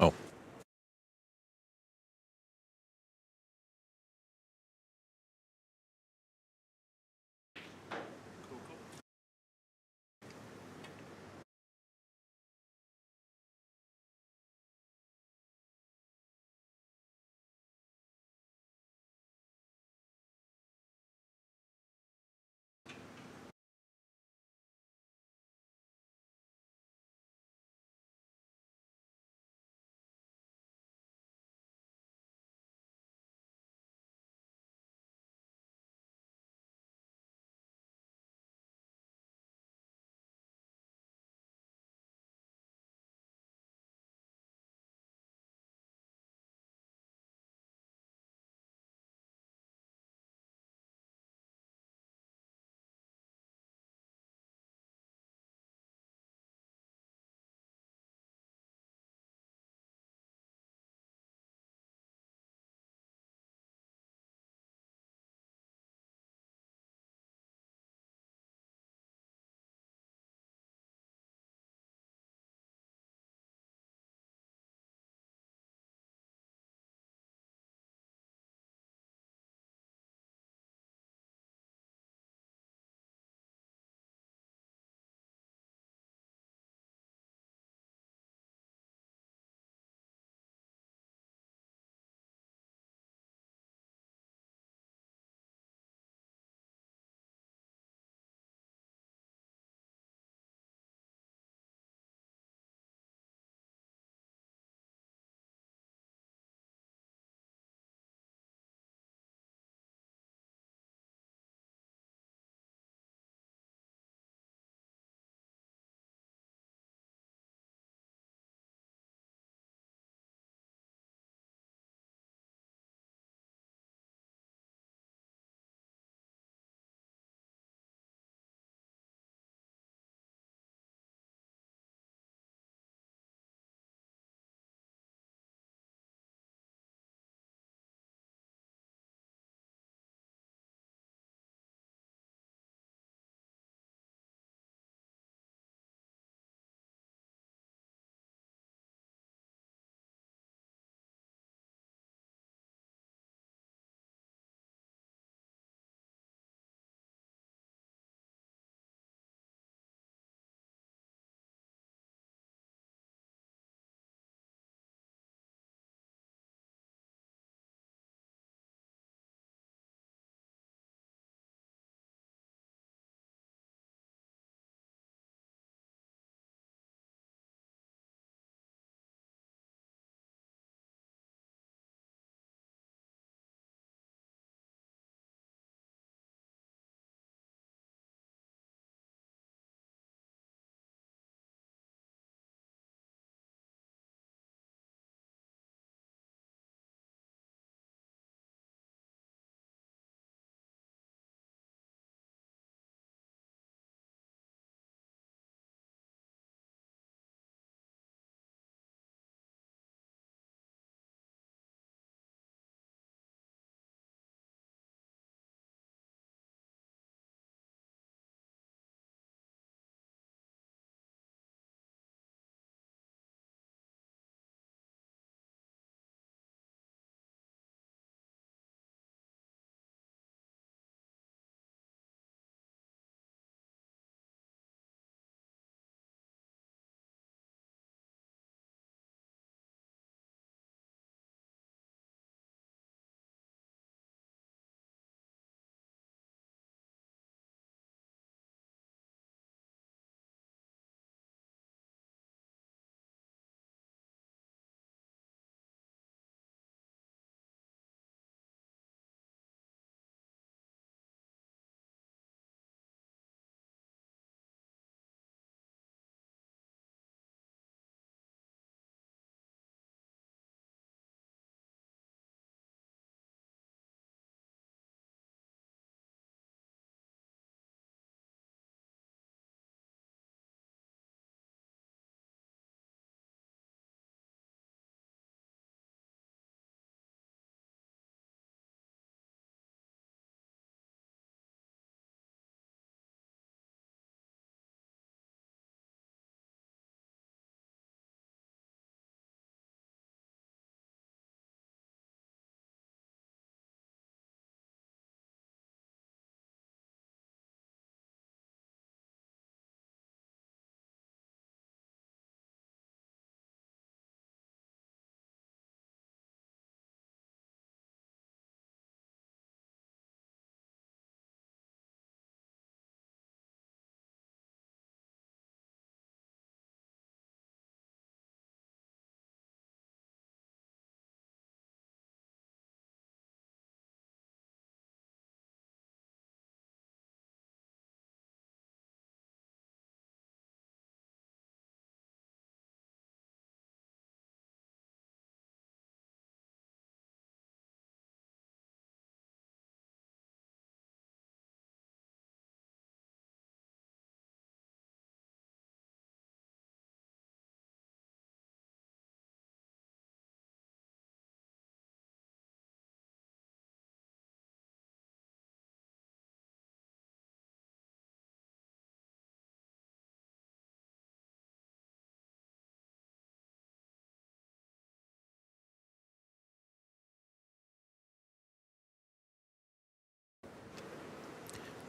Oh.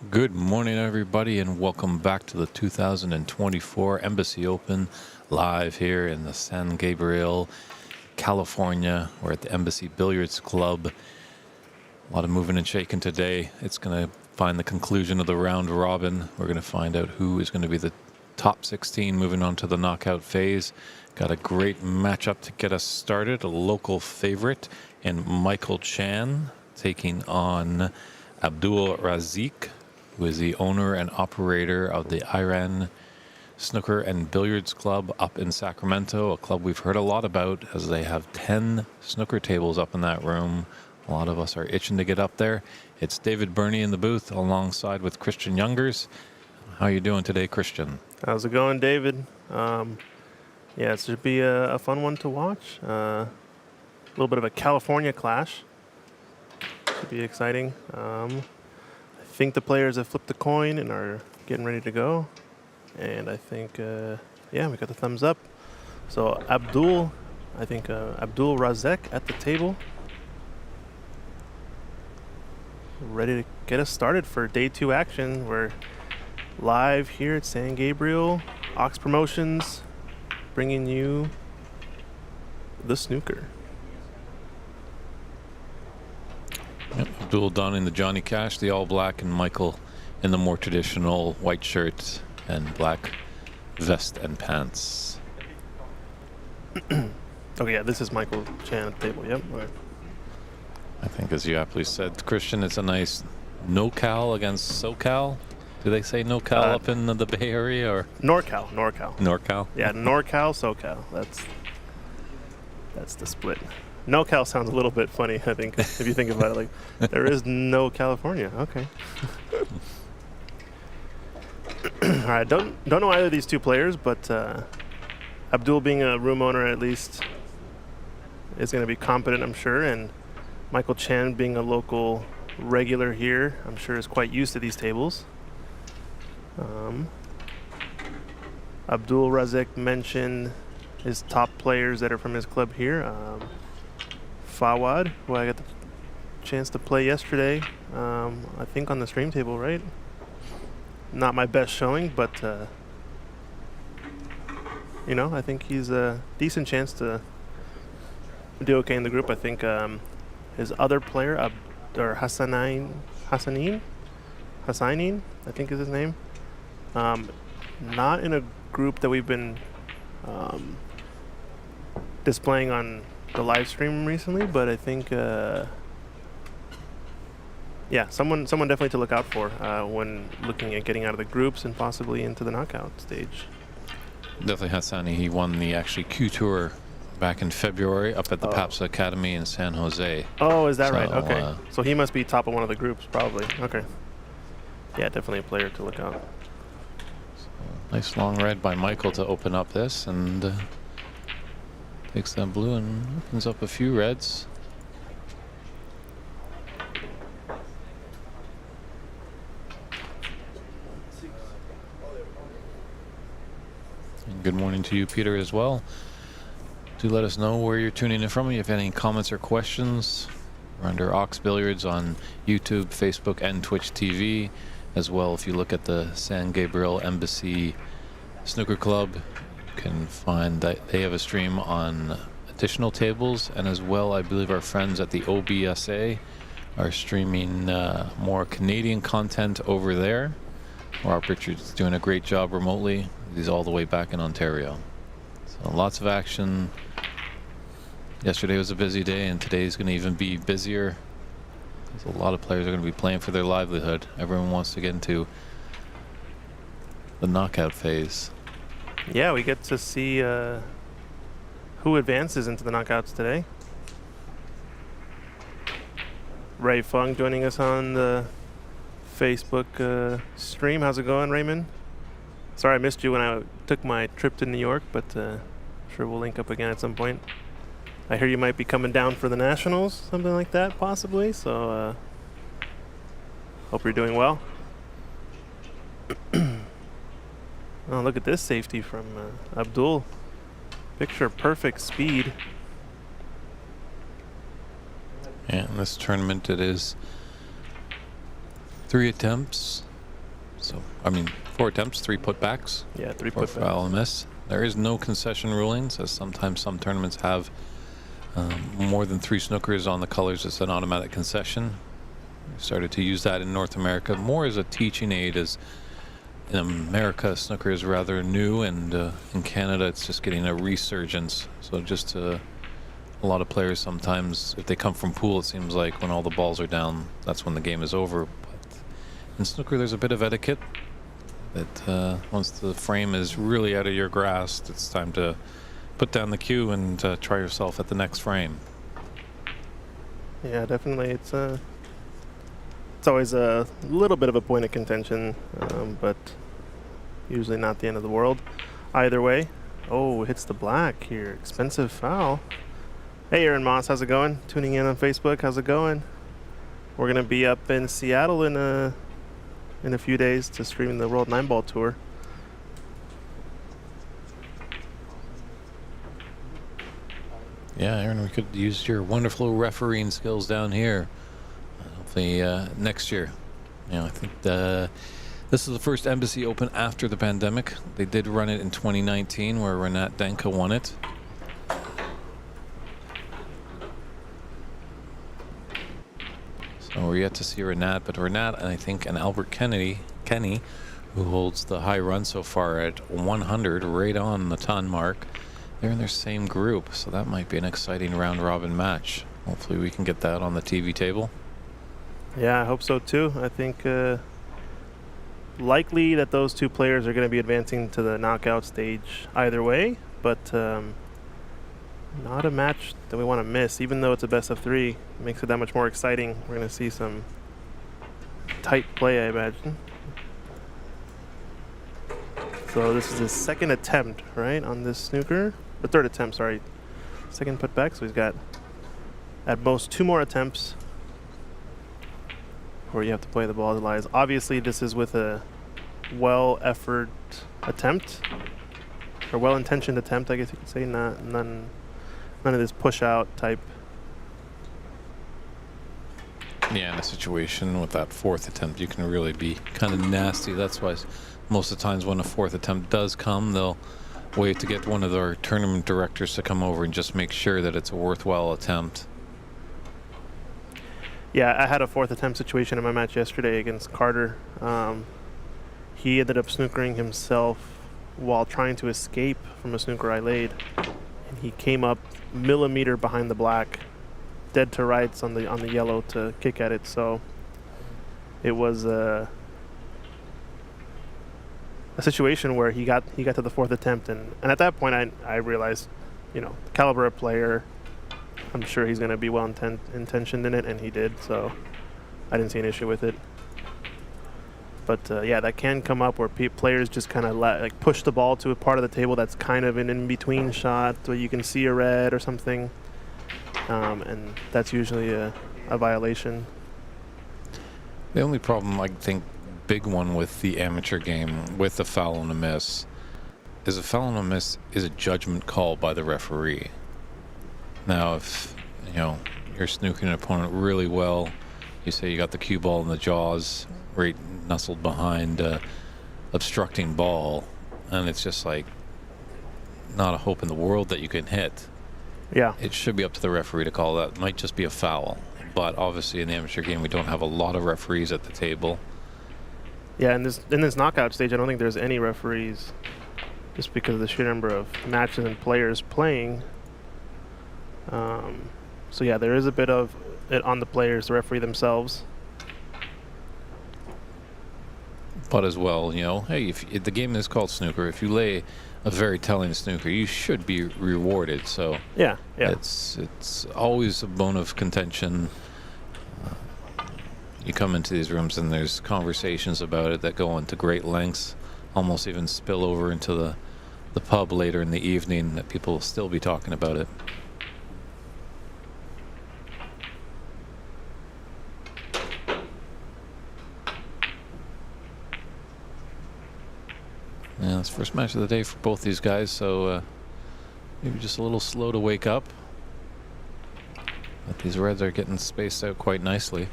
Good morning, everybody, and welcome back to the 2024 Embassy Open, live here in the San Gabriel, California. We're at the Embassy Billiards Club. A lot of moving and shaking today. It's going to find the conclusion of the round robin. We're going to find out who is going to be the top 16 moving on to the knockout phase. Got a great matchup to get us started. A local favorite in Michael Chan taking on Abdul Razik, who is the owner and operator of the Iran Snooker and Billiards Club up in Sacramento, a club we've heard a lot about as they have 10 snooker tables up in that room. A lot of us are itching to get up there. It's David Burney in the booth alongside with Christian Youngers. How are you doing today, Christian? How's it going, David? Yeah, it should be a fun one to watch. A little bit of a California clash. Should be exciting. I think the players have flipped the coin and are getting ready to go. And I think, yeah, we got the thumbs up. So Abdul Razik at the table. Ready to get us started for day 2 action. We're live here at San Gabriel. Ox Promotions bringing you the snooker. Yep, Abdul donning the Johnny Cash, the all black, and Michael in the more traditional white shirt and black vest and pants. Okay, yeah, this is Michael Chan at the table. Yep. All right. I think, as you aptly said, Christian, it's a nice no-cal against SoCal. Do they say no-cal up in the Bay Area or NorCal? NorCal? Yeah, NorCal, SoCal. That's the split. No-cal sounds a little bit funny, I think, if you think about it. Like, there is no California. Okay. All right, don't know either of these two players, but Abdul, being a room owner at least, is going to be competent, I'm sure, and Michael Chan, being a local regular here, I'm sure is quite used to these tables. Abdul Razik mentioned his top players that are from his club here. Fawad, who I got the chance to play yesterday, I think on the stream table, right? Not my best showing, but you know, I think he's a decent chance to do okay in the group. I think his other player, or Hassanin, I think is his name. Not in a group that we've been displaying on the live stream recently, but I think yeah, someone definitely to look out for when looking at getting out of the groups and possibly into the knockout stage. Definitely Hassani. He won the Q Tour back in February up at the Paps Academy in San Jose. Oh, is that right? Okay. So he must be top of one of the groups, probably. Okay. Yeah, definitely a player to look out. Nice long red by Michael to open up this, and takes that blue and opens up a few reds. And good morning to you, Peter, as well. Do let us know where you're tuning in from. If you have any comments or questions, we're under Ox Billiards on YouTube, Facebook, and Twitch TV. As well, if you look at the San Gabriel Embassy Snooker Club, you can find that they have a stream on additional tables, and as well, I believe our friends at the OBSA are streaming more Canadian content over there. Rob Richards is doing a great job remotely. He's all the way back in Ontario. So lots of action. Yesterday was a busy day, and today's going to even be busier. A lot of players are going to be playing for their livelihood. Everyone wants to get into the knockout phase. Yeah, we get to see who advances into the knockouts today. Ray Fung joining us on the Facebook stream. How's it going, Raymond? Sorry I missed you when I took my trip to New York, but sure we'll link up again at some point. I hear you might be coming down for the Nationals, something like that, possibly. So, hope you're doing well. Oh, look at this safety from Abdul. Picture perfect speed. Yeah, in this tournament it is 3 attempts So, I mean, 4 attempts, 3 putbacks. Yeah, 3 For putbacks. foul and miss. There is no concession rulings, as sometimes some tournaments have more than 3 snookers on the colors. It's an automatic concession. We started to use that in North America more as a teaching aid, as in America snooker is rather new, and in Canada it's just getting a resurgence. So just a lot of players sometimes, if they come from pool, it seems like when all the balls are down, that's when the game is over. But in snooker there's a bit of etiquette that once the frame is really out of your grasp, it's time to put down the cue and try yourself at the next frame. Yeah, definitely. It's always a little bit of a point of contention, but usually not the end of the world. Either way. Oh, hits the black here. Expensive foul. Hey, Aaron Moss, how's it going? Tuning in on Facebook, how's it going? We're gonna be up in Seattle in a few days to stream the World 9-Ball Tour. Yeah, Aaron, we could use your wonderful refereeing skills down here. Hopefully next year. You know, I think this is the first Embassy Open after the pandemic. They did run it in 2019, where Renat Denka won it. So we're yet to see Renat, but Renat, and I think, and Albert Kenny, who holds the high run so far at 100, right on the ton mark. They're in their same group, so that might be an exciting round-robin match. Hopefully we can get that on the TV table. Yeah, I hope so too. I think likely that those 2 players are going to be advancing to the knockout stage either way, but not a match that we want to miss. Even though it's a best of 3, it makes it that much more exciting. We're going to see some tight play, I imagine. So this is his 2nd attempt, right, on this snooker? Or 3rd attempt, sorry. 2nd putback, so he's got at most 2 more attempts where you have to play the ball to lies. Obviously, this is with a well-effort attempt, or well-intentioned attempt, I guess you could say. None of this push-out type. Yeah, in a situation with that 4th attempt, you can really be kind of nasty. That's why most of the times when a 4th attempt does come, they'll wait to get one of their tournament directors to come over and just make sure that it's a worthwhile attempt. Yeah, I had a 4th attempt situation in my match yesterday against Carter. He ended up snookering himself while trying to escape from a snooker I laid. And he came up millimeter behind the black, dead to rights on the yellow to kick at it. So it was a situation where he got to the 4th attempt, and at that point I realized, you know, caliber of player, I'm sure he's going to be well intentioned in it, and he did, so I didn't see an issue with it. But yeah, that can come up where players just kind of like push the ball to a part of the table that's kind of an in-between shot where you can see a red or something, and that's usually a violation. The only problem, I think, big one with the amateur game with the foul and a miss is a foul and a miss is a judgment call by the referee. Now, if you know you're snooking an opponent really well, you say you got the cue ball in the jaws, right nestled behind obstructing ball, and it's just like not a hope in the world that you can hit. Yeah, it should be up to the referee to call that. It might just be a foul, but obviously in the amateur game we don't have a lot of referees at the table. Yeah, in this knockout stage, I don't think there's any referees, just because of the sheer number of matches and players playing. So yeah, there is a bit of it on the players, the referee themselves. But as well, you know, hey, if the game is called snooker, if you lay a very telling snooker, you should be rewarded. So yeah, it's always a bone of contention. You come into these rooms and there's conversations about it that go into great lengths, almost even spill over into the pub later in the evening, that people will still be talking about it. Yeah, it's the first match of the day for both these guys, so maybe just a little slow to wake up. But these reds are getting spaced out quite nicely.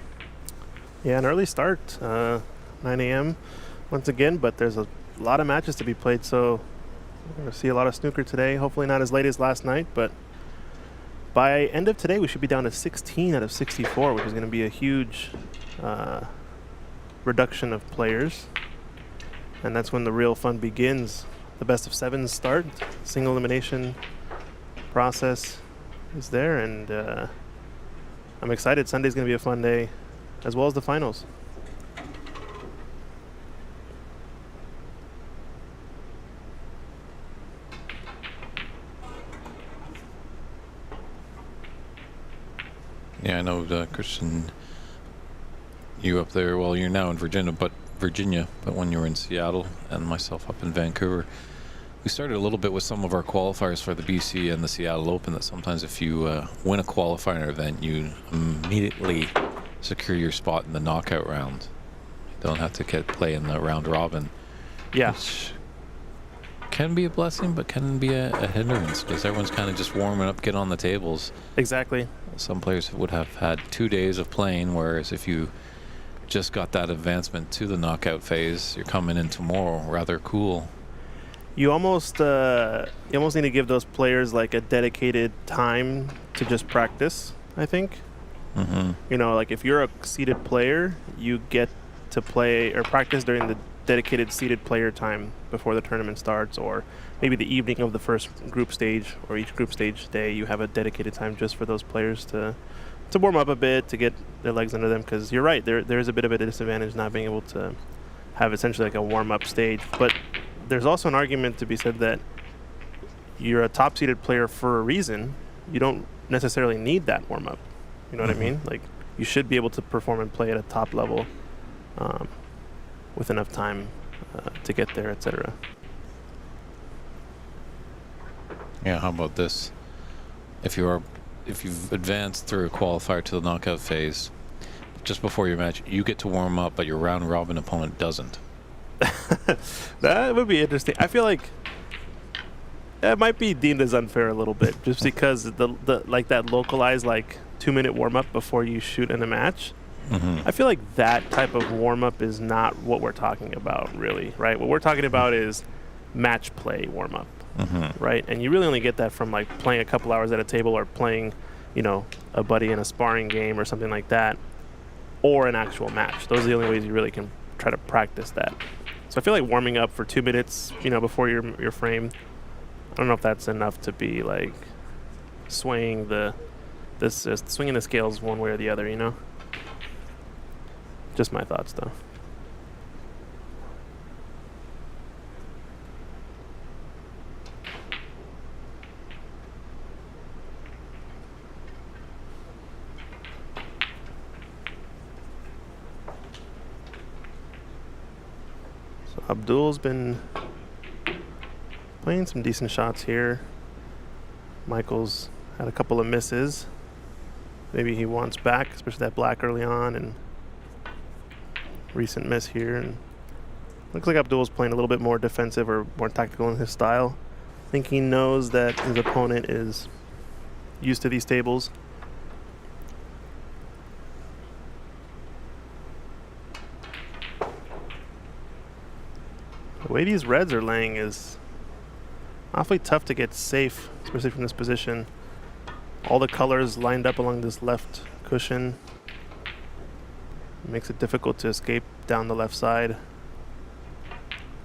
Yeah, an early start, 9 a.m. once again, but there's a lot of matches to be played, so we're going to see a lot of snooker today. Hopefully not as late as last night, but by end of today, we should be down to 16 out of 64, which is going to be a huge reduction of players. And that's when the real fun begins. The best of sevens start. Single elimination process is there, and I'm excited. Sunday's going to be a fun day, as well as the finals. Yeah, I know, Christian, you up there, well, you're now in Virginia, but when you were in Seattle, and myself up in Vancouver, we started a little bit with some of our qualifiers for the BC and the Seattle Open, that sometimes if you win a qualifier event, you immediately secure your spot in the knockout round. You don't have to play in the round robin. Yeah. Which can be a blessing, but can be a hindrance, because everyone's kind of just warming up, get on the tables. Exactly. Some players would have had 2 days of playing, whereas if you just got that advancement to the knockout phase, you're coming in tomorrow rather cool. You almost need to give those players like a dedicated time to just practice, I think. Mm-hmm. You know, like if you're a seeded player, you get to play or practice during the dedicated seeded player time before the tournament starts, or maybe the evening of the first group stage, or each group stage day you have a dedicated time just for those players to warm up a bit, to get their legs under them, because you're right, there is a bit of a disadvantage not being able to have essentially like a warm-up stage. But there's also an argument to be said that you're a top-seeded player for a reason. You don't necessarily need that warm-up. You know what I mean? Like, you should be able to perform and play at a top level with enough time to get there, etc. Yeah, how about this? If you've advanced through a qualifier to the knockout phase, just before your match, you get to warm up, but your round robin opponent doesn't. That would be interesting. I feel like that might be deemed as unfair a little bit, just because the like that localized like 2-minute warm up before you shoot in a match. Mm-hmm. I feel like that type of warm up is not what we're talking about, really, right? What we're talking about is match play warm up, right? And you really only get that from like playing a couple hours at a table, or playing, you know, a buddy in a sparring game or something like that, or an actual match. Those are the only ways you really can try to practice that. So I feel like warming up for 2 minutes, you know, before your frame, I don't know if that's enough to be like swinging the scales one way or the other, you know. Just my thoughts, though. So Abdul's been playing some decent shots here. Michael's had a couple of misses. Maybe he wants back, especially that black early on, and recent miss here. And looks like Abdul's playing a little bit more defensive or more tactical in his style. I think he knows that his opponent is used to these tables. The way these reds are laying is awfully tough to get safe, especially from this position. All the colors lined up along this left cushion. It makes it difficult to escape down the left side.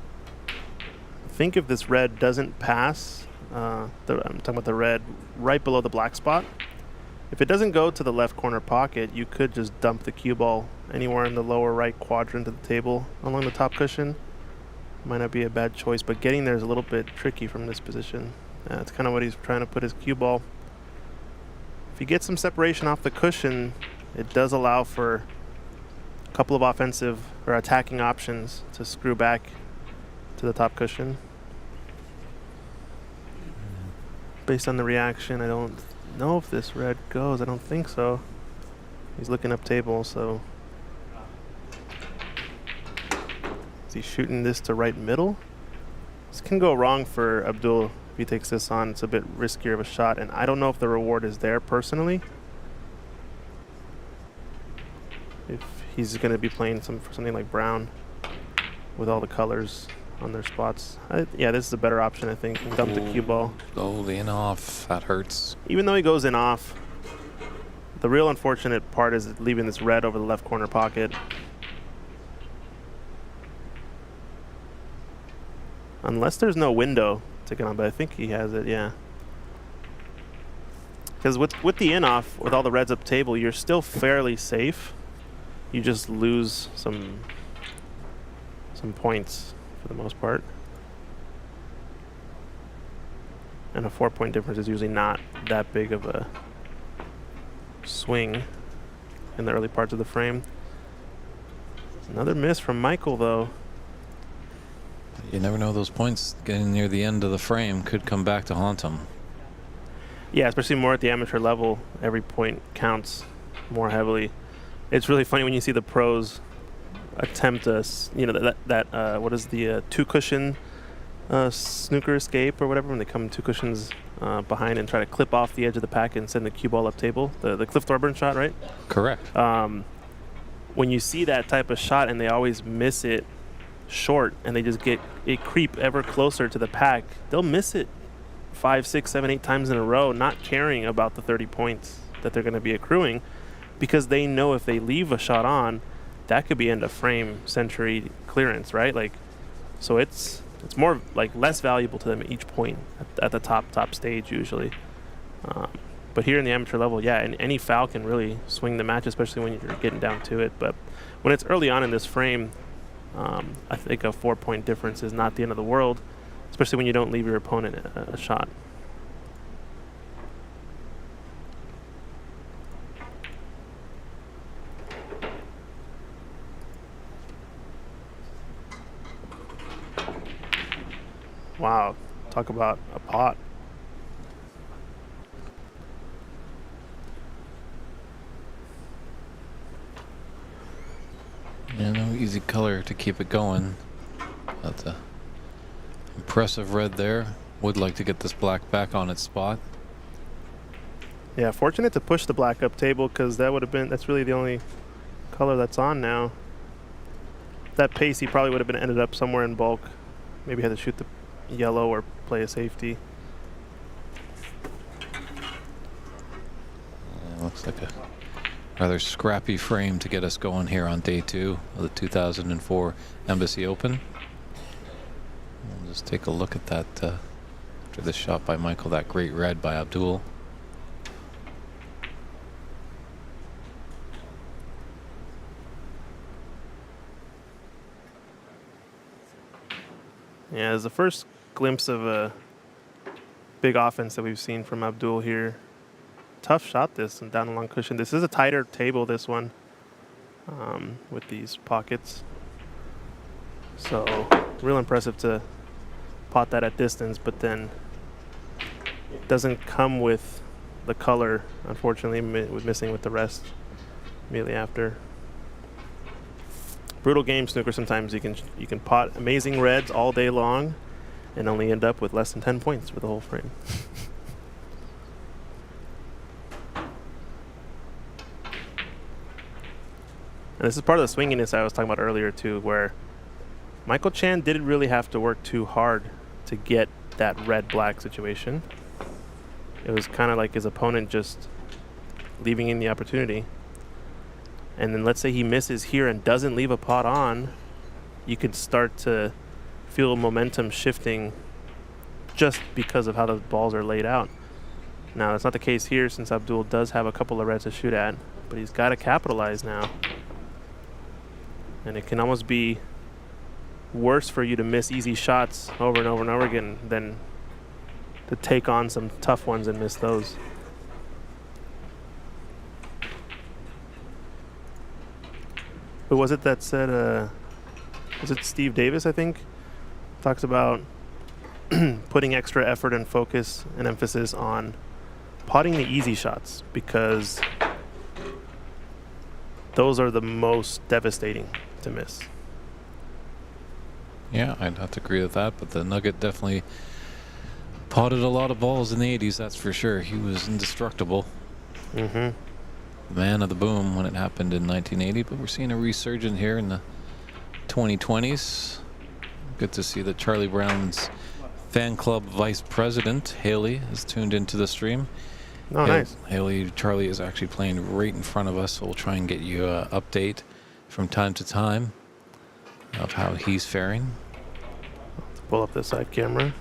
I think if this red doesn't pass, I'm talking about the red right below the black spot. If it doesn't go to the left corner pocket, you could just dump the cue ball anywhere in the lower right quadrant of the table along the top cushion. Might not be a bad choice, but getting there is a little bit tricky from this position. That's kind of what he's trying to put his cue ball. If you get some separation off the cushion, it does allow for a couple of offensive or attacking options to screw back to the top cushion. Based on the reaction, I don't know if this red goes. I don't think so. He's looking up table, so is he shooting this to right middle? This can go wrong for Abdul if he takes this on. It's a bit riskier of a shot, and I don't know if the reward is there personally. If he's going to be playing for something like brown. with all the colors on their spots. Yeah, this is a better option, I think. Dump the cue ball. Oh, the in off. That hurts. Even though he goes in off, the real unfortunate part is leaving this red over the left corner pocket. Unless there's no window to get on, but I think he has it, yeah. Because with the in off, with all the reds up table, you're still fairly safe. You just lose some points for the most part. And a 4-point difference is usually not that big of a swing in the early parts of the frame. Another miss from Michael, though. You never know, those points getting near the end of the frame could come back to haunt him. Yeah, especially more at the amateur level, every point counts more heavily. It's really funny when you see the pros attempt what is the two cushion snooker escape or whatever, when they come two cushions behind and try to clip off the edge of the pack and send the cue ball up table, the Cliff Thorburn shot, right? Correct. When you see that type of shot and they always miss it short and they just get it creep ever closer to the pack, they'll miss it 5, 6, 7, 8 times in a row, not caring about the 30 points that they're going to be accruing, because they know if they leave a shot on, that could be end of frame century clearance, right? Like, so it's more like less valuable to them at each point at the top stage usually. But here in the amateur level, yeah, and any foul can really swing the match, especially when you're getting down to it. But when it's early on in this frame, I think a 4-point difference is not the end of the world, especially when you don't leave your opponent a shot. Wow, talk about a pot. Yeah, no easy color to keep it going. That's a impressive red there. Would like to get this black back on its spot. Yeah, fortunate to push the black up table, because that's really the only color that's on now. That pace, he probably would have been ended up somewhere in bulk. Maybe had to shoot the yellow or play a safety. Looks like a rather scrappy frame to get us going here on day 2 of the 2004 Embassy Open. We'll just take a look at that after this shot by Michael, that great red by Abdul. Yeah, it's the first glimpse of a big offense that we've seen from Abdul here. Tough shot this and down a long cushion. This is a tighter table, this one, with these pockets. So real impressive to pot that at distance, but then it doesn't come with the color, unfortunately, with missing with the rest immediately after. Brutal game, snooker. Sometimes you can pot amazing reds all day long and only end up with less than 10 points for the whole frame. And this is part of the swinginess I was talking about earlier too, where Michael Chan didn't really have to work too hard to get that red-black situation. It was kind of like his opponent just leaving in the opportunity. And then let's say he misses here and doesn't leave a pot on, you could start to feel momentum shifting just because of how the balls are laid out. Now, that's not the case here, since Abdul does have a couple of reds to shoot at, but he's got to capitalize now. And it can almost be worse for you to miss easy shots over and over and over again than to take on some tough ones and miss those. Who was it that said, was it Steve Davis, I think? Talks about putting extra effort and focus and emphasis on potting the easy shots, because those are the most devastating to miss. Yeah, I'd have to agree with that, but the Nugget definitely potted a lot of balls in the 80s, that's for sure. He was indestructible. Man of the boom when it happened in 1980, but we're seeing a resurgence here in the 2020s. Good to see that Charlie Brown's fan club vice president, Haley, has tuned into the stream. Oh, nice. Haley, Charlie is actually playing right in front of us, so we'll try and get you an update from time to time of how he's faring. Let's pull up the side camera.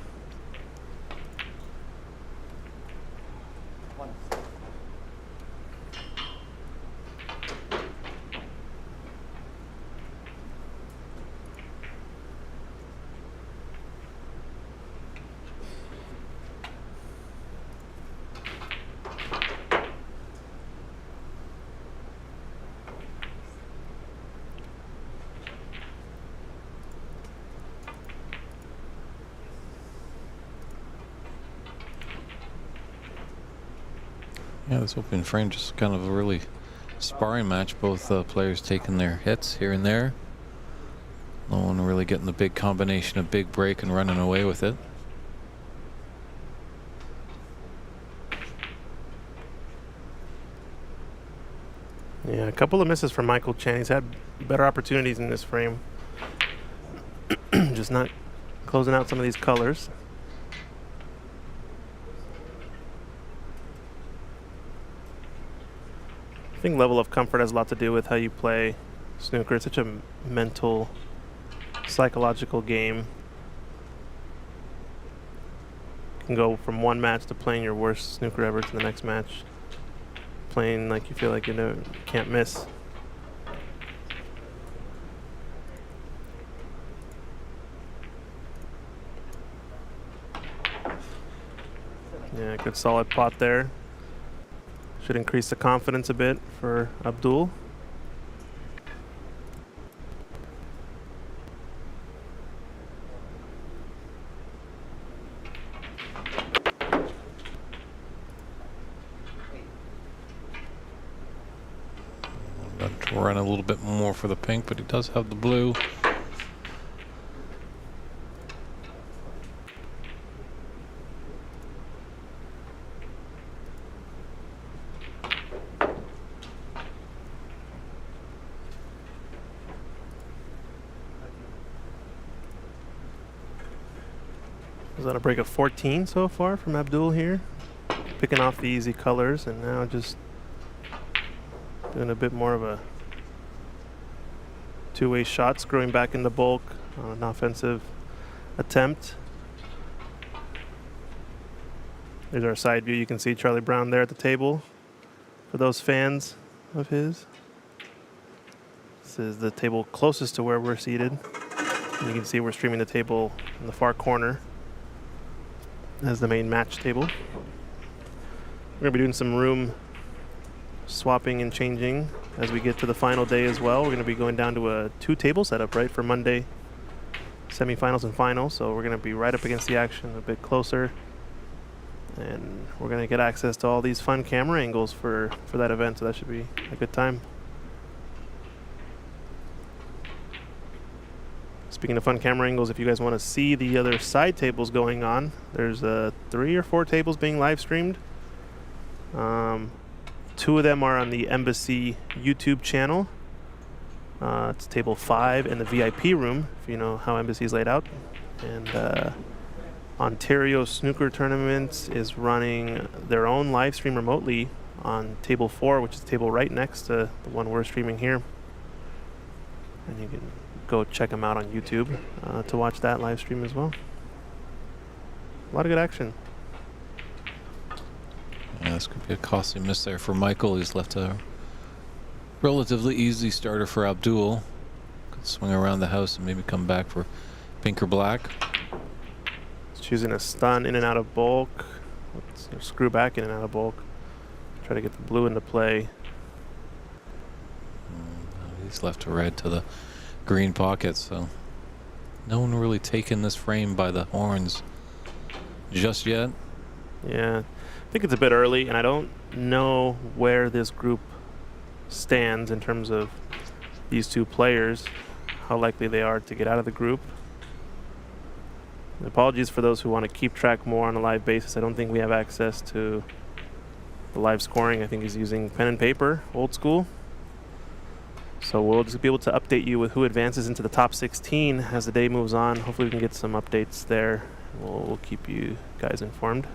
Yeah, this open frame just kind of a really sparring match. Both players taking their hits here and there. No one really getting the big combination of big break and running away with it. Yeah, a couple of misses from Michael Chen. He's had better opportunities in this frame. Just not closing out some of these colors. I think level of comfort has a lot to do with how you play snooker. It's such a mental, psychological game. You can go from one match to playing your worst snooker ever to the next match. Playing like you feel like you can't miss. Yeah, good solid pot there. Should increase the confidence a bit for Abdul. Got to run a little bit more for the pink, but he does have the blue. Is that a break of 14 so far from Abdul here? Picking off the easy colors and now just doing a bit more of a two-way shot, screwing back in the bulk on an offensive attempt. There's our side view. You can see Charlie Brown there at the table for those fans of his. This is the table closest to where we're seated. And you can see we're streaming the table in the far corner as the main match table. We're going to be doing some room swapping and changing as we get to the final day as well. We're going to be going down to a 2-table setup, right, for Monday semifinals and finals. So we're going to be right up against the action, a bit closer. And we're going to get access to all these fun camera angles for that event, so that should be a good time. Speaking of fun camera angles, if you guys want to see the other side tables going on, there's 3 or 4 tables being live streamed. 2 of them are on the Embassy YouTube channel. It's table 5 in the VIP room, if you know how Embassy is laid out. And Ontario Snooker Tournaments is running their own live stream remotely on table 4, which is the table right next to the one we're streaming here. And you can go check them out on YouTube to watch that live stream as well. A lot of good action. Yeah, this could be a costly miss there for Michael. He's left a relatively easy starter for Abdul. Could swing around the house and maybe come back for pink or black. He's choosing a stun in and out of bulk. Let's screw back in and out of bulk. Try to get the blue into play. He's left a red to the green pocket, so no one really taking this frame by the horns just yet. Yeah, I think it's a bit early, and I don't know where this group stands in terms of these 2 players, how likely they are to get out of the group. And apologies for those who want to keep track more on a live basis. I don't think we have access to the live scoring. I think he's using pen and paper, old school. So we'll just be able to update you with who advances into the top 16 as the day moves on. Hopefully we can get some updates there. We'll keep you guys informed.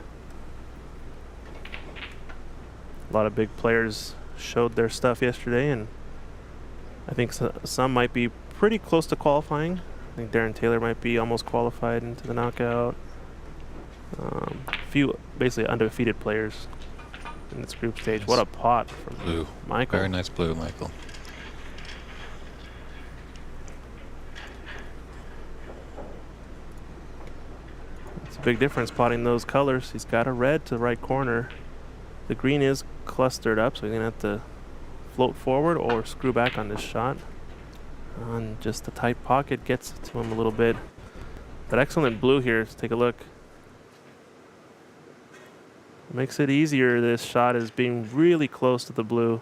A lot of big players showed their stuff yesterday, and I think some might be pretty close to qualifying. I think Darren Taylor might be almost qualified into the knockout. A few basically undefeated players in this group stage. Nice. What a pot from blue. Michael. Very nice blue, Michael. It's a big difference potting those colors. He's got a red to the right corner. The green is clustered up, so he's going to have to float forward or screw back on this shot. And just the tight pocket gets to him a little bit. But excellent blue here. Let's take a look. Makes it easier. This shot is being really close to the blue.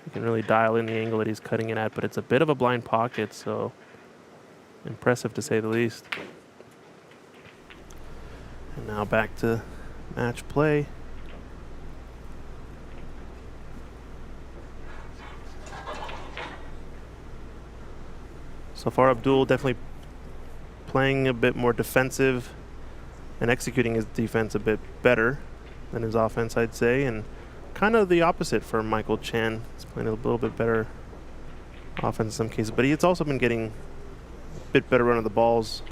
You can really dial in the angle that he's cutting it at, but it's a bit of a blind pocket, so impressive to say the least. And now back to match play. So far, Abdul definitely playing a bit more defensive and executing his defense a bit better than his offense, I'd say. And kind of the opposite for Michael Chan. He's playing a little bit better offense in some cases. But he's also been getting a bit better run of the balls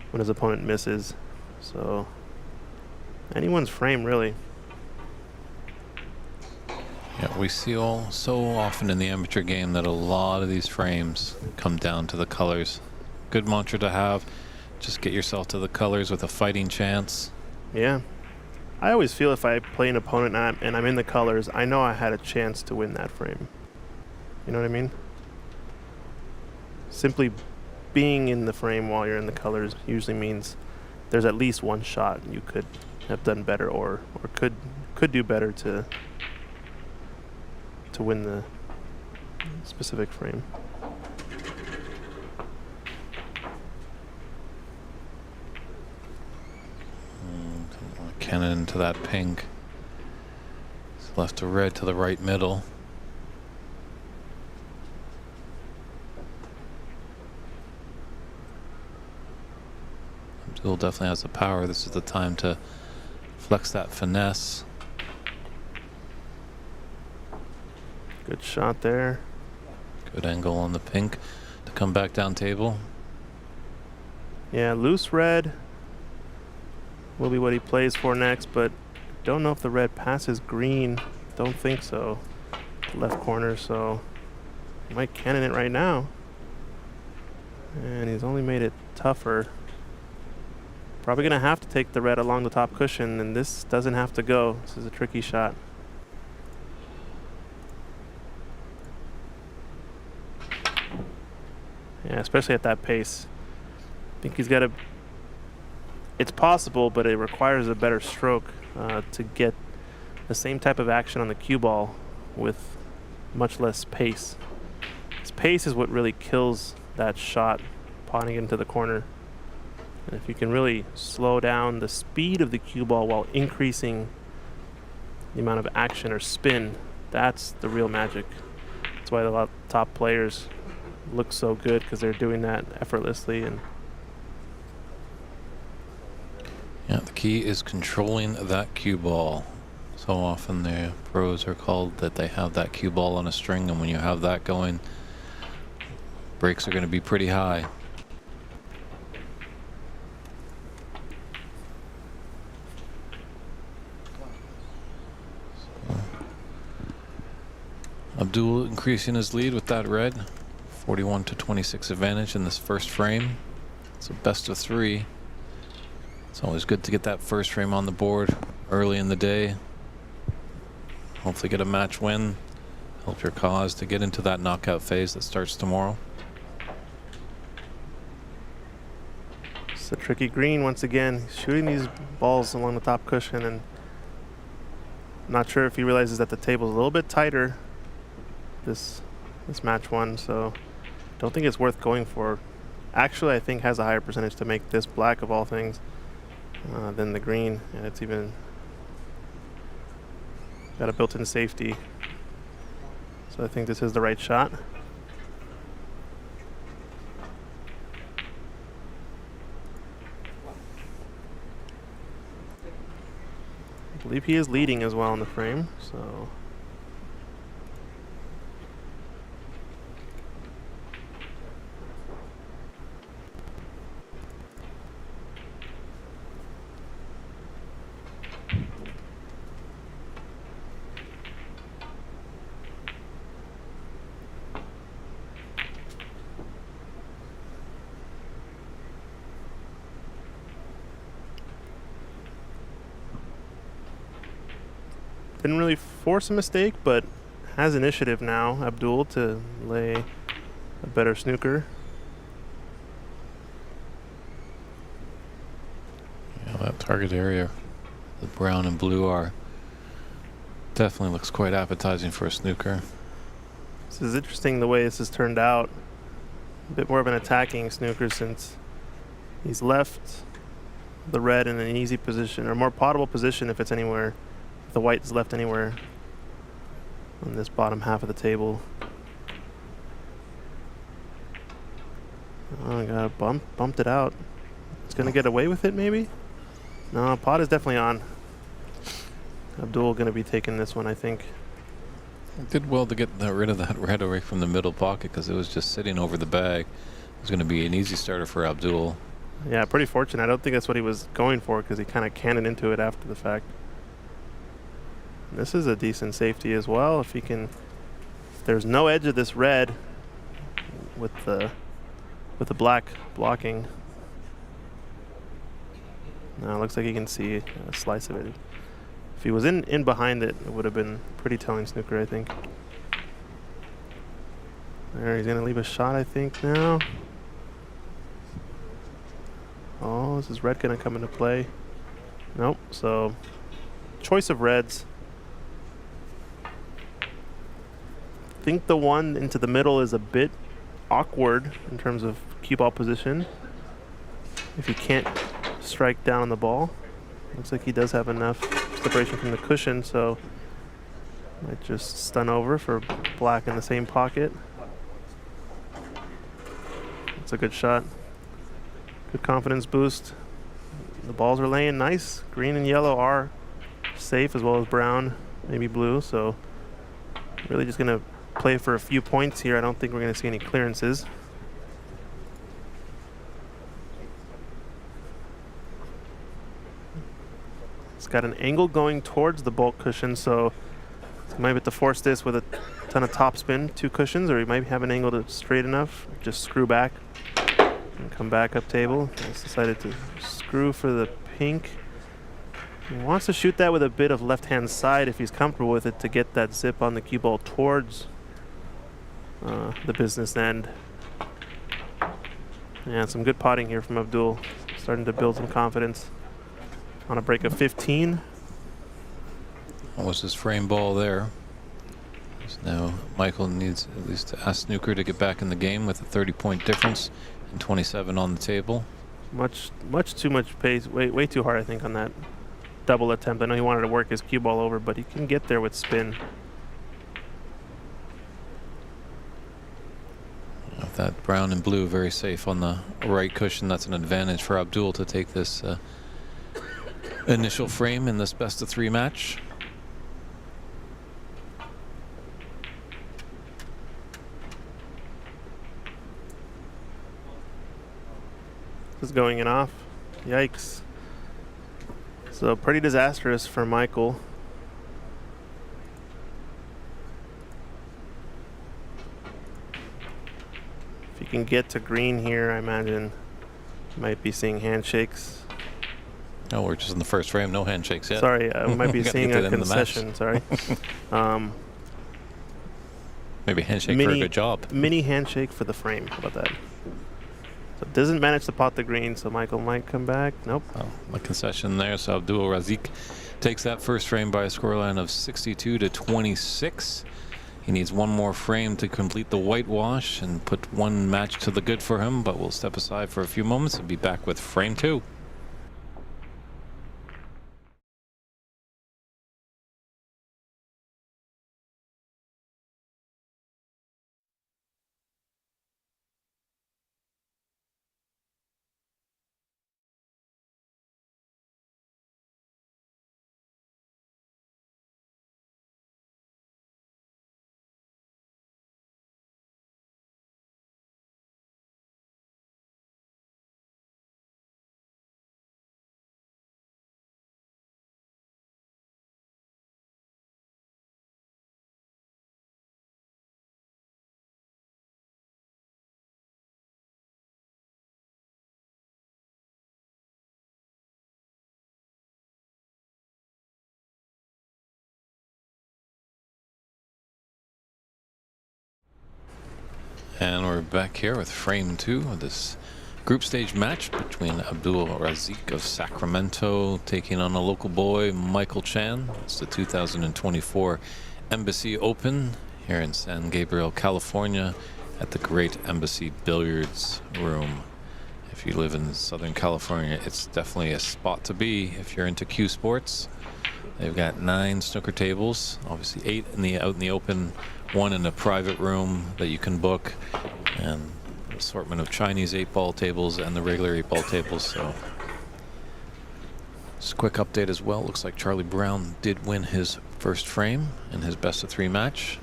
when his opponent misses. So anyone's frame, really. Yeah, we see so often in the amateur game that a lot of these frames come down to the colors. Good mantra to have. Just get yourself to the colors with a fighting chance. Yeah. I always feel if I play an opponent and I'm in the colors, I know I had a chance to win that frame. You know what I mean? Simply being in the frame while you're in the colors usually means there's at least one shot you could have done better or could do better to win the specific frame. Cannon into that pink. It's left to red to the right middle. Abdul definitely has the power. This is the time to flex that finesse. Good shot there. Good angle on the pink to come back down table. Yeah, loose red will be what he plays for next, but don't know if the red passes green. Don't think so. Left corner, so he might cannon it right now. And he's only made it tougher. Probably gonna have to take the red along the top cushion, and this doesn't have to go. This is a tricky shot. Yeah, especially at that pace. I think he's got to... It's possible, but it requires a better stroke to get the same type of action on the cue ball with much less pace. His pace is what really kills that shot, potting into the corner. And if you can really slow down the speed of the cue ball while increasing the amount of action or spin, that's the real magic. That's why a lot of top players look so good, because they're doing that effortlessly. And yeah, the key is controlling that cue ball. So often the pros are called that they have that cue ball on a string, and when you have that going, breaks are going to be pretty high. Abdul increasing his lead with that red. 41-26 advantage in this first frame. It's a best of 3. It's always good to get that first frame on the board early in the day. Hopefully get a match win. Help your cause to get into that knockout phase that starts tomorrow. It's a tricky green once again. He's shooting these balls along the top cushion, and I'm not sure if he realizes that the table's a little bit tighter this match one, so don't think it's worth going for. Actually, I think has a higher percentage to make this black of all things than the green, and it's even got a built-in safety. So I think this is the right shot. I believe he is leading as well in the frame, so. Didn't really force a mistake, but has initiative now, Abdul, to lay a better snooker. Yeah, that target area, the brown and blue are, definitely looks quite appetizing for a snooker. This is interesting the way this has turned out. A bit more of an attacking snooker since he's left the red in an easy position, or more potable position if it's anywhere. If the white is left anywhere on this bottom half of the table. Oh, I got bumped it out. It's gonna get away with it, maybe? No, pot is definitely on. Abdul gonna be taking this one, I think. Did well to get rid of that red away from the middle pocket because it was just sitting over the bag. It was going to be an easy starter for Abdul. Yeah, pretty fortunate. I don't think that's what he was going for because he kind of cannoned into it after the fact. This is a decent safety as well. If he can, if there's no edge of this red with the black blocking. Now it looks like he can see a slice of it. If he was in behind it, it would have been pretty telling snooker, I think. There, he's gonna leave a shot, I think, now. Oh, is his red gonna come into play? Nope, so choice of reds. I think the one into the middle is a bit awkward in terms of cue ball position. If he can't strike down on the ball. Looks like he does have enough separation from the cushion, so might just stun over for black in the same pocket. It's a good shot. Good confidence boost. The balls are laying nice. Green and yellow are safe, as well as brown, maybe blue, so really just gonna play for a few points here. I don't think we're gonna see any clearances. It's got an angle going towards the bulk cushion, so he might have to force this with a ton of topspin, 2 cushions, or he might have an angle that's straight enough. Just screw back and come back up table. He's decided to screw for the pink. He wants to shoot that with a bit of left-hand side if he's comfortable with it to get that zip on the cue ball towards the business end. Yeah, some good potting here from Abdul. Starting to build some confidence. On a break of 15. What was his frame ball there? So now Michael needs at least to ask snooker to get back in the game with a 30-point difference and 27 on the table. Much too much pace. Way too hard, I think, on that double attempt. I know he wanted to work his cue ball over, but he can get there with spin. With that brown and blue very safe on the right cushion, that's an advantage for Abdul to take this initial frame in this best of 3 match. This is going in off. Yikes. So pretty disastrous for Michael. If he can get to green here, I imagine might be seeing handshakes. Oh, we're just in the first frame, no handshakes yet. Sorry, we might be seeing a concession. Sorry. Maybe handshake for a good job. Mini handshake for the frame. How about that? So it doesn't manage to pot the green, so Michael might come back. Nope. Oh, a concession there. So Duel Razik takes that first frame by a scoreline of 62-26. He needs one more frame to complete the whitewash and put one match to the good for him, but we'll step aside for a few moments and be back with frame 2. And we're back here with frame 2 of this group stage match between Abdul Razik of Sacramento taking on a local boy, Michael Chan. It's the 2024 Embassy Open here in San Gabriel, California at the Great Embassy Billiards Room. If you live in Southern California, it's definitely a spot to be if you're into cue sports. They've got 9 snooker tables, obviously 8 out in the open, 1 in a private room that you can book, and an assortment of Chinese 8-ball tables and the regular 8-ball tables. So just a quick update as well. Looks like Charlie Brown did win his first frame in his best of 3 match.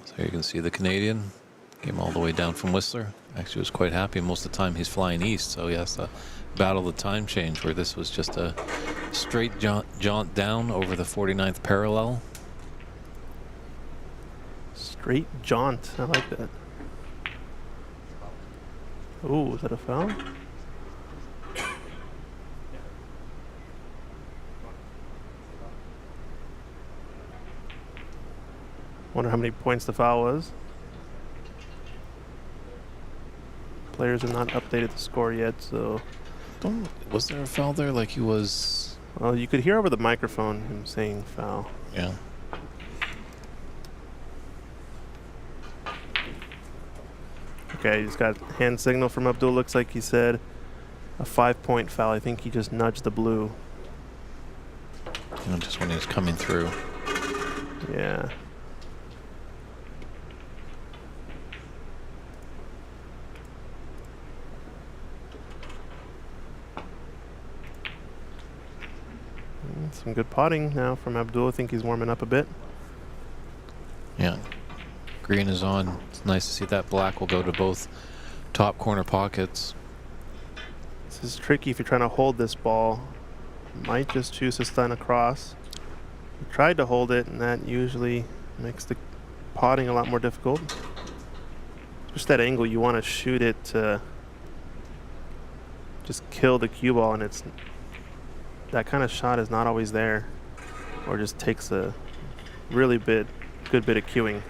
So you can see the Canadian came all the way down from Whistler. Actually was quite happy. Most of the time he's flying east, so he has to battle the time change, where this was just a straight jaunt down over the 49th parallel. Straight jaunt. I like that. Ooh, is that a foul? Wonder how many points the foul was. Players have not updated the score yet, so... Was there a foul there? Like he was... Well, you could hear over the microphone him saying foul. Yeah. Okay, he's got hand signal from Abdul. Looks like he said a 5-point foul. I think he just nudged the blue. You know, just when he was coming through. Yeah. Some good potting now from Abdul. I think he's warming up a bit. Yeah. Green is on. It's nice to see that black will go to both top corner pockets. This is tricky if you're trying to hold this ball. Might just choose to stun across. He tried to hold it, and that usually makes the potting a lot more difficult. Just that angle, you want to shoot it to just kill the cue ball, and it's that kind of shot is not always there, or just takes a really good bit of cueing.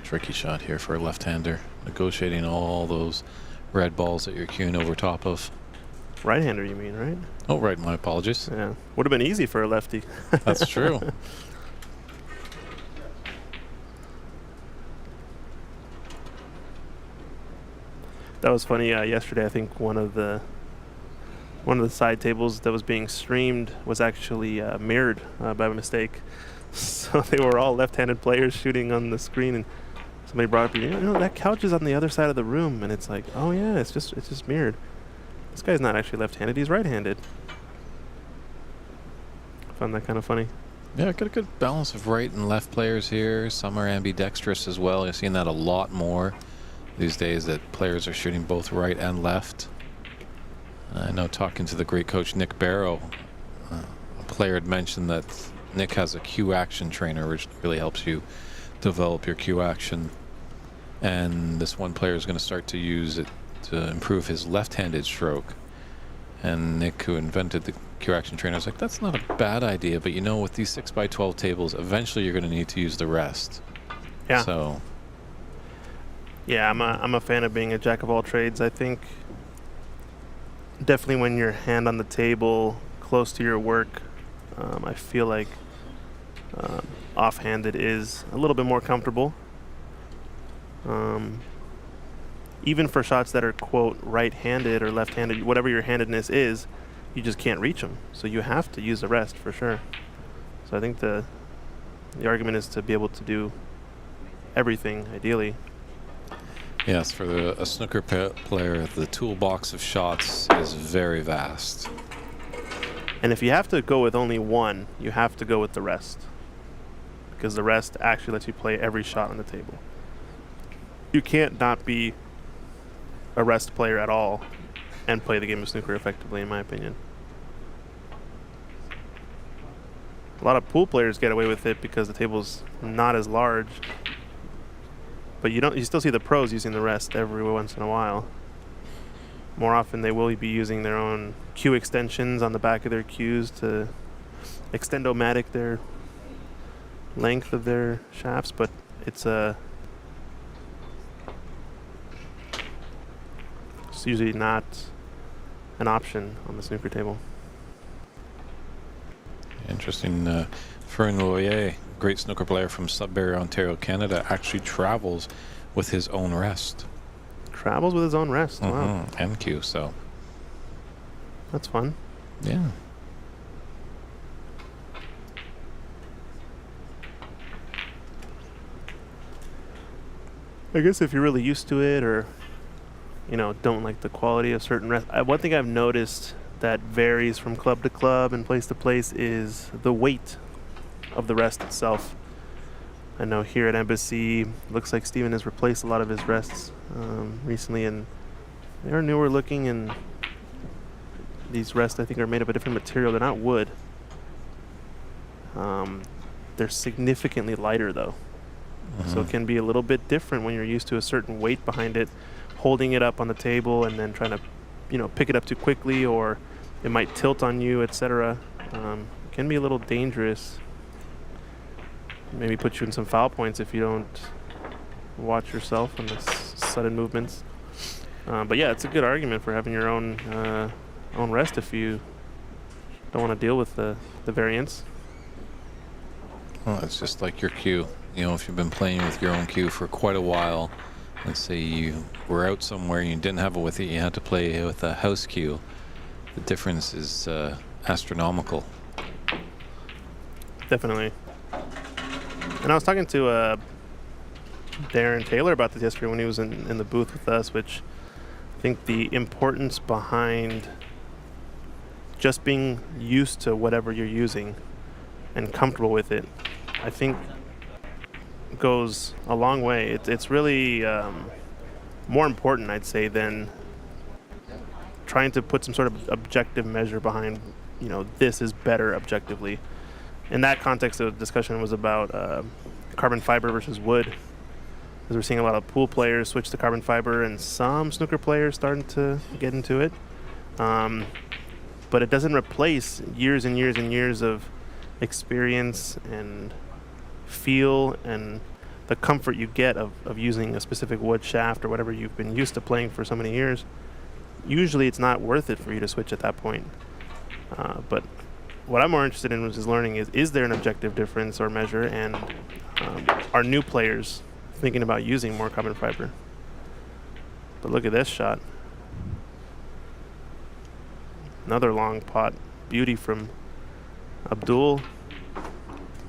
Tricky shot here for a left-hander, negotiating all those red balls that you're cueing over top of. Right-hander, you mean, right? Oh, right. My apologies. Yeah, would have been easy for a lefty. That's true. That was funny. Yesterday, I think one of the side tables that was being streamed was actually mirrored by mistake. So they were all left-handed players shooting on the screen, and somebody brought up, you know, that couch is on the other side of the room, and it's like, oh yeah, it's just mirrored. This guy's not actually left-handed; he's right-handed. Found that kind of funny. Yeah, got a good balance of right and left players here. Some are ambidextrous as well. I've seen that a lot more these days, that players are shooting both right and left. I know, talking to the great coach Nick Barrow, a player had mentioned that Nick has a cue action trainer, which really helps you develop your cue action. And this one player is going to start to use it to improve his left-handed stroke. And Nick, who invented the cue action trainer, was like, that's not a bad idea, but you know, with these 6x12 tables, eventually you're going to need to use the rest. Yeah. So. Yeah, I'm a fan of being a jack of all trades. I think definitely when your hand on the table close to your work, I feel like offhanded is a little bit more comfortable. Even for shots that are, quote, right-handed or left-handed, whatever your handedness is, you just can't reach them. So you have to use the rest for sure. So I think the argument is to be able to do everything, ideally. Yes, for a snooker player, the toolbox of shots is very vast. And if you have to go with only one, you have to go with the rest, because the rest actually lets you play every shot on the table. You can't not be a rest player at all and play the game of snooker effectively, in my opinion. A lot of pool players get away with it because the table's not as large. But you still see the pros using the rest every once in a while. More often they will be using their own cue extensions on the back of their cues to extend-o-matic their length of their shafts, but it's usually not an option on the snooker table. Interesting. Fern Loyer, great snooker player from Sudbury, Ontario, Canada, actually travels with his own rest. Travels with his own rest. Wow. MQ, so. That's fun. Yeah. I guess if you're really used to it, or don't like the quality of certain rest. One thing I've noticed that varies from club to club and place to place is the weight of the rest itself. I know here at Embassy, looks like Steven has replaced a lot of his rests recently, and they're newer looking, and these rests I think are made of a different material. They're not wood. They're significantly lighter though. So it can be a little bit different when you're used to a certain weight behind it, holding it up on the table and then trying to, pick it up too quickly, or it might tilt on you, etc. It can be a little dangerous. Maybe put you in some foul points if you don't watch yourself on the sudden movements. But yeah, it's a good argument for having your own rest if you don't want to deal with the variance. Well, it's just like your cue. If you've been playing with your own cue for quite a while, let's say you were out somewhere and you didn't have it with you, you had to play with a house cue. The difference is astronomical. Definitely. And I was talking to Darren Taylor about this yesterday when he was in the booth with us, which I think the importance behind just being used to whatever you're using and comfortable with it, I think goes a long way. It's really more important, I'd say, than trying to put some sort of objective measure behind, this is better objectively. In that context, the discussion was about carbon fiber versus wood, because we're seeing a lot of pool players switch to carbon fiber and some snooker players starting to get into it. But it doesn't replace years and years and years of experience and feel and the comfort you get of using a specific wood shaft or whatever you've been used to playing for so many years. Usually it's not worth it for you to switch at that point. But what I'm more interested in is learning is there an objective difference or measure, and are new players thinking about using more carbon fiber? But look at this shot. Another long pot. Beauty from Abdul.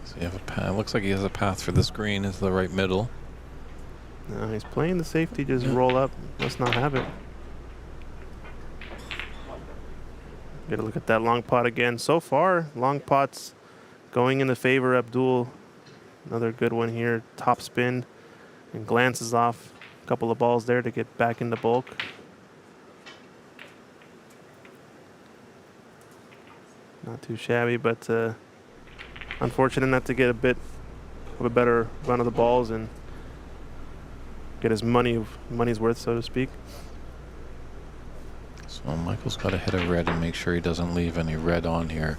So you have a path. Looks like he has a path for this green into the right middle. No, he's playing the safety, just roll up. Must not have it. Got to look at that long pot again. So far, long pots going in the favor of Abdul. Another good one here. Top spin and glances off a couple of balls there to get back into bulk. Not too shabby, but unfortunate not to get a bit of a better run of the balls and get his money's worth, so to speak. So Michael's got to hit a red and make sure he doesn't leave any red on here.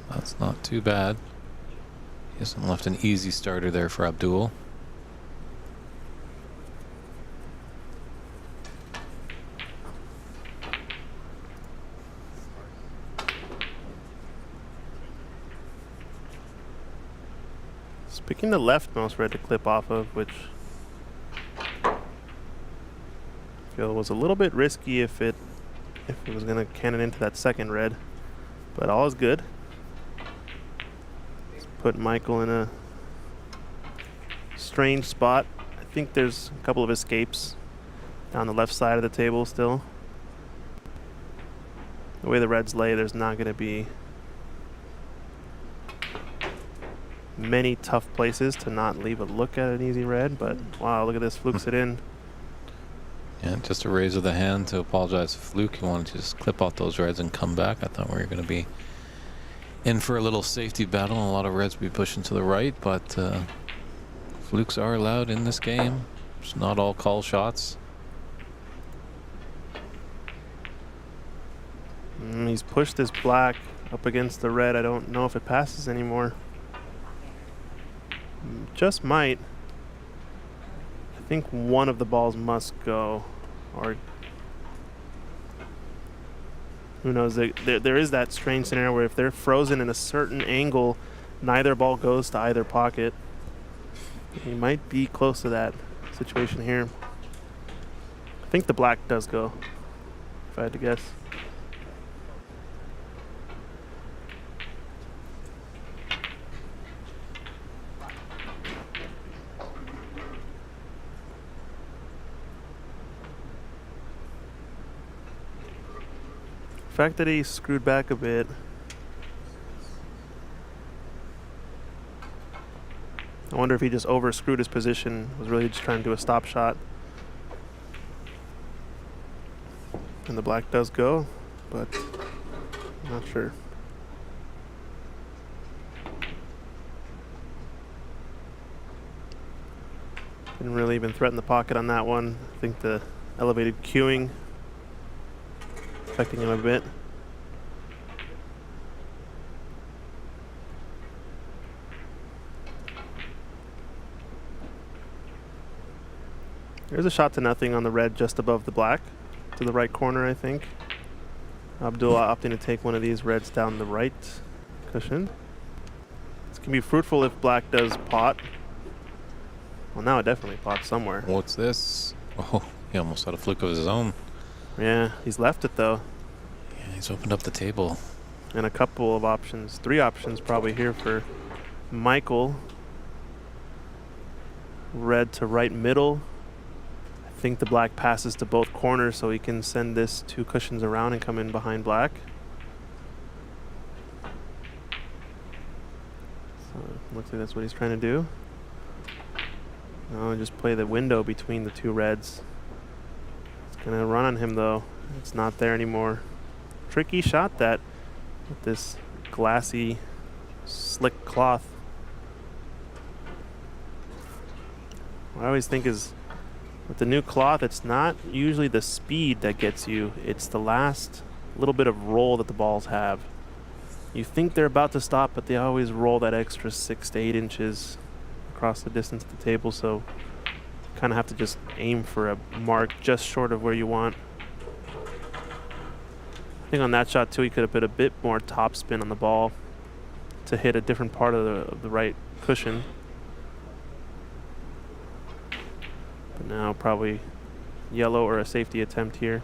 That's not too bad. He hasn't left an easy starter there for Abdul. He's picking the leftmost red to clip off of, which I feel was a little bit risky if it was going to cannon into that second red, but all is good. Let's put Michael in a strange spot. I think there's a couple of escapes down the left side of the table still. The way the reds lay, there's not going to be many tough places to not leave a look at an easy red, but wow, look at this, flukes it in. Yeah, just a raise of the hand to apologize to Fluke. He wanted to just clip out those reds and come back. I thought we were going to be in for a little safety battle. A lot of reds be pushing to the right, but flukes are allowed in this game. It's not all call shots. He's pushed this black up against the red. I don't know if it passes anymore. Just might. I think one of the balls must go, or who knows. There is that strange scenario where if they're frozen in a certain angle, neither ball goes to either pocket. He might be close to that situation here. I think the black does go, if I had to guess. The fact that he screwed back a bit. I wonder if he just over screwed his position, was really just trying to do a stop shot. And the black does go, but I'm not sure. Didn't really even threaten the pocket on that one. I think the elevated cueing affecting him a bit. There's a shot to nothing on the red just above the black, to the right corner, I think. Abdul opting to take one of these reds down the right cushion. This can be fruitful if black does pot. Well, now it definitely pots somewhere. What's this? Oh, he almost had a fluke of his own. Yeah, he's left it though. Yeah, he's opened up the table. And a couple of options, 3 options probably here for Michael. Red to right middle. I think the black passes to both corners so he can send this 2 cushions around and come in behind black. So looks like that's what he's trying to do. No, just play the window between the 2 reds. It's gonna run on him though. It's not there anymore. Tricky shot that with this glassy, slick cloth. What I always think is with the new cloth, it's not usually the speed that gets you. It's the last little bit of roll that the balls have. You think they're about to stop, but they always roll that extra 6 to 8 inches across the distance of the table, so kind of have to just aim for a mark just short of where you want. I think on that shot too, he could have put a bit more top spin on the ball to hit a different part of the right cushion. But now probably yellow or a safety attempt here.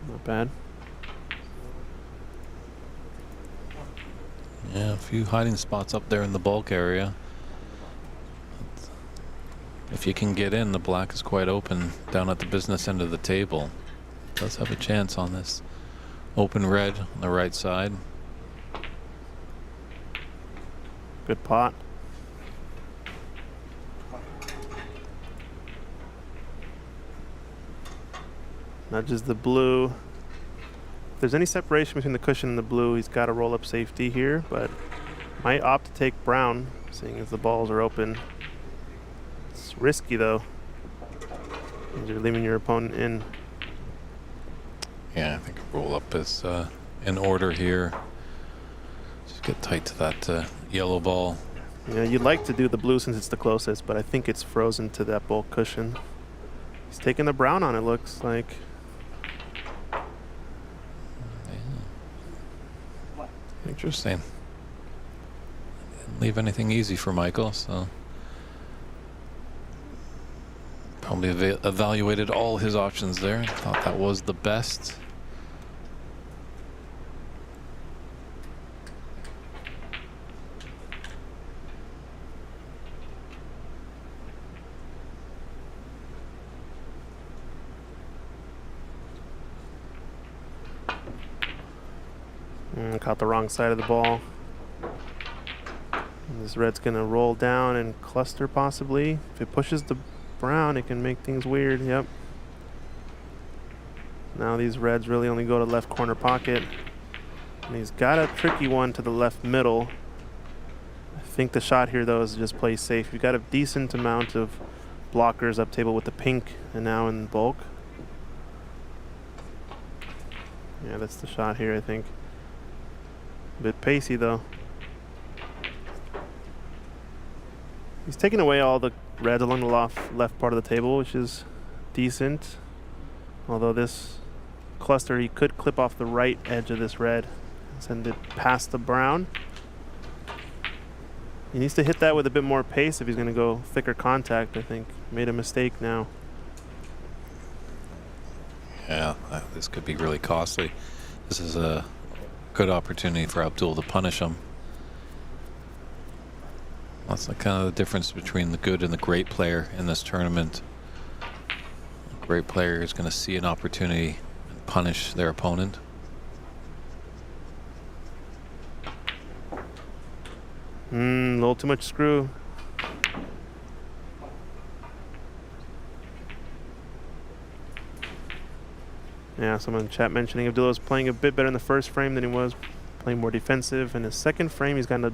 Not bad. Yeah, a few hiding spots up there in the bulk area. If you can get in, the black is quite open down at the business end of the table. Does have a chance on this open red on the right side. Good pot. Nudges the blue. If there's any separation between the cushion and the blue, he's got to roll up safety here, but might opt to take brown, seeing as the balls are open. It's risky though. You're leaving your opponent in. Yeah, I think a roll up is in order here. Just get tight to that yellow ball. Yeah, you'd like to do the blue since it's the closest, but I think it's frozen to that bulk cushion. He's taking the brown on, it looks like. Interesting. Didn't leave anything easy for Michael, so probably evaluated all his options there. Thought that was the best. Caught the wrong side of the ball. And this red's gonna roll down and cluster possibly. If it pushes the brown, it can make things weird. Yep. Now these reds really only go to left corner pocket. And he's got a tricky one to the left middle. I think the shot here though is to just play safe. You've got a decent amount of blockers up table with the pink and now in bulk. Yeah, that's the shot here, I think. A bit pacey, though. He's taking away all the red along the left part of the table, which is decent. Although this cluster, he could clip off the right edge of this red and send it past the brown. He needs to hit that with a bit more pace if he's going to go thicker contact, I think. Made a mistake now. Yeah, this could be really costly. This is a good opportunity for Abdul to punish him. That's the kind of the difference between the good and the great player in this tournament. A great player is going to see an opportunity and punish their opponent. A little too much screw. Yeah, someone in chat mentioning Abdullah was playing a bit better in the first frame than he was, playing more defensive. In his second frame, he's gotten a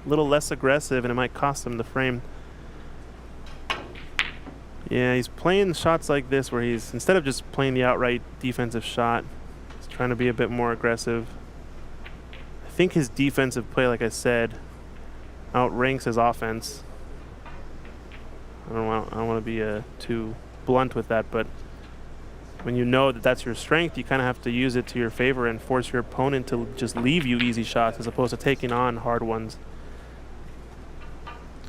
little less aggressive, and it might cost him the frame. Yeah, he's playing shots like this where he's, instead of just playing the outright defensive shot, he's trying to be a bit more aggressive. I think his defensive play, like I said, outranks his offense. I don't want to be too blunt with that, but when you know that that's your strength, you kind of have to use it to your favor and force your opponent to just leave you easy shots as opposed to taking on hard ones.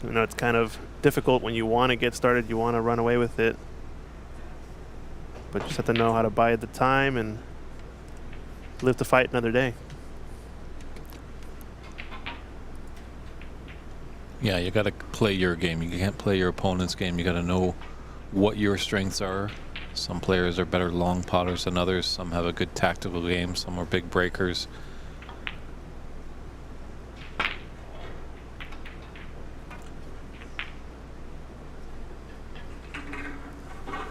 You know, it's kind of difficult when you want to get started, you want to run away with it, but you just have to know how to bide the time and live to fight another day. Yeah, you got to play your game. You can't play your opponent's game. You got to know what your strengths are. Some players are better long potters than others. Some have a good tactical game. Some are big breakers.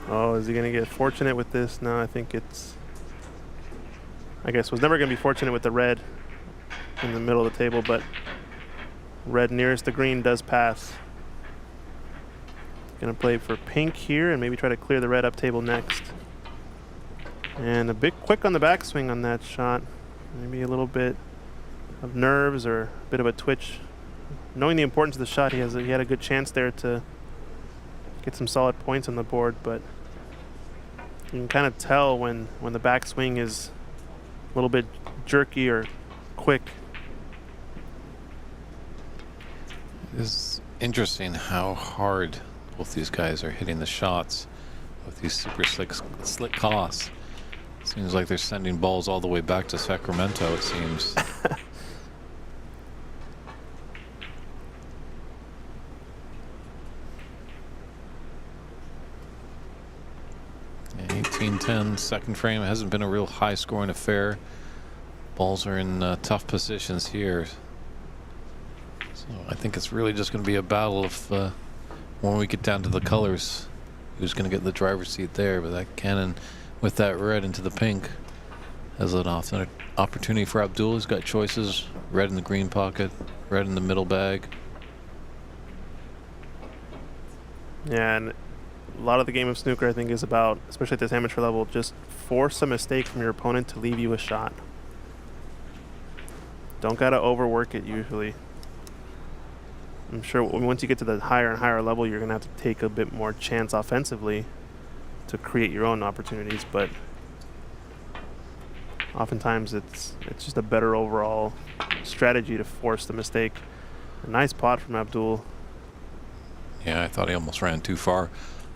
Oh, is he going to get fortunate with this? No, I think it's... I guess was never going to be fortunate with the red in the middle of the table, but red nearest the green does pass. Going to play for pink here and maybe try to clear the red up table next. And a bit quick on the backswing on that shot. Maybe a little bit of nerves or a bit of a twitch. Knowing the importance of the shot, he had a good chance there to get some solid points on the board, but you can kind of tell when the backswing is a little bit jerky or quick. It's interesting how hard both these guys are hitting the shots with these super slick costs. Seems like they're sending balls all the way back to Sacramento, it seems. 18-10, second frame. It hasn't been a real high-scoring affair. Balls are in tough positions here. So I think it's really just going to be a battle of when we get down to the colors, who's going to get the driver's seat there. But that cannon with that red into the pink has an opportunity for Abdul. He's got choices: red in the green pocket, red in the middle bag. Yeah, and a lot of the game of snooker, I think, is about, especially at this amateur level, just force a mistake from your opponent to leave you a shot. Don't gotta overwork it usually. I'm sure once you get to the higher and higher level, you're gonna have to take a bit more chance offensively to create your own opportunities, but oftentimes it's just a better overall strategy to force the mistake. A nice pot from Abdul. Yeah, I thought he almost ran too far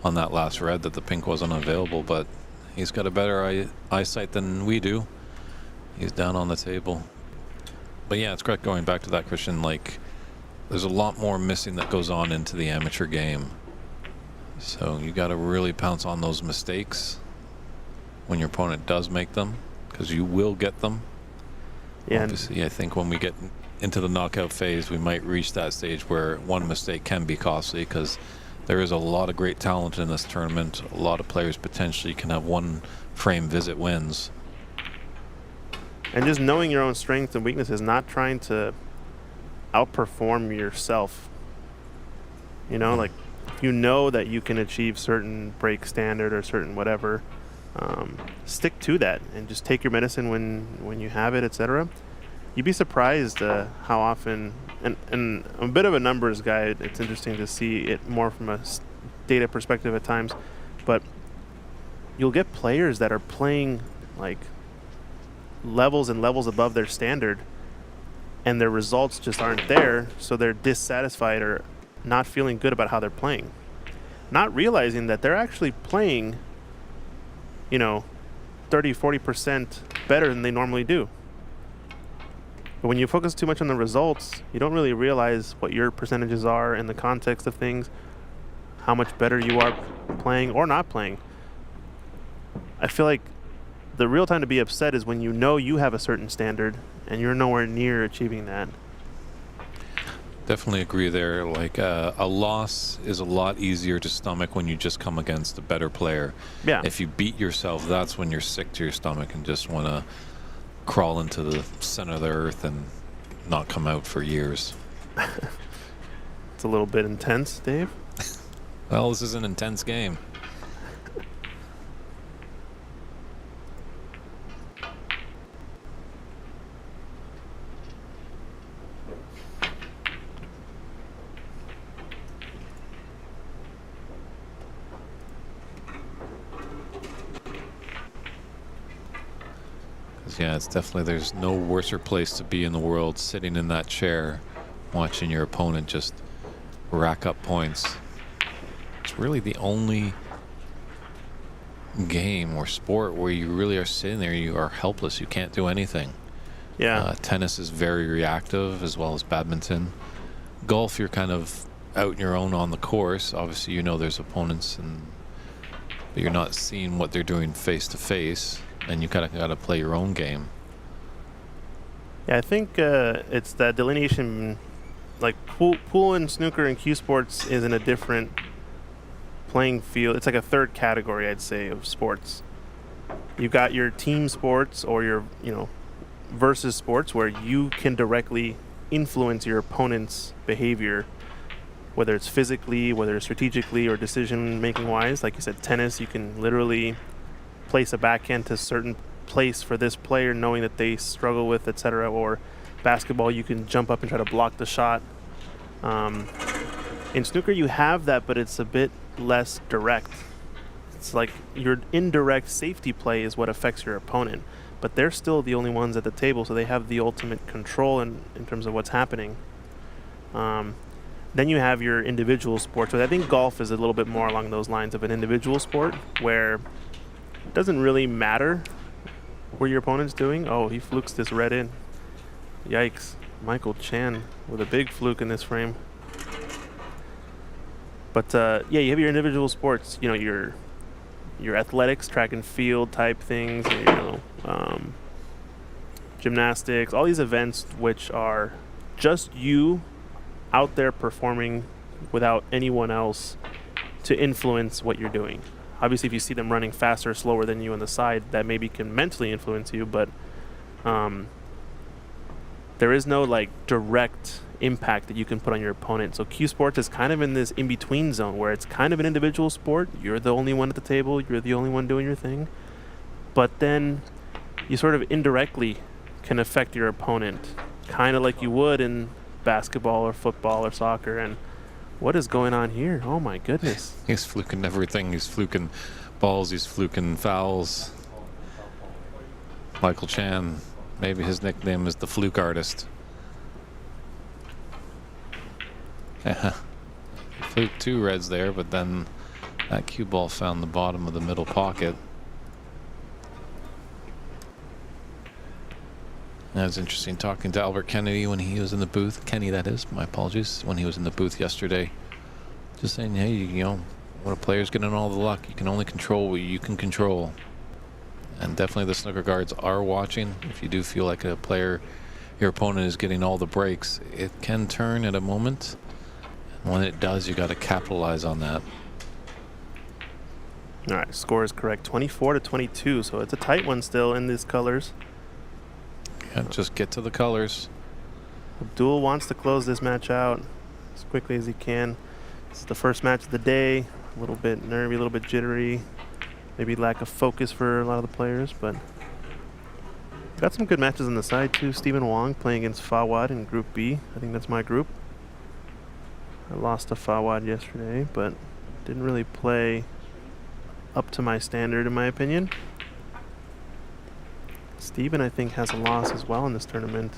on that last red, that the pink wasn't available, but he's got a better eyesight than we do. He's down on the table. But yeah, it's correct, going back to that, Christian, like, there's a lot more missing that goes on into the amateur game. So you got to really pounce on those mistakes when your opponent does make them, because you will get them. Yeah. Obviously, I think when we get into the knockout phase, we might reach that stage where one mistake can be costly, because there is a lot of great talent in this tournament. A lot of players potentially can have one frame visit wins. And just knowing your own strengths and weaknesses, not trying to outperform yourself. You know, like, if you know that you can achieve certain break standard or certain whatever, stick to that and just take your medicine when you have it, etc. You'd be surprised how often, and I'm a bit of a numbers guy. It's interesting to see it more from a data perspective at times, but you'll get players that are playing like levels and levels above their standard, and their results just aren't there, so they're dissatisfied or not feeling good about how they're playing, not realizing that they're actually playing, 30-40% better than they normally do. But when you focus too much on the results, you don't really realize what your percentages are in the context of things, how much better you are playing or not playing. I feel like the real time to be upset is when you have a certain standard and you're nowhere near achieving that. Definitely agree there. Like a loss is a lot easier to stomach when you just come against a better player. Yeah. If you beat yourself, that's when you're sick to your stomach and just want to crawl into the center of the earth and not come out for years. It's a little bit intense, Dave. Well, this is an intense game. Yeah, it's definitely, there's no worser place to be in the world, sitting in that chair watching your opponent just rack up points. It's really the only game or sport where you really are sitting there, you are helpless, you can't do anything. Yeah. Tennis is very reactive, as well as badminton. Golf, you're kind of out on your own on the course. Obviously, there's opponents, but you're not seeing what they're doing face to face. And you kind of got to play your own game. Yeah, I think it's that delineation, like pool and snooker and cue sports is in a different playing field. It's like a third category, I'd say, of sports. You got your team sports or your, versus sports where you can directly influence your opponent's behavior, whether it's physically, whether it's strategically or decision-making wise. Like you said, tennis, you can literally place a backhand to a certain place for this player, knowing that they struggle with, etc. Or basketball, you can jump up and try to block the shot. In snooker, you have that, but it's a bit less direct. It's like your indirect safety play is what affects your opponent, but they're still the only ones at the table, so they have the ultimate control in terms of what's happening. Then you have your individual sports, but I think golf is a little bit more along those lines of an individual sport where it doesn't really matter what your opponent's doing. Oh, he flukes this red in. Yikes. Michael Chan with a big fluke in this frame. But yeah, you have your individual sports, your athletics, track and field type things, gymnastics, all these events which are just you out there performing without anyone else to influence what you're doing. Obviously, if you see them running faster or slower than you on the side, that maybe can mentally influence you, but there is no direct impact that you can put on your opponent. So cue sports is kind of in this in-between zone where it's kind of an individual sport. You're the only one at the table. You're the only one doing your thing. But then you sort of indirectly can affect your opponent, kind of like you would in basketball or football or soccer. And what is going on here? Oh, my goodness. He's fluking everything. He's fluking balls. He's fluking fouls. Michael Chan, maybe his nickname is the fluke artist. Yeah. Fluked 2 reds there, but then that cue ball found the bottom of the middle pocket. That was interesting talking to Albert Kennedy when he was in the booth. Kenny, that is. My apologies. When he was in the booth yesterday. Just saying, hey, when a player's getting all the luck, you can only control what you can control. And definitely the snooker guards are watching. If you do feel like a player, your opponent is getting all the breaks, it can turn at a moment. And when it does, you got to capitalize on that. All right, score is correct. 24-22, so it's a tight one still in these colors. Yeah, just get to the colors. Duel wants to close this match out as quickly as he can. It's the first match of the day. A little bit nervy, a little bit jittery. maybe lack of focus for a lot of the players, but got some good matches on the side too. Stephen Wong playing against Fawad in Group B. I think that's my group. I lost to Fawad yesterday, but didn't really play up to my standard in my opinion. Stephen, I think, has a loss as well in this tournament.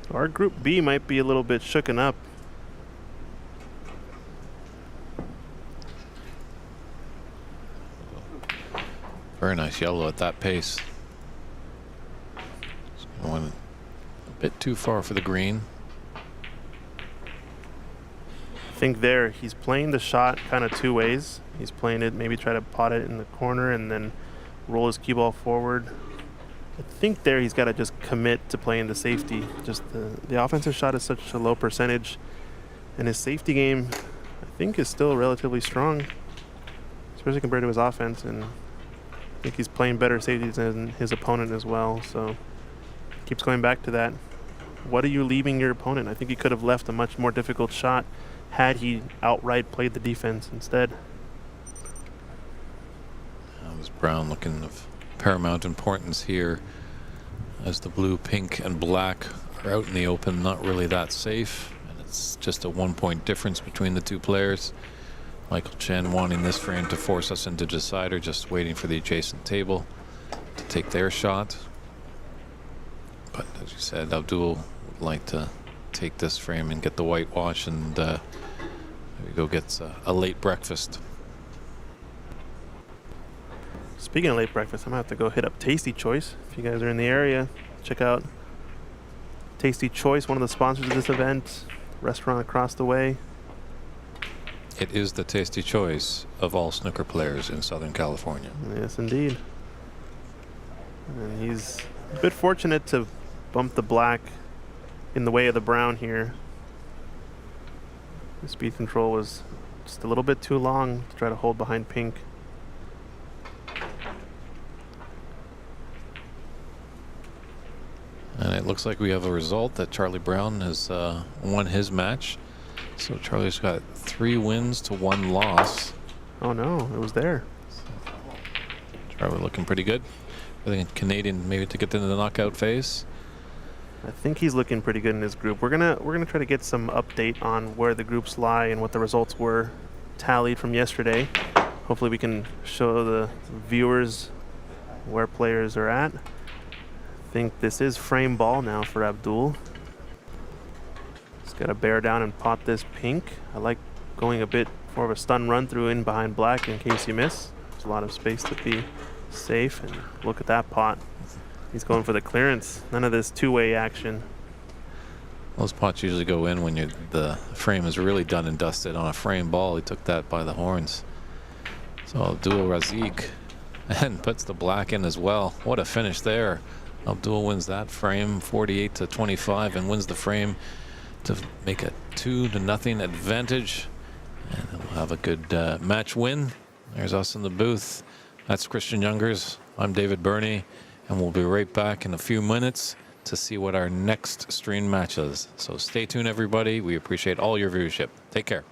So our Group B might be a little bit shooken up. Very nice yellow at that pace. Going a bit too far for the green. I think there he's playing the shot kind of two ways. He's playing it, maybe try to pot it in the corner and then roll his cue ball forward. I think there he's got to just commit to playing the safety. Just the offensive shot is such a low percentage, and his safety game, I think, is still relatively strong, especially compared to his offense. And I think he's playing better safeties than his opponent as well. So keeps going back to that. What are you leaving your opponent? I think he could have left a much more difficult shot had he outright played the defense instead. That was Brown looking of paramount importance here, as the blue, pink, and black are out in the open, not really that safe, and it's just a 1 point difference between the two players. Michael Chen wanting this frame to force us into decider, just waiting for the adjacent table to take their shot. But as you said, Abdul would like to take this frame and get the whitewash, and there we go, gets a late breakfast. Speaking of late breakfast, I'm gonna have to go hit up Tasty Choice. If you guys are in the area, check out Tasty Choice, one of the sponsors of this event, restaurant across the way. It is the tasty choice of all snooker players in Southern California. Yes, indeed. And he's a bit fortunate to bump the black in the way of the brown here. The speed control was just a little bit too long to try to hold behind pink. And it looks like we have a result that Charlie Brown has won his match. So Charlie's got 3 wins to 1 loss. Oh no, it was there. Charlie looking pretty good. I think Canadian maybe to get into the knockout phase. I think he's looking pretty good in his group. We're gonna try to get some update on where the groups lie and what the results were tallied from yesterday. Hopefully we can show the viewers where players are at. I think this is frame ball now for Abdul. He's got to bear down and pot this pink. I like going a bit more of a stun run through in behind black in case you miss. There's a lot of space to be safe, and look at that pot. He's going for the clearance. None of this two-way action. Those pots usually go in when the frame is really done and dusted. On a frame ball, he took that by the horns. So Duel Razik and puts the black in as well. What a finish there. Abdul wins that frame 48-25 and wins the frame to make a 2-0 advantage. And he'll have a good match win. There's us in the booth. That's Christian Youngers. I'm David Burney, and we'll be right back in a few minutes to see what our next stream match is. So stay tuned, everybody. We appreciate all your viewership. Take care.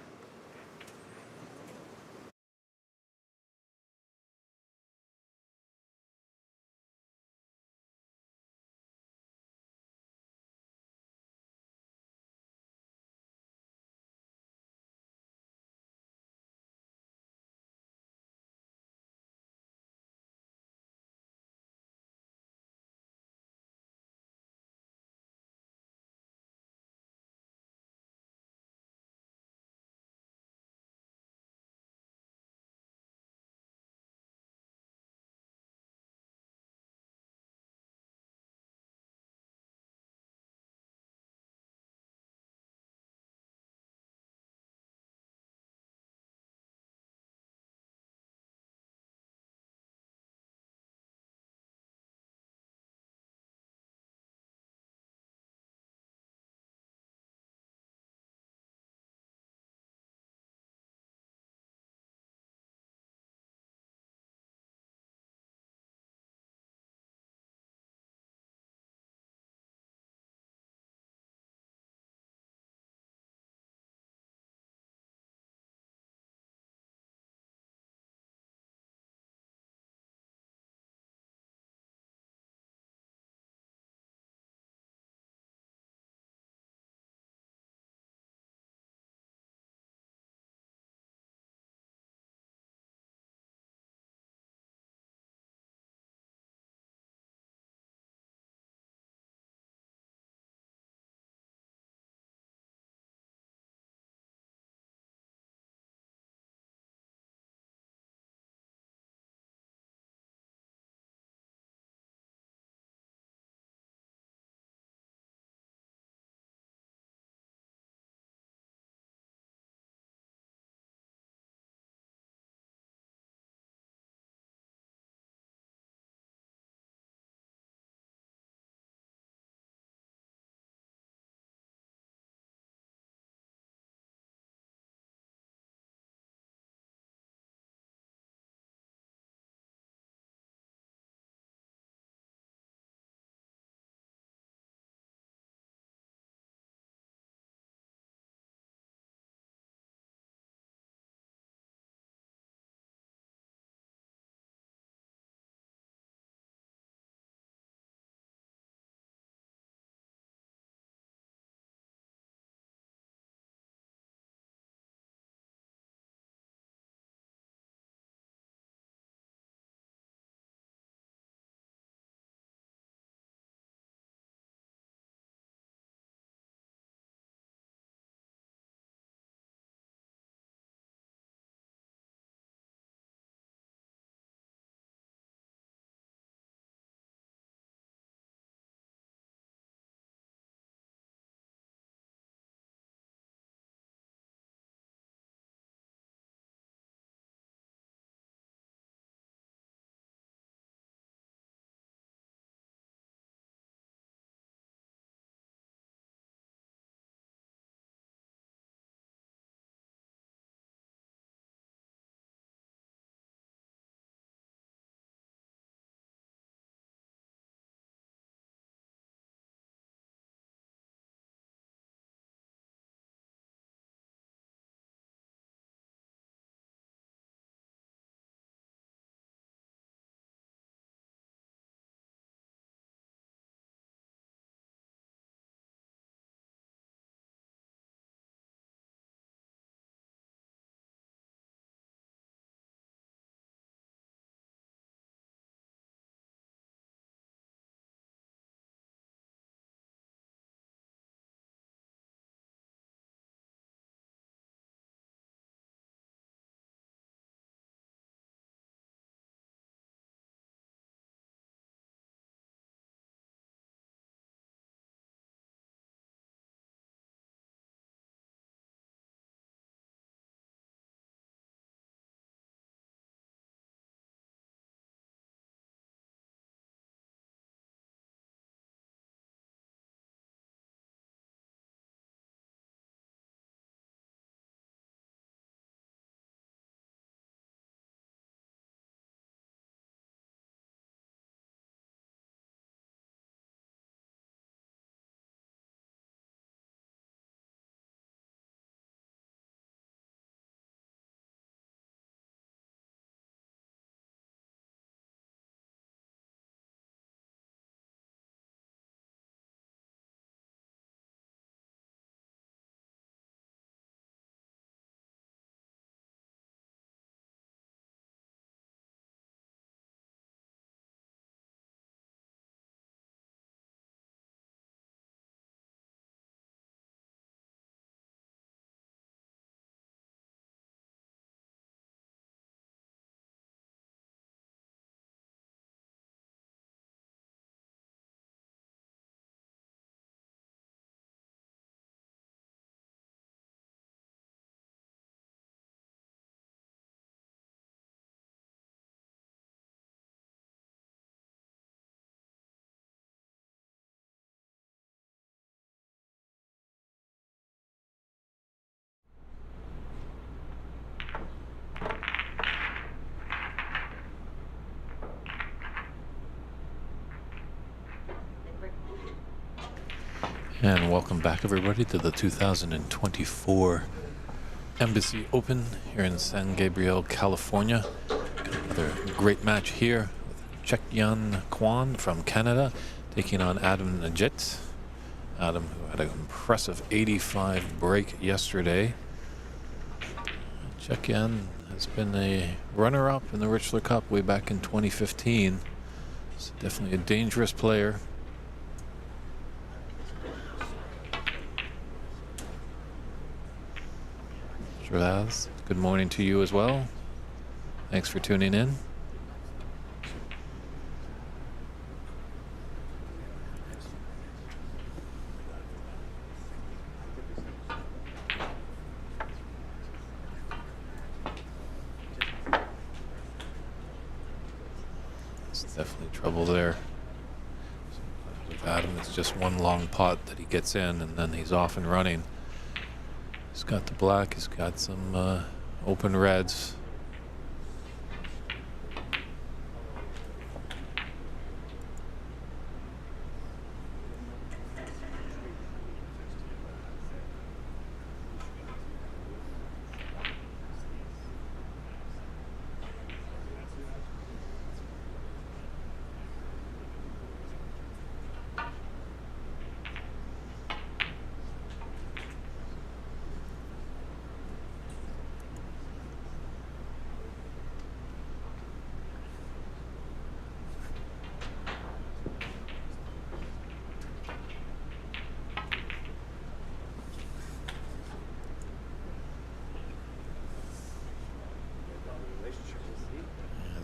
And welcome back, everybody, to the 2024 Embassy Open here in San Gabriel, California. Got another great match here with Quan from Canada taking on Adam Najit. Adam, who had an impressive 85 break yesterday. Chekian has been a runner-up in the Richler Cup way back in 2015. He's definitely a dangerous player. Raz, good morning to you as well. Thanks for tuning in. It's definitely trouble there. With Adam, it's just one long pot that he gets in and then he's off and running. He's got the black, he's got some open reds.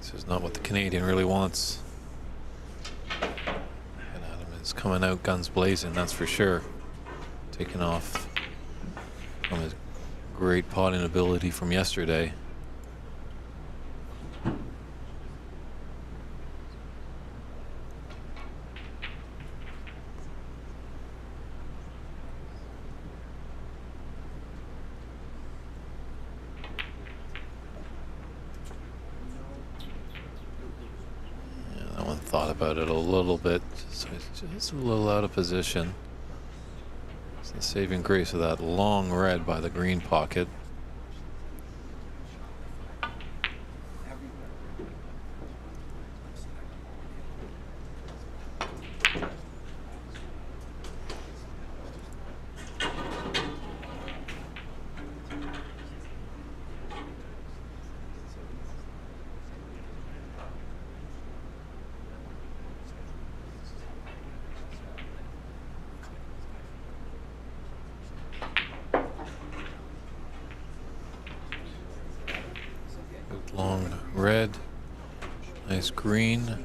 This is not what the Canadian really wants. And Adam is coming out guns blazing, that's for sure. Taking off from his great potting ability from yesterday. Thought about it a little bit, so it's just a little out of position. It's the saving grace of that long red by the green pocket. Long red, nice green,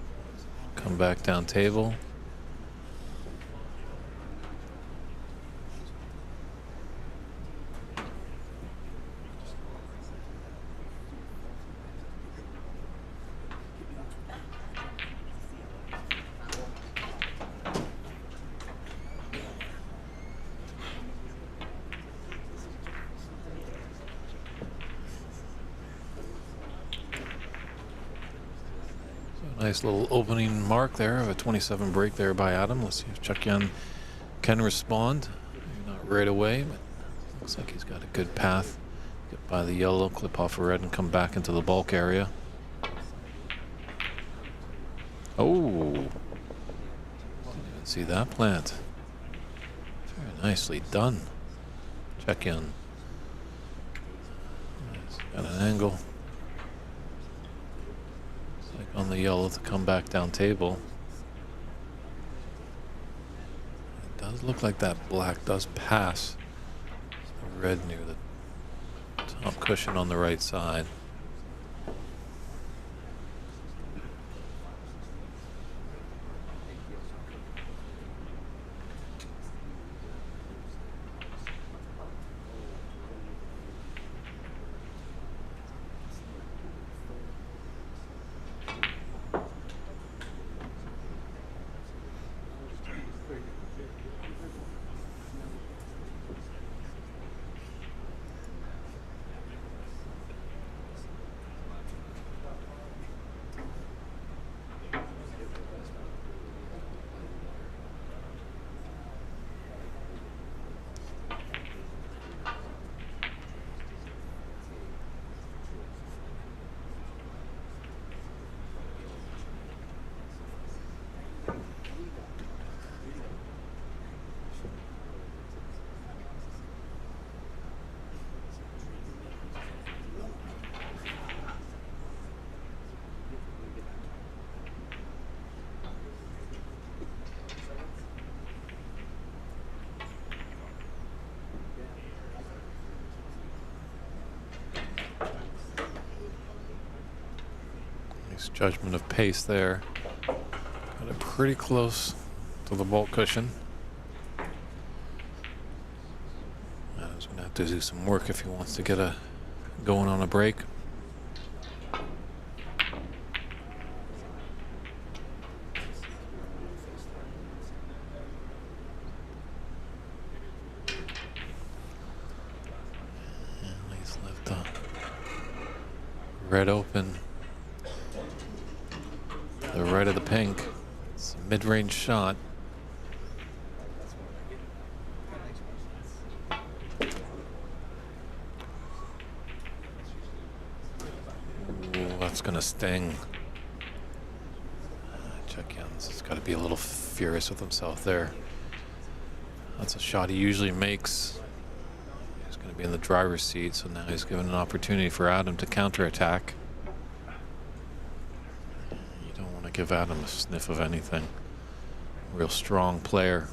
come back down table. Nice little opening mark there of a 27 break there by Adam. Let's see if Chekian can respond. Maybe not right away, but looks like he's got a good path. Get by the yellow, clip off a red, and come back into the bulk area. Oh, didn't even see that plant. Very nicely done. Chekian. Got an angle. On the yellow to come back down table. It does look like that black does pass the red near the top cushion on the right side. judgment of pace there. Got it pretty close to the bolt cushion. Adam's going to have to do some work if he wants to get going on a break. Red open. The right of the pink. It's a mid-range shot. Ooh, that's gonna sting. Check in. He's got to be a little furious with himself there. That's a shot he usually makes. He's going to be in the driver's seat, so now he's given an opportunity for Adam to counterattack. You don't want to give Adam a sniff of anything. Real strong player.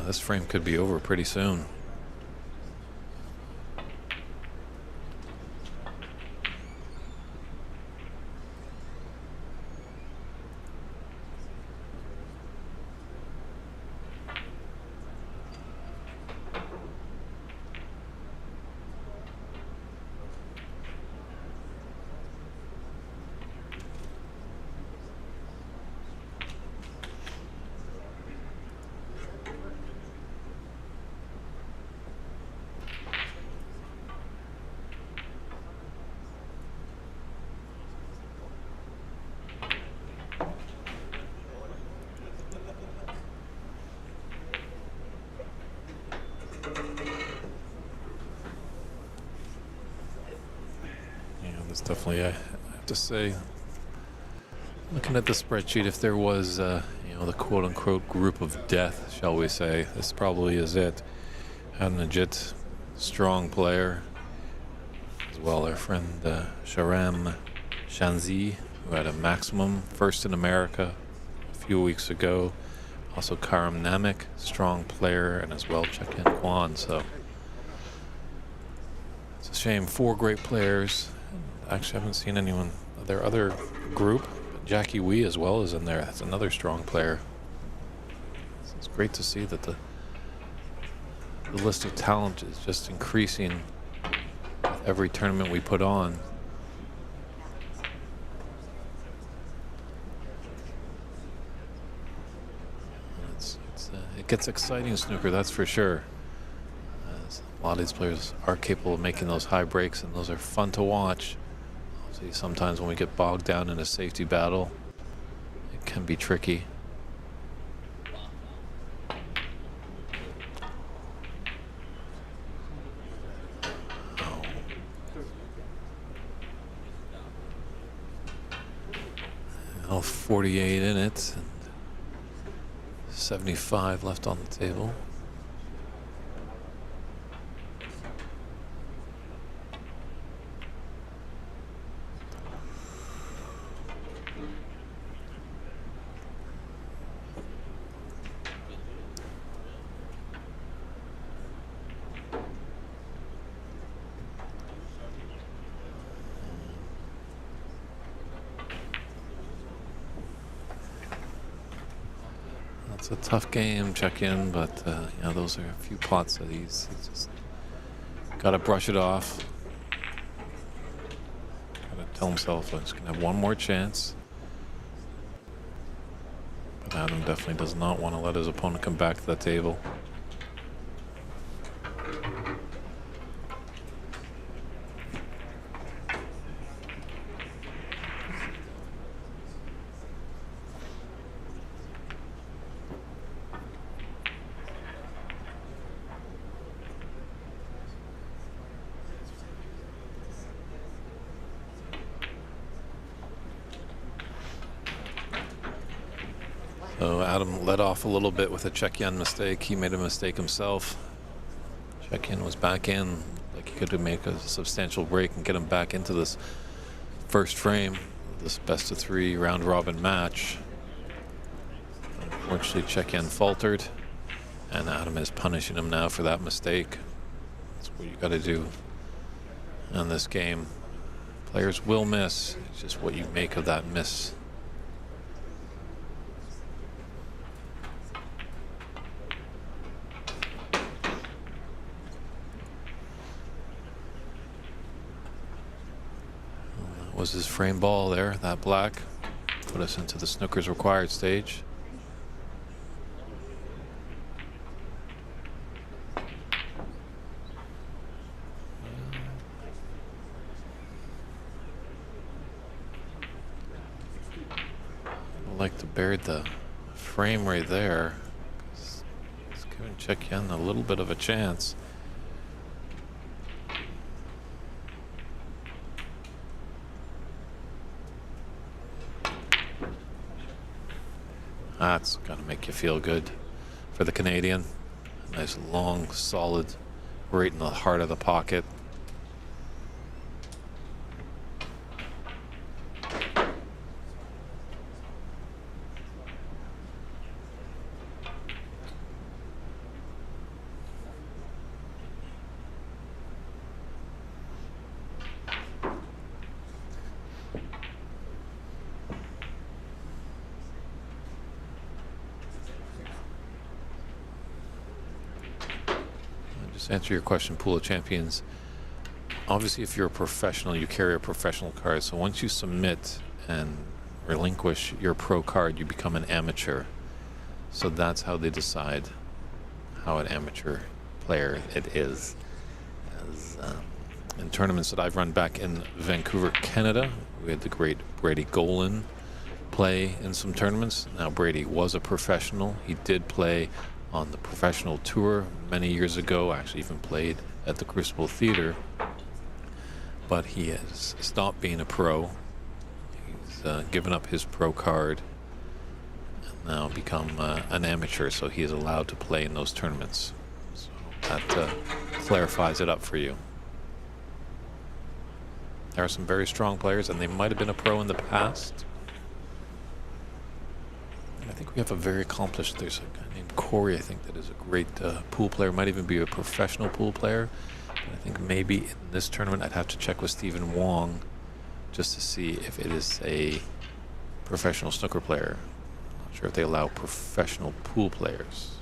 This frame could be over pretty soon. It's definitely, I have to say, looking at the spreadsheet, if there was, the quote-unquote group of death, shall we say, this probably is it. Had a legit strong player, as well our friend Sharam Shanzi, who had a maximum first in America a few weeks ago. Also Karam Namek, strong player, and as well check in Quan. So it's a shame, 4 great players. Actually, I haven't seen anyone. Their other group, Jackie Wee as well, is in there. That's another strong player. So it's great to see that the list of talent is just increasing with every tournament we put on. It gets exciting snooker, that's for sure. A lot of these players are capable of making those high breaks, and those are fun to watch. See, sometimes when we get bogged down in a safety battle, it can be tricky. Oh, 48 in it, and 75 left on the table. It's a tough game, check in, but those are a few pots that he's just got to brush it off. Got to tell himself he's going to have one more chance. But Adam definitely does not want to let his opponent come back to the table. So Adam led off a little bit with a check-in mistake. He made a mistake himself. Check-in was back in. Like he could make a substantial break and get him back into this first frame, this best of 3 round robin match. Unfortunately, check-in faltered, and Adam is punishing him now for that mistake. That's what you got to do in this game. Players will miss. It's just what you make of that miss. That was his frame ball there, that black. Put us into the snooker's required stage. Like to bury the frame right there. It's giving check-in a little bit of a chance. That's gonna make you feel good for the Canadian. Nice long, solid, right in the heart of the pocket. Just answer your question, Pool of Champions. Obviously, if you're a professional, you carry a professional card. So once you submit and relinquish your pro card, you become an amateur. So that's how they decide how an amateur player it is. As, in tournaments that I've run back in Vancouver, Canada, we had the great Brady Golan play in some tournaments. Now, Brady was a professional. He did play on the professional tour many years ago, actually even played at the Crucible Theater, but he has stopped being a pro. He's given up his pro card and now become an amateur, so he is allowed to play in those tournaments. So that clarifies it up for you. There are some very strong players, and they might have been a pro in the past. I think we have a very accomplished, there's a guy named Corey, I think, that is a great pool player, might even be a professional pool player. But I think maybe in this tournament I'd have to check with Stephen Wong just to see if it is a professional snooker player. I'm not sure if they allow professional pool players.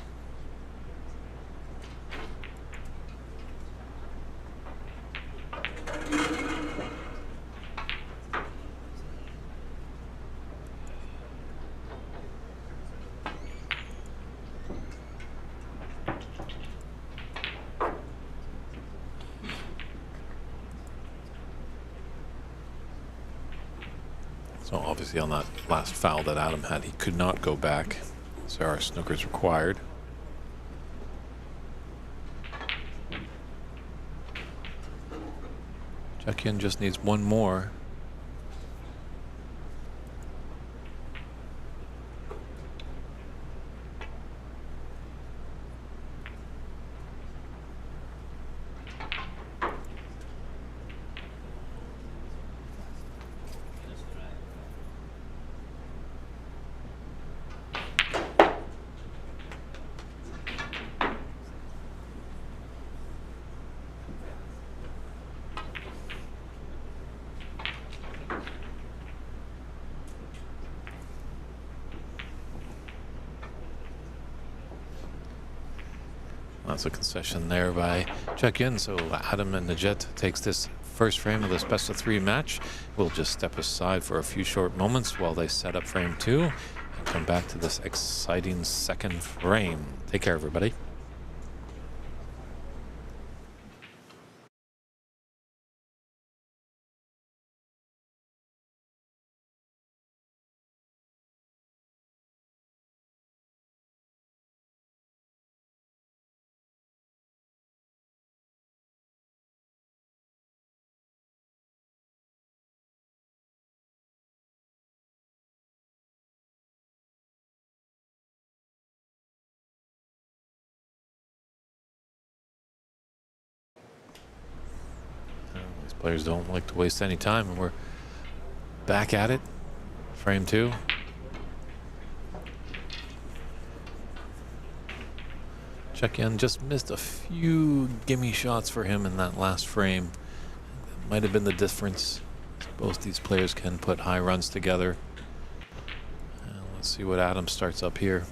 So obviously on that last foul that Adam had, he could not go back. So our snooker's required. Check-in just needs one more. That's a concession there by check-in. So Adam and Najet takes this first frame of this best of 3 match. We'll just step aside for a few short moments while they set up frame 2 and come back to this exciting second frame. Take care, everybody. Players don't like to waste any time, and we're back at it. Frame 2. Chekyan just missed a few gimme shots for him in that last frame. That might have been the difference. Both these players can put high runs together. And let's see what Adam starts up here.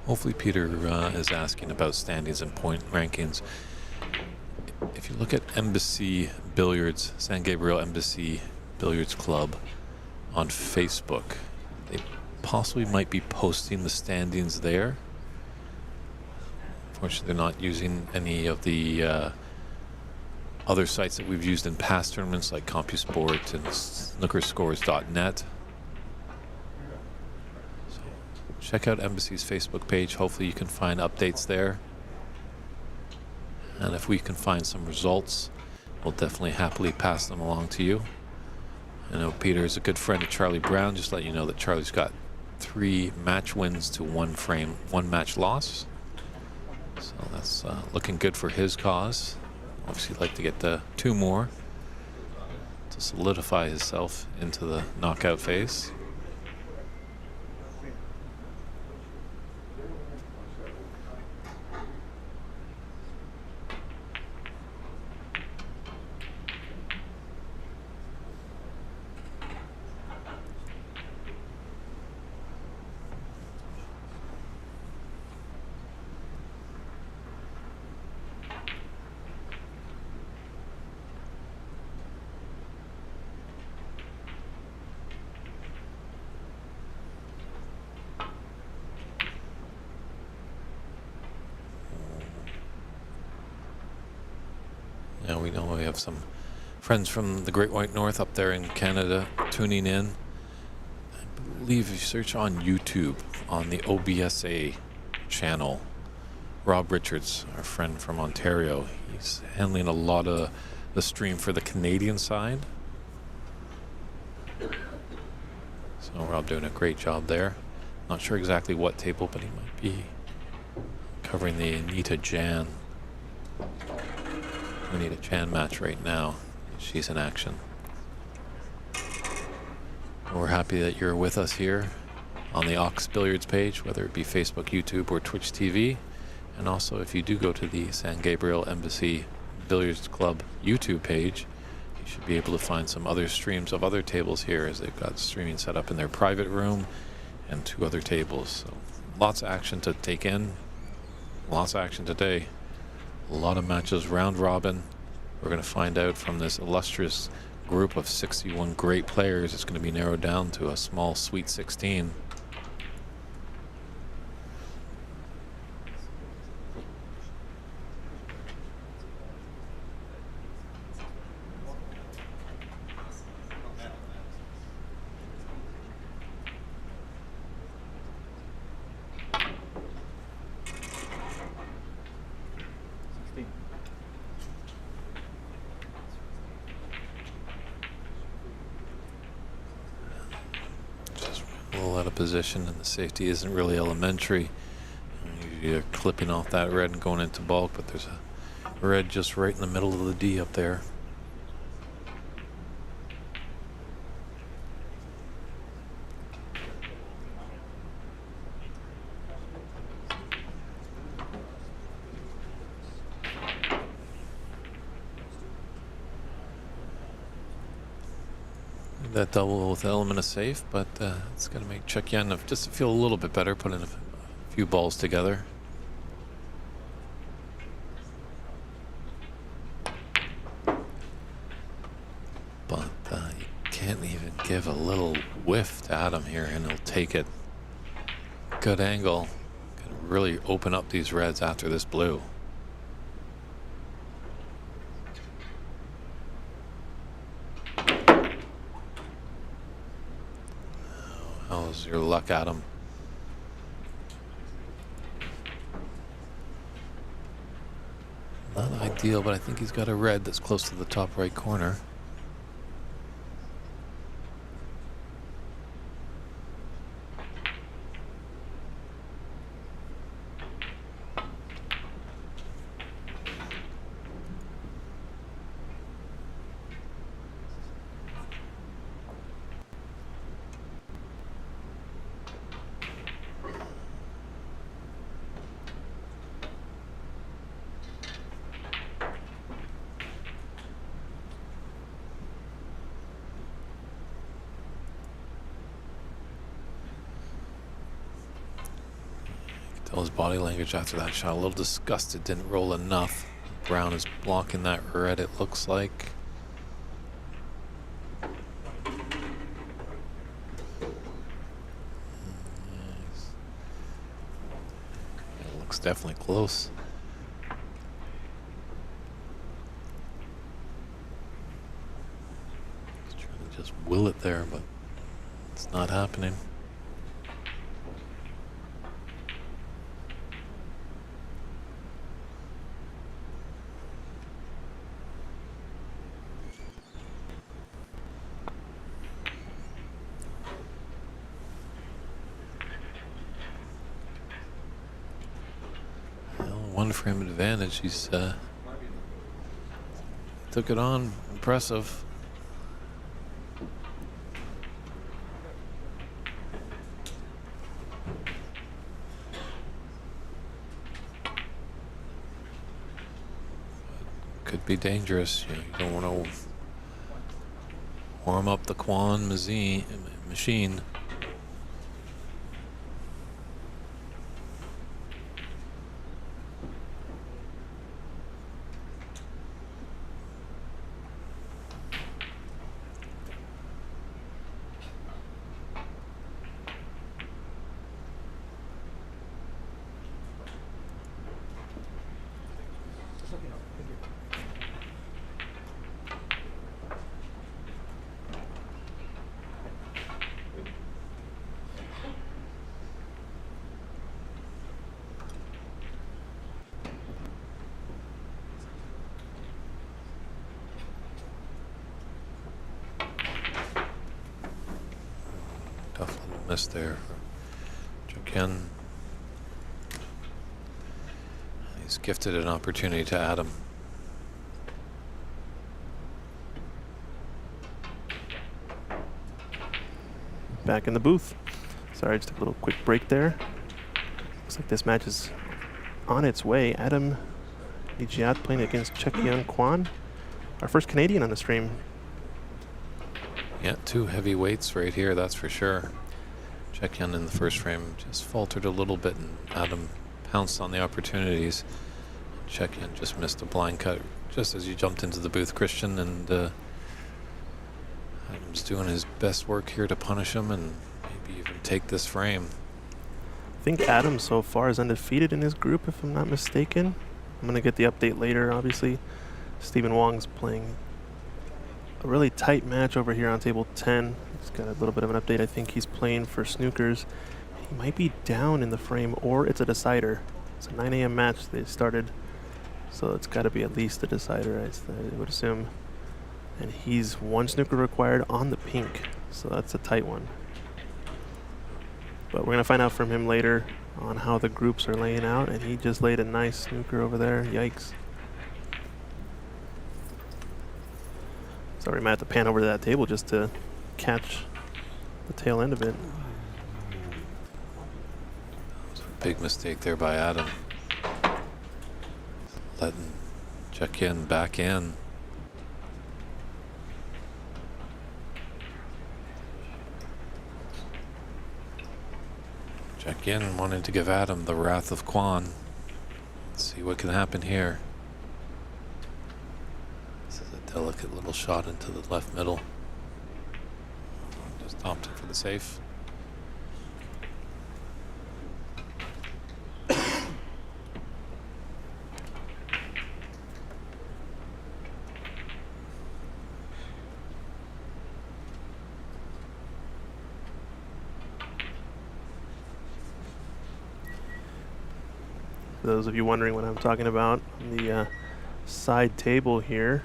Hopefully Peter is asking about standings and point rankings. If you look at Embassy Billiards, San Gabriel Embassy Billiards Club on Facebook, they possibly might be posting the standings there. Unfortunately, they're not using any of the other sites that we've used in past tournaments like CompuSport and snookerscores.net. Check out Embassy's Facebook page. Hopefully you can find updates there. And if we can find some results, we'll definitely happily pass them along to you. I know Peter is a good friend of Charlie Brown. Just let you know that Charlie's got 3 match wins to 1 match loss. So that's looking good for his cause. Obviously, he'd like to get 2 more to solidify himself into the knockout phase. Now we know we have some friends from the Great White North up there in Canada tuning in. I believe if you search on YouTube on the OBSA channel, Rob Richards, our friend from Ontario, he's handling a lot of the stream for the Canadian side. So Rob doing a great job there. Not sure exactly what table, but he might be covering the Anita Jan match right now. She's in action. We're happy that you're with us here on the Ox Billiards page, whether it be Facebook, YouTube, or Twitch TV. And also, if you do go to the San Gabriel Embassy Billiards Club YouTube page, you should be able to find some other streams of other tables here, as they've got streaming set up in their private room and 2 other tables. So lots of action to take in. Lots of action today. A lot of matches round robin. We're going to find out from this illustrious group of 61 great players. It's going to be narrowed down to a small Sweet 16. Out of position, and the safety isn't really elementary. You're clipping off that red and going into bulk, but there's a red just right in the middle of the D up there. That double with element of safe, but it's going to make Chekyan just feel a little bit better, putting a few balls together. But you can't even give a little whiff to Adam here, and he'll take it. Good angle. Can really open up these reds after this blue. How's your luck, Adam? Not deal, but I think he's got a red that's close to the top right corner. His body language after that shot, a little disgusted, didn't roll enough. Brown is blocking that red, it looks like. Yes. It looks definitely close. He's trying to just will it there, but it's not happening. One frame advantage. He's took it on. Impressive. Could be dangerous. You don't want to warm up the Quan machine. Tough little miss there for Ken. He's gifted an opportunity to Adam. Back in the booth. Sorry, just took a little quick break there. Looks like this match is on its way. Adam Nijiat playing against Quan, our first Canadian on the stream. Yeah, two heavyweights right here, that's for sure. Chekian in the first frame just faltered a little bit, and Adam pounced on the opportunities. Chekian just missed a blind cut just as you jumped into the booth, Christian, and Adam's doing his best work here to punish him and maybe even take this frame. I think Adam so far is undefeated in his group, if I'm not mistaken. I'm going to get the update later, obviously. Stephen Wong's playing a really tight match over here on table 10. He's got a little bit of an update. I think he's playing for Snookers. He might be down in the frame, or it's a decider. It's a 9 a.m. match they started, so it's got to be at least a decider, I would assume. And he's one snooker required on the pink, so that's a tight one. But we're going to find out from him later on how the groups are laying out, and he just laid a nice snooker over there. Yikes. Sorry, I might have to pan over to that table just to catch the tail end of it. Big mistake there by Adam. Letting Chekian back in. Chekian wanted to give Adam the wrath of Quan. Let's see what can happen here. This is a delicate little shot into the left middle. Just opted for the safe. For those of you wondering what I'm talking about, the side table here.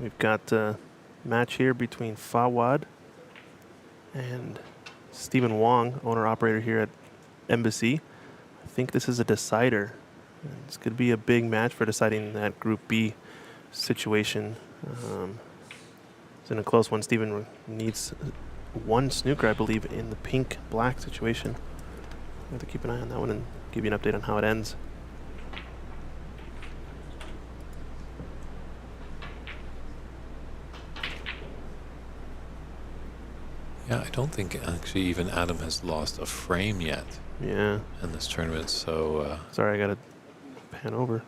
We've got a match here between Fawad and Stephen Wong, owner-operator here at Embassy. I think this is a decider. This could be a big match for deciding that Group B situation. It's in a close one. Stephen needs one snooker, I believe, in the pink-black situation. I have to keep an eye on that one and give you an update on how it ends. Yeah, I don't think actually even Adam has lost a frame yet. Yeah. In this tournament, so... Sorry, I got to pan over.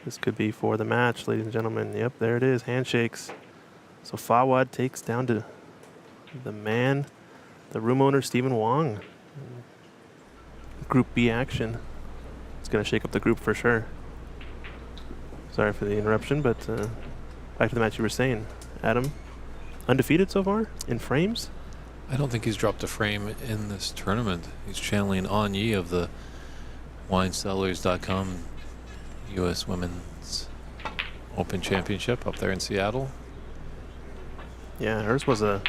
This could be for the match, ladies and gentlemen. Yep, there it is, handshakes. So Fawad takes down to the man, the room owner, Stephen Wong. Group B action. It's going to shake up the group for sure. Sorry for the interruption, but back to the match you were saying. Adam, undefeated so far in frames? I don't think he's dropped a frame in this tournament. He's channeling On Yi of the WineCellars.com U.S. Women's Open Championship up there in Seattle. Yeah, hers was a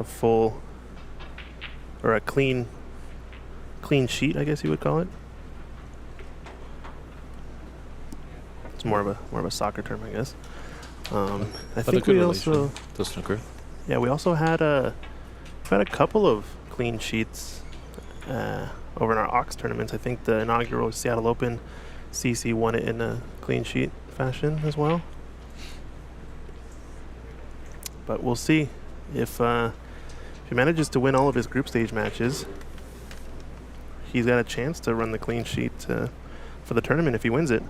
full or a clean sheet, I guess you would call it. It's more of a soccer term, I guess. I think we also to snooker. Yeah, we also had a couple of clean sheets over in our Ox tournaments. I think the inaugural Seattle Open, CC won it in a clean sheet fashion as well. But we'll see if he manages to win all of his group stage matches. He's got a chance to run the clean sheet for the tournament if he wins it.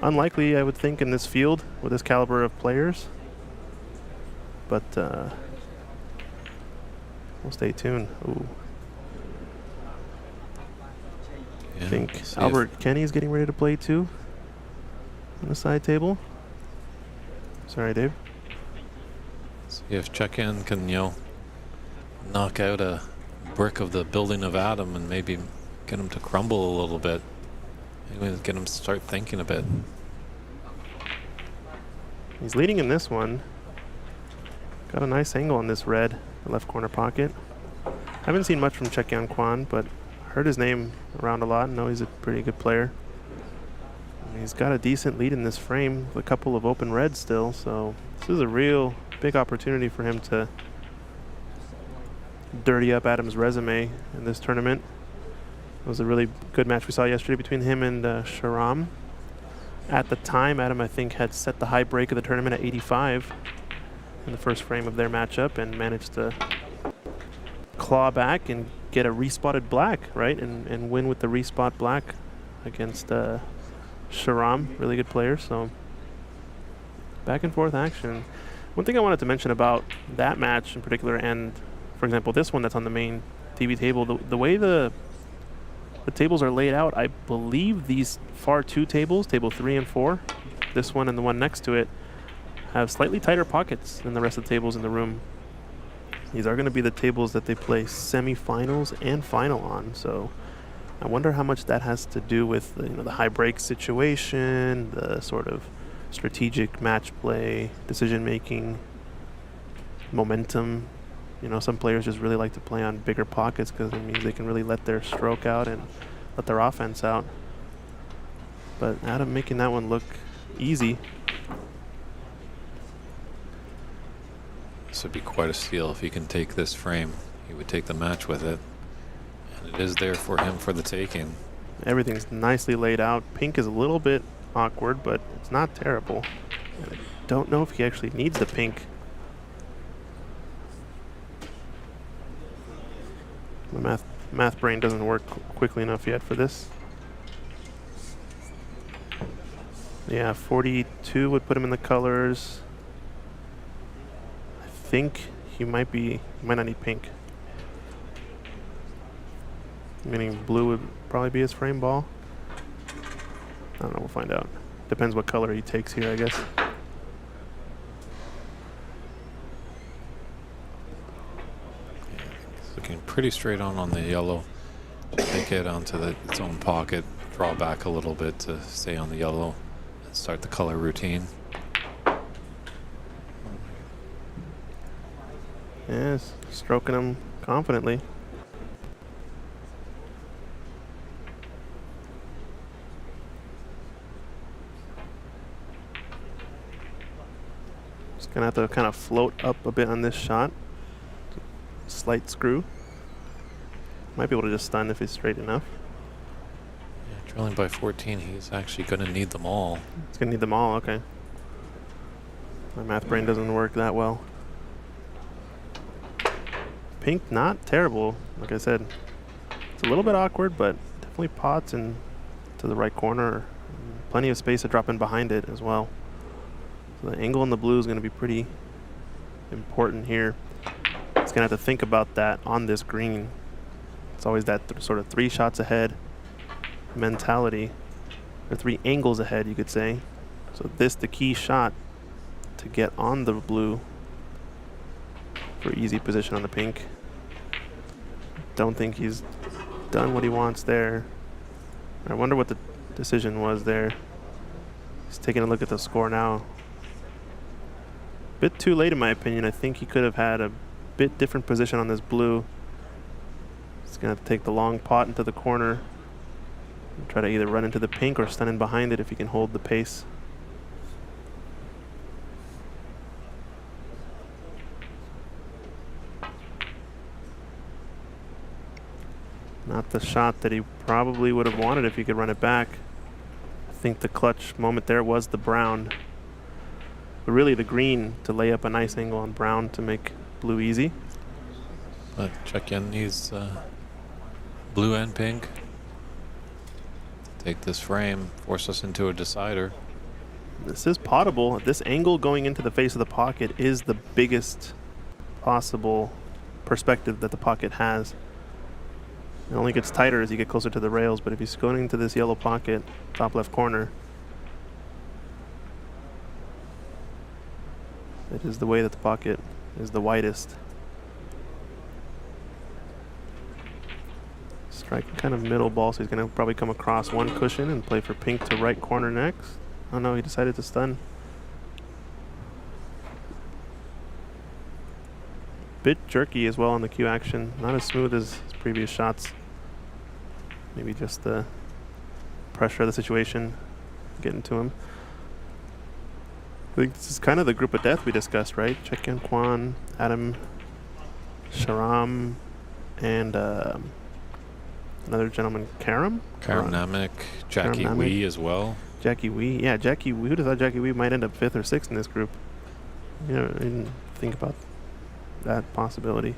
Unlikely, I would think, in this field with this caliber of players. But we'll stay tuned. Ooh. Yeah, I think Albert Kenny is getting ready to play too on the side table. Sorry, Dave. See if Check-In can, knock out a brick of the building of Adam and maybe get him to crumble a little bit. Maybe get him to start thinking a bit. He's leading in this one. Got a nice angle on this red left corner pocket. Haven't seen much from Check-In Quan, but heard his name around a lot and know he's a pretty good player. And he's got a decent lead in this frame with a couple of open reds still, so this is a real big opportunity for him to dirty up Adam's resume in this tournament. It was a really good match we saw yesterday between him and Sharam. At the time, Adam, I think, had set the high break of the tournament at 85 in the first frame of their matchup and managed to claw back and get a respotted black, right? And win with the respot black against Sharam, really good player. So back and forth action. One thing I wanted to mention about that match in particular, and for example, this one that's on the main TV table, the way the tables are laid out, I believe these far two tables, table 3 and 4, this one and the one next to it, have slightly tighter pockets than the rest of the tables in the room. These are going to be the tables that they play semifinals and final on, so I wonder how much that has to do with the high break situation, the sort of strategic match play, decision making, momentum. Some players just really like to play on bigger pockets because it means they can really let their stroke out and let their offense out. But Adam making that one look easy. This would be quite a steal if he can take this frame. He would take the match with it. And it is there for him for the taking. Everything's nicely laid out. Pink is a little bit awkward, but it's not terrible. And I don't know if he actually needs the pink. My math brain doesn't work quickly enough yet for this. Yeah, 42 would put him in the colors. I think he might not need pink. Meaning blue would probably be his frame ball. I don't know, we'll find out. Depends what color he takes here, I guess. Looking pretty straight on the yellow. Just take it onto its own pocket. draw back a little bit to stay on the yellow and start the color routine. Yes, stroking him confidently. Just gonna have to kind of float up a bit on this shot. Slight screw. Might be able to just stun if he's straight enough. Yeah, trailing by 14, he's actually going to need them all. He's gonna need them all, okay. My math brain doesn't work that well. Pink, not terrible. Like I said, it's a little bit awkward, but definitely pots in to the right corner. Plenty of space to drop in behind it as well. So the angle in the blue is going to be pretty important here. It's going to have to think about that on this green. It's always that sort of 3 shots ahead mentality, or 3 angles ahead, you could say. So this, the key shot to get on the blue for easy position on the pink. Don't think he's done what he wants there. I wonder what the decision was there. He's taking a look at the score now. Bit too late in my opinion. I think he could have had a bit different position on this blue. He's gonna have to take the long pot into the corner and try to either run into the pink or stun in behind it if he can hold the pace. Not the shot that he probably would have wanted if he could run it back. I think the clutch moment there was the brown. But really the green to lay up a nice angle on brown to make blue easy. But check in these blue and pink. Take this frame, force us into a decider. This is potable. This angle going into the face of the pocket is the biggest possible perspective that the pocket has. It only gets tighter as you get closer to the rails, but if he's going into this yellow pocket, top left corner, it is the way that the pocket is the widest. Striking kind of middle ball, so he's going to probably come across one cushion and play for pink to right corner next. Oh no, he decided to stun. Bit jerky as well on the cue action. Not as smooth as his previous shots. Maybe just the pressure of the situation getting to him. I think this is kind of the group of death we discussed, right? Check in Quan, Adam, Sharam, and another gentleman, Karam? Karam Namek, Jackie Wee as well. Jackie Wee. Yeah, Jackie Wee. Who'd have thought Jackie Wee might end up 5th or 6th in this group? You know, I didn't think about that possibility.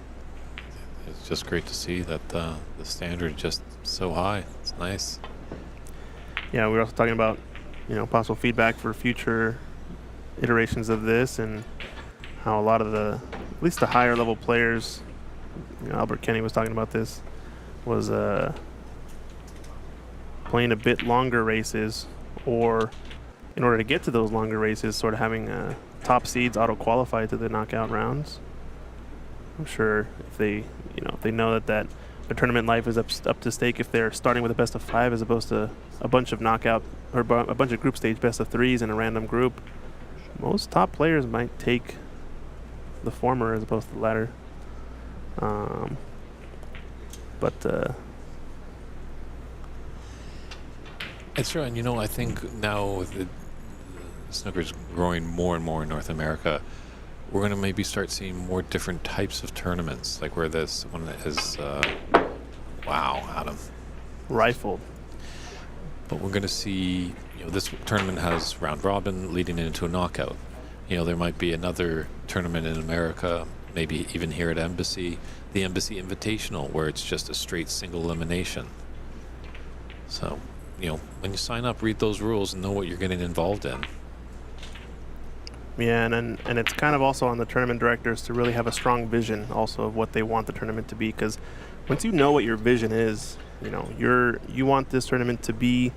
It's just great to see that the standard is just so high. It's nice. Yeah, we were also talking about, you know, possible feedback for future iterations of this and how a lot of the, at least the higher level players, you know, Albert Kenny was talking about this, was playing a bit longer races, or in order to get to those longer races, sort of having top seeds auto-qualify to the knockout rounds. I'm sure if they, you know, if they know that the tournament life is up to stake if they're starting with a best of 5 as opposed to a bunch of knockout or a bunch of group stage best of 3s in a random group, most top players might take the former as opposed to the latter. It's true, and you know, I think now with snooker's growing more and more in North America, we're going to maybe start seeing more different types of tournaments, like where this one is, wow, Adam. Rifled. But we're going to see, you know, this tournament has round robin leading into a knockout. You know, there might be another tournament in America, maybe even here at Embassy, the Embassy Invitational, where it's just a straight single elimination. So, you know, when you sign up, read those rules and know what you're getting involved in. Yeah, and it's kind of also on the tournament directors to really have a strong vision also of what they want the tournament to be, because once you know what your vision is, you know, you want this tournament to be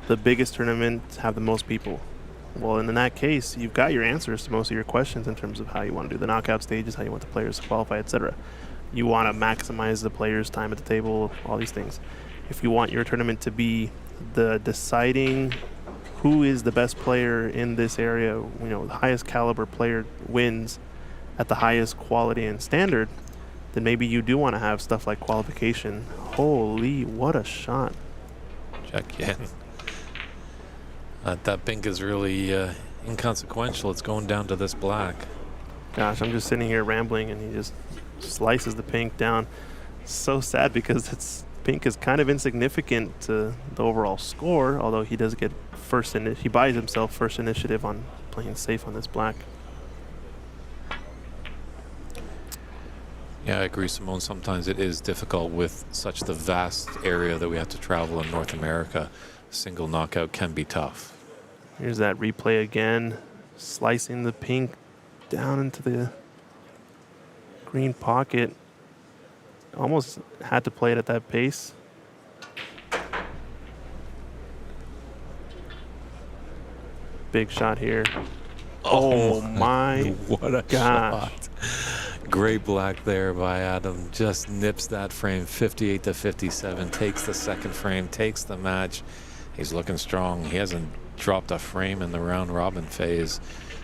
the biggest tournament, have the most people. Well, and in that case, you've got your answers to most of your questions in terms of how you want to do the knockout stages, how you want the players to qualify, etc. You want to maximize the players' time at the table, all these things. If you want your tournament to be the deciding who is the best player in this area, you know, the highest caliber player wins at the highest quality and standard, then maybe you do want to have stuff like qualification. Holy, what a shot. Check in. That pink is really inconsequential. It's going down to this black. Gosh, I'm just sitting here rambling, and he just slices the pink down. So sad because pink is kind of insignificant to the overall score, although he does get first he buys himself first initiative on playing safe on this black. Yeah, I agree, Simone. Sometimes it is difficult with such the vast area that we have to travel in North America. A single knockout can be tough. Here's that replay again, slicing the pink down into the green pocket. Almost had to play it at that pace. Big shot here. Oh my what a gosh. shot. Great black there by Adam. Just nips that frame 58 to 57, takes the second frame, takes the match. He's looking strong. He hasn't dropped a frame in the round robin phase.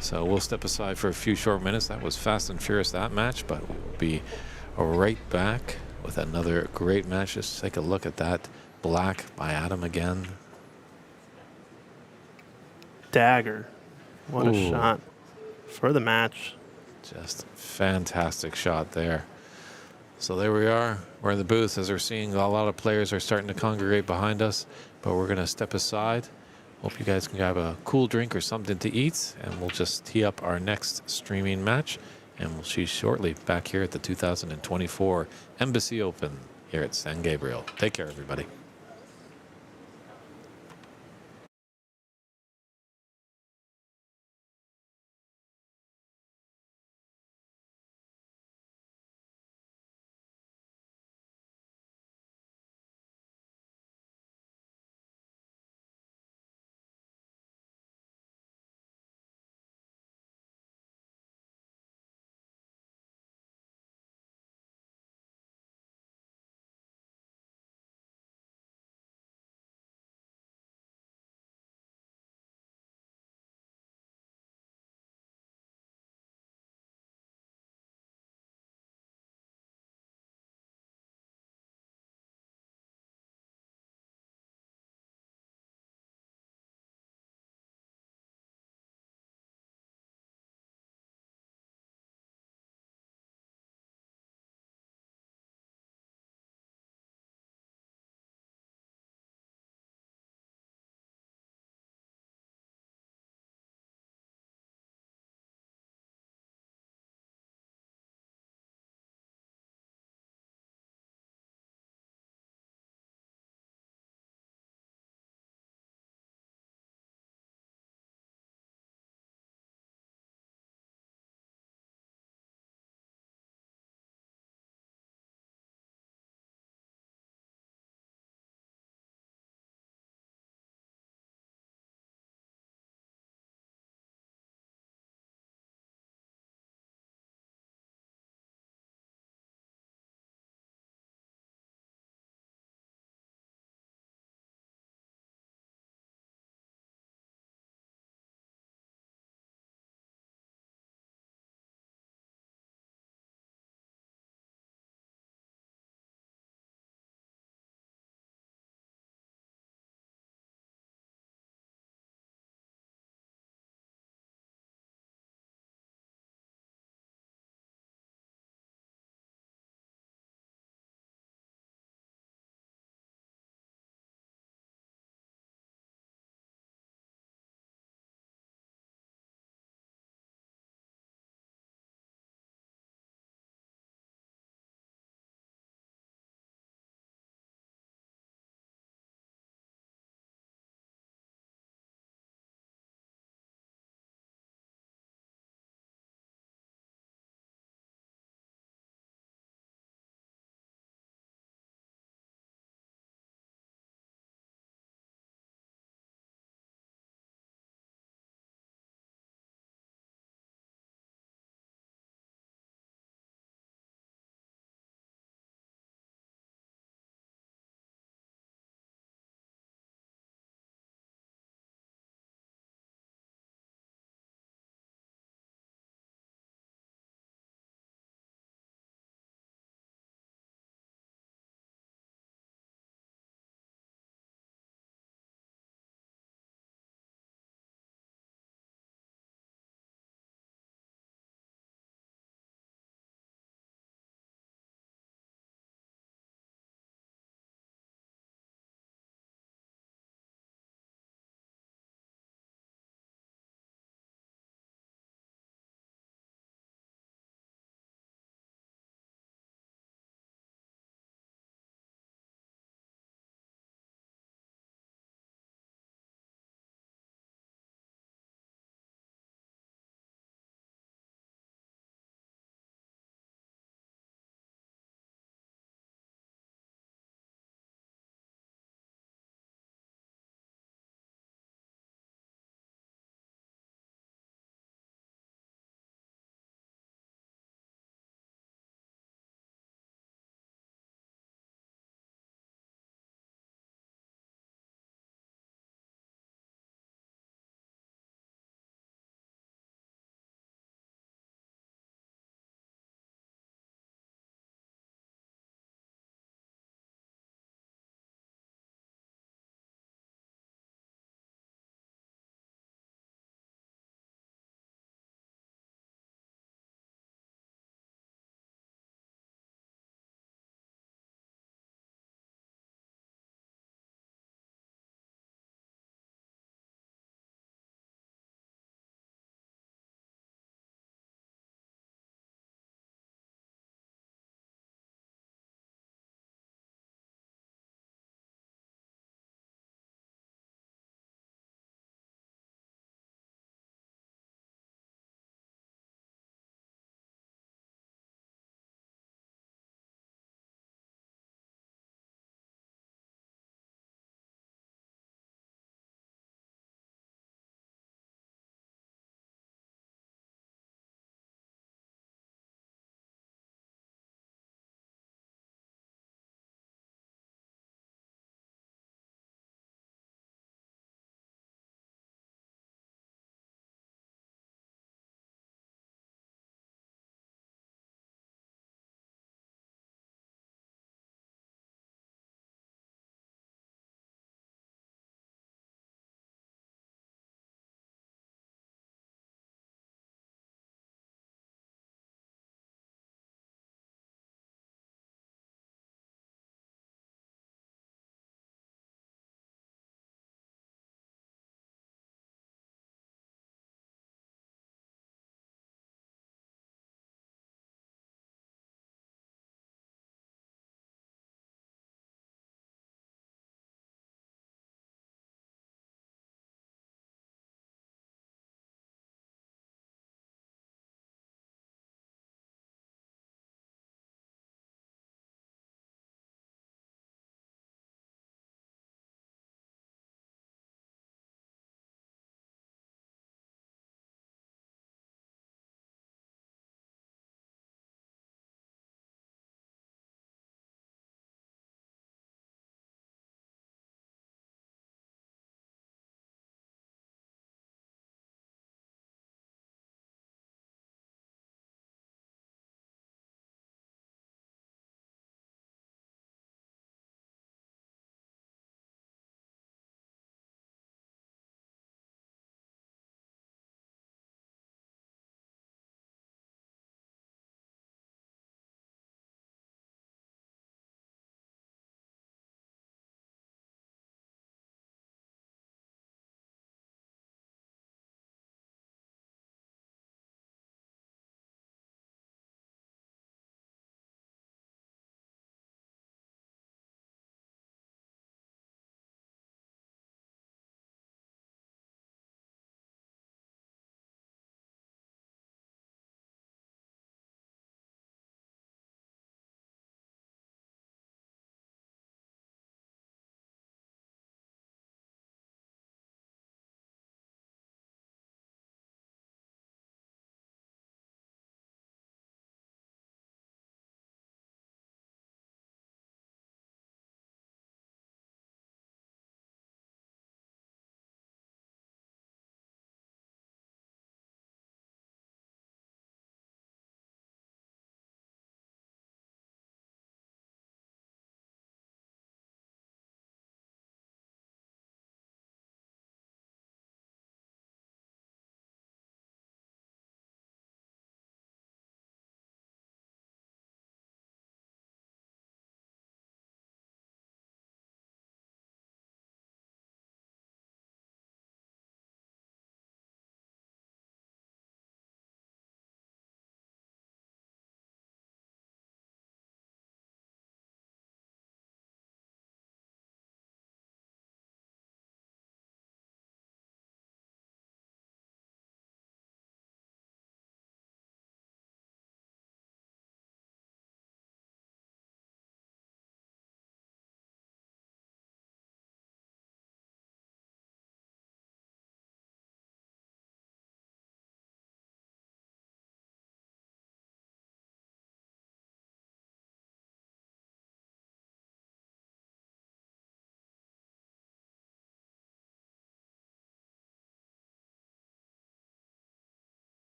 So we'll step aside for a few short minutes. That was fast and furious, that match, but we'll be right back with another great match. Just take a look at that black by Adam again. Dagger. What Ooh. a shot for the match. Just fantastic shot there. So there we are. We're in the booth as we're seeing a lot of players are starting to congregate behind us, but we're going to step aside. Hope you guys can grab a cool drink or something to eat, and we'll just tee up our next streaming match, and we'll see you shortly back here at the 2024 Embassy Open here at San Gabriel. Take care, everybody.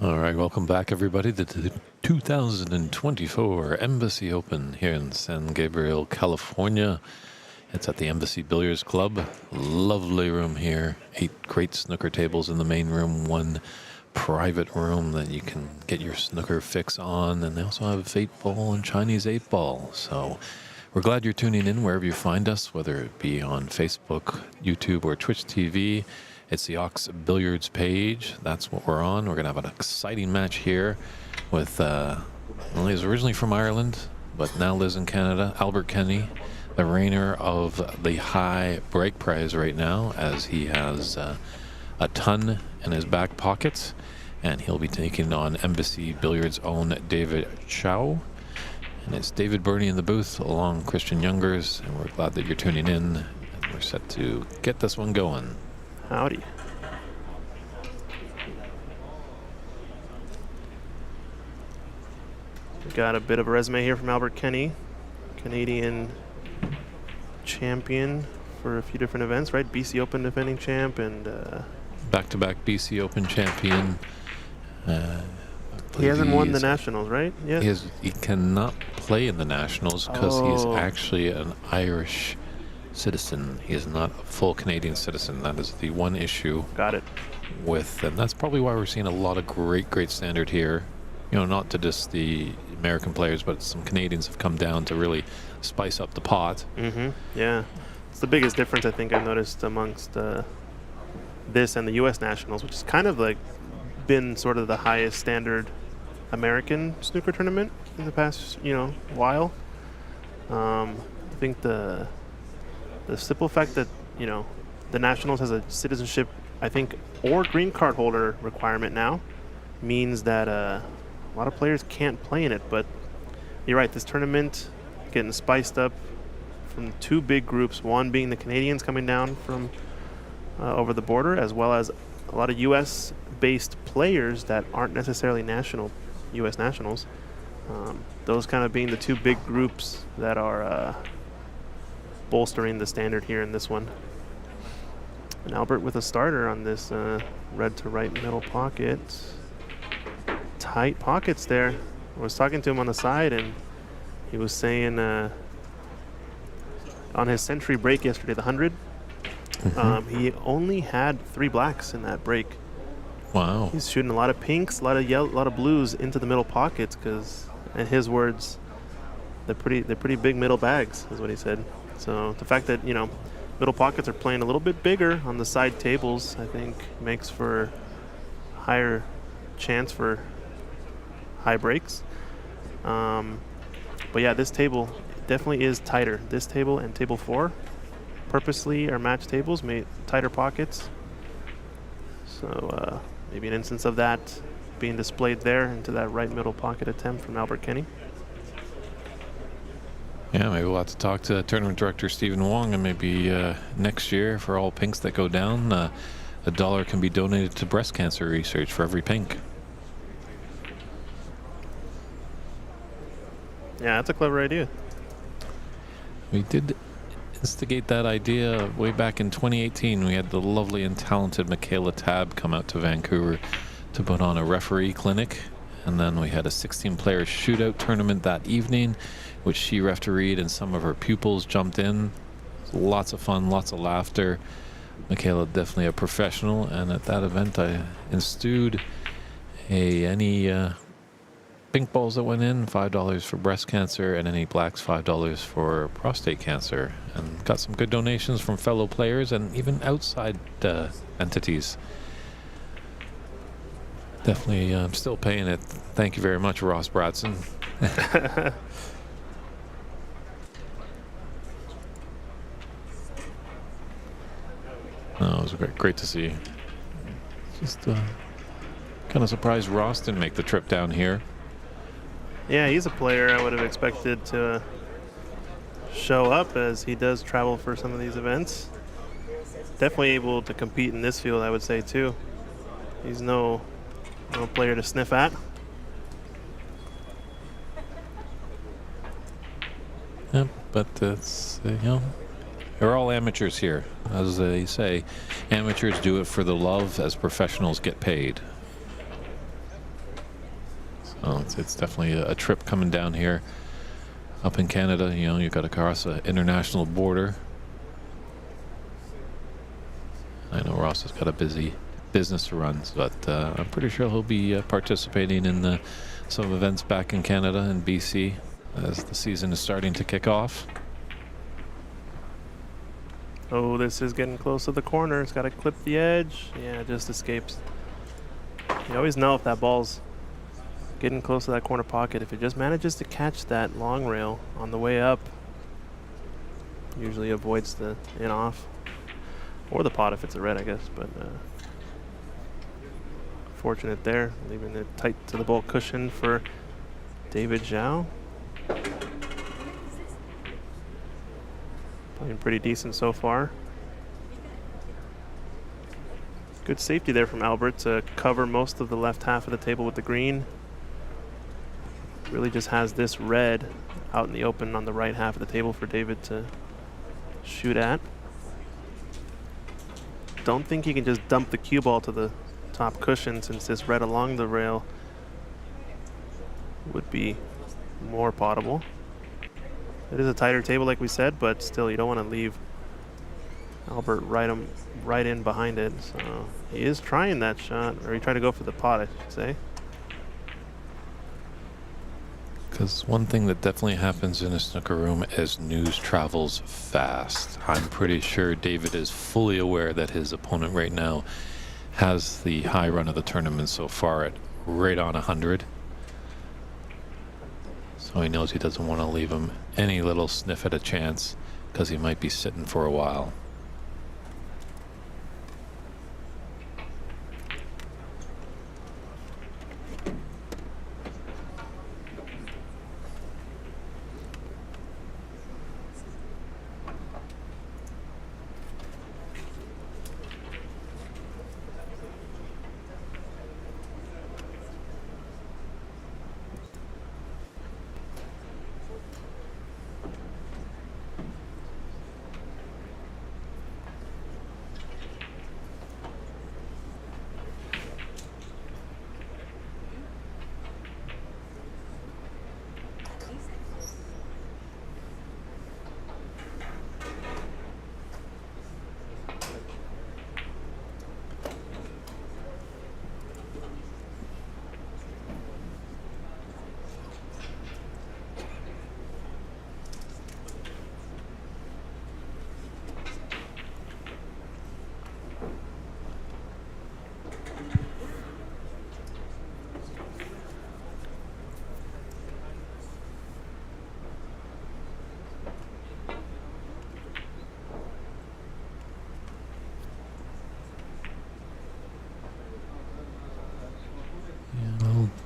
All right, welcome back, everybody, to the 2024 Embassy Open here in San Gabriel, California. It's at the Embassy Billiards Club. Lovely room here. 8 great snooker tables in the main room, 1 private room that you can get your snooker fix on, and they also have 8-ball and Chinese 8-ball. So we're glad you're tuning in wherever you find us, whether it be on Facebook, YouTube, or Twitch TV. It's the Ox Billiards page. That's what we're on. We're going to have an exciting match here with, well, he's originally from Ireland, but now lives in Canada, Albert Kenny, the reigner of the high break prize right now, as he has a ton in his back pockets, and he'll be taking on Embassy Billiards' own David Xiao. And it's David Burney in the booth along Christian Youngers, and we're glad that you're tuning in, and we're set to get this one going. Howdy. We got a bit of a resume here from Albert Kenny, Canadian champion for a few different events, right? BC Open defending champ and back-to-back BC Open champion. He hasn't won the Nationals, right? Yeah. He cannot play in the Nationals because he's actually an Irish citizen. He is not a full Canadian citizen. That is the one issue. Got it. And that's probably why we're seeing a lot of great standard here. You know, not to just the American players, but some Canadians have come down to really spice up the pot. Mm-hmm. Yeah. It's the biggest difference I think I've noticed amongst this and the U.S. Nationals, which is kind of like been sort of the highest standard American snooker tournament in the past, while. I think the simple fact that, the Nationals has a citizenship, I think, or green card holder requirement now means that a lot of players can't play in it. But you're right, this tournament getting spiced up from 2 big groups, one being the Canadians coming down from over the border, as well as a lot of U.S.-based players that aren't necessarily U.S. nationals. Those kind of being the 2 big groups that are bolstering the standard here in this one. And Albert with a starter on this red to right middle pocket. Tight pockets there. I was talking to him on the side, and he was saying on his century break yesterday, the 100, he only had 3 blacks in that break. Wow. He's shooting a lot of pinks, a lot of yellow, a lot of blues into the middle pockets because, in his words, they're pretty big middle bags, is what he said. So the fact that, middle pockets are playing a little bit bigger on the side tables, I think makes for higher chance for high breaks. But yeah, this table definitely is tighter. This table and table 4 purposely are matched tables, made tighter pockets. So maybe an instance of that being displayed there into that right middle pocket attempt from Albert Kenny. Yeah, maybe we'll have to talk to tournament director Stephen Wong, and maybe next year for all pinks that go down, $1 can be donated to breast cancer research for every pink. Yeah, that's a clever idea. We did instigate that idea way back in 2018. We had the lovely and talented Michaela Tabb come out to Vancouver to put on a referee clinic, and then we had a 16-player shootout tournament that evening, which she refereed, and some of her pupils jumped in. Lots of fun, lots of laughter. Michaela, definitely a professional, and at that event I enstewed any pink balls that went in, $5 for breast cancer, and any blacks, $5 for prostate cancer, and got some good donations from fellow players and even outside entities. Definitely, I'm still paying it. Thank you very much, Ross Bratson. No, it was great to see. Just kind of surprised Ross didn't make the trip down here. Yeah, he's a player I would have expected to show up, as he does travel for some of these events. Definitely able to compete in this field, I would say, too. He's no player to sniff at. Yeah, but it's, we're all amateurs here. As they say, amateurs do it for the love, as professionals get paid. Oh, it's definitely a trip coming down here. Up in Canada, you know, you got to cross an international border. I know Ross has got a busy business to run, but I'm pretty sure he'll be participating in some events back in Canada and BC as the season is starting to kick off. Oh, this is getting close to the corner. It's got to clip the edge. Yeah, it just escapes. You always know if that ball's getting close to that corner pocket. If it just manages to catch that long rail on the way up, usually avoids the in-off. Or the pot if it's a red, I guess. But fortunate there, leaving it tight to the ball cushion for David Xiao. Playing pretty decent so far. Good safety there from Albert to cover most of the left half of the table with the green. Really just has this red out in the open on the right half of the table for David to shoot at. Don't think he can just dump the cue ball to the top cushion, since this red along the rail would be more potable. It is a tighter table like we said, but still you don't want to leave Albert right in behind it. So he is trying that shot, or he tried to go for the pot, I should say. Because one thing that definitely happens in a snooker room is news travels fast. I'm pretty sure David is fully aware that his opponent right now has the high run of the tournament so far at right on 100. So he knows he doesn't want to leave him any little sniff at a chance, because he might be sitting for a while.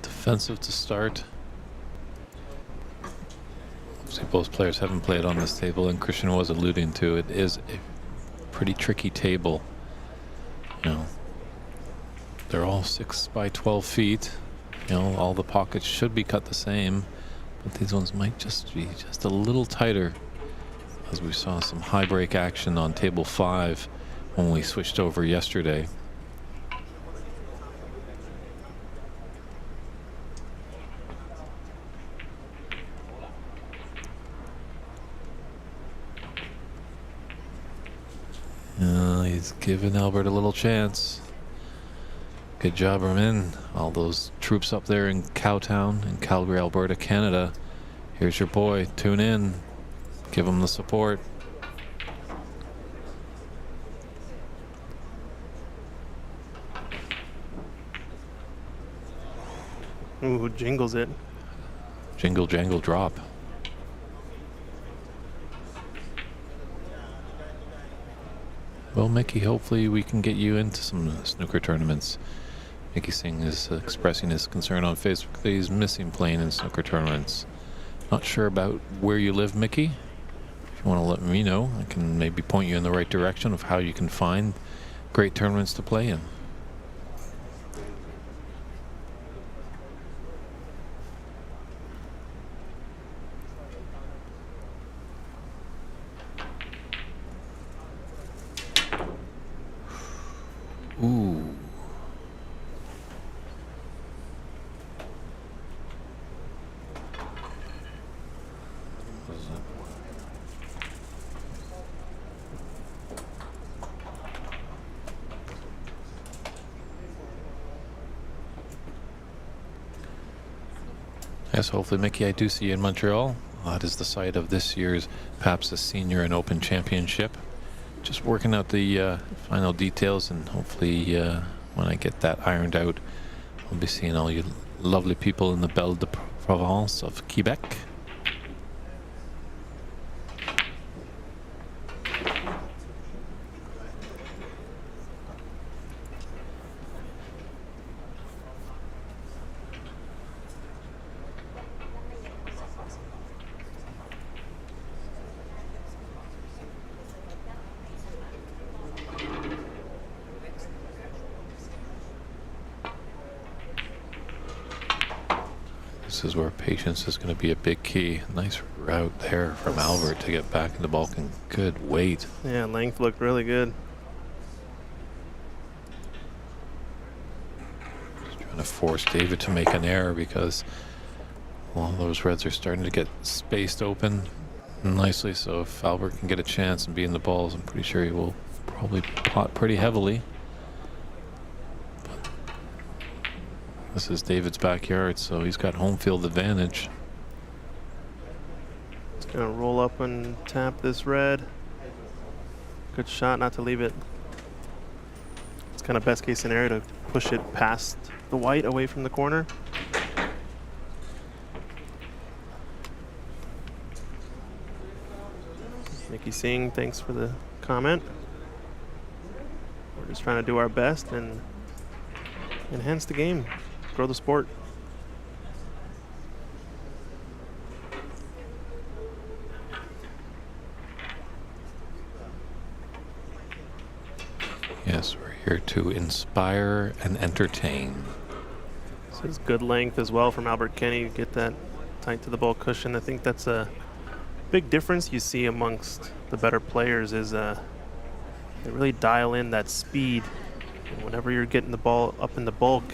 Defensive to start. See, both players haven't played on this table, and Christian was alluding to it is a pretty tricky table. You know, they're all 6 by 12 feet. You know, all the pockets should be cut the same, but these ones might just be just a little tighter, as we saw some high break action on table 5 when we switched over yesterday. He's giving Albert a little chance. Good job, Ramin. All those troops up there in Cowtown in Calgary, Alberta, Canada. Here's your boy. Tune in. Give him the support. Ooh, jingles it. Jingle, jangle, drop. Well, Mickey, hopefully we can get you into some snooker tournaments. Mickey Singh is expressing his concern on Facebook that he's missing playing in snooker tournaments. Not sure about where you live, Mickey. If you want to let me know, I can maybe point you in the right direction of how you can find great tournaments to play in. Ooh. Yes, hopefully, Mickey, I do see you in Montreal. That is the site of this year's PAPSA Senior and Open Championship. Just working out the final details, and hopefully when I get that ironed out, I'll be seeing all you lovely people in the Belle de Provence of Quebec. This is where patience is going to be a big key. Nice route there from Albert to get back into bulk, and good weight. Yeah, length looked really good. Just trying to force David to make an error because, well, those reds are starting to get spaced open nicely. So if Albert can get a chance and be in the balls, I'm pretty sure he will probably pot pretty heavily. This is David's backyard, so he's got home field advantage. It's gonna roll up and tap this red. Good shot not to leave it. It's kind of best case scenario to push it past the white away from the corner. Mickey Singh, thanks for the comment. We're just trying to do our best and enhance the game. Grow the sport. Yes, we're here to inspire and entertain. This is good length as well from Albert Kenny. Get that tight to the ball cushion. I think that's a big difference you see amongst the better players is they really dial in that speed. And whenever you're getting the ball up in the bulk,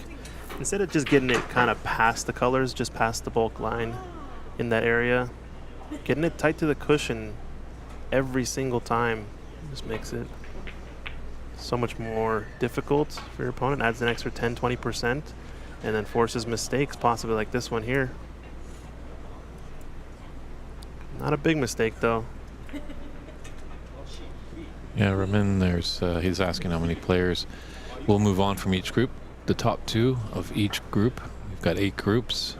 instead of just getting it kind of past the colors, just past the bulk line in that area, getting it tight to the cushion every single time just makes it so much more difficult for your opponent. Adds an extra 10-20% and then forces mistakes, possibly like this one here. Not a big mistake though. Yeah, Ramin, he's asking how many players will move on from each group. The top two of each group, we've got 8 groups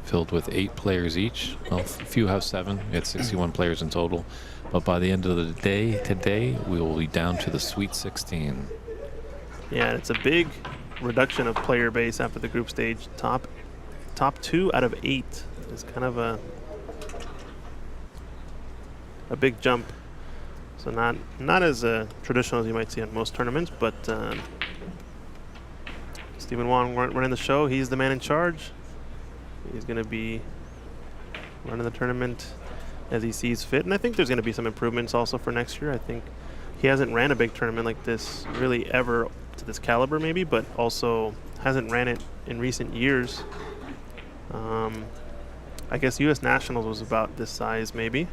filled with 8 players each. Well, a few have 7. We had 61 players in total. But by the end of the day today, we will be down to the Sweet 16. Yeah, it's a big reduction of player base after the group stage. Top 2 out of 8 is kind of a big jump. So not as traditional as you might see in most tournaments, but Stephen Wong running the show. He's the man in charge. He's going to be running the tournament as he sees fit. And I think there's going to be some improvements also for next year. I think he hasn't ran a big tournament like this really ever to this caliber maybe, but also hasn't ran it in recent years. I guess U.S. Nationals was about this size maybe.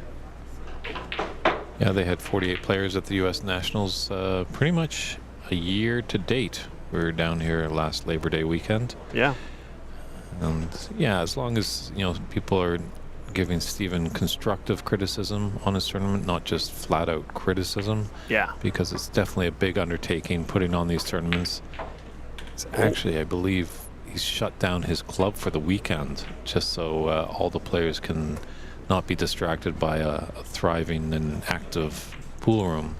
Yeah, they had 48 players at the U.S. Nationals pretty much a year to date. We were down here last Labor Day weekend. Yeah. And yeah, as long as, people are giving Stephen constructive criticism on his tournament, not just flat out criticism. Yeah. Because it's definitely a big undertaking putting on these tournaments. It's actually, I believe, he's shut down his club for the weekend just so all the players can not be distracted by a thriving and active pool room.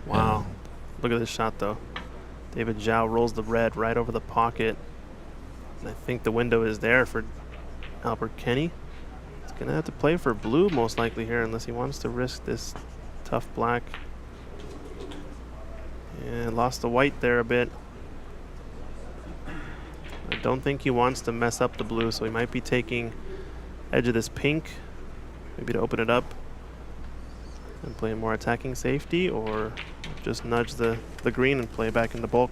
Wow. And look at this shot though. David Xiao rolls the red right over the pocket. And I think the window is there for Albert Kenny. He's going to have to play for blue most likely here unless he wants to risk this tough black. And lost the white there a bit. I don't think he wants to mess up the blue, so he might be taking edge of this pink, maybe to open it up and play more attacking safety, or just nudge the green and play back into bulk.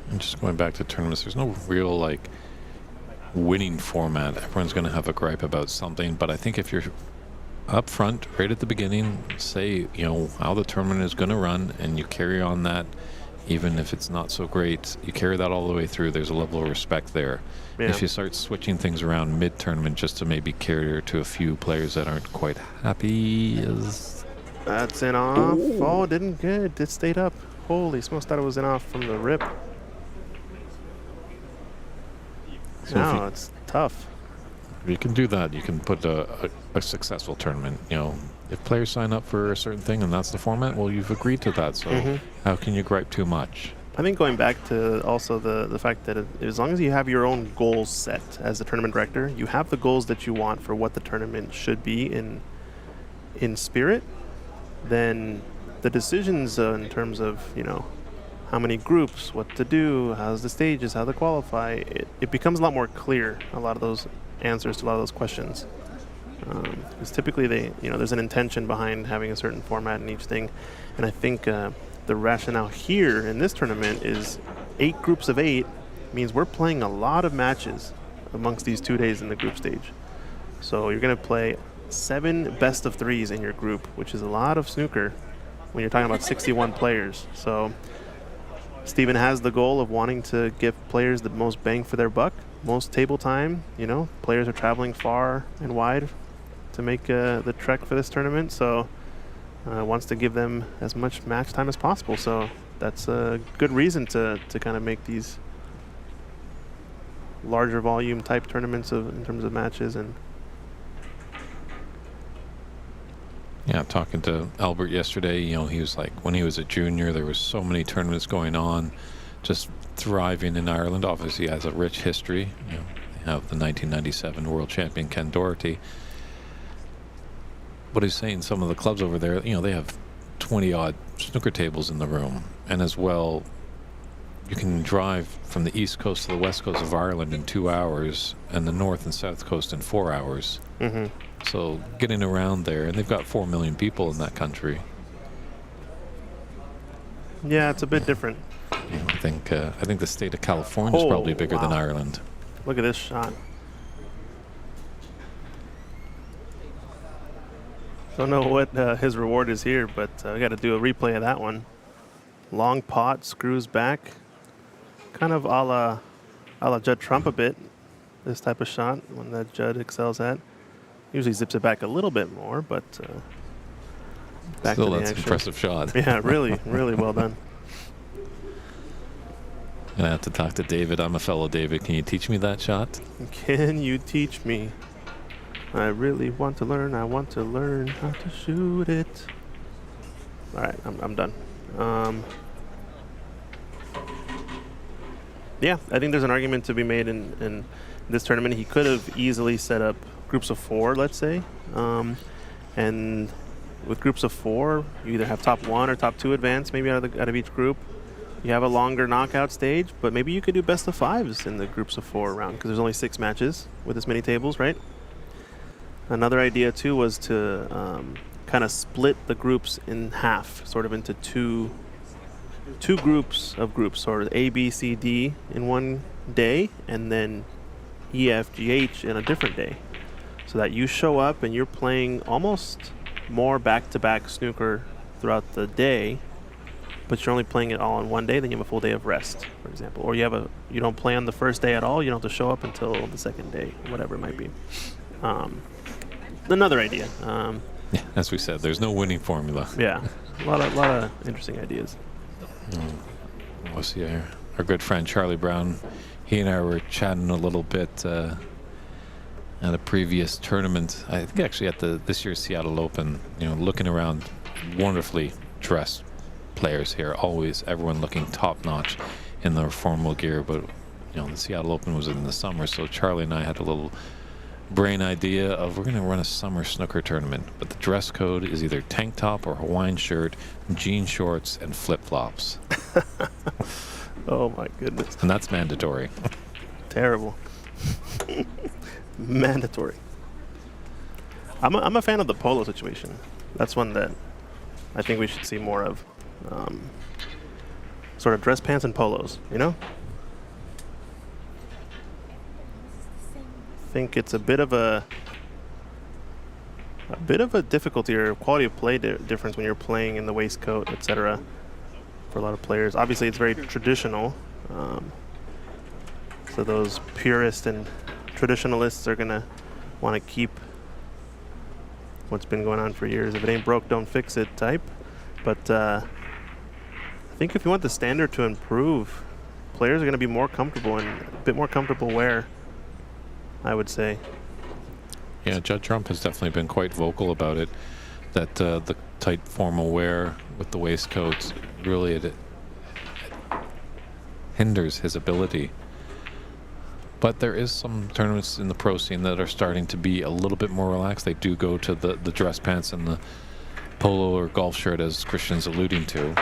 And just going back to tournaments, there's no real winning format. Everyone's going to have a gripe about something, but I think if you're up front right at the beginning, say how the tournament is going to run, and you carry on that, even if it's not so great, you carry that all the way through. There's a level of respect there. Yeah. If you start switching things around mid-tournament just to maybe cater to a few players that aren't quite happy, That's an off. Oh, didn't good. It stayed up. Holy smokes, thought it was an off from the rip. So No, it's tough. if you can do that, you can put a successful tournament. You know, if players sign up for a certain thing and that's the format, well, you've agreed to that. So how can you gripe too much? I think going back to also the fact that as long as you have your own goals set as the tournament director, you have the goals that you want for what the tournament should be in spirit, then the decisions in terms of, you know, how many groups, what to do, how's the stages, how to qualify, it becomes a lot more clear, a lot of those answers to a lot of those questions. Because typically there's an intention behind having a certain format in each thing. And I think the rationale here in this tournament is 8 groups of 8 means we're playing a lot of matches amongst these 2 days in the group stage. So you're going to play 7 best of 3s in your group, which is a lot of snooker when you're talking about 61 players. So Steven has the goal of wanting to give players the most bang for their buck, most table time. You know, players are traveling far and wide to make the trek for this tournament, so wants to give them as much match time as possible. So that's a good reason to kind of make these larger volume type tournaments in terms of matches. And yeah, talking to Albert yesterday, you know, he was like, when he was a junior, there was so many tournaments going on, just thriving in Ireland. Obviously, he has a rich history. You know, they have the 1997 world champion Ken Doherty. But he's saying some of the clubs over there, you know, they have 20-odd snooker tables in the room. And as well, you can drive from the east coast to the west coast of Ireland in 2 hours and the north and south coast in 4 hours. So getting around there, and they've got 4 million people in that country. yeah, it's a bit different. You know, I think the state of California is probably bigger than Ireland. Look at this shot. Don't know what his reward is here, but I got to do a replay of that one. Long pot, screws back. Kind of a la Judd Trump a bit, this type of shot, one that Judd excels at. Usually zips it back a little bit more, but back Still, to the that's an action. impressive shot. Yeah, really, really well done. Gonna have to talk to David. I'm a fellow David. Can you teach me that shot? Can you teach me? I really want to learn. I want to learn how to shoot it. All right, I'm done. Yeah, I think there's an argument to be made in this tournament. He could have easily set up groups of 4, let's say. And with groups of 4, you either have top 1 or top 2 advance, maybe out of each group. You have a longer knockout stage, but maybe you could do best of 5s in the groups of 4 round, because there's only 6 matches with as many tables, right? Another idea too was to kind of split the groups in half, sort of into two groups of groups, sort of A, B, C, D in one day, and then E, F, G, H in a different day, so that you show up and you're playing almost more back-to-back snooker throughout the day, but you're only playing it all in one day. Then you have a full day of rest, for example, or you don't play on the first day at all. You don't have to show up until the second day, whatever it might be. Another idea. Yeah, as we said, there's no winning formula. Yeah, a lot of interesting ideas. We'll see our good friend Charlie Brown. He and I were chatting a little bit at a previous tournament. I think actually at this year's Seattle Open. You know, looking around, wonderfully dressed players here. Always everyone looking top notch in their formal gear. But you know, the Seattle Open was in the summer, so Charlie and I had a little brain idea of we're going to run a summer snooker tournament, but the dress code is either tank top or Hawaiian shirt, jean shorts, and flip-flops. Oh my goodness. And that's mandatory. Terrible. Mandatory. I'm a fan of the polo situation. That's one that I think we should see more of. Sort of dress pants and polos, you know? I think it's a bit of a difficulty or quality of play difference when you're playing in the waistcoat, etc. for a lot of players. Obviously, it's very traditional. So those purists and traditionalists are going to want to keep what's been going on for years. If it ain't broke, don't fix it type. But I think if you want the standard to improve, players are going to be more comfortable and a bit more comfortable wear, I would say. Yeah, Judd Trump has definitely been quite vocal about it, that the tight formal wear with the waistcoats really it hinders his ability. But there is some tournaments in the pro scene that are starting to be a little bit more relaxed. They do go to the dress pants and the polo or golf shirt, as Christian's alluding to.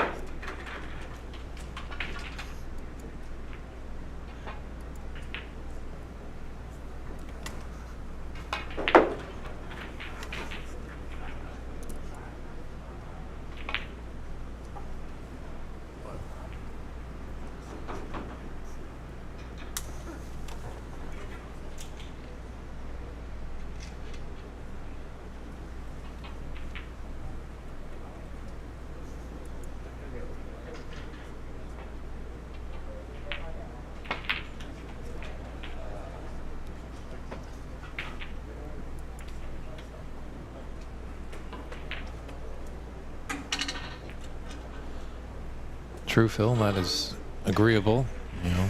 True, Phil. That is agreeable. You know,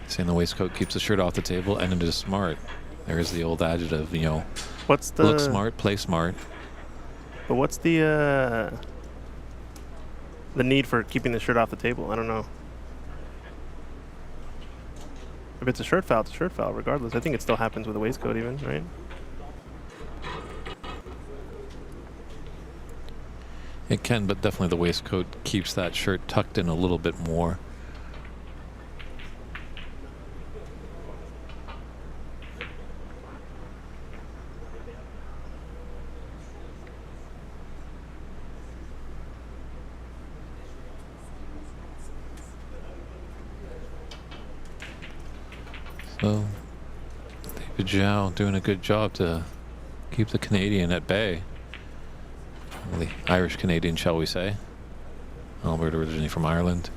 saying the waistcoat keeps the shirt off the table, and it is smart. There is the old adjective, you know, What's the look smart, play smart. But what's the need for keeping the shirt off the table? I don't know. If it's a shirt foul, it's a shirt foul, regardless. I think it still happens with a waistcoat, even, right? It can, but definitely the waistcoat keeps that shirt tucked in a little bit more. So, David Xiao doing a good job to keep the Canadian at bay. The Irish Canadian, shall we say. Albert, originally from Ireland,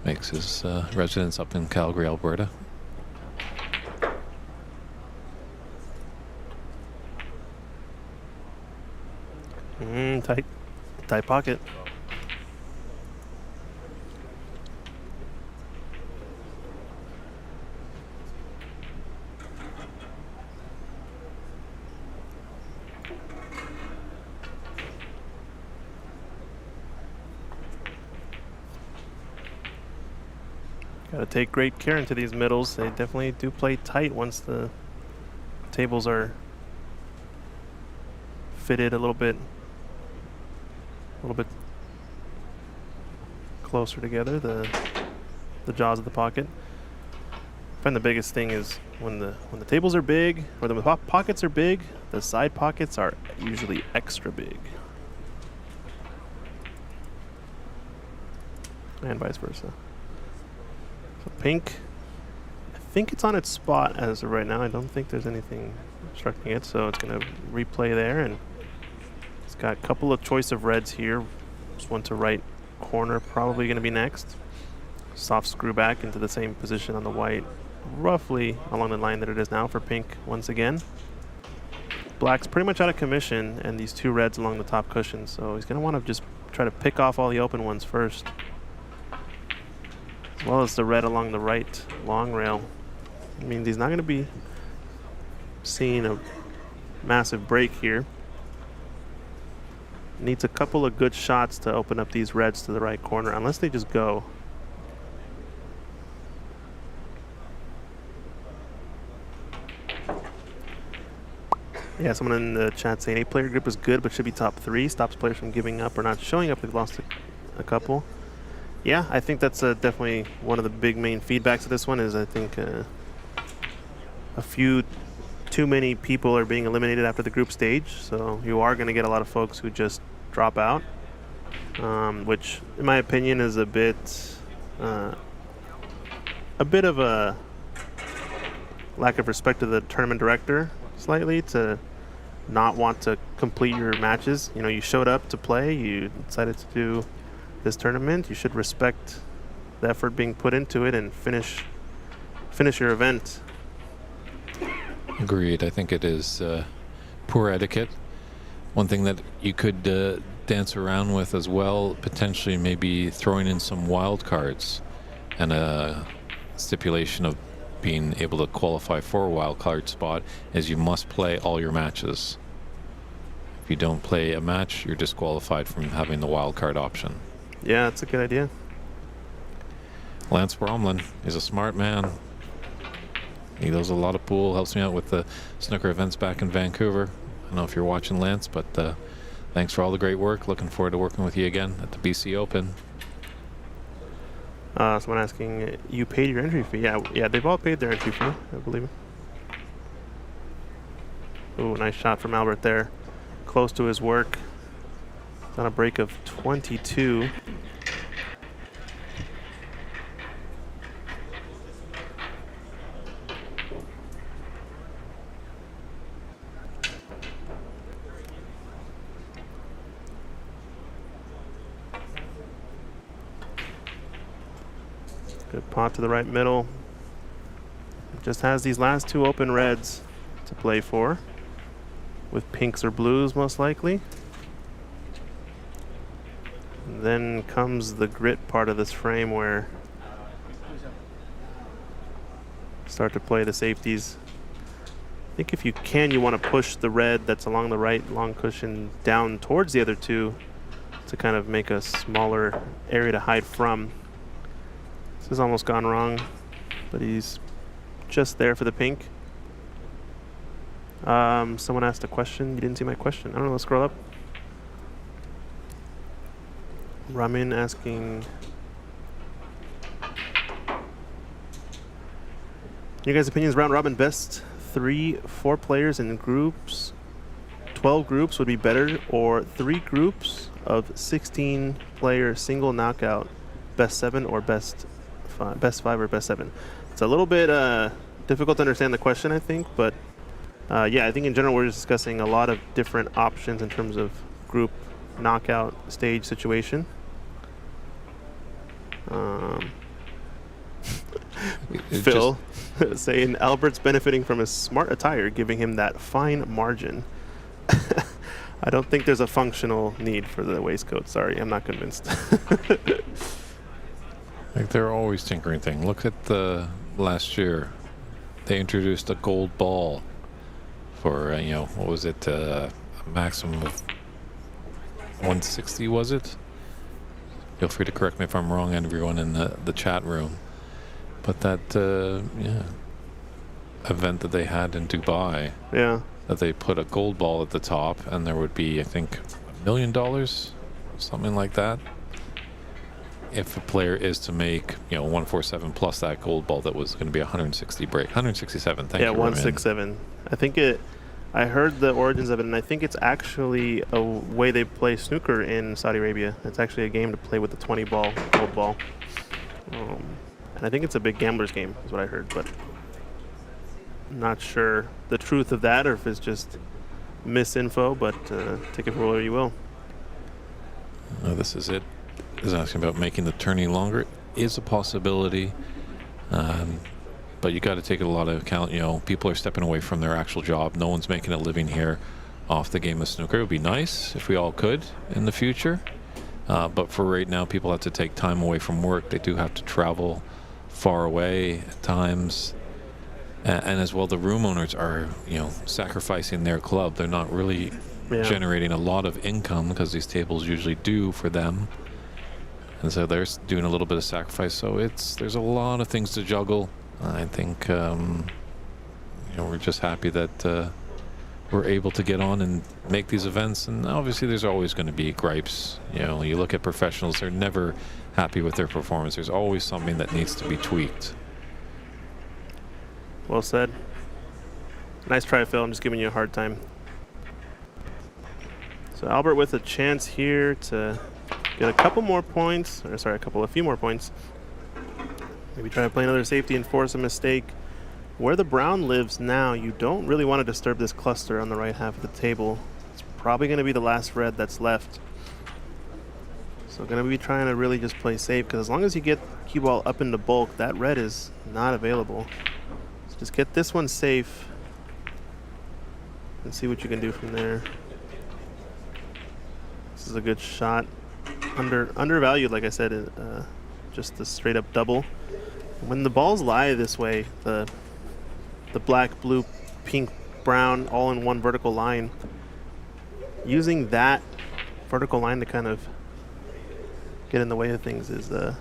makes his residence up in Calgary, Alberta. Tight pocket. Got to take great care into these middles. They definitely do play tight once the tables are fitted a little bit closer together. The jaws of the pocket. I find the biggest thing is when the tables are big or the pockets are big, the side pockets are usually extra big, and vice versa. Pink, I think it's on its spot as of right now. I don't think there's anything obstructing it, so it's going to replay there, and it's got a couple of choice of reds here. Just one to right corner, probably going to be next. Soft screw back into the same position on the white, roughly along the line that it is now for pink once again. Black's pretty much out of commission, and these two reds along the top cushion, so he's going to want to just try to pick off all the open ones first, as well as the red along the right long rail. I mean, he's not going to be seeing a massive break here. Needs a couple of good shots to open up these reds to the right corner, unless they just go. Yeah, someone in the chat saying 8-player group is good, but should be top 3. Stops players from giving up or not showing up. They've lost a couple. Yeah, I think that's definitely one of the big main feedbacks of this one is I think a few too many people are being eliminated after the group stage. So you are going to get a lot of folks who just drop out, which in my opinion is a bit of a lack of respect to the tournament director slightly to not want to complete your matches. You know, you showed up to play, you decided to do this tournament, you should respect the effort being put into it and finish your event. Agreed. I think it is poor etiquette. One thing that you could dance around with as well, potentially maybe throwing in some wild cards and a stipulation of being able to qualify for a wild card spot is you must play all your matches. If you don't play a match, you're disqualified from having the wild card option. Yeah, that's a good idea. Lance Bromlin is a smart man. He does a lot of pool, helps me out with the snooker events back in Vancouver. I don't know if you're watching, Lance, but thanks for all the great work. Looking forward to working with you again at the BC Open. Someone asking, you paid your entry fee? Yeah, they've all paid their entry fee, I believe. Oh, nice shot from Albert there. Close to his work. It's on a break of 22. Good pot to the right middle. Just has these last two open reds to play for, with pinks or blues most likely. And then comes the grit part of this frame where start to play the safeties. I think if you can, you want to push the red that's along the right long cushion down towards the other two to kind of make a smaller area to hide from. This has almost gone wrong, but he's just there for the pink. Someone asked a question. You didn't see my question. I don't know. Let's scroll up. Ramin asking, your guys' opinions round robin best 3-4 players in groups, 12 groups would be better, or 3 groups of 16 player single knockout, best 7 or best 5 or best 7. It's a little bit difficult to understand the question, I think, but yeah, I think in general we're just discussing a lot of different options in terms of group knockout stage situation. Phil saying Albert's benefiting from his smart attire, giving him that fine margin. I don't think there's a functional need for the waistcoat. Sorry, I'm not convinced. Like, they're always tinkering things. Look at the last year. They introduced a gold ball for, you know, what was it, a maximum of 160, was it? Feel free to correct me if I'm wrong, and everyone in the chat room. But that, yeah, event that they had in Dubai, yeah, that they put a gold ball at the top, and there would be, I think, $1 million, something like that, if a player is to make, you know, 147 plus that gold ball that was going to be 160 break, 167. Thank you. Yeah, 167. I think I heard the origins of it, and I think it's actually a way they play snooker in Saudi Arabia. It's actually a game to play with the 20 ball, gold ball. And I think it's a big gambler's game, is what I heard, but I'm not sure the truth of that or if it's just misinfo, but take it for whatever you will. This is it. Is asking about making the tourney longer. Is a possibility, but you got to take a lot of account. You know, people are stepping away from their actual job. No one's making a living here off the game of snooker. It would be nice if we all could in the future, but for right now, people have to take time away from work. They do have to travel far away at times, and as well, the room owners are, you know, sacrificing their club. They're not really generating a lot of income because these tables usually do for them. And so they're doing a little bit of sacrifice. So there's a lot of things to juggle. I think, you know, we're just happy that we're able to get on and make these events. And obviously there's always going to be gripes. You know, you look at professionals, they're never happy with their performance. There's always something that needs to be tweaked. Well said. Nice try, Phil. I'm just giving you a hard time. So Albert with a chance here to get a couple more points, or sorry, a few more points. Maybe try to play another safety and force a mistake. Where the brown lives now, you don't really want to disturb this cluster on the right half of the table. It's probably going to be the last red that's left. So going to be trying to really just play safe, because as long as you get cue ball up into bulk, that red is not available. So just get this one safe and see what you can do from there. This is a good shot. Undervalued, like I said, just a straight up double. When the balls lie this way, the black, blue, pink, brown, all in one vertical line, using that vertical line to kind of get in the way of things is a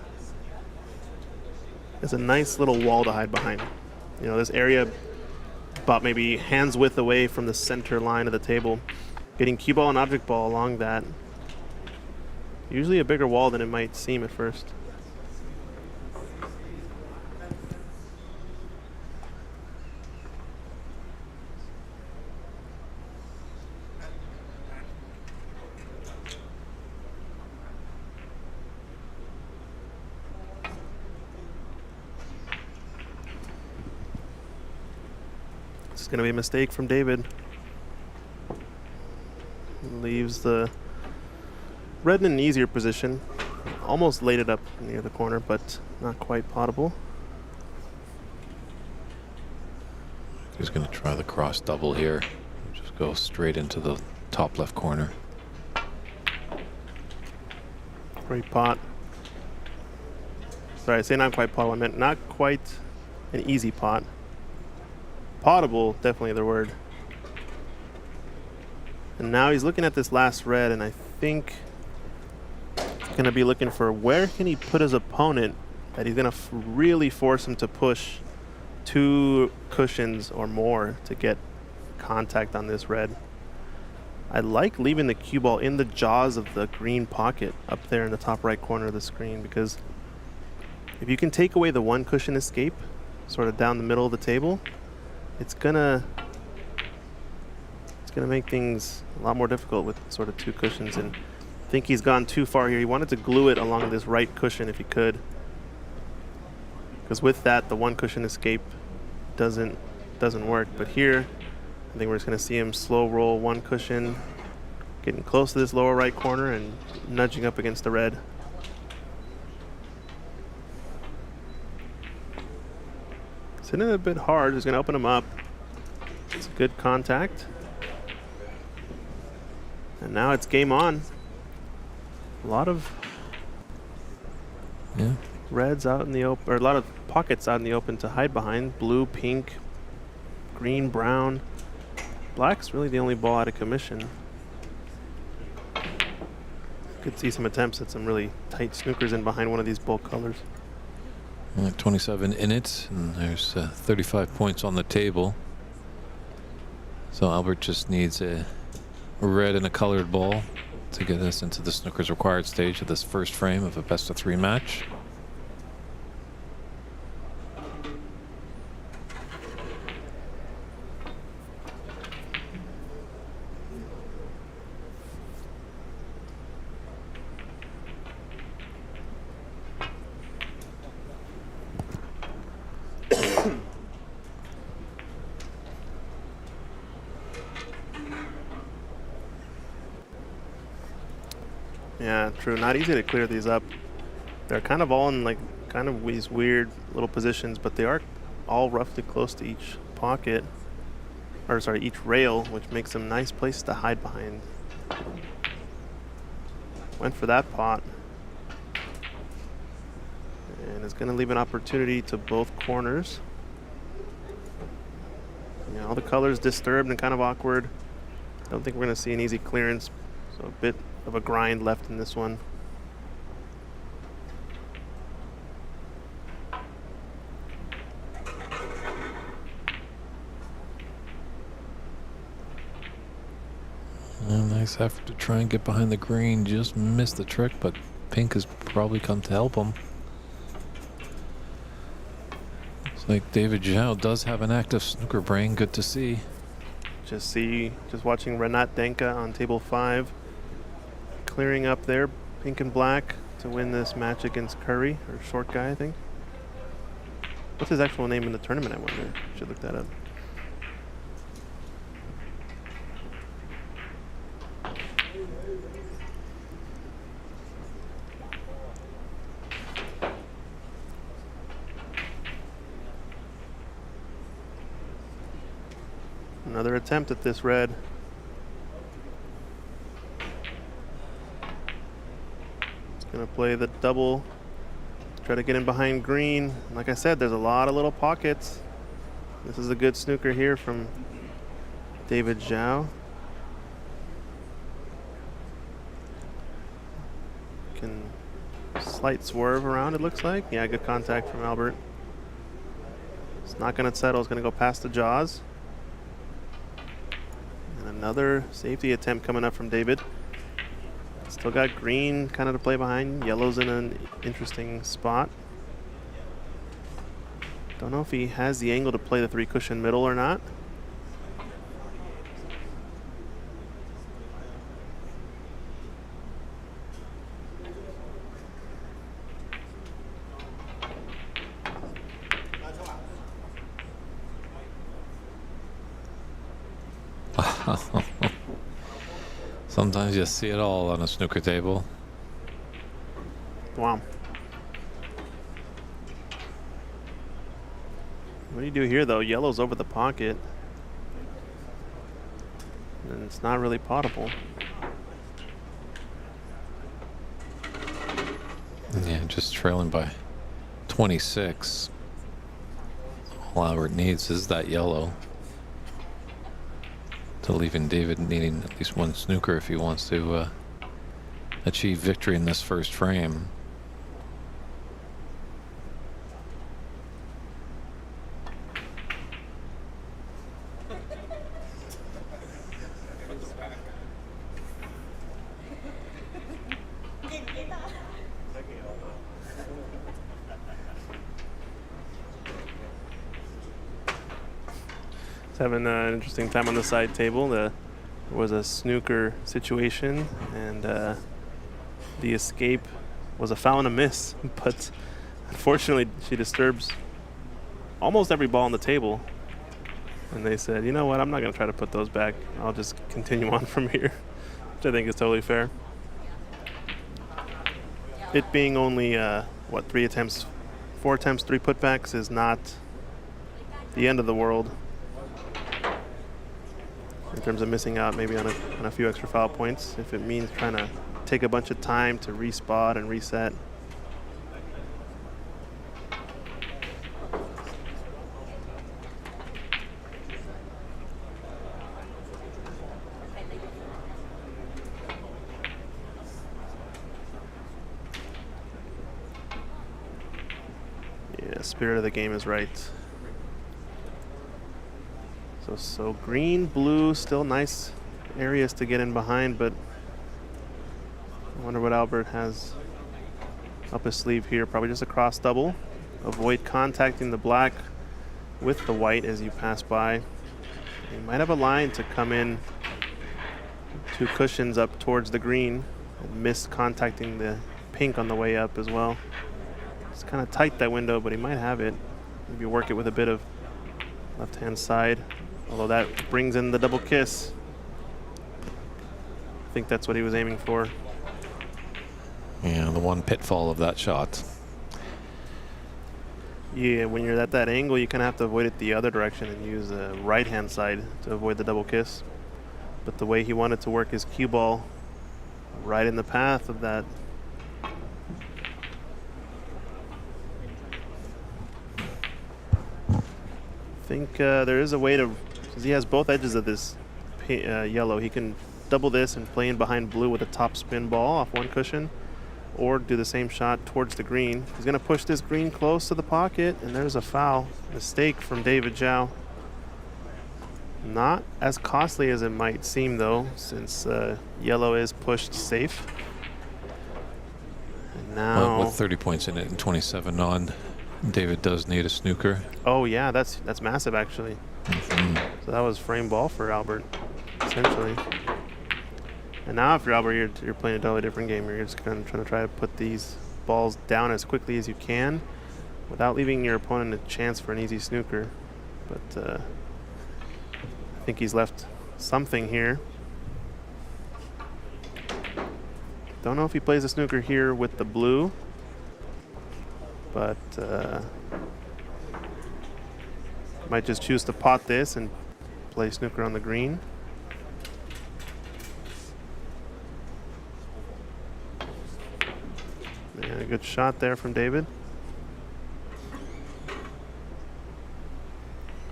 nice little wall to hide behind. You know, this area about maybe hands width away from the center line of the table, getting cue ball and object ball along that. Usually a bigger wall than it might seem at first. It's going to be a mistake from David. Leaves the red in an easier position. Almost laid it up near the corner, but not quite potable. He's going to try the cross double here. Just go straight into the top left corner. Great pot. Sorry, I say not quite potable. I meant not quite an easy pot. Potable, definitely the word. And now he's looking at this last red, and I think he's going to be looking for where can he put his opponent that he's going to really force him to push 2 cushions or more to get contact on this red. I like leaving the cue ball in the jaws of the green pocket up there in the top right corner of the screen, because if you can take away the 1 cushion escape sort of down the middle of the table, it's gonna make things a lot more difficult with sort of 2 cushions. And I think he's gone too far here. He wanted to glue it along this right cushion if he could, because with that the 1 cushion escape doesn't work. But here I think we're just gonna see him slow roll 1 cushion, getting close to this lower right corner and nudging up against the red. It's hitting it a bit hard. He's going to open him up. It's a good contact. And now it's game on. A lot of reds out in the open, or a lot of pockets out in the open to hide behind. Blue, pink, green, brown. Black's really the only ball out of commission. Could see some attempts at some really tight snookers in behind one of these bulk colors. 27 in it, and there's 35 points on the table. So Albert just needs a red and a colored ball to get us into the snooker's required stage of this first frame of a best-of-3 match. Yeah, true. Not easy to clear these up. They're kind of all in like kind of these weird little positions, but they are all roughly close to each pocket, or sorry, each rail, which makes them nice places to hide behind. Went for that pot. And it's going to leave an opportunity to both corners. Yeah, all the colors disturbed and kind of awkward. I don't think we're going to see an easy clearance, so a bit of a grind left in this one. Nice effort to try and get behind the green. Just missed the trick, but pink has probably come to help him. Looks like David Xiao does have an active snooker brain. Good to see. Just watching Renat Denka on table 5. Clearing up there, pink and black, to win this match against Curry, or short guy, I think. What's his actual name in the tournament, I wonder? Should look that up. Another attempt at this red. It's going to play the double. Try to get in behind green. Like I said, there's a lot of little pockets. This is a good snooker here from David Xiao. Can slight swerve around, it looks like. Yeah, good contact from Albert. It's not going to settle. It's going to go past the jaws. And another safety attempt coming up from David. Still got green kind of to play behind. Yellow's in an interesting spot. Don't know if he has the angle to play the 3-cushion middle or not. Sometimes you see it all on a snooker table. Wow. What do you do here, though? Yellow's over the pocket. And it's not really potable. Yeah, just trailing by 26. All Albert needs is that yellow to leaving David needing at least one snooker if he wants to achieve victory in this first frame. Having an interesting time on the side table. There was a snooker situation, and the escape was a foul and a miss. But unfortunately, she disturbs almost every ball on the table. And they said, you know what, I'm not going to try to put those back. I'll just continue on from here, which I think is totally fair. It being only, what, 4 attempts, 3 putbacks is not the end of the world. In terms of missing out maybe on a few extra foul points, if it means trying to take a bunch of time to respot and reset. Yeah, spirit of the game is right. So green, blue, still nice areas to get in behind, but I wonder what Albert has up his sleeve here. Probably just a cross double. Avoid contacting the black with the white as you pass by. You might have a line to come in 2 cushions up towards the green and miss contacting the pink on the way up as well. It's kind of tight, that window, but he might have it. Maybe work it with a bit of left-hand side. Although that brings in the double kiss. I think that's what he was aiming for. Yeah, the one pitfall of that shot. Yeah, when you're at that angle, you kind of have to avoid it the other direction and use the right-hand side to avoid the double kiss. But the way he wanted to work his cue ball right in the path of that. I think there is a way to, since he has both edges of this yellow, he can double this and play in behind blue with a top spin ball off 1 cushion, or do the same shot towards the green. He's going to push this green close to the pocket, and there's a foul mistake from David Xiao. Not as costly as it might seem, though, since yellow is pushed safe. And now, with 30 points in it and 27 on, David does need a snooker. Oh yeah, that's massive actually. So that was frame ball for Albert, essentially. And now if you're Albert, you're playing a totally different game. You're just going to try to put these balls down as quickly as you can. without leaving your opponent a chance for an easy snooker. But I think he's left something here. Don't know if he plays a snooker here with the blue, but might just choose to pot this and play snooker on the green. Yeah, a good shot there from David.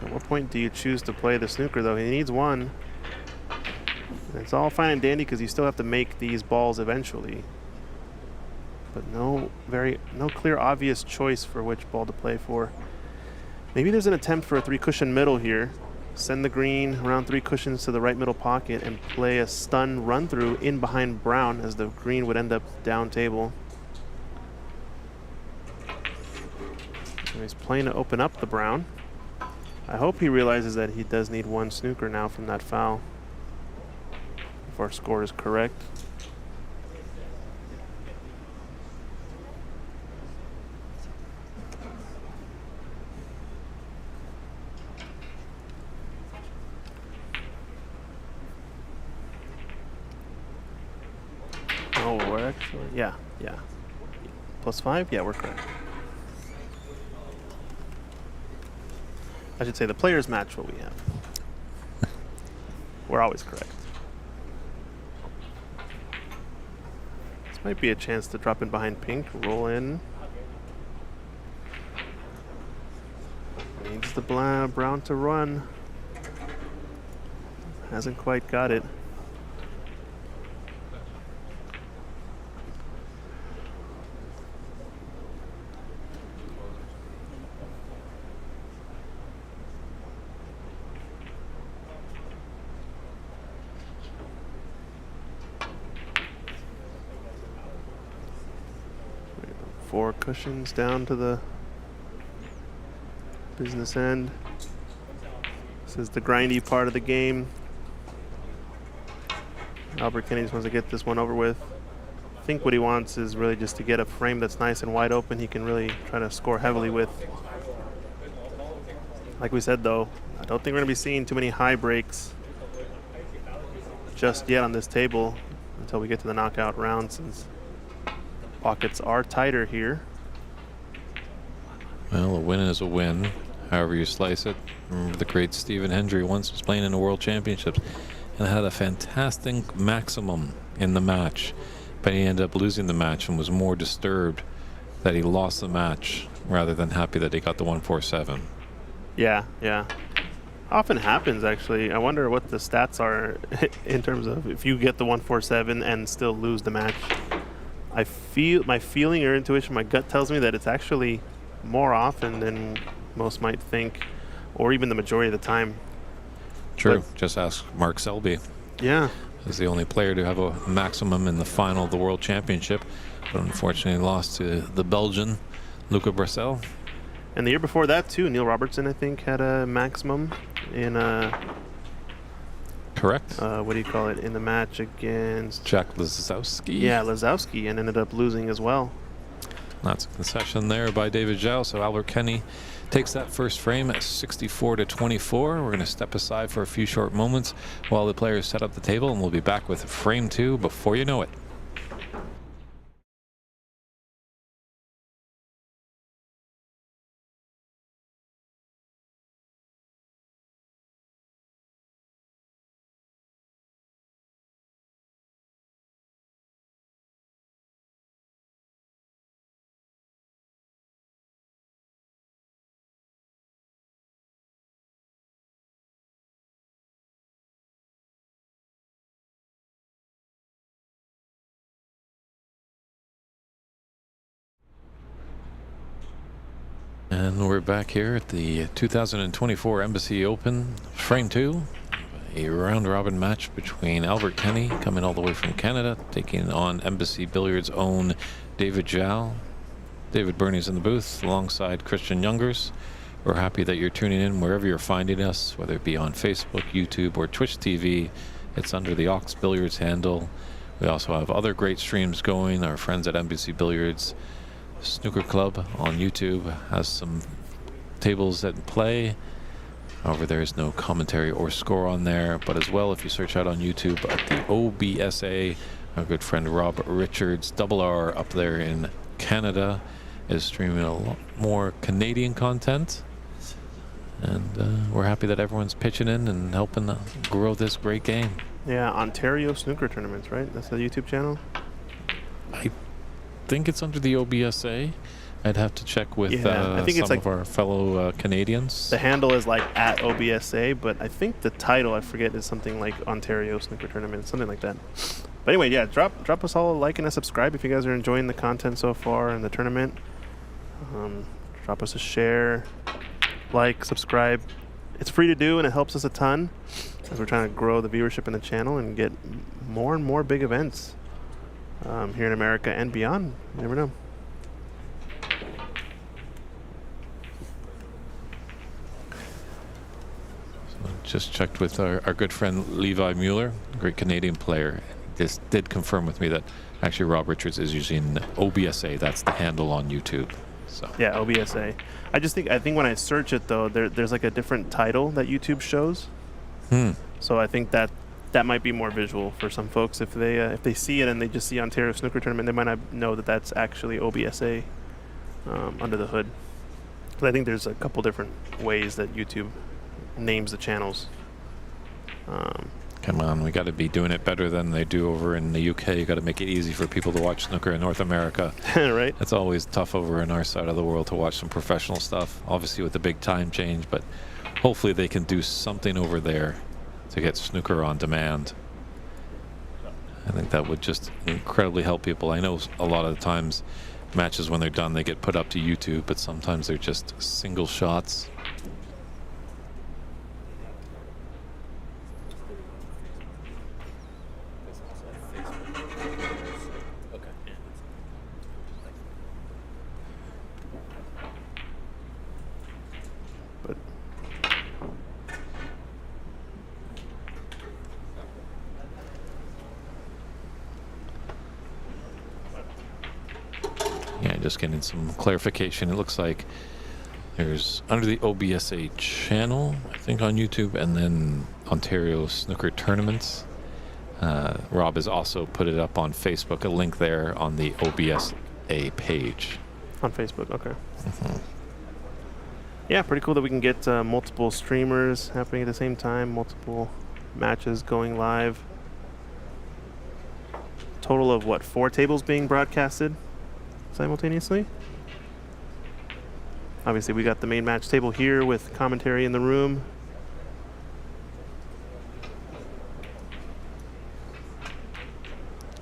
At what point do you choose to play the snooker, though? He needs one. And it's all fine and dandy because you still have to make these balls eventually. But no clear obvious choice for which ball to play for. Maybe there's an attempt for a 3-cushion middle here. Send the green around 3 cushions to the right middle pocket and play a stun run through in behind brown, as the green would end up down table. So he's playing to open up the brown. I hope he realizes that he does need one snooker now from that foul, if our score is correct. Oh, we're actually, yeah. +5? Yeah, we're correct. I should say the players match what we have. We're always correct. This might be a chance to drop in behind pink, roll in. Needs the brown to run. Hasn't quite got it. Four cushions down to the business end. This is the grindy part of the game. Albert Kenny just wants to get this one over with. I think what he wants is really just to get a frame that's nice and wide open he can really try to score heavily with. Like we said, though, I don't think we're going to be seeing too many high breaks just yet on this table until we get to the knockout round, since pockets are tighter here. Well, a win is a win, however you slice it. Remember the great Stephen Hendry once was playing in the World Championships and had a fantastic maximum in the match, but he ended up losing the match and was more disturbed that he lost the match rather than happy that he got the 147. Yeah. Often happens, actually. I wonder what the stats are in terms of if you get the 147 and still lose the match. My feeling or intuition, my gut tells me that it's actually more often than most might think, or even the majority of the time. True. But just ask Mark Selby. Yeah. He's the only player to have a maximum in the final of the World Championship, but unfortunately lost to the Belgian, Luca Bracel. And the year before that, too, Neil Robertson, I think, had a maximum in Correct. what do you call it, in the match against Jack Lazowski. Yeah, Lazowski, and ended up losing as well. That's a concession there by David Xiao. So Albert Kenny takes that first frame at 64-24. We're going to step aside for a few short moments while the players set up the table, and we'll be back with frame 2 before you know it. And we're back here at the 2024 Embassy Open, frame 2, a round-robin match between Albert Kenny, coming all the way from Canada, taking on Embassy Billiards' own David Xiao. David Burney's in the booth alongside Christian Youngers. We're happy that you're tuning in wherever you're finding us, whether it be on Facebook, YouTube, or Twitch TV. It's under the Ox Billiards handle. We also have other great streams going, our friends at Embassy Billiards Snooker Club on YouTube has some tables at play. However, there is no commentary or score on there. But as well, if you search out on YouTube at the OBSA, our good friend Rob Richards, Double R up there in Canada, is streaming a lot more Canadian content. And we're happy that everyone's pitching in and helping grow this great game. Yeah, Ontario Snooker Tournaments, right? That's the YouTube channel? I think it's under the OBSA. I'd have to check with I think it's some like of our fellow Canadians. the handle is like at OBSA, but I think the title, I forget, is something like Ontario Snooker Tournament, something like that. But anyway, yeah, drop us all a like and a subscribe if you guys are enjoying the content so far in the tournament. Drop us a share, like, subscribe. It's free to do and it helps us a ton as we're trying to grow the viewership in the channel and get more and more big events here in America and beyond. You never know. Just checked with our good friend Levi Mueller, great Canadian player. This did confirm with me that actually Rob Richards is using OBSA. That's the handle on YouTube. So Yeah, OBSA. I think when I search it though, there's like a different title that YouTube shows. So I think that might be more visual for some folks. If they see it and they just see Ontario Snooker Tournament, they might not know that that's actually OBSA under the hood. Because I think there's a couple different ways that YouTube names the channels. come on, we got to be doing it better than they do over in the UK. You got to make it easy for people to watch snooker in North America. Right? It's always tough over in our side of the world to watch some professional stuff, obviously with the big time change, but hopefully they can do something over there to get snooker on demand. I think that would just incredibly help people. I know a lot of the times matches, when they're done, they get put up to YouTube, but sometimes they're just single shots. But yeah, just getting some clarification. It looks like there's under the OBSA channel, I think, on YouTube, and then Ontario Snooker Tournaments. Rob has also put it up on Facebook, a link there on the OBSA page. on Facebook, okay. Yeah, pretty cool that we can get multiple streamers happening at the same time, multiple matches going live. Total of what, 4 tables being broadcasted simultaneously? Obviously, we got the main match table here with commentary in the room.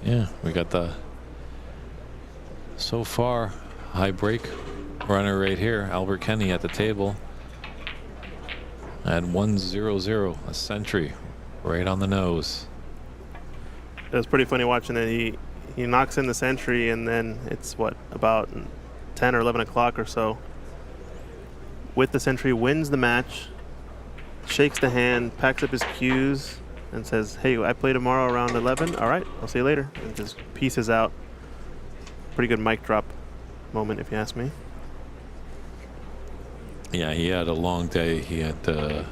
Yeah, we got the so far high break runner right here, Albert Kenny at the table at 1-0-0, a century right on the nose. It was pretty funny watching it. He knocks in the century, and then it's what, about 10 or 11 o'clock or so. With the century, wins the match, shakes the hand, packs up his cues, and says, "Hey, I play tomorrow around 11. All right, I'll see you later." And just pieces out. Pretty good mic drop moment, if you ask me. Yeah, he had a long day. He had a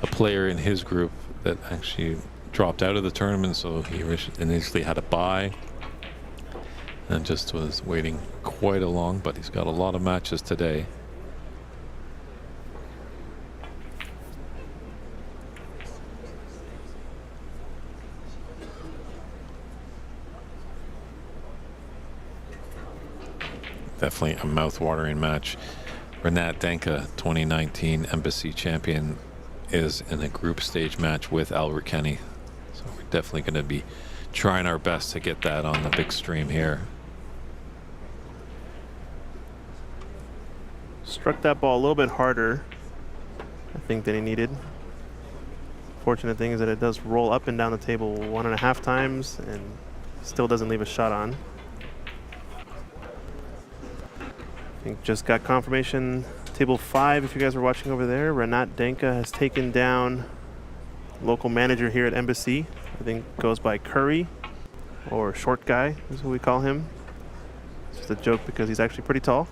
player in his group that actually dropped out of the tournament, so he initially had a bye and just was waiting quite a long, but he's got a lot of matches today. Definitely a mouth-watering match. Renat Denka, 2019 Embassy champion, is in a group stage match with Albert Kenny. So we're definitely going to be trying our best to get that on the big stream here. Struck that ball a little bit harder, I think, than he needed. Fortunate thing is that it does roll up and down the table 1.5 times and still doesn't leave a shot on. I think just got confirmation. Table 5, if you guys were watching over there, Renat Denka has taken down local manager here at Embassy. I think goes by Curry, or Short Guy is what we call him. Just a joke because he's actually pretty tall.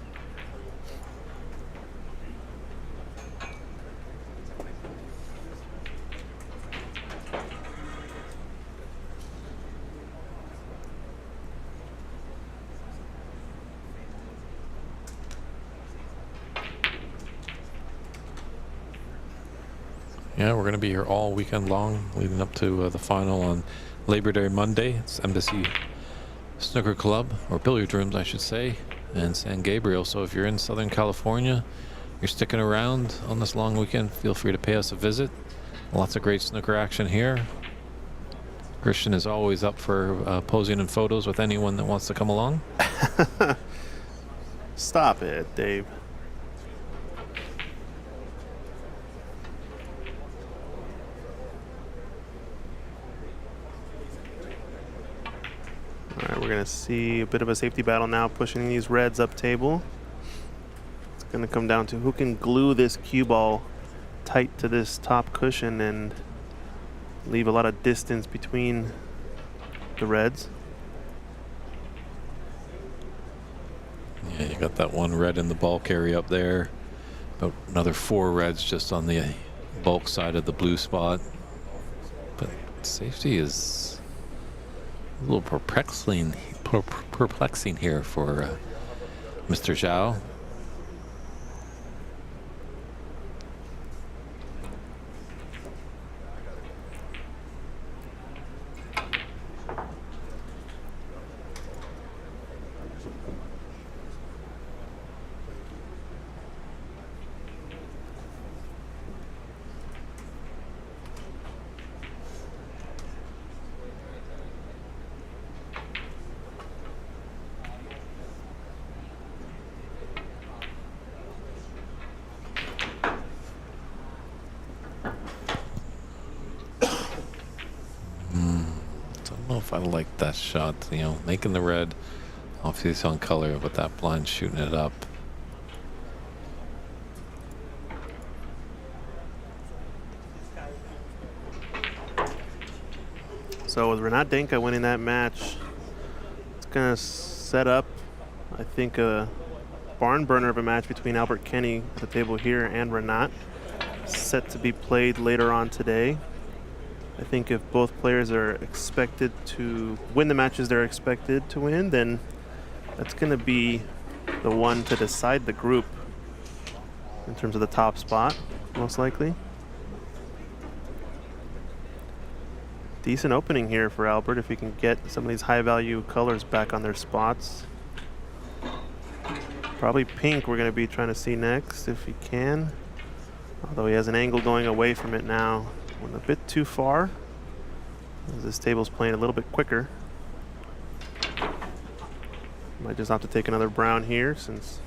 Yeah, we're going to be here all weekend long, leading up to the final on Labor Day Monday. It's Embassy Snooker Club, or billiard rooms, I should say, in San Gabriel. So if you're in Southern California, you're sticking around on this long weekend, feel free to pay us a visit. Lots of great snooker action here. Christian is always up for posing in photos with anyone that wants to come along. Stop it, Dave. All right, we're going to see a bit of a safety battle now, pushing these reds up table. It's going to come down to who can glue this cue ball tight to this top cushion and leave a lot of distance between the reds. Yeah, you got that one red in the ball carry up there. About another 4 reds just on the bulk side of the blue spot. But safety is a little perplexing here for Mr. Xiao. I don't know if I like that shot, you know, making the red obviously on color, but that blind shooting it up. So with Renat Denka winning that match, it's going to set up, I think, a barn burner of a match between Albert Kenny at the table here and Renat, set to be played later on today. I think if both players are expected to win the matches they're expected to win, then that's going to be the one to decide the group in terms of the top spot, most likely. Decent opening here for Albert if he can get some of these high value colors back on their spots. Probably pink we're going to be trying to see next if he can. Although he has an angle going away from it now. Went a bit too far, as this table's playing a little bit quicker. Might just have to take another brown here since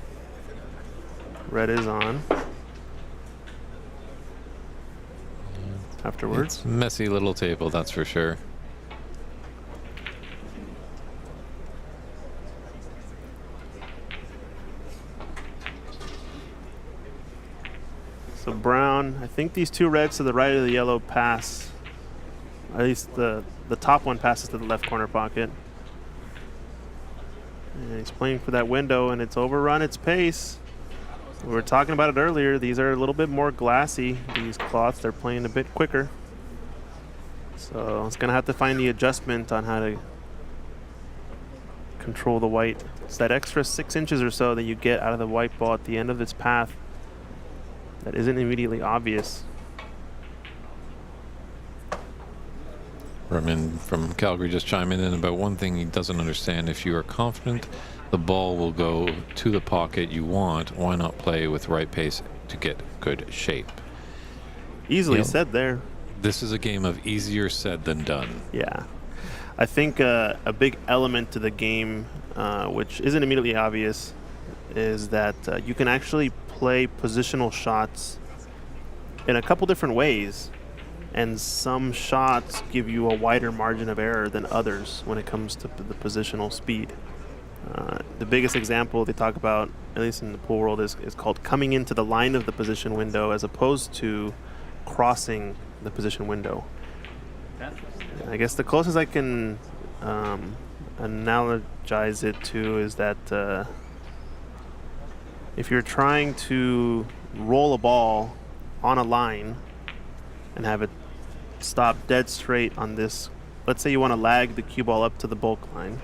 red is on. Afterwards. It's a messy little table, that's for sure. So brown, I think these 2 reds to the right of the yellow pass. At least the top one passes to the left corner pocket. And he's playing for that window, and it's overrun its pace. We were talking about it earlier. These are a little bit more glassy, these cloths. They're playing a bit quicker. So it's going to have to find the adjustment on how to control the white. It's that extra 6 inches or so that you get out of the white ball at the end of its path that isn't immediately obvious. Roman from Calgary just chiming in about one thing he doesn't understand. If you are confident the ball will go to the pocket you want, why not play with right pace to get good shape? Easily said there. This is a game of easier said than done. Yeah. I think a big element to the game, which isn't immediately obvious, is that you can actually play positional shots in a couple different ways. And some shots give you a wider margin of error than others when it comes to the positional speed. The biggest example they talk about, at least in the pool world, is called coming into the line of the position window as opposed to crossing the position window. I guess the closest I can analogize it to is that if you're trying to roll a ball on a line and have it stop dead straight on this, let's say you want to lag the cue ball up to the bulk line.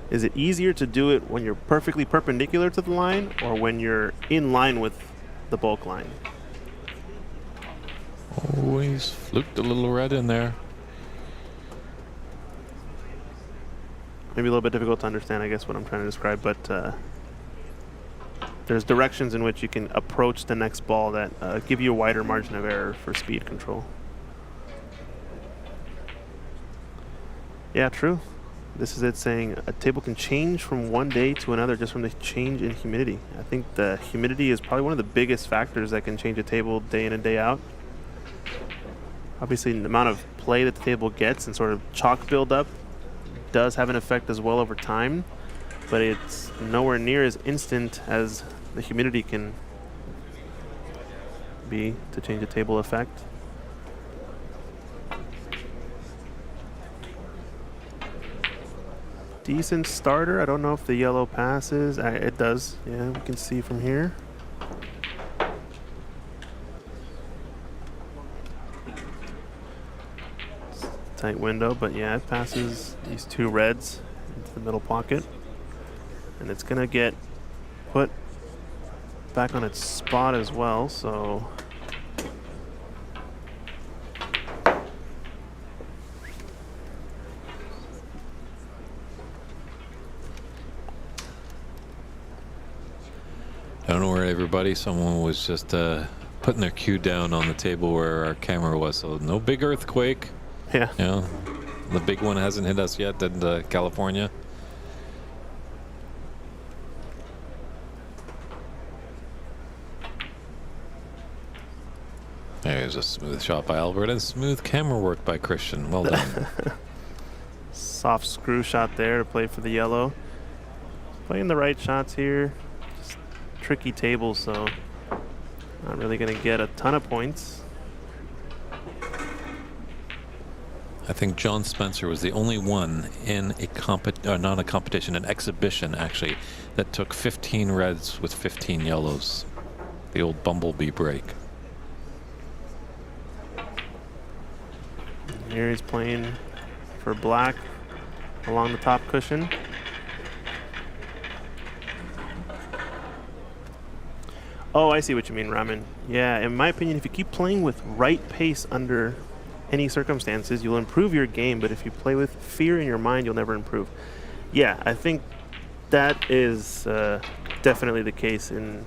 Is it easier to do it when you're perfectly perpendicular to the line or when you're in line with the bulk line? Oh, he's fluked a little red in there. Maybe a little bit difficult to understand, I guess, what I'm trying to describe, but there's directions in which you can approach the next ball that give you a wider margin of error for speed control. Yeah, true. This is it saying a table can change from one day to another just from the change in humidity. I think the humidity is probably one of the biggest factors that can change a table day in and day out. Obviously, the amount of play that the table gets and sort of chalk buildup does have an effect as well over time, but it's nowhere near as instant as the humidity can be to change a table effect. Decent starter. I don't know if the yellow passes. It does. Yeah, we can see from here. It's a tight window, but yeah, it passes these two reds into the middle pocket. And it's going to get put back on its spot as well, so I don't know where everybody, someone was just putting their cue down on the table where our camera was, so no big earthquake. yeah. You know, the big one hasn't hit us yet in California. There's a smooth shot by Albert and smooth camera work by Christian. Well done. Soft screw shot there to play for the yellow. Playing the right shots here. Just tricky table, so not really going to get a ton of points. I think John Spencer was the only one in a not a competition, an exhibition actually, that took 15 reds with 15 yellows. The old bumblebee break. Here he's playing for black along the top cushion. Oh, I see what you mean, Ramen. Yeah, in my opinion, if you keep playing with right pace under any circumstances, you'll improve your game, but if you play with fear in your mind, you'll never improve. Yeah, I think that is definitely the case in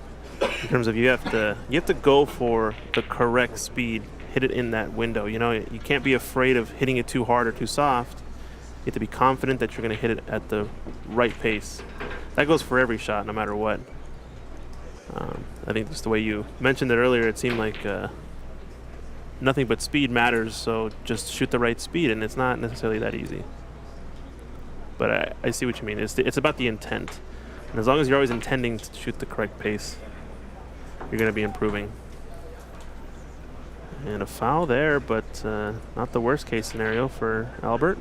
terms of you have to go for the correct speed, hit it in that window. You know, you can't be afraid of hitting it too hard or too soft. You have to be confident that you're going to hit it at the right pace. That goes for every shot, no matter what. I think just the way you mentioned it earlier, it seemed like nothing but speed matters, so just shoot the right speed, and it's not necessarily that easy. But I see what you mean. It's about the intent. And as long as you're always intending to shoot the correct pace, you're going to be improving. And a foul there, but not the worst case scenario for Albert.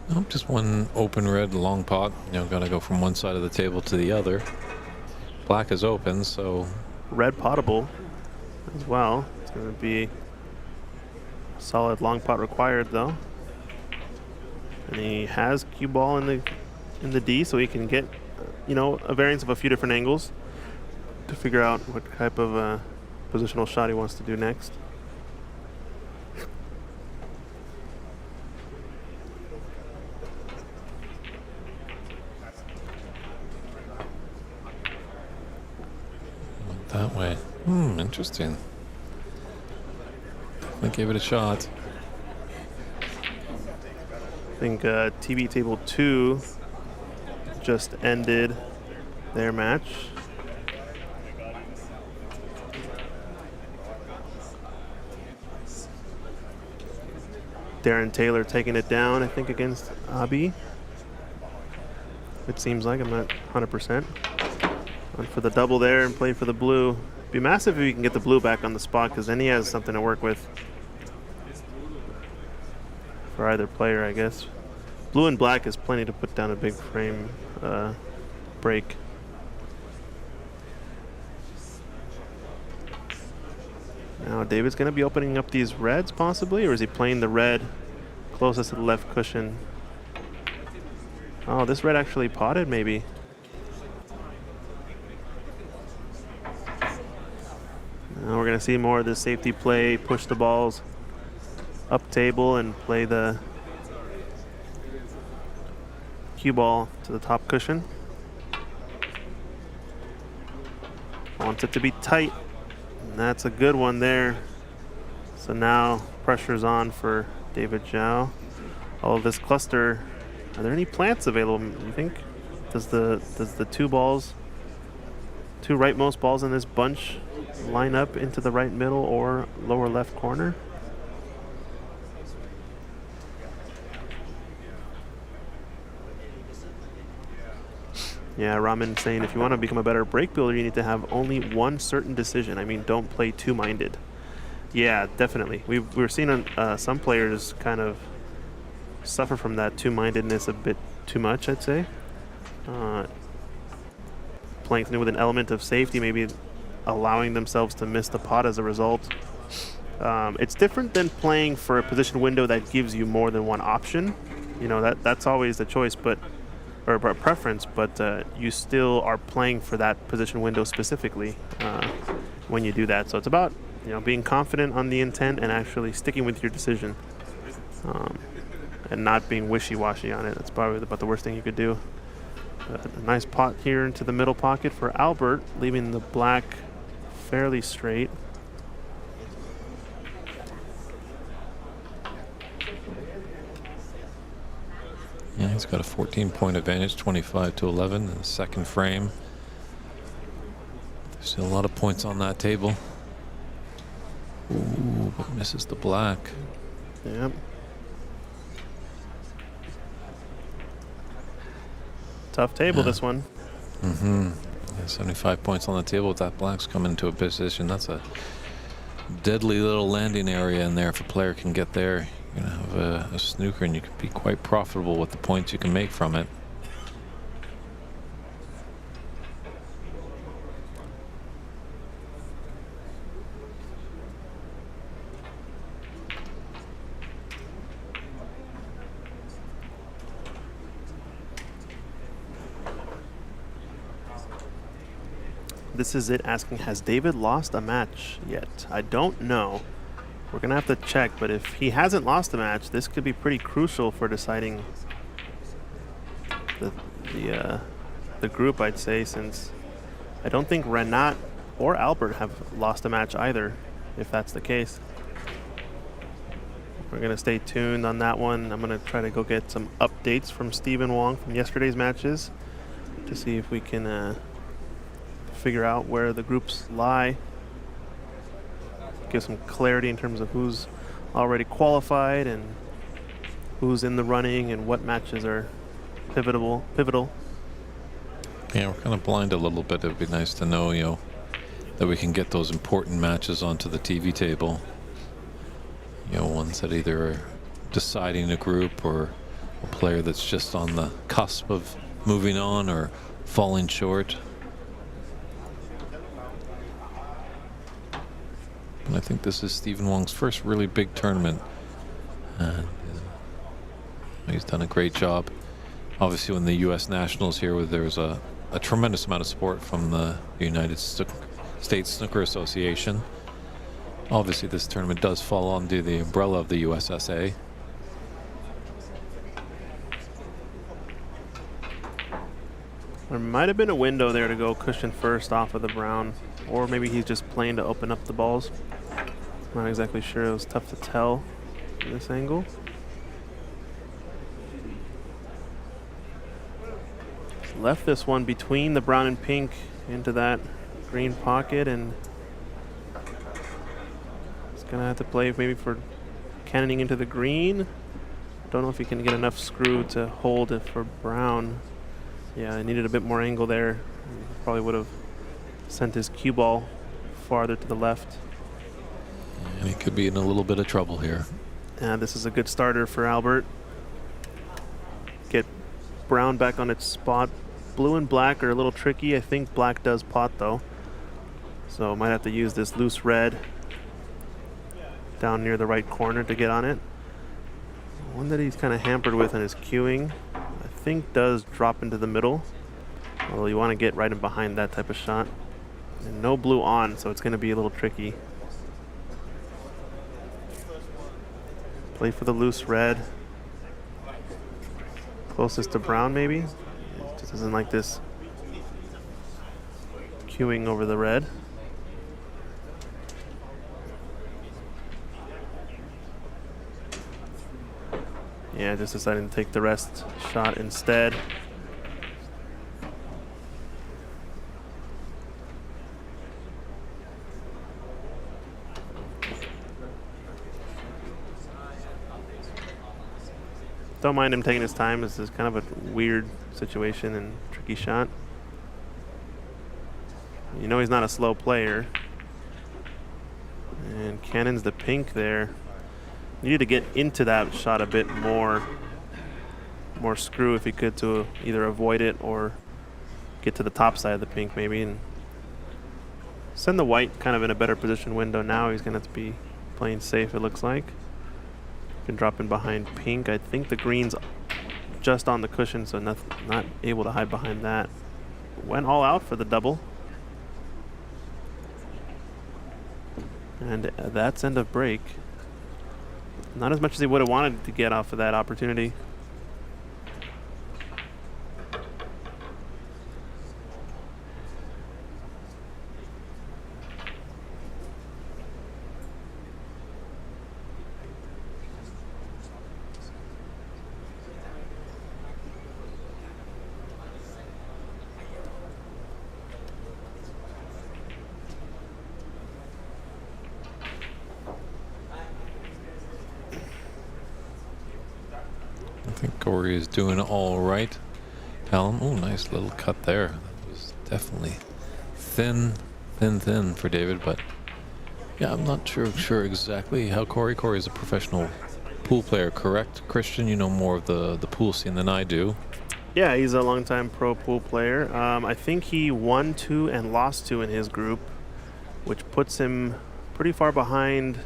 Nope, just one open red long pot. You know, gotta go from one side of the table to the other. Black is open, so Red potable as well. It's going to be solid long pot required though. And he has cue ball in the D, so he can get, you know, a variance of a few different angles to figure out what type of positional shot he wants to do next. that way. Interesting. I gave it a shot. I think TV Table 2 just ended their match. Darren Taylor taking it down, I think, against Abi. It seems like. I'm not 100%. Went for the double there and play for the blue. Be massive if you can get the blue back on the spot, because then he has something to work with. for either player, I guess. Blue and black is plenty to put down a big frame break. Now David's going to be opening up these reds possibly, or is he playing the red closest to the left cushion? Oh, this red actually potted maybe. Now we're going to see more of the safety play, push the balls up table and play the cue ball to the top cushion. Wants it to be tight, and that's a good one there. So now pressure's on for David Xiao. All of this cluster, are there any plants available, you think? Does the two rightmost balls in this bunch line up into the right middle or lower left corner? Yeah, Ramen saying if you want to become a better break builder, you need to have only one certain decision. I mean, don't play two-minded. Yeah, definitely. We're seeing some players kind of suffer from that two-mindedness a bit too much, I'd say. Playing something with an element of safety, maybe allowing themselves to miss the pot as a result. It's different than playing for a position window that gives you more than one option. You know, that's always the choice, or a preference, but you still are playing for that position window specifically when you do that. So it's about, you know, being confident on the intent and actually sticking with your decision, and not being wishy-washy on it. That's probably about the worst thing you could do. A nice pot here into the middle pocket for Albert, leaving the black fairly straight. Yeah, he's got a 14-point advantage, 25-11 in the second frame. There's still a lot of points on that table. Ooh, but misses the black. Yep. Tough table, this one. Mm-hmm. Yeah, 75 points on the table with that black's coming into a position. That's a deadly little landing area in there. If a player can get there, you're going to have a snooker, and you can be quite profitable with the points you can make from it. This is it asking, has David lost a match yet? I don't know. We're going to have to check, but if he hasn't lost a match, this could be pretty crucial for deciding the group, I'd say, since I don't think Renat or Albert have lost a match either, if that's the case. We're going to stay tuned on that one. I'm going to try to go get some updates from Stephen Wong from yesterday's matches to see if we can figure out where the groups lie. Give some clarity in terms of who's already qualified and who's in the running and what matches are pivotal. Yeah, we're kind of blind a little bit. It would be nice to know, you know, that we can get those important matches onto the TV table. You know, ones that either are deciding a group or a player that's just on the cusp of moving on or falling short. And I think this is Stephen Wong's first really big tournament. And he's done a great job. Obviously, when the U.S. Nationals here, where there was a tremendous amount of support from the United States Snooker Association. Obviously, this tournament does fall under the umbrella of the USSA. There might have been a window there to go cushion first off of the brown, or maybe he's just playing to open up the balls. Not exactly sure. It was tough to tell from this angle. Left this one between the brown and pink into that green pocket, and he's gonna have to play maybe for cannoning into the green. Don't know if he can get enough screw to hold it for brown. Yeah, I needed a bit more angle there. Probably would have sent his cue ball farther to the left. And he could be in a little bit of trouble here. This is a good starter for Albert. Get brown back on its spot. Blue and black are a little tricky. I think black does pot though. So might have to use this loose red down near the right corner to get on it. One that he's kind of hampered with in his queuing, I think does drop into the middle. Although you want to get right in behind that type of shot. And no blue on, so it's going to be a little tricky. Play for the loose red. Closest to brown, maybe. It just doesn't like this queuing over the red. Yeah, just deciding to take the rest shot instead. Don't mind him taking his time. This is kind of a weird situation and tricky shot. You know he's not a slow player. And cannons the pink there. Needed to get into that shot a bit more screw if he could to either avoid it or get to the top side of the pink maybe and send the white kind of in a better position window now. He's going to have to be playing safe, it looks like. Can drop in behind pink. I think the green's just on the cushion, so not able to hide behind that. Went all out for the double. And that's end of break. Not as much as he would have wanted to get off of that opportunity. I think Corey is doing all right. Callum, oh, nice little cut there. That was definitely thin for David, but yeah, I'm not sure exactly how Corey is a professional pool player, correct? Christian, you know more of the pool scene than I do. Yeah, he's a longtime pro pool player. I think he won 2 and lost 2 in his group, which puts him pretty far behind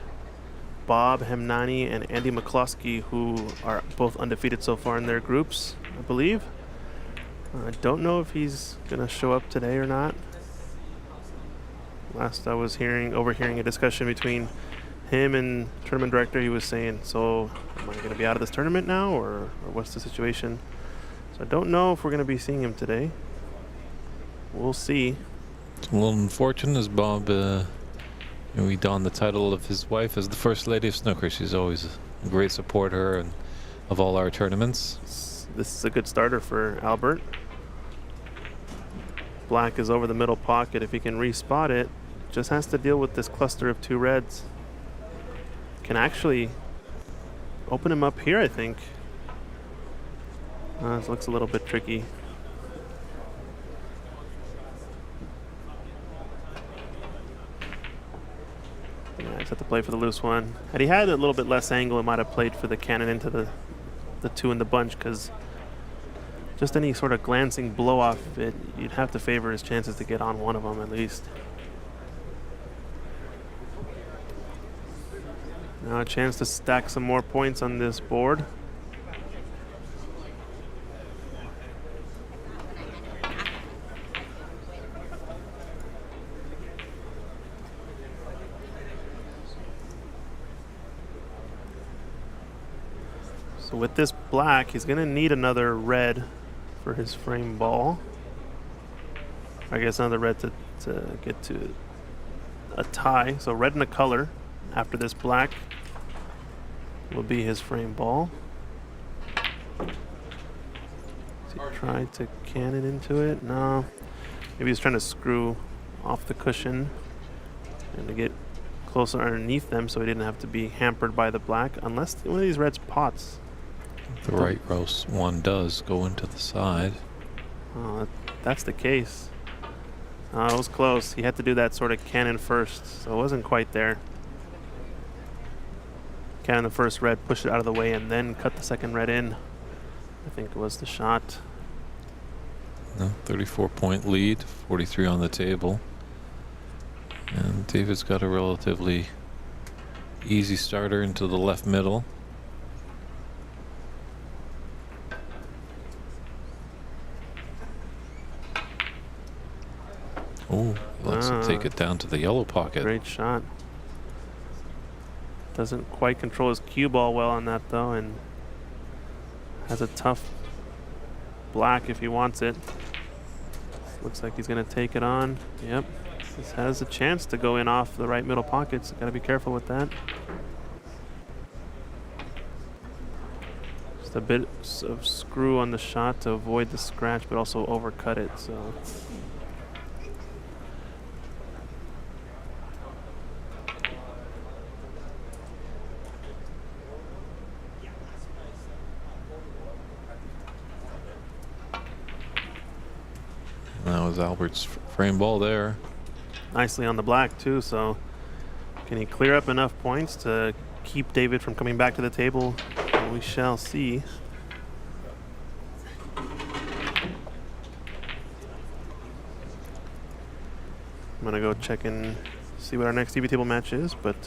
Bob Hemnani and Andy McCloskey, who are both undefeated so far in their groups, I believe. I don't know if he's going to show up today or not. Last I was overhearing a discussion between him and tournament director. He was saying, so am I going to be out of this tournament now, or what's the situation? So I don't know if we're going to be seeing him today. We'll see. It's a little unfortunate as Bob he donned the title of his wife as the First Lady of Snooker. She's always a great supporter and of all our tournaments. This is a good starter for Albert. Black is over the middle pocket. If he can respot it, just has to deal with this cluster of 2 reds. Can actually open him up here, I think. This looks a little bit tricky. Yeah, I just have to play for the loose one. Had he had a little bit less angle, it might have played for the cannon into the 2 in the bunch, because just any sort of glancing blow off of it, you'd have to favor his chances to get on one of them at least. Now a chance to stack some more points on this board. So with this black, he's going to need another red for his frame ball. I guess another red to get to a tie. So red and a color after this black will be his frame ball. Has he tried to cannon into it? No. Maybe he's trying to screw off the cushion and to get closer underneath them so he didn't have to be hampered by the black, unless one of these reds pots. The right roast one does go into the side. Oh, that's the case. It was close. He had to do that sort of cannon first, so it wasn't quite there. can in the first red, push it out of the way, and then cut the second red in. I think it was the shot. No, 34-point lead, 43 on the table. And David's got a relatively easy starter into the left middle. Oh, let's take it down to the yellow pocket. Great shot. Doesn't quite control his cue ball well on that though, and has a tough black if he wants it. Looks like he's going to take it on. Yep. This has a chance to go in off the right middle pocket, so got to be careful with that. Just a bit of screw on the shot to avoid the scratch, but also overcut it. So. That was Albert's frame ball there. Nicely on the black too, so can he clear up enough points to keep David from coming back to the table? Well, we shall see. I'm gonna go check and see what our next TV table match is, but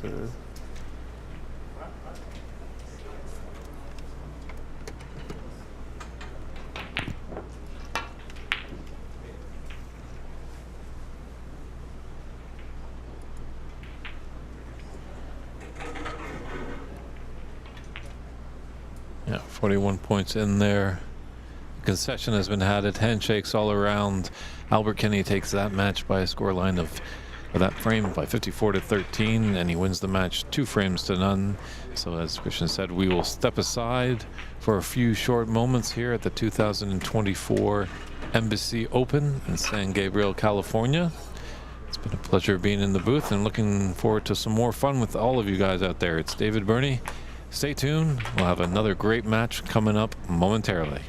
yeah, 41 points in there. Concession has been added, handshakes all around. Albert Kenny takes that match by a scoreline of that frame by 54-13, and he wins the match 2 frames to none. So as Christian said, we will step aside for a few short moments here at the 2024 Embassy Open in San Gabriel, California. It's been a pleasure being in the booth and looking forward to some more fun with all of you guys out there. It's David Burney. Stay tuned. We'll have another great match coming up momentarily.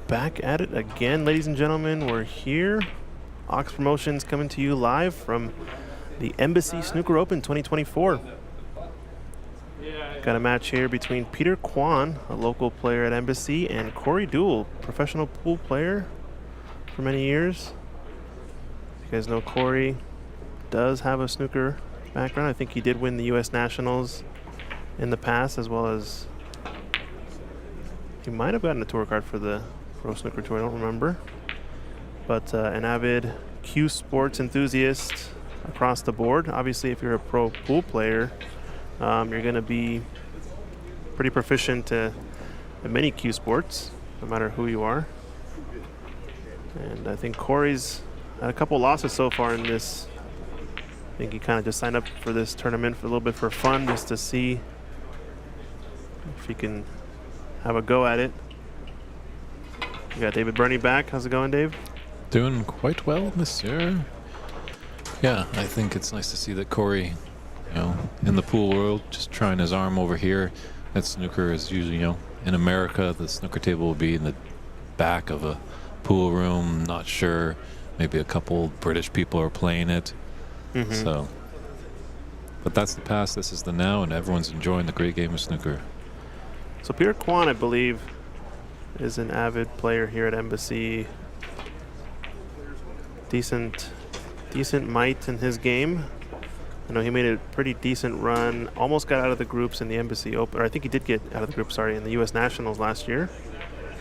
back at it again, ladies and gentlemen. We're here. Ox Promotions coming to you live from the Embassy Snooker Open 2024. Got a match here between Peter Quan, a local player at Embassy, and Corey Duel, professional pool player for many years. You guys know Corey does have a snooker background. I think he did win the U.S. Nationals in the past, as well as he might have gotten a tour card for the Pro Snooker Tour, I don't remember. But an avid Q Sports enthusiast across the board. Obviously, if you're a pro pool player, you're going to be pretty proficient at many Q Sports, no matter who you are. And I think Corey's had a couple losses so far in this. I think he kind of just signed up for this tournament for a little bit for fun, just to see if he can have a go at it. You got David Burney back. How's it going, Dave? Doing quite well, monsieur. Yeah, I think it's nice to see that Corey, in the pool world, just trying his arm over here. That snooker is usually, in America, the snooker table will be in the back of a pool room. Not sure. Maybe a couple British people are playing it. So, but that's the past. This is the now, and everyone's enjoying the great game of snooker. So Peter Quan, I believe, is an avid player here at Embassy. Decent might in his game. I know he made a pretty decent run. Almost got out of the groups in the Embassy Open. Or I think he did get out of the group, sorry, in the U.S. Nationals last year.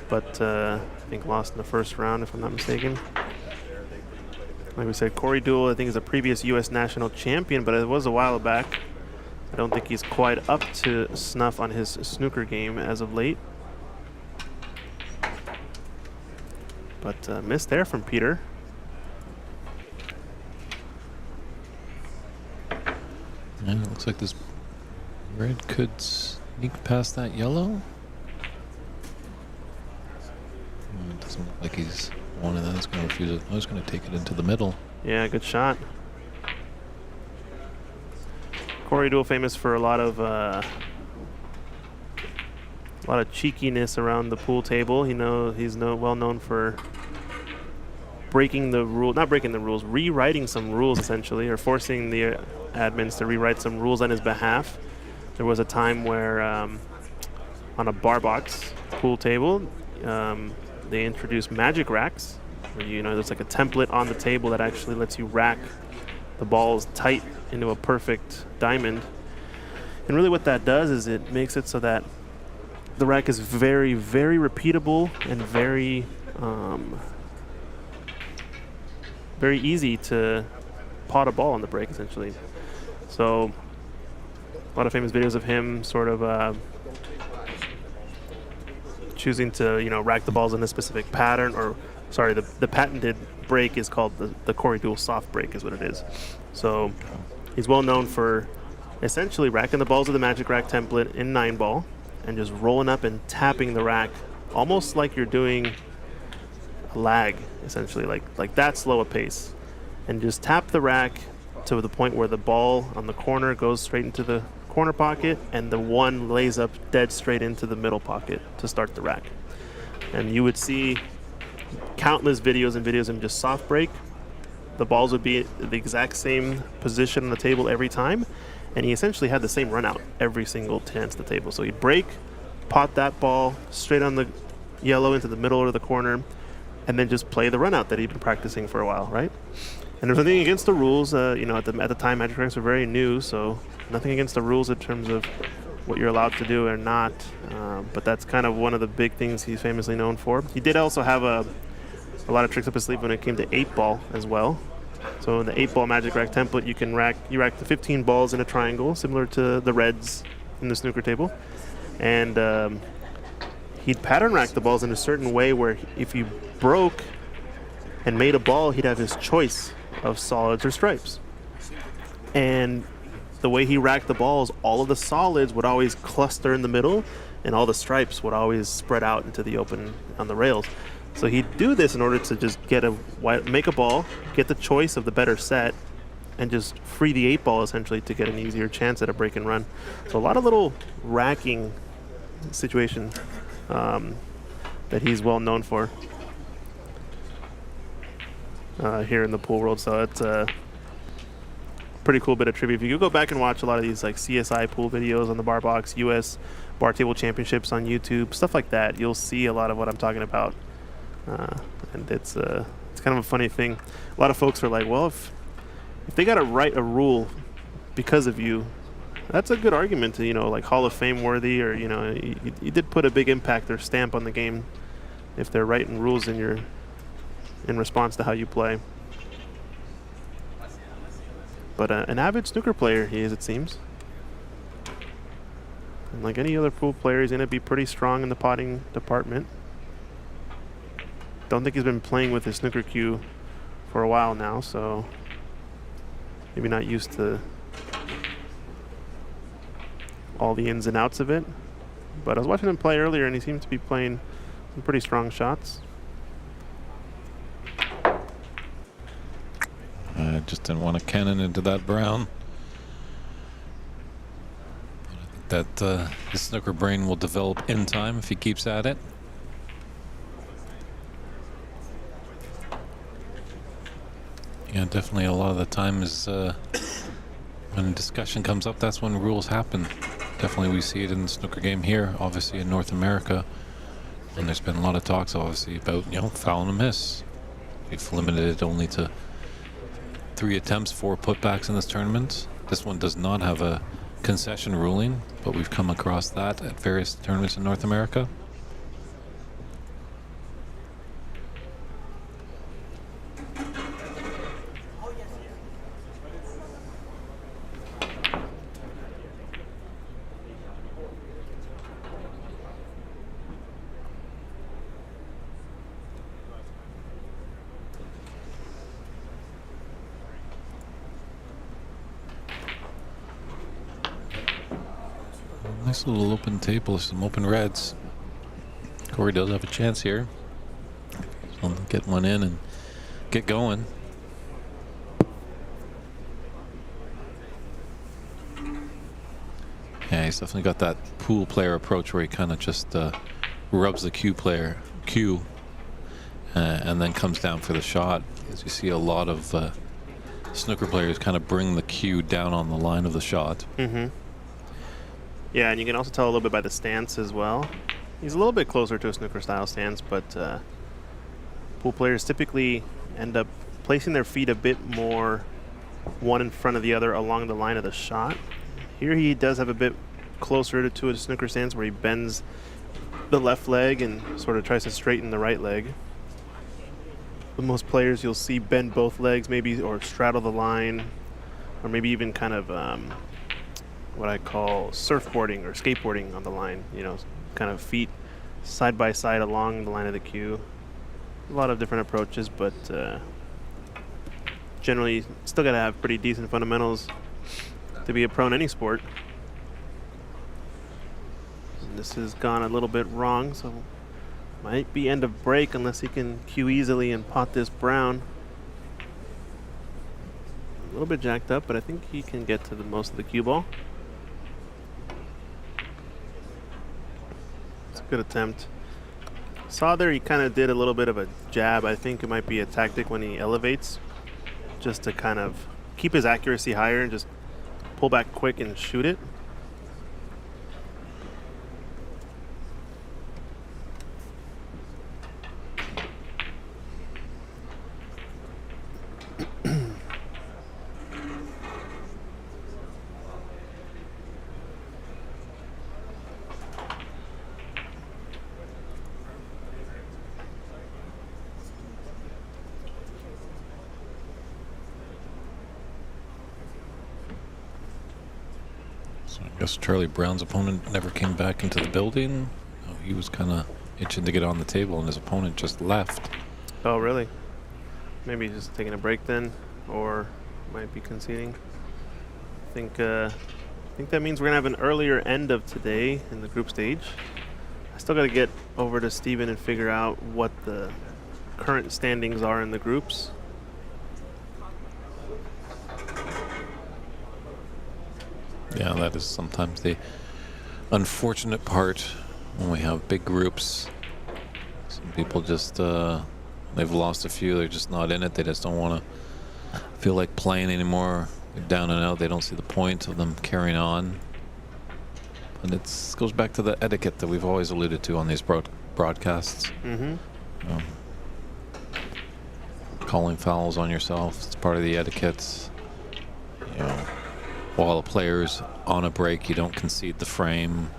But I think lost in the first round, if I'm not mistaken. Like we said, Corey Duel, I think, is a previous U.S. National champion, but it was a while back. I don't think he's quite up to snuff on his snooker game as of late. But missed there from Peter. And it looks like this red could sneak past that yellow. It doesn't look like he's one of those going to refuse it. I was going to take it into the middle. Yeah, good shot. Corey Duel famous for a lot of cheekiness around the pool table. He's well known for breaking the rule, not breaking the rules, rewriting some rules essentially, or forcing the admins to rewrite some rules on his behalf. There was a time where on a bar box pool table, they introduced magic racks. Where, there's like a template on the table that actually lets you rack the balls tight into a perfect diamond. And really what that does is it makes it so that the rack is very, very repeatable and very easy to pot a ball on the break, essentially. So a lot of famous videos of him sort of choosing to, rack the balls in a specific pattern, or sorry, the patented break is called the Corey Duel soft break is what it is. So he's well known for essentially racking the balls of the magic rack template in 9-ball and just rolling up and tapping the rack almost like you're doing a lag, essentially, like that slow a pace, and just tap the rack to the point where the ball on the corner goes straight into the corner pocket and the one lays up dead straight into the middle pocket to start the rack. And you would see countless videos of him just soft break. The balls would be the exact same position on the table every time, and he essentially had the same run out every single chance at the table. So he'd break, pot that ball straight on the yellow into the middle or the corner, and then just play the run out that he'd been practicing for a while, right? And there's nothing against the rules. At the time, magic racks were very new, so nothing against the rules in terms of what you're allowed to do or not. But that's kind of one of the big things he's famously known for. He did also have a lot of tricks up his sleeve when it came to 8-ball as well. So in the 8-ball magic rack template, you rack the 15 balls in a triangle, similar to the reds in the snooker table. And he'd pattern rack the balls in a certain way where if you broke and made a ball, he'd have his choice of solids or stripes. And the way he racked the balls, all of the solids would always cluster in the middle, and all the stripes would always spread out into the open on the rails. So he'd do this in order to just make a ball, get the choice of the better set, and just free the 8-ball essentially to get an easier chance at a break and run. So a lot of little racking situation that that he's well known for here in the pool world. So it's a pretty cool bit of trivia. If you go back and watch a lot of these like CSI pool videos on the Bar Box, US Bar Table Championships on YouTube, stuff like that, you'll see a lot of what I'm talking about. And it's kind of a funny thing. A lot of folks are like, well, if they got to write a rule because of you, that's a good argument to, like Hall of Fame worthy, or, you did put a big impact or stamp on the game if they're writing rules in response to how you play. But an avid snooker player he is, it seems. And like any other pool player, he's going to be pretty strong in the potting department. Don't think he's been playing with his snooker cue for a while now, so maybe not used to all the ins and outs of it. But I was watching him play earlier, and he seemed to be playing some pretty strong shots. I just didn't want to cannon into that brown. But I think that his snooker brain will develop in time if he keeps at it. Yeah, definitely a lot of the time is when discussion comes up, that's when rules happen. Definitely we see it in the snooker game here, obviously in North America. And there's been a lot of talks, obviously, about, foul and a miss. We've limited it only to 3 attempts, 4 putbacks in this tournament. This one does not have a concession ruling, but we've come across that at various tournaments in North America. Nice little open table, some open reds. Corey does have a chance here. So get one in and get going. Yeah, he's definitely got that pool player approach where he kind of just rubs the cue and then comes down for the shot. As you see, a lot of snooker players kind of bring the cue down on the line of the shot. Mm-hmm. Yeah, and you can also tell a little bit by the stance as well. He's a little bit closer to a snooker style stance, but pool players typically end up placing their feet a bit more one in front of the other along the line of the shot. Here he does have a bit closer to a snooker stance where he bends the left leg and sort of tries to straighten the right leg. But most players you'll see bend both legs maybe, or straddle the line, or maybe even kind of what I call surfboarding or skateboarding on the line, kind of feet side by side along the line of the cue. A lot of different approaches, but generally still got to have pretty decent fundamentals to be a pro in any sport. And this has gone a little bit wrong, so might be end of break unless he can cue easily and pot this brown. A little bit jacked up, but I think he can get to most of the cue ball. Good attempt. Saw there he kind of did a little bit of a jab. I think it might be a tactic when he elevates, just to kind of keep his accuracy higher and just pull back quick and shoot it. So I guess Charlie Brown's opponent never came back into the building. He was kind of itching to get on the table, and his opponent just left. Oh, really? Maybe he's just taking a break then, or might be conceding. I think that means we're gonna have an earlier end of today in the group stage. I still got to get over to Steven and figure out what the current standings are in the groups. Yeah, that is sometimes the unfortunate part when we have big groups. people just, they've lost a few. They're just not in it. They just don't want to feel like playing anymore. They're down and out. They don't see the point of them carrying on. And it goes back to the etiquette that we've always alluded to on these broadcasts. Calling fouls on yourself. It's part of the etiquette. You know, while a player's on a break, you don't concede the frame.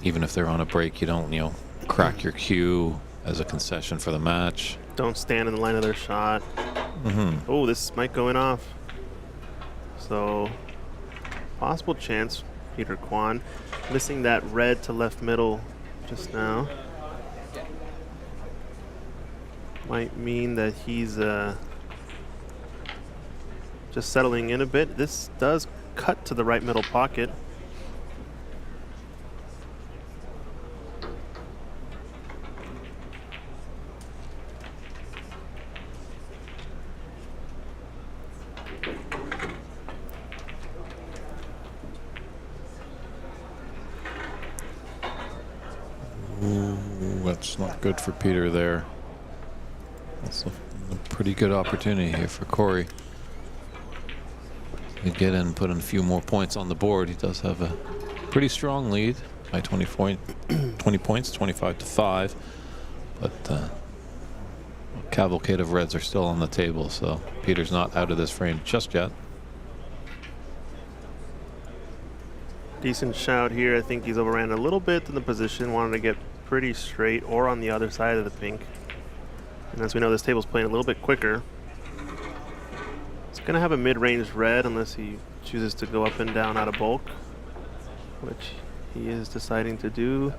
Even if they're on a break, you don't, you know, crack your cue as a concession for the match. Don't stand in the line of their shot. Oh, this might go in off. So, possible chance, Peter Quan. Missing that red to left middle just now. Might mean that he's just settling in a bit. This does cut to the right middle pocket. That's not good for Peter there. That's a pretty good opportunity here for Corey. He'd get in and put in a few more points on the board. He does have a pretty strong lead by 20 points, 25-5. But a cavalcade of reds are still on the table, so Peter's not out of this frame just yet. Decent shout here. I think he's overran a little bit in the position, wanted to get pretty straight or on the other side of the pink. And as we know, this table's playing a little bit quicker. It's going to have a mid-range red unless he chooses to go up and down out of bulk, which he is deciding to do.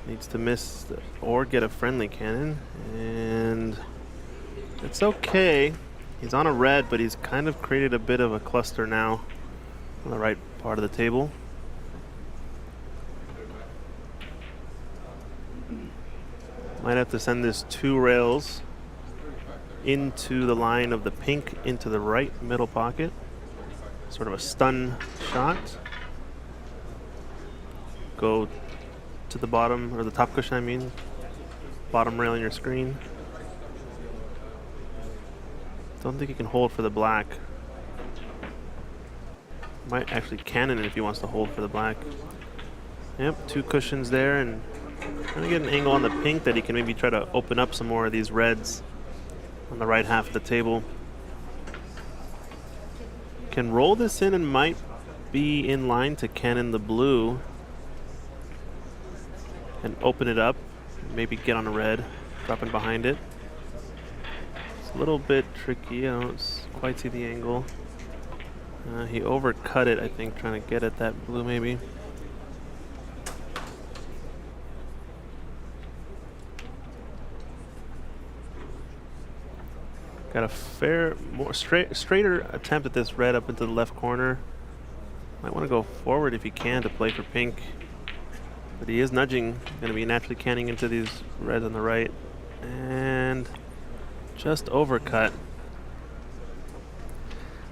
Needs to miss or get a friendly cannon, and it's okay. He's on a red, but he's kind of created a bit of a cluster now on the right part of the table. Might have to send this 2 rails into the line of the pink into the right middle pocket. Sort of a stun shot. Go to the bottom, or the top cushion, I mean. Bottom rail on your screen. Don't think he can hold for the black. Might actually cannon it if he wants to hold for the black. Yep, 2 cushions there, and trying to get an angle on the pink that he can maybe try to open up some more of these reds on the right half of the table. Can roll this in and might be in line to cannon the blue and open it up, maybe get on a red, dropping behind it. It's a little bit tricky. I don't quite see the angle. He overcut it, I think, trying to get at that blue maybe. Got a more straighter attempt at this red up into the left corner. Might want to go forward if he can to play for pink. But he is nudging, going to be naturally canning into these reds on the right. And just overcut.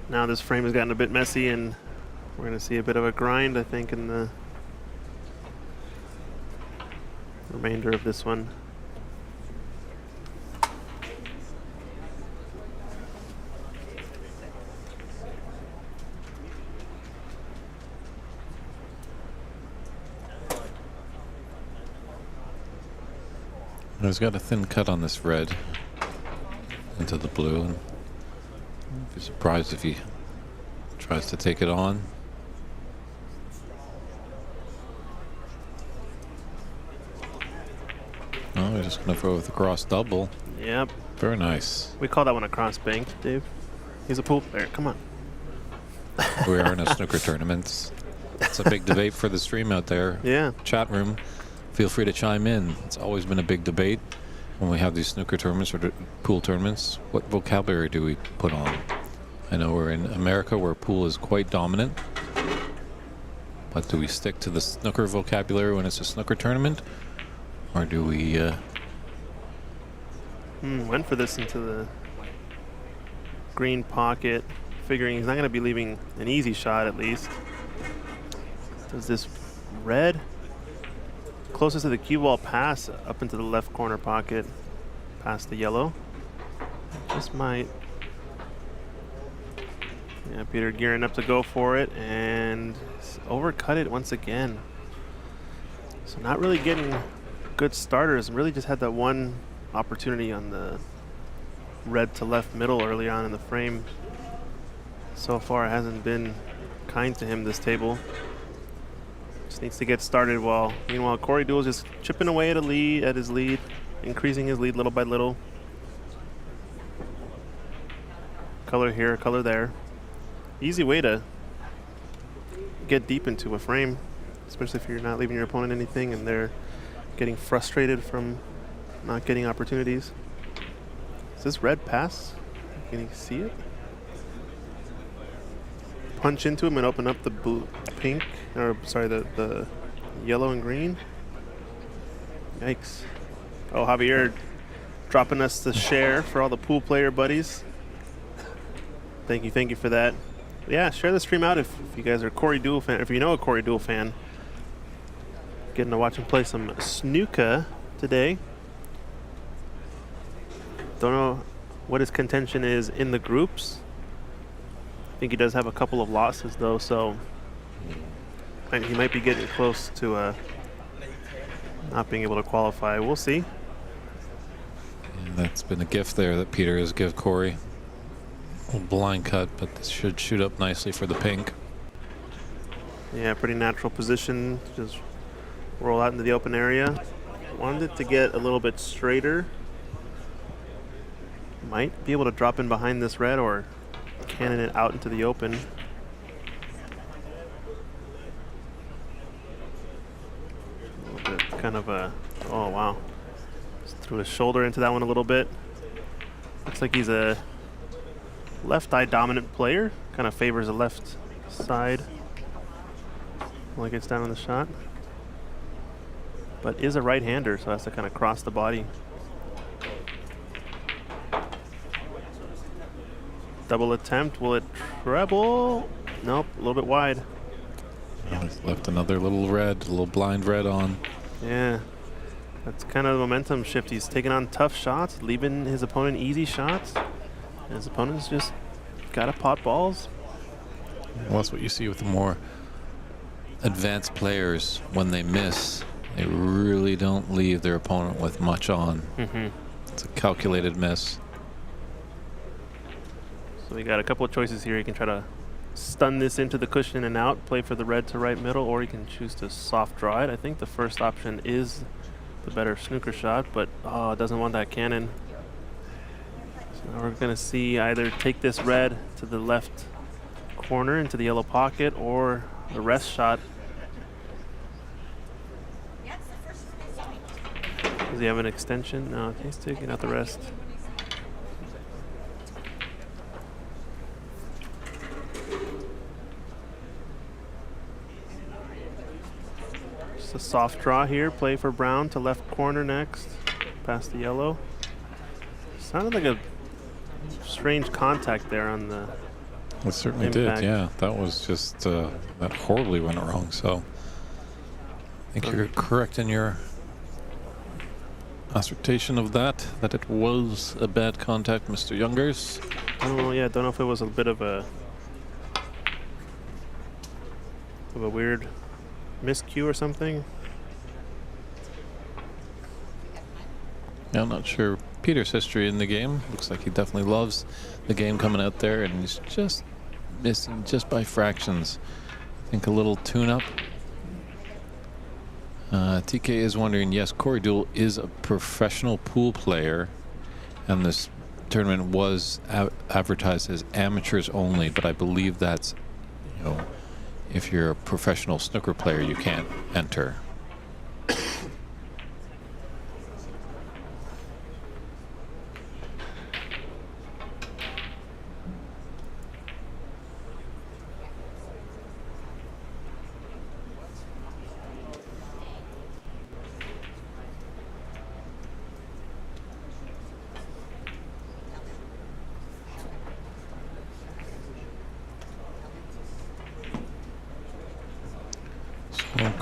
Now this frame has gotten a bit messy, and we're going to see a bit of a grind, I think, in the remainder of this one. He's got a thin cut on this red into the blue, and I'd be surprised if he tries to take it on. Oh, he's just going to throw with the cross double. Yep. Very nice. We call that one a cross bank, Dave. He's a pool player. Come on. We are in a snooker tournament. It's a big debate for the stream out there. Yeah. Chat room. Feel free to chime in. It's always been a big debate when we have these snooker tournaments or pool tournaments. What vocabulary do we put on? I know we're in America where pool is quite dominant. But do we stick to the snooker vocabulary when it's a snooker tournament? Or do we... Went for this into the green pocket, figuring he's not going to be leaving an easy shot at least. Does this red closest to the cue ball pass up into the left corner pocket, past the yellow. Just might. Yeah, Peter gearing up to go for it and overcut it once again. So not really getting good starters. Really just had that one opportunity on the red to left middle early on in the frame. So far it hasn't been kind to him this table. Just needs to get started meanwhile Corey Duel's just chipping away at his lead, increasing his lead little by little. Color here, color there. Easy way to get deep into a frame, especially if you're not leaving your opponent anything and they're getting frustrated from not getting opportunities. Is this red pass? Can you see it? Punch into him and open up the pink, or sorry, the yellow and green. Yikes. Oh, Javier dropping us the share for all the pool player buddies. Thank you for that. Yeah, share the stream out if you guys are a Corey Duel fan. If you know a Corey Duel fan, getting to watch him play some snooker today. Don't know what his contention is in the groups. I think he does have a couple of losses though, so he might be getting close to not being able to qualify. We'll see. And that's been a gift there that Peter has given Corey. A little blind cut, but this should shoot up nicely for the pink. Yeah, pretty natural position. Just roll out into the open area. Wanted it to get a little bit straighter. Might be able to drop in behind this red or cannon it out into the open. A little bit kind of a, oh wow. Just threw his shoulder into that one a little bit. Looks like he's a left eye dominant player. Kind of favors the left side when it gets down on the shot. But is a right-hander, so has to kind of cross the body. Double attempt, will it treble? Nope, a little bit wide. Oh, he's left another little red, a little blind red on. Yeah, that's kind of the momentum shift. He's taking on tough shots, leaving his opponent easy shots. And his opponent's just gotta pot balls. Well, that's what you see with the more advanced players. When they miss, they really don't leave their opponent with much on. It's a calculated miss. So we got a couple of choices here. You can try to stun this into the cushion and out, play for the red to right middle, or you can choose to soft draw it. I think the first option is the better snooker shot, but oh, it doesn't want that cannon. So now we're going to see either take this red to the left corner into the yellow pocket or the rest shot. Does he have an extension? No, he's taking out the rest. Just a soft draw here. Play for brown to left corner next. Past the yellow. Sounded like a strange contact there on the It certainly impact. did, yeah. That was just, that horribly went wrong. So I think you're correct in your assertion of that it was a bad contact, Mr. Youngers. Oh yeah, don't know if it was a bit of a weird miscue or something. Yeah, I'm not sure Peter's history in the game. Looks like he definitely loves the game coming out there, and he's just missing just by fractions. I think a little tune-up. TK is wondering, yes, Corey Duel is a professional pool player, and this tournament was advertised as amateurs only, but I believe that's, you know, if you're a professional snooker player, you can't enter.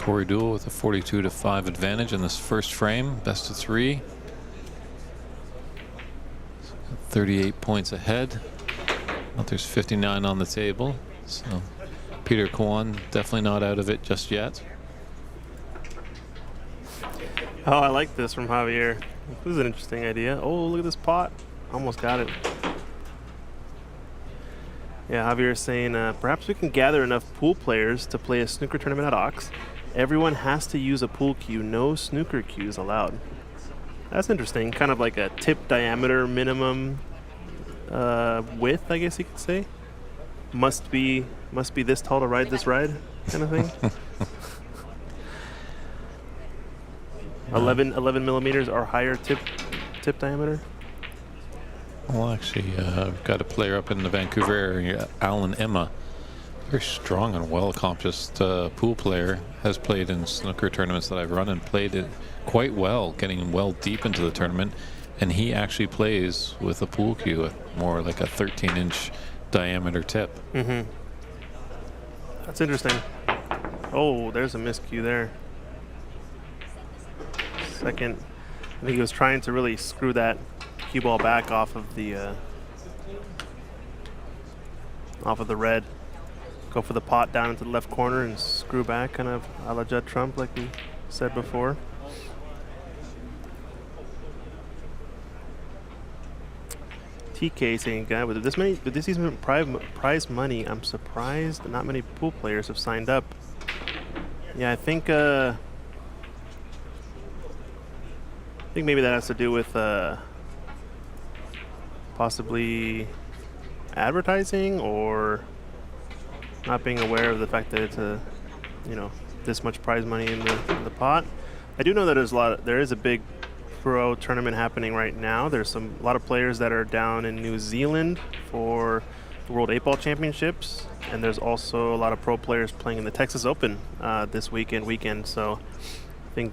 Corey Duel with a 42-5 advantage in this first frame, best of 3. 38 points ahead. Well, there's 59 on the table, so Peter Quan definitely not out of it just yet. Oh, I like this from Javier. This is an interesting idea. Oh, look at this pot. Almost got it. Yeah, Javier is saying, perhaps we can gather enough pool players to play a snooker tournament at Ox. Everyone has to use a pool cue. No snooker cues allowed. That's interesting. Kind of like a tip diameter minimum width, I guess you could say. Must be this tall to ride this ride, kind of thing. 11 millimeters or higher tip diameter. Well, actually, we've got a player up in the Vancouver area, Alan Emma. Very strong and well-accomplished pool player. Has played in snooker tournaments that I've run and played it quite well, getting well deep into the tournament. And he actually plays with a pool cue, more like a 13-inch diameter tip. Mm-hmm. That's interesting. Oh, there's a miscue there. Second, I think he was trying to really screw that cue ball back off of the red. Go for the pot down into the left corner and screw back, kind of a la Judd Trump, like we said before. TK saying, "Guy, with this season prize money, I'm surprised that not many pool players have signed up." Yeah, I think maybe that has to do with possibly advertising or not being aware of the fact that it's this much prize money in the pot. I do know that there is a big pro tournament happening right now. There's a lot of players that are down in New Zealand for the World 8-Ball Championships, and there's also a lot of pro players playing in the Texas Open this weekend. So I think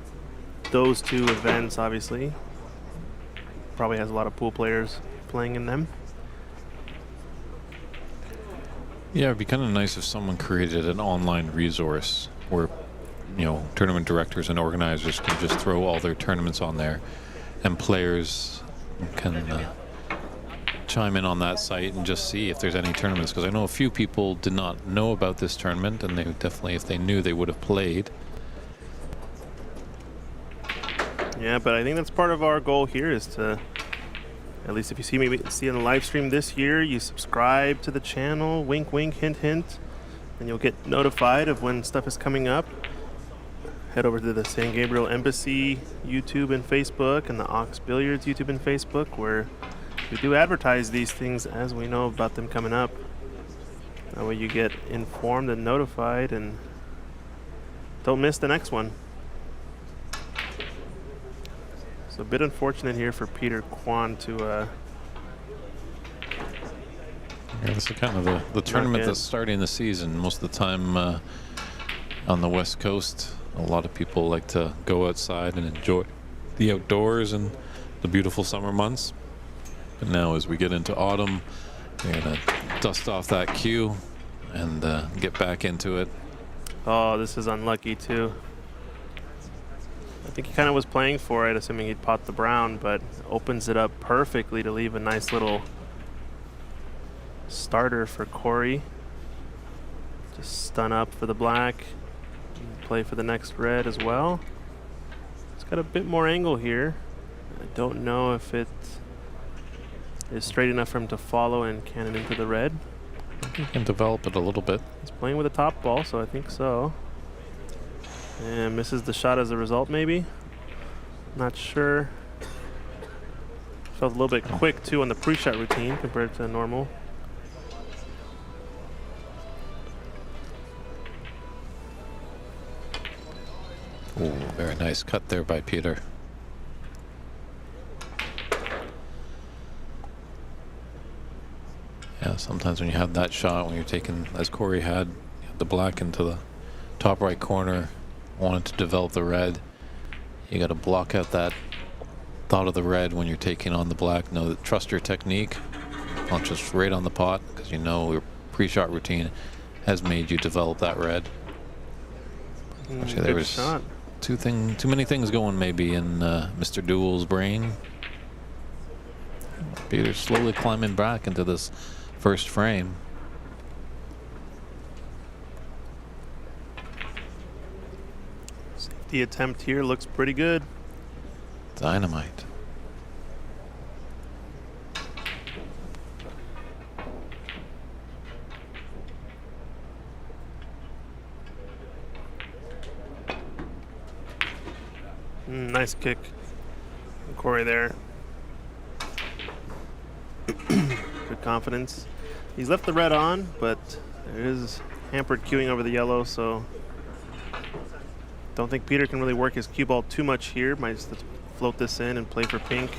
those two events obviously probably has a lot of pool players playing in them. Yeah, it'd be kind of nice if someone created an online resource where, tournament directors and organizers can just throw all their tournaments on there, and players can chime in on that site and just see if there's any tournaments. Because I know a few people did not know about this tournament, and they definitely, if they knew, they would have played. Yeah, but I think that's part of our goal here is to, at least if you see on the live stream this year, you subscribe to the channel, wink, wink, hint, hint, and you'll get notified of when stuff is coming up. Head over to the San Gabriel Embassy YouTube and Facebook and the Ox Billiards YouTube and Facebook, where we do advertise these things as we know about them coming up. That way you get informed and notified and don't miss the next one. So a bit unfortunate here for Peter Quan to yeah, this is kind of the tournament that's starting the season. Most of the time on the West Coast, a lot of people like to go outside and enjoy the outdoors and the beautiful summer months. But now as we get into autumn, we're going to dust off that cue and get back into it. Oh, this is unlucky too. I think he kind of was playing for it, assuming he'd pot the brown, but opens it up perfectly to leave a nice little starter for Corey. Just stun up for the black, and play for the next red as well. It's got a bit more angle here. I don't know if it is straight enough for him to follow and cannon into the red. You can develop it a little bit. He's playing with a top ball, so I think so. And misses the shot as a result, maybe. Not sure. Felt a little bit quick, too, on the pre-shot routine compared to normal. Ooh, very nice cut there by Peter. Yeah, sometimes when you have that shot, when you're taking, as Corey had the black into the top right corner, wanted to develop the red, you got to block out that thought of the red when you're taking on the black. Know that, trust your technique, not just right on the pot, because you know your pre-shot routine has made you develop that red. Actually, there was shot. too many things going maybe in Mr. Duel's brain. Peter's slowly climbing back into this first frame. The attempt here looks pretty good. Dynamite. Nice kick from Corey there. Good confidence. He's left the red on, but there is hampered queuing over the yellow, so don't think Peter can really work his cue ball too much here. Might just float this in and play for pink.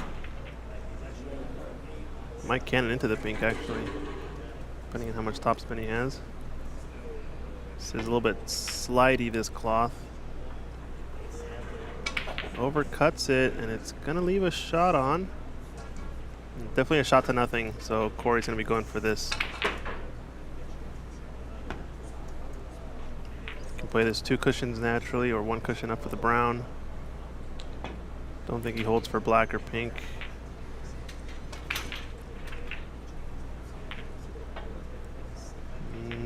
Might cannon into the pink, actually, depending on how much topspin he has. This is a little bit slidey, this cloth. Overcuts it, and it's going to leave a shot on. Definitely a shot to nothing, so Corey's going to be going for this. Can play this 2 cushions naturally, or 1 cushion up for the brown. Don't think he holds for black or pink.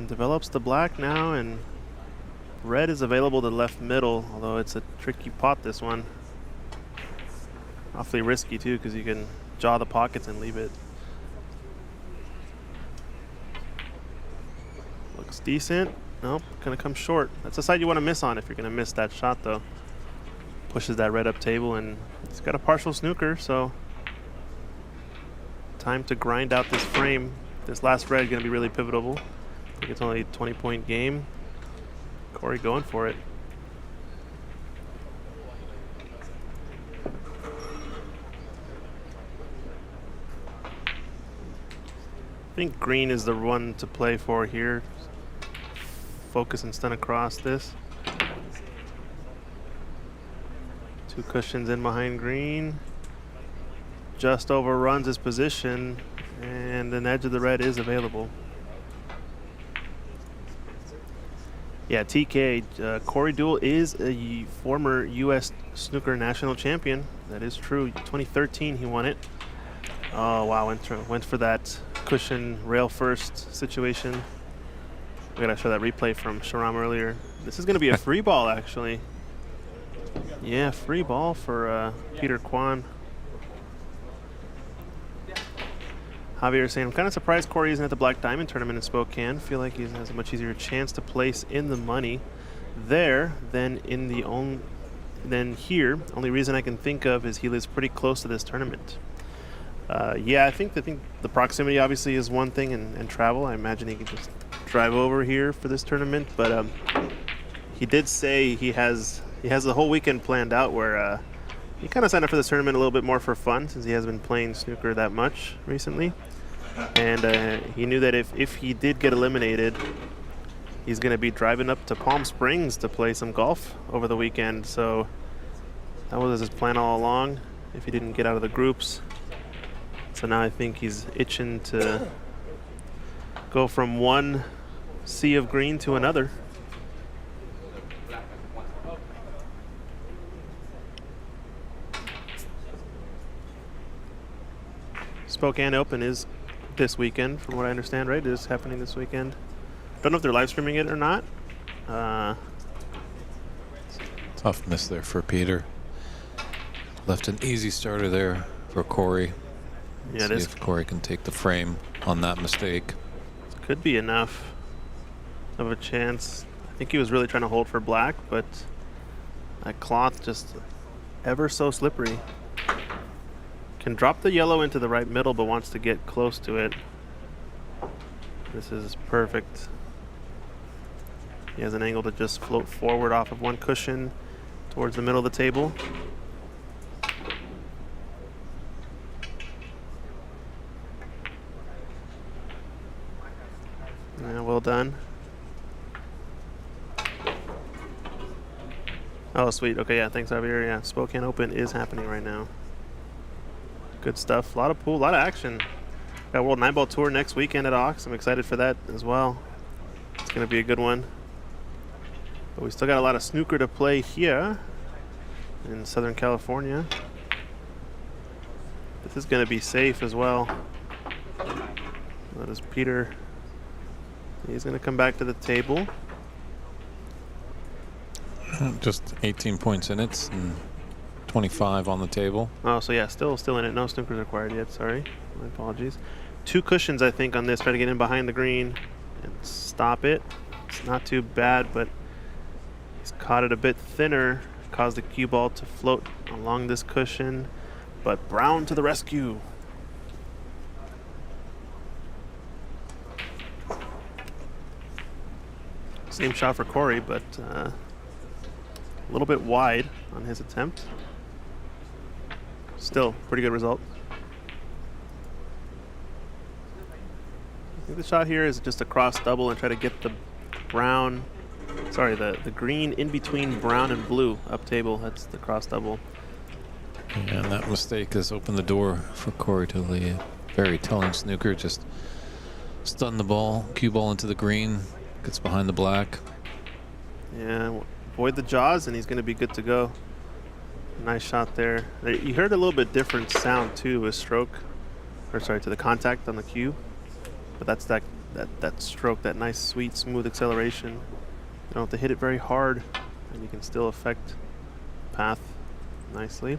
Develops the black now, and red is available to left middle, although it's a tricky pot, this one. Awfully risky too, because you can jaw the pockets and leave it. Looks decent. Nope, gonna come short. That's the side you want to miss on if you're gonna miss that shot, though. Pushes that red up table, and it's got a partial snooker, so time to grind out this frame. This last red gonna be really pivotal. I think it's only a 20-point game. Corey going for it. I think green is the one to play for here. Focus and stun across this. 2 cushions in behind green. Just overruns his position, and an edge of the red is available. Yeah, TK, Corey Duel is a former U.S. snooker national champion. That is true. 2013 he won it. Oh, wow, went for that cushion rail first situation. We gotta show that replay from Sharam earlier. This is gonna be a free ball, actually. Yeah, free ball for Peter Quan. Javier saying, I'm kind of surprised Corey isn't at the Black Diamond tournament in Spokane. Feel like he has a much easier chance to place in the money there than in the than here. Only reason I can think of is he lives pretty close to this tournament. Yeah, I think the proximity obviously is one thing, and travel. I imagine he could just drive over here for this tournament. But he did say he has the whole weekend planned out where he kind of signed up for this tournament a little bit more for fun, since he hasn't been playing snooker that much recently. And he knew that if he did get eliminated, he's going to be driving up to Palm Springs to play some golf over the weekend. So that was his plan all along, if he didn't get out of the groups. So now I think he's itching to go from one sea of green to another. Spokane Open is this weekend, from what I understand, right? It is happening this weekend. Don't know if they're live streaming it or not. Tough miss there for Peter. Left an easy starter there for Corey. Yeah, see if Corey can take the frame on that mistake. Could be enough of a chance. I think he was really trying to hold for black, but that cloth just ever so slippery. Can drop the yellow into the right middle, but wants to get close to it. This is perfect. He has an angle to just float forward off of 1 cushion towards the middle of the table. Yeah, well done. Oh, sweet. Okay, yeah, thanks, Javier. Yeah, Spokane Open is happening right now. Good stuff. A lot of pool, a lot of action. Got World 9-Ball Tour next weekend at Ox. I'm excited for that as well. It's going to be a good one. But we still got a lot of snooker to play here in Southern California. This is going to be safe as well. That is Peter. He's going to come back to the table. Just 18 points in it and 25 on the table. Oh, so yeah, still in it. No snookers required yet. Sorry, my apologies. 2 cushions, I think, on this. Try to get in behind the green and stop it. It's not too bad, but he's caught it a bit thinner. Caused the cue ball to float along this cushion, but Brown to the rescue. Same shot for Corey, but a little bit wide on his attempt. Still, pretty good result. I think the shot here is just a cross double and try to get the brown, sorry, the green in between brown and blue up table. That's the cross double. And that mistake has opened the door for Corey to the very telling snooker. Just stun the ball, cue ball into the green, gets behind the black. Yeah, avoid the jaws and he's going to be good to go. Nice shot there. You heard a little bit different sound too with stroke, or sorry, to the contact on the cue. But that's that stroke, that nice, sweet, smooth acceleration. You don't have to hit it very hard, and you can still affect path nicely.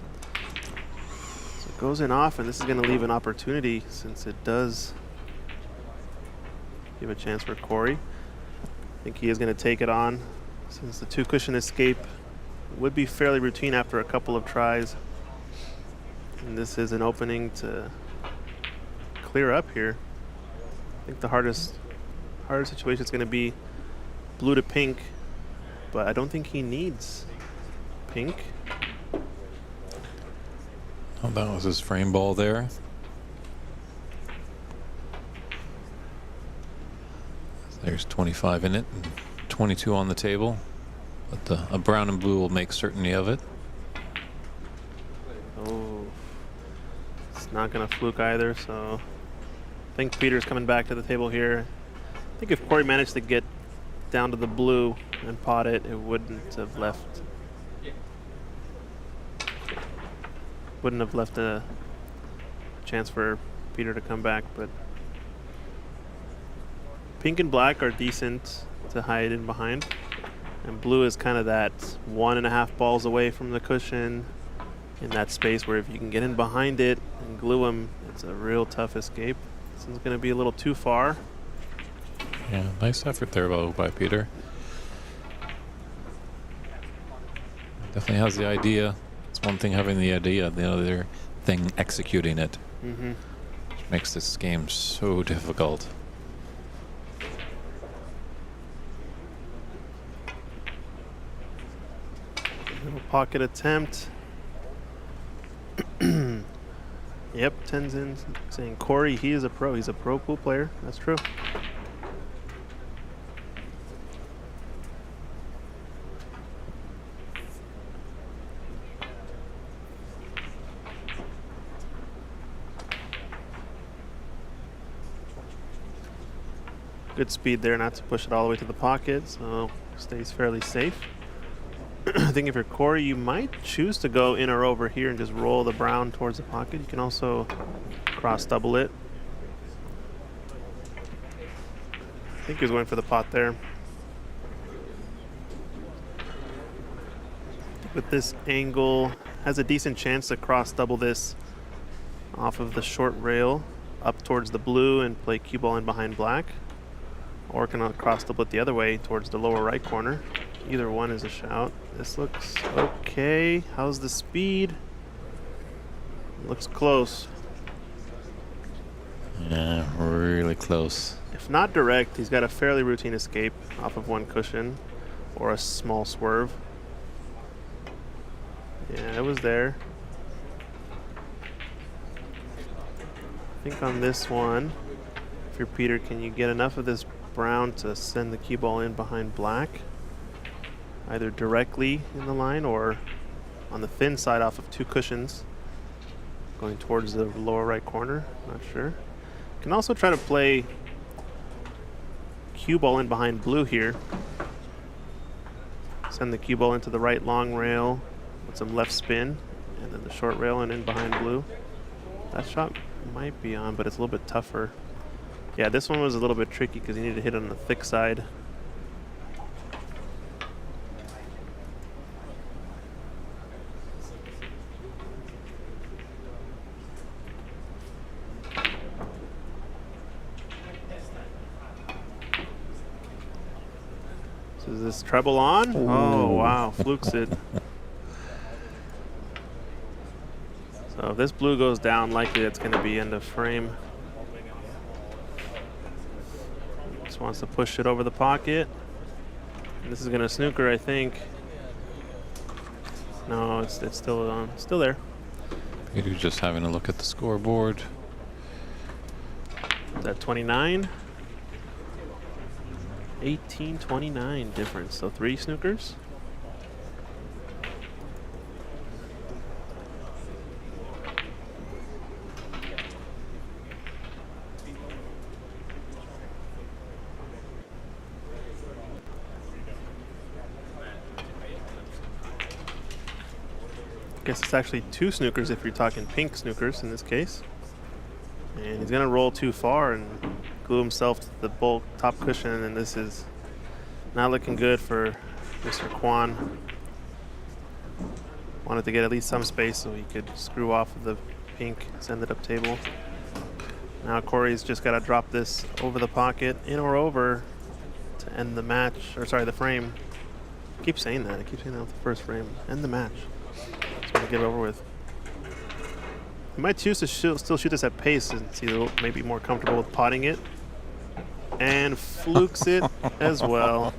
So it goes in off, and this is going to leave an opportunity since it does give a chance for Corey. I think he is going to take it on since the 2 cushion escape would be fairly routine after a couple of tries. And this is an opening to clear up here. I think the hardest situation is going to be blue to pink, but I don't think he needs pink. Oh, that was his frame ball there. There's 25 in it and 22 on the table. But a brown and blue will make certainty of it. Oh, it's not going to fluke either, so I think Peter's coming back to the table here. I think if Corey managed to get down to the blue and pot it, it wouldn't have left a chance for Peter to come back, but pink and black are decent to hide in behind. And blue is kind of that 1.5 balls away from the cushion in that space where if you can get in behind it and glue him, it's a real tough escape. This is going to be a little too far. Yeah, nice effort there by Peter. Definitely has the idea. It's one thing having the idea, the other thing executing it. Mm-hmm. Which makes this game so difficult. Little pocket attempt. Yep, 10's in saying Corey, he is a pro. He's a pro pool player. That's true. Good speed there, not to push it all the way to the pocket, so stays fairly safe. I think if you're Corey, you might choose to go in or over here and just roll the brown towards the pocket. You can also cross double it. I think he was going for the pot there. With this angle, has a decent chance to cross double this off of the short rail up towards the blue and play cue ball in behind black. Or can cross double it the other way towards the lower right corner. Either one is a shout. This looks okay. How's the speed? Looks close. Yeah, really close. If not direct, he's got a fairly routine escape off of one cushion or a small swerve. Yeah, it was there. I think on this one, if you're Peter, can you get enough of this brown to send the cue ball in behind black? Either directly in the line or on the thin side off of 2 cushions going towards the lower right corner. Not sure. Can also try to play cue ball in behind blue here. Send the cue ball into the right long rail with some left spin, and then the short rail and in behind blue. That shot might be on, but it's a little bit tougher. Yeah, this one was a little bit tricky because you need to hit on the thick side. So is this treble on? Ooh. Oh, wow, flukes it. So if this blue goes down, likely it's going to be end of frame. Just wants to push it over the pocket. And this is going to snooker, I think. No, it's still on, still there. Peter just having a look at the scoreboard. Is that 29? 18-29 difference. So 3 snookers. Guess it's actually 2 snookers if you're talking pink snookers in this case. And he's gonna roll too far and glue himself to the bulk top cushion, and this is not looking good for Mr. Quan. Wanted to get at least some space so he could screw off of the pink, send it up table. Now Corey's just gotta drop this over the pocket, in or over, to end the match, or sorry, the frame. I keep saying that, with the first frame. End the match. Just want to get it over with. He might choose to still shoot this at pace since he's maybe more comfortable with potting it. And flukes it as well.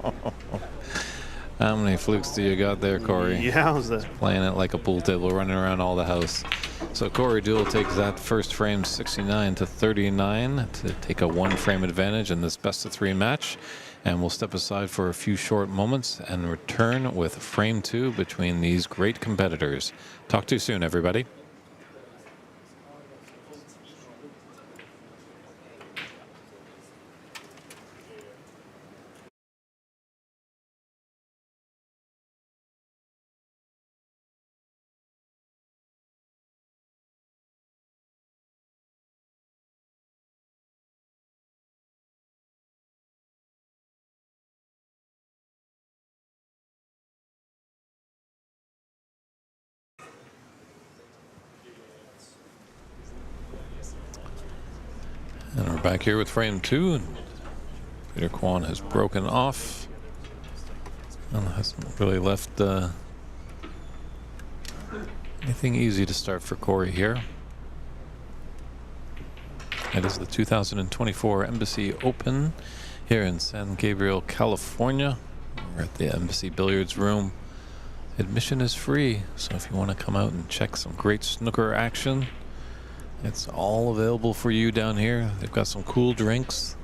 How many flukes do you got there, Corey? Yowza. Playing it like a pool table, running around all the house. So Corey Duel takes that first frame 69-39 to take a 1-frame advantage in this best of 3 match. And we'll step aside for a few short moments and return with frame 2 between these great competitors. Talk to you soon, everybody. And we're back here with frame 2. And Peter Quan has broken off and hasn't really left anything easy to start for Corey here. It is the 2024 Embassy Open here in San Gabriel, California. We're at the Embassy Billiards room. Admission is free, so if you want to come out and check some great snooker action, it's all available for you down here. They've got some cool drinks.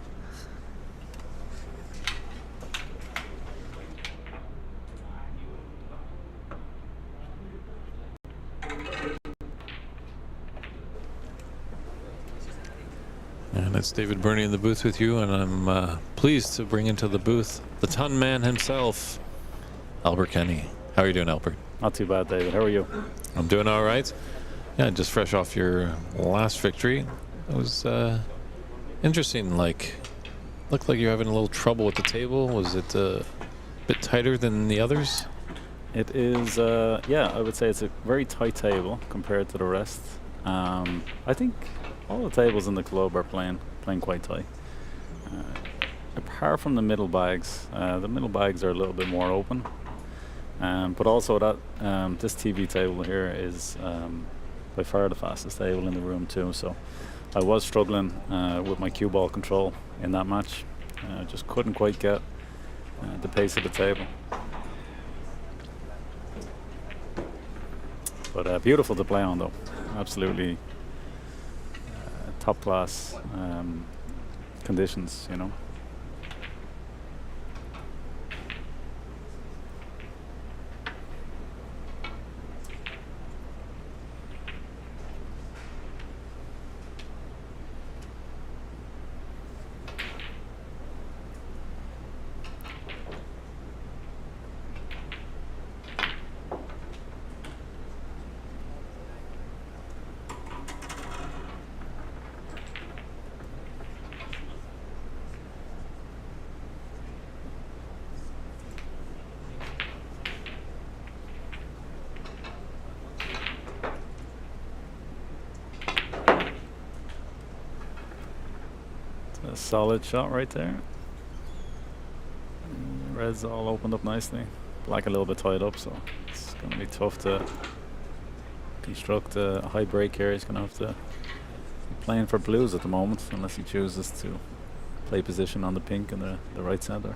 And it's David Burney in the booth with you, and I'm pleased to bring into the booth the ton man himself, Albert Kenny. How are you doing, Albert? Not too bad, David. How are you? I'm doing all right. Yeah, just fresh off your last victory. It was interesting. Looked like you're having a little trouble with the table. Was it a bit tighter than the others? It is, yeah, I would say it's a very tight table compared to the rest. I think all the tables in the club are playing quite tight. Apart from the middle bags are a little bit more open. But also that this TV table here is by far the fastest table in the room too. So I was struggling with my cue ball control in that match. Just couldn't quite get the pace of the table. But beautiful to play on though. Absolutely top class conditions, you know. a solid shot right there. Red's all opened up nicely. Black a little bit tied up, so it's going to be tough to construct a high break here. He's going to have to be playing for blues at the moment, unless he chooses to play position on the pink in the right center.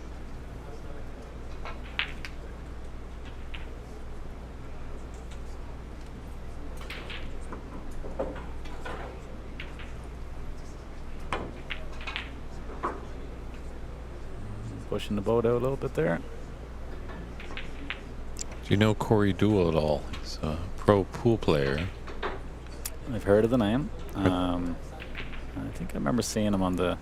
Pushing the boat out a little bit there. Do you know Corey Duel at all? He's a pro pool player. I've heard of the name. I think I remember seeing him on the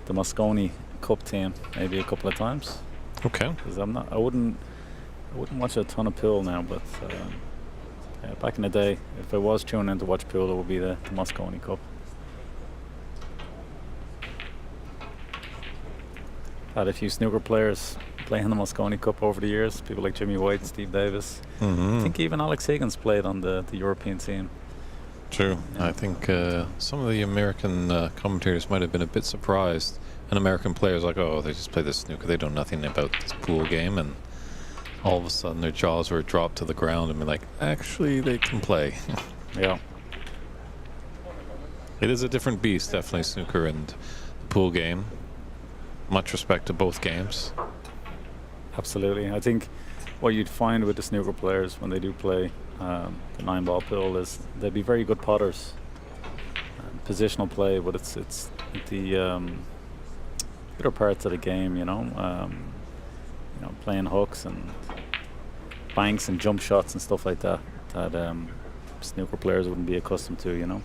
Moscone Cup team maybe a couple of times. Okay. Because I wouldn't watch a ton of pool now, but yeah, back in the day, if I was tuning in to watch pool, it would be the Moscone Cup. Had a few snooker players playing the Moscone Cup over the years. People like Jimmy White, Steve Davis. I think even Alex Higgins played on the European team. True. Yeah. I think some of the American commentators might have been a bit surprised. And American players like, oh, they just play this snooker. They know nothing about this pool game. And all of a sudden their jaws were dropped to the ground and be like, actually, they can play. Yeah. It is a different beast, definitely, snooker and the pool game. Much respect to both games. Absolutely. I think what you'd find with the snooker players when they do play the 9-ball pool is they'd be very good potters. Positional play, but it's the other parts of the game, you know, playing hooks and banks and jump shots and stuff like that snooker players wouldn't be accustomed to, you know.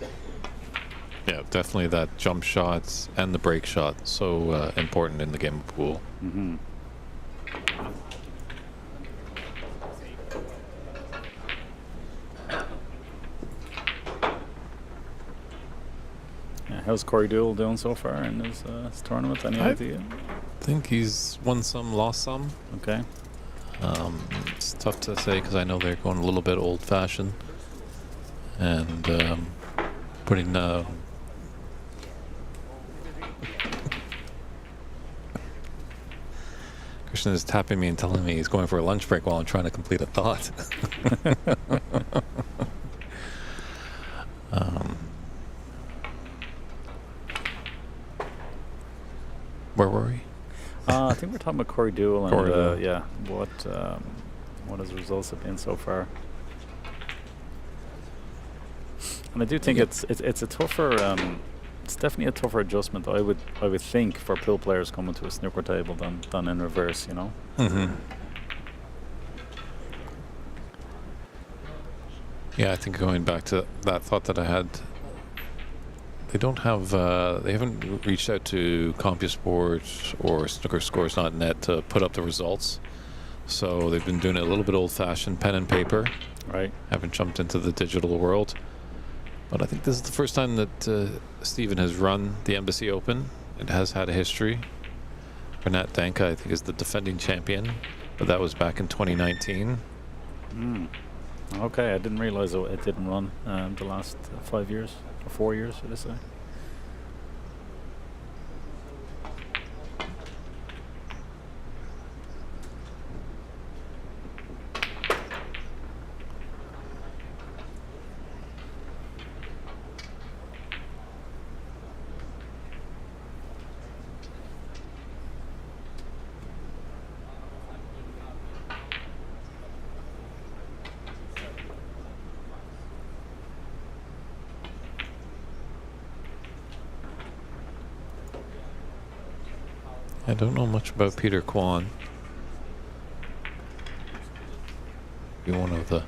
Yeah, definitely that jump shots and the break shot, so important in the game of pool. Mm-hmm. Yeah, how's Corey Duel doing so far in his tournament? Any idea? I think he's won some, lost some. Okay. It's tough to say because I know they're going a little bit old-fashioned and putting Christian is tapping me and telling me he's going for a lunch break while I'm trying to complete a thought. Where were we? I think we're talking about Corey Duel and Corey Duel. yeah, what his results have been so far. And I do think it's a tougher. It's definitely a tougher adjustment. I would think for pool players coming to a snooker table than in reverse. You know. Mm-hmm. Yeah, I think going back to that thought that I had, they don't have, they haven't reached out to CompuSport or SnookerScores.net to put up the results. So they've been doing it a little bit old-fashioned, pen and paper. Right. Haven't jumped into the digital world. But I think this is the first time that Stephen has run the Embassy Open. It has had a history. Bernat Danka, I think, is the defending champion, but that was back in 2019. Okay, I didn't realize it didn't run the last 5 years or 4 years, should I say? I don't know much about Peter Quan. Be one of the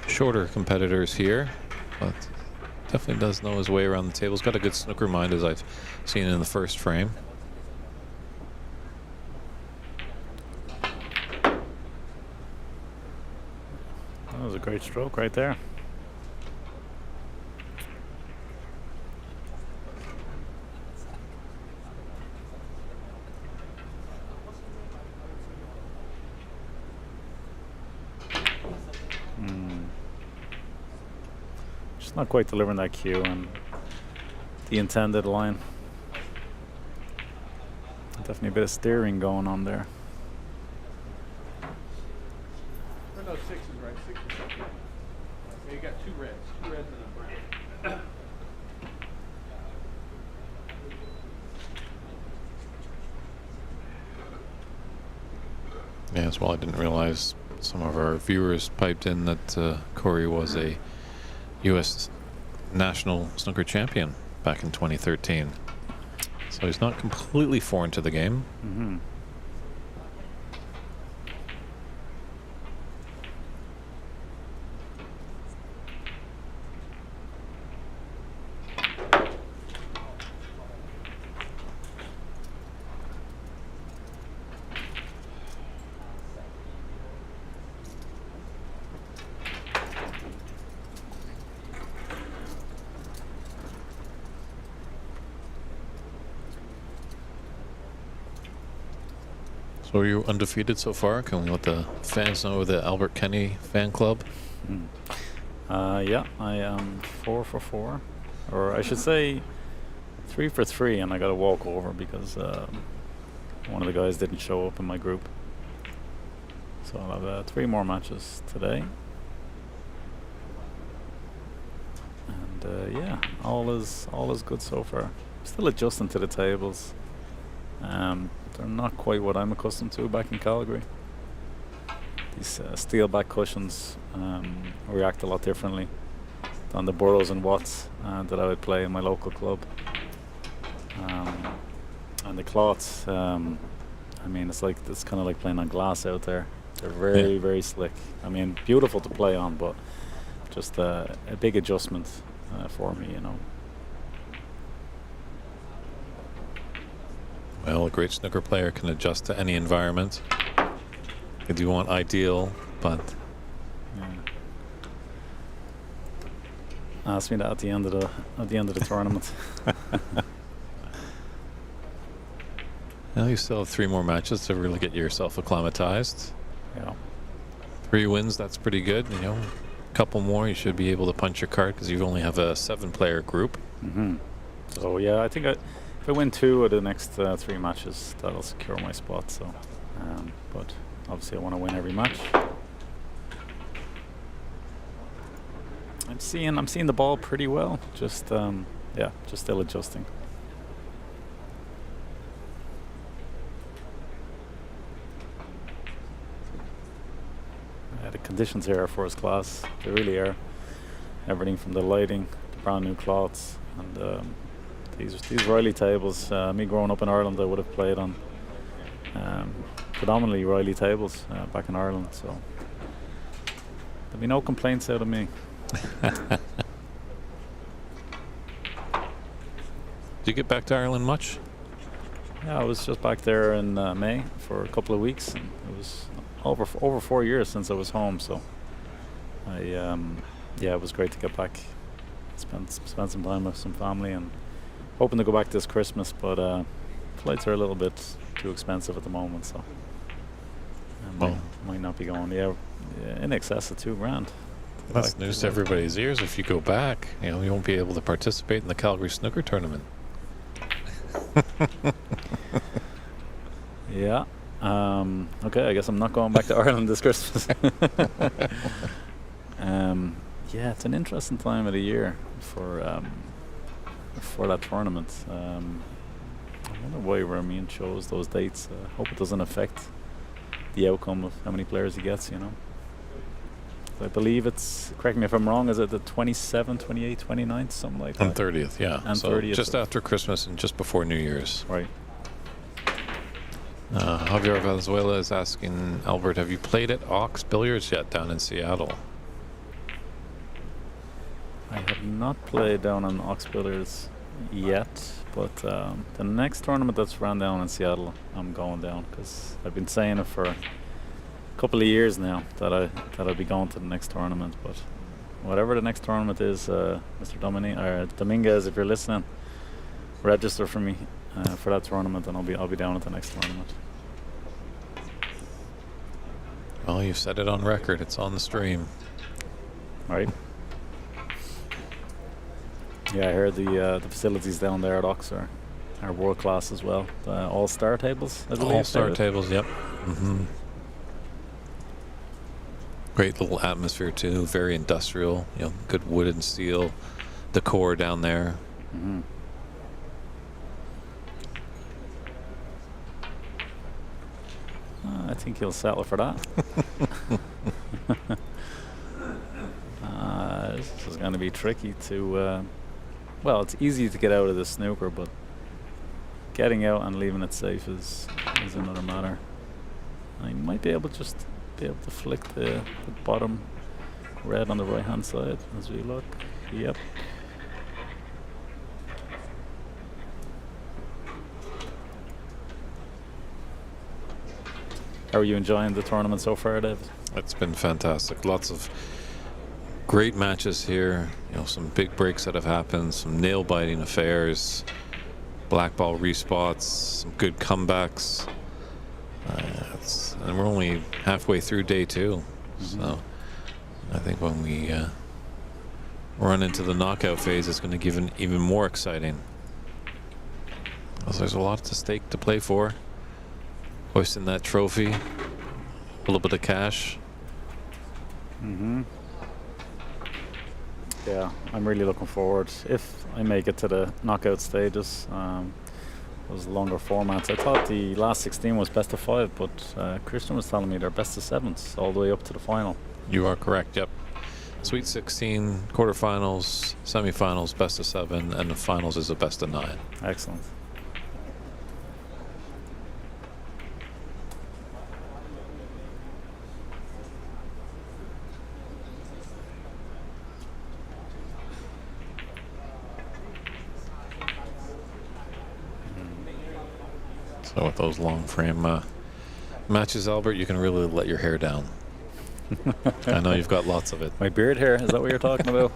shorter competitors here, but definitely does know his way around the table. He's got a good snooker mind, as I've seen in the first frame. That was a great stroke right there. Just not quite delivering that cue and the intended line. Definitely a bit of steering going on there. No, 6 is right. 6 is right. So you got 2 reds. 2 reds and a brown. Yes, well, I didn't realize some of our viewers piped in that Corey was a U.S. national snooker champion back in 2013. So he's not completely foreign to the game. Mm-hmm. So are you undefeated so far? Can we let the fans know the Albert Kenny fan club? Yeah, I am 4 for 4, or I should say 3 for 3, and I got to walk over because one of the guys didn't show up in my group. So I'll have 3 more matches today, and yeah, all is good so far. Still adjusting to the tables. They're not quite what I'm accustomed to back in Calgary. These steel back cushions react a lot differently than the Burrows and Watts that I would play in my local club. And the cloths, I mean, it's kind of like playing on glass out there. They're very, very slick. I mean, beautiful to play on, but just a big adjustment for me, you know. Well, a great snooker player can adjust to any environment. They do want ideal, but yeah. Ask me that at the end of the tournament. well, you still have 3 more matches to really get yourself acclimatized. Yeah. 3 wins, that's pretty good. You know, a couple more, you should be able to punch your card because you only have a 7-player group. Mm-hmm. So yeah, I think if I win 2 of the next 3 matches, that'll secure my spot. So, but obviously I want to win every match. I'm seeing the ball pretty well. Just yeah, just still adjusting. The conditions here are first class. They really are. Everything from the lighting, the brand new cloths, and these Riley tables. Me growing up in Ireland, I would have played on predominantly Riley tables back in Ireland. So there'll be no complaints out of me. Did you get back to Ireland much? Yeah, I was just back there in May for a couple of weeks, and it was over 4 years since I was home. So yeah, it was great to get back, spend some time with some family, and hoping to go back this Christmas. But flights are a little bit too expensive at the moment, so might not be going. Yeah, in excess of $2,000. That's news to everybody's ears. If you go back, you know, you won't be able to participate in the Calgary Snooker Tournament. Yeah. Okay, I guess I'm not going back to Ireland this Christmas. Yeah, it's an interesting time of the year for that tournament. I wonder why Ramin chose those dates. Hope it doesn't affect the outcome of how many players he gets, you know. I believe it's, correct me if I'm wrong, is it the 27th, 28th, 29th, something like that? And 30th, yeah. And so 30th. Just after Christmas and just before New Year's. Right. Javier Valenzuela is asking, Albert, have you played at Ox Billiards yet down in Seattle? I have not played down on Ox Billiards yet, but the next tournament that's run down in Seattle, I'm going down, because I've been saying it for a couple of years now that I'll be going to the next tournament. But whatever the next tournament is, Mr. Dominguez, if you're listening, register for me for that tournament, and I'll be down at the next tournament. Well, you said it on record. It's on the stream. Right. Yeah, I heard the facilities down there at Ox are are world class as well. All-star tables, I believe. All-star David? tables, yep. Great little atmosphere too. Very industrial. You know, good wood and steel decor down there. I think he'll settle for that. This is going to be tricky to. Well, it's easy to get out of the snooker, but getting out and leaving it safe is another matter. I might be able to flick the bottom red on the right hand side as we look. Yep. How are you enjoying the tournament so far, David? It's been fantastic. Lots of great matches here. You know, some big breaks that have happened, some nail-biting affairs, black ball respots, some good comebacks. And we're only halfway through day 2, so I think when we run into the knockout phase, it's going to give an even more exciting. There's a lot at stake to play for. Hoisting that trophy, a little bit of cash. Yeah, I'm really looking forward. If I make it to the knockout stages, those longer formats. I thought the last 16 was best of 5, but Christian was telling me they're best of 7s all the way up to the final. You are correct, yep. Sweet 16, quarterfinals, semifinals, best of 7, and the finals is a best of 9. Excellent. So with those long frame matches, Albert, you can really let your hair down. I know you've got lots of it. My beard hair, is that what you're talking about?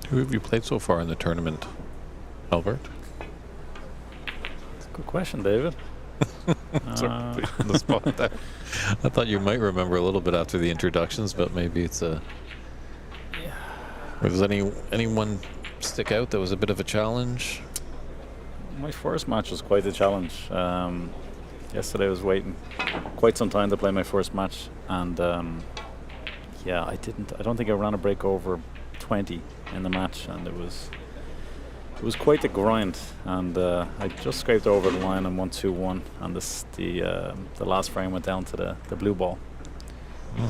Who have you played so far in the tournament, Albert? That's a good question, David. Sorry, put you on the spot there. I thought you might remember a little bit after the introductions, but maybe it's a. Was anyone stick out that was a bit of a challenge? My first match was quite a challenge. Yesterday I was waiting quite some time to play my first match, and yeah, I don't think I ran a break over 20 in the match, and it was quite the grind, and I just scraped over the line on 1-2-1, and the last frame went down to the blue ball.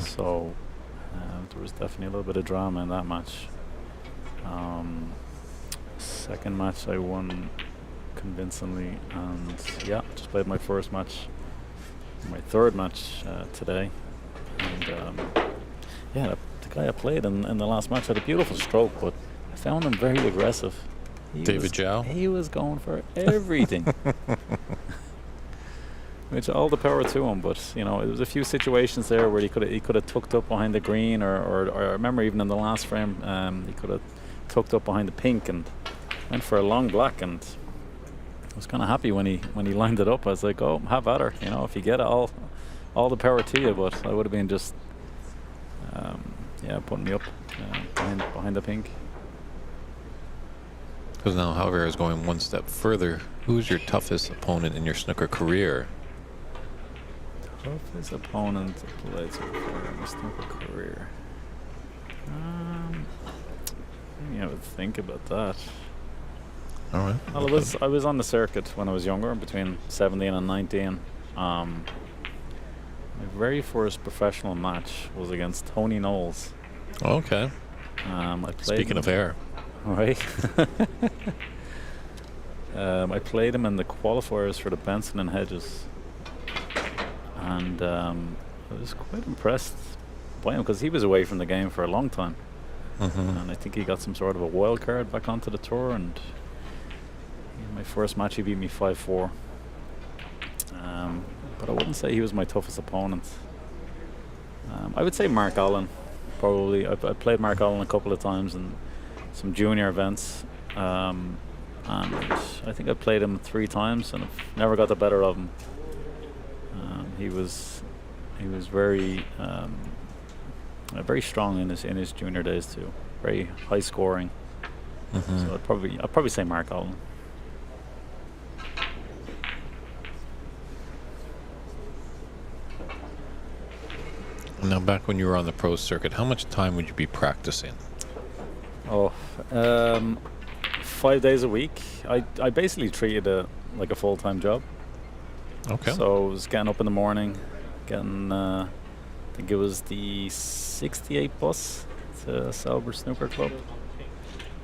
So there was definitely a little bit of drama in that match. Second match I won convincingly, and yeah, just played my first match, my third match today, and yeah, the guy I played in the last match had a beautiful stroke, but I found him very aggressive. Xiao? He was going for everything. Which all the power to him, but you know, there was a few situations there where he could have tucked up behind the green, or I remember even in the last frame, he could have tucked up behind the pink and went for a long black, and I was kind of happy when he lined it up. I was like, oh, have at her, you know, if you get it, all the power to you. But I would have been just yeah, putting me up behind the pink. Because now Javier is going one step further. Who's your toughest opponent in your snooker career? Toughest opponent played so far in my snooker career. I would think about that. All right. Well, I was on the circuit when I was younger, between 17 and 19. My very first professional match was against Tony Knowles. Okay. I played Speaking of hair. Right. I played him in the qualifiers for the Benson and Hedges, and I I was quite impressed by him because he was away from the game for a long time. And I think he got some sort of a wild card back onto the tour, and in my first match he beat me 5-4. But I wouldn't say he was my toughest opponent. I would say Mark Allen, probably. I played Mark Allen a couple of times in some junior events, and I think I played him 3 times, and I've never got the better of him. He was very very strong in his junior days too. Very high scoring. So I'd probably say Mark Allen. Now, back when you were on the pro circuit, how much time would you be practicing? 5 days a week. I basically treated it like a full-time job. Okay. So I was getting up in the morning, getting I think it was the 68 bus to Sauber Snooker Club,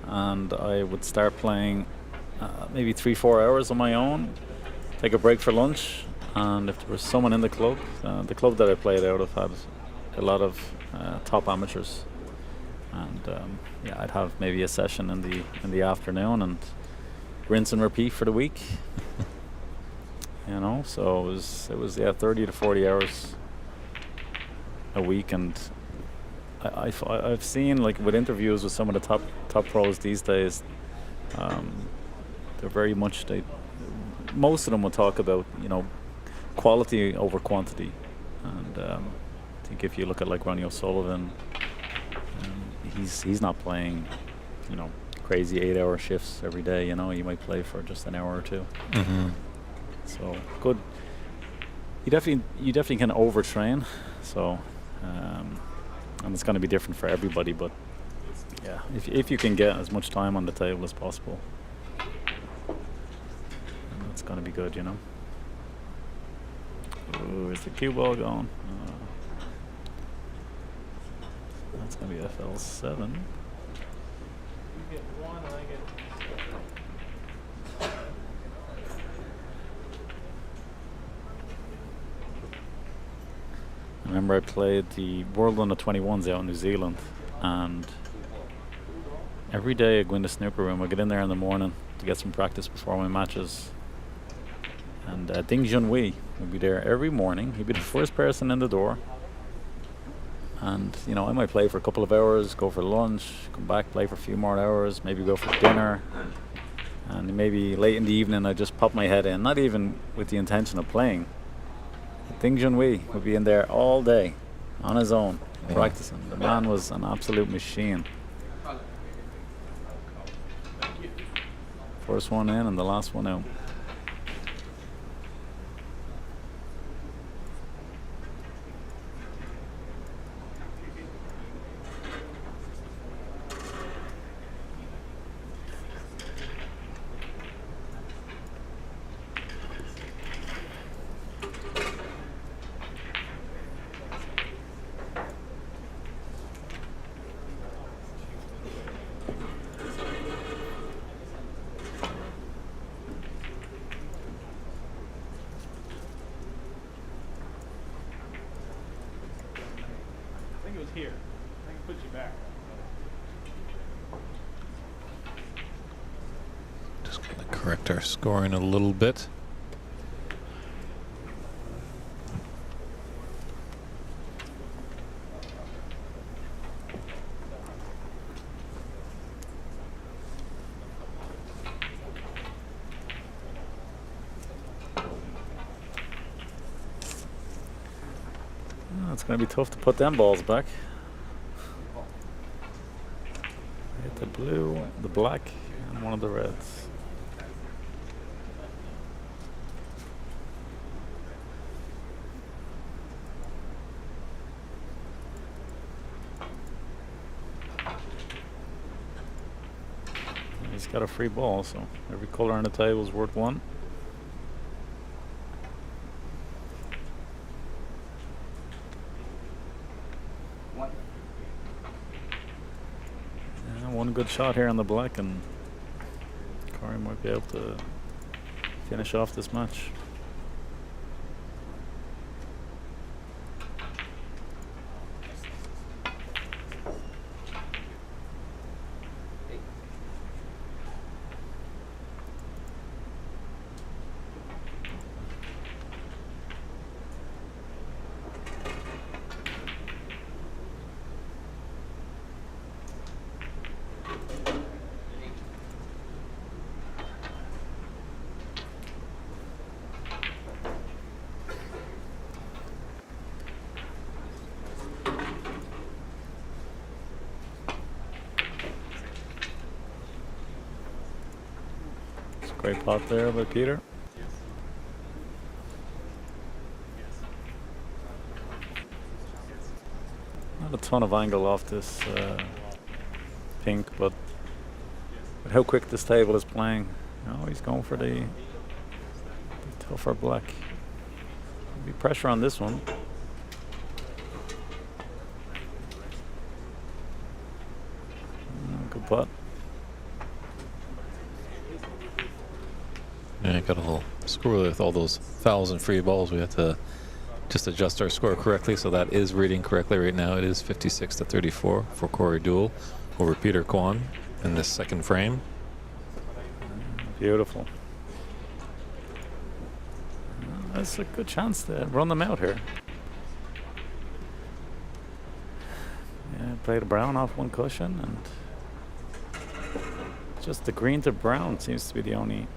and I would start playing maybe 3-4 hours on my own, take a break for lunch, and if there was someone in the club that I played out of had a lot of top amateurs, and I'd have maybe a session in the afternoon and rinse and repeat for the week. So it was 30 to 40 hours a week, and I've seen, like, with interviews with some of the top pros these days, they're very much most of them will talk about quality over quantity, and I think if you look at like Ronnie O'Sullivan, he's not playing crazy 8-hour shifts every day. You might play for just an hour or two. So good. You definitely can overtrain. So and it's going to be different for everybody. But yeah, if you can get as much time on the table as possible, it's going to be good. Ooh, where's the cue ball going? That's going to be FL7. I remember I played the World Under 21s out in New Zealand, and every day I go in the snooker room. I get in there in the morning to get some practice before my matches, and Ding Junhui would be there every morning. He'd be the first person in the door, and I might play for a couple of hours, go for lunch, come back, play for a few more hours, maybe go for dinner, and maybe late in the evening I just pop my head in, not even with the intention of playing. Ding Junhui would be in there all day on his own, practicing. The man was an absolute machine. First one in and the last one out. Here, I can put you back. Just going to correct our scoring a little bit. It's going to be tough to put them balls back. Hit the blue, the black, and one of the reds. He's got a free ball, so every color on the table is worth one. One good shot here on the black, and Corey might be able to finish off this match. Great pot there by Peter. Not a ton of angle off this pink, but with how quick this table is playing, he's going for the tougher black. There'll be pressure on this one. Good putt. Yeah, I got a little squirrely with all those fouls and free balls. We had to just adjust our score correctly, so that is reading correctly right now. It is 56-34 for Corey Duel over Peter Quan in this second frame. Beautiful. That's a good chance to run them out here. Yeah, played a brown off one cushion, and just the green to brown seems to be the only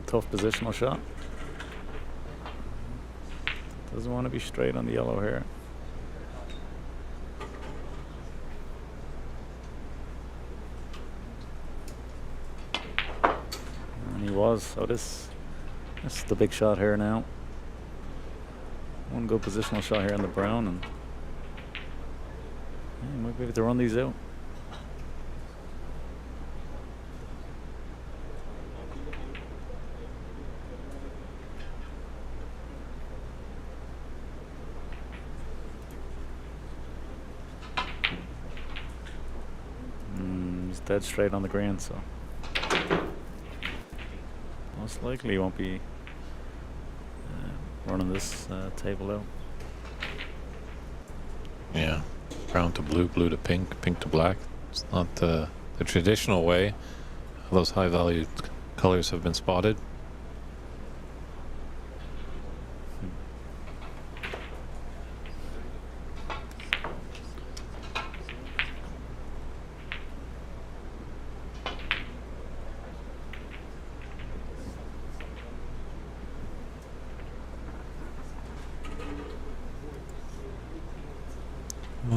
tough positional shot. Doesn't want to be straight on the yellow here. And he was. So this is the big shot here now. One good positional shot here on the brown, and yeah, might be able to run these out. Dead straight on the green, so most likely he won't be running this table out. Yeah, brown to blue, blue to pink, pink to black. It's not the traditional way. Those high valued colors have been spotted.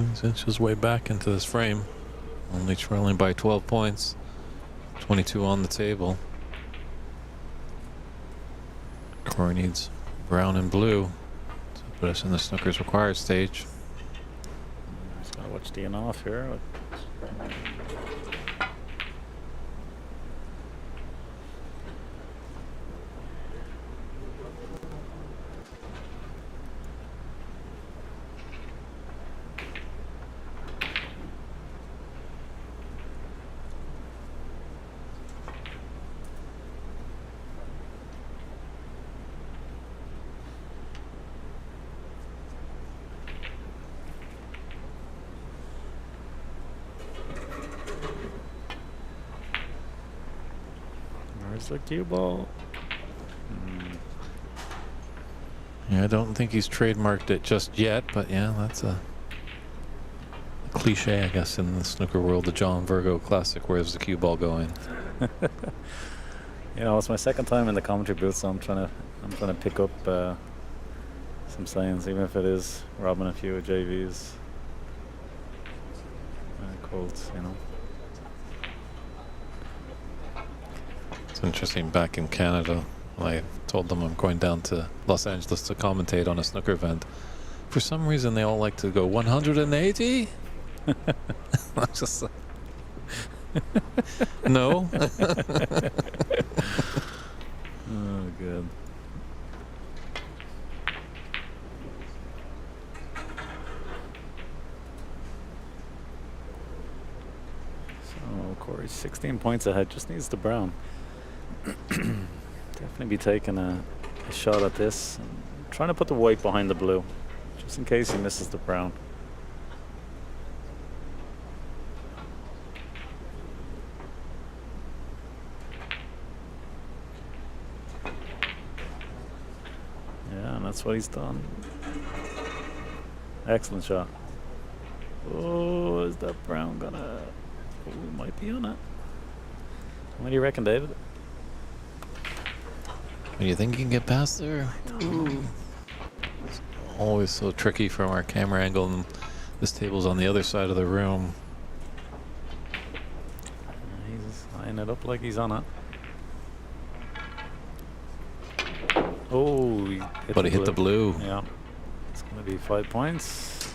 He's inched his way back into this frame, only trailing by 12 points, 22 on the table. Corey needs brown and blue to put us in the snooker's required stage. Just gotta watch Dena off here. Where's the cue ball? Yeah, I don't think he's trademarked it just yet, but yeah, that's a cliche, I guess, in the snooker world. The John Virgo classic, where's the cue ball going? It's my second time in the commentary booth, so I'm trying to pick up some signs, even if it is robbing a few of JV's quotes, It's interesting. Back in Canada, I told them I'm going down to Los Angeles to commentate on a snooker event. For some reason, they all like to go 180. I'm just like, no. Oh, good. So Corey's 16 points ahead. Just needs the brown. Definitely be taking a shot at this. And trying to put the white behind the blue, just in case he misses the brown. Yeah, and that's what he's done. Excellent shot. Oh, is that brown gonna... Oh, we might be on it. What do you reckon, David? Do you think you can get past there? Ooh. It's always so tricky from our camera angle, and this table's on the other side of the room. I Line it up like he's on it. Oh, But he hit the blue. Yeah. It's going to be 5 points.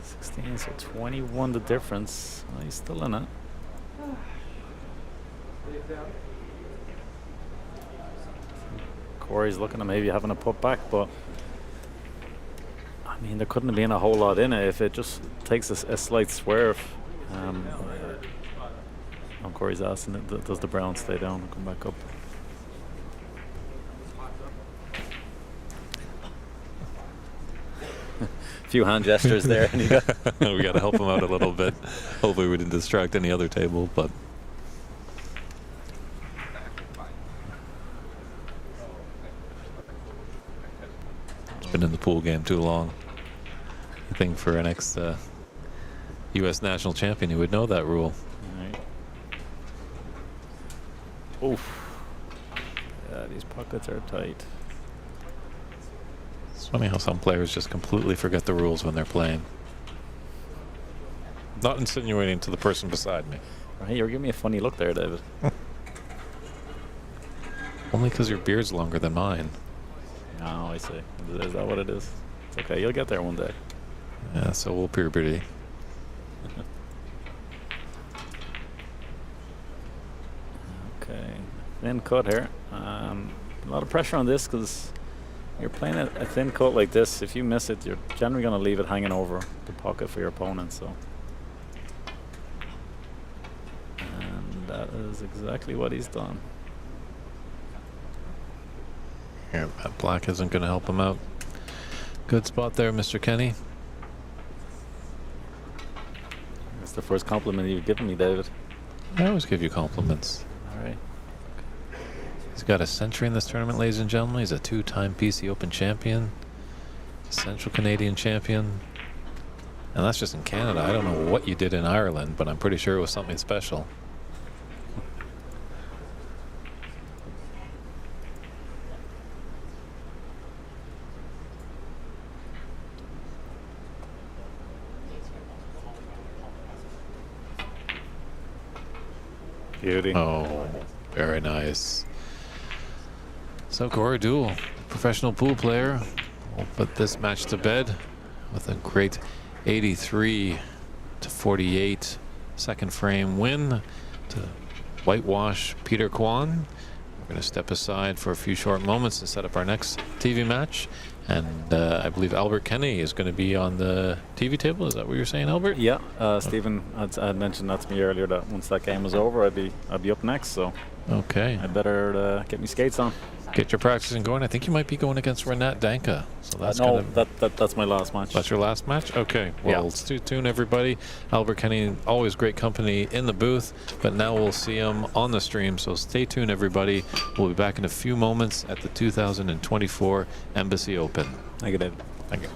16, so 21 the difference. Oh, he's still in it. Corey's looking at maybe having a put back, but I mean, there couldn't have been a whole lot in it if it just takes a slight swerve. Corey's asking, does the brown stay down and come back up? Few hand gestures there. And We got to help him out a little bit. Hopefully we didn't distract any other table, but it's been in the pool game too long. I think for an U.S. national champion, he would know that rule. Right. Oof. Yeah, these pockets are tight. It's funny how some players just completely forget the rules when they're playing. Not insinuating to the person beside me. Right, you're giving me a funny look there, David. Only because your beard's longer than mine. Oh, I see. Is that what it is? It's okay, you'll get there one day. Yeah, so will puberty. Okay, thin cut here. A lot of pressure on this because you're playing a thin cut like this. If you miss it, you're generally going to leave it hanging over the pocket for your opponent. So, and that is exactly what he's done. Here, that black isn't going to help him out. Good spot there, Mr. Kenny. That's the first compliment you've given me, David. I always give you compliments. All right. He's got a century in this tournament, ladies and gentlemen. He's a two-time PC Open champion, Central Canadian champion. And that's just in Canada. I don't know what you did in Ireland, but I'm pretty sure it was something special. Beauty. Oh, very nice. So Corey Duel, professional pool player, will put this match to bed with a great 83-48 second frame win to whitewash Peter Quan. We're going to step aside for a few short moments to set up our next TV match. And I believe Albert Kenny is going to be on the TV table. Is that what you're saying, Albert? Yeah, Stephen had mentioned that to me earlier that once that game was over, I'd be up next. So Okay. I better get me skates on. Get your practicing going. I think you might be going against Renat Danka. So that's No, that's my last match. That's your last match? Okay. Well, Yeah. stay tuned, everybody. Albert Kenny, always great company in the booth, but now we'll see him on the stream. So stay tuned, everybody. We'll be back in a few moments at the 2024 Embassy Open. Thank you, David. Thank you.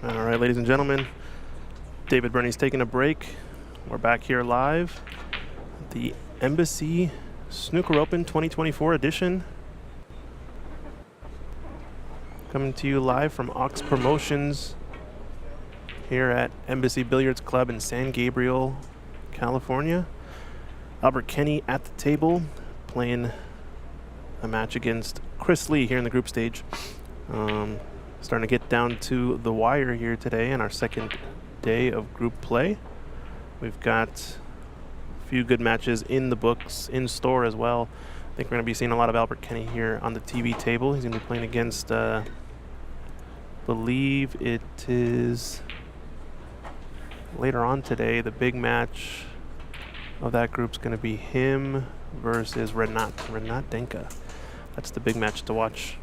All right, ladies and gentlemen, David Burney's taking a break. We're back here live. The Embassy Snooker Open 2024 edition. Coming to you live from Ox Promotions here at Embassy Billiards Club in San Gabriel, California. Albert Kenny at the table playing a match against Chris Lee here in the group stage. Starting to get down to the wire here today in our second day of group play. We've got a few good matches in the books, in store as well. I think we're going to be seeing a lot of Albert Kenny here on the TV table. He's going to be playing against, believe it is later on today, the big match of that group's going to be him versus Renat Denka. That's the big match to watch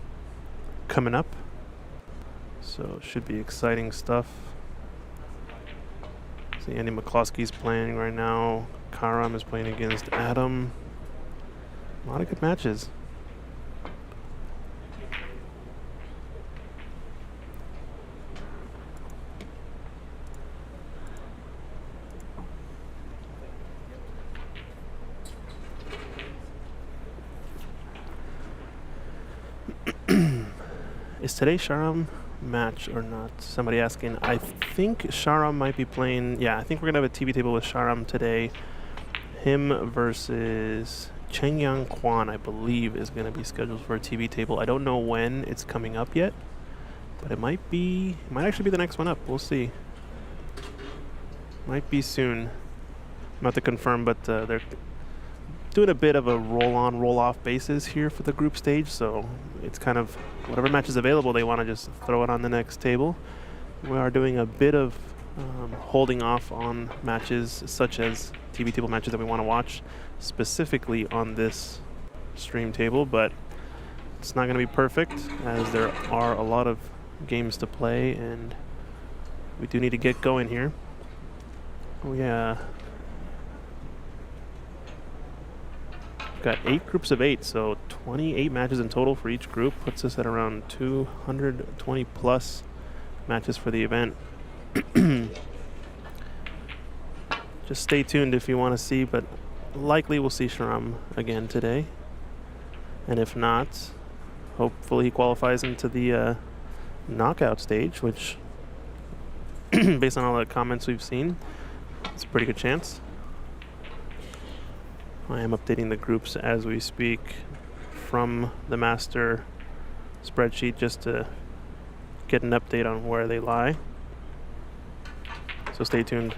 coming up. So should be exciting stuff. See, Andy McCloskey's playing right now. Karam is playing against Adam. A lot of good matches. Is today Sharam match or not? Somebody asking. I think Sharam might be playing. Yeah, I think we're gonna have a TV table with Sharam today. Him versus Chengyang Quan, I believe, is gonna be scheduled for a TV table. I don't know when it's coming up yet, but it might actually be the next one up. We'll see. Might be soon. I'm not to confirm, but they're doing a bit of a roll-on, roll-off basis here for the group stage, so it's kind of whatever match is available, they want to just throw it on the next table. We are doing a bit of holding off on matches such as TV table matches that we want to watch specifically on this stream table, but it's not going to be perfect as there are a lot of games to play and we do need to get going here. Got 8 groups of 8, so 28 matches in total for each group. Puts us at around 220 plus matches for the event. Just stay tuned if you want to see, but likely we'll see Sharam again today. And if not, hopefully he qualifies into the knockout stage, which, based on all the comments we've seen, it's a pretty good chance. I am updating the groups as we speak from the master spreadsheet just to get an update on where they lie. So stay tuned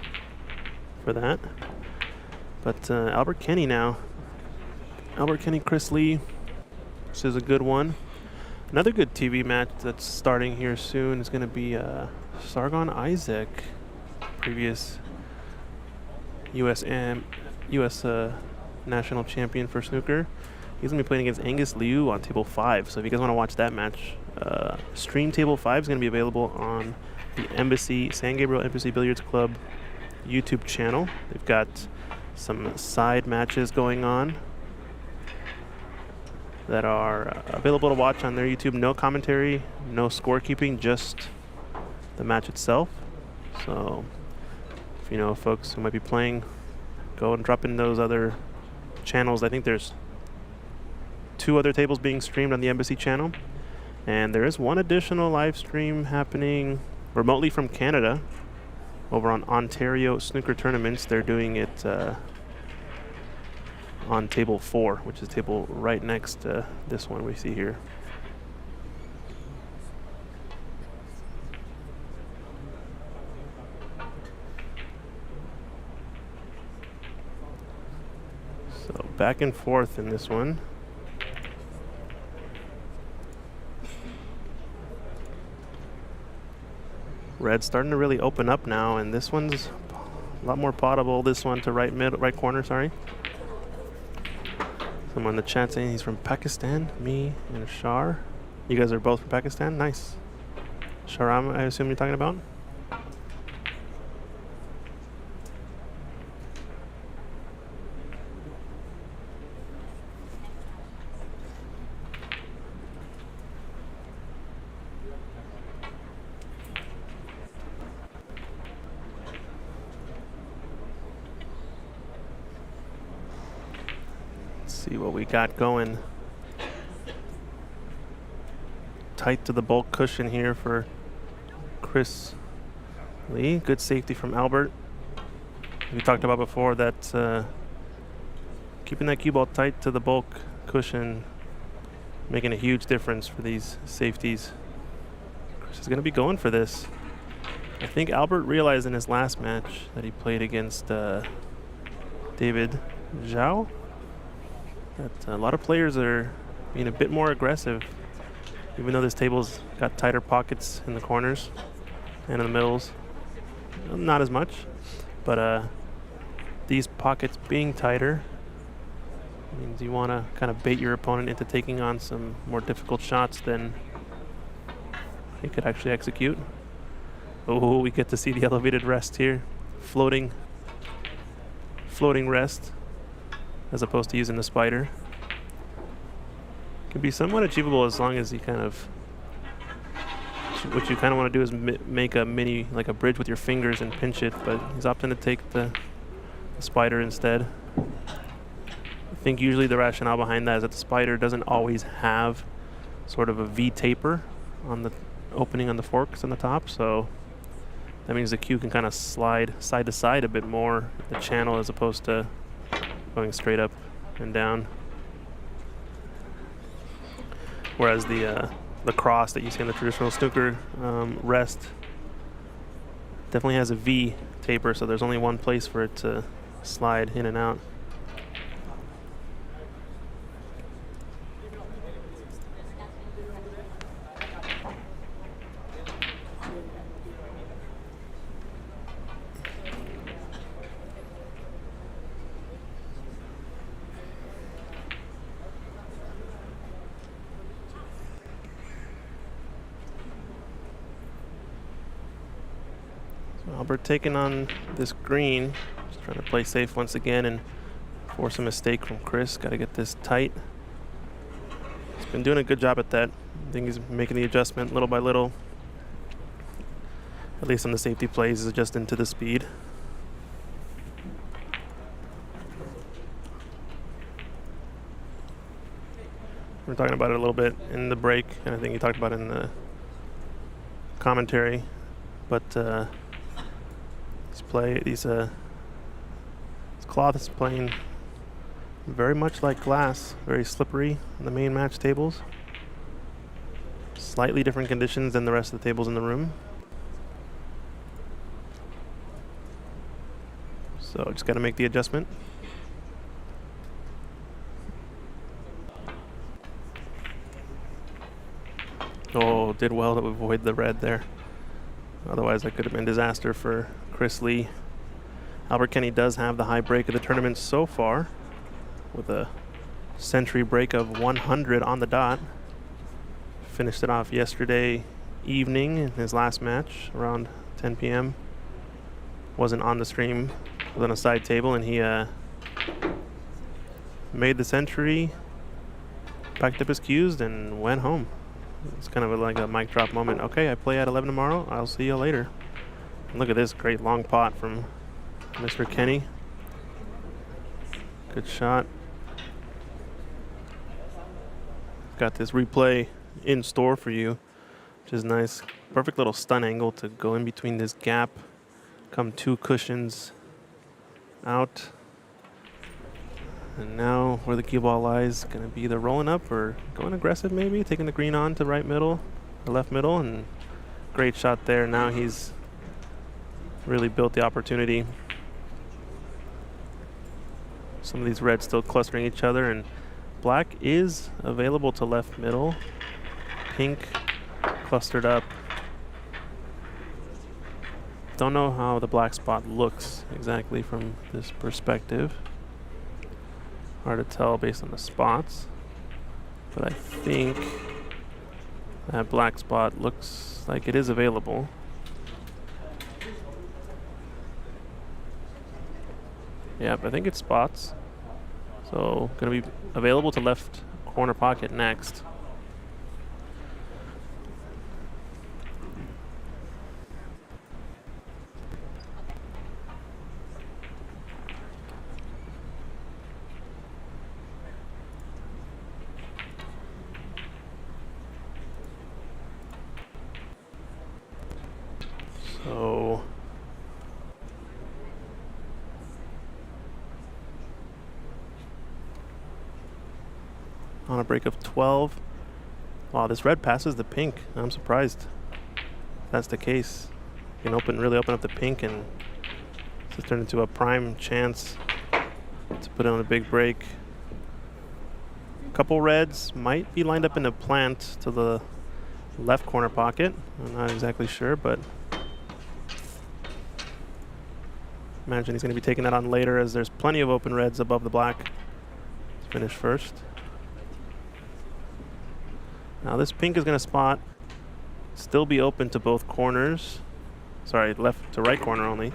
for that. But Albert Kenny now. Albert Kenny, Chris Lee. This is a good one. Another good TV match that's starting here soon is going to be Sargon Isaac, previous U.S. national champion for snooker. He's going to be playing against Angus Liu on table 5. So if you guys want to watch that match, stream table 5 is going to be available on the San Gabriel Embassy Billiards Club YouTube channel. They've got some side matches going on that are available to watch on their YouTube. No commentary, no scorekeeping, just the match itself. So if you know folks who might be playing, go and drop in those other channels. I think there's 2 other tables being streamed on the Embassy channel, and there is one additional live stream happening remotely from Canada over on Ontario Snooker Tournaments. They're doing it on table 4, which is table right next to this one we see here. So back and forth in this one. Red's starting to really open up now, and this one's a lot more potable. This one to right corner, sorry. Someone in the chat saying he's from Pakistan. Me and Shar. You guys are both from Pakistan? Nice. Sharam, I assume you're talking about? See what we got going. Tight to the bulk cushion here for Chris Lee. Good safety from Albert. We talked about before that keeping that cue ball tight to the bulk cushion making a huge difference for these safeties. Chris is going to be going for this. I think Albert realized in his last match that he played against David Xiao that a lot of players are being a bit more aggressive, even though this table's got tighter pockets in the corners and in the middles. Not as much, but these pockets being tighter means you want to kind of bait your opponent into taking on some more difficult shots than he could actually execute. Oh, we get to see the elevated rest here. Floating rest as opposed to using the spider. Can be somewhat achievable as long as you kind of, what you kind of want to do is make a mini, like a bridge with your fingers and pinch it, but he's opting to take the spider instead. I think usually the rationale behind that is that the spider doesn't always have sort of a V taper on the opening on the forks on the top, so that means the cue can kind of slide side to side a bit more, the channel, as opposed to going straight up and down. Whereas the cross that you see in the traditional snooker rest definitely has a V taper, so there's only one place for it to slide in and out. Albert taking on this green, just trying to play safe once again and force a mistake from Chris. Got to get this tight. He's been doing a good job at that. I think he's making the adjustment little by little. At least on the safety plays, he's adjusting to the speed. We were talking about it a little bit in the break, and I think he talked about it in the commentary, but this cloth is playing very much like glass, very slippery on the main match tables. Slightly different conditions than the rest of the tables in the room. So just got to make the adjustment. Oh, did well to avoid the red there. Otherwise, that could have been disaster for Chris Lee. Albert Kenny does have the high break of the tournament so far, with a century break of 100 on the dot. Finished it off yesterday evening in his last match around 10 p.m. Wasn't on the stream, was on a side table, and he made the century, packed up his cues, and went home. It's kind of like a mic drop moment. Okay, I play at 11 tomorrow. I'll see you later. And look at this great long pot from Mr. Kenny. Good shot. Got this replay in store for you, which is nice. Perfect little stun angle to go in between this gap. Come 2 cushions out. And now where the cue ball lies, going to be either rolling up or going aggressive maybe, taking the green on to right middle or left middle, and great shot there. Now he's really built the opportunity. Some of these reds still clustering each other, and black is available to left middle. Pink clustered up. Don't know how the black spot looks exactly from this perspective. Hard to tell based on the spots, but I think that black spot looks like it is available. Yep, I think it's spots. So gonna be available to left corner pocket next. on a break of 12. Wow, this red passes the pink. I'm surprised if that's the case. You can really open up the pink and just turn into a prime chance to put on a big break. A couple reds might be lined up in a plant to the left corner pocket. I'm not exactly sure, but imagine he's going to be taking that on later, as there's plenty of open reds above the black to finish first. Now this pink is going to spot, still be open to both corners. Sorry, left to right corner only.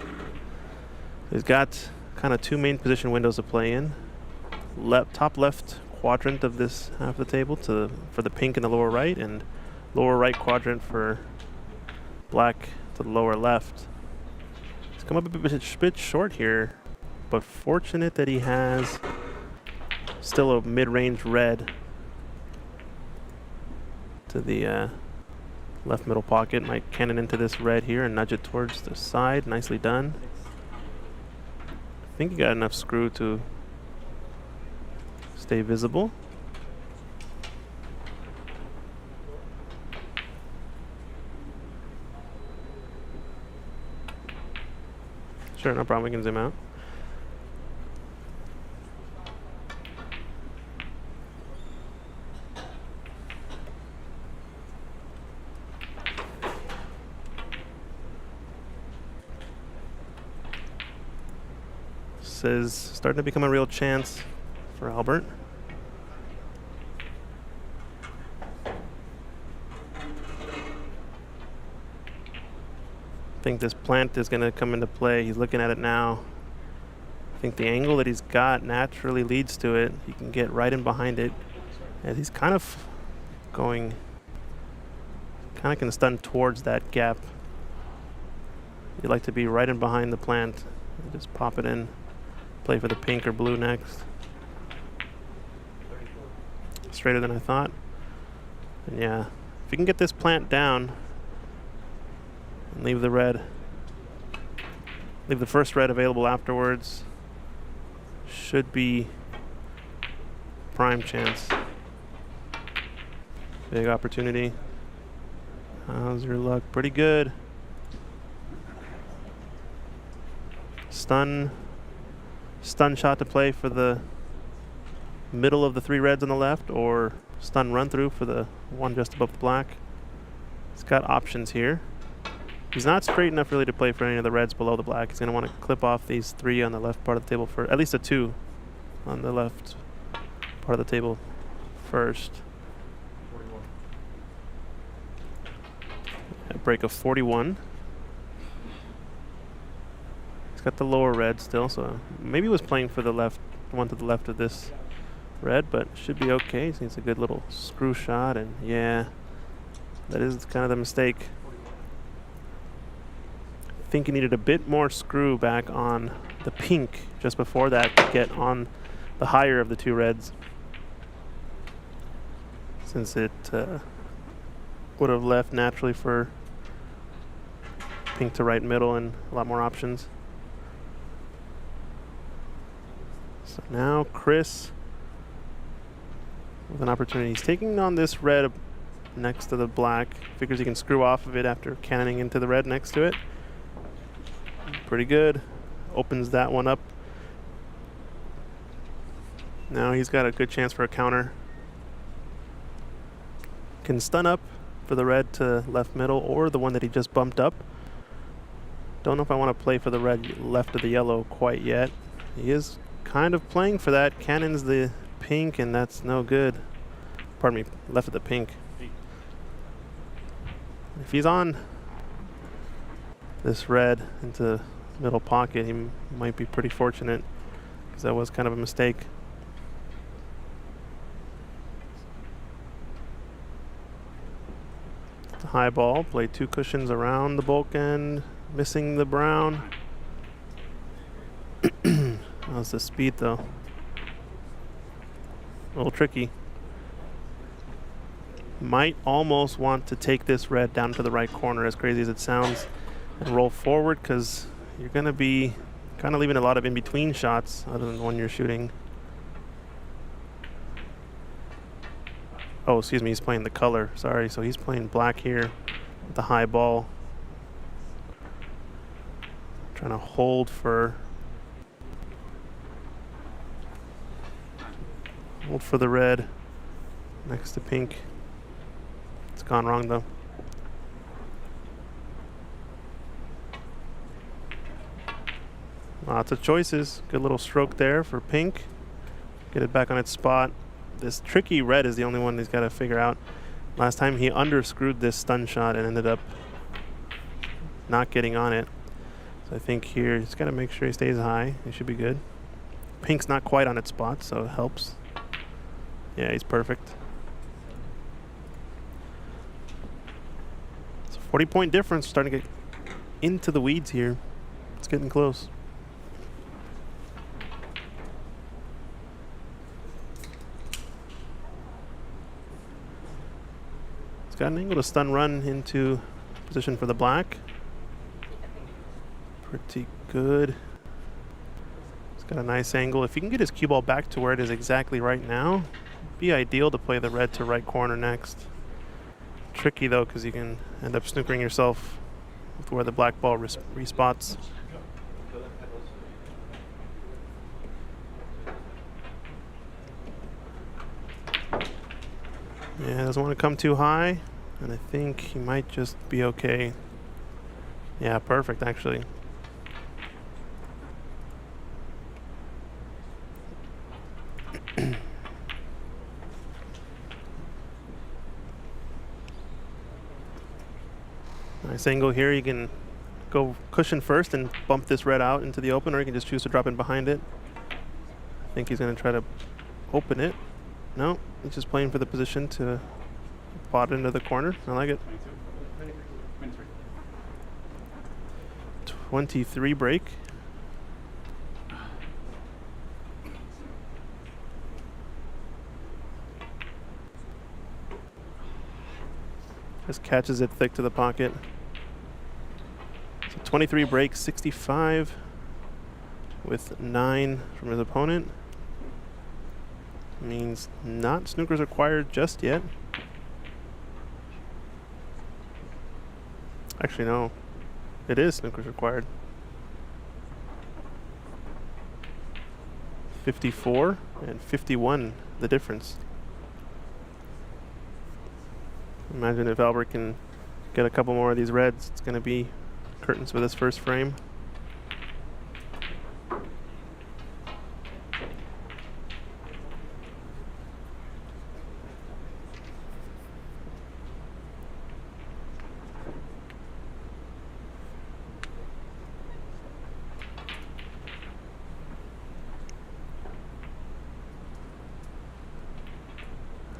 He's got kind of two main position windows to play in. Top left quadrant of this half of the table for the pink in the lower right, and lower right quadrant for black to the lower left. He's come up a bit short here, but fortunate that he has still a mid-range red to the left middle pocket. Might cannon into this red here and nudge it towards the side. Nicely done. I think he got enough screw to stay visible. Sure, no problem, we can zoom out. This is starting to become a real chance for Albert. I think this plant is going to come into play. He's looking at it now. I think the angle that he's got naturally leads to it. He can get right in behind it. And he's kind of going, kind of can stun towards that gap. You'd like to be right in behind the plant. Just pop it in. Play for the pink or blue next. Straighter than I thought. And yeah, if you can get this plant down and leave the red, leave the first red available afterwards, should be prime chance. Big opportunity. How's your luck? Pretty good. Stun shot to play for the middle of the three reds on the left, or stun run through for the one just above the black. He's got options here. He's not straight enough really to play for any of the reds below the black. He's going to want to clip off these three on the left part of the table for at least a two on the left part of the table first. A break of 41. He's got the lower red still, so maybe he was playing for the left, one to the left of this red, but should be okay. He needs a good little screw shot, and yeah, that is kind of the mistake. I think he needed a bit more screw back on the pink just before that to get on the higher of the two reds, since it would have left naturally for pink to right middle and a lot more options. So now Chris with an opportunity. He's taking on this red next to the black. Figures he can screw off of it after cannoning into the red next to it. Pretty good. Opens that one up. Now he's got a good chance for a counter. Can stun up for the red to left middle, or the one that he just bumped up. Don't know if I want to play for the red left of the yellow quite yet. He is kind of playing for that. Cannons the pink, and that's no good. Pardon me, left of the pink. If he's on this red into middle pocket, he might be pretty fortunate, because that was kind of a mistake. It's a high ball. Play two cushions around the bulk end, missing the brown. How's the speed though? A little tricky. Might almost want to take this red down to the right corner, as crazy as it sounds, and roll forward, because you're going to be kind of leaving a lot of in-between shots other than the one you're shooting. Oh, excuse me, he's playing the color. Sorry, so he's playing black here with the high ball. Trying to hold for the red next to pink. It's gone wrong though. Lots of choices. Good little stroke there for pink. Get it back on its spot. This tricky red is the only one he's got to figure out. Last time he underscrewed this stun shot and ended up not getting on it. So I think here he's got to make sure he stays high. He should be good. Pink's not quite on its spot, so it helps. Yeah, he's perfect. It's a 40-point difference. Starting to get into the weeds here. It's getting close. He's got an angle to stun run into position for the black. Pretty good. He's got a nice angle. If he can get his cue ball back to where it is exactly right now, it'd be ideal to play the red to right corner next. Tricky though, because you can end up snookering yourself with where the black ball respots. Yeah, doesn't want to come too high, and I think he might just be okay. Yeah, perfect actually. Nice angle here. You can go cushion first and bump this red out into the open, or you can just choose to drop in behind it. I think he's going to try to open it. No, he's just playing for the position to pot into the corner. I like it. 23 break. Just catches it thick to the pocket. So 23 break, 65 with 9 from his opponent. Means not snookers required just yet. Actually, no. It is snookers required. 54 and 51, the difference. Imagine if Albert can get a couple more of these reds, it's going to be curtains for this first frame.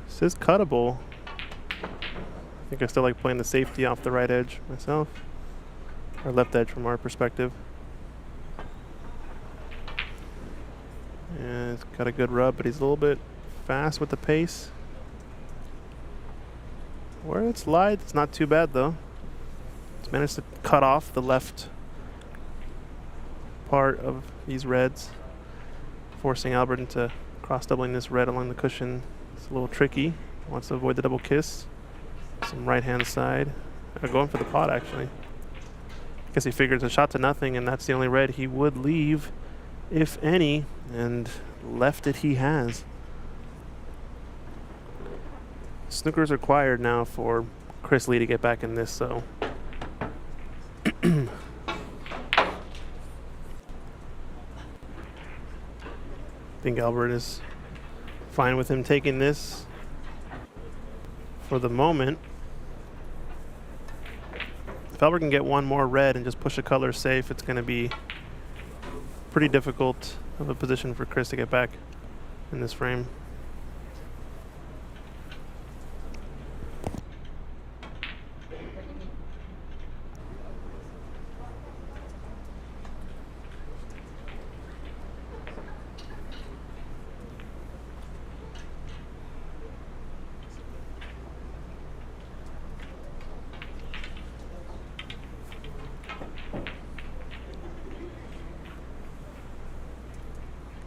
This is cuttable. I think I still like playing the safety off the right edge myself, or left edge from our perspective. And it's got a good rub, but he's a little bit fast with the pace. Where it's light, it's not too bad though. It's managed to cut off the left part of these reds, forcing Albert into cross doubling this red along the cushion. It's a little tricky. Wants to avoid the double kiss. Some right hand side. Going for the pot actually. Guess he figures a shot to nothing, and that's the only red he would leave, if any, and left it he has. Snookers required now for Chris Lee to get back in this, so. I think Albert is fine with him taking this for the moment. If Albert can get one more red and just push a color safe, it's going to be pretty difficult of a position for Chris to get back in this frame.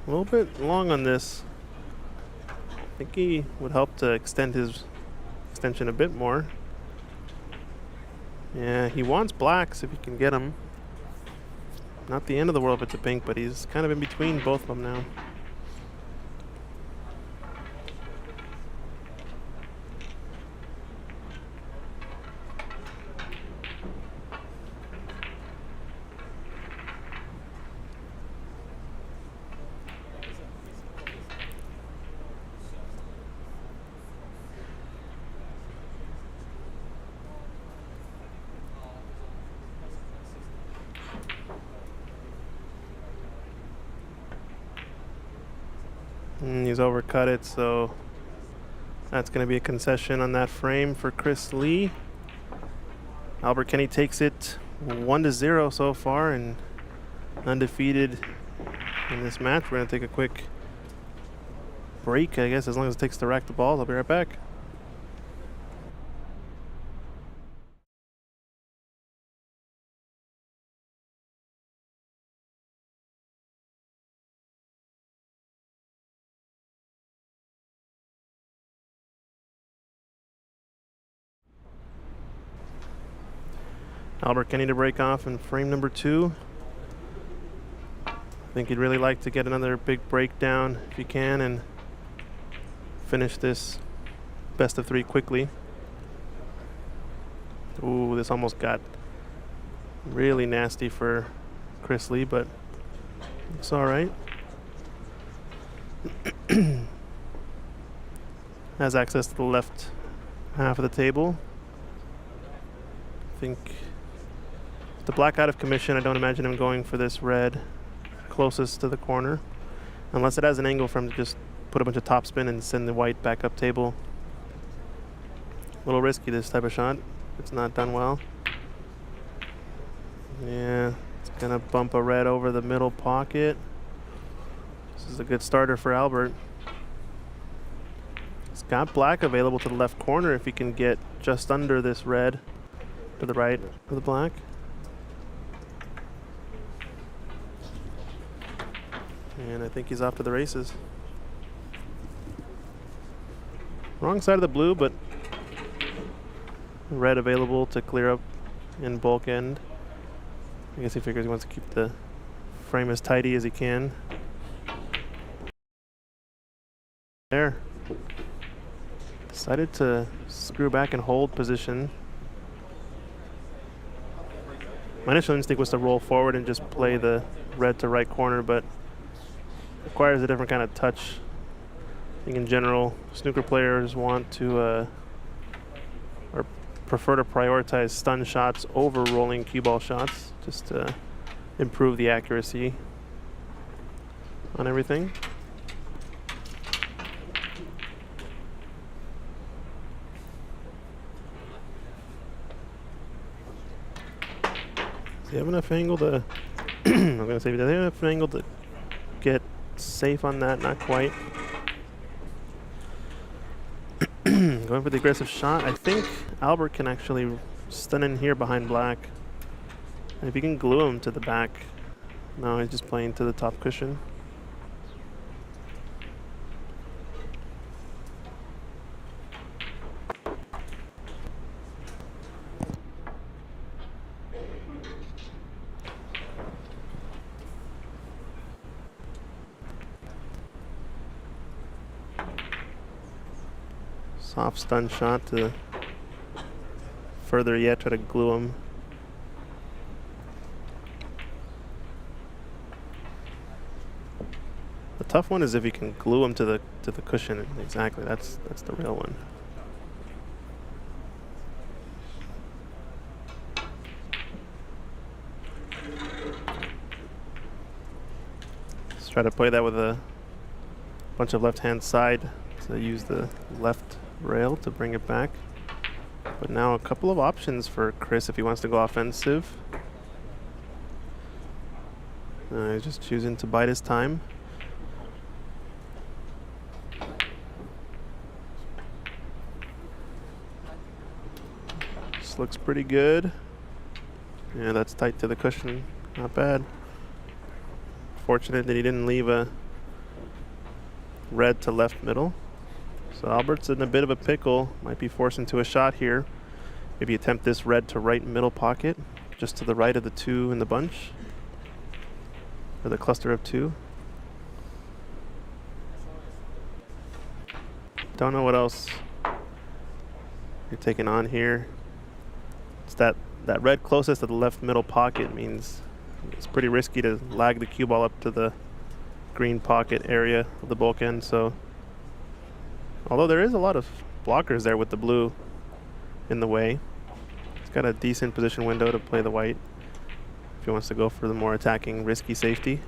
A little bit long on this. think he would help to extend his extension a bit more. Yeah, he wants blacks if he can get them. Not the end of the world if it's a pink, but he's kind of in between both of them now. He's overcut it, so that's going to be a concession on that frame for Chris Lee. Albert Kenny takes it 1-0 so far and undefeated in this match. We're going to take a quick break, I guess, as long as it takes to rack the balls. I'll be right back. Albert Kenny to break off in frame number 2. I think he'd really like to get another big breakdown if he can and finish this best of 3 quickly. Ooh, this almost got really nasty for Chris Lee, but it's all right. Has access to the left half of the table. I think the black out of commission, I don't imagine him going for this red closest to the corner, unless it has an angle for him to just put a bunch of topspin and send the white back up table. A little risky, this type of shot. It's not done well. Yeah, it's gonna bump a red over the middle pocket. This is a good starter for Albert. He's got black available to the left corner if he can get just under this red to the right of the black. And I think he's off to the races. Wrong side of the blue, but red available to clear up in bulk end. I guess he figures he wants to keep the frame as tidy as he can. There. Decided to screw back and hold position. My initial instinct was to roll forward and just play the red to right corner, but requires a different kind of touch. I think in general, snooker players want to or prefer to prioritize stun shots over rolling cue ball shots, just to improve the accuracy on everything. Does he have enough angle to I'm gonna say, does he have enough angle to get safe on that? Not quite. Going for the aggressive shot. I think Albert can actually stun in here behind black. And if he can glue him to the back. No, he's just playing to the top cushion. Soft stun shot to further yet try to glue him. The tough one is if you can glue him to the cushion. Exactly, that's the real one. Let's try to play that with a bunch of left-hand side to use the left rail to bring it back. But now a couple of options for Chris if he wants to go offensive. He's just choosing to bide his time. This looks pretty good. Yeah, that's tight to the cushion. Not bad. Fortunate that he didn't leave a red to left middle. So Albert's in a bit of a pickle. Might be forced into a shot here. Maybe attempt this red to right middle pocket, just to the right of the 2 in the bunch, or the cluster of 2. Don't know what else you're taking on here. It's that red closest to the left middle pocket means it's pretty risky to lag the cue ball up to the green pocket area of the bulk end. So, although there is a lot of blockers there with the blue in the way, he's got a decent position window to play the white if he wants to go for the more attacking, risky safety.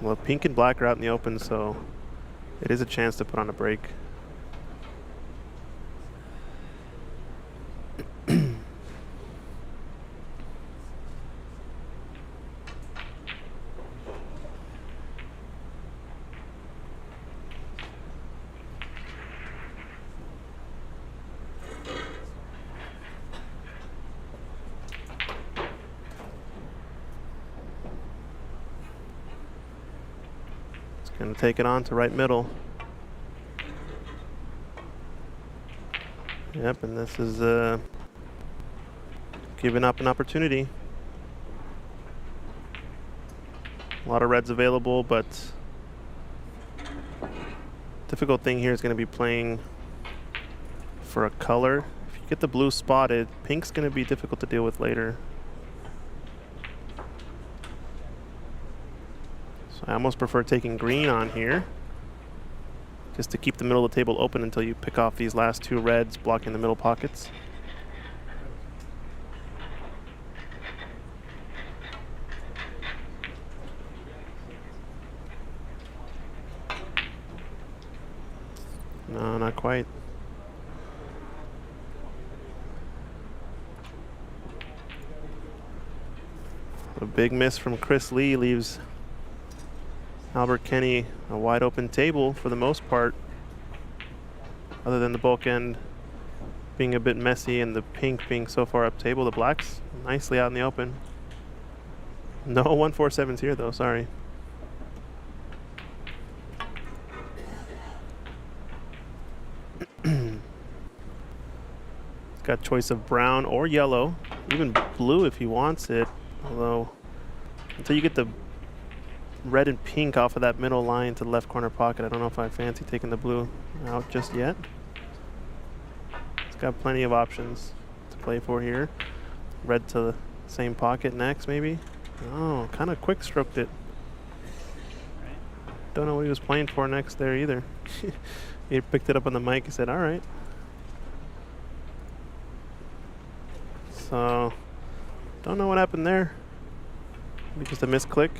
Well, pink and black are out in the open, so it is a chance to put on a break. Gonna take it on to right middle. Yep, and this is giving up an opportunity. A lot of reds available, but difficult thing here is going to be playing for a color. If you get the blue spotted, pink's going to be difficult to deal with later. I almost prefer taking green on here, just to keep the middle of the table open until you pick off these last 2 reds blocking the middle pockets. No, not quite. A big miss from Chris Lee leaves Albert Kenny a wide open table for the most part, other than the bulk end being a bit messy and the pink being so far up table. The black's nicely out in the open. No 1-4-7s here though, sorry. Got choice of brown or yellow, even blue if he wants it, although until you get the red and pink off of that middle line to the left corner pocket, I don't know if I fancy taking the blue out just yet. It's got plenty of options to play for here. Red to the same pocket next, maybe. Oh, kind of quick stroked it. Don't know what he was playing for next there either. He picked it up on the mic and said, all right. So, don't know what happened there. Maybe just a misclick.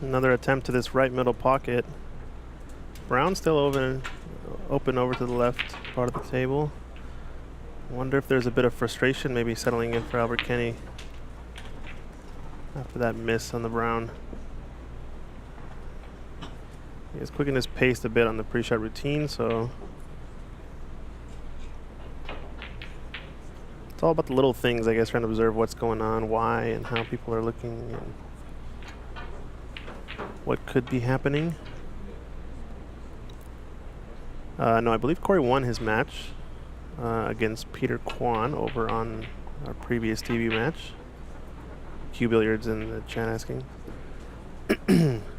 Another attempt to this right middle pocket. Brown still open over to the left part of the table. I wonder if there's a bit of frustration maybe settling in for Albert Kenny after that miss on the brown. He has quickened his pace a bit on the pre-shot routine, so it's all about the little things, I guess, trying to observe what's going on, why, and how people are looking, and what could be happening. No, I believe Corey won his match against Peter Quan over on our previous TV match. Q Billiards in the chat asking.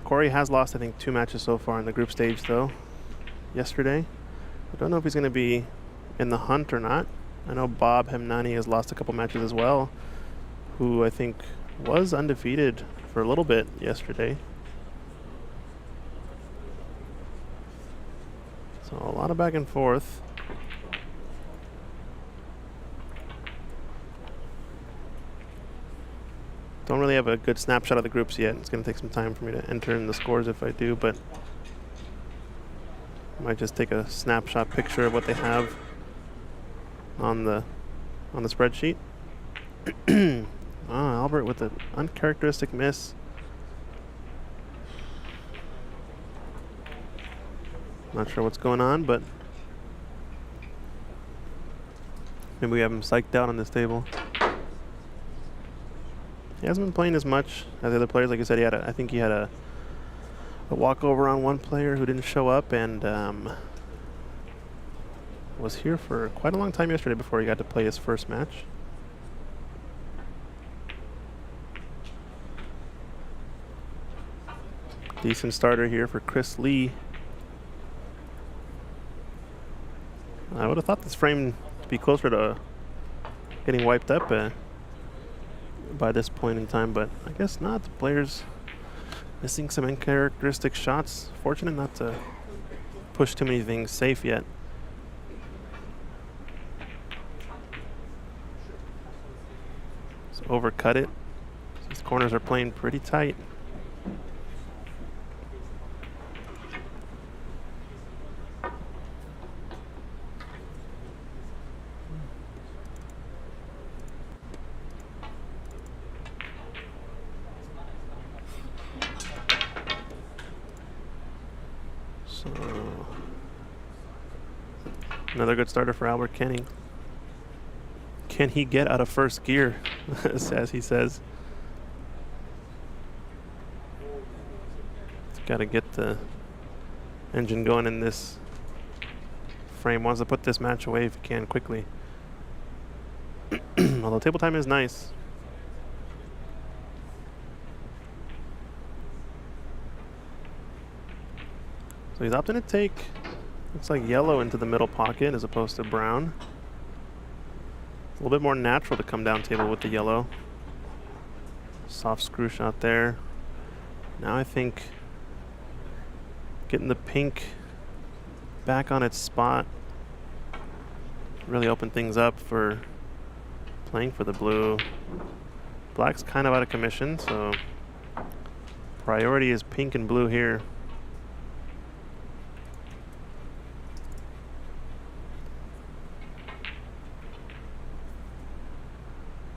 Corey has lost, I think, 2 matches so far in the group stage, though, yesterday. I don't know if he's going to be in the hunt or not. I know Bob Hemnani has lost a couple matches as well, who I think was undefeated for a little bit yesterday. So a lot of back and forth. Don't really have a good snapshot of the groups yet. It's going to take some time for me to enter in the scores if I do, but I might just take a snapshot picture of what they have on the spreadsheet. Albert with an uncharacteristic miss. Not sure what's going on, but maybe we have him psyched out on this table. He hasn't been playing as much as the other players. Like I said, I think he had a walkover on one player who didn't show up, and was here for quite a long time yesterday before he got to play his first match. Decent starter here for Chris Lee. I would have thought this frame to be closer to getting wiped up by this point in time, but I guess not. The player's missing some uncharacteristic shots. Fortunate not to push too many things safe yet. So overcut it. These corners are playing pretty tight. Another good starter for Albert Kenning. Can he get out of first gear, as he says. Got to get the engine going in this frame. Wants to put this match away if he can quickly. Although table time is nice. So he's opting to take, looks like yellow into the middle pocket as opposed to brown. A little bit more natural to come down table with the yellow. Soft screw shot there. Now I think getting the pink back on its spot really opened things up for playing for the blue. Black's kind of out of commission, so priority is pink and blue here.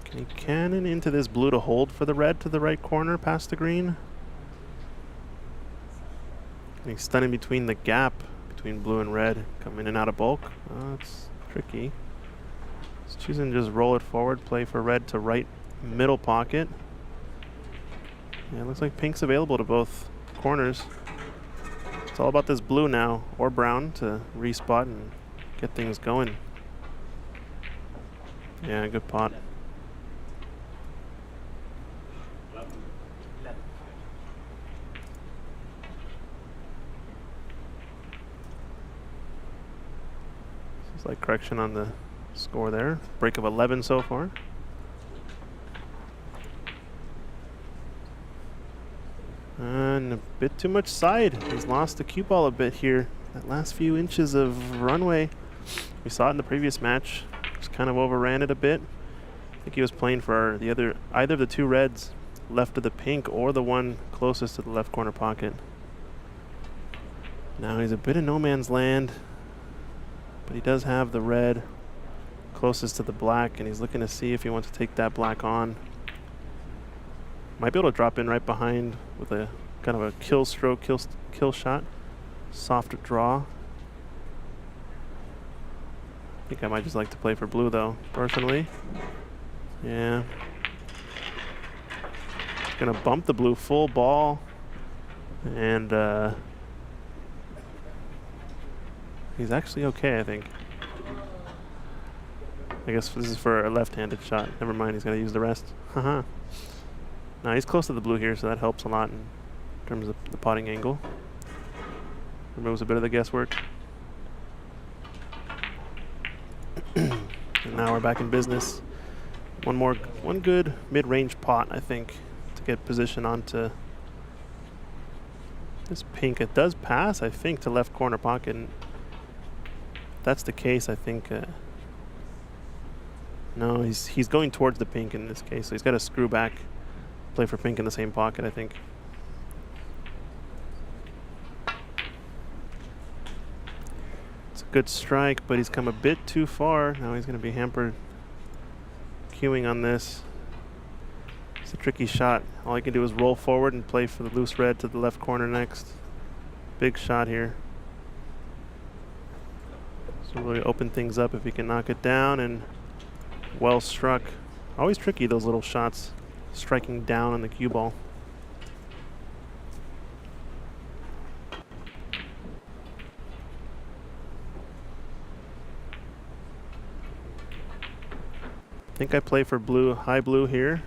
Can he cannon into this blue to hold for the red to the right corner past the green? Can he stun in between the gap between blue and red, come in and out of bulk? It's tricky. He's choosing to just roll it forward, play for red to right middle pocket. Yeah, it looks like pink's available to both corners. It's all about this blue now, or brown, to respot and get things going. Yeah, good pot. Slight correction on the score there. Break of 11 so far. And a bit too much side. He's lost the cue ball a bit here. That last few inches of runway. We saw it in the previous match. Just kind of overran it a bit. I think he was playing for either of the two reds left of the pink or the one closest to the left corner pocket. Now he's a bit of no man's land, but he does have the red closest to the black, and he's looking to see if he wants to take that black on. Might be able to drop in right behind with a kind of a kill stroke, kill shot. Soft draw. I think I might just like to play for blue though, personally. Yeah. Gonna bump the blue full ball, and he's actually okay, I think. I guess this is for a left-handed shot. Never mind, he's gonna use the rest. Haha. Now he's close to the blue here, so that helps a lot in terms of the potting angle. Removes a bit of the guesswork. And now we're back in business. One good mid-range pot, I think, to get position onto this pink. It does pass, I think, to left corner pocket. And if that's the case, I think. No, he's going towards the pink in this case, so he's got to screw back, play for pink in the same pocket, I think. It's a good strike, but he's come a bit too far. Now he's going to be hampered queuing on this. It's a tricky shot. All he can do is roll forward and play for the loose red to the left corner next. Big shot here. So really open things up if he can knock it down, and well struck. Always tricky, those little shots, striking down on the cue ball. I think I play for blue, high blue here.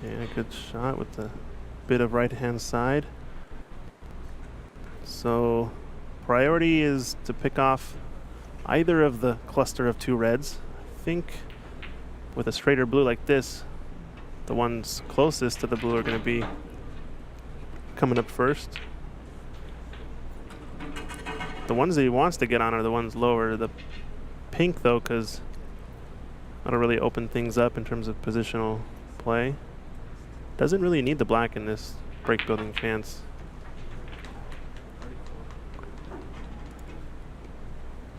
Yeah, good shot with the bit of right hand side. So priority is to pick off either of the cluster of two reds. I think with a straighter blue like this, the ones closest to the blue are going to be coming up first. The ones that he wants to get on are the ones lower. The pink, though, because that'll really open things up in terms of positional play. Doesn't really need the black in this break building chance.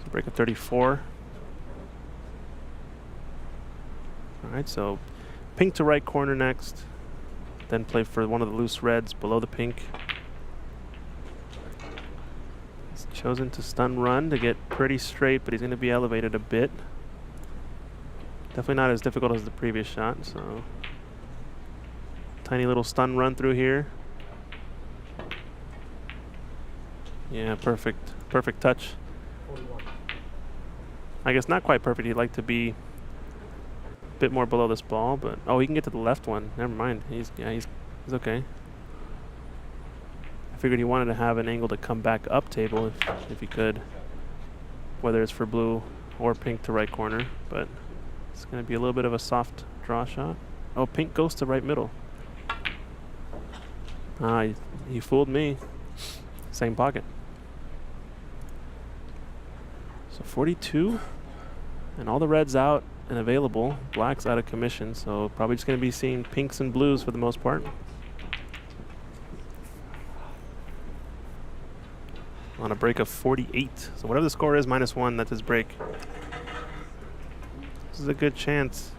So break of 34. All right, so pink to right corner next. Then play for one of the loose reds below the pink. He's chosen to stun run to get pretty straight, but he's going to be elevated a bit. Definitely not as difficult as the previous shot, so tiny little stun run through here. Yeah, perfect. Perfect touch. 41. I guess not quite perfect. He'd like to be a bit more below this ball, but oh, he can get to the left one. Never mind. He's okay. I figured he wanted to have an angle to come back up table if he could, whether it's for blue or pink to right corner, but it's going to be a little bit of a soft draw shot. Oh, pink goes to right middle. Ah, he fooled me. Same pocket. So 42, and all the reds out and available. Black's out of commission, so probably just going to be seeing pinks and blues for the most part. On a break of 48. So whatever the score is, -1, that's his break. This is a good chance.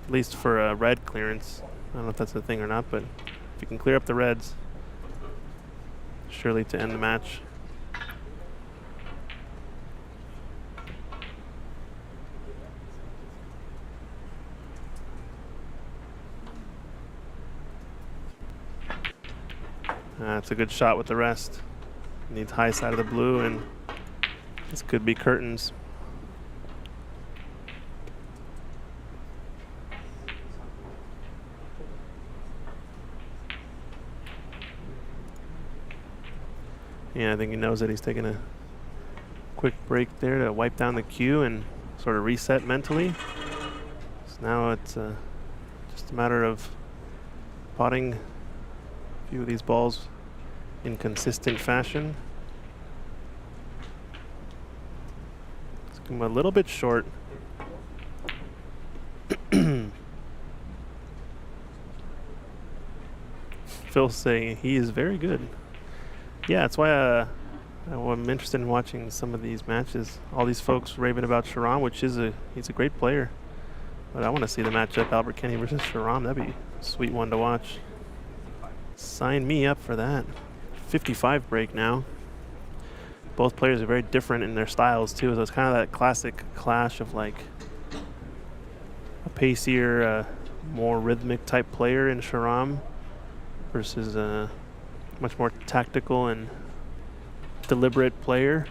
At least for a red clearance. I don't know if that's a thing or not, but if you can clear up the reds, surely to end the match. That's a good shot with the rest. Needs high side of the blue, and this could be curtains. Yeah, I think he knows that he's taking a quick break there to wipe down the cue and sort of reset mentally. So now it's just a matter of potting a few of these balls in consistent fashion. It's come a little bit short. Phil's saying he is very good. Yeah, that's why I'm interested in watching some of these matches. All these folks raving about Sharam, which is he's a great player. But I want to see the matchup Albert Kenny versus Sharam. That'd be a sweet one to watch. Sign me up for that. 55 break now. Both players are very different in their styles too, so it's kind of that classic clash of like a pacier, more rhythmic type player in Sharam versus a much more tactical and deliberate player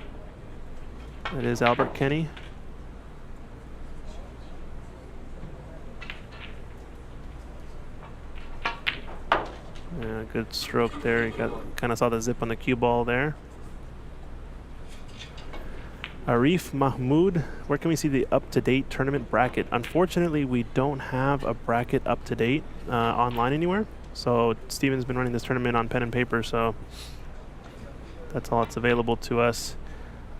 that is Albert Kenny. Yeah, good stroke there. You kind of saw the zip on the cue ball there. Arif Mahmoud, where can we see the up-to-date tournament bracket? Unfortunately, we don't have a bracket up-to-date online anywhere. So Steven's been running this tournament on pen and paper, so that's all that's available to us.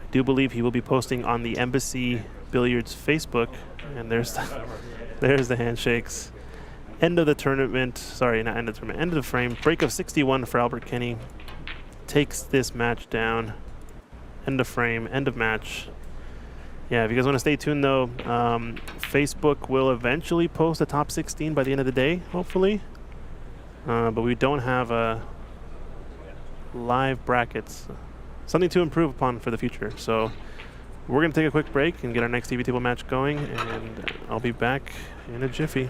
I do believe he will be posting on the Embassy Billiards Facebook, and there's the handshakes. End of the tournament. Sorry, not end of the tournament. End of the frame. Break of 61 for Albert Kenny. Takes this match down. End of frame. End of match. Yeah, if you guys want to stay tuned, though, Facebook will eventually post the top 16 by the end of the day, hopefully. But we don't have live brackets. Something to improve upon for the future. So we're going to take a quick break and get our next TV table match going, and I'll be back in a jiffy.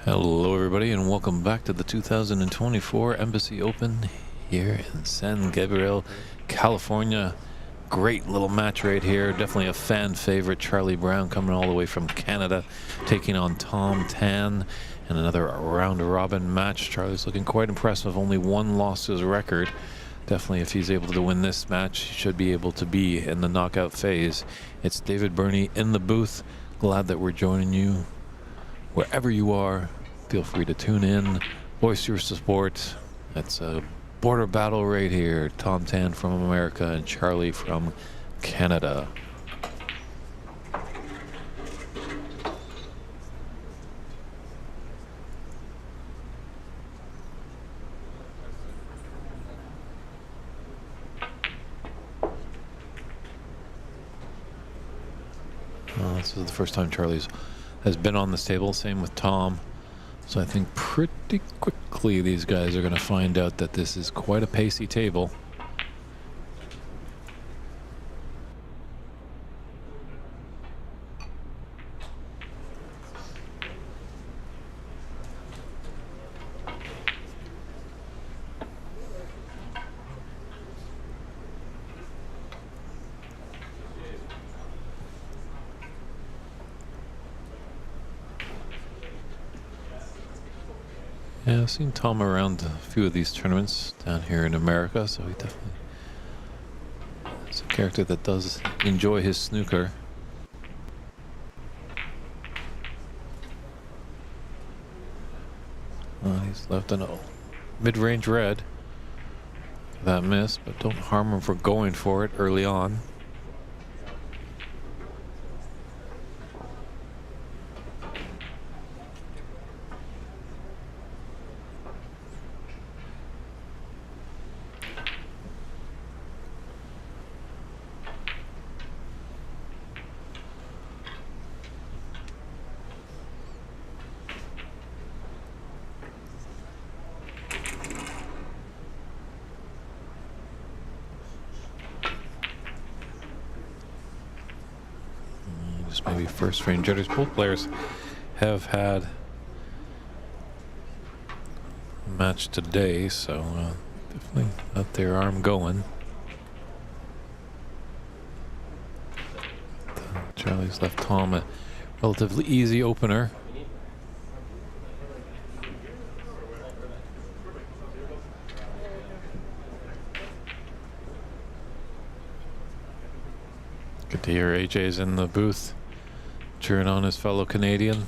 Hello, everybody, and welcome back to the 2024 Embassy Open here in San Gabriel, California. Great little match right here. Definitely a fan favorite. Charlie Brown coming all the way from Canada, taking on Tom Tan in another round-robin match. Charlie's looking quite impressive. Only one loss to his record. Definitely, if he's able to win this match, he should be able to be in the knockout phase. It's David Burney in the booth. Glad that we're joining you. Wherever you are, feel free to tune in, voice your support. It's a border battle right here. Tom Tan from America and Charlie from Canada. This is the first time Charlie's has been on this table. Same with Tom. So I think pretty quickly these guys are going to find out that this is quite a pacey table. Yeah, I've seen Tom around a few of these tournaments down here in America, so he definitely is a character that does enjoy his snooker. He's left in a mid-range red. That miss, but don't harm him for going for it early on. Maybe first range jitters. Both players have had a match today, so definitely got their arm going. Charlie's left Tom a relatively easy opener. Good to hear AJ's in the booth cheering on his fellow Canadian.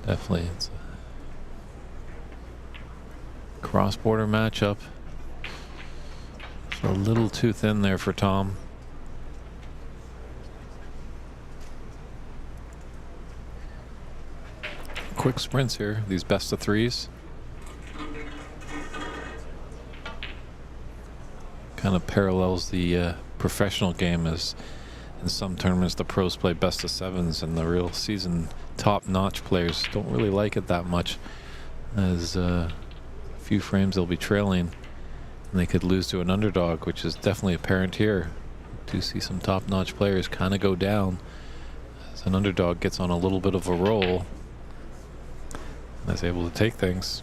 Definitely, it's a cross-border matchup. It's a little too thin there for Tom. Quick sprints here, these best of threes. Kind of parallels the professional game, as in some tournaments the pros play best of sevens and the real seasoned top-notch players don't really like it that much, as a few frames they'll be trailing and they could lose to an underdog, which is definitely apparent here. Do see some top-notch players kind of go down as an underdog gets on a little bit of a roll and is able to take things.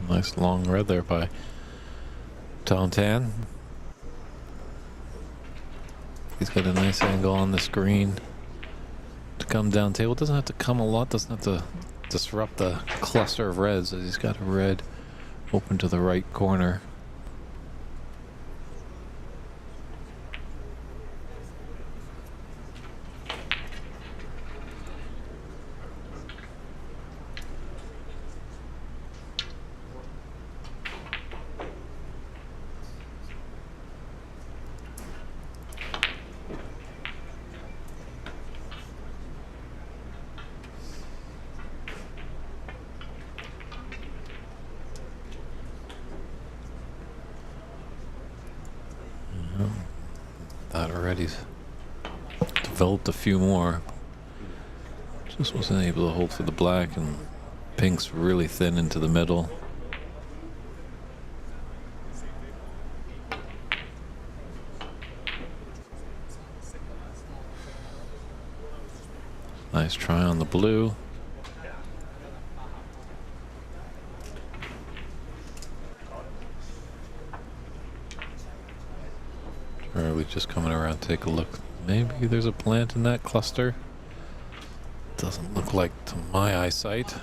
Nice long red there by Tom Tan. He's got a nice angle on the screen to come down table. Doesn't have to come a lot, doesn't have to disrupt the cluster of reds, as he's got a red open to the right corner. that already. Developed a few more. Just wasn't able to hold for the black, and pink's really thin into the middle. Nice try on the blue. Charlie just coming around to take a look. Maybe there's a plant in that cluster. Doesn't look like to my eyesight.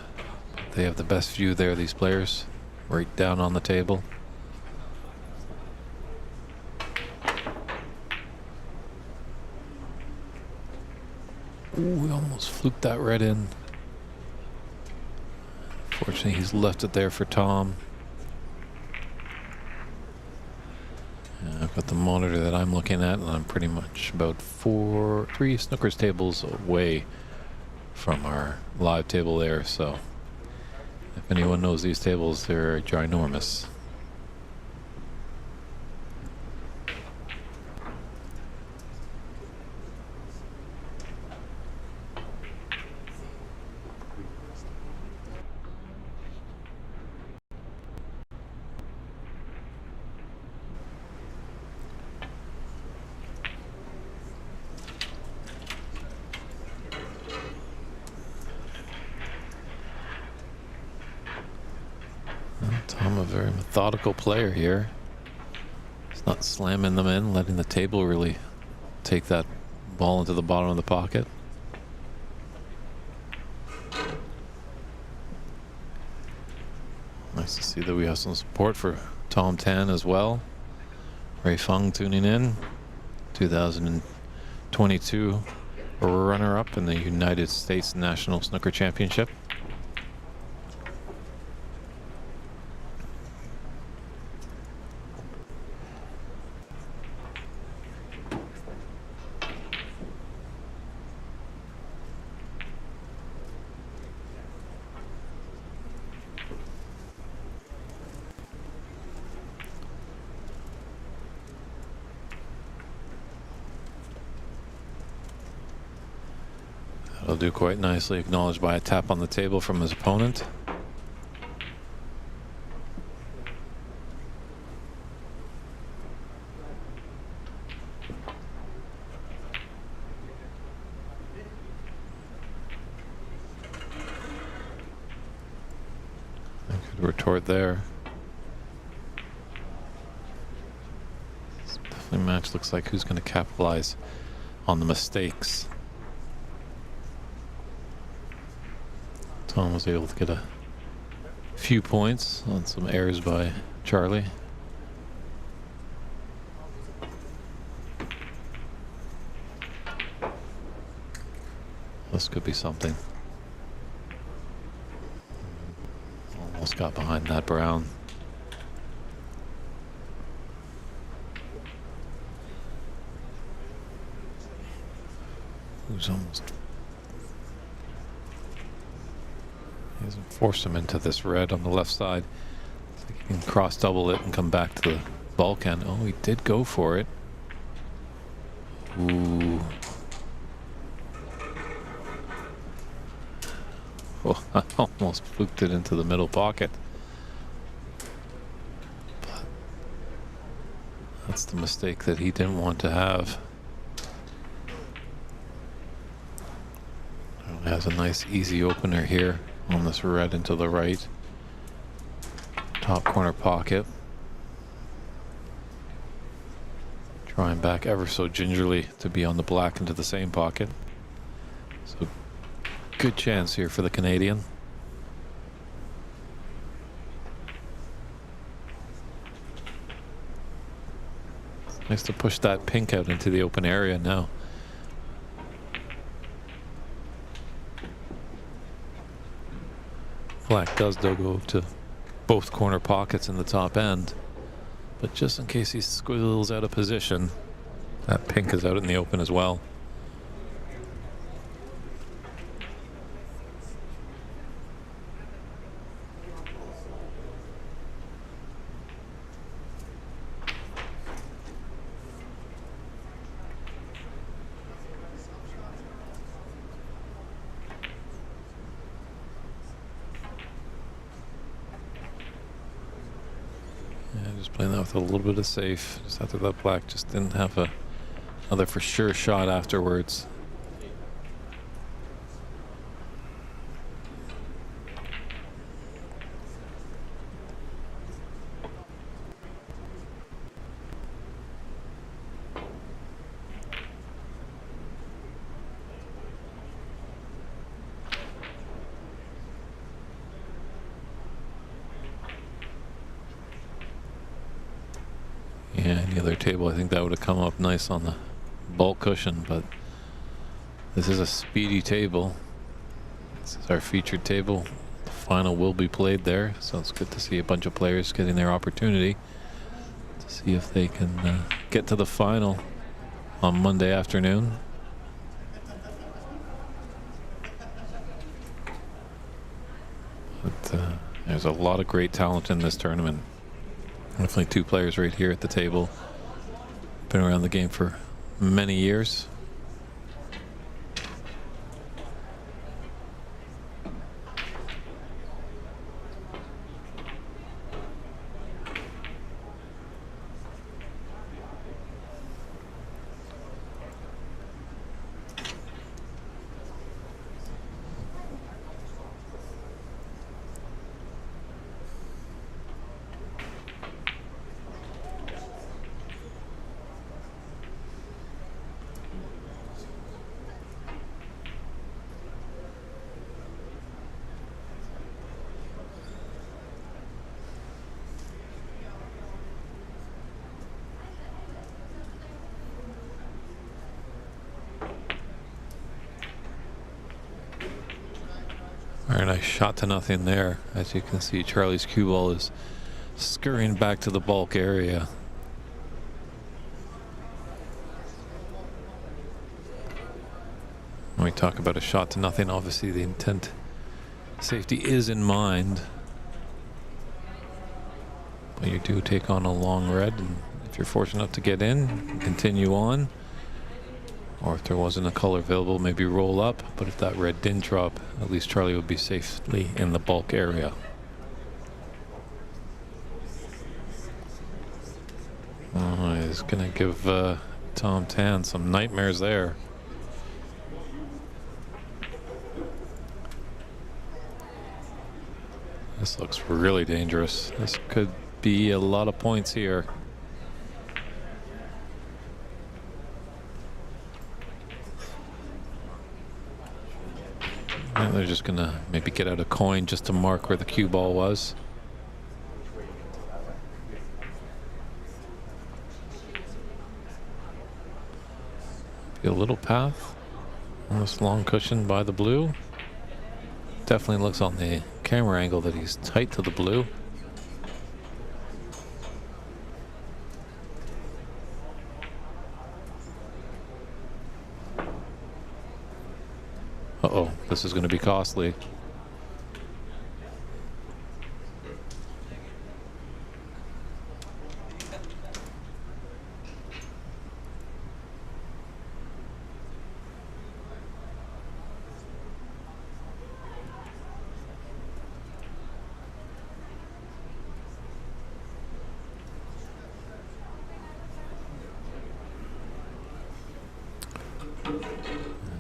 They have the best view there, these players. Right down on the table. Ooh, we almost fluked that red in. Fortunately, he's left it there for Tom. I've got the monitor that I'm looking at, and I'm pretty much about 3 Snookers tables away from our live table there. So if anyone knows these tables, they're ginormous. Tom, a very methodical player here. He's not slamming them in, letting the table really take that ball into the bottom of the pocket. Nice to see that we have some support for Tom Tan as well. Ray Fung tuning in. 2022 runner-up in the United States National Snooker Championship. That'll do quite nicely, acknowledged by a tap on the table from his opponent. I could retort there. This definitely match looks like who's going to capitalize on the mistakes. Tom was able to get a few points on some errors by Charlie. This could be something. Almost got behind that brown. Who's almost... He hasn't forced him into this red on the left side. So he can cross double it and come back to the Balkan. Oh, he did go for it. Ooh. Oh, I almost fluked it into the middle pocket. But that's the mistake that he didn't want to have. He has a nice easy opener here on this red into the right. Top corner pocket. Drawing back ever so gingerly to be on the black into the same pocket. So good chance here for the Canadian. It's nice to push that pink out into the open area now. Black does though go to both corner pockets in the top end, but just in case he squiggles out of position, that pink is out in the open as well. just playing that with a little bit of safe. Just after that black just didn't have another for sure shot afterwards. Yeah, any other table, I think that would have come up nice on the bulk cushion, but this is a speedy table. This is our featured table. The final will be played there, so it's good to see a bunch of players getting their opportunity to see if they can get to the final on Monday afternoon. But there's a lot of great talent in this tournament. Definitely two players right here at the table. Been around the game for many years. Very nice shot to nothing there. As you can see, Charlie's cue ball is scurrying back to the bulk area. When we talk about a shot to nothing, obviously the intent, safety is in mind. But you do take on a long red, and if you're fortunate enough to get in, you can continue on. Or if there wasn't a color available, maybe roll up. But if that red didn't drop, at least Charlie would be safely in the bulk area. Oh, he's going to give Tom Tan some nightmares there. This looks really dangerous. This could be a lot of points here. And they're just gonna maybe get out a coin just to mark where the cue ball was. Be a little path on this long cushion by the blue. Definitely looks on the camera angle that he's tight to the blue. Uh-oh, this is going to be costly.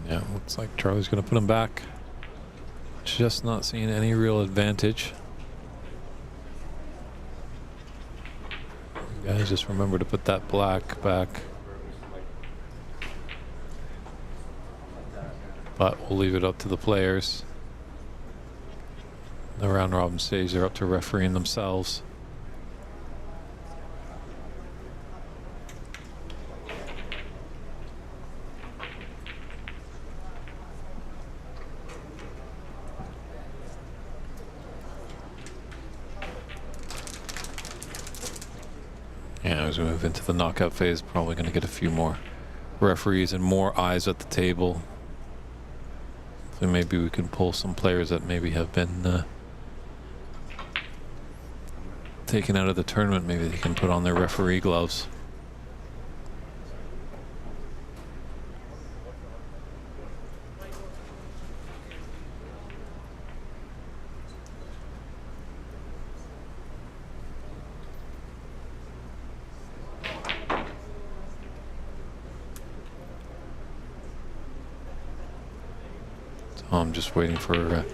Yeah, looks like Charlie's going to put him back. Just not seeing any real advantage. You guys just remember to put that black back. But we'll leave it up to the players. The round robin stage, they're up to refereeing themselves. Yeah, as we move into the knockout phase, probably going to get a few more referees and more eyes at the table. So maybe we can pull some players that maybe have been taken out of the tournament. Maybe they can put on their referee gloves. I'm just waiting for the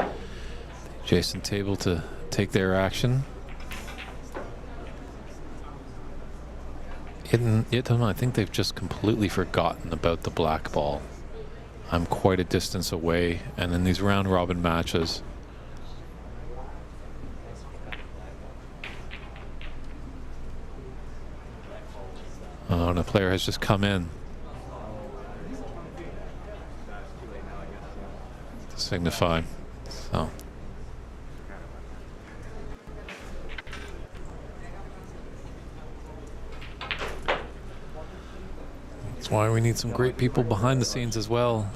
adjacent table to take their action. I think they've just completely forgotten about the black ball. I'm quite a distance away, and in these round robin matches, and a player has just come in to signify. So that's why we need some great people behind the scenes as well.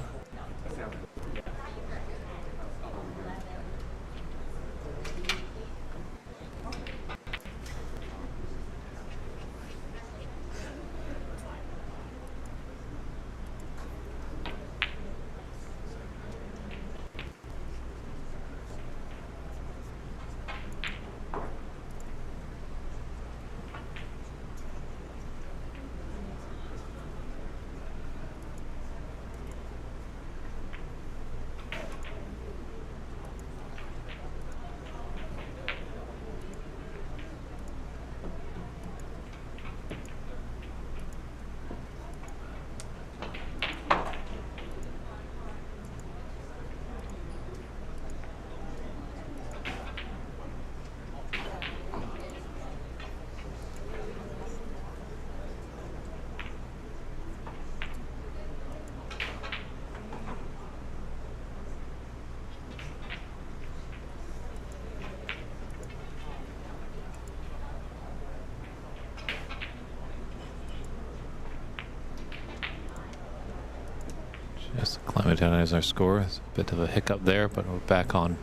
Just acclimatize our score. It's a bit of a hiccup there, but we're back on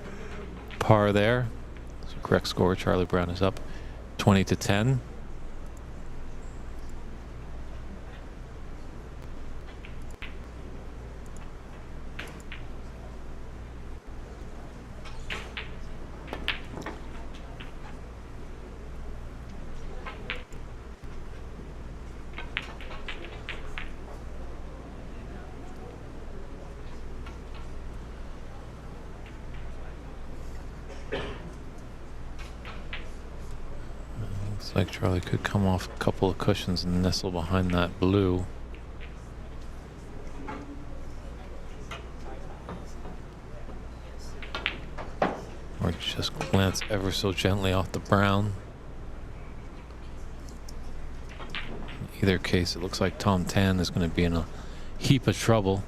par there. So correct score, Charlie Brown is up 20-10. Looks like Charlie could come off a couple of cushions and nestle behind that blue. Or just glance ever so gently off the brown. In either case, it looks like Tom Tan is going to be in a heap of trouble.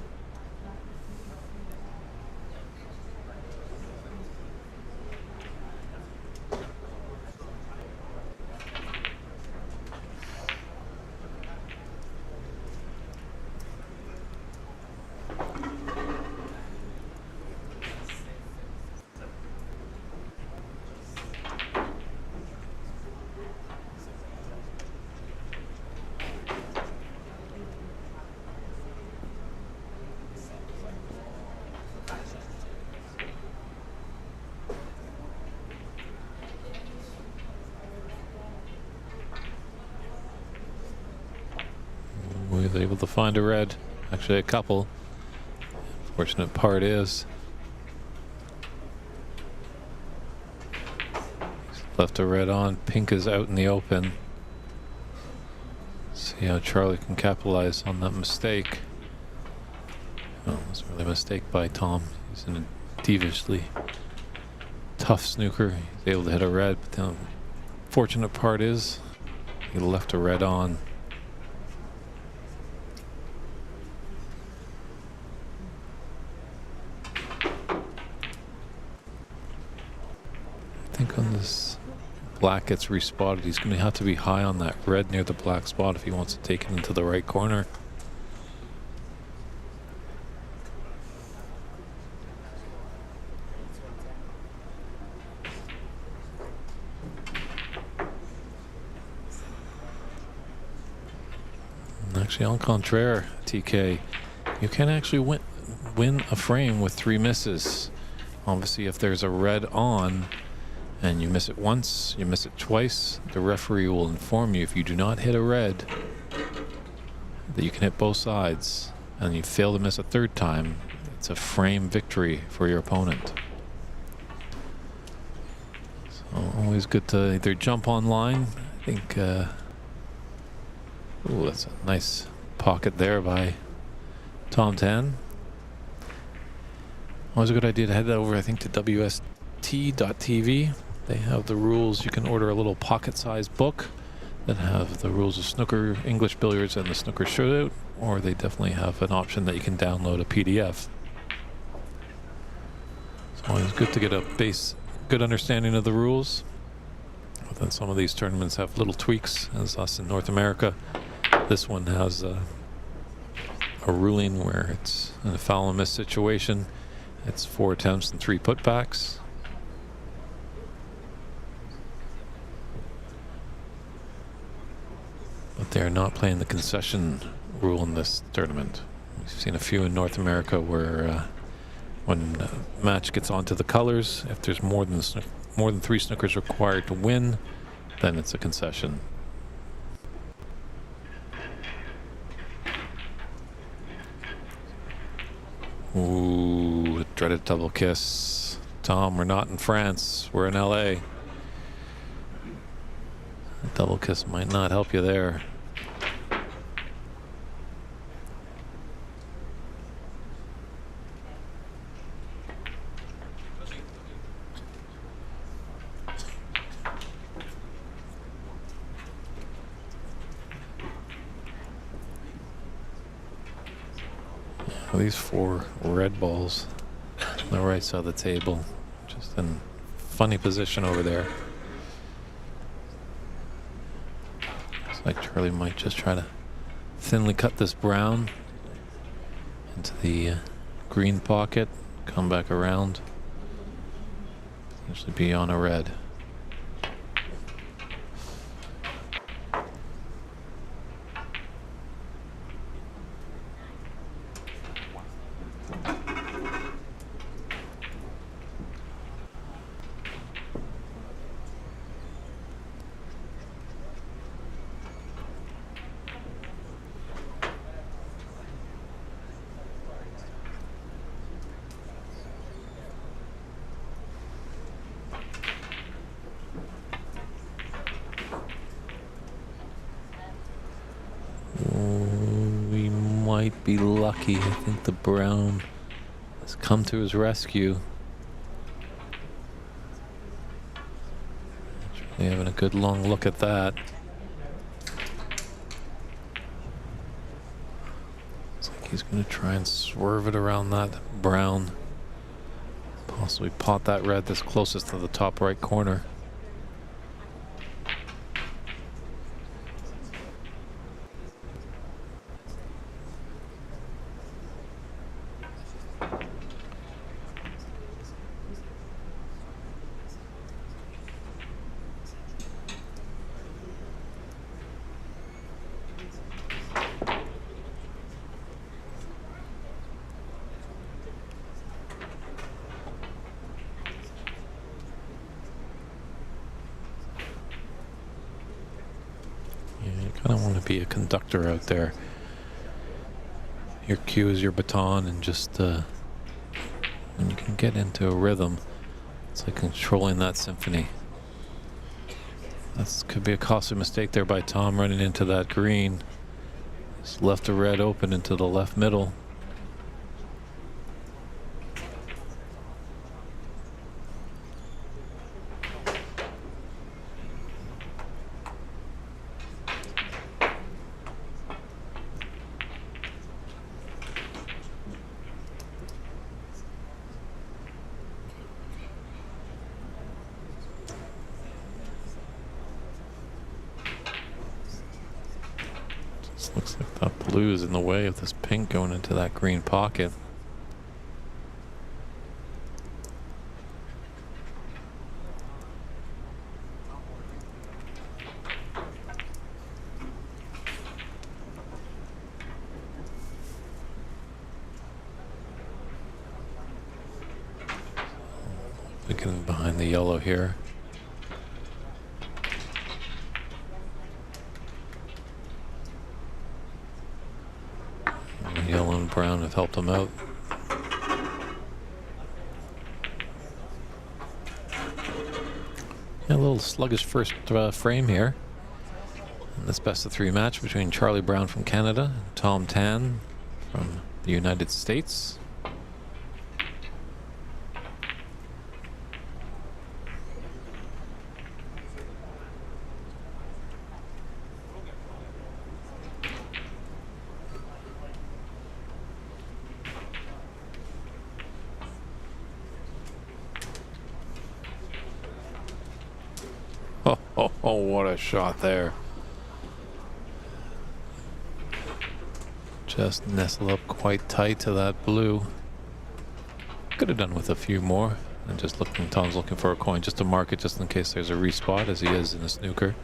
We was able to find a red, actually a couple. Fortunate part is he's left a red on. Pink is out in the open. See how Charlie can capitalize on that mistake. Oh, it was really a mistake by Tom. He's in a deviously tough snooker. He's able to hit a red, but the fortunate part is he left a red on. I think on this black gets respotted, he's going to have to be high on that red near the black spot if he wants to take it into the right corner. And actually, on contraire, TK, you can actually win a frame with 3 misses. Obviously, if there's a red on and you miss it once, you miss it twice, the referee will inform you if you do not hit a red that you can hit both sides, and you fail to miss a 3rd time, it's a frame victory for your opponent. So always good to either jump online. I think, ooh, that's a nice pocket there by Tom Tan. Always a good idea to head over, I think, to WST.tv. They have the rules. You can order a little pocket-sized book that have the rules of snooker, English billiards, and the snooker shootout, or they definitely have an option that you can download a PDF. It's always good to get a good understanding of the rules. But then some of these tournaments have little tweaks, as us in North America. This one has a ruling where it's in a foul and miss situation. It's 4 attempts and 3 putbacks. But they're not playing the concession rule in this tournament. We've seen a few in North America where when a match gets onto the colors, if there's more than 3 snookers required to win, then it's a concession. Ooh, dreaded double kiss. Tom, we're not in France. We're in LA. A double kiss might not help you there. These 4 red balls on the right side of the table, just in funny position over there. Looks like Charlie might just try to thinly cut this brown into the green pocket, come back around, potentially be on a red. We might be lucky. I think the brown has come to his rescue. Really having a good long look at that. Looks like he's going to try and swerve it around that brown. Possibly pot that red that's closest to the top right corner. I don't want to be a conductor out there. Your cue is your baton, and just when you can get into a rhythm, it's like controlling that symphony. That could be a costly mistake there by Tom, running into that green. Just left a red open into the left middle. Looks like that blue is in the way of this pink going into that green pocket. Looking behind the yellow here. Yellow and brown have helped him out. A little sluggish first frame here. In this best of 3 match between Charlie Brown from Canada and Tom Tan from the United States. Oh, what a shot there. Just nestled up quite tight to that blue. Could have done with a few more. And just looking, Tom's looking for a coin just to mark it just in case there's a respot, as he is in the snooker.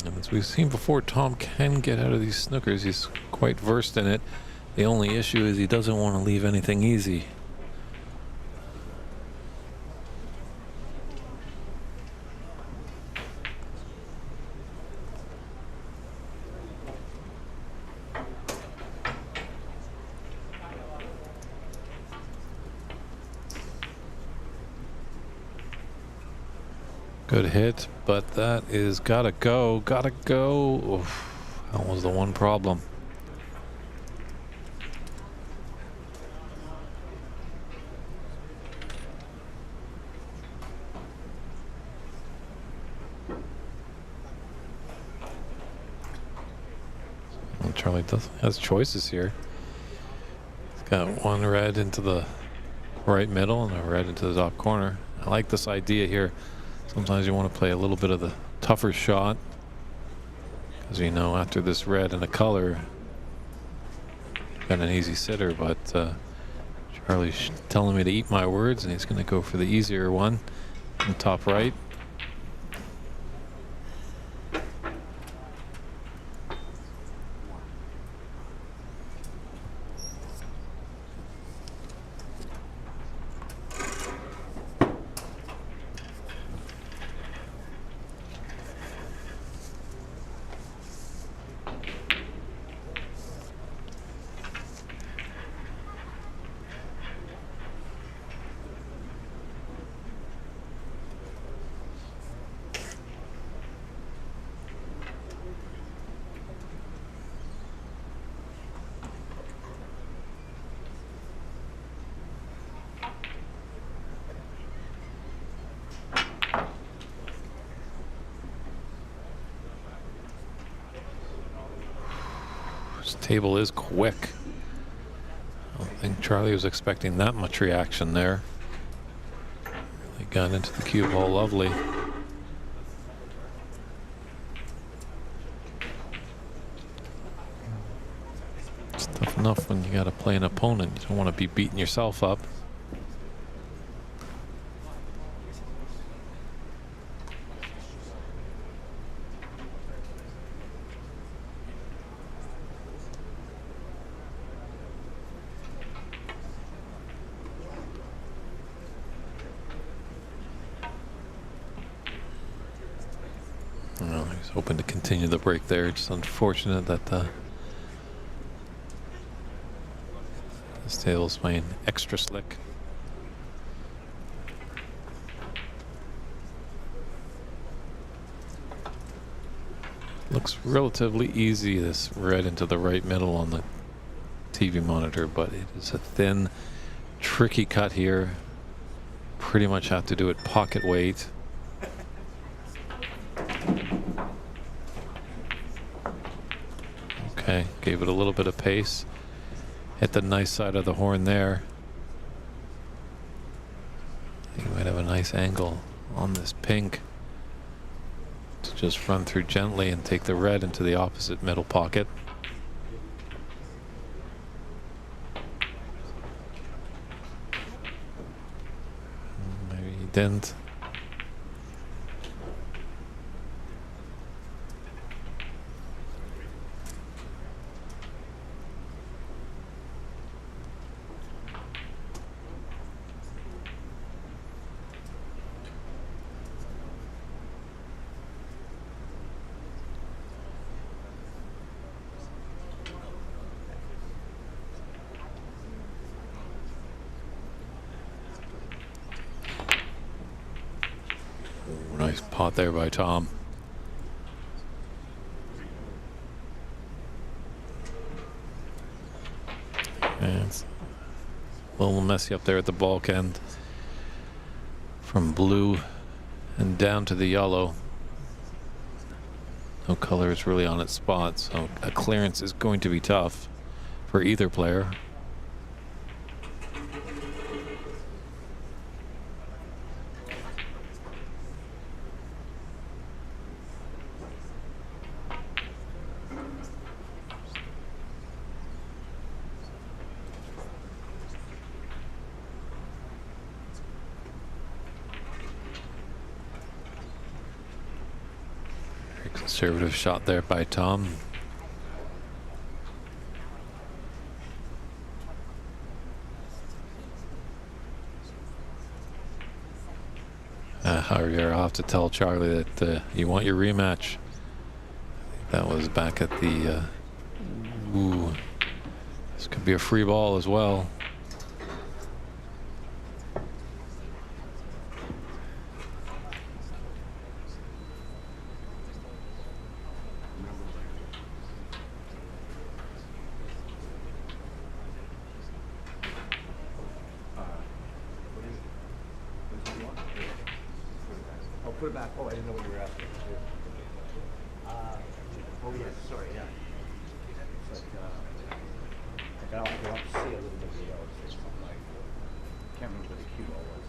And as we've seen before, Tom can get out of these snookers. He's quite versed in it. The only issue is he doesn't want to leave anything easy. Good hit, but that is gotta go. Oof, that was the one problem. Well, Charlie has choices here. He's got one red into the right middle and a red into the top corner. I like this idea here. Sometimes you want to play a little bit of the tougher shot, because you know after this red and a color, got an easy sitter. But Charlie's telling me to eat my words, and he's going to go for the easier one in top right. This table is quick. I don't think Charlie was expecting that much reaction there. They got into the cue ball lovely. It's tough enough when you got to play an opponent. You don't want to be beating yourself up. He's hoping to continue the break there. It's unfortunate that this table's playing extra slick. Looks relatively easy, this red into the right middle on the TV monitor, but it is a thin, tricky cut here. Pretty much have to do it pocket weight. Okay, gave it a little bit of pace. Hit the nice side of the horn there. I think we might have a nice angle on this pink to just run through gently and take the red into the opposite middle pocket. Maybe he didn't. Nice pot there by Tom. And it's a little messy up there at the bulk end. From blue and down to the yellow. No color is really on its spot, so a clearance is going to be tough for either player. Conservative shot there by Tom. Javier, I'll have to tell Charlie that you want your rematch. That was back at the ooh, this could be a free ball as well. Put it back. Oh, I didn't know what you were asking. Oh, yes, sorry, yeah. It's like, I'll have to see a little bit of the yellow. It's something like, can't remember what the cue ball was.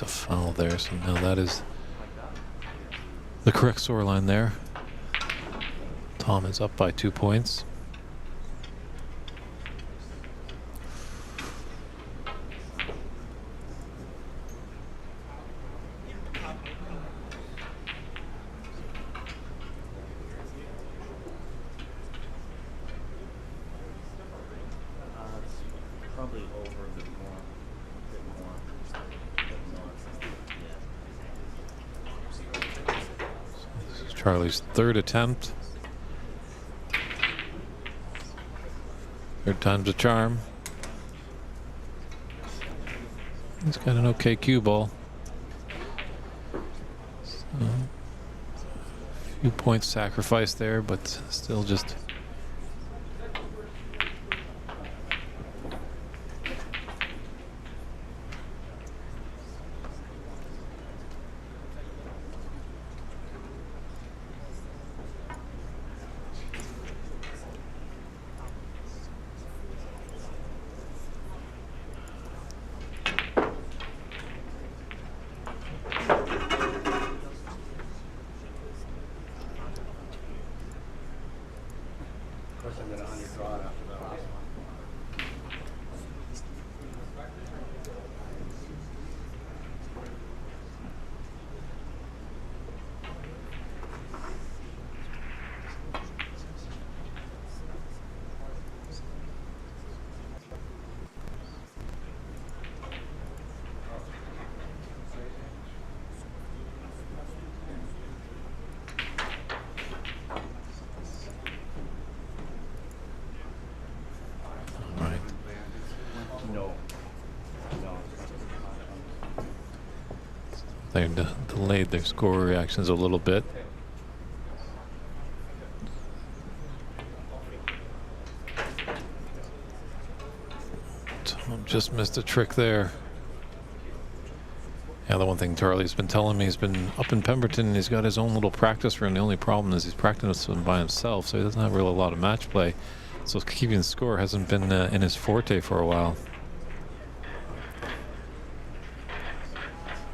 A foul there, so now that is the correct scoreline there. Tom is up by 2 points. It's probably over a bit more. This is Charlie's third attempt. Third time's a charm. He's got an okay cue ball. So, a few points sacrificed there, but still just I'm going to underdraw it after the last one. they delayed their score reactions a little bit. Tom just missed a trick there. Yeah, the one thing Charlie's been telling me, he's been up in Pemberton and he's got his own little practice room. The only problem is he's practicing by himself, so he doesn't have really a lot of match play. So keeping the score hasn't been in his forte for a while.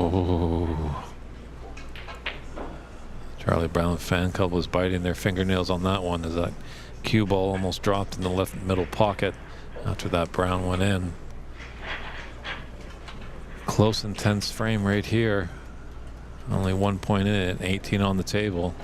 Oh, Charlie Brown fan club was biting their fingernails on that one as that cue ball almost dropped in the left middle pocket after that Brown went in. Close, intense frame right here. Only 1 point in it, 18 on the table.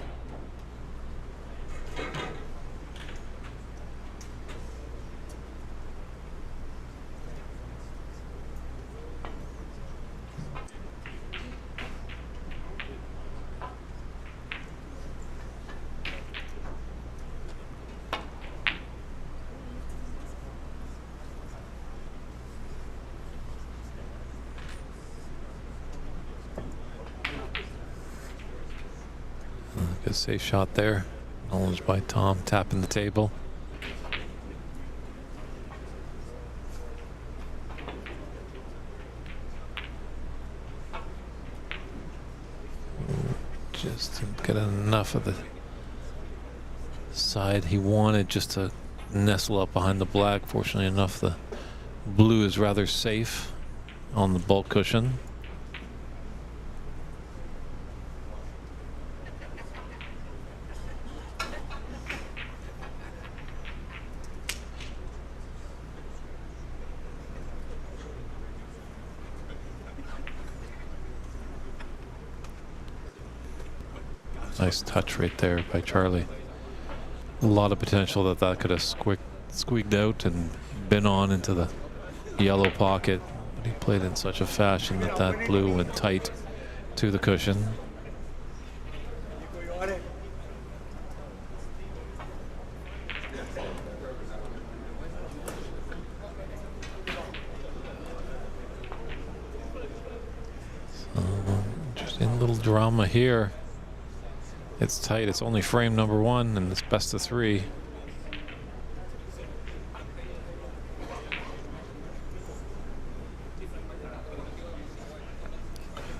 Good safe shot there. Acknowledged by Tom, tapping the table. Just to get enough of the side he wanted, just to nestle up behind the black. Fortunately enough, the blue is rather safe on the bulk cushion. Nice touch right there by Charlie. A lot of potential that could have squeaked out and been on into the yellow pocket. But he played in such a fashion that blue went tight to the cushion. So, interesting little drama here. It's tight. It's only frame number one, and it's best of three.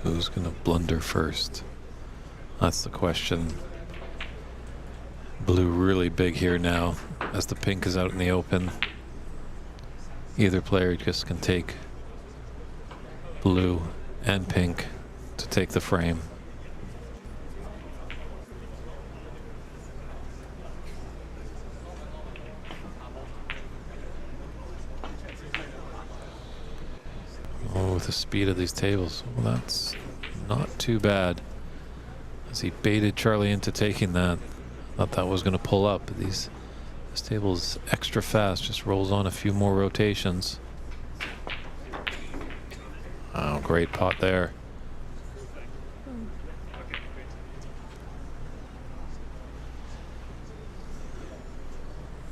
Who's going to blunder first? That's the question. Blue really big here now as the pink is out in the open. Either player just can take blue and pink to take the frame. With the speed of these tables, well, that's not too bad. As he baited Charlie into taking that, thought that was going to pull up. But this table is extra fast, just rolls on a few more rotations. Oh, great pot there.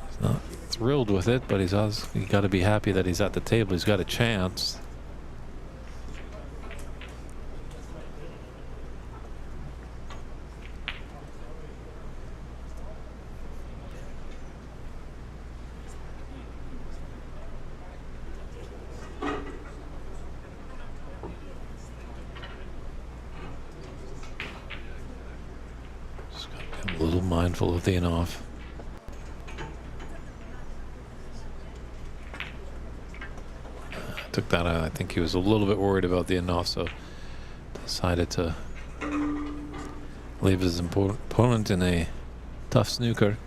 He's not thrilled with it, but he's got to be happy that he's at the table. He's got a chance. A little mindful of the in-off. Took that out. I think he was a little bit worried about the in-off, so decided to leave his opponent in a tough snooker.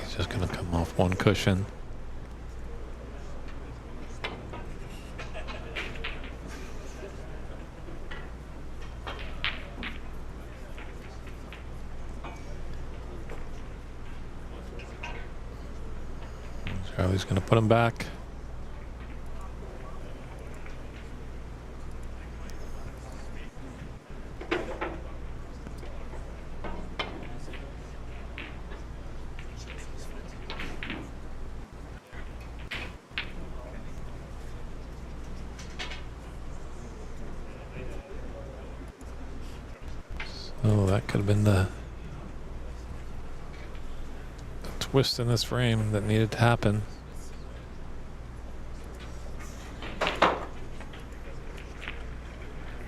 He's just going to come off one cushion. Charlie's going to put him back. Oh, that could have been the twist in this frame that needed to happen.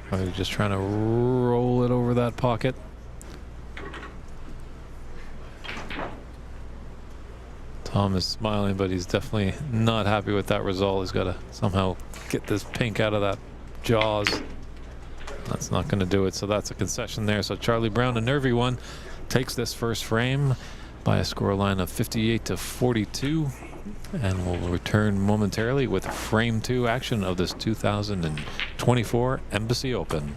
Probably just trying to roll it over that pocket. Tom is smiling, but he's definitely not happy with that result. He's got to somehow get this pink out of that jaws. That's not going to do it, so that's a concession there. So Charlie Brown, a nervy one, takes this first frame by a scoreline of 58-42, and we'll return momentarily with frame 2 action of this 2024 Embassy Open.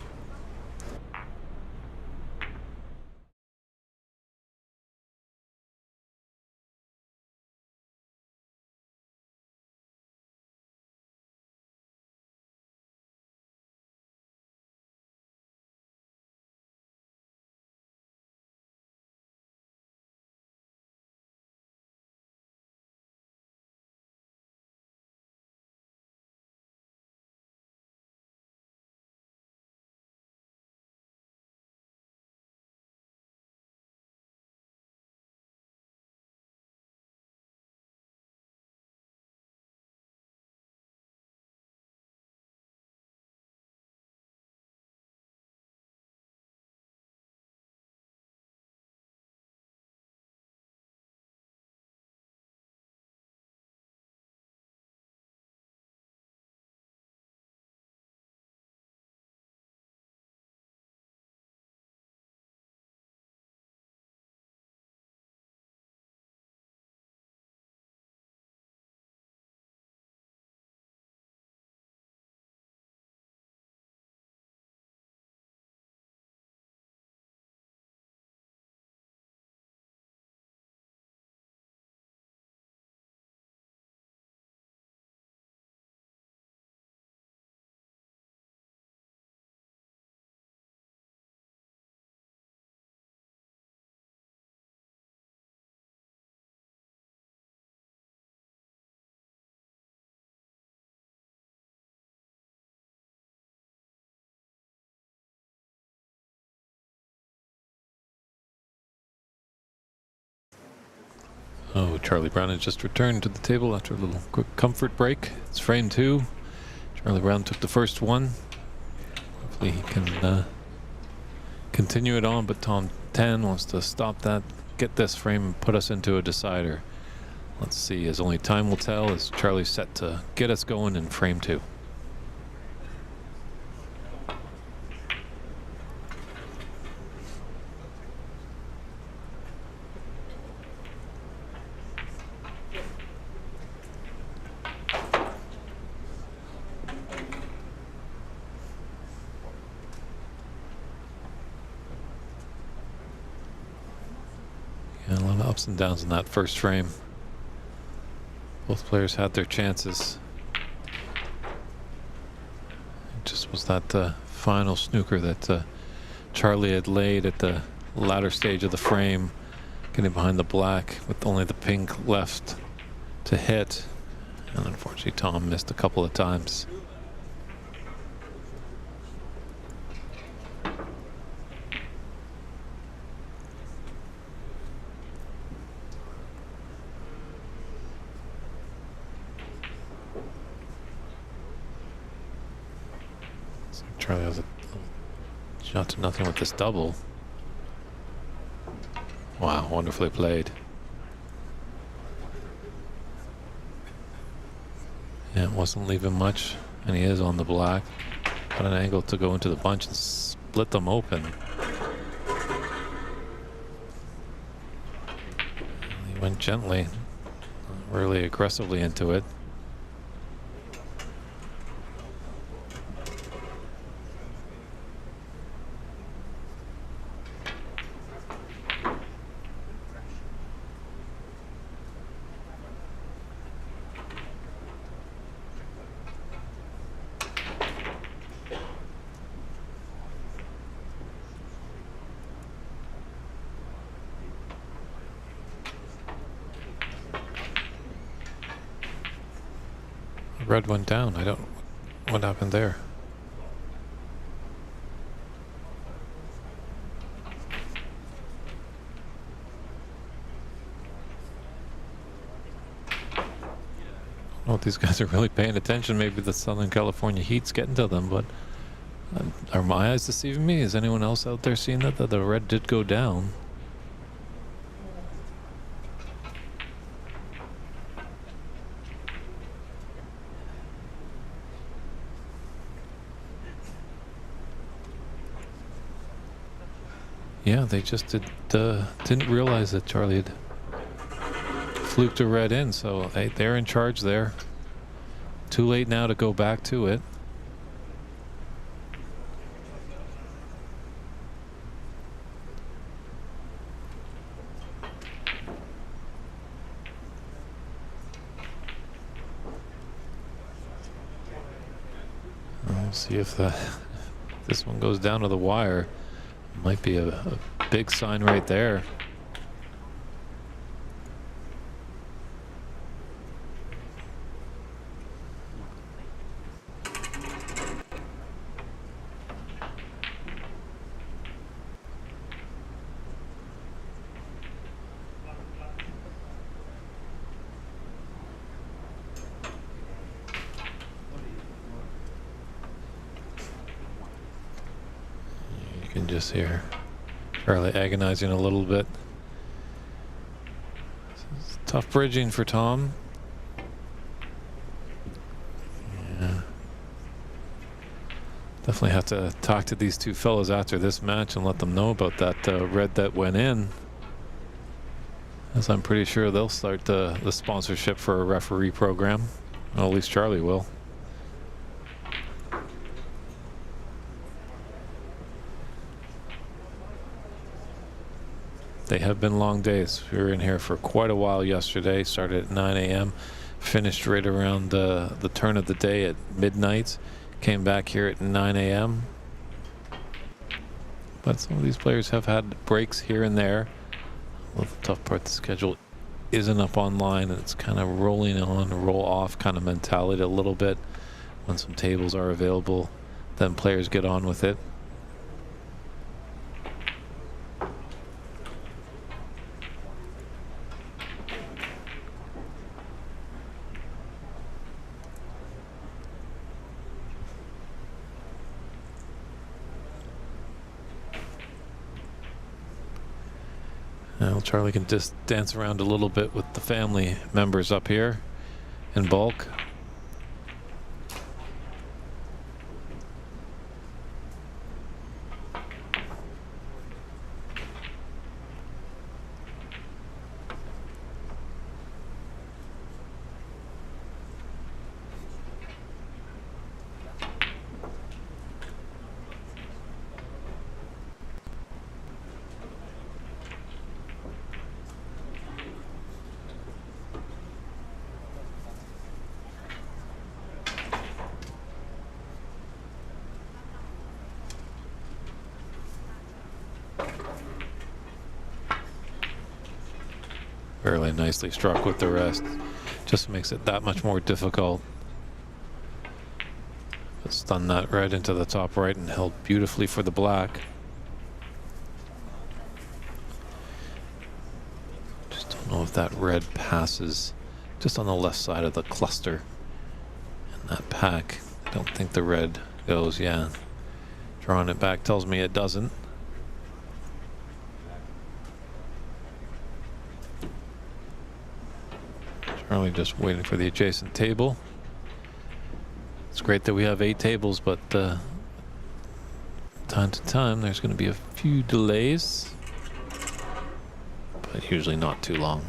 Oh, Charlie Brown has just returned to the table after a little quick comfort break. It's frame 2. Charlie Brown took the first one. Hopefully he can continue it on, but Tom 10 wants to stop that, get this frame and put us into a decider. Let's see, as only time will tell, as Charlie's set to get us going in frame 2. Yeah, a lot of ups and downs in that first frame. Both players had their chances. It just was that final snooker that Charlie had laid at the latter stage of the frame, getting behind the black with only the pink left to hit. And unfortunately, Tom missed a couple of times. Charlie has a shot to nothing with this double. Wow, wonderfully played. Yeah, it wasn't leaving much, and he is on the black. Got an angle to go into the bunch and split them open. He went gently, really aggressively into it. Red went down. I don't. What happened there? I don't know if these guys are really paying attention. Maybe the Southern California heat's getting to them, but are my eyes deceiving me? Is anyone else out there seeing that the red did go down? Yeah, they just didn't realize that Charlie had fluked a red in, so they're in charge there. Too late now to go back to it. We'll see if this one goes down to the wire. Might be a big sign right there. You can just hear Charlie agonizing a little bit. It's tough bridging for Tom. Yeah. Definitely have to talk to these two fellows after this match and let them know about that red that went in, as I'm pretty sure they'll start the sponsorship for a referee program. Well, at least Charlie will. They have been long days. We were in here for quite a while yesterday. Started at 9 a.m. Finished right around the turn of the day at midnight. Came back here at 9 a.m. But some of these players have had breaks here and there. Well, the tough part, the schedule isn't up online, and it's kind of rolling on, roll off kind of mentality a little bit. When some tables are available, then players get on with it. Now Charlie can just dance around a little bit with the family members up here in bulk. Fairly nicely struck with the rest. Just makes it that much more difficult. But stunned that right into the top right and held beautifully for the black. Just don't know if that red passes just on the left side of the cluster in that pack. I don't think the red goes, yeah. Drawing it back tells me it doesn't. Charlie just waiting for the adjacent table. It's great that we have 8 tables, but time to time there's going to be a few delays, but usually not too long.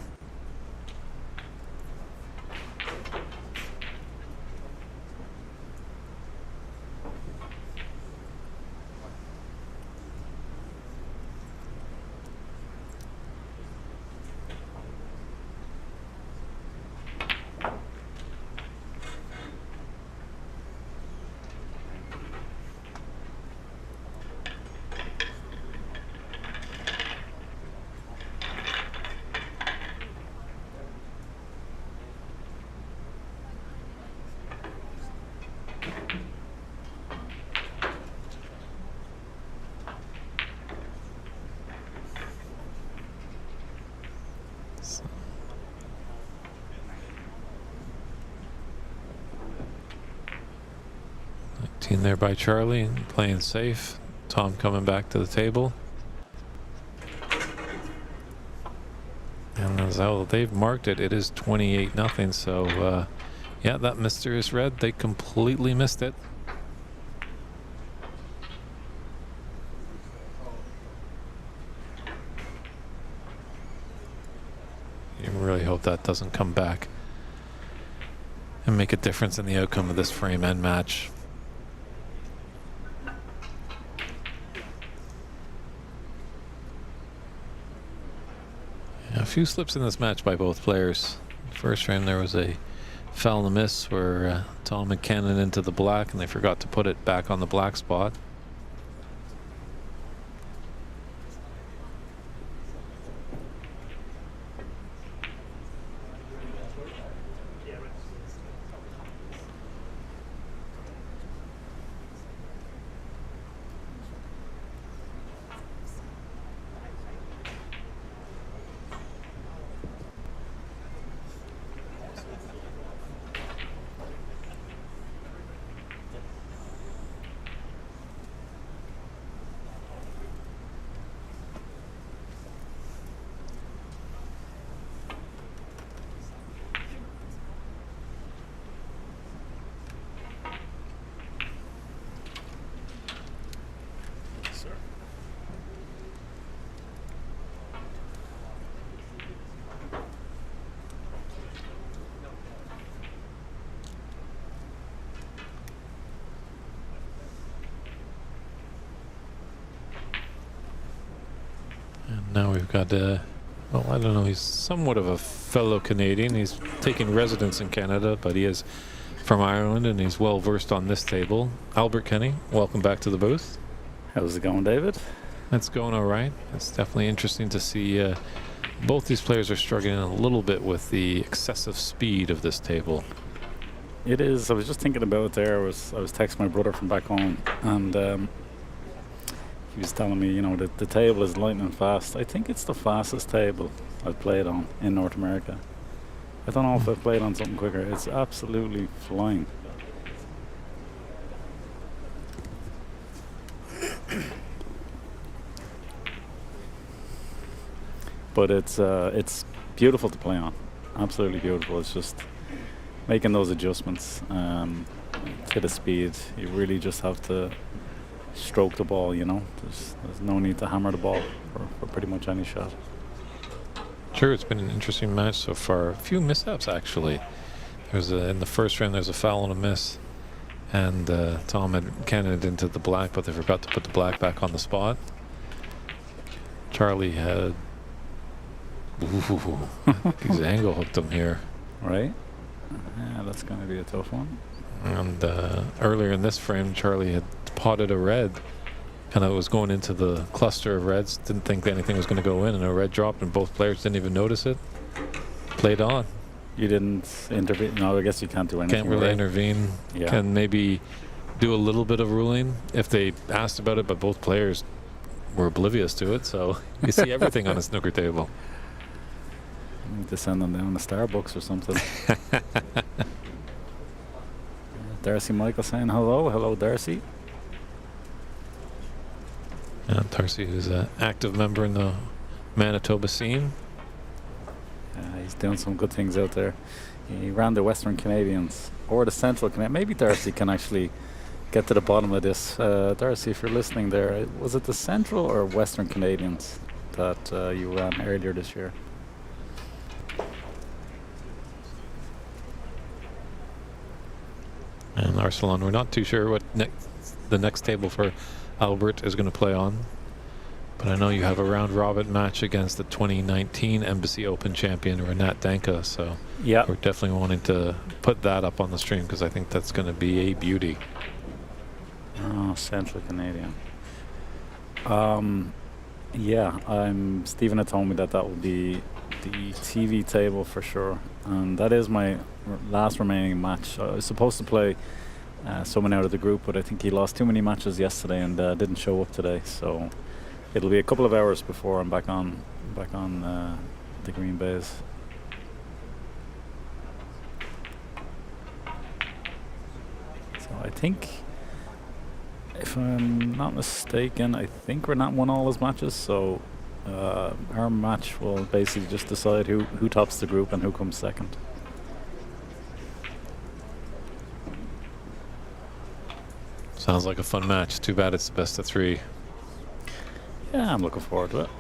There by Charlie, playing safe. Tom coming back to the table. And as how they've marked it, it is 28-0. So, yeah, that mysterious red, they completely missed it. You really hope that doesn't come back and make a difference in the outcome of this frame end match. A few slips in this match by both players. First frame there was a foul and a miss where Tom and Cannon into the black and they forgot to put it back on the black spot. Now we've got, well, I don't know, he's somewhat of a fellow Canadian. He's taking residence in Canada, but he is from Ireland and he's well versed on this table. Albert Kenny, welcome back to the booth. How's it going, David? It's going all right. It's definitely interesting to see both these players are struggling a little bit with the excessive speed of this table. It is. I was just thinking about it there. I was texting my brother from back home, and he was telling me, you know, that the table is lightning fast. I think it's the fastest table I've played on in North America. I don't know if I've played on something quicker. It's absolutely flying. but it's beautiful to play on. Absolutely beautiful. It's just making those adjustments to the speed. You really just have to stroke the ball, you know. There's no need to hammer the ball for pretty much any shot. Sure, it's been an interesting match so far. A few mishaps, actually. In the first round, there's a foul and a miss. And Tom had cannoned into the black, but they forgot to put the black back on the spot. Charlie had... Ooh, he's angle hooked him here. Right? Yeah, that's going to be a tough one. And earlier in this frame, Charlie had potted a red. Kind of was going into the cluster of reds. Didn't think anything was going to go in, and a red dropped, and both players didn't even notice it. Played on. You didn't intervene? No, I guess you can't do anything. Can't really right? intervene. Yeah. Can maybe do a little bit of ruling if they asked about it, but both players were oblivious to it. So you see everything on a snooker table. I need to send them down to Starbucks or something. Darcy Michael saying hello. Hello, Darcy. And Darcy, who's an active member in the Manitoba scene. He's doing some good things out there. He ran the Western Canadians or the Central Canadians. Maybe Darcy can actually get to the bottom of this. Darcy, if you're listening there, was it the Central or Western Canadians that you ran earlier this year? And Arsalan, we're not too sure what the next table for Albert is going to play on. But I know you have a round robin match against the 2019 Embassy Open champion Renat Danka, so yeah, we're definitely wanting to put that up on the stream because I think that's going to be a beauty. Oh, Central Canadian. Yeah, Stephen had told me that will be the TV table for sure, and that is my last remaining match. I was supposed to play someone out of the group, but I think he lost too many matches yesterday and didn't show up today, so it'll be a couple of hours before I'm back on the green bays. So I think, if I'm not mistaken, I think we're not won all his matches, so our match will basically just decide who tops the group and who comes second. Sounds like a fun match. Too bad it's the best of three. Yeah, I'm looking forward to it.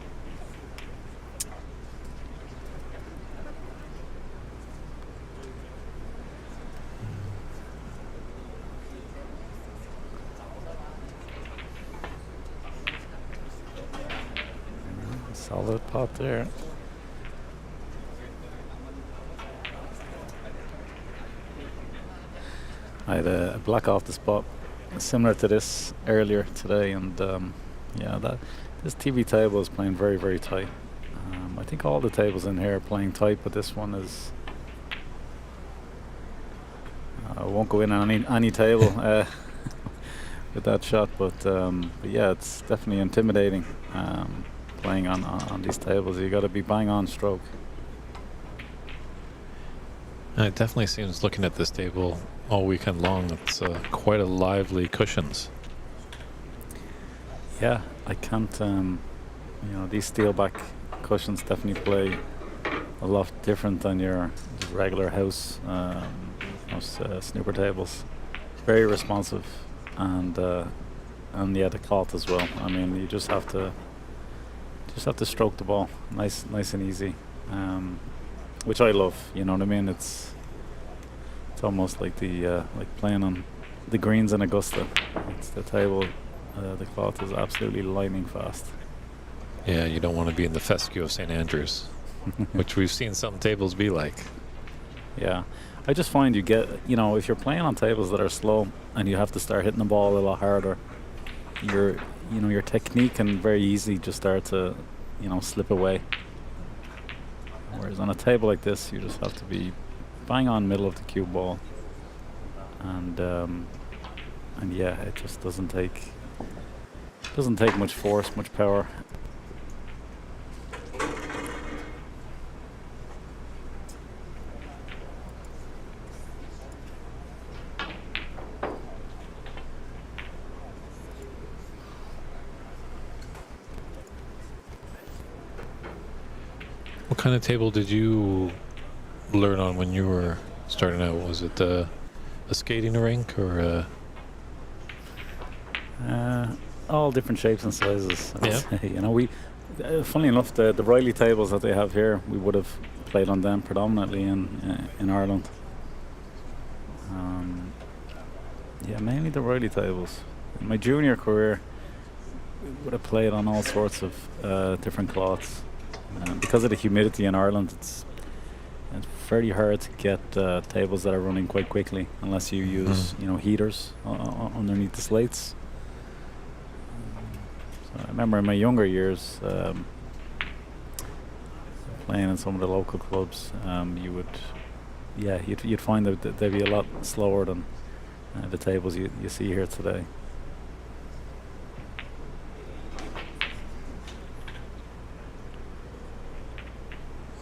Solid pot there. I had a black off the spot similar to this earlier today, and yeah, this TV table is playing very, very tight. I think all the tables in here are playing tight, but this one is. I won't go in on any table with that shot, but yeah, it's definitely intimidating playing on these tables. You got to be bang on stroke. It definitely seems, looking at this table all weekend long, it's quite a lively cushions. Yeah, I can't. These steel back cushions definitely play a lot different than your regular house snooker tables. Very responsive, and yeah, the cloth as well. I mean, you just have to stroke the ball, nice and easy, which I love. You know what I mean? It's almost like like playing on the greens in Augusta. It's the table. The cloth is absolutely lightning fast. Yeah, you don't want to be in the fescue of St. Andrews, which we've seen some tables be like. Yeah, I just find you get, if you're playing on tables that are slow and you have to start hitting the ball a lot harder, your technique can very easily just start to, slip away. Whereas on a table like this, you just have to be bang on middle of the cue ball, and yeah, it just doesn't take much force, much power. kind of table did you learn on when you were starting out? Was it a skating rink or all different shapes and sizes. I'd Yeah. say. You know, we. Funny enough, the Riley tables that they have here, we would have played on them predominantly in Ireland. Yeah, mainly the Riley tables. In my junior career, we would have played on all sorts of different cloths. Because of the humidity in Ireland, it's very hard to get tables that are running quite quickly unless you use heaters underneath the slates. So I remember in my younger years playing in some of the local clubs, you'd find that they'd be a lot slower than the tables you see here today.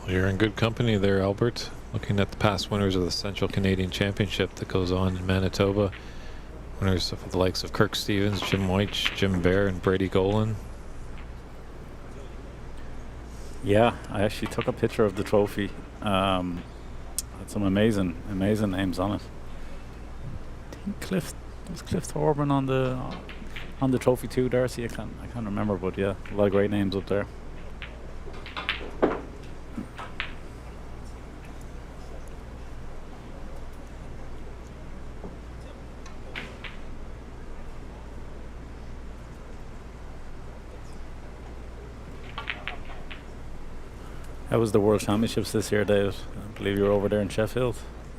Well, you're in good company there, Albert. Looking at the past winners of the Central Canadian Championship that goes on in Manitoba. Winners of the likes of Kirk Stevens, Jim White, Jim Bear, and Brady Golan. Yeah, I actually took a picture of the trophy. Had some amazing names on it. I think Cliff Thorburn on the trophy too, Darcy. I can't remember, but yeah, a lot of great names up there. How was the World Championships this year, David? I believe you were over there in Sheffield.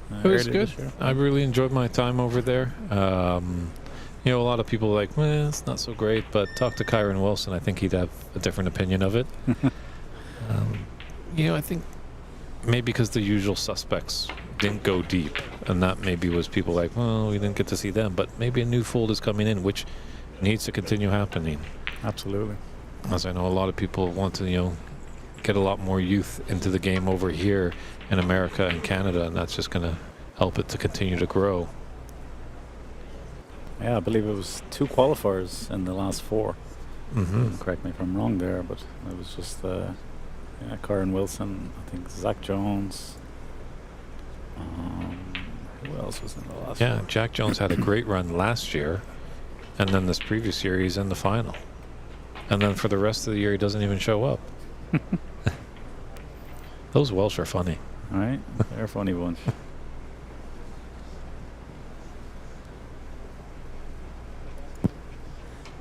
It was earlier good. this year. I really enjoyed my time over there. A lot of people are like, well, it's not so great, but talk to Kyron Wilson. I think he'd have a different opinion of it. I think maybe because the usual suspects didn't go deep, and that maybe was people like, well, we didn't get to see them, but maybe a new fold is coming in, which needs to continue happening. Absolutely. As I know, a lot of people want to, get a lot more youth into the game over here in America and Canada, and that's just going to help it to continue to grow. Yeah, I believe it was 2 qualifiers in the last 4. Mm-hmm. Correct me if I'm wrong there, but it was just Kyron Wilson, I think Zach Jones. Who else was in the last 4? Jack Jones had a great run last year, and then this previous year he's in the final. And then for the rest of the year he doesn't even show up. Those Welsh are funny. All right, they're a funny bunch.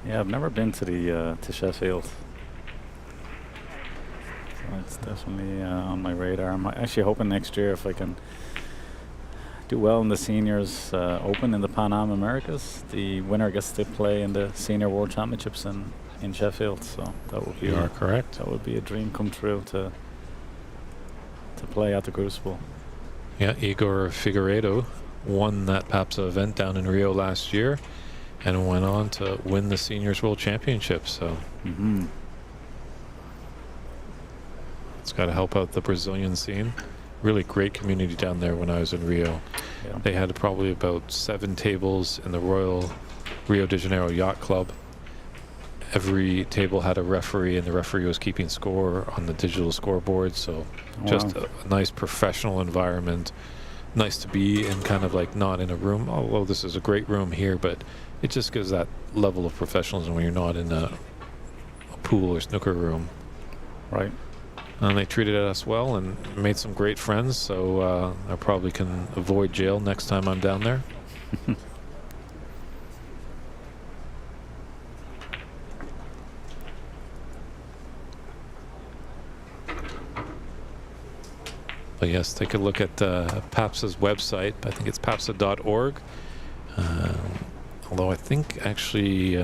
Yeah, I've never been to to Sheffield. So it's definitely on my radar. I'm actually hoping next year if I can do well in the seniors open in the Pan Am Americas, the winner gets to play in the Senior World Championships in Sheffield. So that would be You are correct. That would be a dream come true to play at the Crucible. Yeah, Igor Figueiredo won that PAPSA event down in Rio last year and went on to win the Seniors World Championship. So it's got to help out the Brazilian scene. Really great community down there when I was in Rio. Yeah. They had probably about 7 tables in the Royal Rio de Janeiro Yacht Club. Every table had a referee, and the referee was keeping score on the digital scoreboard. So just a nice professional environment. Nice to be in, kind of like not in a room. Although this is a great room here, but it just gives that level of professionalism when you're not in a pool or snooker room. Right. And they treated us well and made some great friends. So I probably can avoid jail next time I'm down there. But yes, take a look at PAPSA's website. I think it's papsa.org. Although I think actually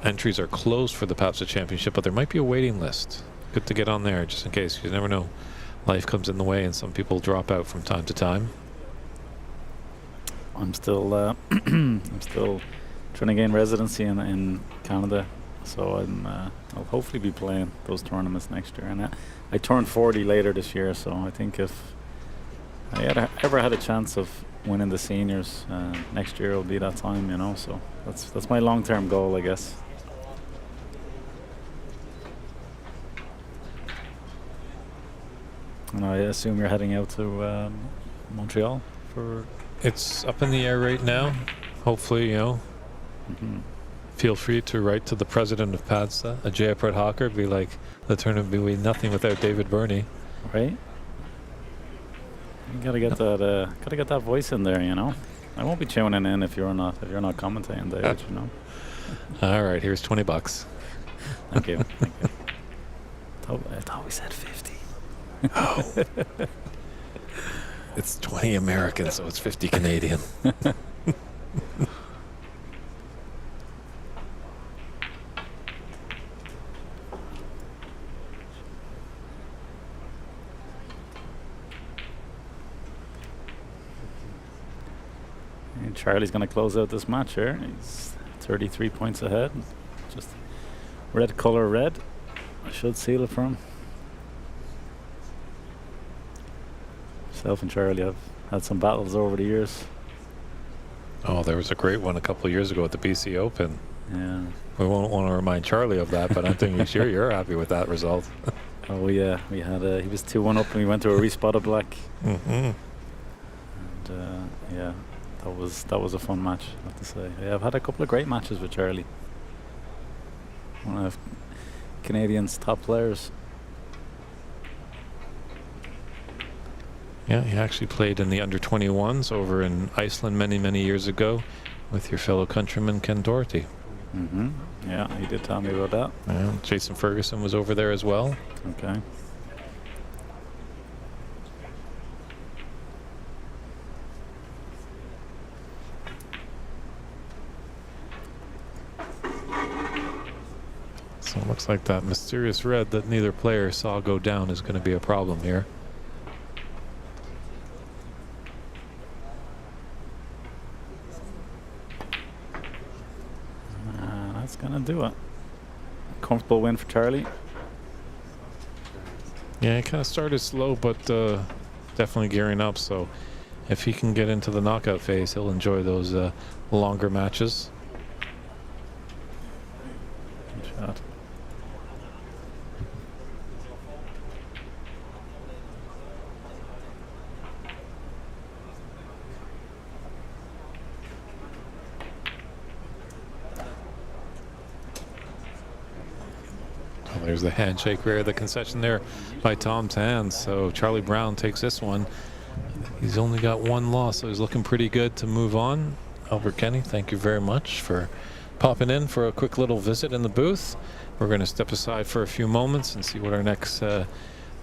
entries are closed for the PAPSA Championship, but there might be a waiting list. Good to get on there just in case. You never know. Life comes in the way and some people drop out from time to time. I'm still trying to gain residency in Canada, so I'll hopefully be playing those tournaments next year. And I turned 40 later this year, so I think if I ever had a chance of winning the seniors, next year will be that time, So that's my long-term goal, I guess. And I assume you're heading out to Montreal for. It's up in the air right now. Hopefully, feel free to write to the president of PADSA, a Jaipur Hawker, be like, the tournament would be nothing without David Burney. Right. You gotta get that voice in there, I won't be tuning in if you're not commentating, David. All right, here's $20. Thank you. Thank you. I thought we said 50. Oh. It's 20 American, so it's 50 Canadian. And Charlie's going to close out this match here. He's 33 points ahead. Just red color red. I should seal it for him. Myself and Charlie have had some battles over the years. Oh, there was a great one a couple of years ago at the BC Open. Yeah. We won't want to remind Charlie of that, but I'm thinking sure you're happy with that result. Oh yeah, we had he was 2-1 up and we went to a respotted black. Mm-hmm. And yeah, that was a fun match, I have to say. Yeah, I've had a couple of great matches with Charlie. One of Canadians' top players. Yeah, he actually played in the under-21s over in Iceland many, many years ago with your fellow countryman Ken Doherty. Mm-hmm. Yeah, he did tell me about that. Yeah, Jason Ferguson was over there as well. Okay. So it looks like that mysterious red that neither player saw go down is going to be a problem here. That's going to do it. Comfortable win for Charlie. Yeah, he kind of started slow, but definitely gearing up. So if he can get into the knockout phase, he'll enjoy those longer matches. Good shot. There's the handshake there, the concession there by Tom's hands. So Charlie Brown takes this one. He's only got one loss, so he's looking pretty good to move on. Albert Kenny, thank you very much for popping in for a quick little visit in the booth. We're going to step aside for a few moments and see what our next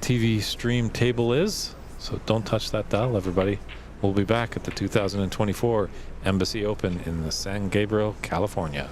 TV stream table is. So don't touch that dial, everybody. We'll be back at the 2024 Embassy Open in the San Gabriel, California.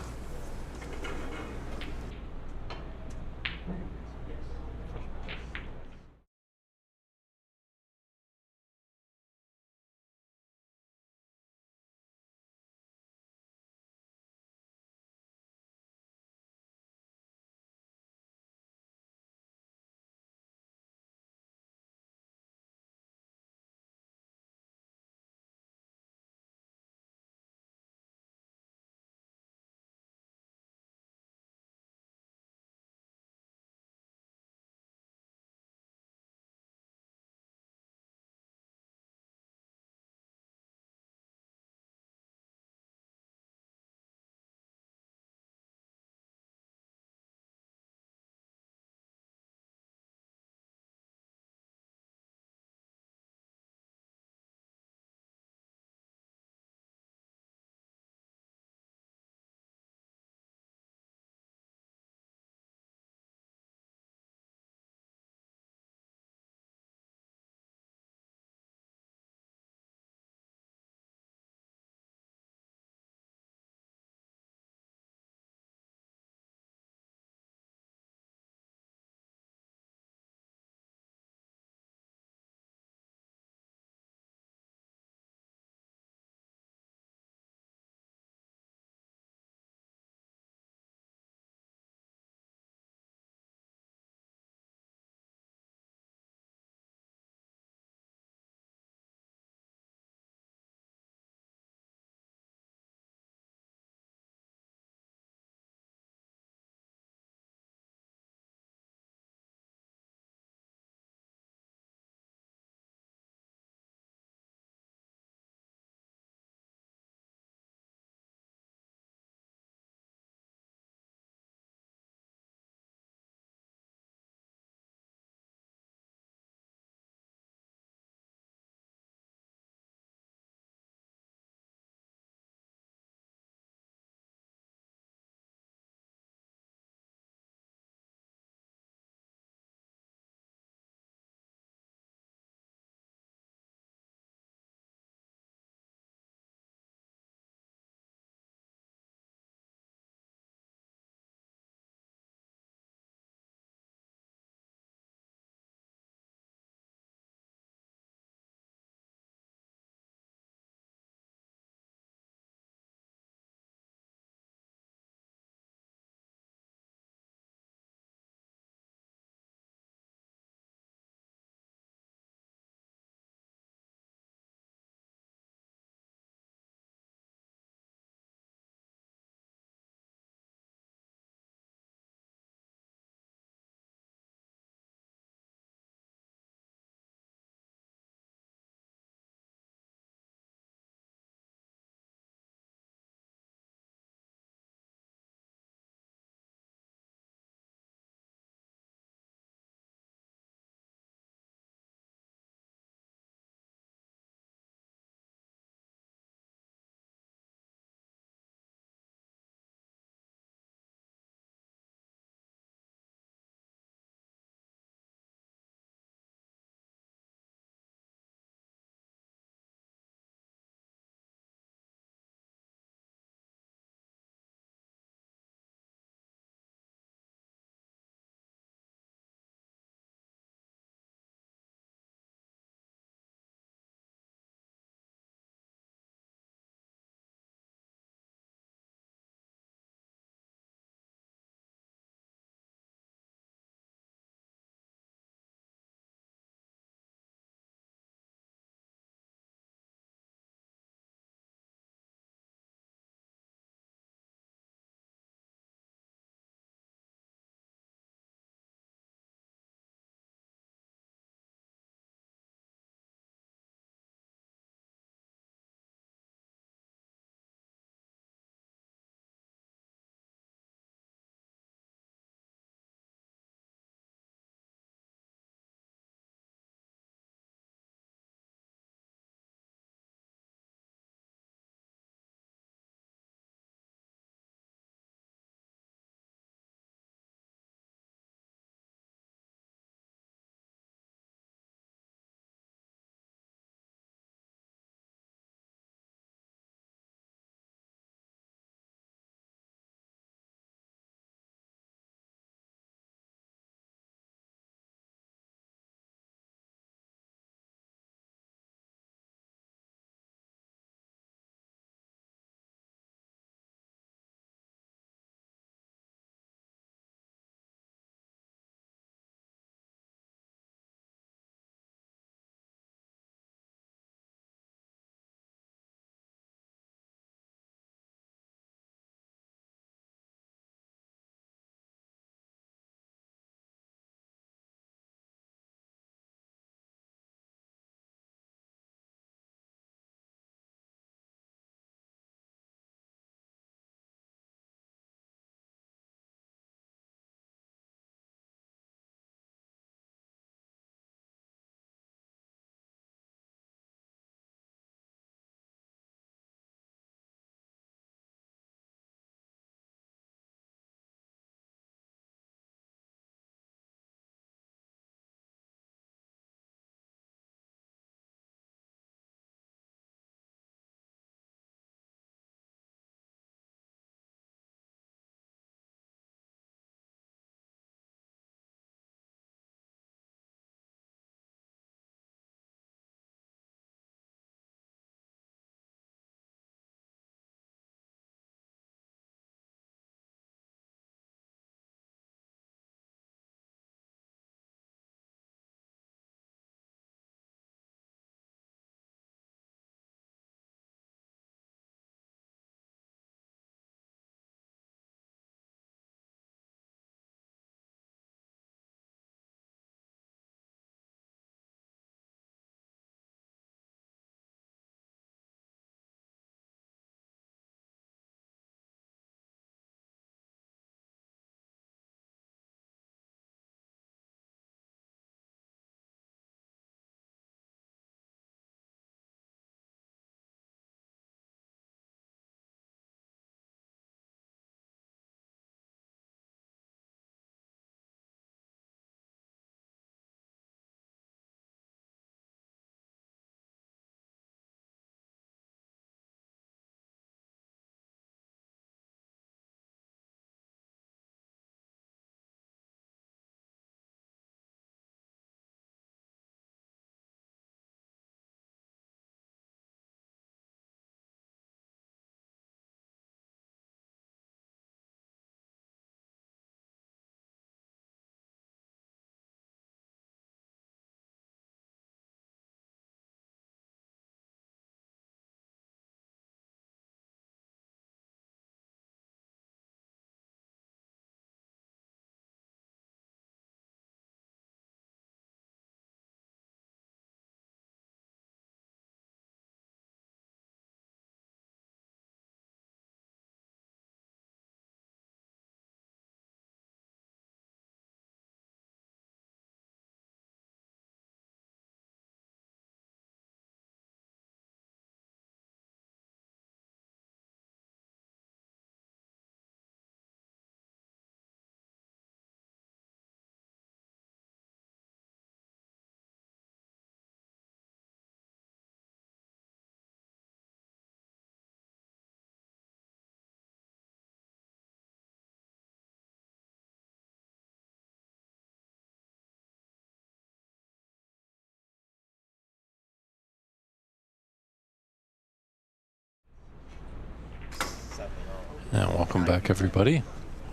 Welcome back, everybody.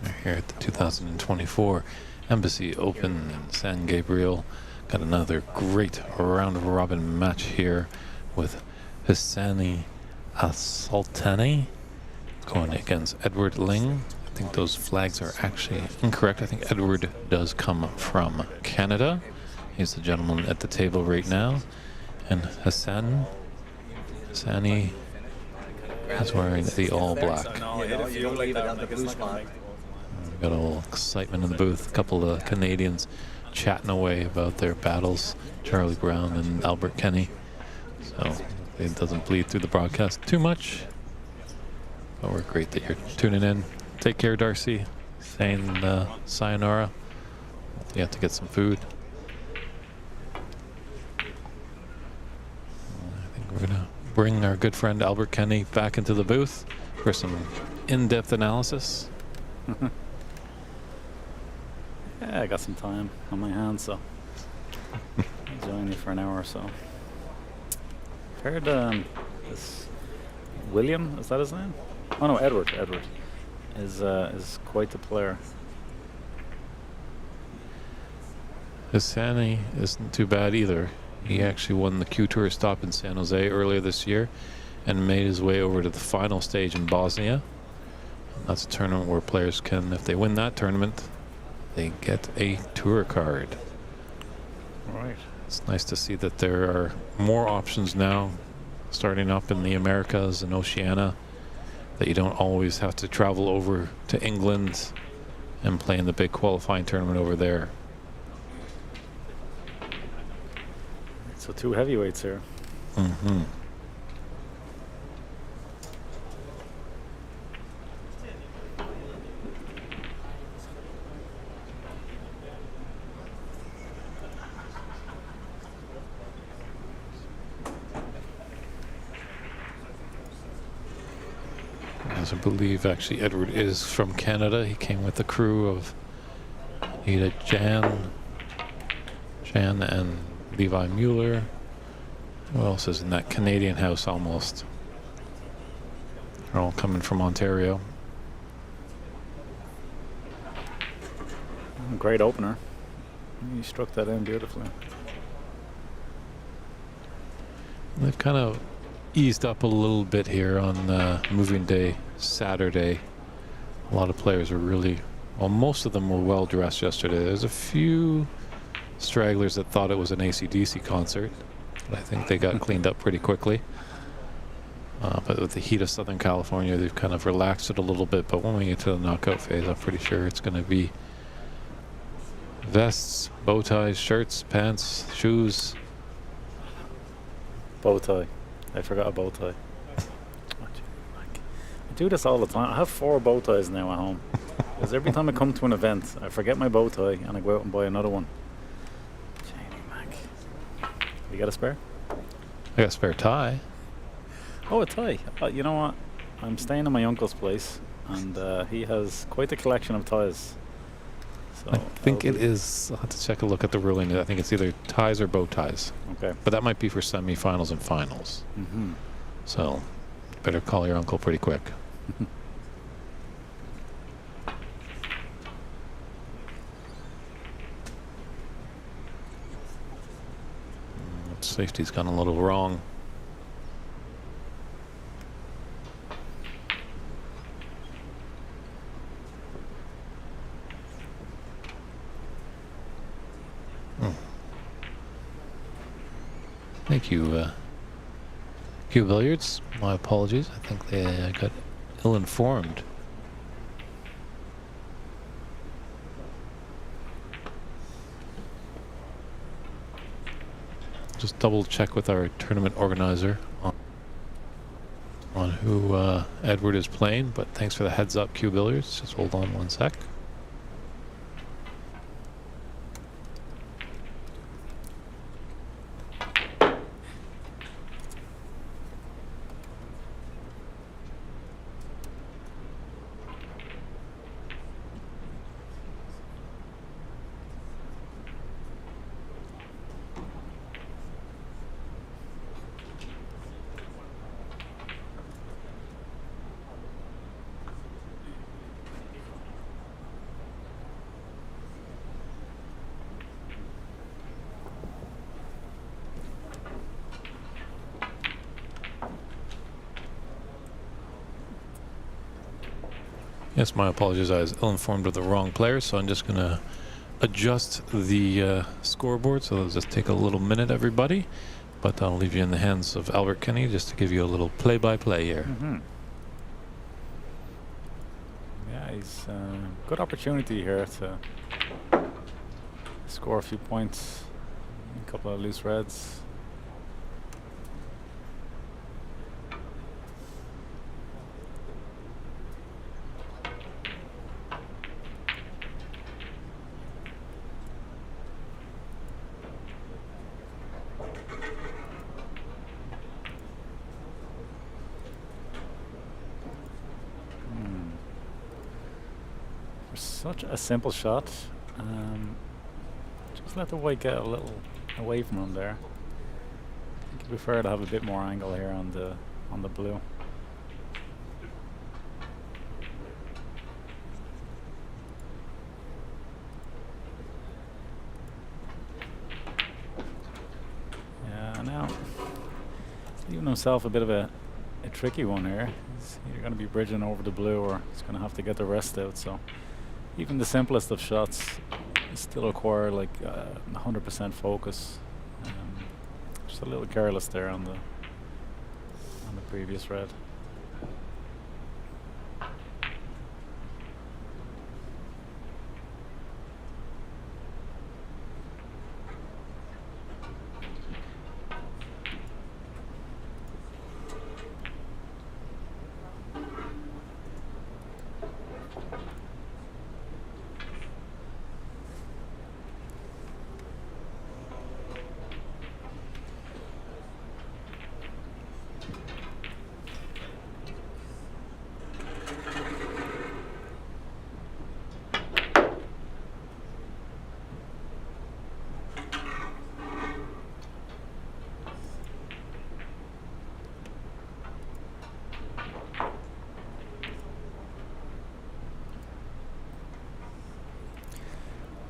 We're here at the 2024 Embassy Open in San Gabriel. Got another great round-robin match here with Hassani Al-Sultani going against Edward Ling. I think those flags are actually incorrect. I think Edward does come from Canada. He's the gentleman at the table right now. And Hassani is wearing the all black. You don't leave it on the blue spot. We've got a little excitement in the booth. A couple of Canadians chatting away about their battles, Charlie Brown and Albert Kenny. So it doesn't bleed through the broadcast too much. But we're great that you're tuning in. Take care, Darcy. Saying sayonara. You have to get some food. I think we're going to bring our good friend Albert Kenny back into the booth for some in-depth analysis. Yeah, I got some time on my hands, so I'll join you for an hour or so. Heard this William, is that his name? Oh no, Edward is quite the player. Hassani isn't too bad either. He actually won the Q Tour stop in San Jose earlier this year and made his way over to the final stage in Bosnia. That's a tournament where players can, if they win that tournament, they get a tour card. Right. It's nice to see that there are more options now starting up in the Americas and Oceania, that you don't always have to travel over to England and play in the big qualifying tournament over there. So two heavyweights here. Mm-hmm. As I believe actually Edward is from Canada. He came with the crew of Ida Jan and Levi Mueller. Who else is in that Canadian house almost? They're all coming from Ontario. Great opener. You struck that in beautifully. They've kind of eased up a little bit here on moving day Saturday. A lot of players were really, well, most of them were well dressed yesterday. There's a few stragglers that thought it was an AC/DC concert, but I think they got cleaned up pretty quickly. But with the heat of Southern California, they've kind of relaxed it a little bit. But when we get to the knockout phase, I'm pretty sure it's going to be vests, bow ties, shirts, pants, shoes. Bow tie. I forgot a bow tie. I do this all the time. I have 4 bow ties now at home. Because every time I come to an event, I forget my bow tie and I go out and buy another one. Jamie Mac. You got a spare? I got a spare tie. Oh, a tie. You know what? I'm staying at my uncle's place and he has quite a collection of ties. So I think it is. I'll have to check a look at the ruling. I think it's either ties or bow ties. Okay. But that might be for semifinals and finals. Mm-hmm. So better call your uncle pretty quick. Safety's gone a little wrong. Thank you, Q Billiards. My apologies. I think they got ill-informed. Just double check with our tournament organizer on who Edward is playing, but thanks for the heads up, Q Billiards. Just hold on one sec. Yes, my apologies. I was ill-informed of the wrong player, so I'm just going to adjust the scoreboard. So it'll just take a little minute, everybody. But I'll leave you in the hands of Albert Kenny just to give you a little play-by-play here. Yeah, he's good opportunity here to score a few points. A couple of loose reds. Such a simple shot. Just let the white get a little away from him there. I think you prefer to have a bit more angle here on the blue. Yeah, now he's leaving himself a bit of a tricky one here. He's either going to be bridging over the blue or he's going to have to get the rest out. So even the simplest of shots still require like 100% focus. Just a little careless there on the previous red.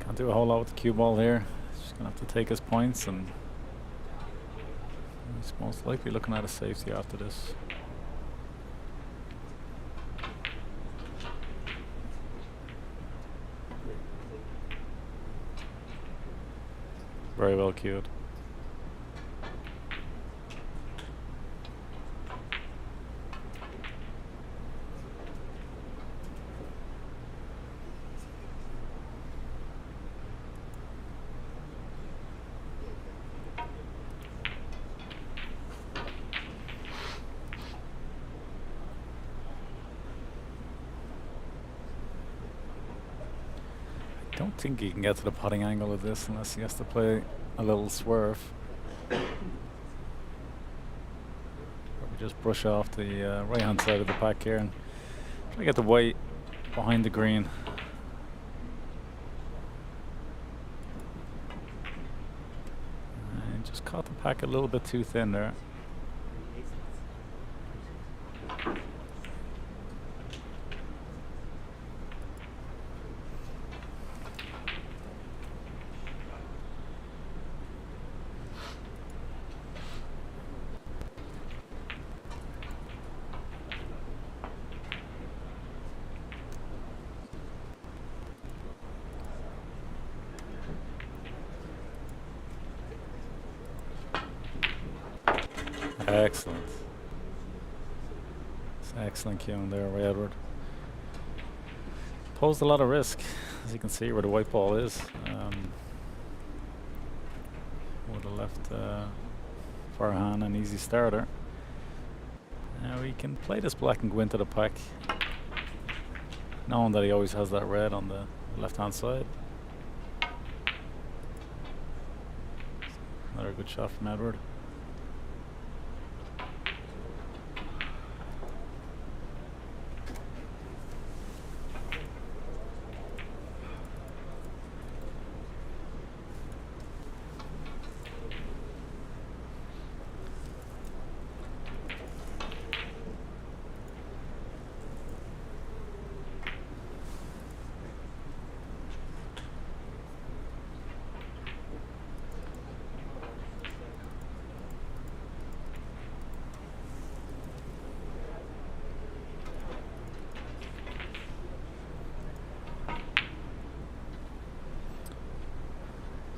Can't do a whole lot with the cue ball here. He's just gonna have to take his points, and he's most likely looking at a safety after this. Very well cued. I don't think he can get to the putting angle of this unless he has to play a little swerve. Probably just brush off the right hand side of the pack here and try to get the white behind the green. And just caught the pack a little bit too thin there. Excellent. It's excellent cueing there, Ray Edward. Posed a lot of risk, as you can see where the white ball is. Would have left Farhan an easy starter. Now he can play this black and go into the pack, knowing that he always has that red on the left hand side. Another good shot from Edward.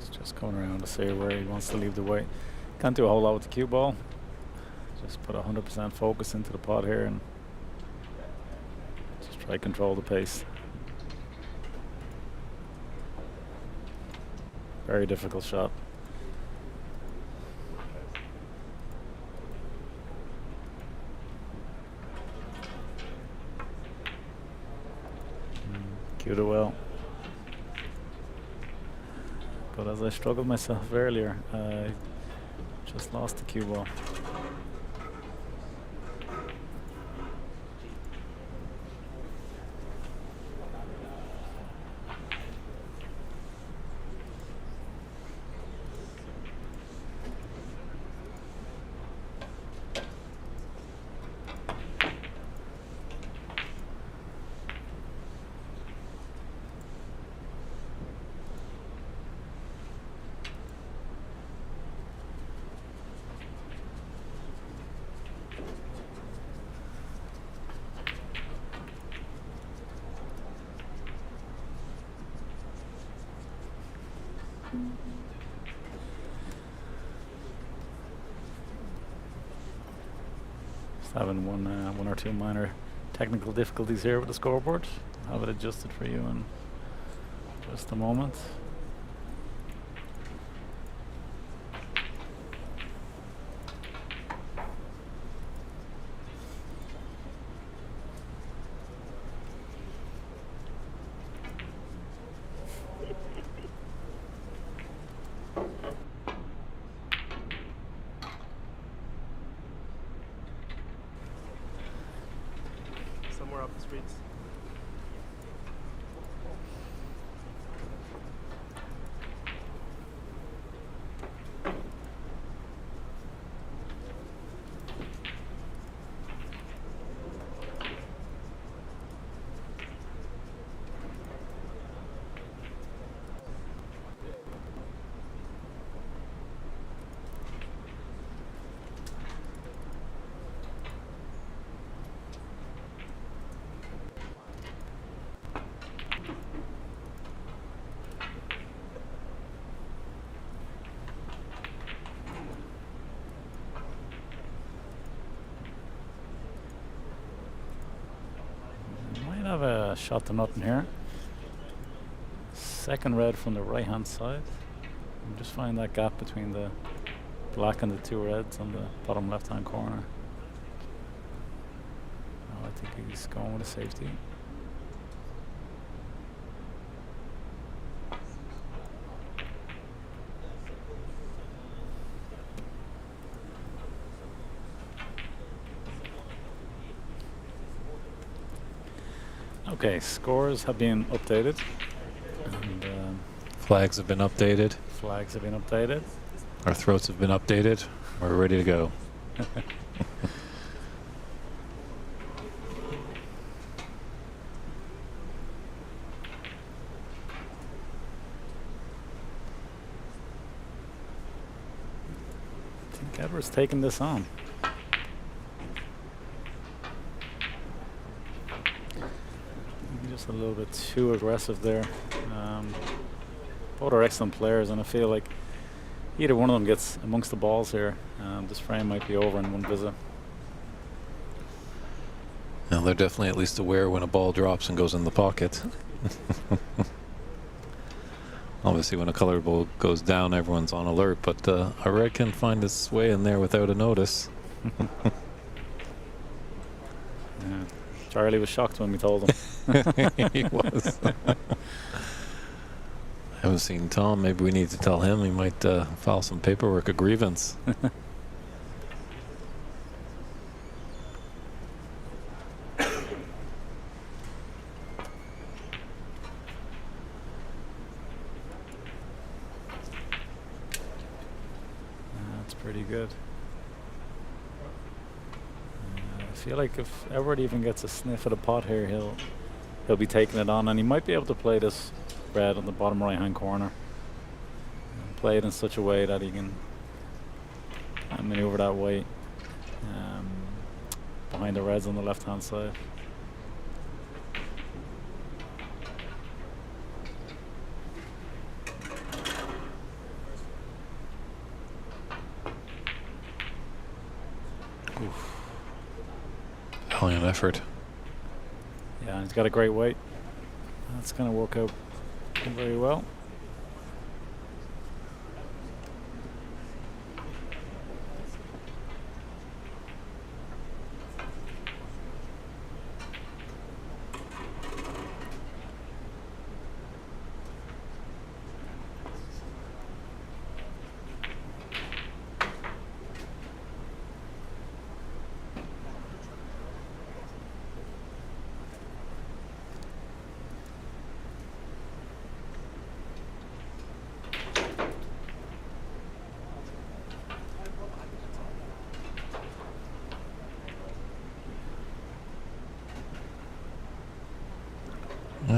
He's just going around to see where he wants to leave the weight. Can't do a whole lot with the cue ball. Just put 100% focus into the pot here and just try to control the pace. Very difficult shot. Cued it well. But as I struggled myself earlier, I just lost the cue ball. Just having one or two minor technical difficulties here with the scoreboard. I'll have it adjusted for you in just a moment. Somewhere off the streets. Have a shot to nothing here. Second red from the right hand side. And just find that gap between the black and the two reds on the bottom left hand corner. Oh, I think he's going with a safety. Okay, scores have been updated. And Flags have been updated. flags have been updated. Our throats have been updated. We're ready to go. I think Edward's taking this on. Just a little bit too aggressive there. Both are excellent players, and I feel like either one of them gets amongst the balls here, this frame might be over in one visit. Now they're definitely at least aware when a ball drops and goes in the pocket. Obviously, when a colored ball goes down, everyone's on alert, but a red can find its way in there without a notice. Yeah. Charlie was shocked when we told him. He was. I haven't seen Tom. Maybe we need to tell him. He might file some paperwork, a grievance. That's pretty good. I feel like if Edward even gets a sniff at a pot here, he'll be taking it on, and he might be able to play this red on the bottom right hand corner. Play it in such a way that he can maneuver that weight behind the reds on the left hand side. valiant effort. Yeah, and he's got a great weight. That's going to work out very well.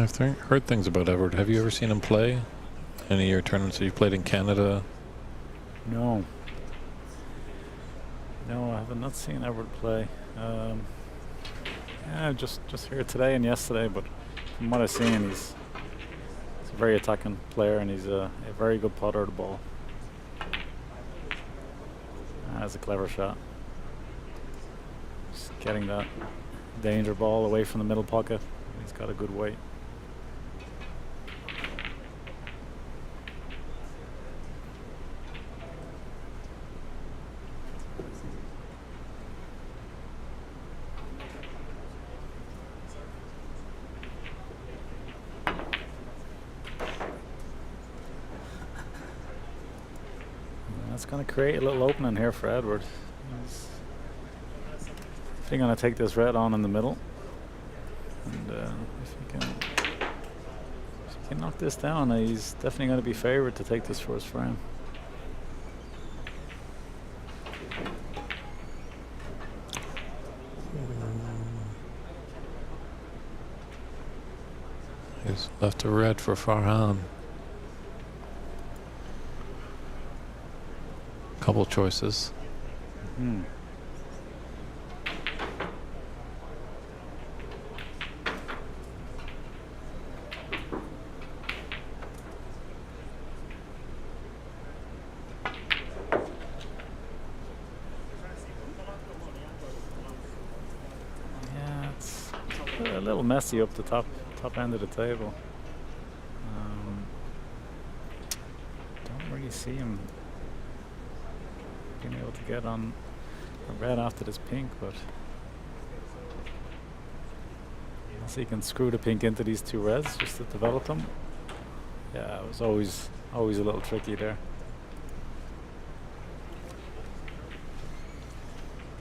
I've heard things about Edward. Have you ever seen him play? Any of your tournaments that you played in Canada? No. No, I have not seen Edward play. Yeah, just here today and yesterday, but from what I've seen, he's a very attacking player, and he's a very good putter of the ball. That's a clever shot. Just getting that danger ball away from the middle pocket. He's got a good weight. That's going to create a little opening here for Edward. He's going to take this red on in the middle. And if he can knock this down, he's definitely going to be favored to take this first frame. He's left a red for Farhan. Couple choices. Hmm. Yeah, it's a little messy up the top end of the table. Don't really see him being able to get on a red after this pink, but unless he can screw the pink into these two reds just to develop them. Yeah, it was always a little tricky there.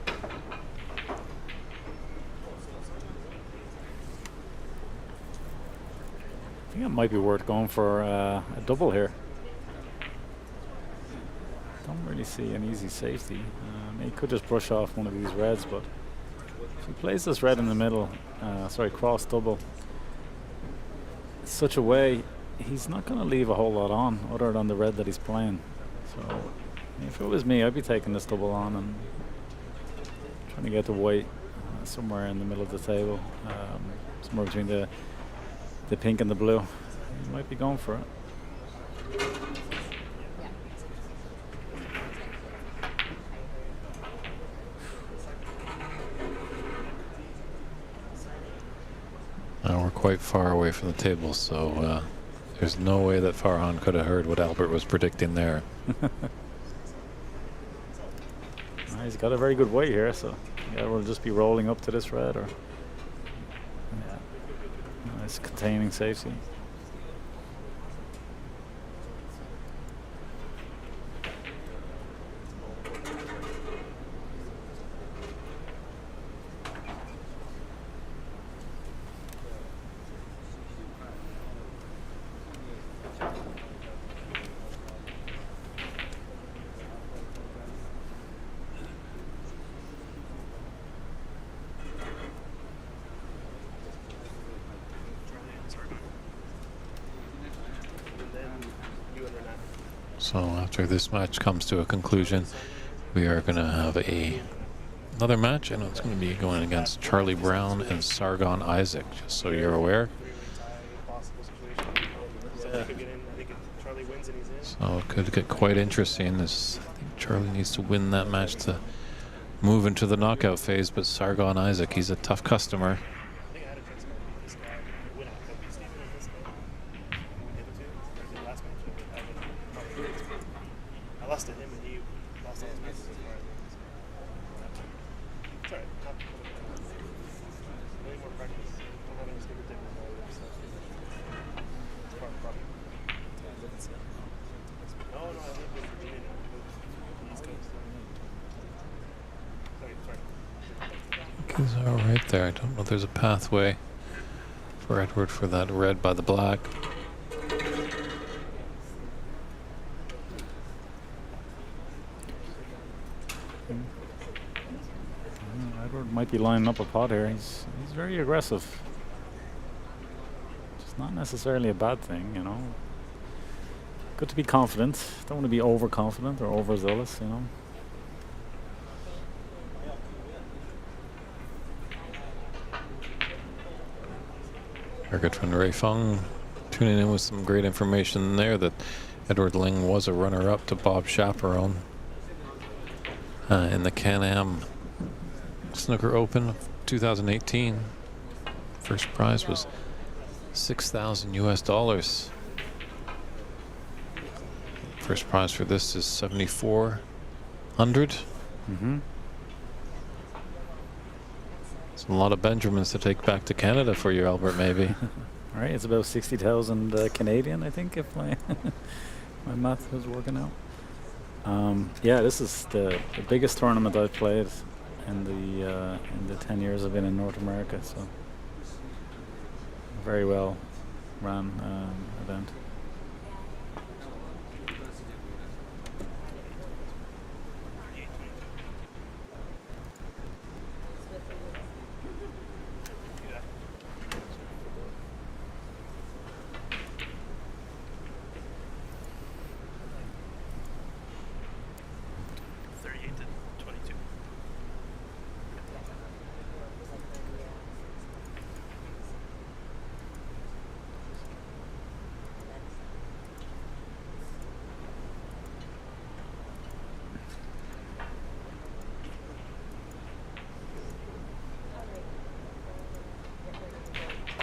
I think it might be worth going for a double here. Don't really see an easy safety. He could just brush off one of these reds, but if he plays this red in the middle, cross double, such a way, he's not going to leave a whole lot on other than the red that he's playing. So if it was me, I'd be taking this double on and trying to get the white somewhere in the middle of the table, somewhere between the pink and the blue. He might be going for it. We're quite far away from the table, so there's no way that Farhan could have heard what Albert was predicting there. He's got a very good weight here, so yeah, we'll just be rolling up to this red, or yeah, nice containing safety. So after this match comes to a conclusion, we are going to have another match, and it's going to be going against Charlie Brown and Sargon Isaac, just so you're aware. So it could get quite interesting. I think Charlie needs to win that match to move into the knockout phase, but Sargon Isaac, he's a tough customer. I think I had a chance to beat this guy. I went out with Steven in this game. The other two, or the last match, I would probably beat him. I lost to him and he lost all his matches so far. It's alright. Way more practice. I'm having a stupid thing with all this stuff. It's part of the problem. No, I live in Virginia now. I moved to the East Coast. Sorry. He's all right there. I don't know if there's a pathway for Edward for that red by the black. Edward might be lining up a pot here. He's very aggressive. It's not necessarily a bad thing, you know. Good to be confident. Don't want to be overconfident or overzealous, you know. Our good friend Ray Fung tuning in with some great information there that Edward Ling was a runner-up to Bob Chaperone in the Can-Am Snooker Open of 2018. First prize was $6,000 US. First prize for this is 7,400. It's a lot of Benjamins to take back to Canada for you, Albert, maybe. All right, it's about 60,000 Canadian, I think, if my my math was working out. Yeah, this is the biggest tournament I've played in the 10 years I've been in North America. So very well run event.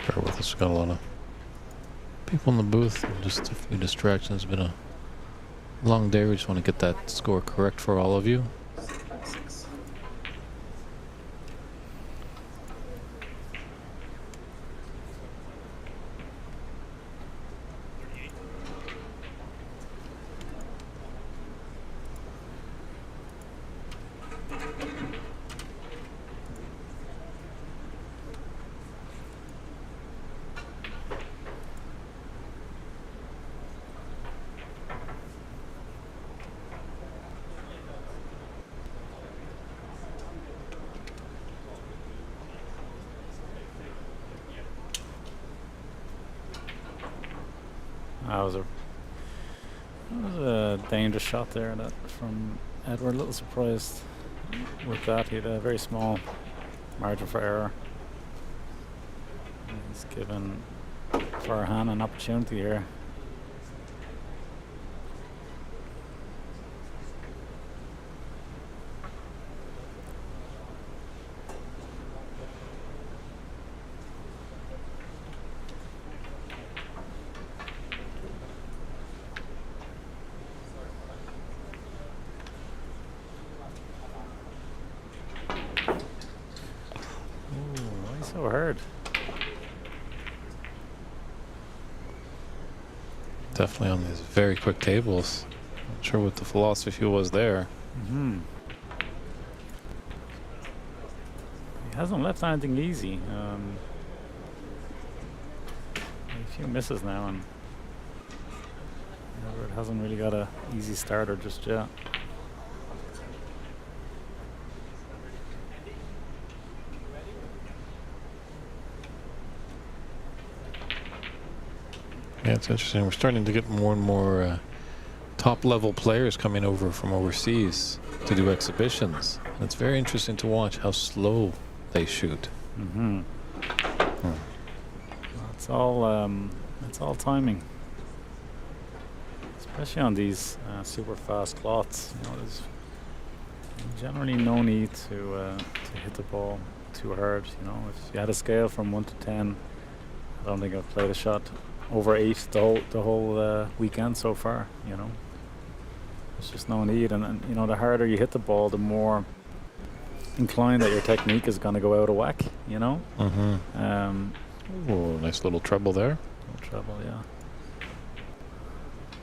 Bear with us, got a lot of people in the booth, and just a few distractions. It's been a long day. We just want to get that score correct for all of you. That was a dangerous shot there that from Edward. A little surprised with that. He had a very small margin for error. He's given Farhan an opportunity here. So hard. Definitely on these very quick tables. Not sure what the philosophy was there. He hasn't left anything easy. A few misses now, and Edward hasn't really got a easy starter just yet. Yeah, it's interesting. We're starting to get more and more top-level players coming over from overseas to do exhibitions. And it's very interesting to watch how slow they shoot. It's all timing, especially on these super fast cloths. You know, there's generally no need to hit the ball too hard. You know, if you had a scale from 1 to 10, I don't think I've played a shot over 8 the whole weekend so far. You know, there's just no need, and you know, the harder you hit the ball, the more inclined that your technique is going to go out of whack. You know. Oh, nice little treble there. No trouble, yeah.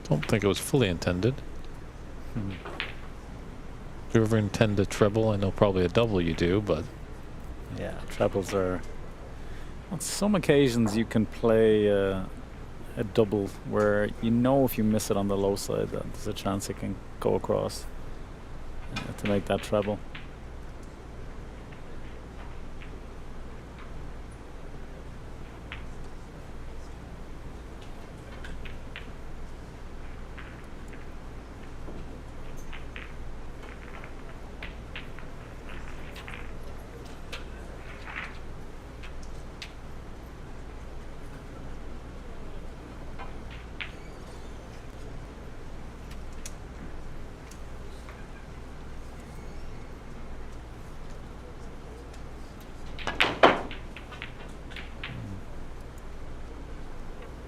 Don't think it was fully intended. If you ever intend a treble, I know probably a double you do, but Yeah, trebles are. On some occasions, you can play a double where you know if you miss it on the low side, that there's a chance it can go across to make that treble.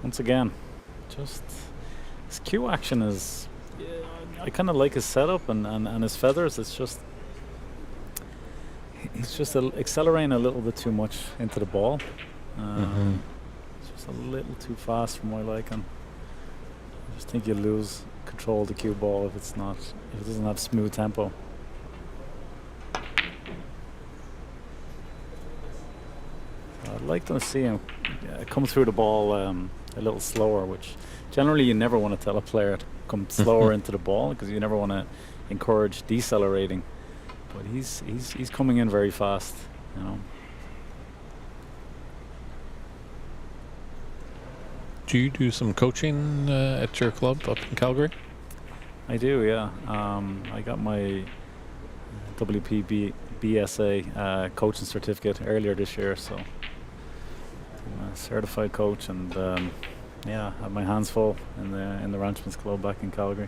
Once again, just his cue action is. Yeah, I kind of like his setup and his feathers. It's just he's just accelerating a little bit too much into the ball. It's just a little too fast for my liking. I just think you lose control of the cue ball if it doesn't have smooth tempo. I'd like to see him come through the ball a little slower, which generally you never want to tell a player to come slower into the ball because you never want to encourage decelerating. But he's coming in very fast, you know. do you do some coaching at your club up in Calgary? I do, yeah. I got my WPBSA coaching certificate earlier this year, so I'm a certified coach, and yeah, I have my hands full in the Ranchman's Club back in Calgary.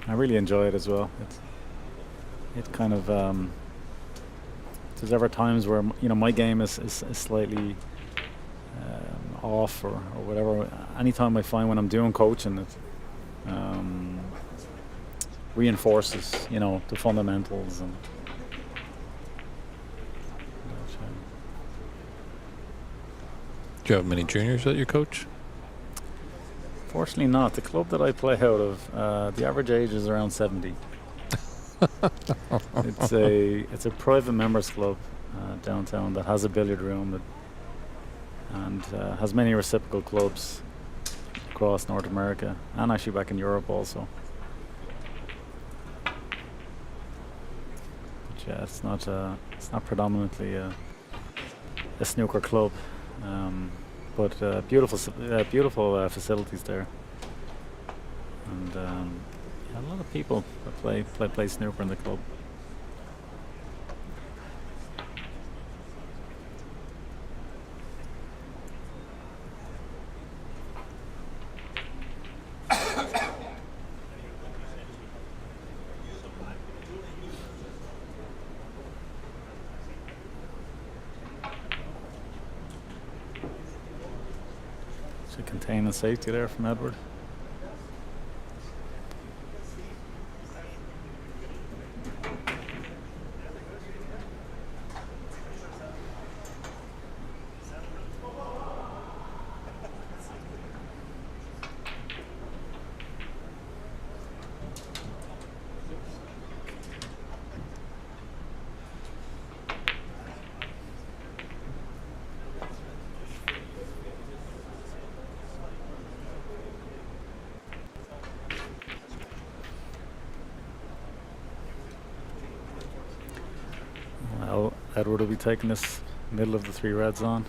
I really enjoy it as well. It kind of there's ever times where my game is slightly off or whatever. Anytime I find when I'm doing coaching, it reinforces the fundamentals and. Do you have many juniors that you coach? Fortunately not. The club that I play out of, the average age is around 70. It's a private members club downtown that has a billiard room and has many reciprocal clubs across North America and actually back in Europe also. But yeah, it's not predominantly a snooker club. But beautiful facilities there, and yeah, a lot of people that play snooker in the club. Contain and safety there from Edward. Edward will be taking this middle of the 3 reds on.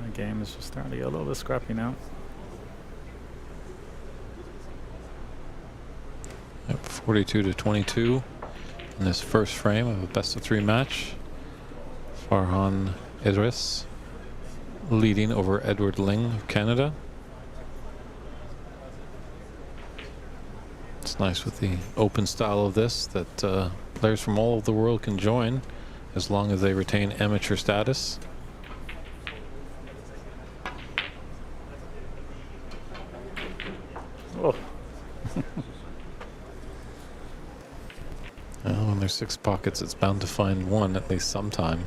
The game is just starting to get a little bit scrappy now. Yep, 42-22 in this first frame of a best-of-3 match. Farhan Idris leading over Edward Ling of Canada. It's nice with the open style of this that players from all over the world can join as long as they retain amateur status. Oh. Well, when there's 6 pockets, it's bound to find one at least sometime.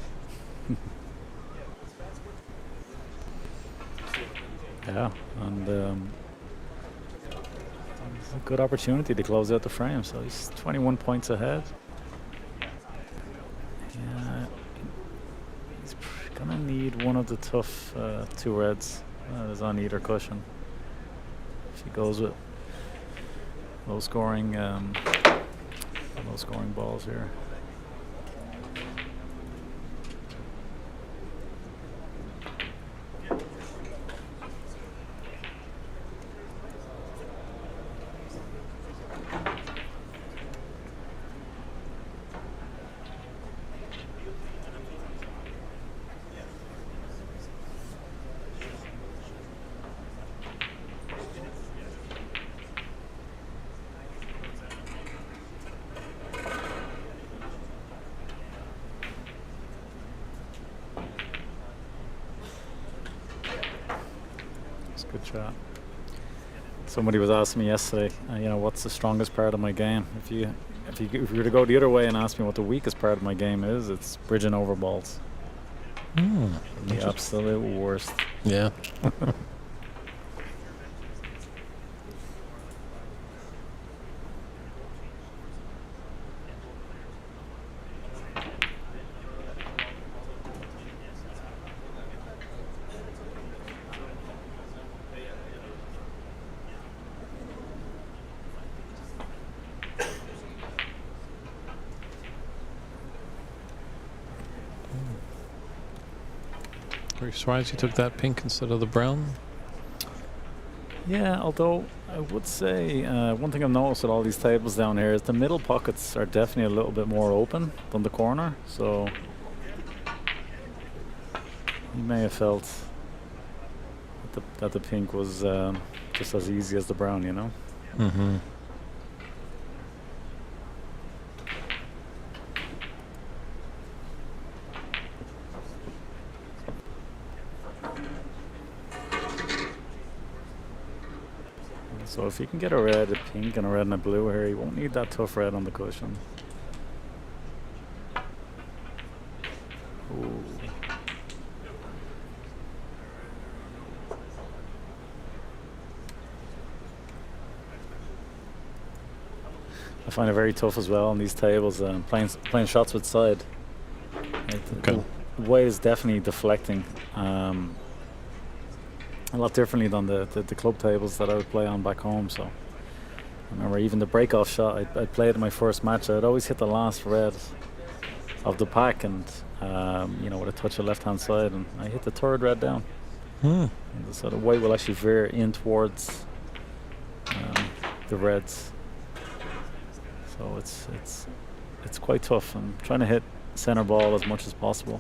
Yeah, and it's a good opportunity to close out the frame. So he's 21 points ahead. Yeah, he's gonna need one of the tough 2 reds that is on either cushion. If he goes with low scoring balls here. Good shot. Somebody was asking me yesterday, what's the strongest part of my game? If you were to go the other way and ask me what the weakest part of my game is, it's bridging over balls. The absolute worst. Yeah. Are you surprised you took that pink instead of the brown? Yeah, although I would say one thing I've noticed with all these tables down here is the middle pockets are definitely a little bit more open than the corner. So you may have felt that the pink was just as easy as the brown, you know? Mm-hmm. So if you can get a red, a pink, and a red and a blue here, you won't need that tough red on the cushion. Ooh. I find it very tough as well on these tables, playing shots with side. Okay. The weight is definitely deflecting. A lot differently than the club tables that I would play on back home. So I remember even the break-off shot I played in my first match, I'd always hit the last red of the pack, and with a touch of left-hand side, and I hit the third red down. And so the white will actually veer in towards the reds. So it's quite tough. I'm trying to hit center ball as much as possible.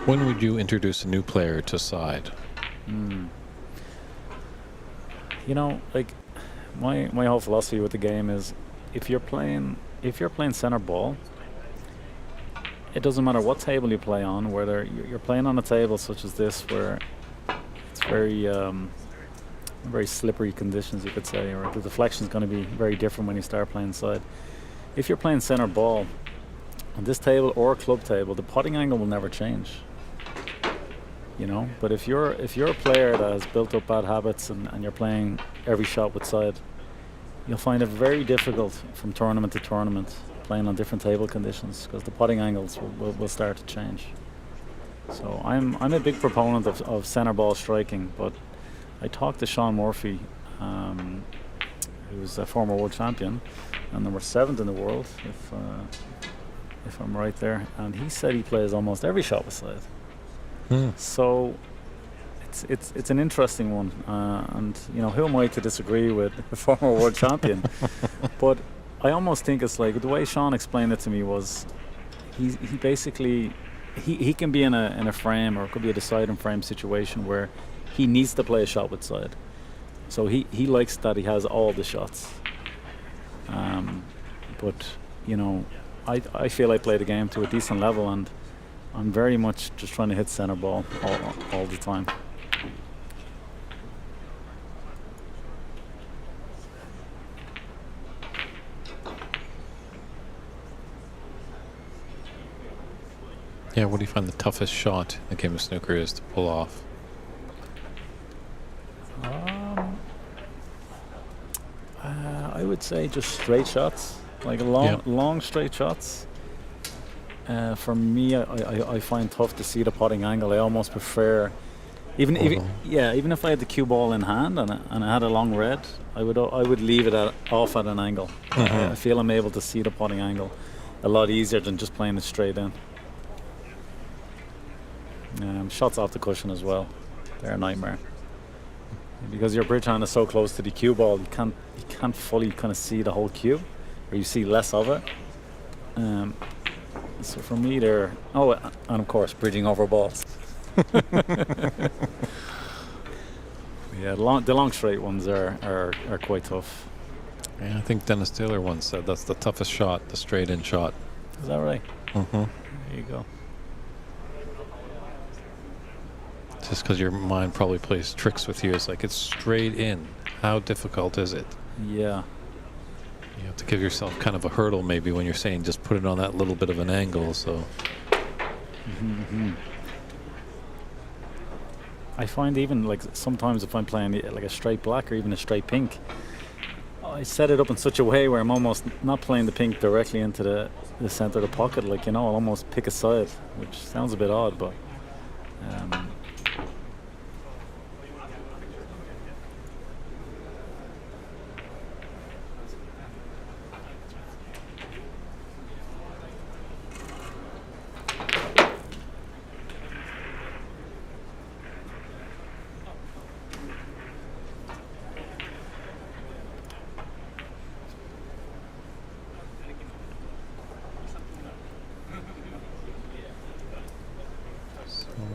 When would you introduce a new player to side? Like my whole philosophy with the game is if you're playing center ball, it doesn't matter what table you play on, whether you're playing on a table such as this where it's very slippery conditions, you could say, or the deflection is going to be very different when you start playing side. If you're playing center ball on this table or club table, the putting angle will never change. But if you're a player that has built up bad habits and you're playing every shot with side, you'll find it very difficult from tournament to tournament playing on different table conditions, because the putting angles will start to change. So I'm a big proponent of center ball striking, but I talked to Sean Murphy, who's a former world champion and number 7th in the world, if I'm right there, and he said he plays almost every shot with side. So it's an interesting one, and you know, who am I to disagree with a former world champion? But I almost think it's like the way Sean explained it to me was, he basically he can be in a frame, or it could be a decide and frame situation where he needs to play a shot with side. So he likes that he has all the shots. But you know, I feel I play the game to a decent level, and I'm very much just trying to hit center ball all the time. Yeah, what do you find the toughest shot in the game of snooker is to pull off? I would say just straight shots, like long straight shots. For me, I find tough to see the potting angle. I almost prefer, even if I had the cue ball in hand and I had a long red, I would leave it off at an angle. I feel I'm able to see the potting angle a lot easier than just playing it straight in. Shots off the cushion as well, they're a nightmare. Because your bridge hand is so close to the cue ball, you can't fully kind of see the whole cue, or you see less of it. So for me, they're and of course bridging over balls. Yeah, the long straight ones are quite tough. Yeah, I think Dennis Taylor once said that's the toughest shot, the straight in shot. Is that right? Mm-hmm. There you go. Just because your mind probably plays tricks with you. It's like, it's straight in. How difficult is it? Yeah. You have to give yourself kind of a hurdle maybe when you're saying just put it on that little bit of an angle. So I find even like sometimes if I'm playing like a straight black or even a straight pink, I set it up in such a way where I'm almost not playing the pink directly into the center of the pocket. Like, you know, I'll almost pick a side, which sounds a bit odd, but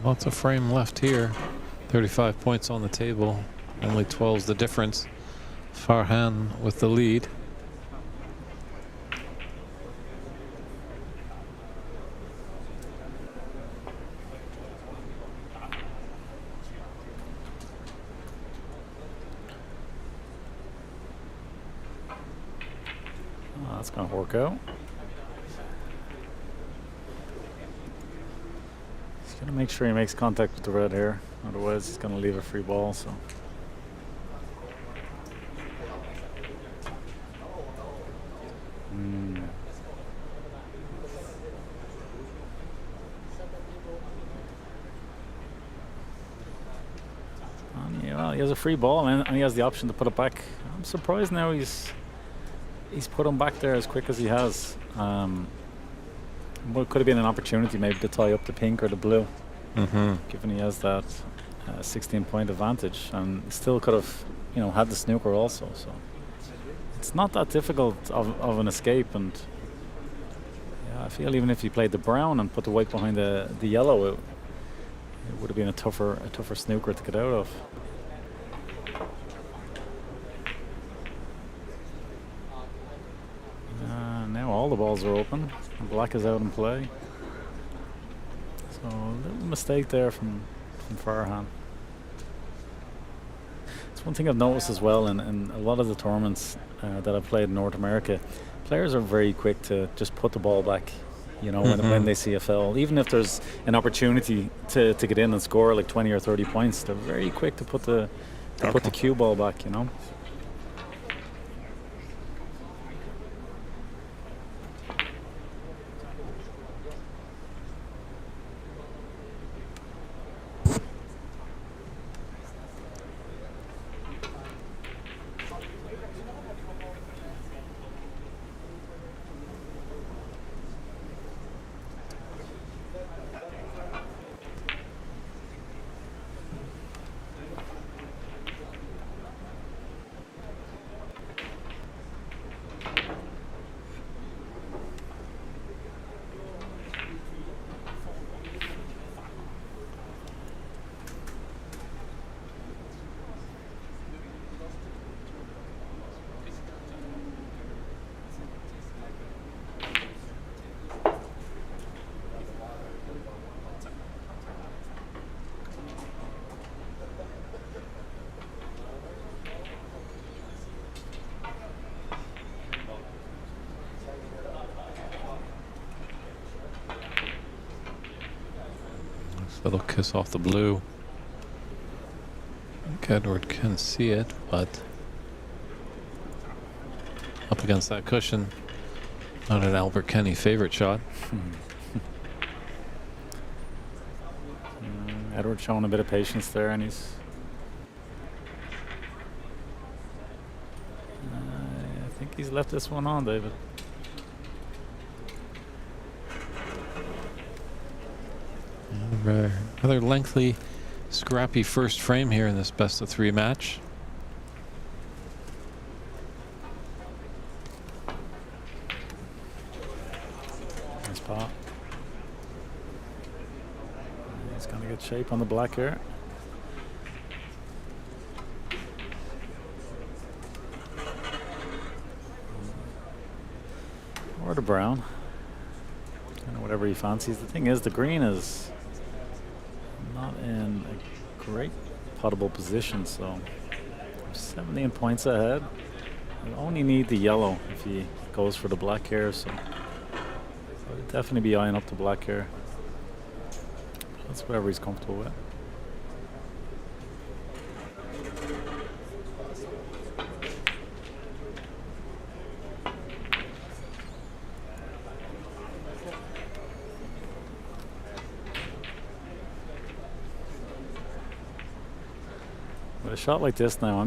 lots of frame left here. 35 points on the table. Only 12's the difference. Farhan with the lead. Oh, that's going to work out. He's going to make sure he makes contact with the red here. Otherwise, he's going to leave a free ball. So. Well, he has a free ball and he has the option to put it back. I'm surprised now he's put him back there as quick as he has. Well, it could have been an opportunity maybe to tie up the pink or the blue, given he has that 16-point advantage, and still could have, you know, had the snooker also. So it's not that difficult of an escape, and yeah, I feel even if he played the brown and put the white behind the yellow, it would have been a tougher snooker to get out of. Now all the balls are open. Black is out in play. So a little mistake there from Farhan. It's one thing I've noticed as well in a lot of the tournaments that I've played in North America. Players are very quick to just put the ball back, you know, when they see a foul. Even if there's an opportunity to get in and score like 20 or 30 points, they're very quick to put the cue ball back, you know. Little kiss off the blue. I think Edward can see it, but up against that cushion, not an Albert Kenny favorite shot. Edward showing a bit of patience there, and he's. I think he's left this one on, David. Rather lengthy, scrappy first frame here in this best of 3 match. Nice pot. He's gonna get shape on the black here. Or the brown. Kind of whatever he fancies. The thing is, the green is not in a great puttable position, so 17 points ahead. You only need the yellow if he goes for the black here, so I'd definitely be eyeing up the black here. That's whatever he's comfortable with. With a shot like this now,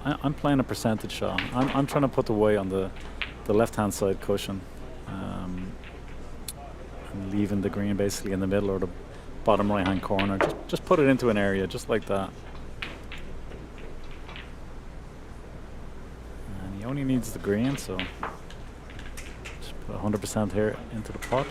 I'm playing a percentage shot. I'm trying to put the weight on the left-hand side cushion, and leaving the green basically in the middle or the bottom right-hand corner. Just put it into an area just like that. And he only needs the green, so just put 100% here into the pot.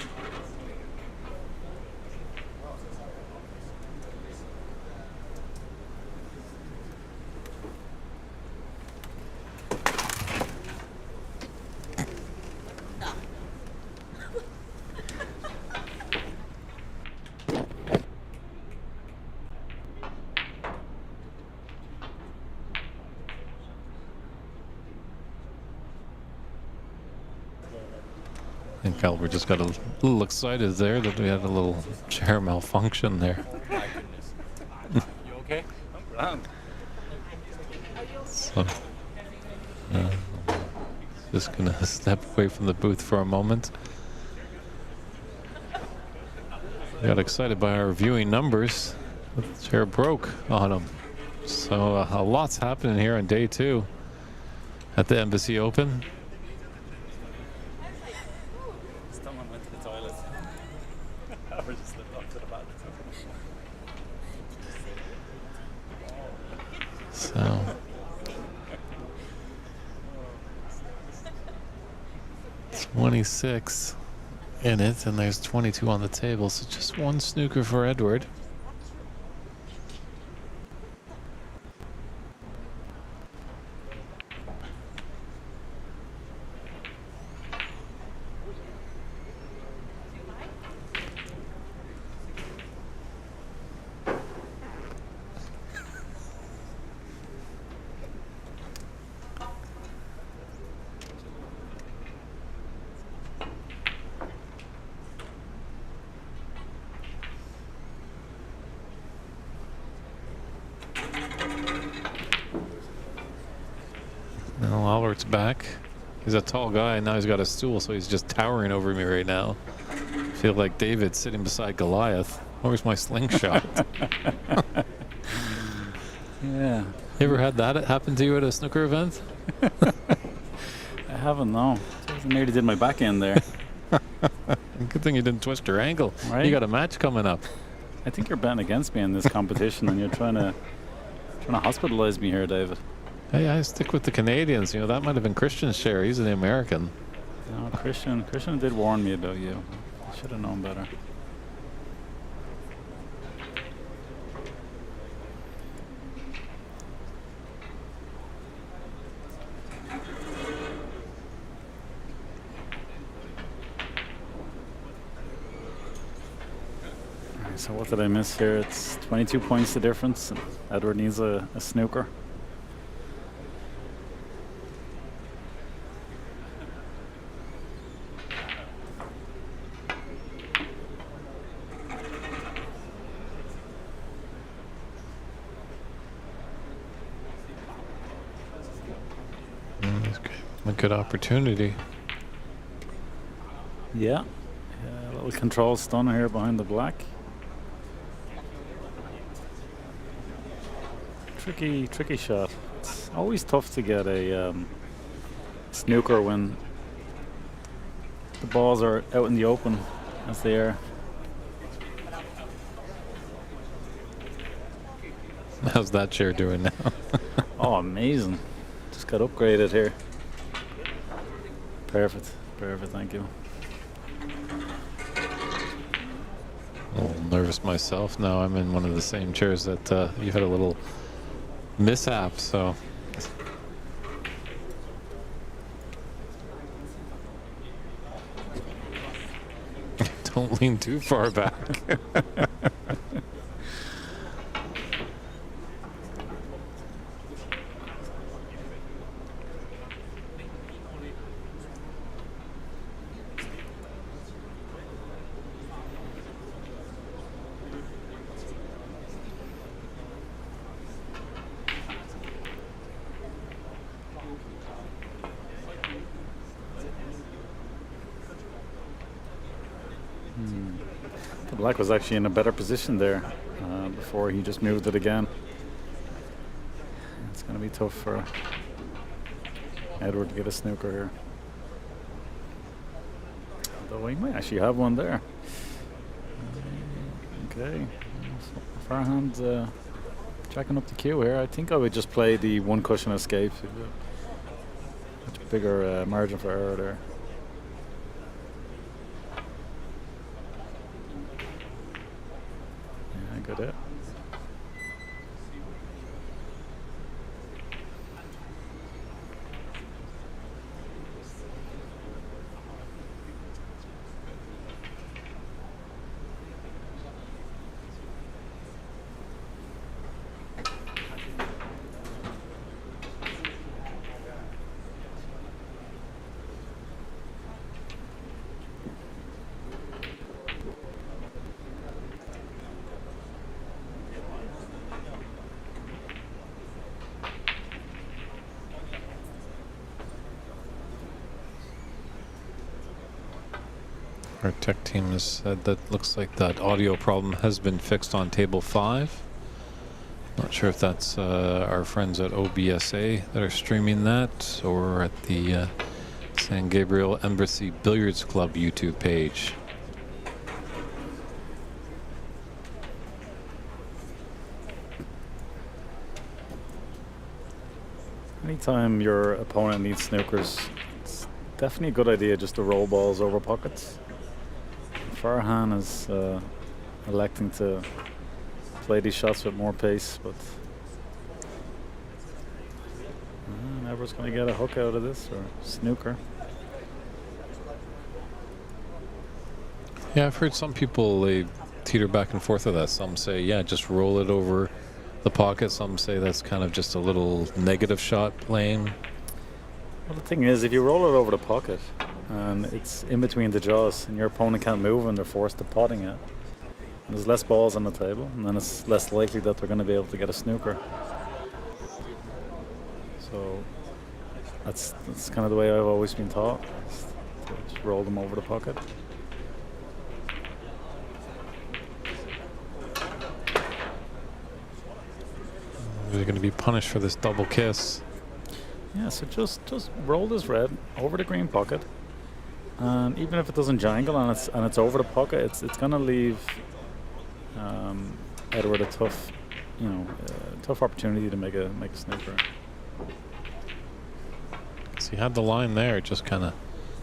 I think Albert just got a little excited there that we had a little chair malfunction there. My goodness. You okay? I'm grand. So, just gonna step away from the booth for a moment. Got excited by our viewing numbers. The chair broke on him. So a lot's happening here on day 2 at the Embassy Open. Someone went to the toilet. Or just slipped up to the bathroom. So 26 in it, and there's 22 on the table, so just one snooker for Edward. Now Albert's back. He's a tall guy, and now he's got a stool, so he's just towering over me right now. I feel like David sitting beside Goliath. Where's my slingshot? Yeah. You ever had that happen to you at a snooker event? I haven't, no. I nearly did my back end there. Good thing you didn't twist your ankle. Right. You got a match coming up. I think you're betting against me in this competition, and you're trying to hospitalize me here, David. Hey, I stick with the Canadians. You know, that might have been Christian's share. He's an American. No, Christian did warn me about you. I should have known better. Alright, so what did I miss here? It's 22 points the difference. And Edward needs a snooker. He's great. A good opportunity. Yeah. A little control stunner here behind the black. Tricky shot. It's always tough to get a snooker when the balls are out in the open as they are. How's that chair doing now? Oh, amazing. Just got upgraded here. Perfect, thank you. A little nervous myself now. I'm in one of the same chairs that you had a little mishap, so. Don't lean too far back. The black was actually in a better position there before he just moved it again. It's going to be tough for Edward to get a snooker here. Although he might actually have one there. Okay. So Farhan's checking up the cue here. I think I would just play the one cushion escape. Much bigger margin for error there. Good hit. Our tech team has said that looks like that audio problem has been fixed on table 5. Not sure if that's our friends at OBSA that are streaming that, or at the San Gabriel Embassy Billiards Club YouTube page. Anytime your opponent needs snookers, it's definitely a good idea just to roll balls over pockets. Farhan is electing to play these shots with more pace, but Edward's going to get a hook out of this, or snooker. Yeah, I've heard some people, they teeter back and forth with that. Some say, yeah, just roll it over the pocket. Some say that's kind of just a little negative shot playing. Well, the thing is, if you roll it over the pocket and it's in between the jaws and your opponent can't move and they're forced to potting it, there's less balls on the table, and then it's less likely that they're going to be able to get a snooker. So that's kind of the way I've always been taught. Just roll them over the pocket. They're going to be punished for this double kiss. Yeah, so just roll this red over the green pocket, and even if it doesn't jangle and it's over the pocket, it's going to leave Edward a tough, tough opportunity to make a snooker. So you had the line there, just kind of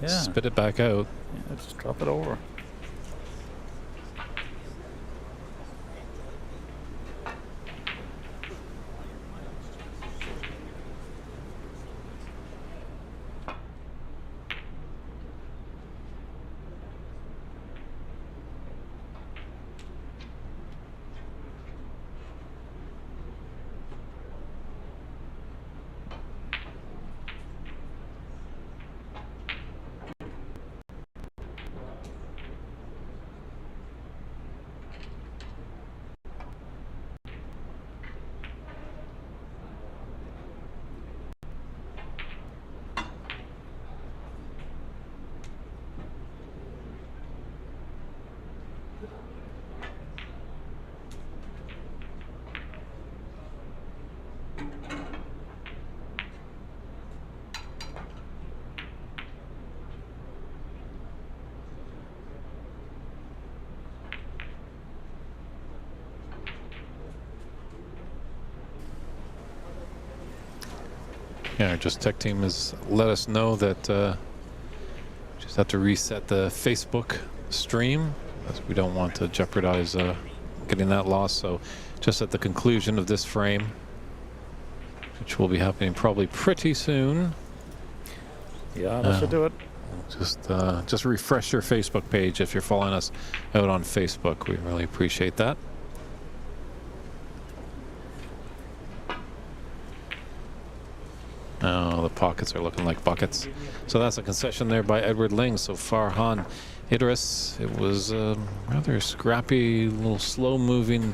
spit it back out. Yeah, just drop it over. Yeah, our Just Tech team has let us know that just have to reset the Facebook stream, as we don't want to jeopardize getting that lost. So just at the conclusion of this frame, which will be happening probably pretty soon, Yeah, that should do it. just refresh your Facebook page if you're following us out on Facebook. We really appreciate that. Oh, the pockets are looking like buckets. So that's a concession there by Edward Ling. So Farhan Idris, it was a rather scrappy, little slow-moving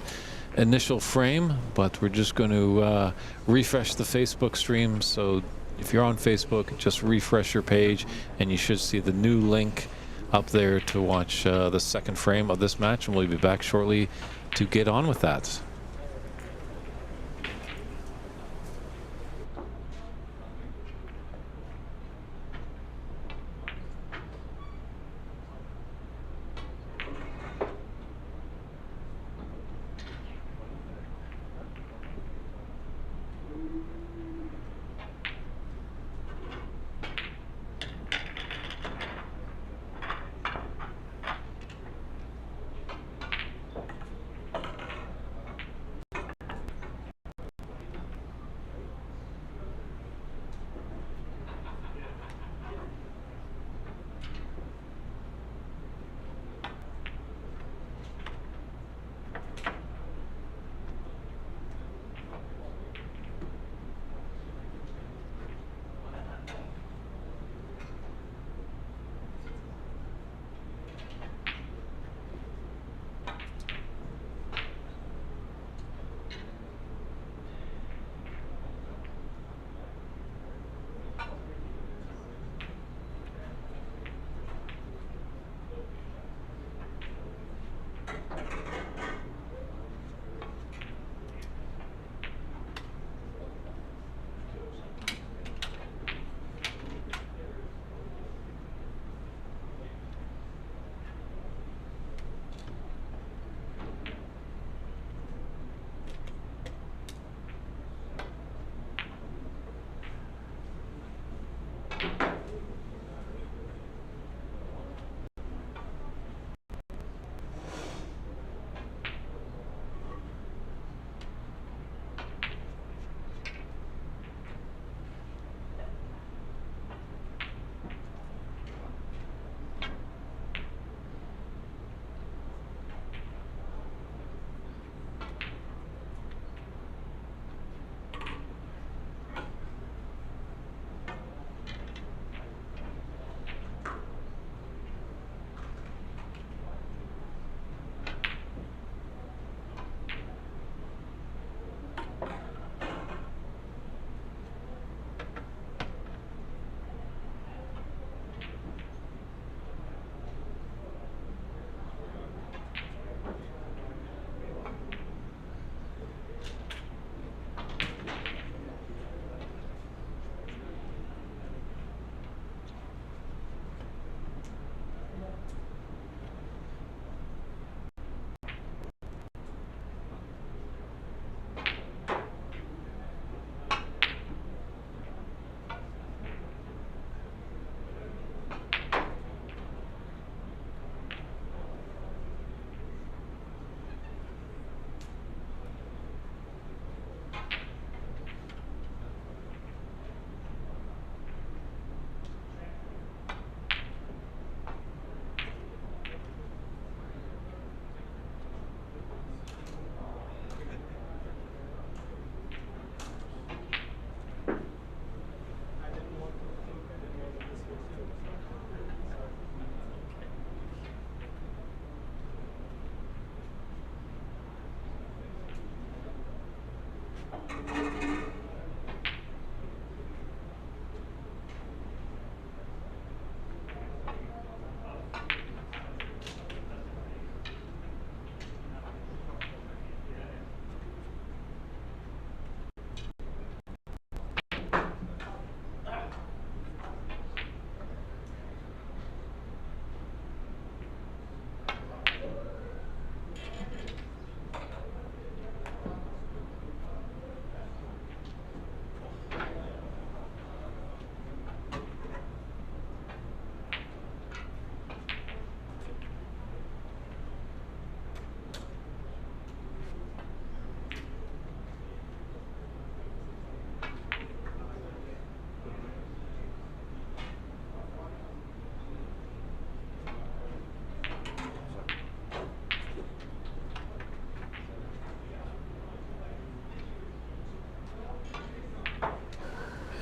initial frame, but we're just going to refresh the Facebook stream. So if you're on Facebook, just refresh your page, and you should see the new link up there to watch the second frame of this match, and we'll be back shortly to get on with that.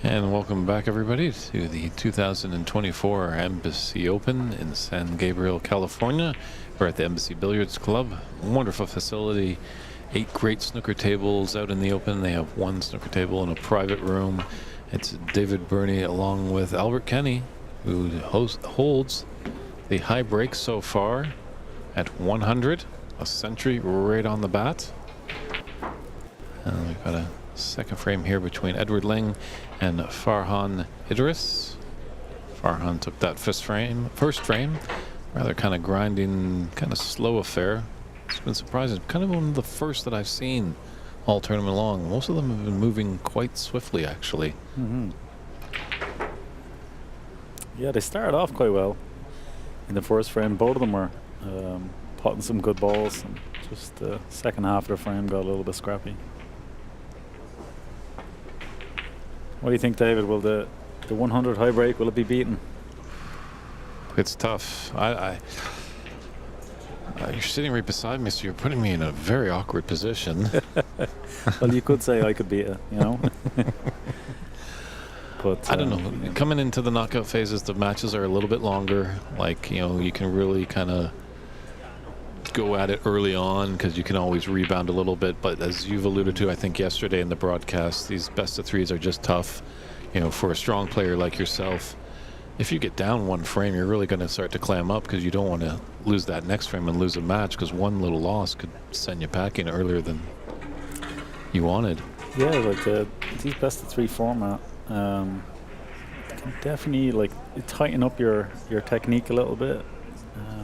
And welcome back, everybody, to the 2024 Embassy Open in San Gabriel, California. We're at the Embassy Billiards Club. Wonderful facility. 8 great snooker tables out in the open. They have 1 snooker table in a private room. It's David Burney along with Albert Kenny, who holds the high break so far at 100. A century right on the bat. And we've got a second frame here between Edward Ling and Farhan Idris. Farhan took that first frame. Rather kind of grinding, kind of slow affair. It's been surprising. Kind of one of the first that I've seen all tournament long. Most of them have been moving quite swiftly, actually. Yeah, they started off quite well in the first frame. Both of them were potting some good balls, and just the second half of the frame got a little bit scrappy. What do you think, David? Will the 100 high break, will it be beaten? It's tough. You're sitting right beside me, so you're putting me in a very awkward position. Well, you could say I could beat it, you know. But I don't know. Coming into the knockout phases, the matches are a little bit longer. Like, you know, you can really kind of go at it early on because you can always rebound a little bit. But as you've alluded to, I think yesterday in the broadcast, these best of threes are just tough, you know, for a strong player like yourself. If you get down 1 frame, you're really going to start to clam up because you don't want to lose that next frame and lose a match, because one little loss could send you packing earlier than you wanted. yeah, like these best of 3 format can definitely like tighten up your technique a little bit.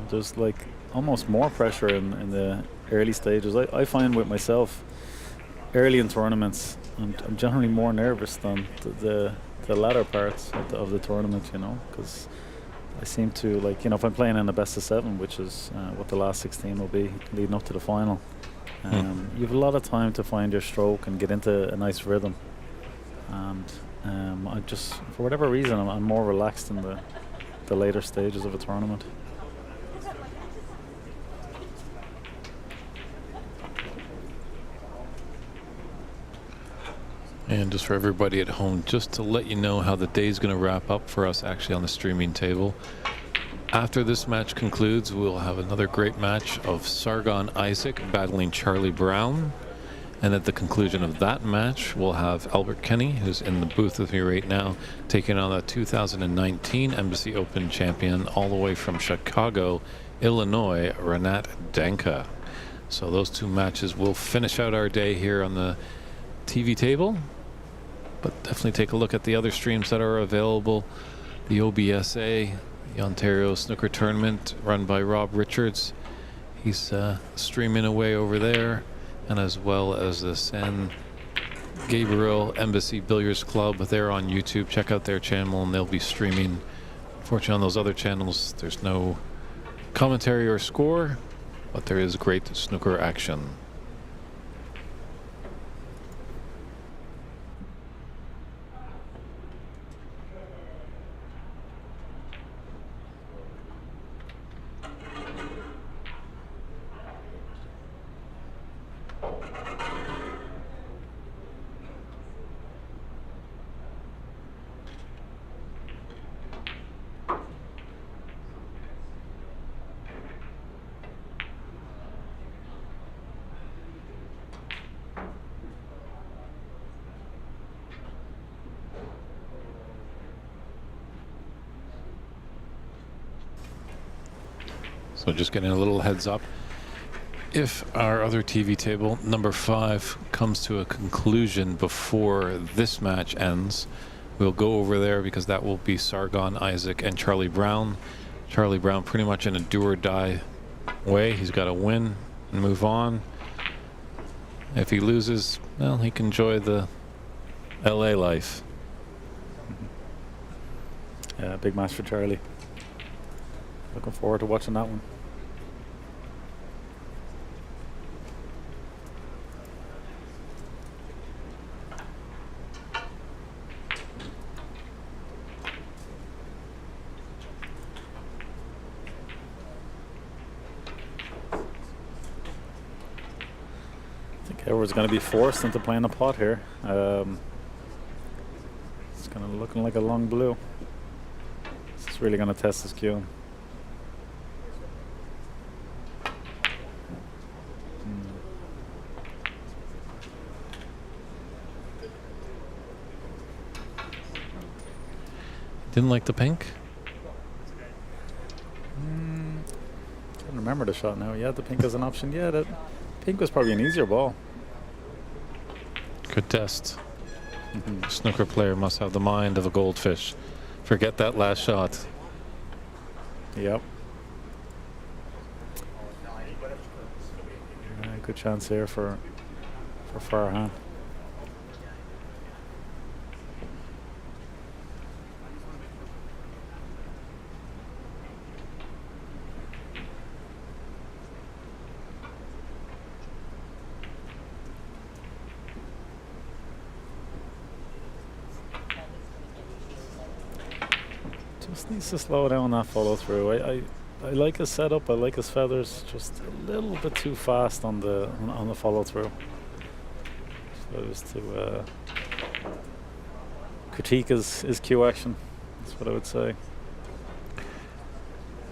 There's like almost more pressure in the early stages. I find with myself early in tournaments, I'm generally more nervous than the latter parts of the tournament, you know, because I seem to, like, you know, if I'm playing in a best of 7, which is what the last 16 will be leading up to the final, you have a lot of time to find your stroke and get into a nice rhythm. And I just, for whatever reason, I'm more relaxed in the later stages of a tournament. And just for everybody at home, just to let you know how the day's going to wrap up for us actually on the streaming table. After this match concludes, we'll have another great match of Sargon Isaac battling Charlie Brown. And at the conclusion of that match, we'll have Albert Kenny, who's in the booth with me right now, taking on the 2019 Embassy Open champion all the way from Chicago, Illinois, Renat Danka. So those 2 matches will finish out our day here on the TV table. But definitely take a look at the other streams that are available. The OBSA, the Ontario Snooker Tournament, run by Rob Richards. He's streaming away over there. And as well as the San Gabriel Embassy Billiards Club. They're on YouTube. Check out their channel, and they'll be streaming. Unfortunately, on those other channels, there's no commentary or score, but there is great snooker action. So just getting a little heads up. If our other TV table, number 5, comes to a conclusion before this match ends, we'll go over there because that will be Sargon Isaac and Charlie Brown. Charlie Brown pretty much in a do or die way. He's got to win and move on. If he loses, well, he can enjoy the LA life. Yeah, big match for Charlie. Looking forward to watching that one. I think everyone's going to be forced into playing a pot here. It's kind of looking like a long blue. This is really going to test his cue. Didn't like the pink? Can't remember the shot now. Yeah, the pink as an option. Yeah, that pink was probably an easier ball. Good test. Snooker player must have the mind of a goldfish. Forget that last shot. Yep. Good chance here for Farhan. Just needs to slow down that follow through. I like his setup. I like his feathers. Just a little bit too fast on the follow through. So just to critique his cue action. That's what I would say.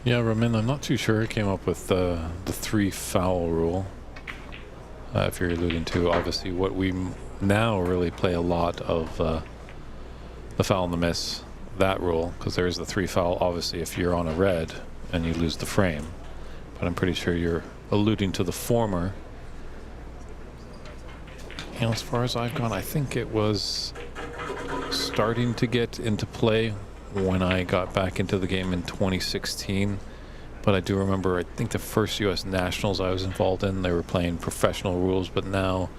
Yeah, Ramin, I'm not too sure who came up with the 3 foul rule. If you're alluding to, obviously, what we now really play a lot of the foul and the miss, that rule, because there is the 3 foul, obviously, if you're on a red and you lose the frame. But I'm pretty sure you're alluding to the former. You know, as far as I've gone, I think it was starting to get into play when I got back into the game in 2016. But I do remember, I think the first U.S. Nationals I was involved in, they were playing professional rules, but now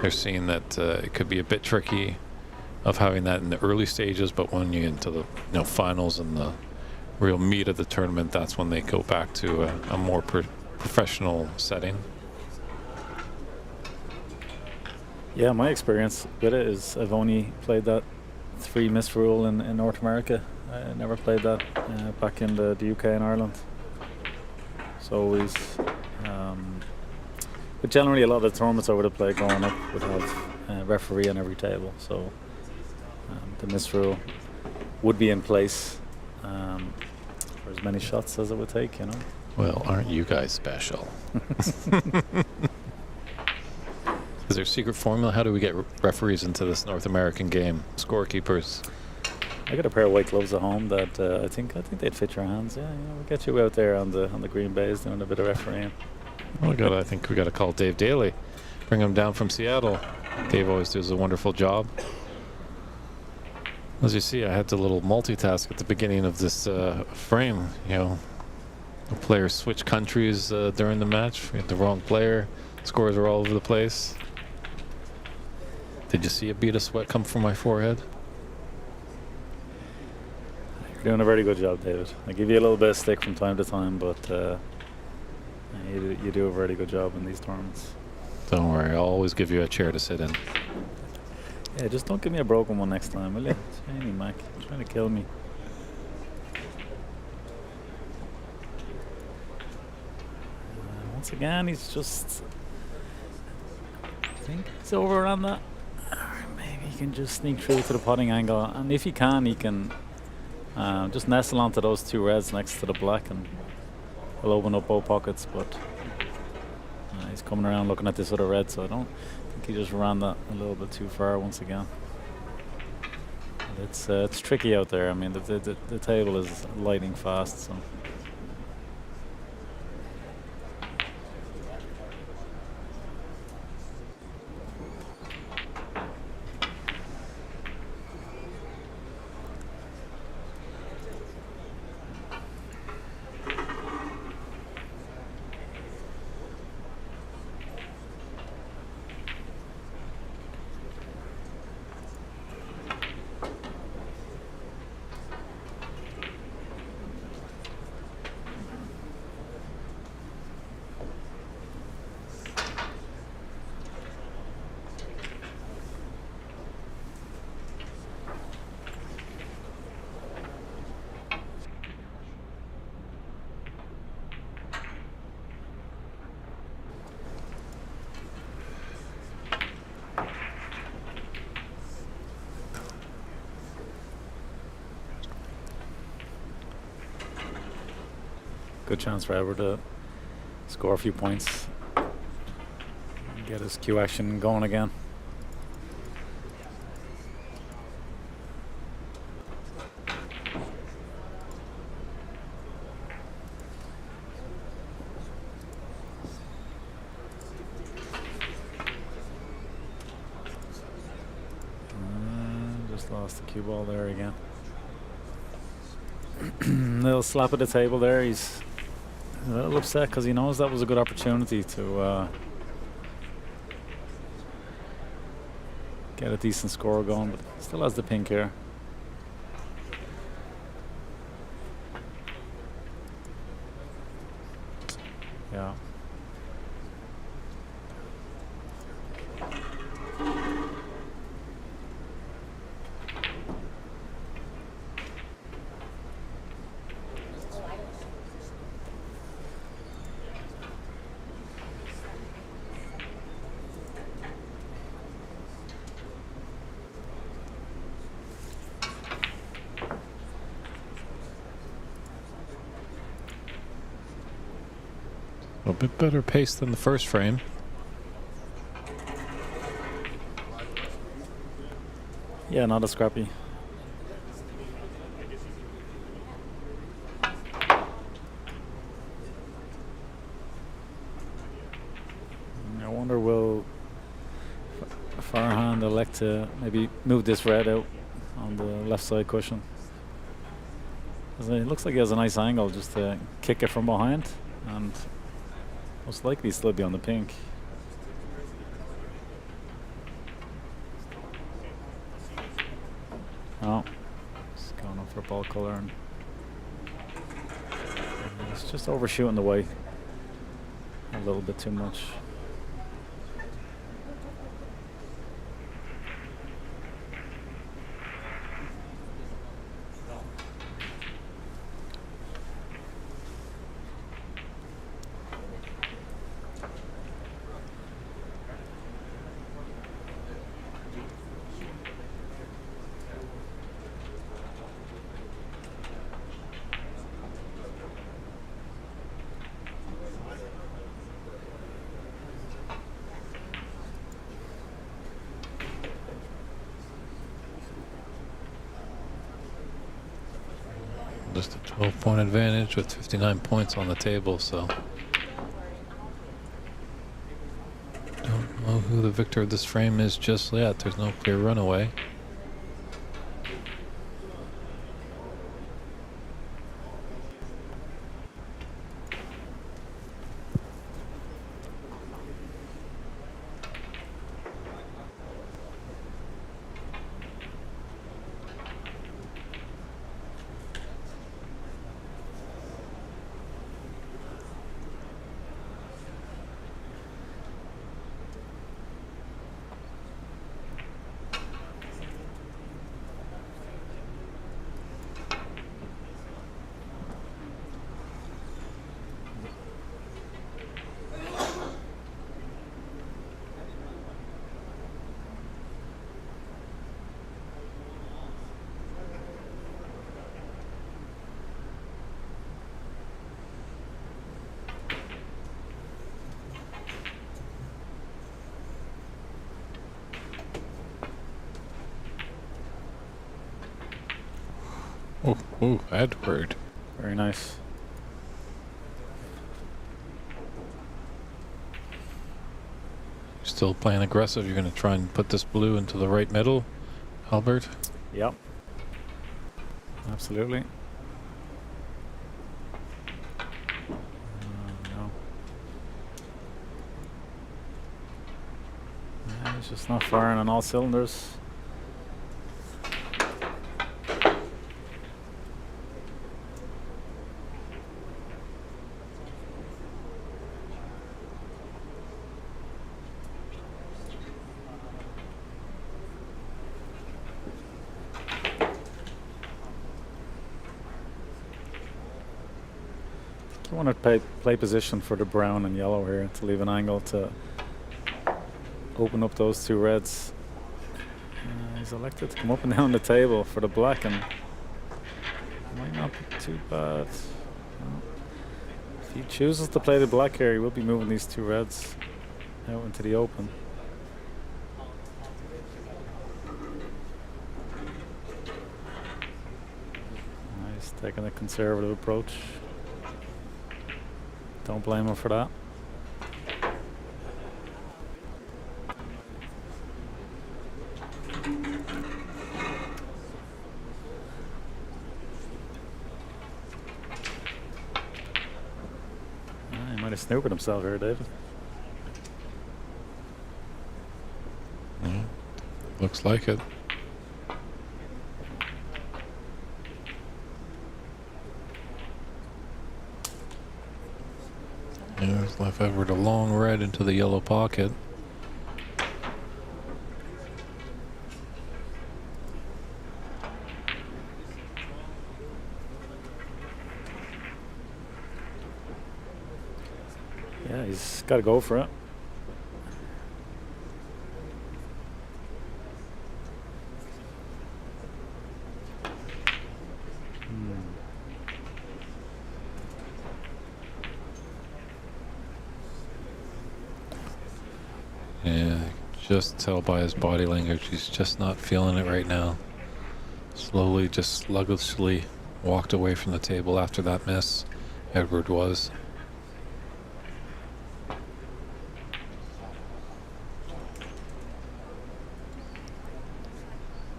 they're seeing that it could be a bit tricky of having that in the early stages, but when you get into the finals and the real meat of the tournament, that's when they go back to a more professional setting. Yeah, my experience with it is I've only played that 3 miss rule in North America. I never played that back in the UK and Ireland. So always, but generally a lot of the tournaments I would have played growing up would have a referee on every table. So the miss rule would be in place for as many shots as it would take, you know. Well, aren't you guys special? Is there a secret formula? How do we get referees into this North American game? Scorekeepers. I got a pair of white gloves at home that I think they'd fit your hands. Yeah, we'll get you out there on the green bays doing a bit of refereeing. I think we got to call Dave Daly, bring him down from Seattle. Dave always does a wonderful job. As you see, I had the little multitask at the beginning of this frame. You know, the players switch countries during the match. We had the wrong player. Scores are all over the place. Did you see a bead of sweat come from my forehead? You're doing a very good job, David. I give you a little bit of stick from time to time, but you do a very good job in these tournaments. Don't worry, I'll always give you a chair to sit in. Yeah, just don't give me a broken one next time, will you? Shiny Mac, you're trying to kill me. Once again, he's just... I think it's over on that. Or maybe he can just sneak through to the putting angle. And if he can just nestle onto those 2 reds next to the black and he'll open up both pockets. But he's coming around looking at this other red, so I don't think he just ran that a little bit too far once again. But it's tricky out there. I mean, the table is lightning fast, so. good chance for Edward to score a few points and get his cue action going again. Just lost the cue ball there again. Little slap at the table there. He's a little upset because he knows that was a good opportunity to get a decent score going, but still has the pink here. Yeah. A bit better pace than the first frame. Yeah, not as scrappy. I wonder will Farhan elect to maybe move this red out on the left side cushion. 'Cause it looks like he has a nice angle just to kick it from behind, and most likely still be on the pink. Oh, it's going up for ball color, and it's just overshooting the white a little bit too much. Just a 12-point advantage with 59 points on the table, so don't know who the victor of this frame is just yet. There's no clear runaway. Oh, Edward. Very nice. Still playing aggressive. You're going to try and put this blue into the right middle, Albert? Yep. Absolutely. No. He's just not firing on all cylinders. I want to play position for the brown and yellow here to leave an angle to open up those two reds. He's elected to come up and down the table for the black, and might not be too bad. No. he chooses to play the black here, he will be moving these two reds out into the open. He's taking a conservative approach. Don't blame him for that. He might have snookered himself here, David. Looks like it. Yeah, he's left Edward a long red into the yellow pocket. Yeah, he's got to go for it. Yeah, you can just tell by his body language he's just not feeling it right now. Slowly, just sluggishly walked away from the table after that miss. Edward was.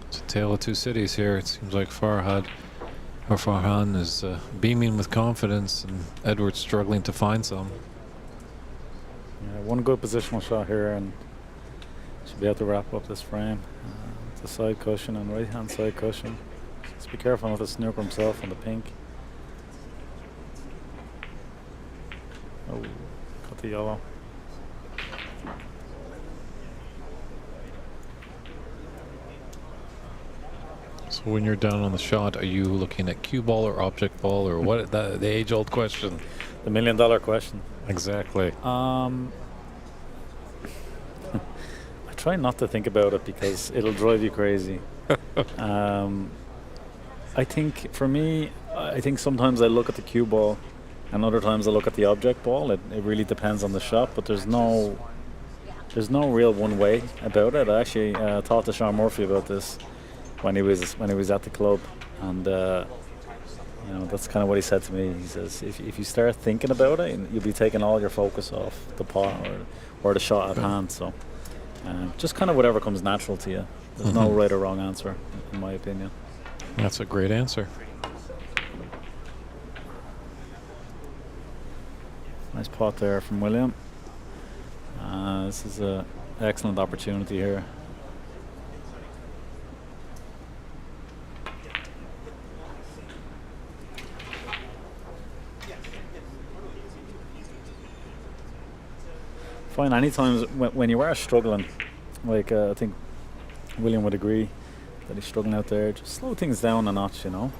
It's a tale of two cities here. It seems like Farhan is beaming with confidence and Edward's struggling to find some. Yeah, one good positional shot here and should be able to wrap up this frame. The side cushion and right hand side cushion. Just be careful with the snooker himself on the pink. Oh, got the yellow. So when you're down on the shot, are you looking at cue ball or object ball or what? The age-old question. The $1 million question. Exactly. I try not to think about it because it'll drive you crazy. I think for me, I think sometimes I look at the cue ball and other times I look at the object ball. It really depends on the shot, but there's no real one way about it. I actually talked to Sean Murphy about this when he was at the club, and you know, that's kind of what he said to me. He says if you start thinking about it, you'll be taking all your focus off the pot or the shot at hand. So just kind of whatever comes natural to you. There's no right or wrong answer, in my opinion. That's a great answer. Nice pot there from William. This is an excellent opportunity here. Fine, any times when you are struggling, like I think William would agree that he's struggling out there, just slow things down a notch, you know.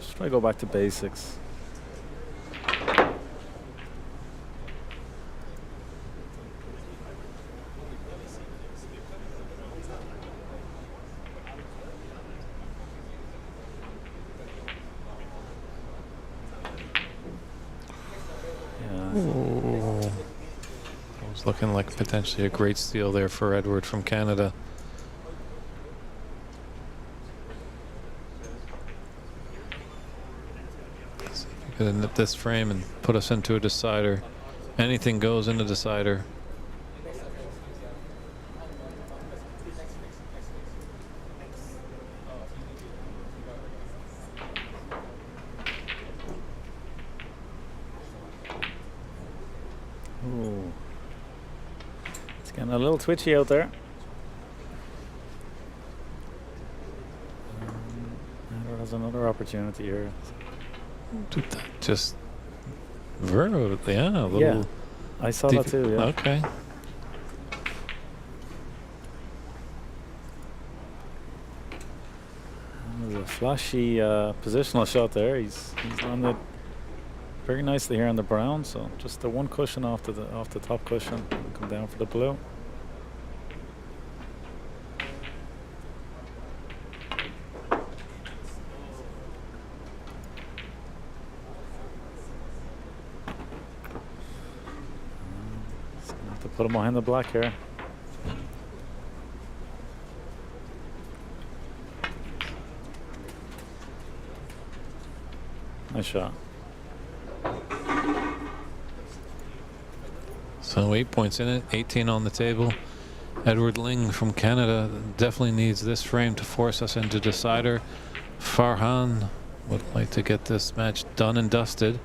Just try to go back to basics. Looking like potentially a great steal there for Edward from Canada. See if you could nip this frame and put us into a decider. Anything goes in a decider. Getting a little twitchy out there. Edward has another opportunity here. Just Vero, yeah, a little. Yeah, I saw that too. Yeah. Okay. A flashy positional shot there. He's landed very nicely here on the brown. So just the one cushion off the top cushion. Come down for the blue. put him behind the black here. Nice shot. So 8 points in it, 18 on the table. Edward Ling from Canada definitely needs this frame to force us into decider. Farhan would like to get this match done and dusted.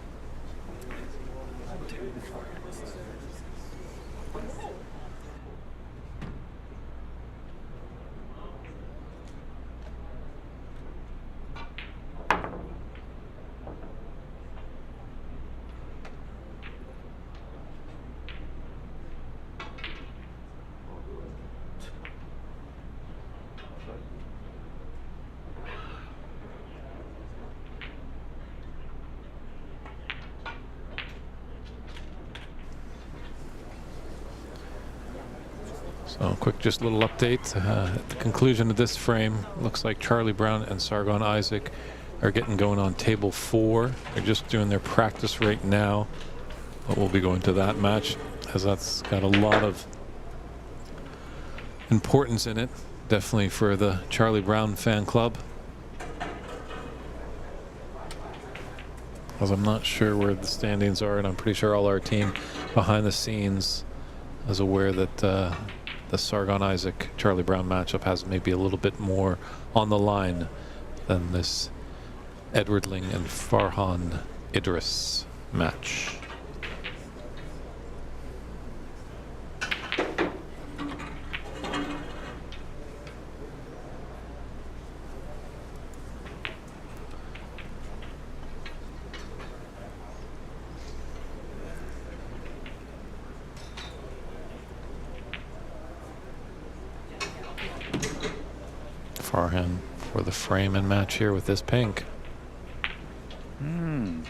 So quick, just a little update. At the conclusion of this frame, looks like Charlie Brown and Sargon Isaac are getting going on table 4. They're just doing their practice right now, but we'll be going to that match as that's got a lot of importance in it, definitely for the Charlie Brown fan club. As I'm not sure where the standings are, and I'm pretty sure all our team behind the scenes is aware that the Sargon Isaac Charlie Brown matchup has maybe a little bit more on the line than this Edward Ling and Farhan Idris match. Farhan for the frame and match here with this pink. Throwing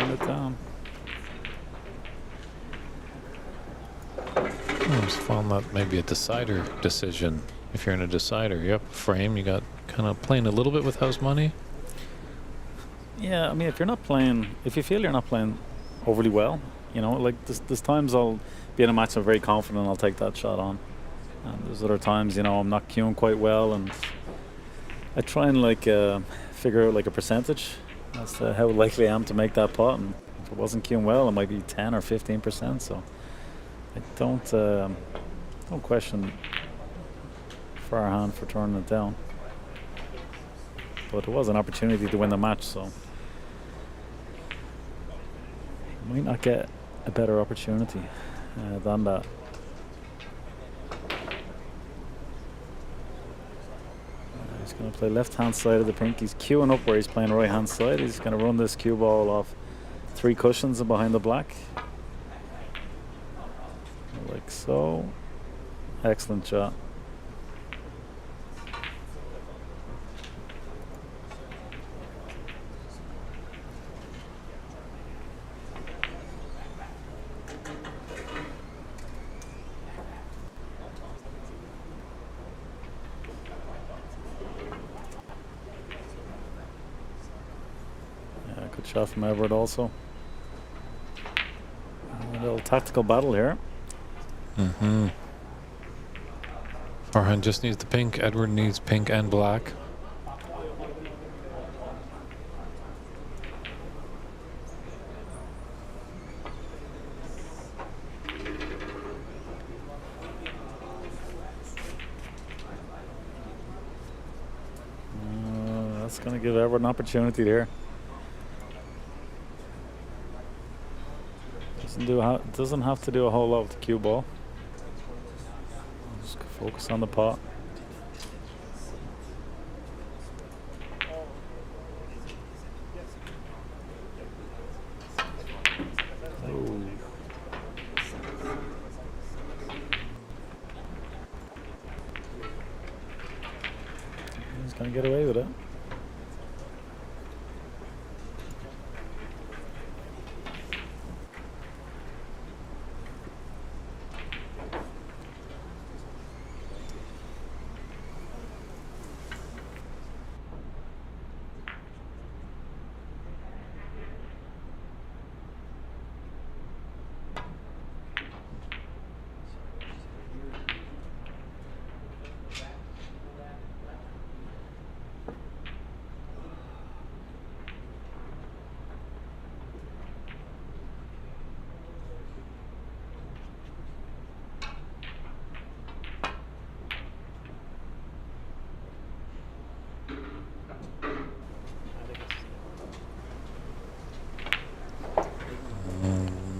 it down. I just found that maybe a decider decision. If you're in a decider, yep, frame, you got kind of playing a little bit with house money. Yeah, I mean, if you're not playing, if you feel you're not playing overly well, you know, like there's times I'll be in a match I'm very confident I'll take that shot on. And there's other times, you know, I'm not queuing quite well, and I try and like figure out like a percentage as to how likely I am to make that pot. And if it wasn't queuing well, it might be 10 or 15%. So I don't question Farhan for turning it down. But it was an opportunity to win the match, so might not get a better opportunity than that. He's going to play left-hand side of the pink. He's queuing up where he's playing right-hand side. He's going to run this cue ball off 3 cushions and behind the black. Like so. Excellent shot. Good shot from Everett also. A little tactical battle here. Farhan just needs the pink. Edward needs pink and black. That's going to give Everett an opportunity there. Doesn't have to do a whole lot with the cue ball. Just focus on the pot. Oh. He's gonna get away with it.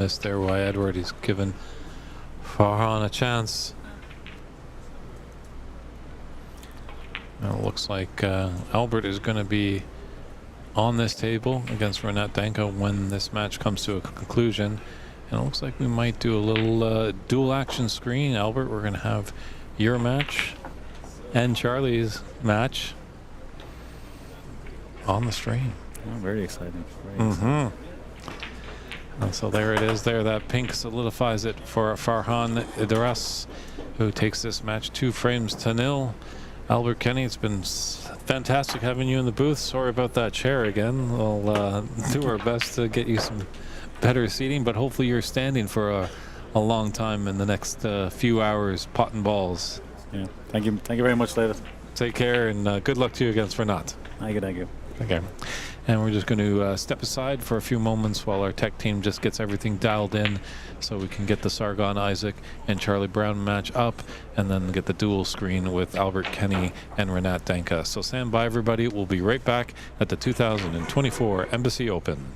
missed there by Edward. He's given Farhan a chance. Now it looks like Albert is going to be on this table against Renat Danko when this match comes to a conclusion. And it looks like we might do a little dual action screen. Albert, we're going to have your match and Charlie's match on the stream. Oh, very exciting. Very exciting. And so there it is there. That pink solidifies it for Farhan Idis, who takes this match 2-0. Albert Kenny, it's been fantastic having you in the booth. Sorry about that chair again. We'll do our best to get you some better seating, but hopefully you're standing for a long time in the next few hours, potting balls. Yeah. Thank you very much, David. Take care, and good luck to you against Renat. Thank you. Okay. And we're just going to step aside for a few moments while our tech team just gets everything dialed in so we can get the Sargon Isaac and Charlie Brown match up and then get the dual screen with Albert Kenny and Renat Danka. So stand by, everybody. We'll be right back at the 2024 Embassy Open.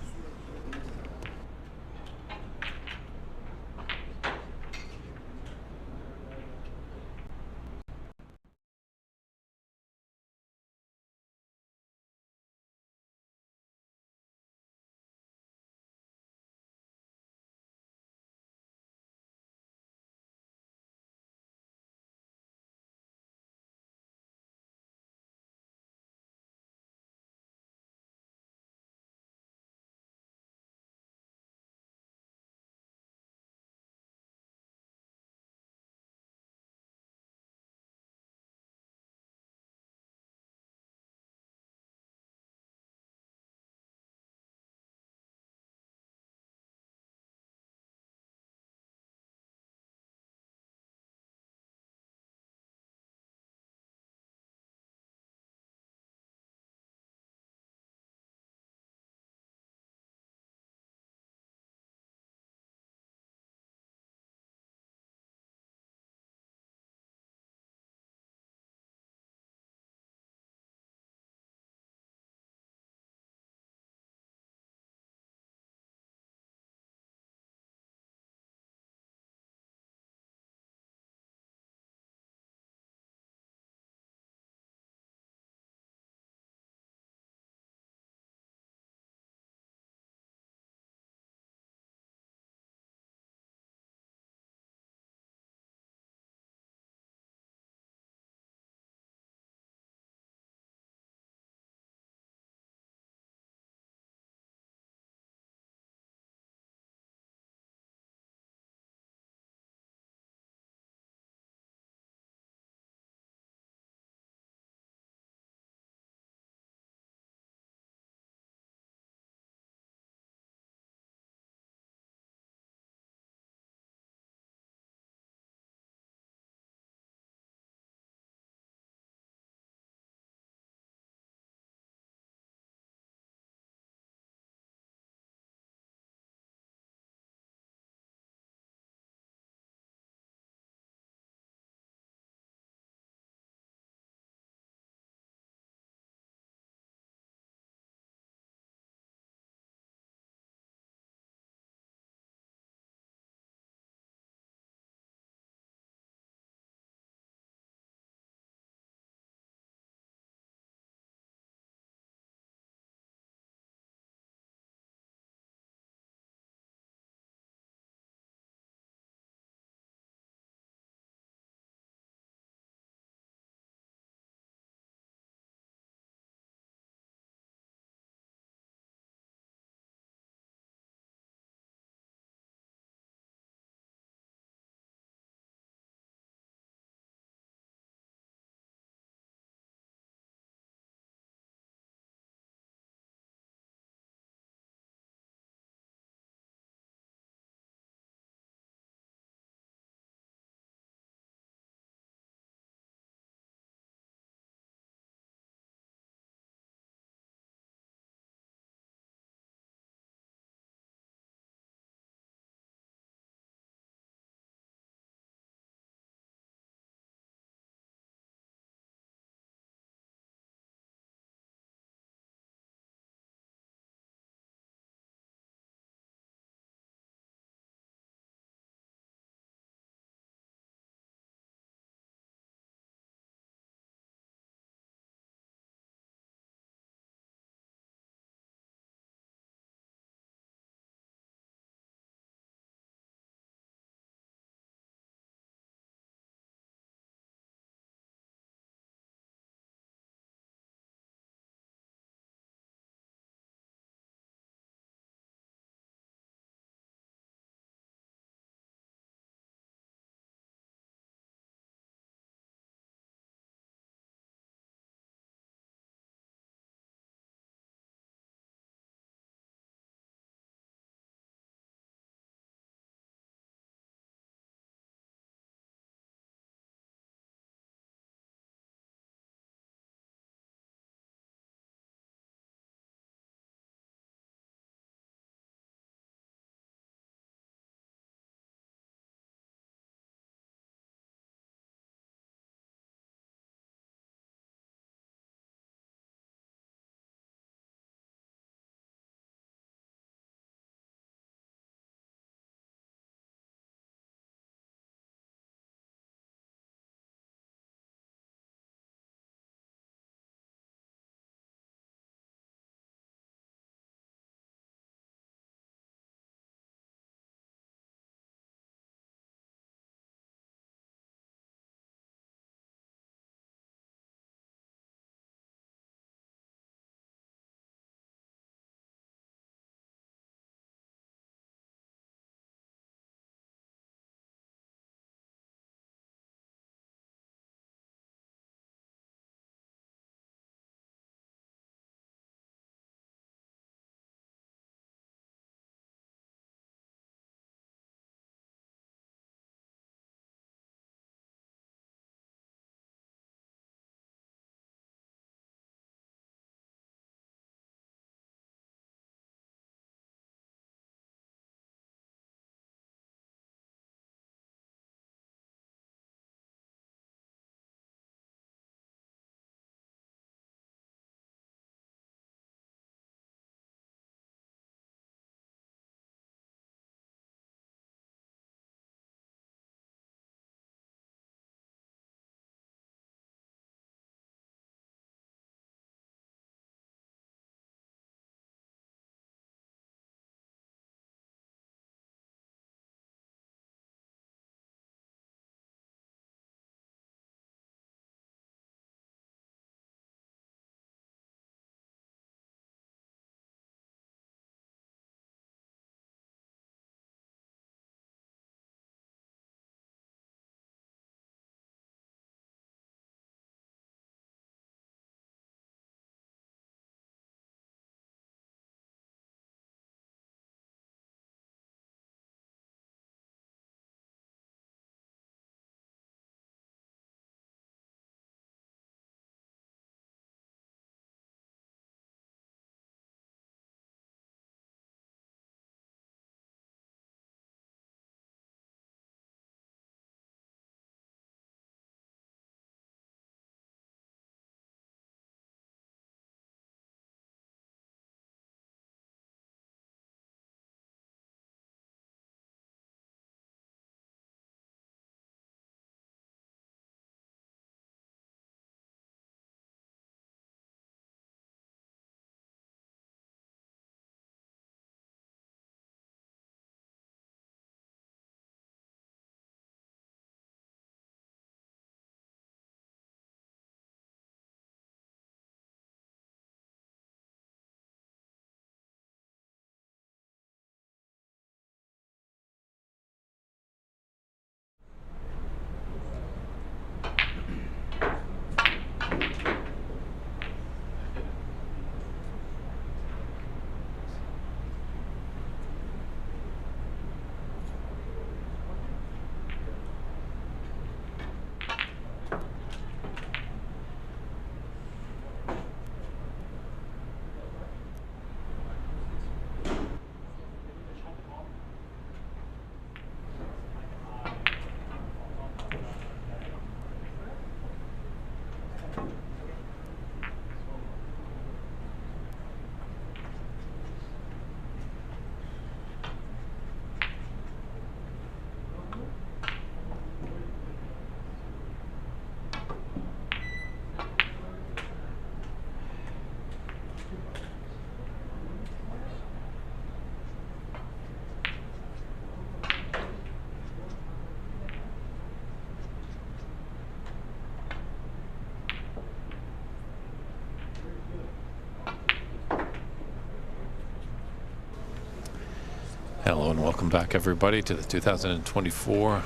Hello and welcome back, everybody, to the 2024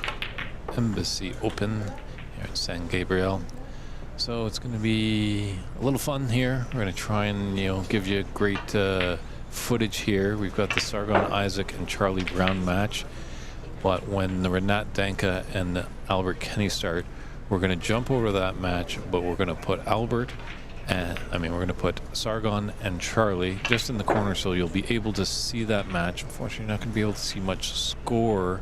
Embassy Open here at San Gabriel. So it's going to be a little fun here. We're going to try and give you great footage here. We've got the Sargon Isaac and Charlie Brown match, but when the Renat Danka and Albert Kenny start, we're going to jump over that match, but we're going to put Albert. And we're going to put Sargon and Charlie just in the corner, so you'll be able to see that match. Unfortunately, you're not going to be able to see much score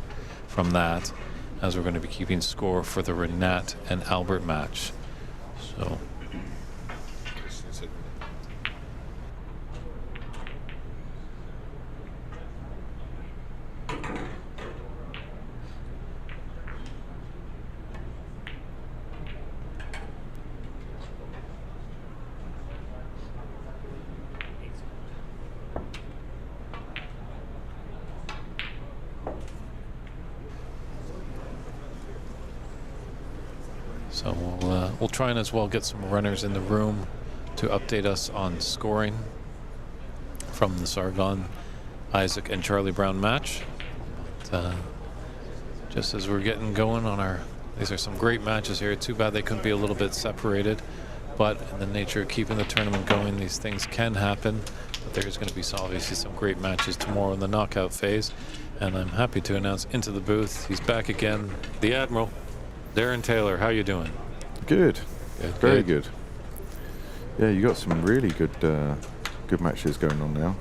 from that, as we're going to be keeping score for the Renat and Albert match. So. So we'll try and as well get some runners in the room to update us on scoring from the Sargon, Isaac, and Charlie Brown match. But, just as we're getting going on these are some great matches here. Too bad they couldn't be a little bit separated, but in the nature of keeping the tournament going, these things can happen. But there's going to be obviously some great matches tomorrow in the knockout phase, and I'm happy to announce into the booth, he's back again, the Admiral. Darren Taylor, how you doing? Good. Very good. Yeah, you got some really good good matches going on now.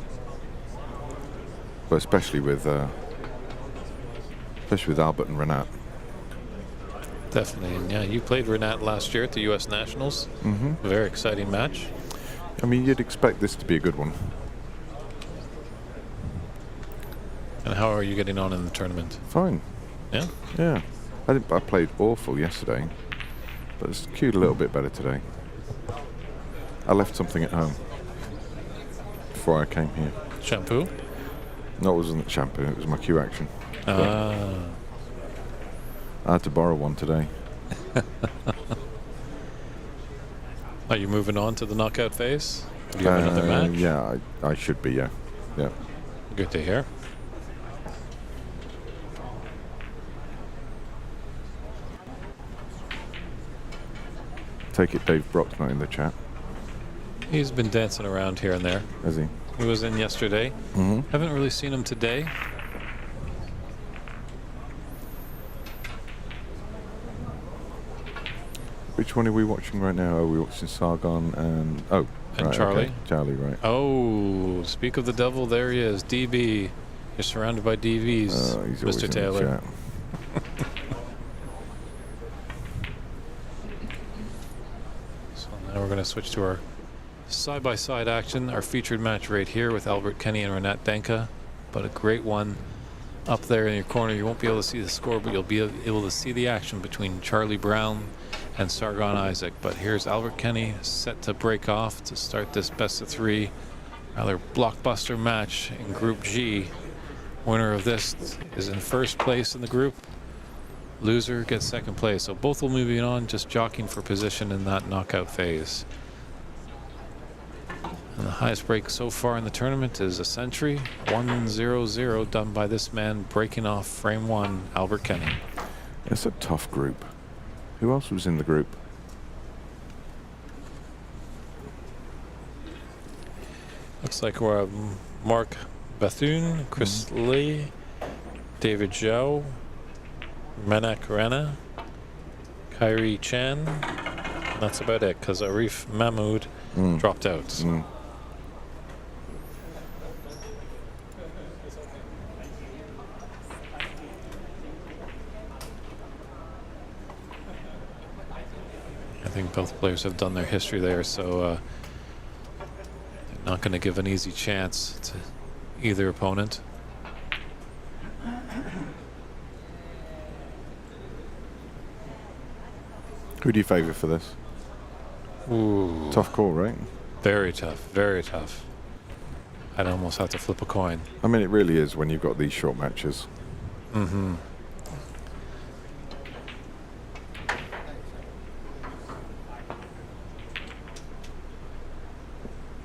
But especially with Albert and Renat. Definitely. And yeah, you played Renat last year at the US Nationals. Mm-hmm. A very exciting match. I mean, you'd expect this to be a good one. And how are you getting on in the tournament? Fine. Yeah? Yeah. I played awful yesterday, but it's queued a little bit better today. I left something at home before I came here. Shampoo? No, it wasn't shampoo. It was my cue action. Ah. I had to borrow one today. Are you moving on to the knockout phase? Do you have another match? Yeah, I should be, yeah. Yeah. Good to hear. Take it Dave Brock's not in the chat. He's been dancing around here and there. Has he? He was in yesterday. Mm-hmm. Haven't really seen him today. Which one are we watching right now? Are we watching Sargon and... Oh, And right, Charlie. Okay. Charlie, right. Oh, speak of the devil, there he is. DB. You're surrounded by DVs, He's always Mr. in the Taylor. chat. So now we're going to switch to our side-by-side action, our featured match right here with Albert Kenny and Renat Danka. But a great one up there in your corner. You won't be able to see the score, but you'll be able to see the action between Charlie Brown and Sargon Isaac. But here's Albert Kenny set to break off to start this best-of-3 rather blockbuster match in Group G. Winner of this is in first place in the group. Loser gets second place. So both will be moving on, just jockeying for position in that knockout phase. And the highest break so far in the tournament is a century, 1-0-0, done by this man breaking off frame 1, Albert Kenny. It's a tough group. Who else was in the group? Looks like we're Mark Bethune, Chris Lee, David Xiao, Manak Rana, Kyrie Chan. That's about it, because Arif Mahmoud dropped out. I think Both players have done their history there, so they're not going to give an easy chance to either opponent. Who do you favour for this? Ooh, Tough call, right? very tough, very tough. I'd almost have to flip a coin. I mean, it really is when you've got these short matches. Mm-hmm.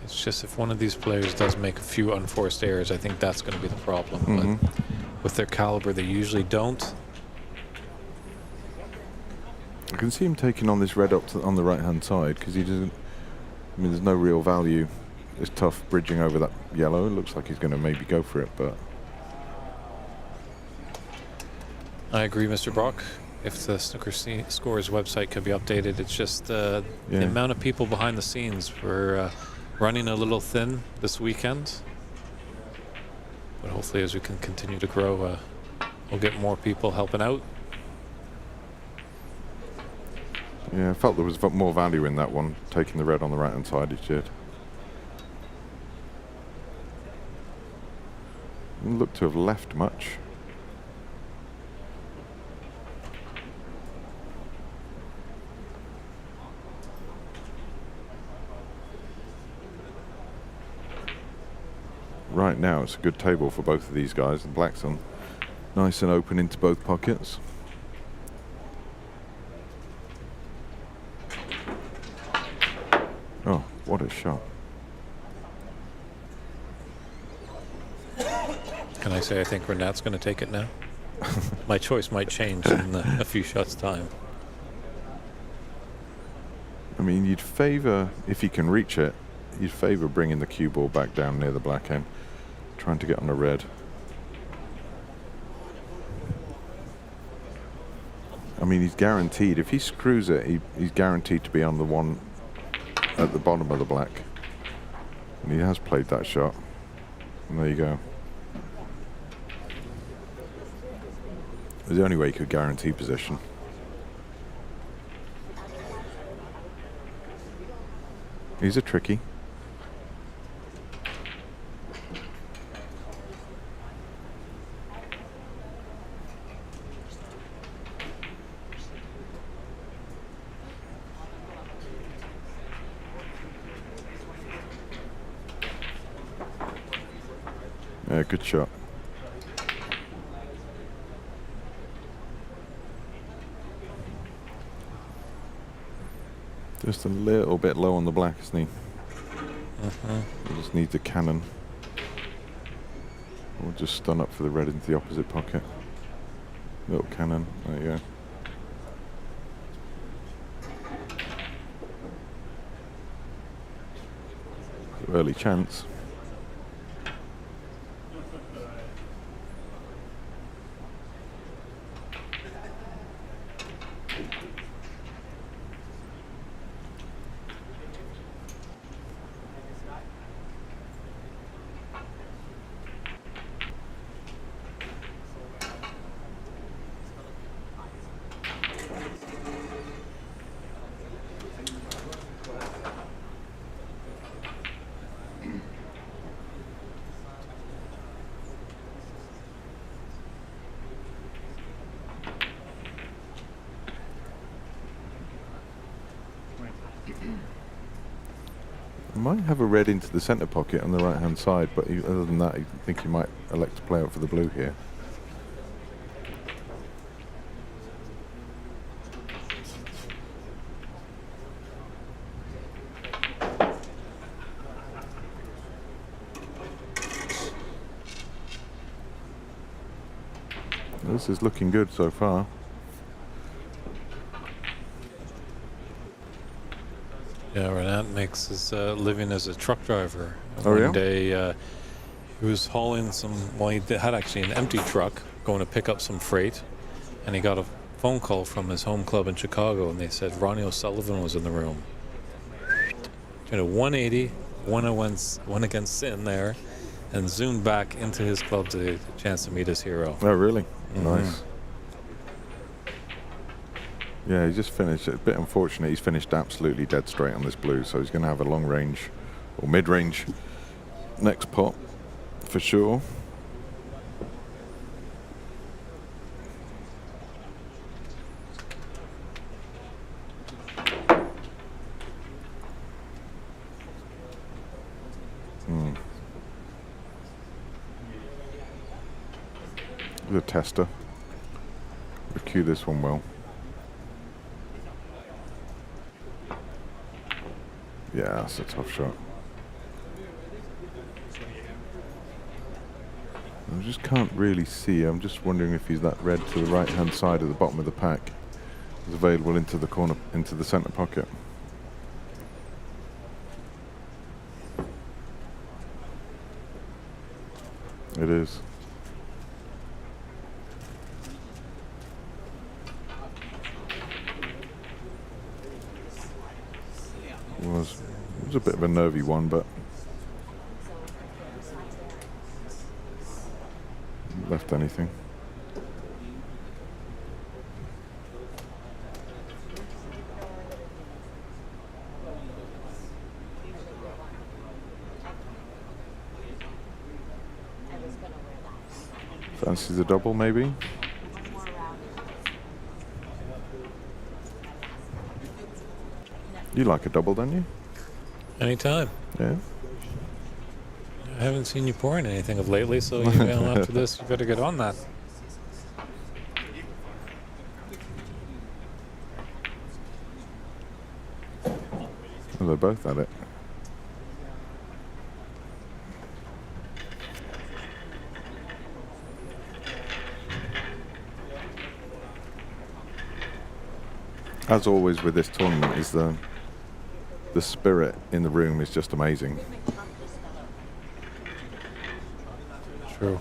It's just if one of these players does make a few unforced errors, I think that's going to be the problem. But with their caliber, they usually don't. I can see him taking on this red up on the right-hand side because he doesn't. I mean, there's no real value. It's tough bridging over that yellow. It looks like he's going to maybe go for it, but I agree, Mr. Brock. If the Snooker Scores website could be updated, it's just the amount of people behind the scenes. We're running a little thin this weekend, but hopefully as we can continue to grow, we'll get more people helping out. yeah, I felt there was more value in that one, taking the red on the right-hand side. He did. Didn't look to have left much. Right now, it's a good table for both of these guys. The black's on nice and open into both pockets. Oh, what a shot. Can I say I think Renat's going to take it now? My choice might change in a few shots' time. I mean, you'd favour, if he can reach it, you'd favour bringing the cue ball back down near the black end, trying to get on the red. I mean, he's guaranteed, if he screws it, he's guaranteed to be on the one at the bottom of the black. And he has played that shot. And there you go. It's the only way he could guarantee position. These are tricky. Yeah, good shot. Just a little bit low on the black, isn't he? He just needs a cannon. Or just stun up for the red into the opposite pocket. Little cannon, there you go. Early chance. Might have a red into the centre pocket on the right hand side, but other than that, I think he might elect to play out for the blue here. This is looking good so far. Yeah, Renat makes his living as a truck driver. Oh, yeah? One day he was hauling well, he had actually an empty truck going to pick up some freight, and he got a phone call from his home club in Chicago, and they said Ronnie O'Sullivan was in the room. Did a 180, went against Sin there, and zoomed back into his club to a chance to meet his hero. Oh, really? Nice. Yeah, he just finished. A bit unfortunate. He's finished absolutely dead straight on this blue, so he's going to have a long range or mid range next pot for sure. The tester. We'll cue this one well. Yeah, that's a tough shot. I just can't really see. I'm just wondering if he's that red to the right hand side of the bottom of the pack. Is available into the corner, into the center pocket. It is. It was a bit of a nervy one, but left anything. Fancy the double, maybe? You like a double, don't you? Anytime. Yeah. I haven't seen you pouring anything of lately, so you know, after this, you better get on that. Well, they're both at it. As always with this tournament, is the spirit in the room is just amazing. True.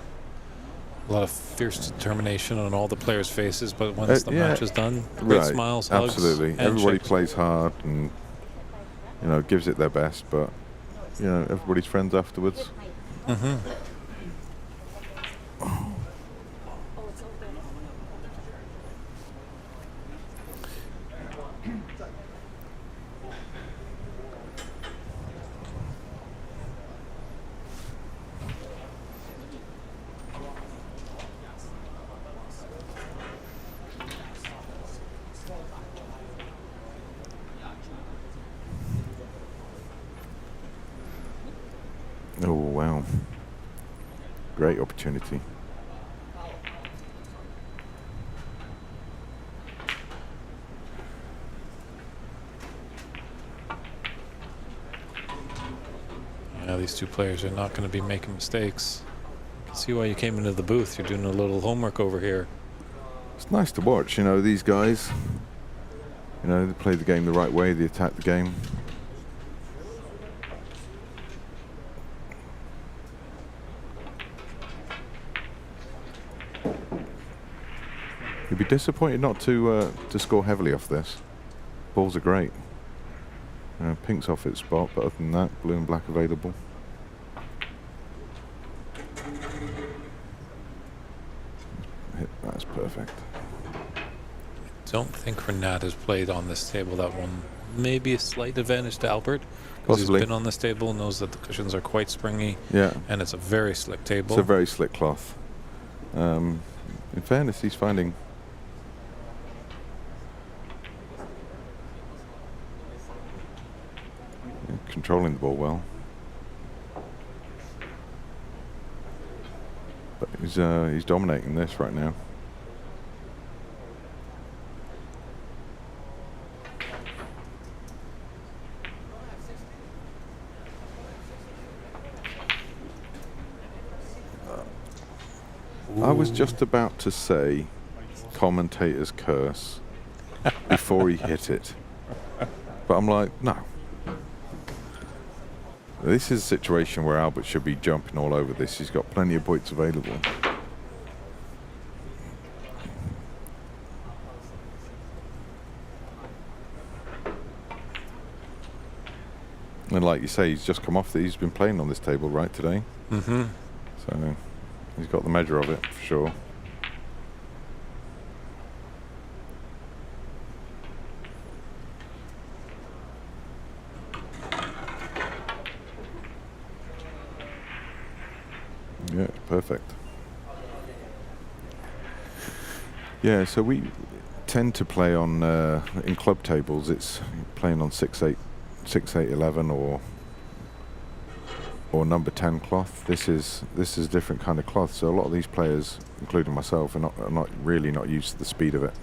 A lot of fierce determination on all the players' faces, but once the yeah, match is done, great right, smiles, hugs, absolutely. Everybody handshakes. plays hard and gives it their best, but everybody's friends afterwards. Mm-hmm. Oh, wow. Great opportunity. Yeah, these two players are not going to be making mistakes. I can see why you came into the booth. You're doing a little homework over here. It's nice to watch, these guys. They play the game the right way, they attack the game. You'd be disappointed not to score heavily off this. Balls are great. Pink's off its spot, but other than that, blue and black available. That's perfect. Don't think Renat has played on this table. That one maybe a slight advantage to Albert, because he's Possibly. been on this table, knows that the cushions are quite springy, Yeah, and it's a very slick table. it's a very slick cloth. In fairness, he's finding controlling the ball well. But he's dominating this right now. I was just about to say commentator's curse before he hit it. But I'm like, no. This is a situation where Albert should be jumping all over this. He's got plenty of points available. And like you say, he's just come off. He's been playing on this table right today. Mm-hmm. So he's got the measure of it for sure. Yeah, perfect. Yeah, so we tend to play on in club tables. It's playing on 6-8, 6-8-11 or number 10 cloth. This is a different kind of cloth. So a lot of these players, including myself, are not really used to the speed of it,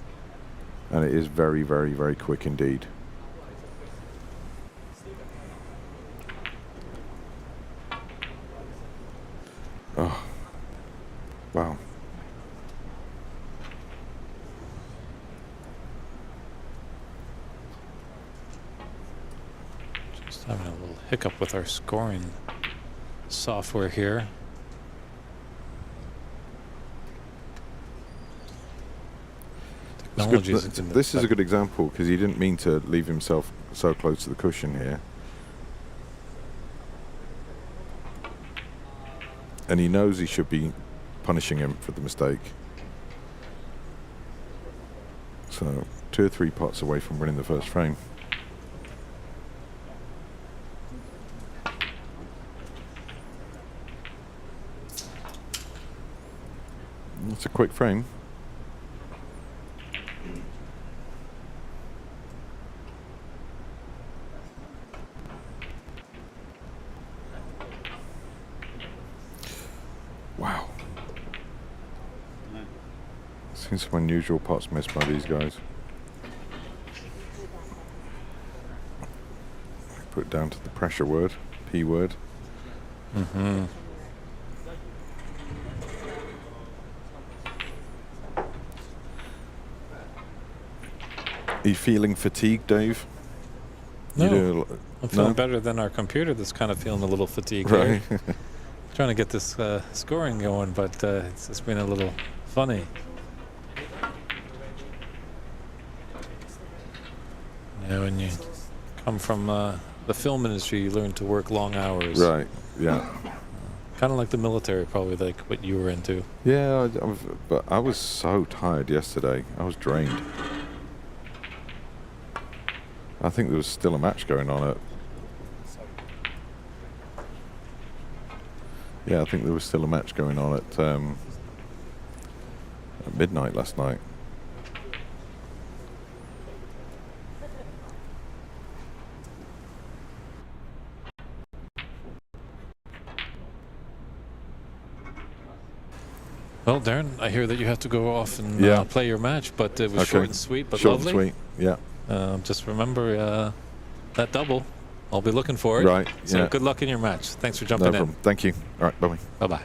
and it is very, very, very quick indeed. Oh, wow. Just having a little hiccup with our scoring software here. Technology this is a good example because he didn't mean to leave himself so close to the cushion here. And he knows he should be punishing him for the mistake. So 2 or 3 pots away from winning the first frame. It's a quick frame. Wow. Seen some unusual pots missed by these guys. Put it down to the pressure word, P word. Mm-hmm. Are you feeling fatigued, Dave? No, I'm feeling better than our computer that's kind of feeling a little fatigued. Right. Trying to get this scoring going, but it's been a little funny. You know, when you come from the film industry, you learn to work long hours. Right, yeah. Kind of like the military, probably like what you were into. Yeah, but I was so tired yesterday. I was drained. I think there was still a match going on at... Yeah, I think there was still a match going on at midnight last night. Well, Darren, I hear that you have to go off and play your match, but it was short and sweet, but short lovely. Short and sweet, yeah. Just remember that double. I'll be looking for it. Right. So good luck in your match. Thanks for jumping in. No problem. Thank you. All right. Bye-bye. Bye-bye.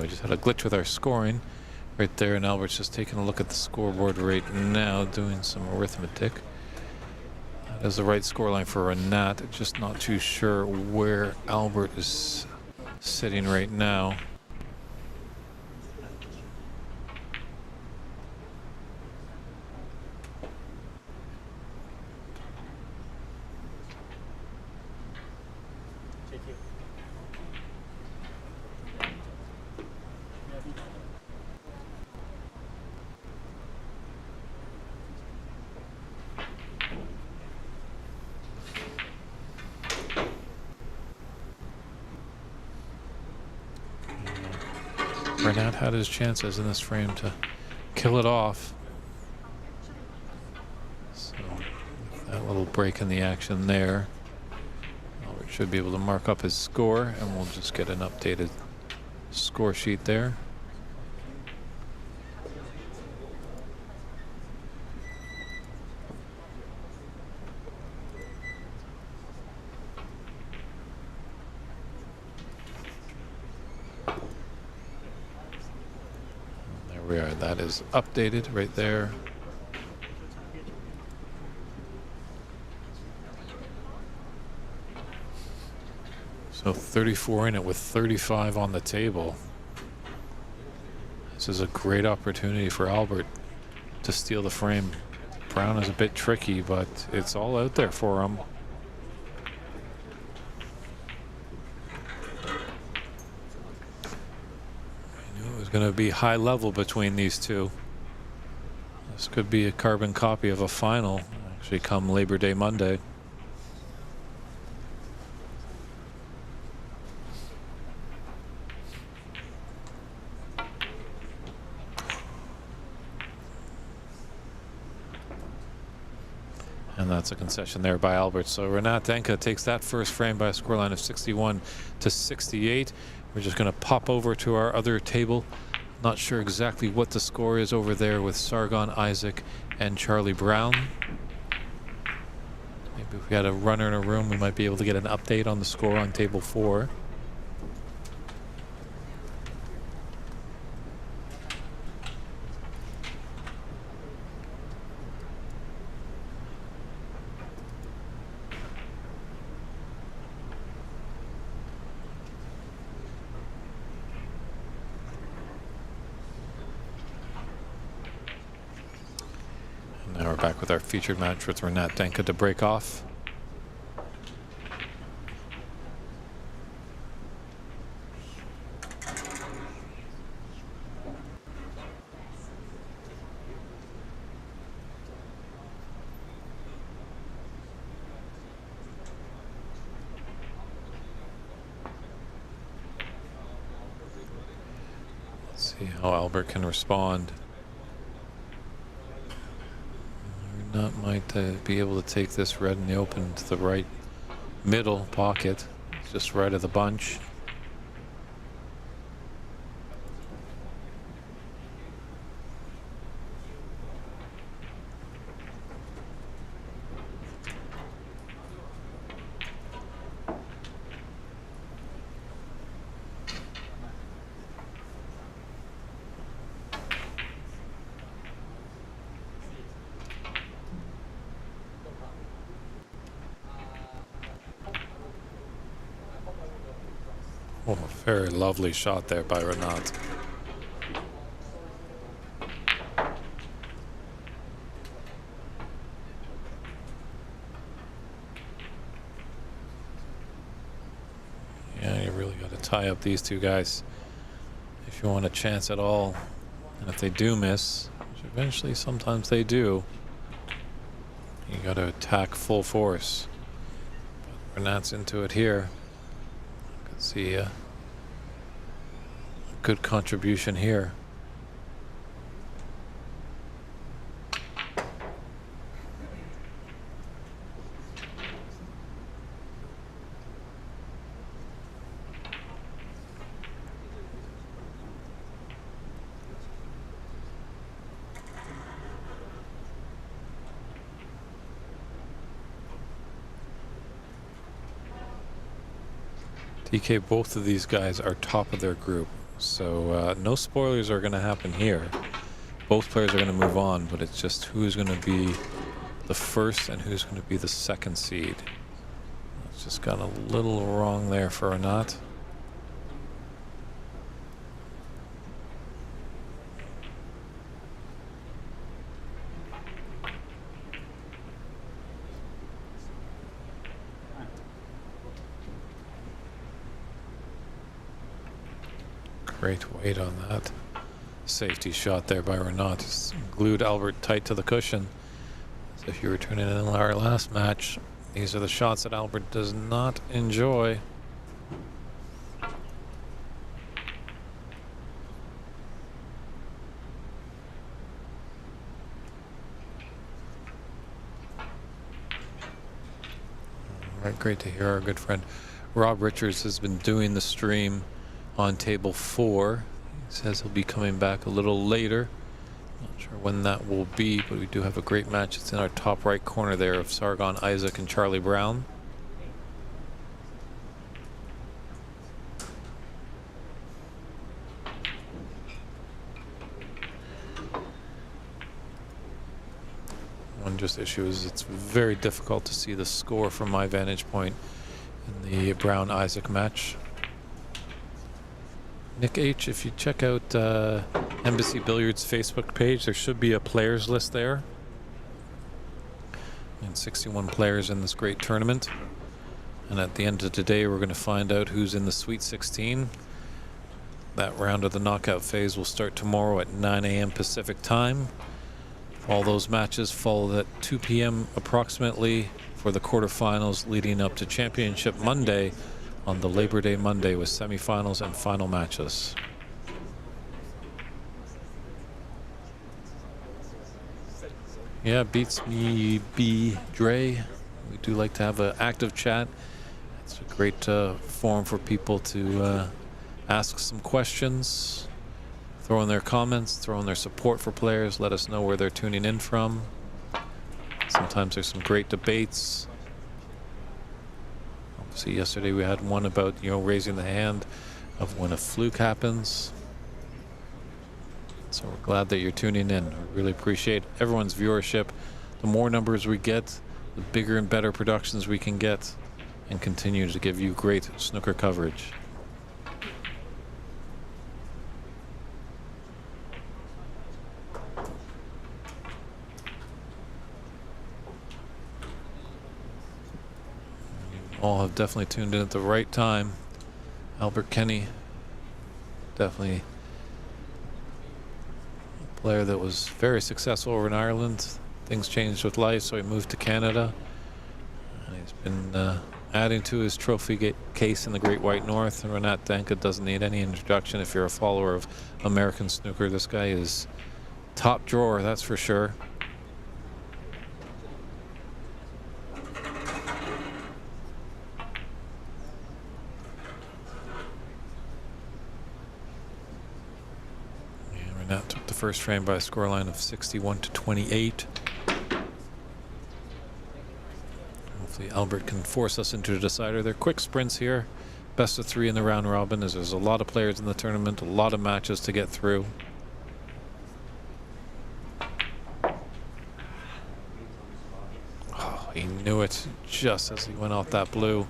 We just had a glitch with our scoring right there, and Albert's just taking a look at the scoreboard right now, doing some arithmetic. That is the right scoreline for Renat. Just not too sure where Albert is sitting right now. Renat had his chances in this frame to kill it off. So that little break in the action there, Albert should be able to mark up his score, and we'll just get an updated score sheet there. That is updated right there. So 34 in it with 35 on the table. This is a great opportunity for Albert to steal the frame. Brown is a bit tricky, but it's all out there for him. I knew it was going to be high level between these two. This could be a carbon copy of a final, actually, come Labor Day Monday. And that's a concession there by Albert. So Renat Denka takes that first frame by a scoreline of 61 to 68. We're just going to pop over to our other table. Not sure exactly what the score is over there with Sargon Isaac and Charlie Brown. Maybe if we had a runner in a room, we might be able to get an update on the score on table 4. Now we're back with our featured match with Renat Denka to break off. Let's see how Albert can respond. Renat might be able to take this red in the open to the right middle pocket. It's just right of the bunch. Oh, a very lovely shot there by Renat. Yeah, you really got to tie up these two guys if you want a chance at all. And if they do miss, which eventually sometimes they do, you got to attack full force. But Renat's into it here. See a good contribution here. DK, both of these guys are top of their group, so no spoilers are going to happen here. Both players are going to move on, but it's just who's going to be the first and who's going to be the second seed. It's just got a little wrong there for Renat. Great weight on that. Safety shot there by Renat. Just glued Albert tight to the cushion. As if you were tuning in our last match, these are the shots that Albert does not enjoy. All right, great to hear our good friend Rob Richards has been doing the stream on table 4. He says he'll be coming back a little later. Not sure when that will be, but we do have a great match. It's in our top right corner there of Sargon Isaac and Charlie Brown. One just issue is it's very difficult to see the score from my vantage point in the Brown Isaac match. Nick H, if you check out Embassy Billiards Facebook page, there should be a players list there. And 61 players in this great tournament. And at the end of today, we're going to find out who's in the Sweet 16. That round of the knockout phase will start tomorrow at 9 a.m. Pacific time. All those matches follow at 2 p.m. approximately for the quarterfinals leading up to Championship Monday on the Labor Day Monday with semifinals and final matches. Yeah, beats me, B. Dre. We do like to have an active chat. It's a great forum for people to ask some questions, throw in their comments, throw in their support for players, let us know where they're tuning in from. Sometimes there's some great debates. Obviously, yesterday we had one about, raising the hand of when a fluke happens. So we're glad that you're tuning in. We really appreciate everyone's viewership. The more numbers we get, the bigger and better productions we can get and continue to give you great snooker coverage. You all have definitely tuned in at the right time. Albert Kenny, definitely a player that was very successful over in Ireland. Things changed with life, so he moved to Canada. And he's been adding to his trophy case in the Great White North. And Renat Danka doesn't need any introduction if you're a follower of American snooker. This guy is top drawer, that's for sure. Renat took the first frame by a scoreline of 61-28. Hopefully Albert can force us into a decider. They're quick sprints here. Best of 3 in the round robin, as there's a lot of players in the tournament, a lot of matches to get through. Oh, he knew it just as he went off that blue.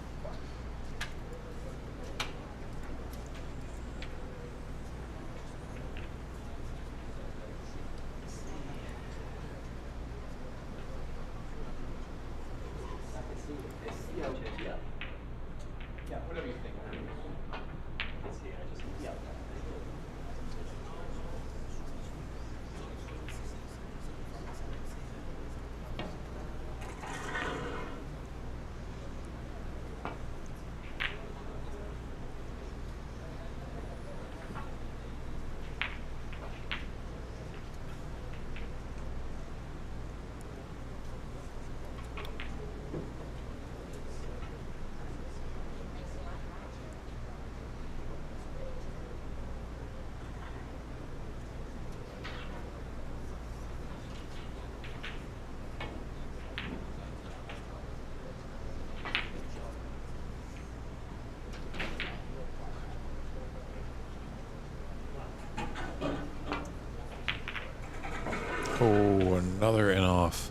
Oh, another in off.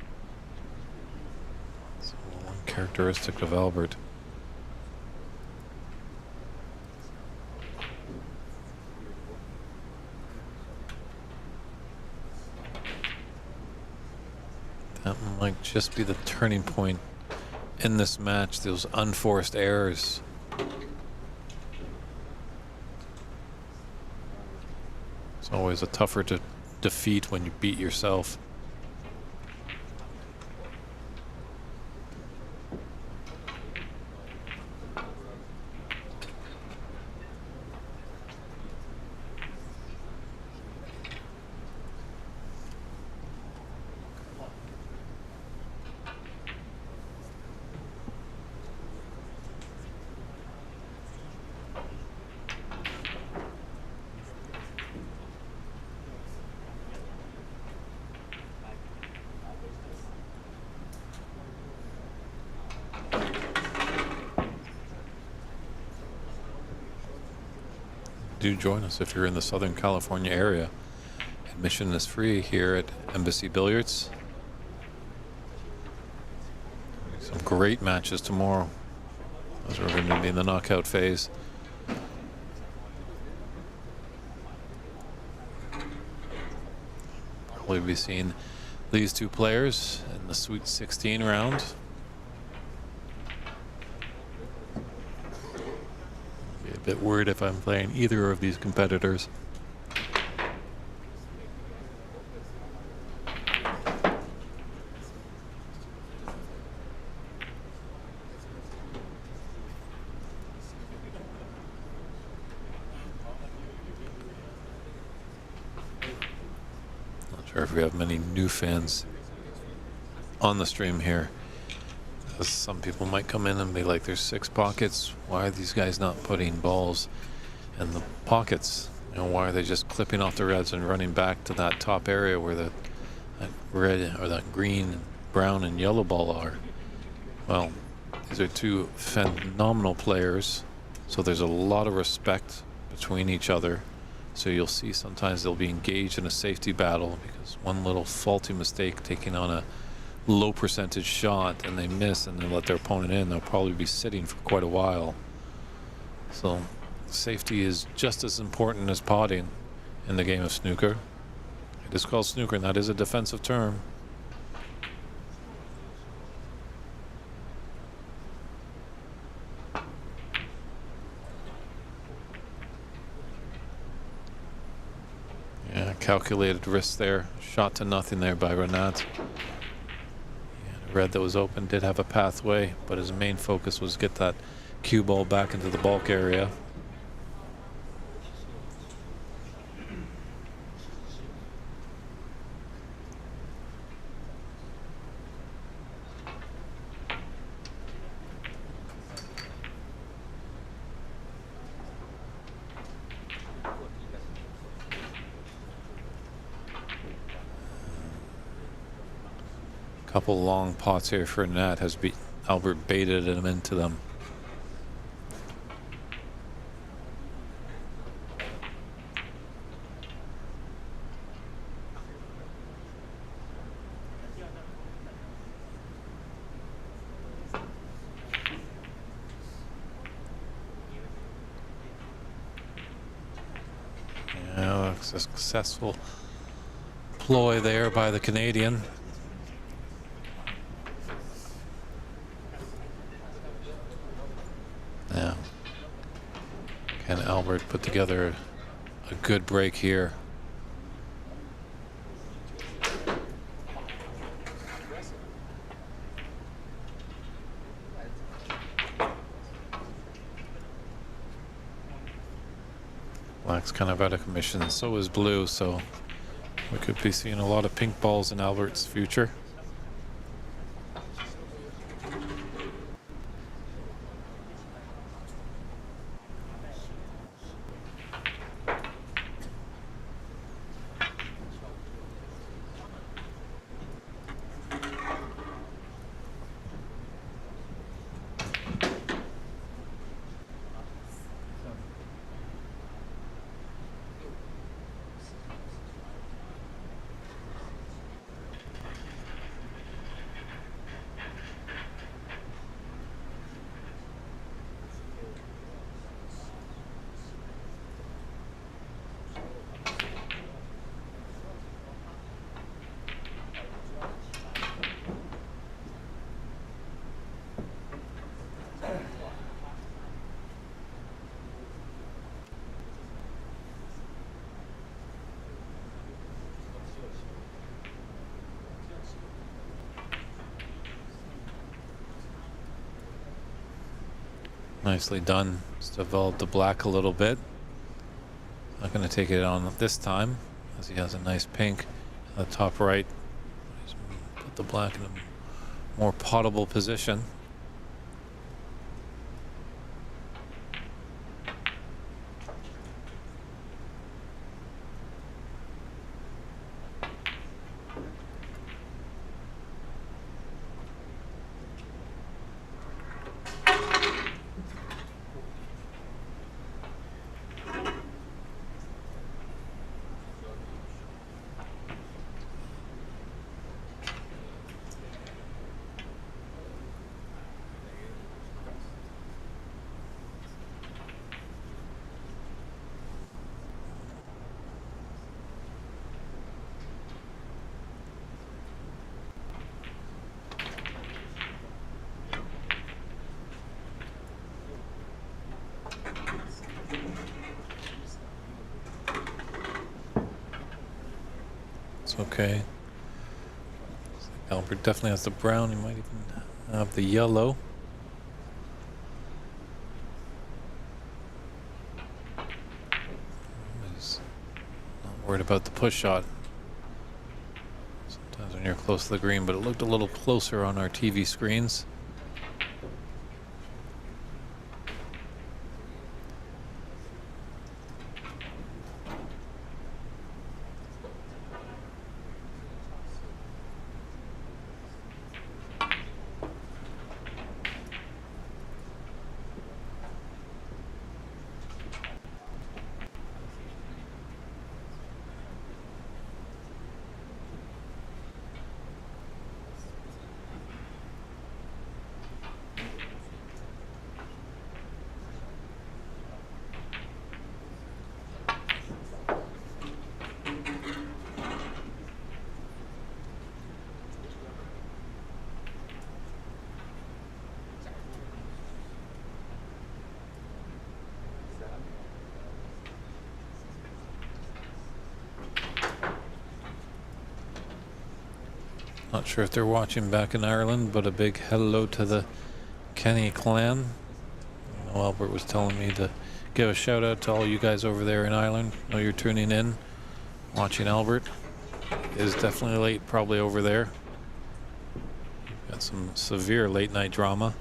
It's one characteristic of Albert. That might just be the turning point in this match, those unforced errors. It's always a tougher to defeat when you beat yourself. Do join us if you're in the Southern California area. Admission is free here at Embassy Billiards. Some great matches tomorrow. as we're going to be in the knockout phase. Probably be seeing these two players in the Sweet 16 round. Be a bit worried if I'm playing either of these competitors. Not sure if we have many new fans on the stream here. Some people might come in and be like, there's 6 pockets. Why are these guys not putting balls in the pockets? You know, why are they just clipping off the reds and running back to that top area where that red or that green, brown, and yellow ball are? Well, these are two phenomenal players, so there's a lot of respect between each other. So you'll see sometimes they'll be engaged in a safety battle because one little faulty mistake taking on a low percentage shot and they miss and they let their opponent in, they'll probably be sitting for quite a while. So safety is just as important as potting in the game of snooker. It is called snooker, and that is a defensive term. Yeah, calculated risk there. Shot to nothing there by Renat. Red that was open did have a pathway, but his main focus was get that cue ball back into the bulk area. Couple long pots here for Nat. Has Albert baited him into them. Yeah, a successful ploy there by the Canadian. Yeah. Can Albert put together a good break here? Black's kind of out of commission, so is blue, so we could be seeing a lot of pink balls in Albert's future. Nicely done. Just developed the black a little bit. Not going to take it on this time, as he has a nice pink at the top right. Just put the black in a more potable position. okay. Albert definitely has the brown. He might even have the yellow. He's not worried about the push shot. Sometimes when you're close to the green, but it looked a little closer on our TV screens. Not sure if they're watching back in Ireland, but a big hello to the Kenny clan. I know Albert was telling me to give a shout out to all you guys over there in Ireland. I know you're tuning in, watching Albert. It is definitely late, probably over there. Got some severe late night drama.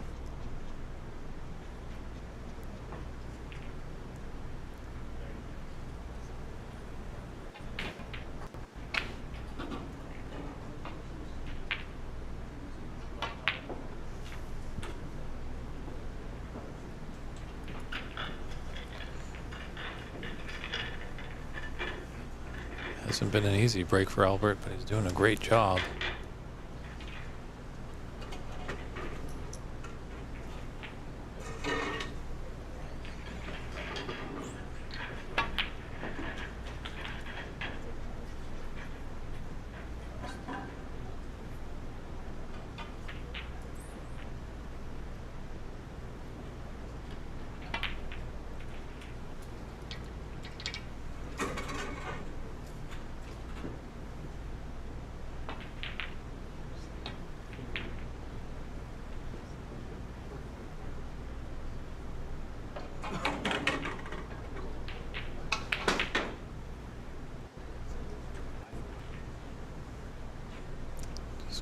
Hasn't been an easy break for Albert, but he's doing a great job.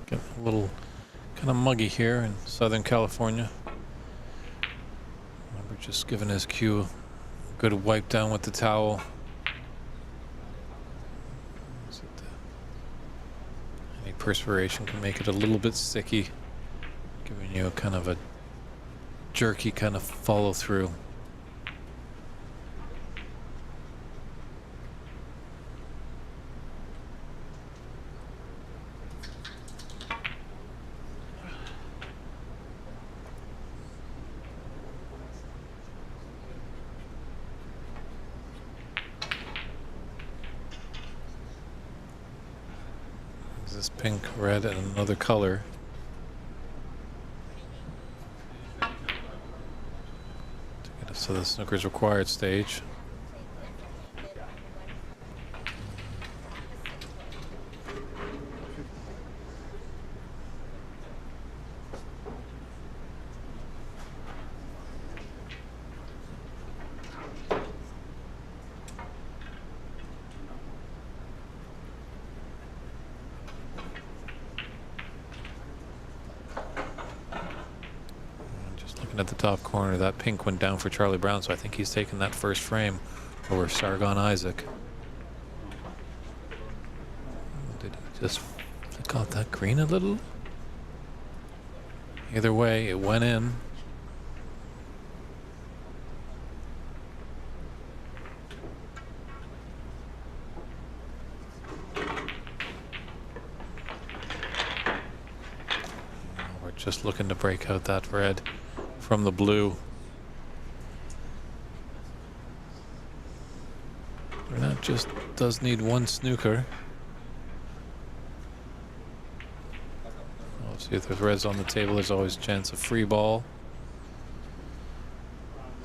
Getting a little kind of muggy here in Southern California. Remember just giving his cue a good wipe down with the towel. Any perspiration can make it a little bit sticky, giving you a kind of a jerky kind of follow through. This pink, red, and another color. To get us to the snooker's required stage. At the top corner, that pink went down for Charlie Brown, so I think he's taken that first frame over Sargon Isaac. Did he just flick out that green a little? Either way, it went in. We're just looking to break out that red from the blue. And that just does need one snooker. Obviously, if there's reds on the table, there's always a chance of free ball.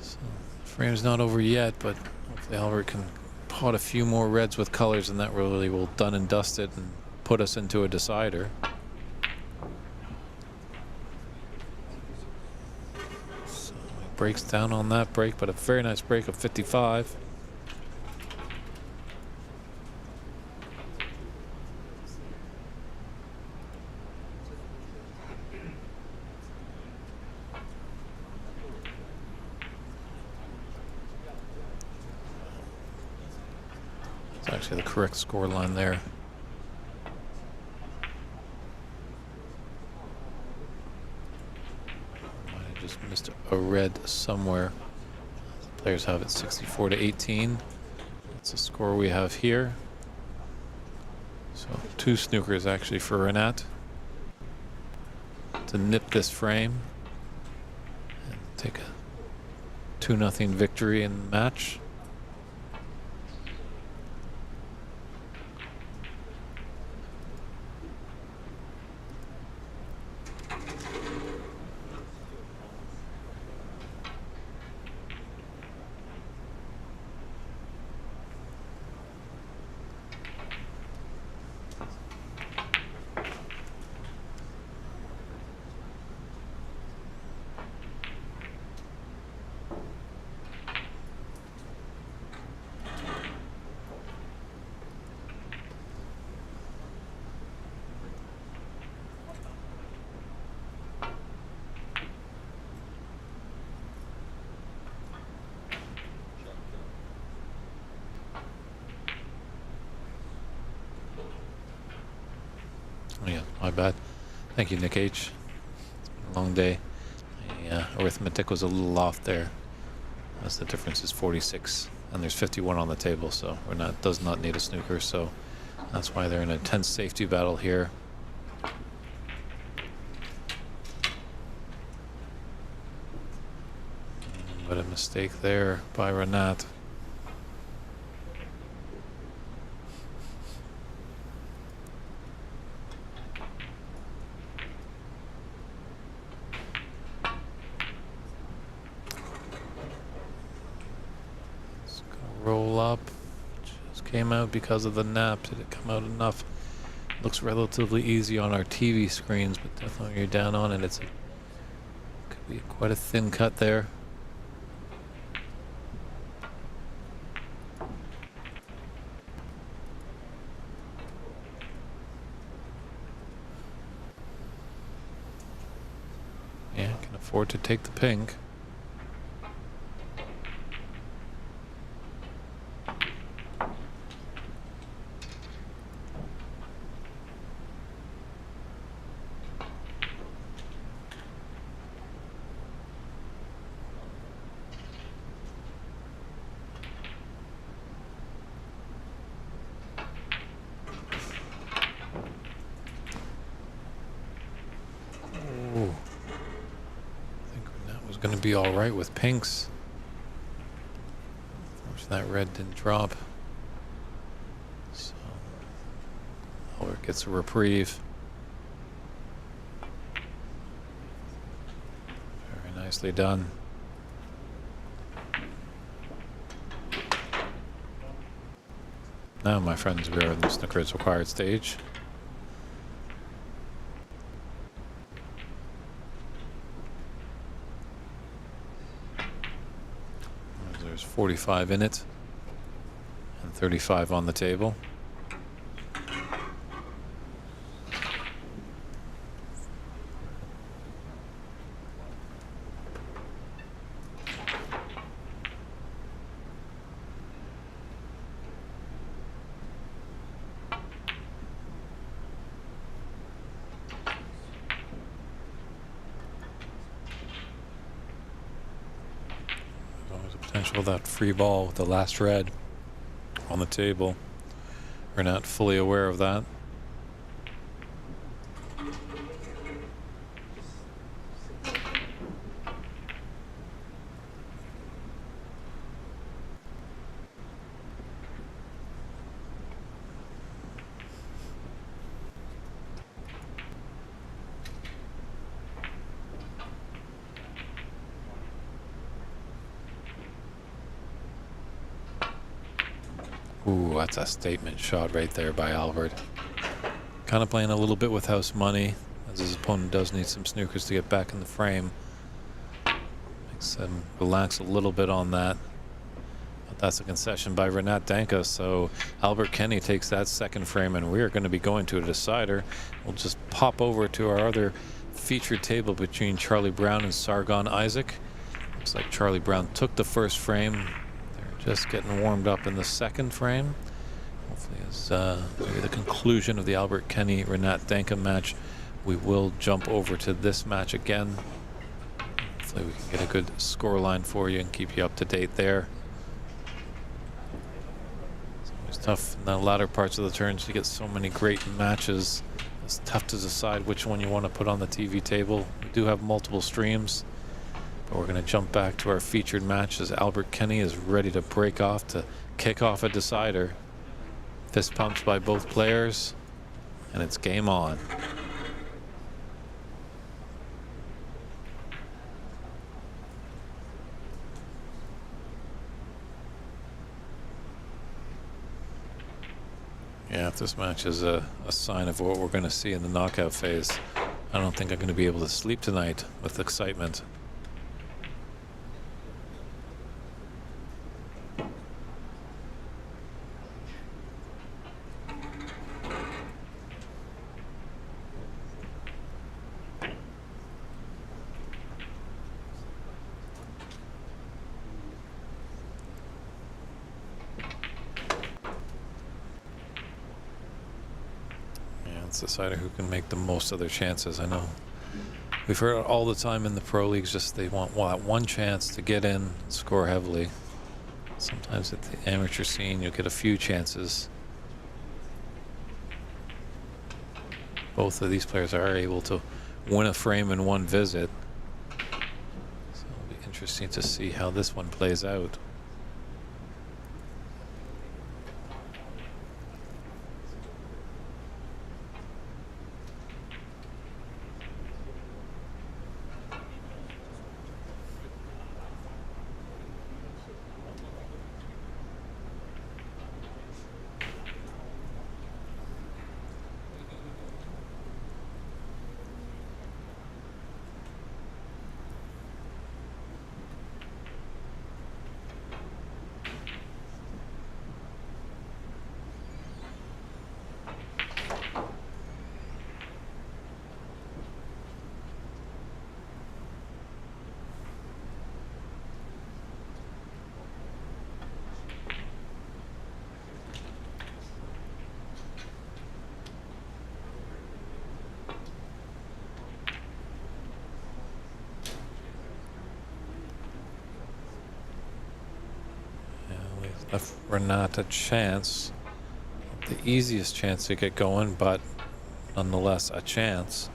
So, the frame's not over yet, but hopefully Albert can pot a few more reds with colors, and that really will done and dust it and put us into a decider. So he breaks down on that break, but a very nice break of 55. It's actually the correct score line there. Might have just missed a red somewhere. Players have it 64 to 18. That's the score we have here. So 2 snookers actually for Renat to nip this frame and take a 2-0 victory in the match. Oh yeah, my bad. Thank you, Nick H. It's been a long day. Arithmetic was a little off there. That's the difference is 46, and there's 51 on the table, so Renat does not need a snooker, so that's why they're in a tense safety battle here. But a mistake there by Renat. Roll up. Just came out because of the nap. Did it come out enough? Looks relatively easy on our TV screens, but definitely when you're down on it, could be quite a thin cut there. Yeah, can afford to take the pink. Going to be all right with pinks. Which that red didn't drop. So Albert gets a reprieve. Very nicely done. Now, my friends, we are in the snooker's required stage. There's 45 in it and 35 on the table. Potential that free ball with the last red on the table. We're not fully aware of that. Ooh, that's a statement shot right there by Albert. Kind of playing a little bit with house money, as his opponent does need some snookers to get back in the frame. Makes him relax a little bit on that. But that's a concession by Renat Danka, so Albert Kenny takes that second frame, and we're going to be going to a decider. We'll just pop over to our other featured table between Charlie Brown and Sargon Isaac. Looks like Charlie Brown took the first frame. They're just getting warmed up in the second frame. Hopefully, as maybe the conclusion of the Albert Kenny Renat Danka match, we will jump over to this match again. Hopefully, we can get a good score line for you and keep you up to date there. It's always tough in the latter parts of the turns to get so many great matches. It's tough to decide which one you want to put on the TV table. We do have multiple streams, but we're going to jump back to our featured match as Albert Kenny is ready to break off to kick off a decider. Fist pumps by both players, and it's game on. Yeah, if this match is a sign of what we're going to see in the knockout phase, I don't think I'm going to be able to sleep tonight with excitement. Decider who can make the most of their chances. I know we've heard it all the time in the pro leagues, just they want one chance to get in and score heavily. Sometimes at the amateur scene you'll get a few chances. Both of these players are able to win a frame in one visit, so it'll be interesting to see how this one plays out. Left Renat a chance, not the easiest chance to get going, but nonetheless a chance.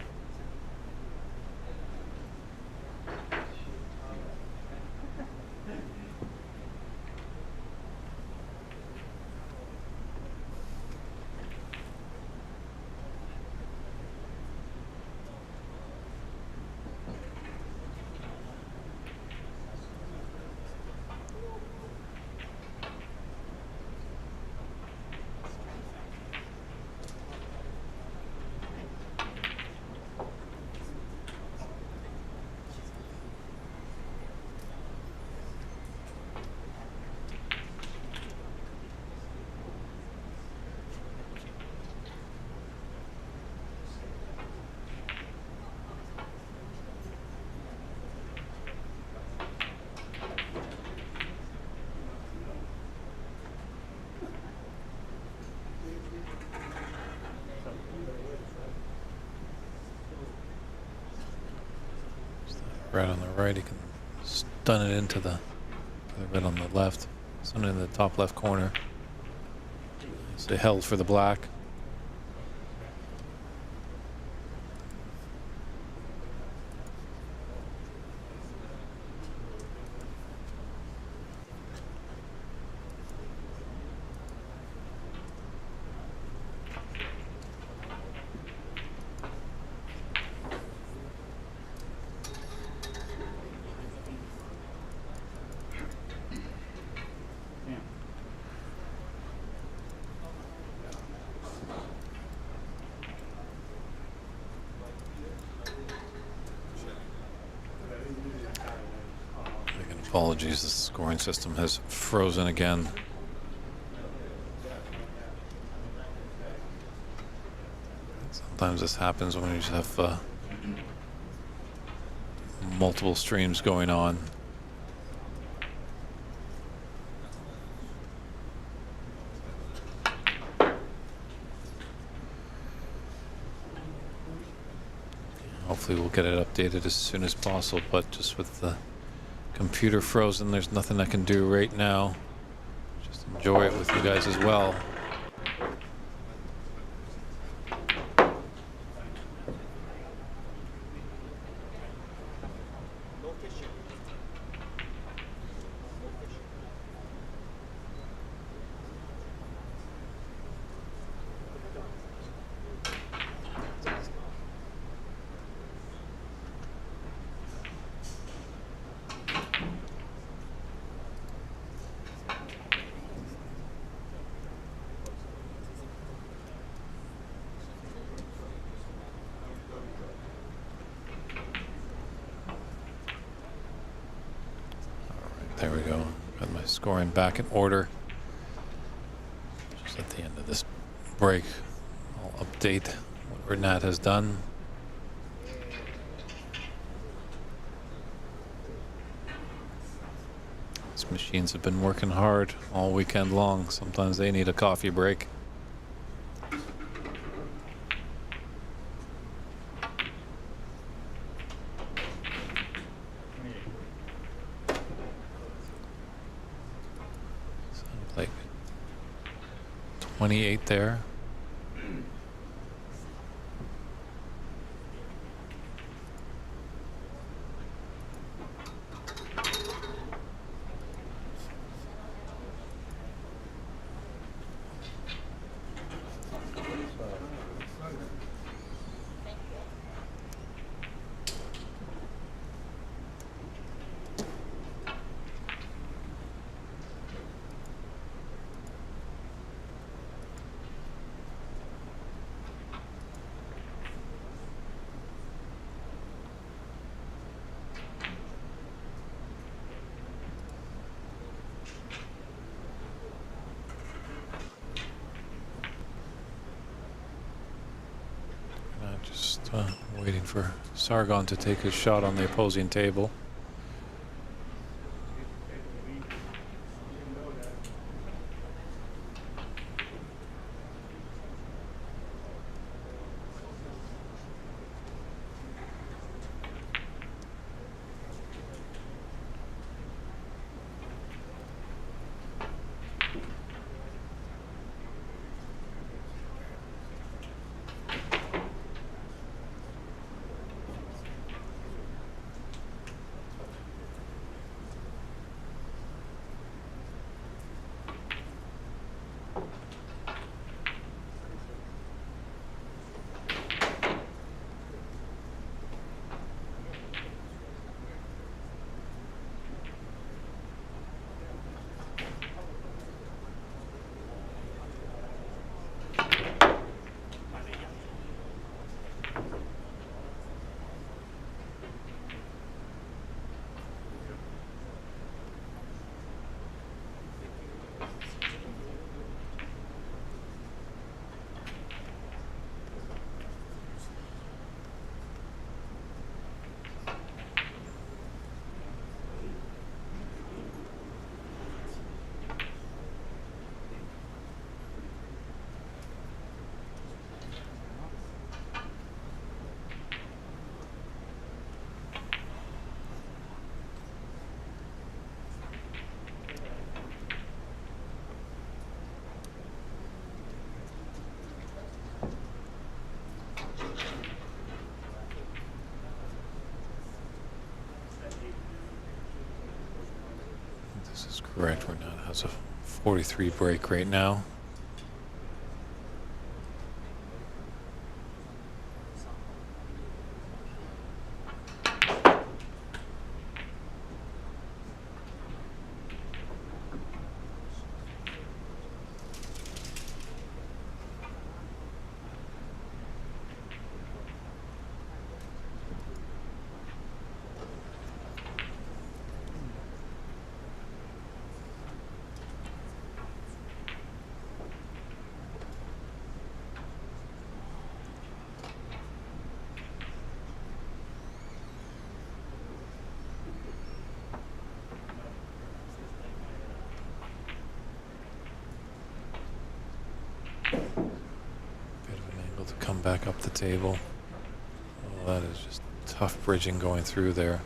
Red on the right, he can stun it into the red on the left, stun it in the top left corner. So held for the black. Apologies, the scoring system has frozen again. Sometimes this happens when you just have multiple streams going on. Hopefully we'll get it updated as soon as possible, but just with the computer frozen, there's nothing I can do right now. Just enjoy it with you guys as well. There we go. Got my scoring back in order. Just at the end of this break, I'll update what Renat has done. These machines have been working hard all weekend long. Sometimes they need a coffee break. Like 28 there. Just waiting for Sargon to take his shot on the opposing table. This is correct. Renat has a 43 break right now. come back up the table. Oh, that is just tough bridging going through there.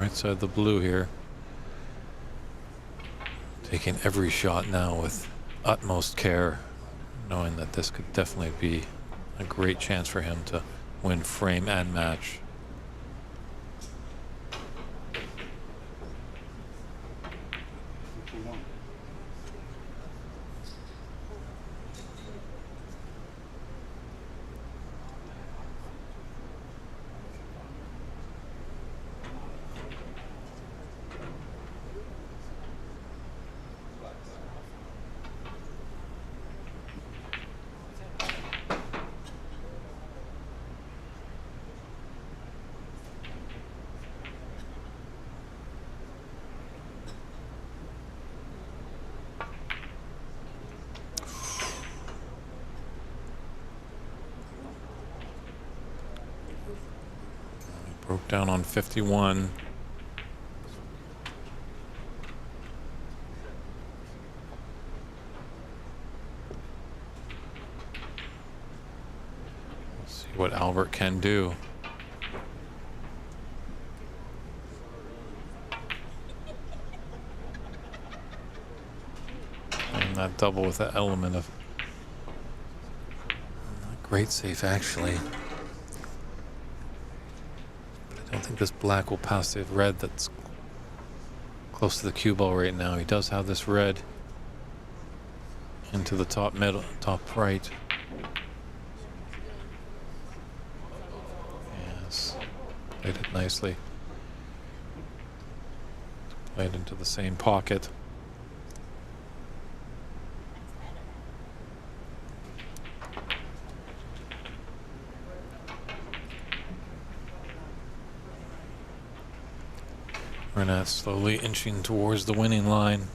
Right side of the blue here. Taking every shot now with utmost care, knowing that this could definitely be a great chance for him to win frame and match. Broke down on 51. Let's see what Albert can do. And that double with that element of great safe, actually. I don't think this black will pass the red that's close to the cue ball right now. He does have this red into the top middle, top right. Yes, played it nicely. Played into the same pocket. Renat slowly inching towards the winning line.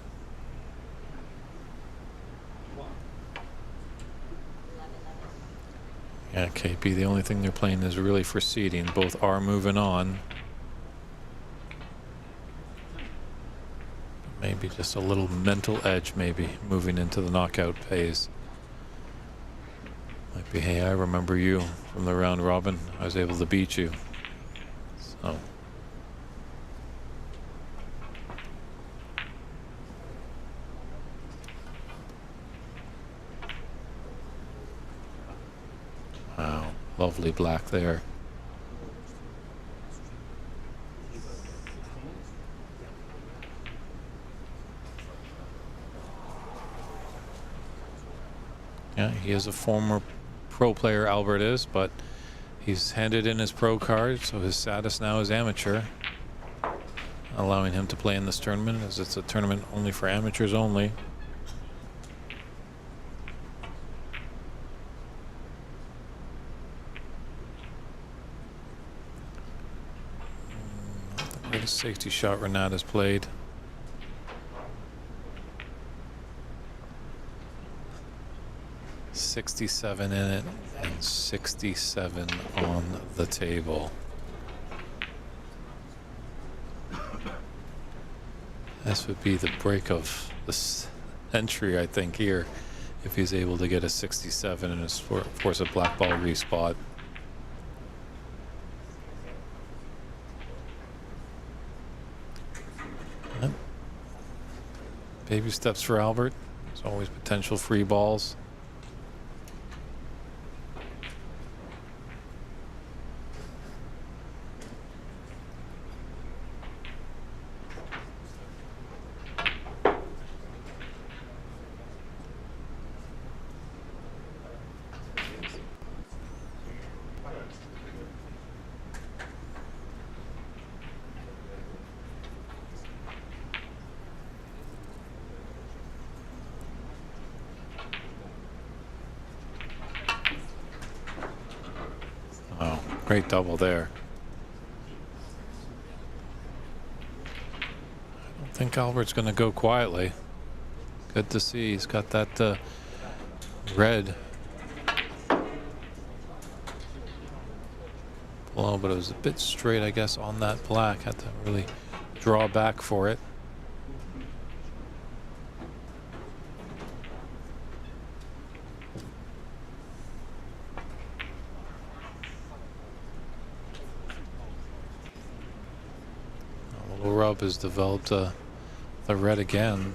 Yeah, KP, the only thing they're playing is really for seeding. Both are moving on. Maybe just a little mental edge, maybe, moving into the knockout phase. Might be, hey, I remember you from the round robin. I was able to beat you. So. Wow, lovely black there. Yeah, he is a former pro player, Albert is, but he's handed in his pro card, so his status now is amateur, allowing him to play in this tournament, as it's a tournament only for amateurs only. Greatest safety shot Renat has played. $67 in it and 67 on the table. This would be the break of the century, I think, here, if he's able to get a 67 and force a black ball respot. Yep. Baby steps for Albert. There's always potential free balls. Great double there. I don't think Albert's going to go quietly. Good to see. He's got that red. Well, but it was a bit straight, I guess, on that black. Had to really draw back for it. A little rub has developed the red again.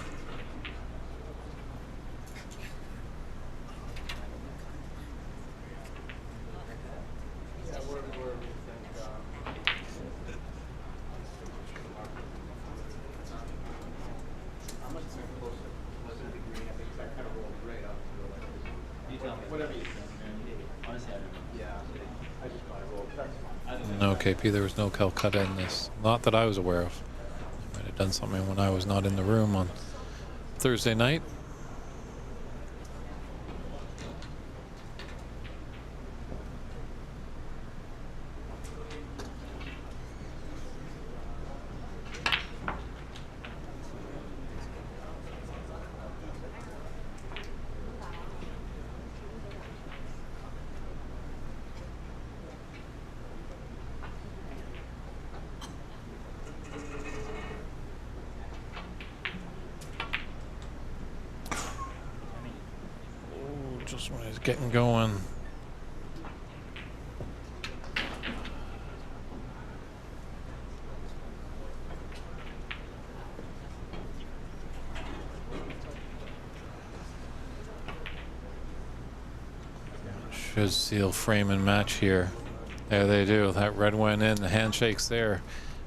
No, KP, there was no Calcutta in this. Not that I was aware of. I might have done something when I was not in the room on Thursday night. Just when he's getting going. Should seal frame and match here. There they do. That red went in. The handshakes there.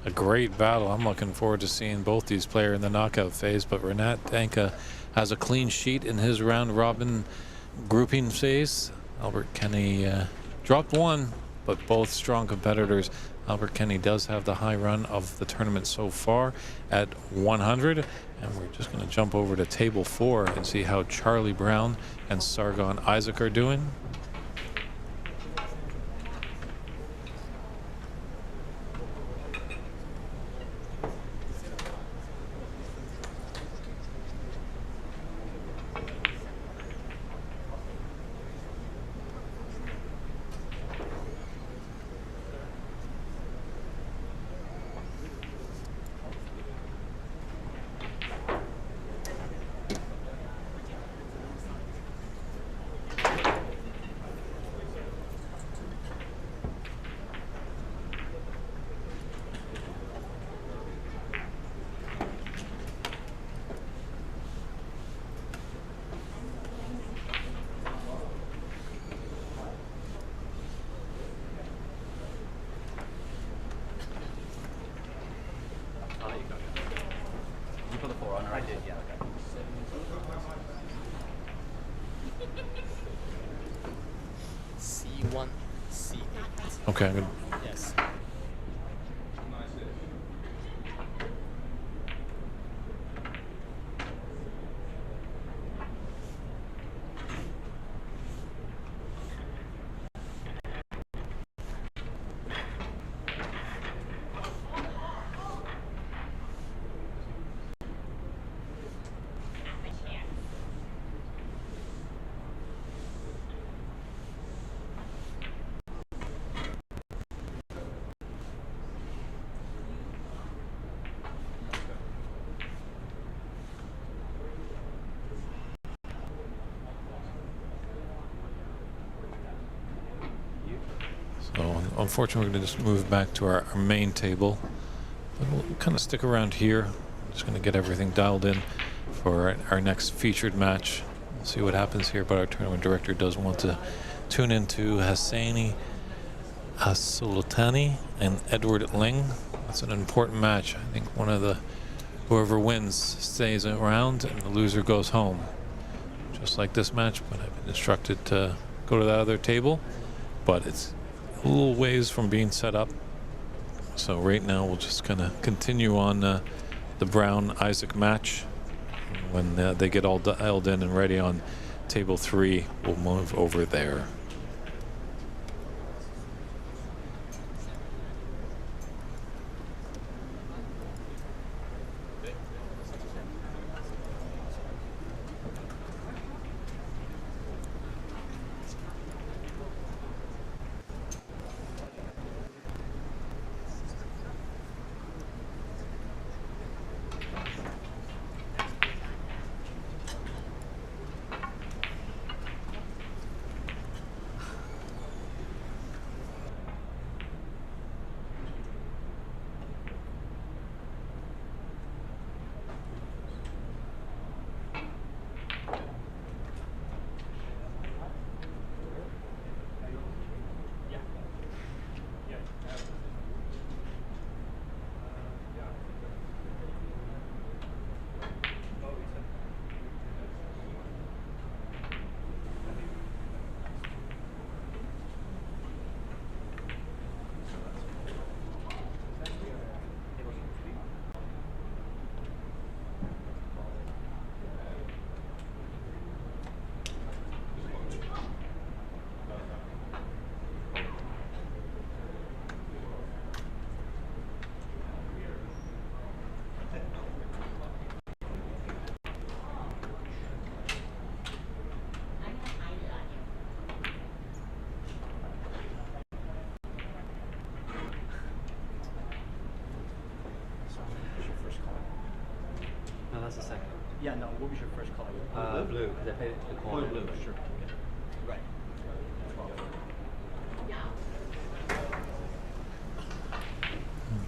A great battle. I'm looking forward to seeing both these players in the knockout phase. But Renat Danka has a clean sheet in his round robin grouping phase. Albert Kenny dropped one, but both strong competitors. Albert Kenny does have the high run of the tournament so far at 100. And we're just going to jump over to table 4 and see how Charlie Brown and Sargon Isaac are doing. C1, C8. Okay, good. Yes. So unfortunately, we're going to just move back to our main table. But we'll kind of stick around here. Just going to get everything dialed in for our next featured match. We'll see what happens here, but our tournament director does want to tune into Hassani Asultani and Edward Ling. That's an important match. I think one of the whoever wins stays around and the loser goes home. Just like this match, but I've been instructed to go to that other table. But it's a little ways from being set up. So right now we'll just kind of continue on the Brown Isaac match. When they get all dialed in and ready on table 3, we'll move over there. What's the second? Yeah, no, what was your first color? Blue, because I played it the corner. Blue, sure. Right.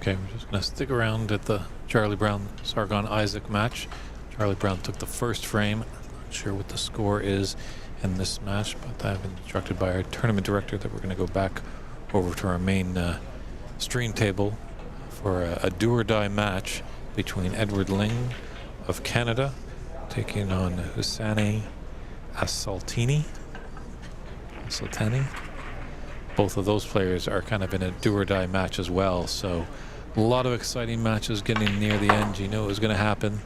Okay, we're just going to stick around at the Charlie Brown Sargon Isaac match. Charlie Brown took the first frame. Not sure what the score is in this match, but I've been instructed by our tournament director that we're going to go back over to our main stream table for a do or die match between Edward Ling of Canada taking on Husani Assaltani. Both of those players are kind of in a do or die match as well, so a lot of exciting matches getting near the end. You know it was going to happen.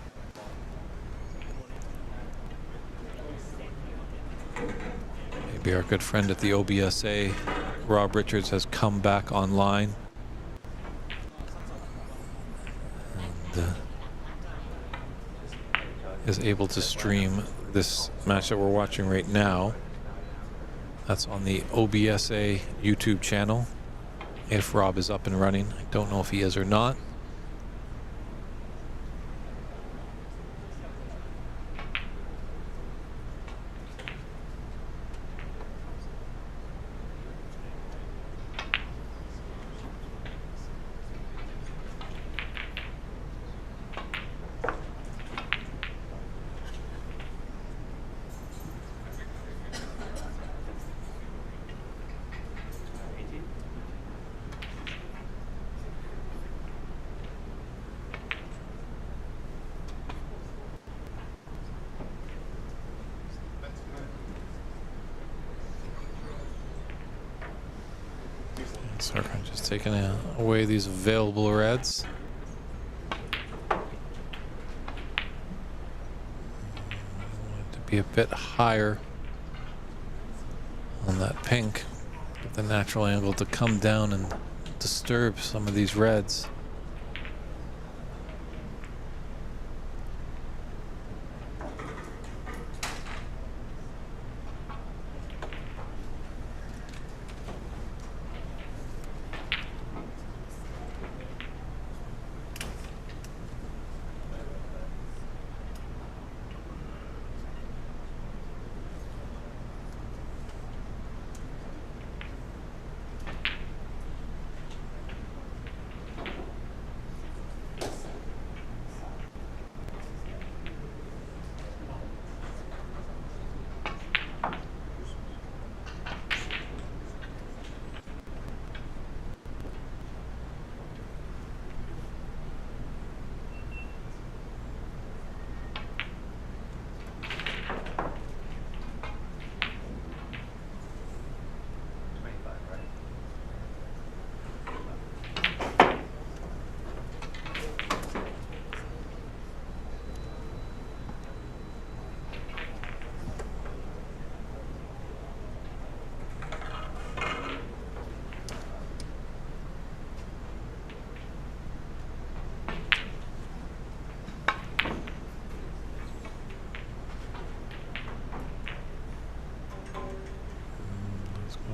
Maybe our good friend at the OBSA, Rob Richards, has come back online. And is able to stream this match that we're watching right now. That's on the OBSA YouTube channel. If Rob is up and running, I don't know if he is or not. So just taking away these available reds. Want it to be a bit higher on that pink. Get the natural angle to come down and disturb some of these reds.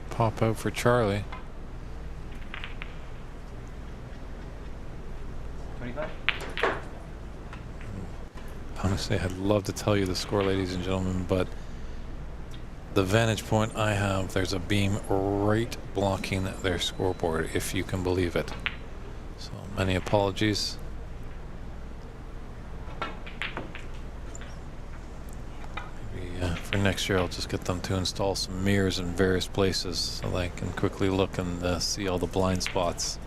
Pop out for Charlie. 25? Honestly, I'd love to tell you the score, ladies and gentlemen, but the vantage point I have, there's a beam right blocking their scoreboard, if you can believe it. So many apologies. For next year, I'll just get them to install some mirrors in various places so they can quickly look and see all the blind spots.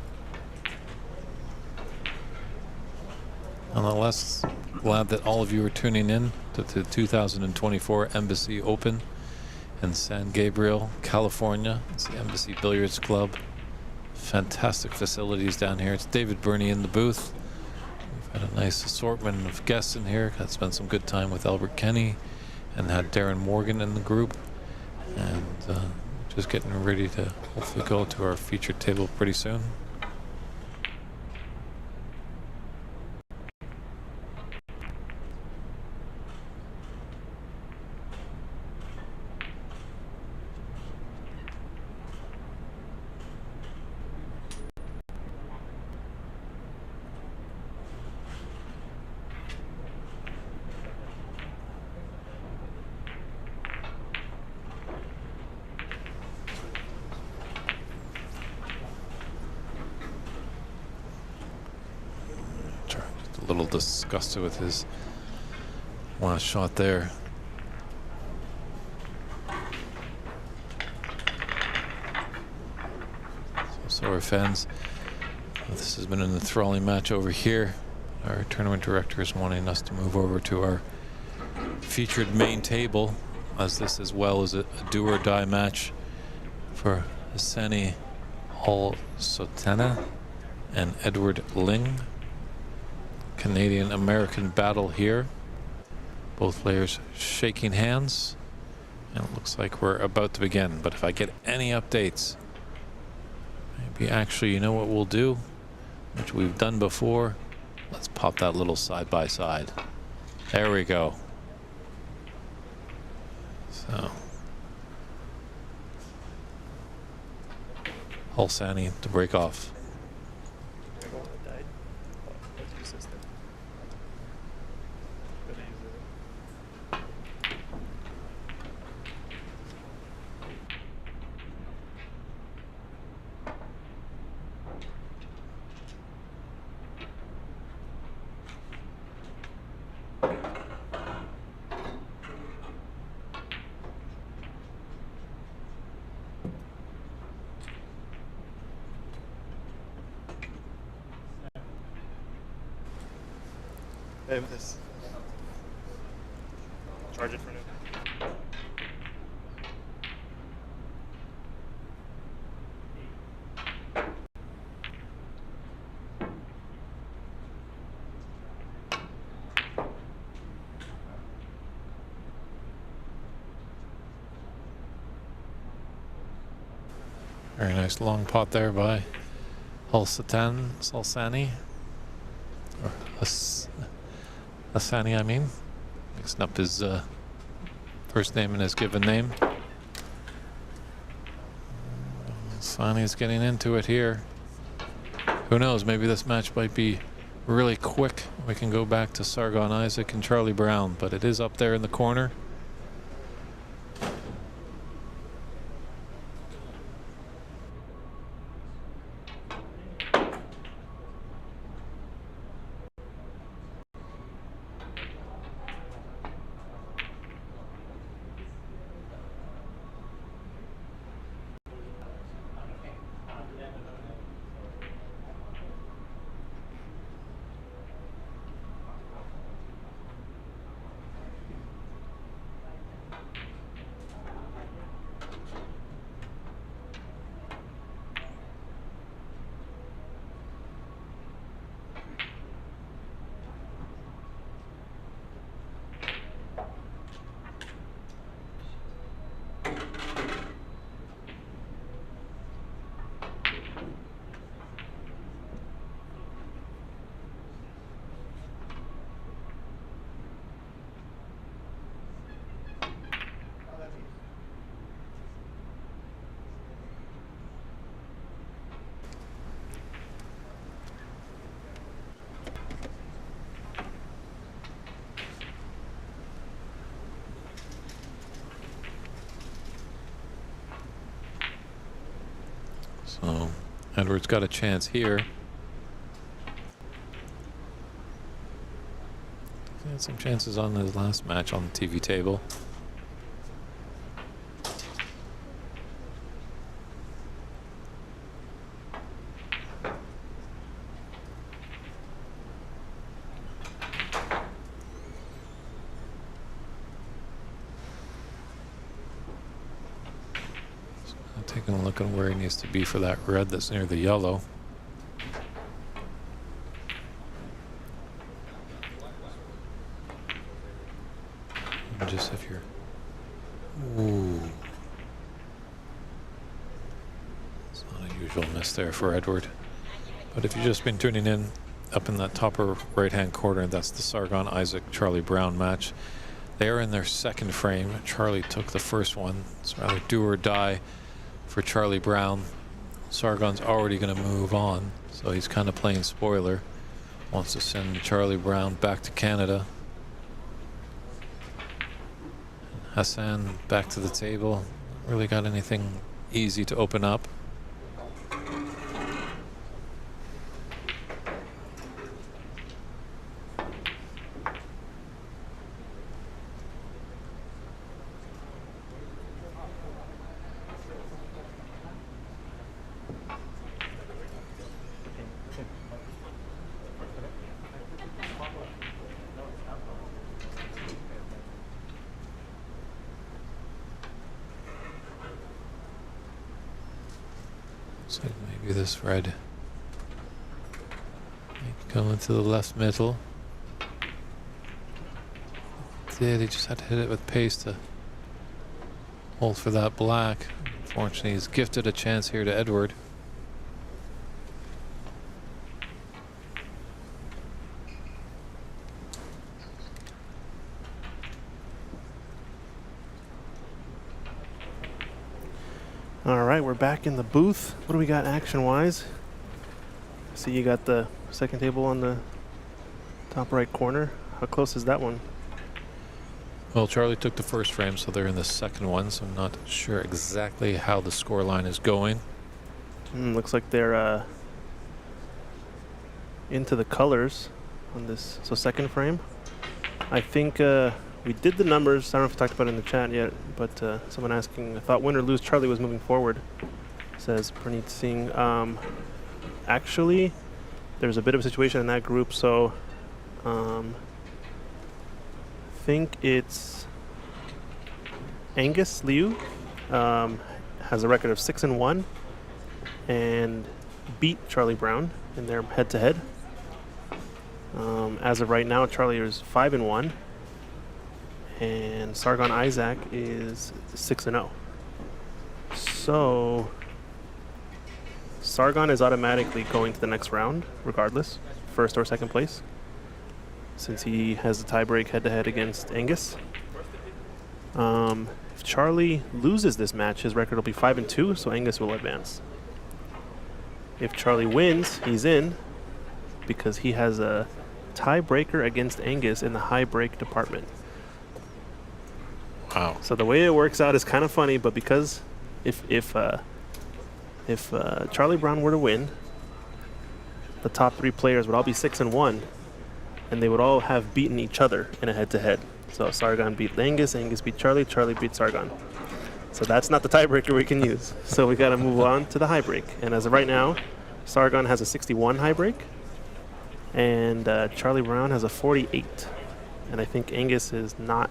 Nonetheless, glad that all of you are tuning in to the 2024 Embassy Open in San Gabriel, California. It's the Embassy Billiards Club. Fantastic facilities down here. It's David Burney in the booth. We've had a nice assortment of guests in here. Got to spend some good time with Albert Kenny and had Darren Morgan in the group, and just getting ready to hopefully go to our featured table pretty soon. little disgusted with his last shot there. So our fans, this has been an enthralling match over here. Our tournament director is wanting us to move over to our featured main table, as this as well is a do or die match for Hassani Al Sotana and Edward Ling. Canadian-American battle here. Both players shaking hands, and it looks like we're about to begin. But if I get any updates, maybe actually, you know what we'll do, which we've done before. Let's pop that little side by side. There we go. So Hulsani to break off. This. Charge it for now. Very nice long pot there by Salsani. Or Hassani, I mean. Mixing up his first name and his given name. Hassani's getting into it here. Who knows, maybe this match might be really quick. We can go back to Sargon Isaac and Charlie Brown, but it is up there in the corner. So Edward's got a chance here. He had some chances on his last match on the TV table. Taking a look at where he needs to be for that red that's near the yellow. And just if you're... Ooh. It's not a usual miss there for Edward. But if you've just been tuning in, up in that top right-hand corner, that's the Sargon Isaac Charlie Brown match. They are in their second frame. Charlie took the first one. It's rather do or die for Charlie Brown. Sargon's already going to move on, so he's kind of playing spoiler. Wants to send Charlie Brown back to Canada. Hassan back to the table. Not really got anything easy to open up. Looks like maybe this red might go into the left middle. Yeah, they just had to hit it with pace to hold for that black. Unfortunately, he's gifted a chance here to Edward. All right, we're back in the booth. What do we got action-wise? See, you got the second table on the top right corner. How close is that one? Well, Charlie took the first frame, so they're in the second one, so I'm not sure exactly how the score line is going. Looks like they're into the colors on this. So second frame. I think we did the numbers. I don't know if we talked about it in the chat yet, but someone asking, I thought win or lose, Charlie was moving forward, says Praneet Singh. Actually, there's a bit of a situation in that group, so I think it's Angus Liu has a record of 6-1 and beat Charlie Brown in their head-to-head. As of right now, Charlie is 5-1, and Sargon Isaac is 6-0. So Sargon is automatically going to the next round, regardless, first or second place, since he has a tiebreak head-to-head against Angus. If Charlie loses this match, his record will be 5-2, so Angus will advance. If Charlie wins, he's in, because he has a tiebreaker against Angus in the high break department. Wow. So the way it works out is kind of funny, but because if Charlie Brown were to win, the top three players would all be 6-1, and they would all have beaten each other in a head-to-head. So Sargon beat Angus, Angus beat Charlie, Charlie beat Sargon. So that's not the tiebreaker we can use. So we got to move on to the high break. And as of right now, Sargon has a 61 high break, and Charlie Brown has a 48. And I think Angus is not.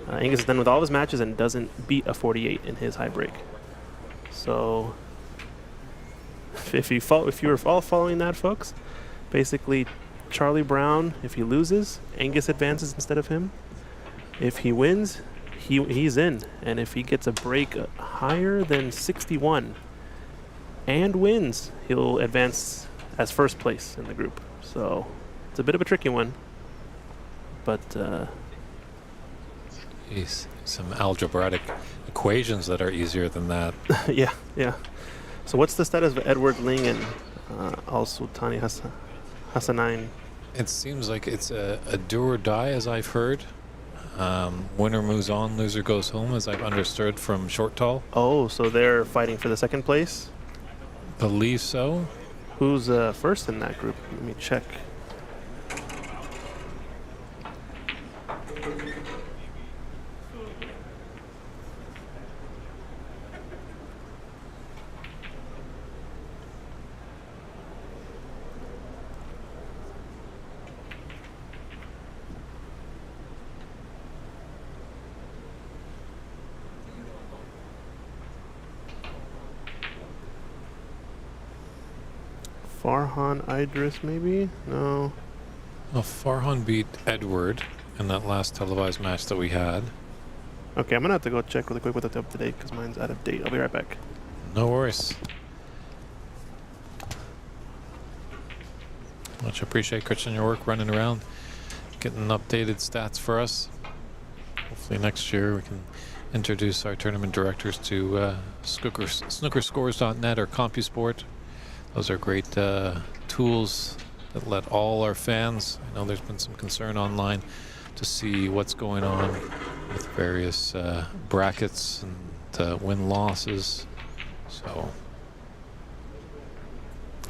Angus is done with all of his matches and doesn't beat a 48 in his high break. So if you were all following that, folks, basically Charlie Brown, if he loses, Angus advances instead of him. If he wins, he's in. And if he gets a break higher than 61 and wins, he'll advance as first place in the group. So it's a bit of a tricky one. But some algebraic equations that are easier than that. yeah. So what's the status of Edward, Ling, and Al-Sultani Hassanain? It seems like it's a do or die, as I've heard. Winner moves on, loser goes home, as I've understood from Short Tall. Oh, so they're fighting for the second place? Believe so. Who's first in that group? Let me check. Farhan Idris, maybe? No. Well, Farhan beat Edward in that last televised match that we had. Okay, I'm going to have to go check really quick with the up to date because mine's out of date. I'll be right back. No worries. Much appreciate, Christian, your work running around, getting updated stats for us. Hopefully next year we can introduce our tournament directors to snookerscores.net or CompuSport. Those are great tools that let all our fans, I know there's been some concern online to see what's going on with various brackets and win-losses. So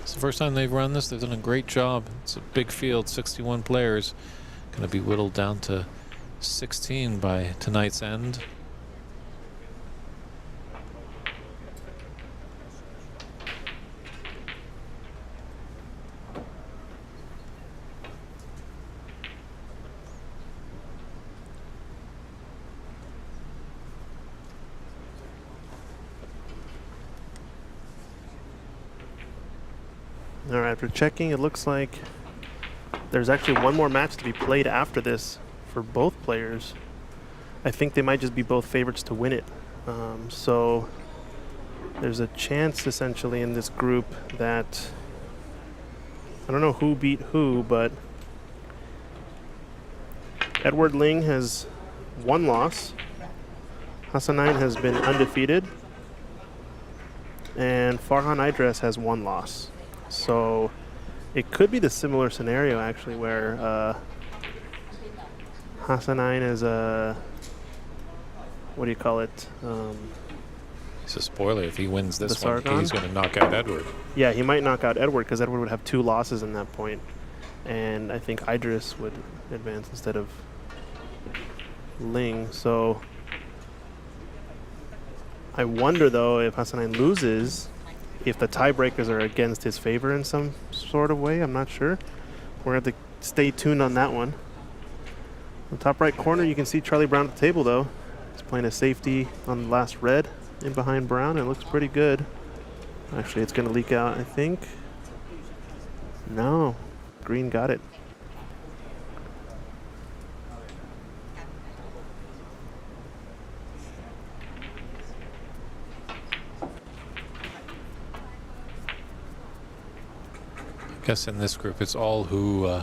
it's the first time they've run this. They've done a great job. It's a big field, 61 players. Going to be whittled down to 16 by tonight's end. All right, for checking, it looks like there's actually one more match to be played after this for both players. I think they might just be both favorites to win it. So there's a chance essentially in this group that I don't know who beat who, but Edward Ling has 1 loss. Hassanein has been undefeated. And Farhan Idris has 1 loss. So it could be the similar scenario actually where Hassanein is a, what do you call it? It's a spoiler. If he wins this The one, Sargon? he's going to knock out Edward. Yeah, he might knock out Edward because Edward would have 2 losses in that point. And I think Idris would advance instead of Ling. So I wonder though if Hassanein loses, if the tiebreakers are against his favor in some sort of way. I'm not sure. We're going to have to stay tuned on that one. In the top right corner, you can see Charlie Brown at the table though. He's playing a safety on the last red in behind Brown. It looks pretty good. Actually, it's going to leak out, I think. No, green got it. I guess in this group, it's all who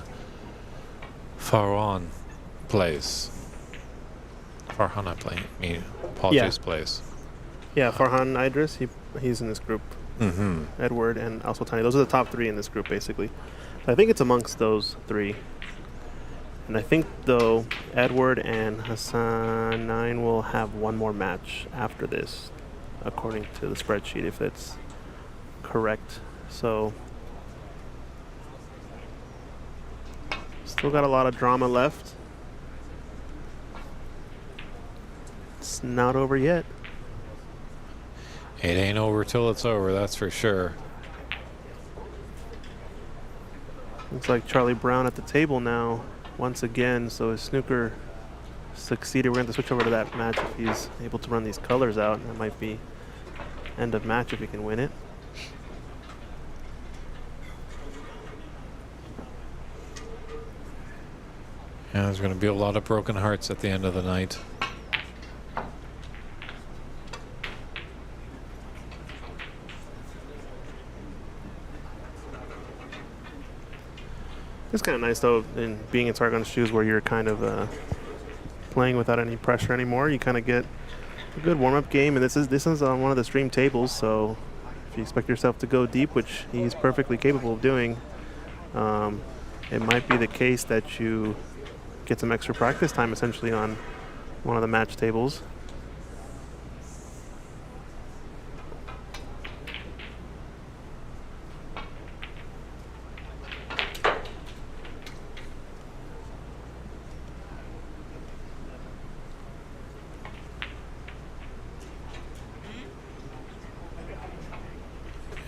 Farhan plays. Farhan, I play. Me, apologies, plays. Yeah, Farhan Idris, he's in this group. Mm-hmm. Edward and also Tiny. Those are the top 3 in this group, basically. I think it's amongst those 3. And I think, though, Edward and Hassanein will have 1 more match after this, according to the spreadsheet, if it's correct. So, still got a lot of drama left. It's not over yet. It ain't over till it's over, that's for sure. Looks like Charlie Brown at the table now, once again. So his snooker succeeded. We're going to switch over to that match if he's able to run these colors out. That might be end of match if he can win it. Yeah, there's going to be a lot of broken hearts at the end of the night. It's kind of nice though, in being in Sargon's shoes, where you're kind of playing without any pressure anymore. You kind of get a good warm-up game, and this is on one of the stream tables. So if you expect yourself to go deep, which he's perfectly capable of doing, it might be the case that you get some extra practice time essentially on one of the match tables.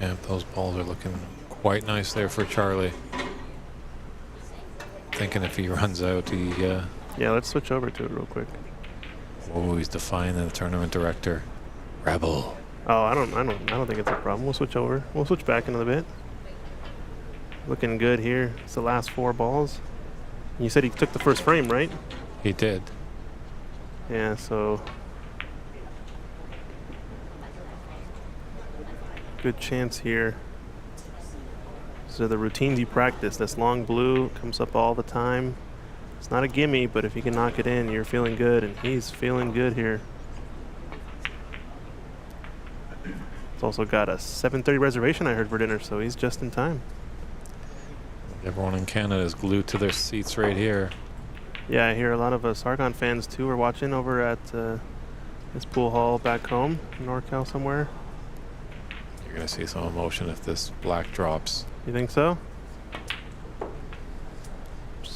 Yeah, those balls are looking quite nice there for Charlie. Thinking if he runs out, he... Yeah, let's switch over to it real quick. Oh, he's defying the tournament director. Rebel. Oh, I don't think it's a problem. We'll switch over. We'll switch back in a bit. Looking good here. It's the last 4 balls. You said he took the first frame, right? He did. Yeah, so good chance here. So the routines you practice, this long blue comes up all the time. It's not a gimme, but if you can knock it in, you're feeling good, and he's feeling good here. It's also got a 7:30 reservation, I heard, for dinner, so he's just in time. Everyone in Canada is glued to their seats right here. Yeah, I hear a lot of Sargon fans too are watching over at this pool hall back home in NorCal somewhere. You're going to see some emotion if this black drops. You think so?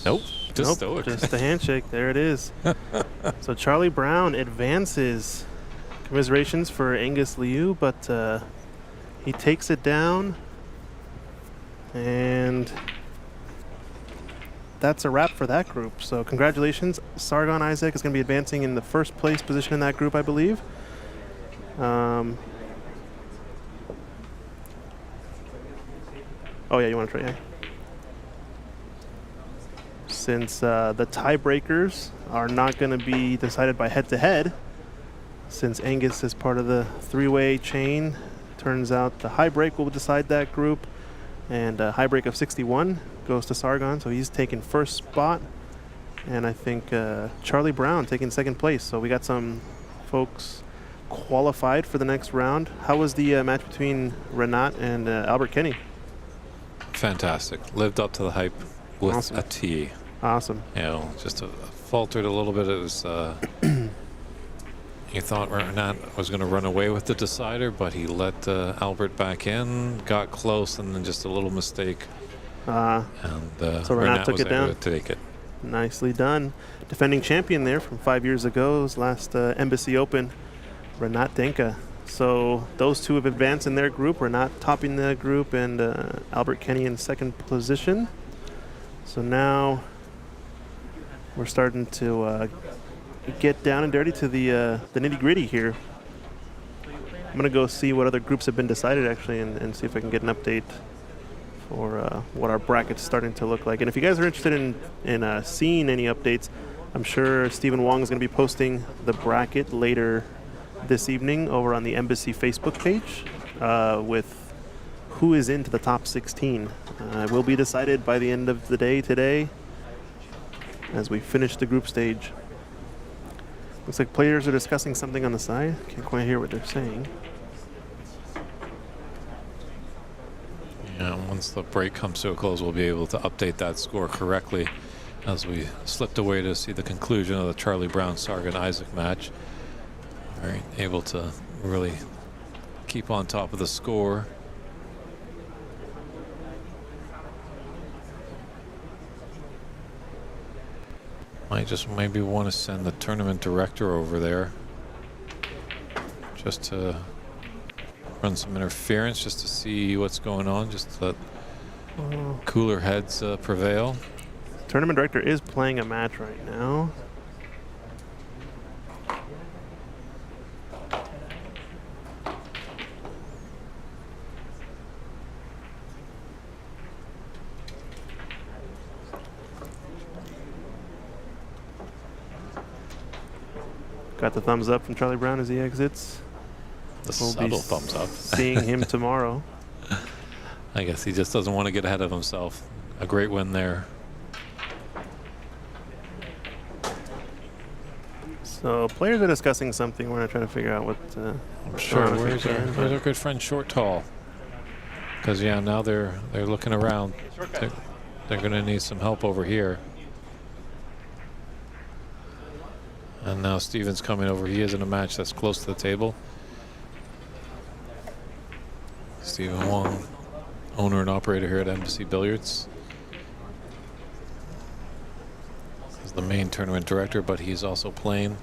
Nope. Just Nope, stoic. just the handshake. There it is. So Charlie Brown advances. Commiserations for Angus Liu, but he takes it down. And that's a wrap for that group. So congratulations. Sargon Isaac is going to be advancing in the first place position in that group, I believe. Oh yeah, you want to try? Yeah. Since the tiebreakers are not going to be decided by head-to-head, since Angus is part of the three-way chain, turns out the high break will decide that group, and a high break of 61 goes to Sargon, so he's taking first spot, and I think Charlie Brown taking second place. So we got some folks qualified for the next round. How was the match between Renat and Albert Kenny? Fantastic. Lived up to the hype with Awesome. a T. Awesome. You know, just faltered a little bit. It was you thought Renat was going to run away with the decider, but he let Albert back in, got close, and then just a little mistake. And so Renat took was it down. able to take it. Nicely done. Defending champion there from 5 years ago, his last Embassy Open, Renat Denka. So those two have advanced in their group. Renat topping the group, and Albert Kenny in second position. So now we're starting to get down and dirty to the nitty-gritty here. I'm going to go see what other groups have been decided, actually, and see if I can get an update for what our bracket's starting to look like. And if you guys are interested in seeing any updates, I'm sure Stephen Wong is going to be posting the bracket later this evening over on the Embassy Facebook page with who is into the top 16. It will be decided by the end of the day today as we finish the group stage. Looks like players are discussing something on the side. Can't quite hear what they're saying. Yeah, once the break comes to a close, we'll be able to update that score correctly as we slipped away to see the conclusion of the Charlie Brown Sargon Isaac match. All right, able to really keep on top of the score. Might just maybe want to send the tournament director over there just to run some interference, just to see what's going on, just to let cooler heads prevail. Tournament director is playing a match right now. Got the thumbs up from Charlie Brown as he exits. The We'll be subtle thumbs up. seeing him tomorrow. I guess he just doesn't want to get ahead of himself. A great win there. So players are discussing something. We're not trying to figure out what. I'm sure. Where's our good friend Short Tall? Because yeah, now they're looking around. They're going to need some help over here. And now Steven's coming over. He is in a match that's close to the table. Stephen Wong, owner and operator here at Embassy Billiards. He's the main tournament director, but he's also playing.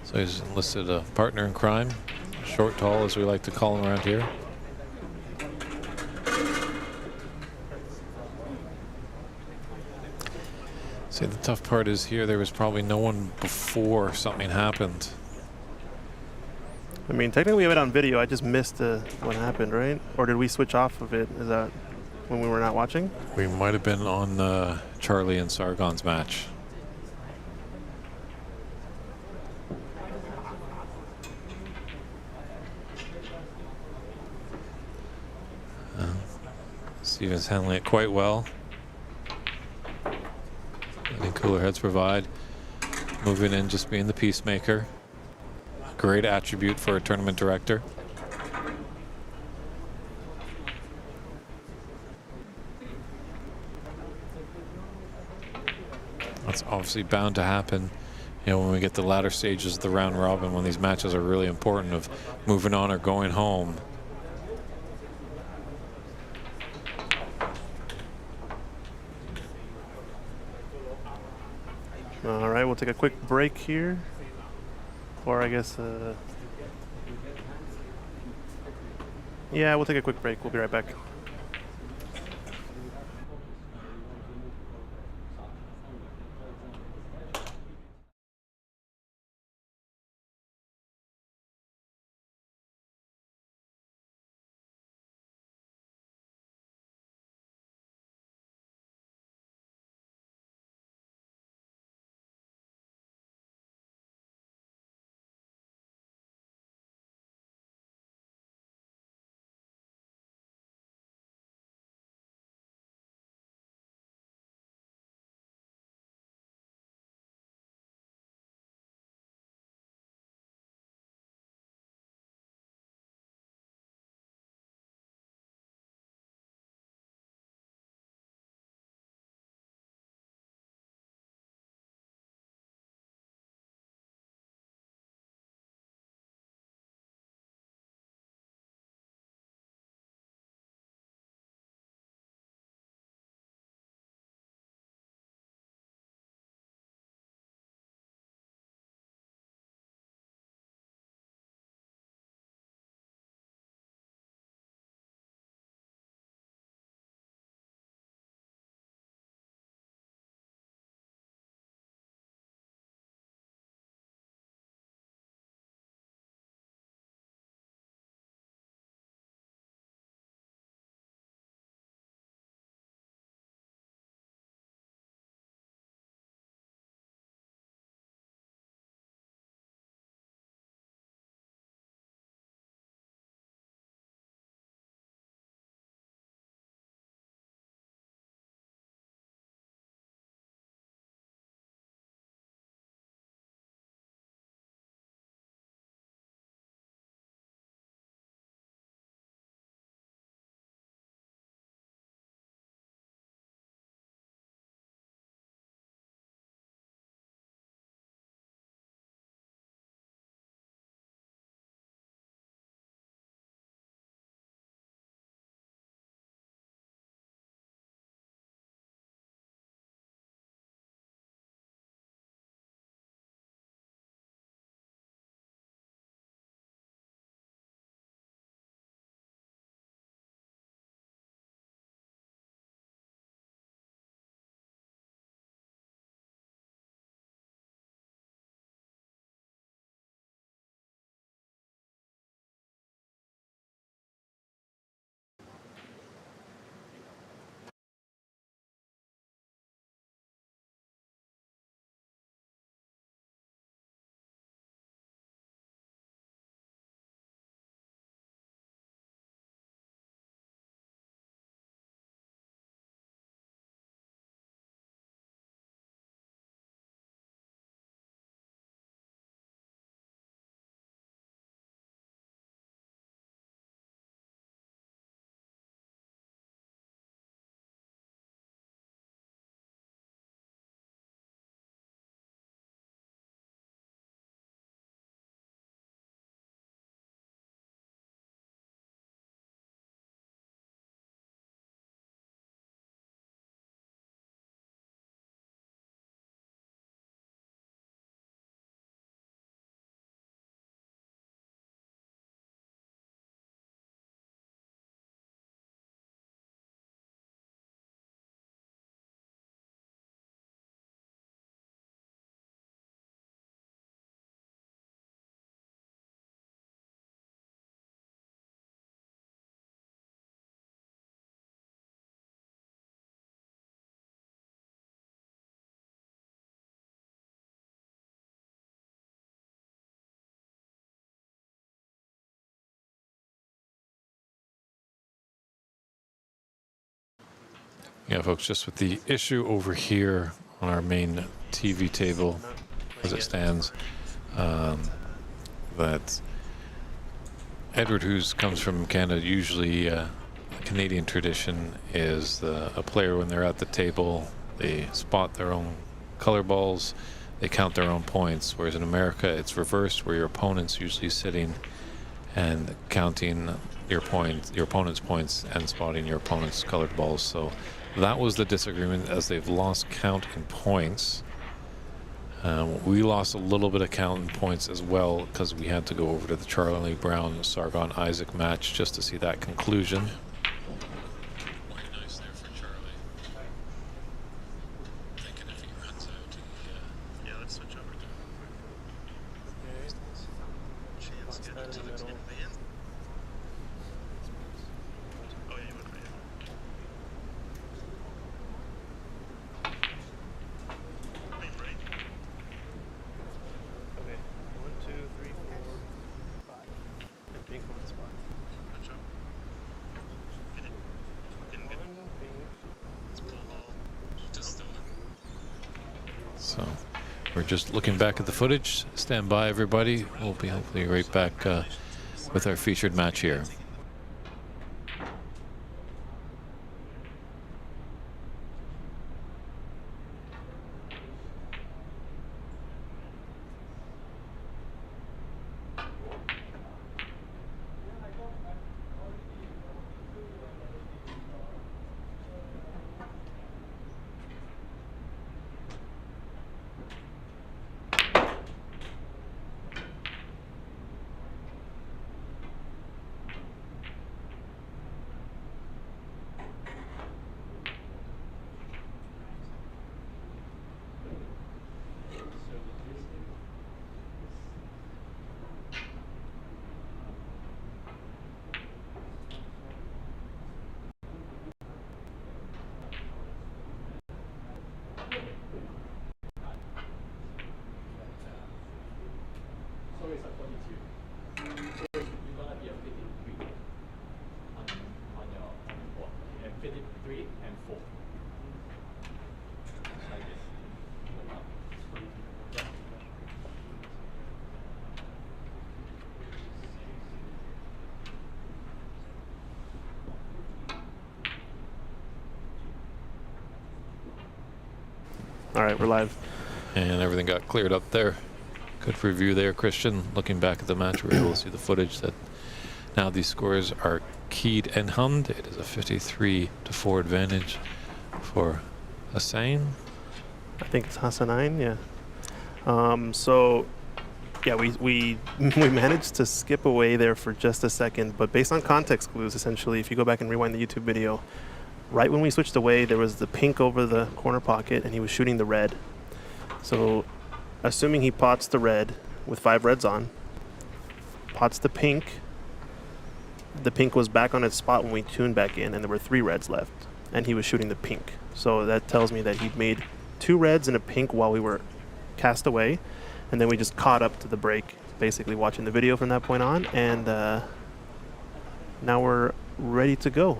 So he's enlisted a partner in crime. Short Tall, as we like to call him around here. See, the tough part is here, there was probably no one before something happened. I mean, technically we have it on video. I just missed what happened, right? Or did we switch off of it? Is that when we were not watching? We might have been on Charlie and Sargon's match. Steven's handling it quite well. I think cooler heads provide. Moving in, just being the peacemaker. Great attribute for a tournament director. That's obviously bound to happen, you know, when we get the latter stages of the round robin, when these matches are really important of moving on or going home. All right, we'll take a quick break here. Or I guess, yeah, we'll take a quick break. We'll be right back. Yeah, folks, just with the issue over here on our main TV table as it stands, that Edward, who comes from Canada, usually the Canadian tradition is a player when they're at the table, they spot their own color balls, they count their own points, whereas in America it's reversed, where your opponent's usually sitting and counting your opponent's points and spotting your opponent's colored balls. So that was the disagreement, as they've lost count in points. We lost a little bit of count in points as well, because we had to go over to the Charlie Brown Sargon Isaac match just to see that conclusion. Nice there for Charlie. Thinking if he runs out, yeah, let's switch over to chance to get to the end. Oh yeah, you went right. Okay. 1, 2, 3, 4, 5. And pink on the spot. Good job. Get it. Getting good. Let's pull all. Just still. So we're just looking back at the footage. Stand by, everybody. We'll be hopefully right back with our featured match here. So it's a 42. So you're gonna be a 53 on your board. And 53 and 4. Like this. All right, we're live. And everything got cleared up there. Good review there, Christian. Looking back at the match, we were able to see the footage that now these scores are keyed and hummed. It is a 53-4 advantage for Hussein. I think it's Hassanine, yeah. So, yeah, we managed to skip away there for just a second, but based on context clues, essentially, if you go back and rewind the YouTube video, right when we switched away, there was the pink over the corner pocket, and he was shooting the red. So, assuming he pots the red with 5 reds on, pots the pink was back on its spot when we tuned back in, and there were 3 reds left, and he was shooting the pink. So that tells me that he'd made 2 reds and a pink while we were cast away, and then we just caught up to the break, basically watching the video from that point on, and now we're ready to go.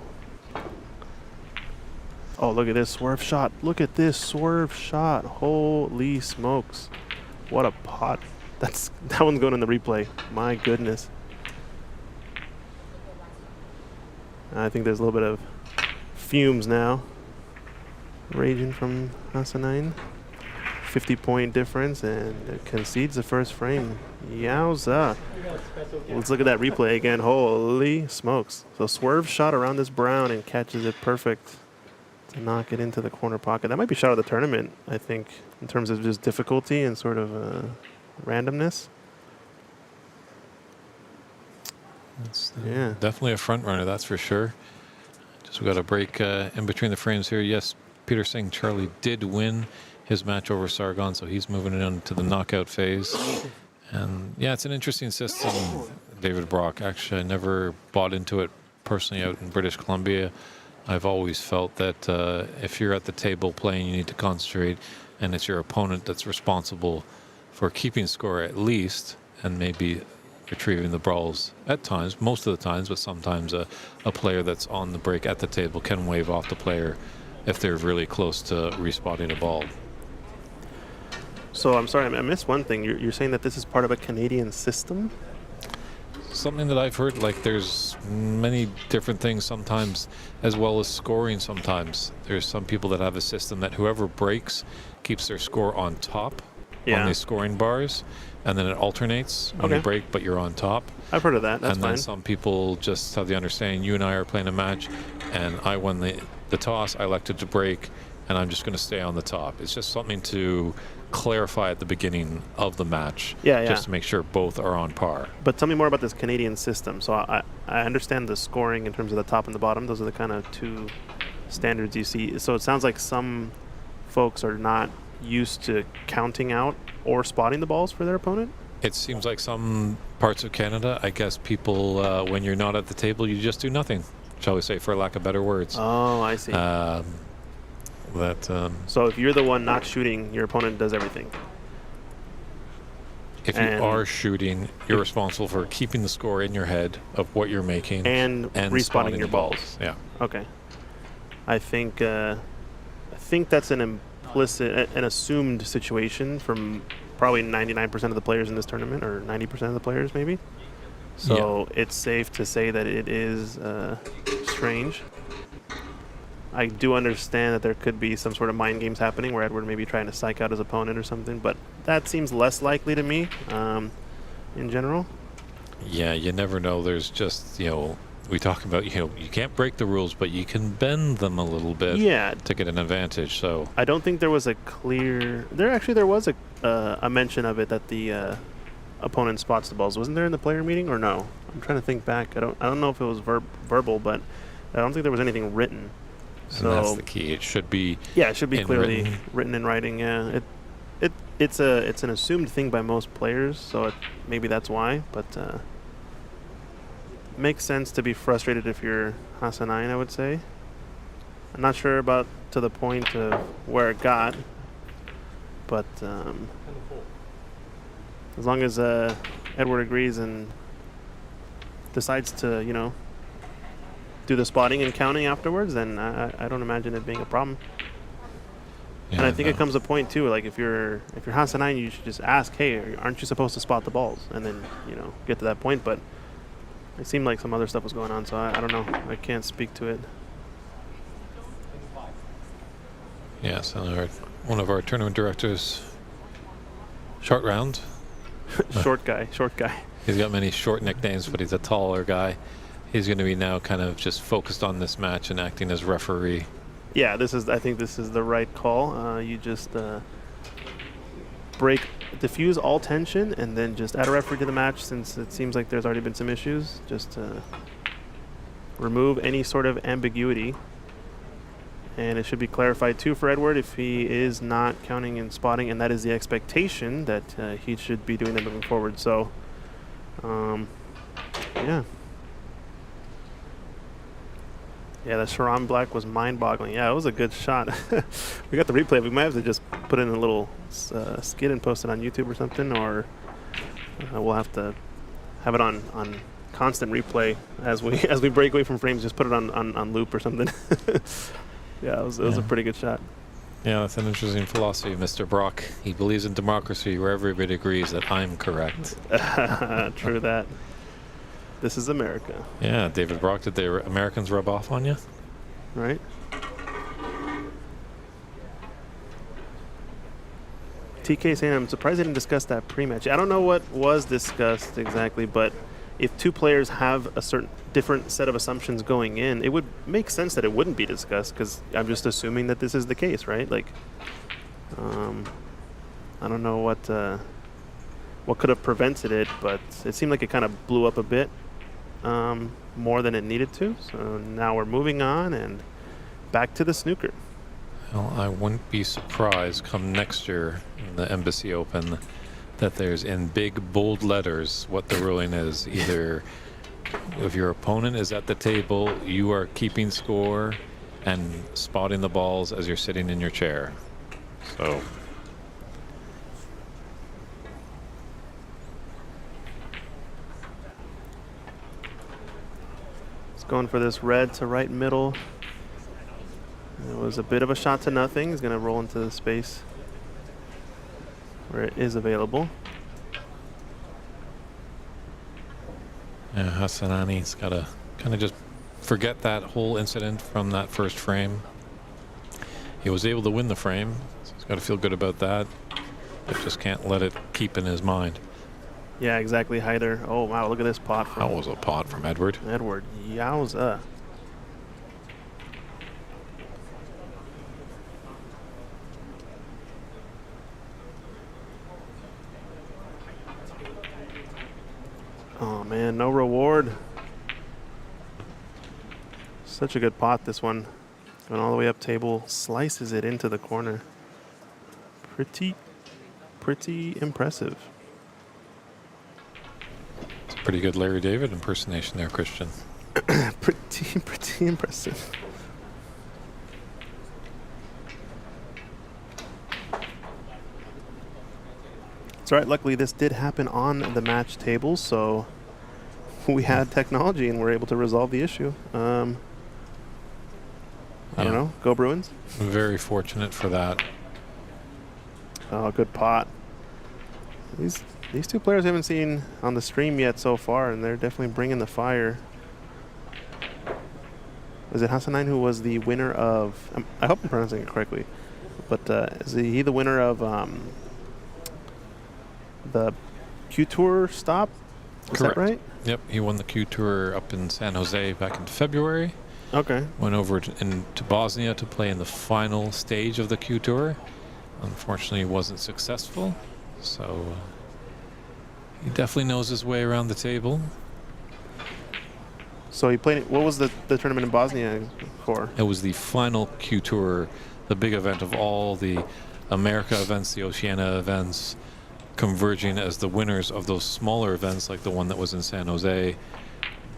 Oh, look at this swerve shot. Look at this swerve shot. Holy smokes. What a pot. That one's going in the replay. My goodness. I think there's a little bit of fumes now raging from Hassanine. 50-point difference, and it concedes the first frame. Yowza. Let's look at that replay again. Holy smokes. So swerve shot around this brown and catches it perfect to knock it into the corner pocket. That might be shot of the tournament, I think, in terms of just difficulty and sort of randomness. It's Yeah. definitely a front runner, that's for sure. Just we got a break in between the frames here. Yes, Peter Singh Charlie did win his match over Sargon, so he's moving on to the knockout phase. And yeah, it's an interesting system, David Brock. Actually, I never bought into it personally out in British Columbia. I've always felt that if you're at the table playing, you need to concentrate, and it's your opponent that's responsible for keeping score at least, and maybe retrieving the balls at times, most of the times, but sometimes a player that's on the break at the table can wave off the player if they're really close to respotting a ball. So I'm sorry, I missed one thing. You're saying that this is part of a Canadian system? Something that I've heard, like there's many different things sometimes, as well as scoring sometimes. There's some people that have a system that whoever breaks keeps their score on top on the scoring bars, and then it alternates when you break, but you're on top. I've heard of that. That's and fine. then some people just have the understanding, you and I are playing a match, and I won the toss, I elected to break, and I'm just going to stay on the top. It's just something to clarify at the beginning of the match, just to make sure both are on par. But tell me more about this Canadian system. So I understand the scoring in terms of the top and the bottom. Those are the kind of two standards you see. So it sounds like some folks are not used to counting out or spotting the balls for their opponent. It seems like some parts of Canada, I guess people, when you're not at the table, you just do nothing, shall we say, for lack of better words. Oh, I see. So if you're the one not shooting, your opponent does everything. If you are shooting, you're responsible for keeping the score in your head of what you're making and respotting your balls. Yeah. Okay. I think that's an implicit, an assumed situation from probably 99% of the players in this tournament, or 90% of the players maybe. So it's safe to say that it is strange. I do understand that there could be some sort of mind games happening where Edward may be trying to psych out his opponent or something, but that seems less likely to me in general. Yeah, you never know. There's just, we talk about, you can't break the rules, but you can bend them a little bit to get an advantage. So I don't think there was a clear... There was a mention of it that the opponent spots the balls. Wasn't there in the player meeting or no? I'm trying to think back. I don't know if it was verbal, but I don't think there was anything written. So that's the key. It should be. Yeah, it should be clearly written in writing. Yeah, it's an assumed thing by most players, so maybe that's why. But makes sense to be frustrated if you're Hasanain, I would say. I'm not sure about to the point of where it got, but as long as Edward agrees and decides to, do the spotting and counting afterwards, then I don't imagine it being a problem. Yeah, and I think it comes a point too, like if you're Hasanain, you should just ask, hey, aren't you supposed to spot the balls? And then, get to that point. But it seemed like some other stuff was going on, so I don't know. I can't speak to it. Yeah, so one of our tournament directors, short round. Short guy. He's got many short nicknames, but he's a taller guy. He's going to be now kind of just focused on this match and acting as referee. Yeah, I think this is the right call. You just diffuse all tension and then just add a referee to the match, since it seems like there's already been some issues. Just remove any sort of ambiguity. And it should be clarified too for Edward if he is not counting and spotting, and that is the expectation that he should be doing that moving forward. So, yeah. Yeah, the Sharon Black was mind-boggling. Yeah, it was a good shot. We got the replay. We might have to just put in a little skit and post it on YouTube or something, or we'll have to have it on constant replay as we break away from frames. Just put it on loop or something. Yeah, it was a pretty good shot. Yeah, that's an interesting philosophy, Mr. Brock. He believes in democracy where everybody agrees that I'm correct. True that. This is America. Yeah, David Brock, did the Americans rub off on you? Right. TK saying, I'm surprised they didn't discuss that pre-match. I don't know what was discussed exactly, but if two players have a certain different set of assumptions going in, it would make sense that it wouldn't be discussed, because I'm just assuming that this is the case, right? Like, I don't know what could have prevented it, but it seemed like it kind of blew up a bit more than it needed to. So now we're moving on and back to the snooker. Well, I wouldn't be surprised come next year in the Embassy Open that there's in big bold letters what the ruling is. Either if your opponent is at the table, you are keeping score and spotting the balls as you're sitting in your chair. So it's going for this red to right middle. It was a bit of a shot to nothing. He's going to roll into the space where it is available. Yeah, Hassanani's got to kind of just forget that whole incident from that first frame. He was able to win the frame, so he's got to feel good about that, but just can't let it keep in his mind. Yeah, exactly, Hyder. Oh, wow, look at this pot That from was a pot from Edward. Edward. Yowza. Oh, man, no reward. Such a good pot, this one. Going all the way up table, slices it into the corner. Pretty impressive. It's a pretty good Larry David impersonation there, Christian. pretty impressive. That's right. Luckily, this did happen on the match table, so we had technology and were able to resolve the issue. I don't know. Go Bruins. Very fortunate for that. Oh, good pot. These two players I haven't seen on the stream yet so far, and they're definitely bringing the fire. Was it Hassanine who was the winner of... I hope I'm pronouncing it correctly. But is he the winner of the Q Tour stop? Is Correct. that right? Yep, he won the Q Tour up in San Jose back in February. Okay. Went over to Bosnia to play in the final stage of the Q Tour. Unfortunately, wasn't successful. So he definitely knows his way around the table. So he played... What was the tournament in Bosnia for? It was the final Q Tour, the big event of all the America events, the Oceania events, converging as the winners of those smaller events, like the one that was in San Jose.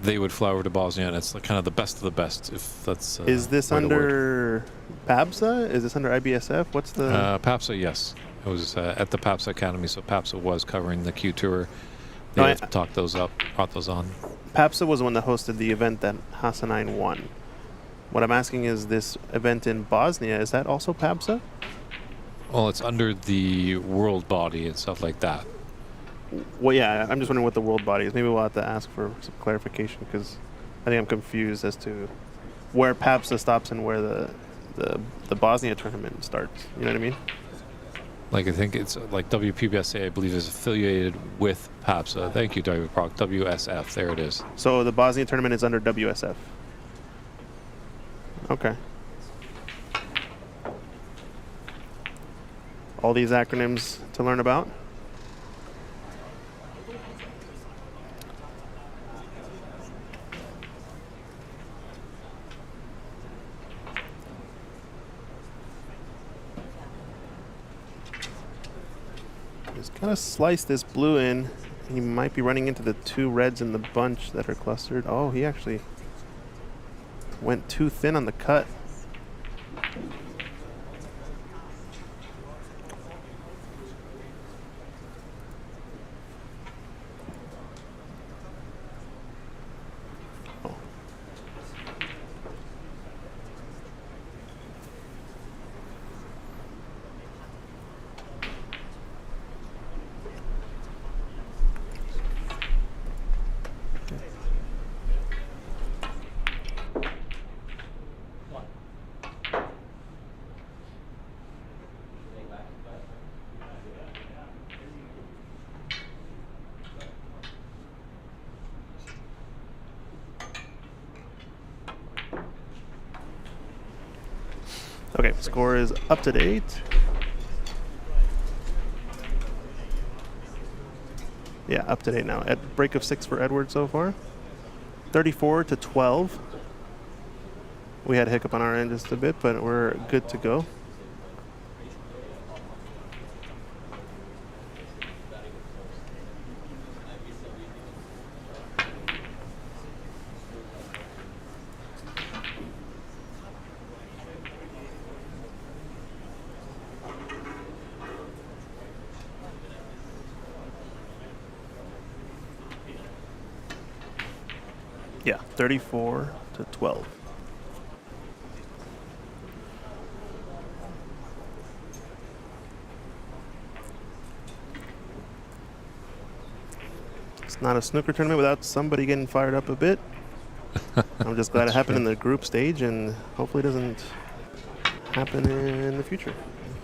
They would fly over to Bosnia, and it's kind of the best of the best, if that's Is this right under PABSA? Is this under IBSF? What's the... PABSA, yes. It was at the PABSA Academy, so PABSA was covering the Q Tour. They No, have talked those up, brought those on. PABSA was the one that hosted the event that Hassanine won. What I'm asking is this event in Bosnia, is that also PABSA? Well, it's under the world body and stuff like that. Well, yeah, I'm just wondering what the world body is. Maybe we'll have to ask for some clarification because I think I'm confused as to where PABSA stops and where the Bosnia tournament starts. You know what I mean? Like, I think it's like WPBSA, I believe, is affiliated with PABSA. Thank you, David Proc. WSF, there it is. So the Bosnia tournament is under WSF. Okay. All these acronyms to learn about. Just kind of slice this blue in. He might be running into the two reds in the bunch that are clustered. Oh, he actually went too thin on the cut. Oh. Okay, score is up to date. Yeah, up to date now. At break of 6 for Edward so far. 34-12. We had a hiccup on our end just a bit, but we're good to go. Yeah, 34-12. not a snooker tournament without somebody getting fired up a bit. I'm just glad it happened in the group stage, and hopefully it doesn't happen in the future.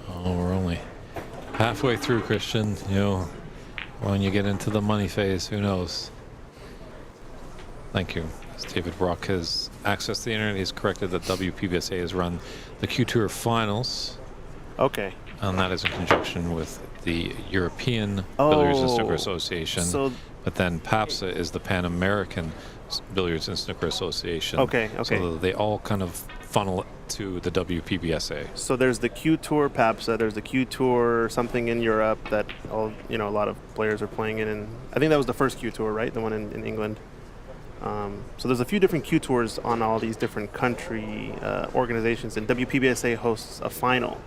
Oh, we're only halfway through, Christian. You know, when you get into the money phase, who knows? Thank you. As David Brock has access to the internet, he's corrected that WPBSA has run the Q Tour finals, Okay. and that is in conjunction with the European Billiards and Snooker Association. So, But then PAPSA is the Pan American Billiards and Snooker Association. okay. So they all kind of funnel to the WPBSA. So there's the Q Tour PAPSA, there's the Q Tour something in Europe that a lot of players are playing in, and I think that was the first Q Tour, right? The one in England. So there's a few different Q Tours on all these different country organizations, and WPBSA hosts a final.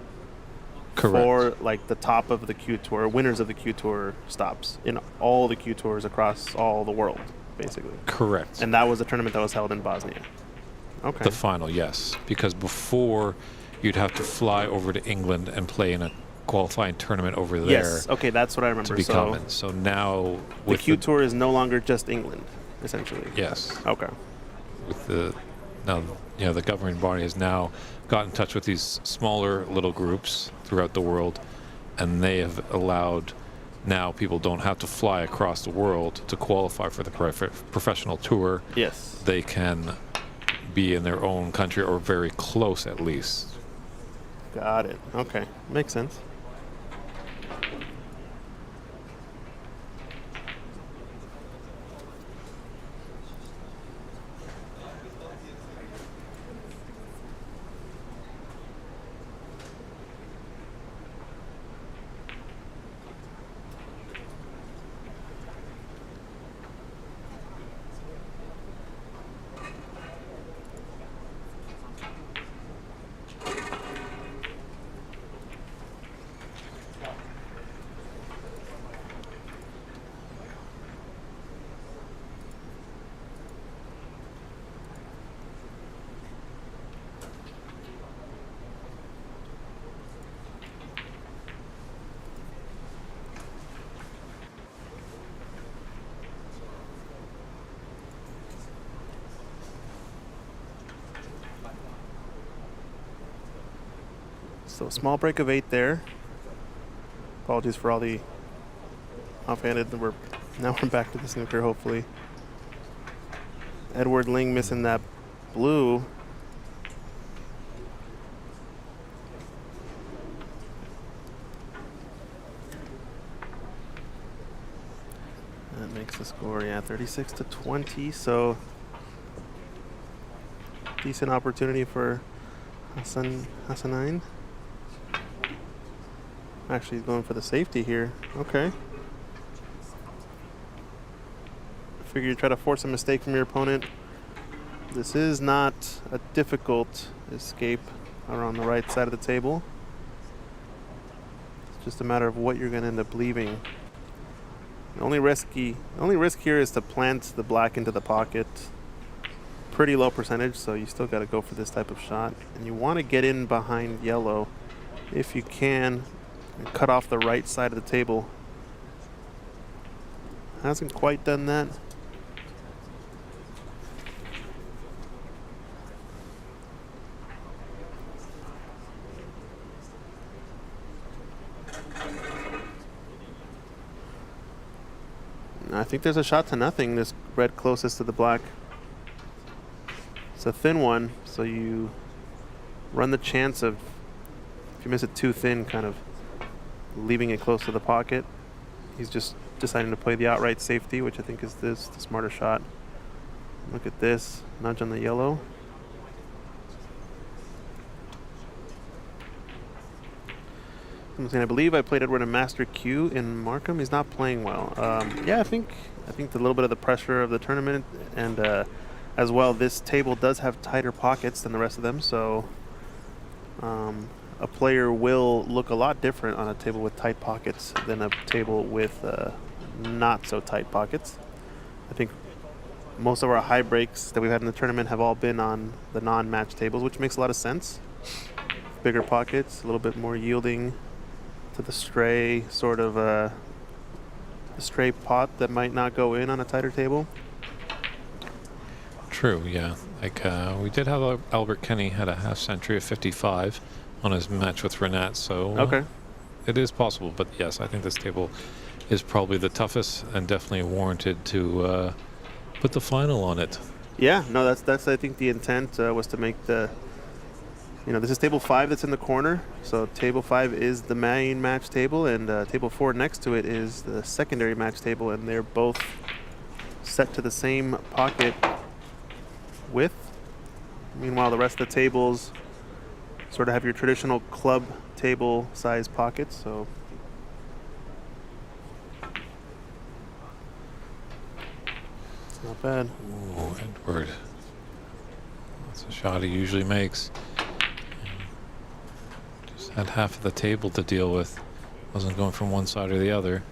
Correct. For like the top of the Q Tour, winners of the Q Tour stops in all the Q Tours across all the world, basically. Correct. And that was a tournament that was held in Bosnia. Okay. The final, yes. Because before, you'd have to fly over to England and play in a qualifying tournament over there. Yes. Okay, that's what I To remember. become it. So now The with Q Tour is no longer just England, essentially. Yes. Okay. With the now, the governing body has now got in touch with these smaller little groups throughout the world, and they have allowed now people don't have to fly across the world to qualify for the professional tour. Yes. They can be in their own country or very close at least. Got it. Okay. Makes sense. So small break of 8 there. Apologies for all the offhanded. Now we're back to the snooker, hopefully. Edward Ling missing that blue. That makes the score, 36-20. So decent opportunity for Hassanine. Actually, he's going for the safety here. Okay. Figure you try to force a mistake from your opponent. This is not a difficult escape around the right side of the table. It's just a matter of what you're going to end up leaving. The only risk here is to plant the black into the pocket. Pretty low percentage, so you still got to go for this type of shot. And you want to get in behind yellow if you can. And cut off the right side of the table. Hasn't quite done that. I think there's a shot to nothing. This red closest to the black. It's a thin one, so you run the chance of, if you miss it too thin, kind of leaving it close to the pocket. He's just deciding to play the outright safety, which I think is the smarter shot. Look at this, nudge on the yellow. I'm saying, I believe I played Edward in Master Q in Markham. He's not playing well. Yeah, I think the little bit of the pressure of the tournament, and as well, this table does have tighter pockets than the rest of them, so a player will look a lot different on a table with tight pockets than a table with not so tight pockets. I think most of our high breaks that we've had in the tournament have all been on the non-match tables, which makes a lot of sense. Bigger pockets, a little bit more yielding to the stray sort of stray pot that might not go in on a tighter table. True, yeah. Like we did have Albert Kenny had a half century of 55 on his match with Renat, so Okay. it is possible. But yes, I think this table is probably the toughest and definitely warranted to put the final on it. Yeah, no, that's I think the intent was to make the, this is table 5 that's in the corner. So table 5 is the main match table, and table 4 next to it is the secondary match table, and they're both set to the same pocket width. Meanwhile, the rest of the tables sort of have your traditional club table size pockets. So it's not bad. Ooh, Edward. That's a shot he usually makes. Just had half of the table to deal with. Wasn't going from one side or the other.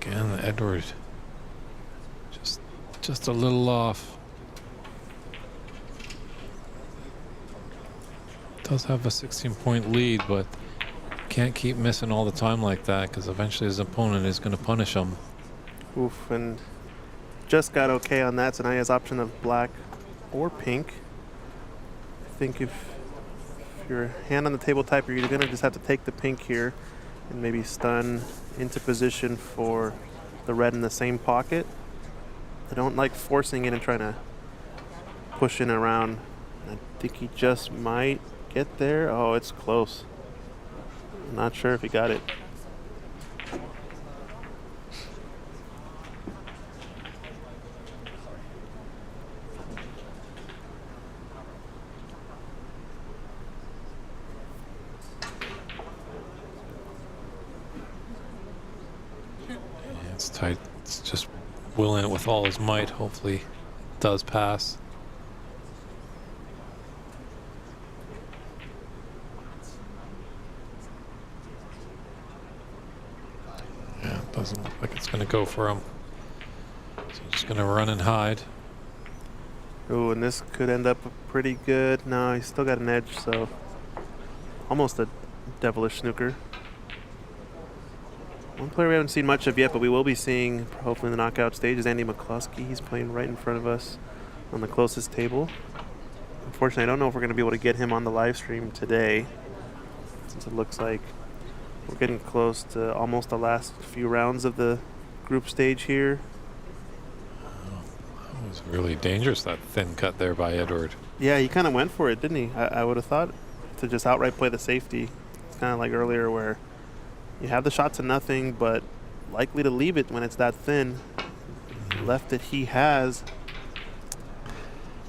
Again, Edward. Just a little off. Does have a 16-point lead, but can't keep missing all the time like that, because eventually his opponent is going to punish him. Oof, and just got okay on that, so now he has option of black or pink. I think if you're hand on the table type, you're going to just have to take the pink here and maybe stun into position for the red in the same pocket. I don't like forcing it and trying to push in around. I think he just might get there. Oh, it's close. I'm not sure if he got it. Yeah, it's tight. It's just willing it with all his might. Hopefully it does pass. Yeah, it doesn't look like it's going to go for him. So just going to run and hide. Oh, and this could end up pretty good. No, he's still got an edge, so almost a devilish snooker. One player we haven't seen much of yet, but we will be seeing hopefully in the knockout stage is Andy McCluskey. He's playing right in front of us on the closest table. Unfortunately, I don't know if we're going to be able to get him on the live stream today, since it looks like we're getting close to almost the last few rounds of the group stage here. That was really dangerous, that thin cut there by Edward. Yeah, he kind of went for it, didn't he? I would have thought to just outright play the safety. It's kind of like earlier where you have the shot to nothing, but likely to leave it when it's that thin. Left it he has.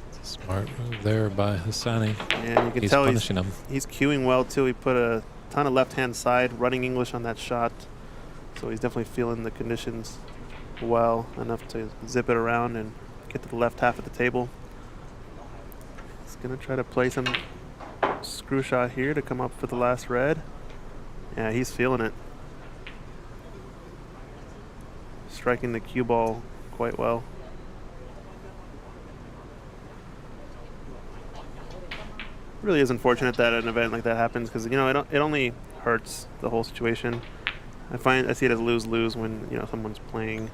It's a smart move there by Hassani. And you can He's tell punishing him. he's queuing well too. He put a ton of left-hand side running English on that shot. So he's definitely feeling the conditions well enough to zip it around and get to the left half of the table. He's going to try to play some screw shot here to come up for the last red. Yeah, he's feeling it. Striking the cue ball quite well. Really is unfortunate that an event like that happens, because it only hurts the whole situation. I see it as lose-lose when someone's playing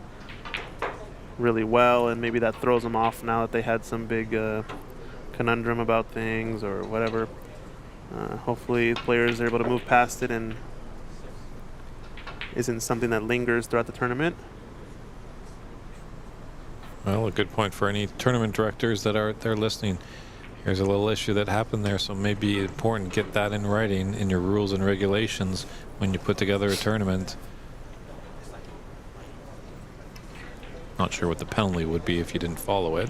really well, and maybe that throws them off now that they had some big conundrum about things or whatever. Hopefully players are able to move past it and isn't something that lingers throughout the tournament. Well, a good point for any tournament directors that are out there listening. Here's a little issue that happened there, so maybe important to get that in writing in your rules and regulations when you put together a tournament. Not sure what the penalty would be if you didn't follow it.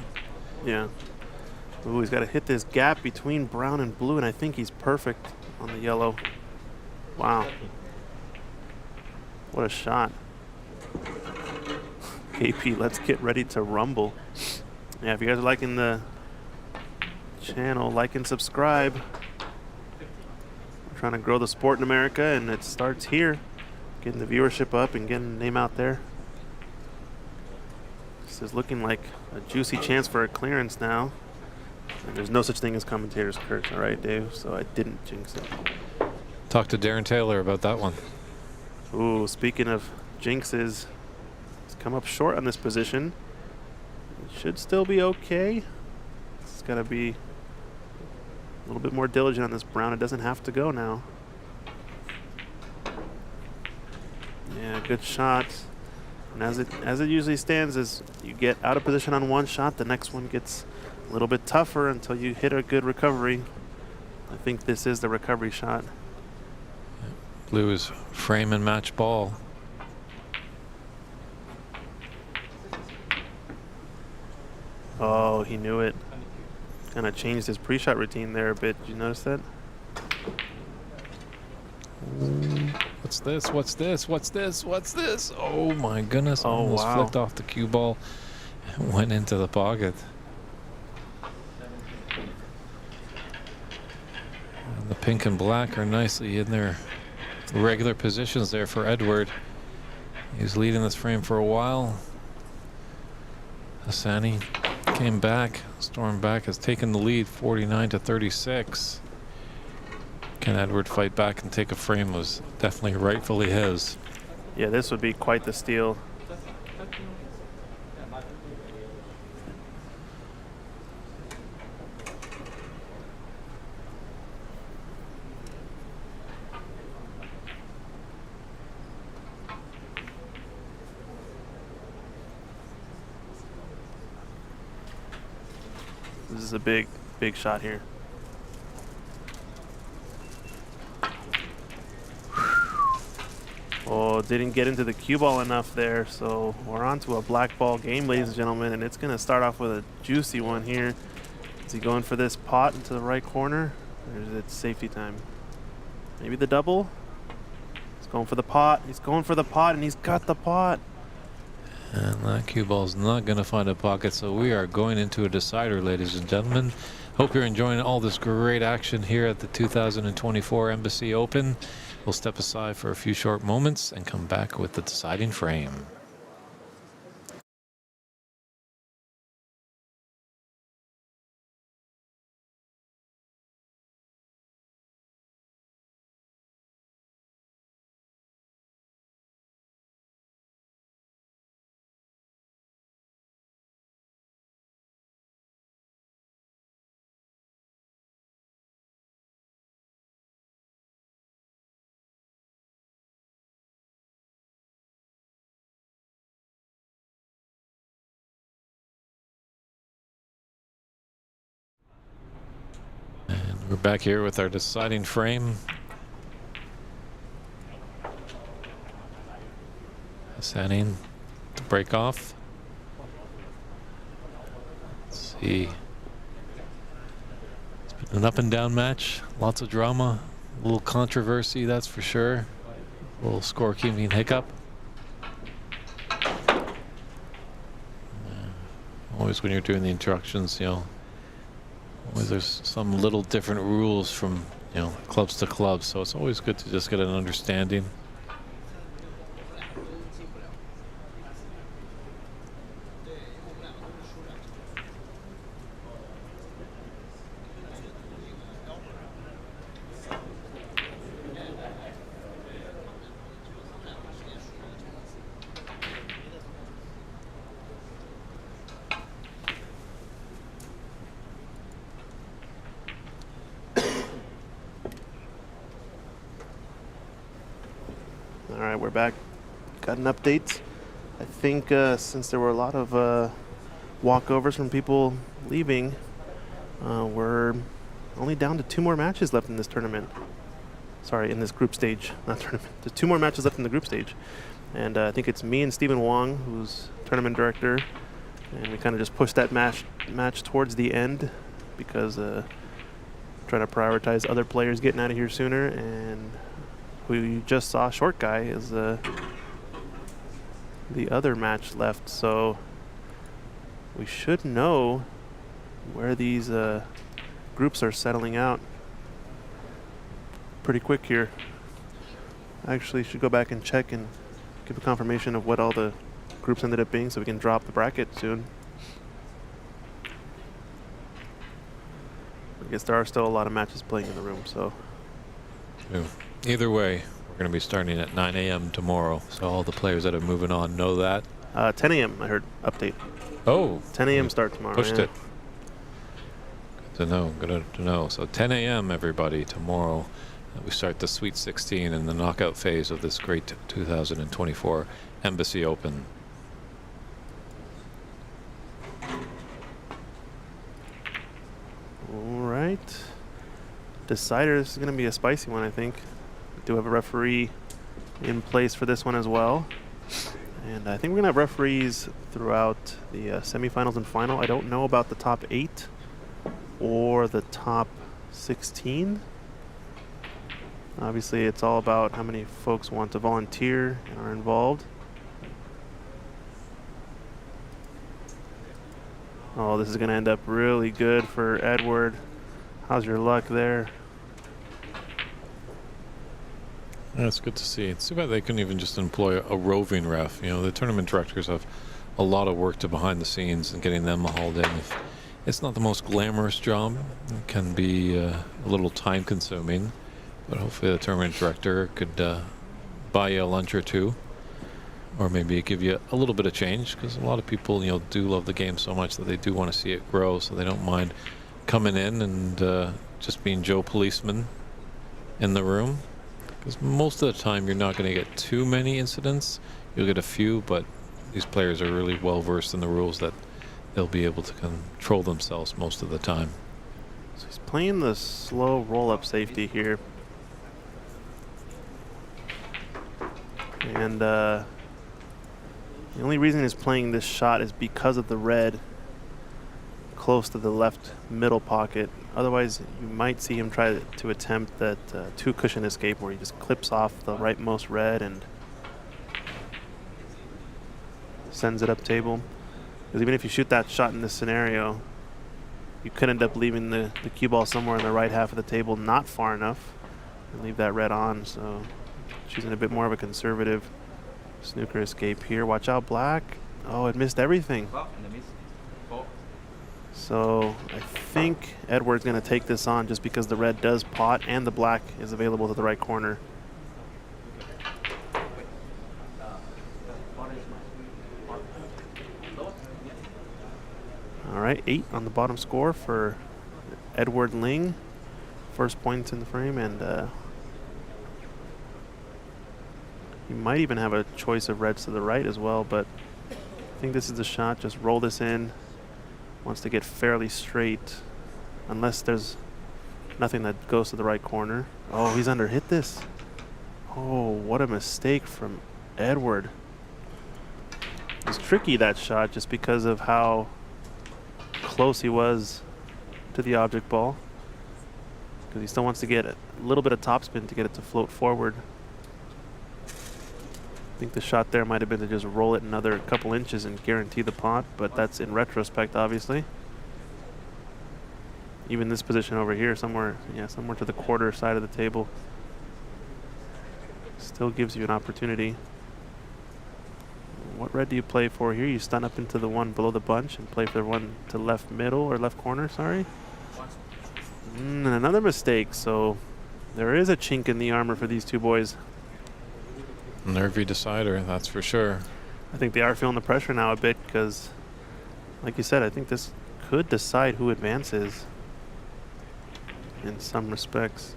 Yeah. Ooh, he's got to hit this gap between brown and blue, and I think he's perfect on the yellow. Wow. What a shot. KP, let's get ready to rumble. Yeah, if you guys are liking the channel, like and subscribe. We're trying to grow the sport in America, and it starts here. Getting the viewership up and getting the name out there. This is looking like a juicy chance for a clearance now. And there's no such thing as commentator's curse, all right, Dave? So I didn't jinx it. Talk to Darren Taylor about that one. Ooh, speaking of jinxes, he's come up short on this position. It should still be okay. It's got to be a little bit more diligent on this brown. It doesn't have to go now. Yeah, good shot. And as it usually stands, is you get out of position on one shot, the next one gets a little bit tougher until you hit a good recovery. I think this is the recovery shot. Blue is frame and match ball. Oh, he knew it. Kind of changed his pre-shot routine there a bit. Did you notice that? What's this? What's this? What's this? What's this? Oh my goodness. Oh, Almost wow. flicked off the cue ball and went into the pocket. And the pink and black are nicely in their regular positions there for Edward. He's leading this frame for a while. Hassani came back, stormed back, has taken the lead 49-36. Can Edward fight back and take a frame? Was definitely rightfully his. Yeah, this would be quite the steal. This is a big shot here. Oh, didn't get into the cue ball enough there, so we're on to a black ball game, ladies and gentlemen, and it's going to start off with a juicy one here. Is he going for this pot into the right corner, or is it safety time? Maybe the double? He's going for the pot. He's going for the pot, and he's got the pot. And that cue ball's not going to find a pocket, so we are going into a decider, ladies and gentlemen. Hope you're enjoying all this great action here at the 2024 Embassy Open. We'll step aside for a few short moments and come back with the deciding frame. We're back here with our deciding frame. Hassani to break off. Let's see. It's been an up and down match. Lots of drama. A little controversy, that's for sure. A little scorekeeping hiccup. Always when you're doing the instructions, you know, always there's some little different rules from, you know, clubs to clubs, so it's always good to just get an understanding. All right, we're back. Got an update. I think since there were a lot of walkovers from people leaving, we're only down to 2 more matches left in this tournament. Sorry, in this group stage, not tournament. There's 2 more matches left in the group stage. And I think it's me and Stephen Wong, who's tournament director. And we kind of just pushed that match towards the end because trying to prioritize other players getting out of here sooner. And who you just saw, short guy, is the other match left. So we should know where these groups are settling out pretty quick here. I actually should go back and check and give a confirmation of what all the groups ended up being so we can drop the bracket soon. I guess there are still a lot of matches playing in the room, so. Either way, we're going to be starting at 9 a.m. tomorrow, so all the players that are moving on know that. 10 a.m. I heard update. Oh. 10 a.m. start tomorrow. Pushed yeah. it. Good to know. Good to know. So 10 a.m. everybody tomorrow. We start the Sweet 16 and the knockout phase of this great 2024 Embassy Open. All right. Decider, this is going to be a spicy one, I think. We do have a referee in place for this one as well. And I think we're going to have referees throughout the semifinals and final. I don't know about the top 8 or the top 16. Obviously, it's all about how many folks want to volunteer and are involved. Oh, this is going to end up really good for Edward. How's your luck there? That's good to see. It's too bad they couldn't even just employ a roving ref. You know, the tournament directors have a lot of work to behind the scenes and getting them hauled in. It's not the most glamorous job. It can be a little time consuming, but hopefully the tournament director could buy you a lunch or two, or maybe give you a little bit of change, because a lot of people, you know, do love the game so much that they do want to see it grow, so they don't mind coming in and just being Joe Policeman in the room. Because most of the time you're not going to get too many incidents. You'll get a few, but these players are really well versed in the rules that they'll be able to control themselves most of the time. So he's playing the slow roll-up safety here. And the only reason he's playing this shot is because of the red close to the left middle pocket. Otherwise, you might see him try to attempt that two cushion escape where he just clips off the rightmost red and sends it up table. Because even if you shoot that shot in this scenario, you could end up leaving the cue ball somewhere in the right half of the table, not far enough, and leave that red on. So choosing a bit more of a conservative snooker escape here. Watch out, black. Oh, it missed everything. So I think Edward's going to take this on just because the red does pot and the black is available to the right corner. All right, 8 on the bottom score for Edward Ling. First points in the frame, and you might even have a choice of reds to the right as well, but I think this is the shot. Just roll this in. Wants to get fairly straight, unless there's nothing that goes to the right corner. Oh, he's under hit this. Oh, what a mistake from Edward. It's tricky, that shot, just because of how close he was to the object ball, because he still wants to get a little bit of topspin to get it to float forward. I think the shot there might have been to just roll it another couple inches and guarantee the pot, but that's in retrospect, obviously. Even this position over here, somewhere to the quarter side of the table, still gives you an opportunity. What red do you play for here? You stun up into the one below the bunch and play for the one to left middle or left corner, sorry. And another mistake, so there is a chink in the armor for these two boys. Nervy decider, that's for sure. I think they are feeling the pressure now a bit because, like you said, I think this could decide who advances in some respects.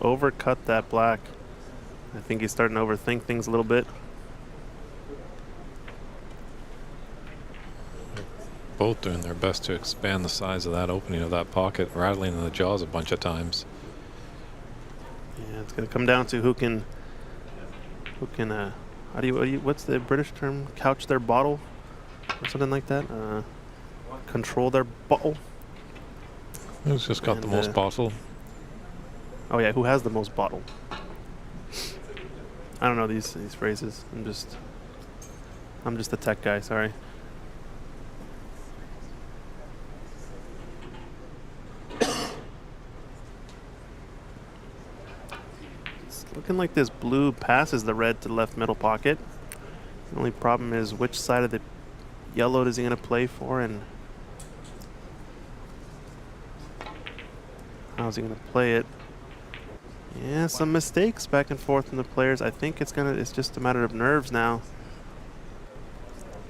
Overcut that black. I think he's starting to overthink things a little bit. both doing their best to expand the size of that opening of that pocket, rattling in the jaws a bunch of times. Yeah, it's going to come down to who can what's the British term? Couch their bottle or something like that. Control their bottle. Who's just got the most bottle? Oh yeah, who has the most bottle? I don't know these phrases. I'm just a tech guy. Sorry. It's looking like this blue passes the red to the left middle pocket. The only problem is which side of the yellow is he going to play for, and how's he going to play it? Yeah, some mistakes back and forth from the players. I think it's just a matter of nerves now.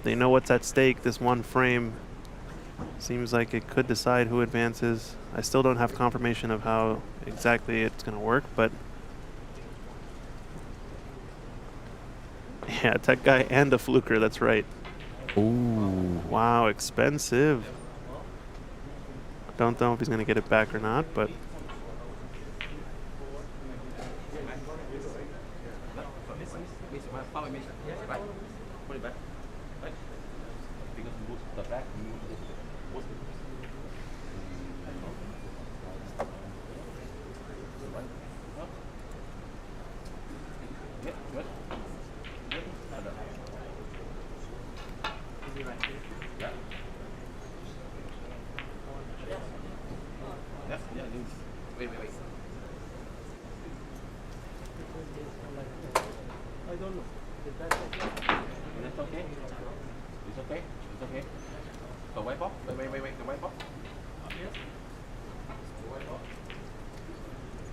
They know what's at stake. This one frame seems like it could decide who advances. I still don't have confirmation of how exactly it's going to work, but yeah, tech guy and a fluker. That's right. Ooh. Wow, expensive. Don't know if he's going to get it back or not, but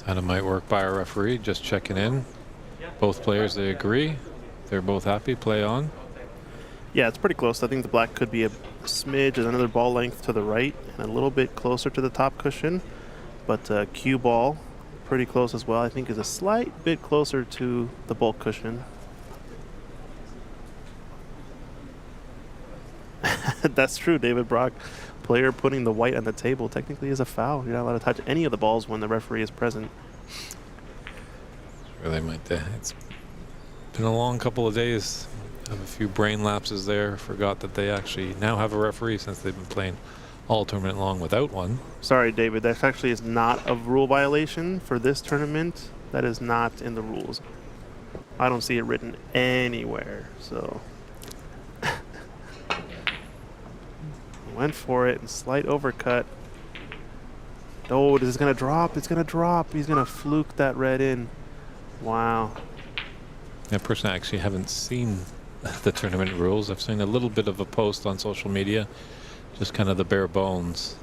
That might work by our referee, just checking in. Both players, they agree. They're both happy. Play on. yeah, it's pretty close. I think the black could be a smidge, another ball length to the right, and a little bit closer to the top cushion. But cue ball, pretty close as well. I think is a slight bit closer to the bulk cushion. That's true, David Brock. Player putting the white on the table technically is a foul. You're not allowed to touch any of the balls when the referee is present. Really might. It's been a long couple of days. I have a few brain lapses there. Forgot that they actually now have a referee since they've been playing all tournament long without one. Sorry, David. That actually is not a rule violation for this tournament. That is not in the rules. I don't see it written anywhere. So went for it and slight overcut. Oh, this is going to drop. It's going to drop. He's going to fluke that red in. Wow. Yeah, personally, I actually haven't seen the tournament rules. I've seen a little bit of a post on social media, just kind of the bare bones.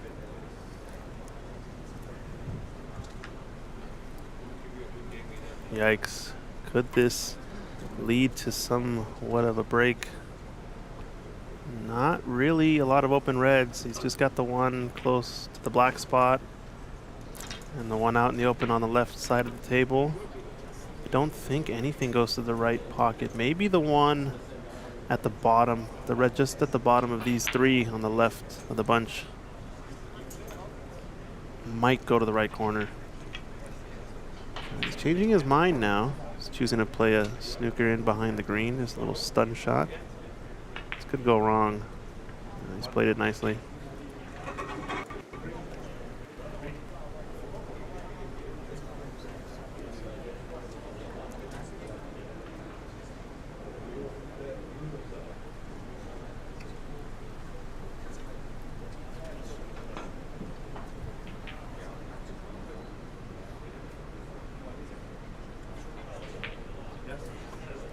Yikes. Could this lead to somewhat of a break? Not really a lot of open reds. He's just got the one close to the black spot and the one out in the open on the left side of the table. I don't think anything goes to the right pocket. Maybe the one at the bottom, the red just at the bottom of these three on the left of the bunch might go to the right corner. He's changing his mind now. He's choosing to play a snooker in behind the green, this little stun shot. This could go wrong. He's played it nicely.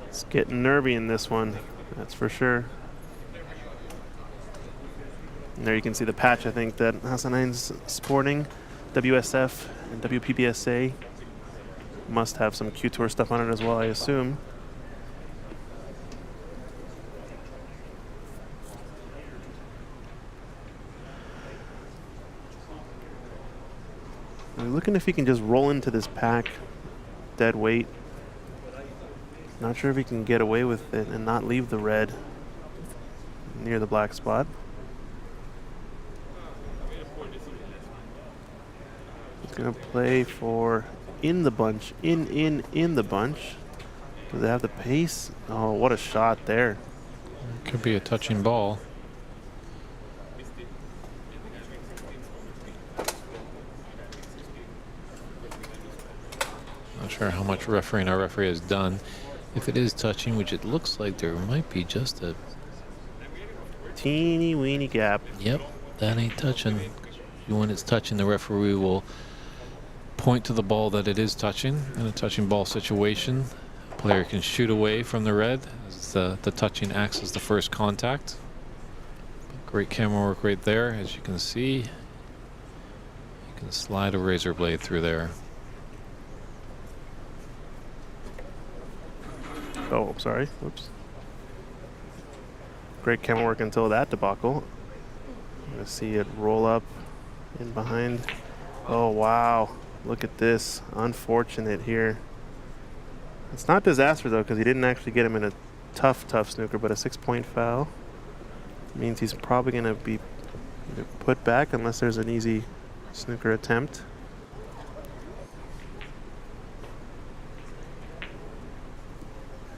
It's getting nervy in this one, that's for sure. And there you can see the patch, I think, that Hassanine's sporting. WSF and WPBSA must have some Q Tour stuff on it as well, I assume. I'm looking if he can just roll into this pack dead weight. Not sure if he can get away with it and not leave the red near the black spot. He's gonna play for in the bunch, in the bunch. Does it have the pace? Oh, what a shot there. Could be a touching ball. Not sure how much refereeing our referee has done. If it is touching, which it looks like there might be just a... Teeny weeny gap. Yep, that ain't touching. When it's touching, the referee will point to the ball that it is touching. In a touching ball situation, player can shoot away from the red as the touching acts as the first contact. Great camera work right there. As you can see, you can slide a razor blade through there. Oh, I'm sorry. Whoops. Great camera work until that debacle. I'm gonna see it roll up in behind. Oh, wow. Look at this. Unfortunate here. It's not disaster, though, because he didn't actually get him in a tough snooker, but a 6-point foul means he's probably going to be put back unless there's an easy snooker attempt.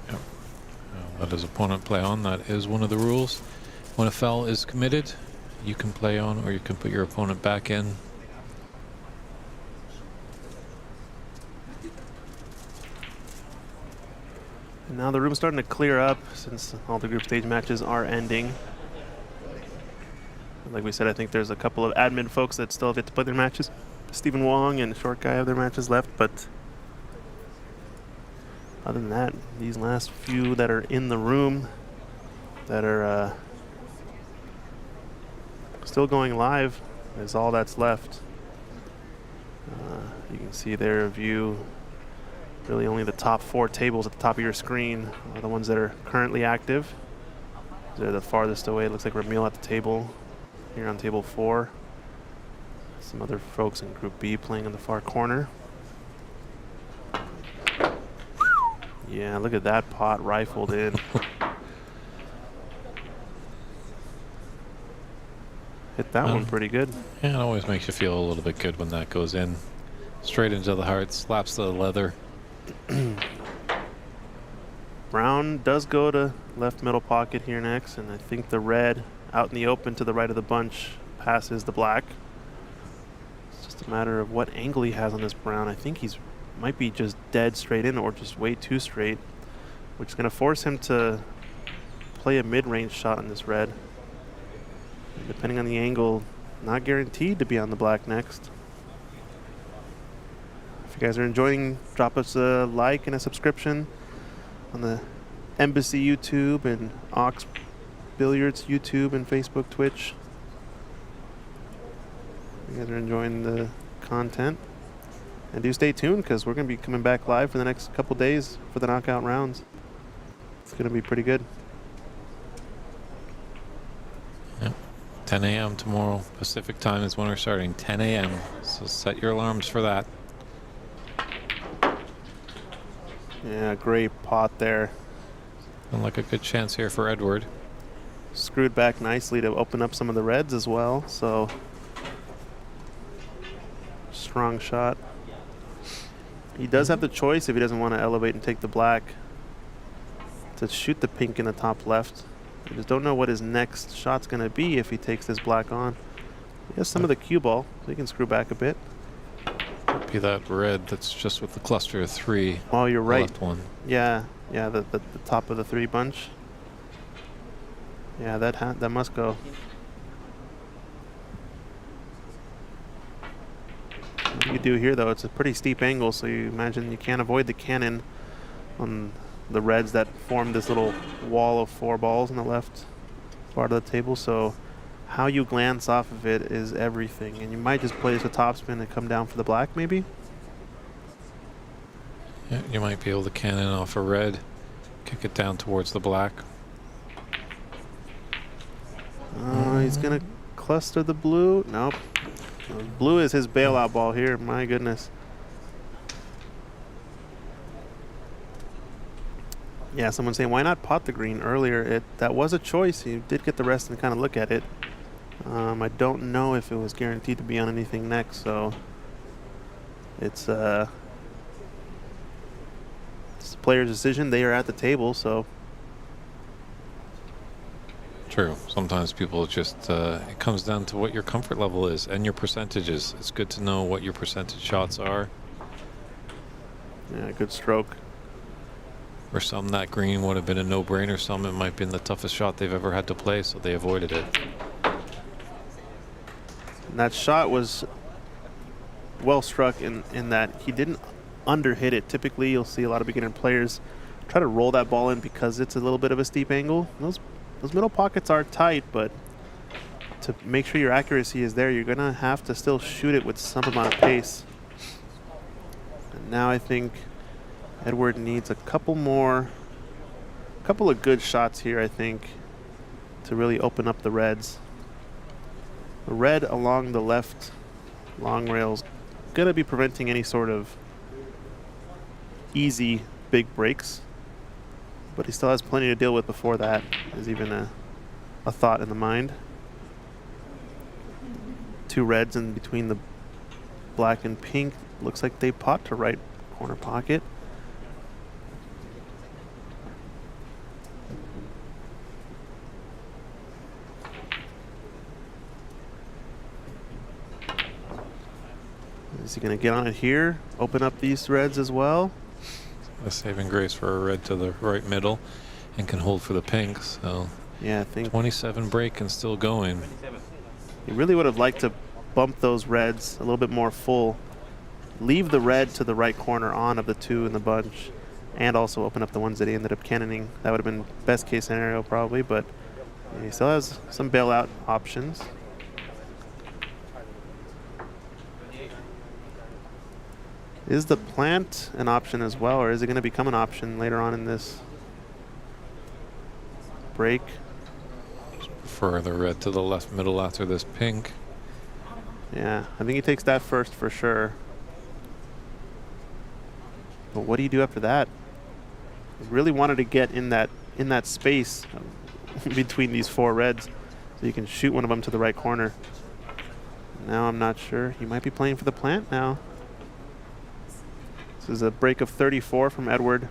Yep. Let his opponent play on. That is one of the rules. When a foul is committed, you can play on, or you can put your opponent back in. And now the room's starting to clear up since all the group stage matches are ending. Like we said, I think there's a couple of admin folks that still get to play their matches. Stephen Wong and Short Guy have their matches left, but other than that, these last few that are in the room that are still going live is all that's left. You can see their view. Really only the top 4 tables at the top of your screen are the ones that are currently active. They're the farthest away. It looks like Ramil at the table here on table 4. Some other folks in group B playing in the far corner. Yeah, look at that pot rifled in. Hit that one pretty good. Yeah, it always makes you feel a little bit good when that goes in. Straight into the heart, slaps the leather. Brown does go to left middle pocket here next, and I think the red out in the open to the right of the bunch passes the black. It's just a matter of what angle he has on this brown. I think he's might be just dead straight in or just way too straight, which is going to force him to play a mid-range shot on this red. And depending on the angle, not guaranteed to be on the black next. If you guys are enjoying, drop us a like and a subscription on the Embassy YouTube and Ox Billiards YouTube and Facebook, Twitch. If you guys are enjoying the content. And do stay tuned because we're going to be coming back live for the next couple days for the knockout rounds. It's going to be pretty good. Yep. 10 a.m. tomorrow. Pacific time is when we're starting. 10 a.m. So set your alarms for that. Yeah, great pot there. And like a good chance here for Edward. Screwed back nicely to open up some of the reds as well. So strong shot. He does have the choice if he doesn't want to elevate and take the black to shoot the pink in the top left. I just don't know what his next shot's going to be if he takes this black on. He has some of the cue ball, so he can screw back a bit. Be that red that's just with the cluster of 3. Oh, you're right. Left one. Yeah, the top of the 3 bunch. Yeah, that must go. What you do here, though, it's a pretty steep angle, so you imagine you can't avoid the cannon on the reds that form this little wall of 4 balls on the left part of the table. So how you glance off of it is everything, and you might just play this with topspin and come down for the black, maybe. Yeah, you might be able to cannon off a red, kick it down towards the black. He's gonna cluster the blue. Nope. Blue is his bailout ball here. My goodness. Yeah, someone's saying, why not pot the green earlier? That was a choice. You did get the rest and kind of look at it. I don't know if it was guaranteed to be on anything next, so it's the player's decision. They are at the table, so True. Sometimes people just, it comes down to what your comfort level is and your percentages. It's good to know what your percentage shots are. yeah, good stroke. For some, that green would have been a no-brainer. Some, it might have been the toughest shot they've ever had to play, so they avoided it. And that shot was well struck in that he didn't underhit it. Typically, you'll see a lot of beginner players try to roll that ball in because it's a little bit of a steep angle. Those middle pockets are tight, but to make sure your accuracy is there, you're going to have to still shoot it with some amount of pace. And now I think Edward needs a couple of good shots here, I think, to really open up the reds. The red along the left long rail's going to be preventing any sort of easy big breaks. But he still has plenty to deal with before that is even a thought in the mind. Two reds in between the black and pink. Looks like they pot to right corner pocket. Is he going to get on it here? Open up these reds as well? A saving grace for a red to the right middle and can hold for the pink. So Yeah, I think 27 break and still going. he really would have liked to bump those reds a little bit more full. Leave the red to the right corner on of the two in the bunch and also open up the ones that he ended up cannoning. That would have been best case scenario probably, but he still has some bailout options. Is the plant an option as well, or is it going to become an option later on in this break? Prefer the red to the left middle after this pink. Yeah, I think he takes that first for sure. But what do you do after that? He really wanted to get in that space between these four reds so you can shoot one of them to the right corner. Now I'm not sure. He might be playing for the plant now. This is a break of 34 from Edward.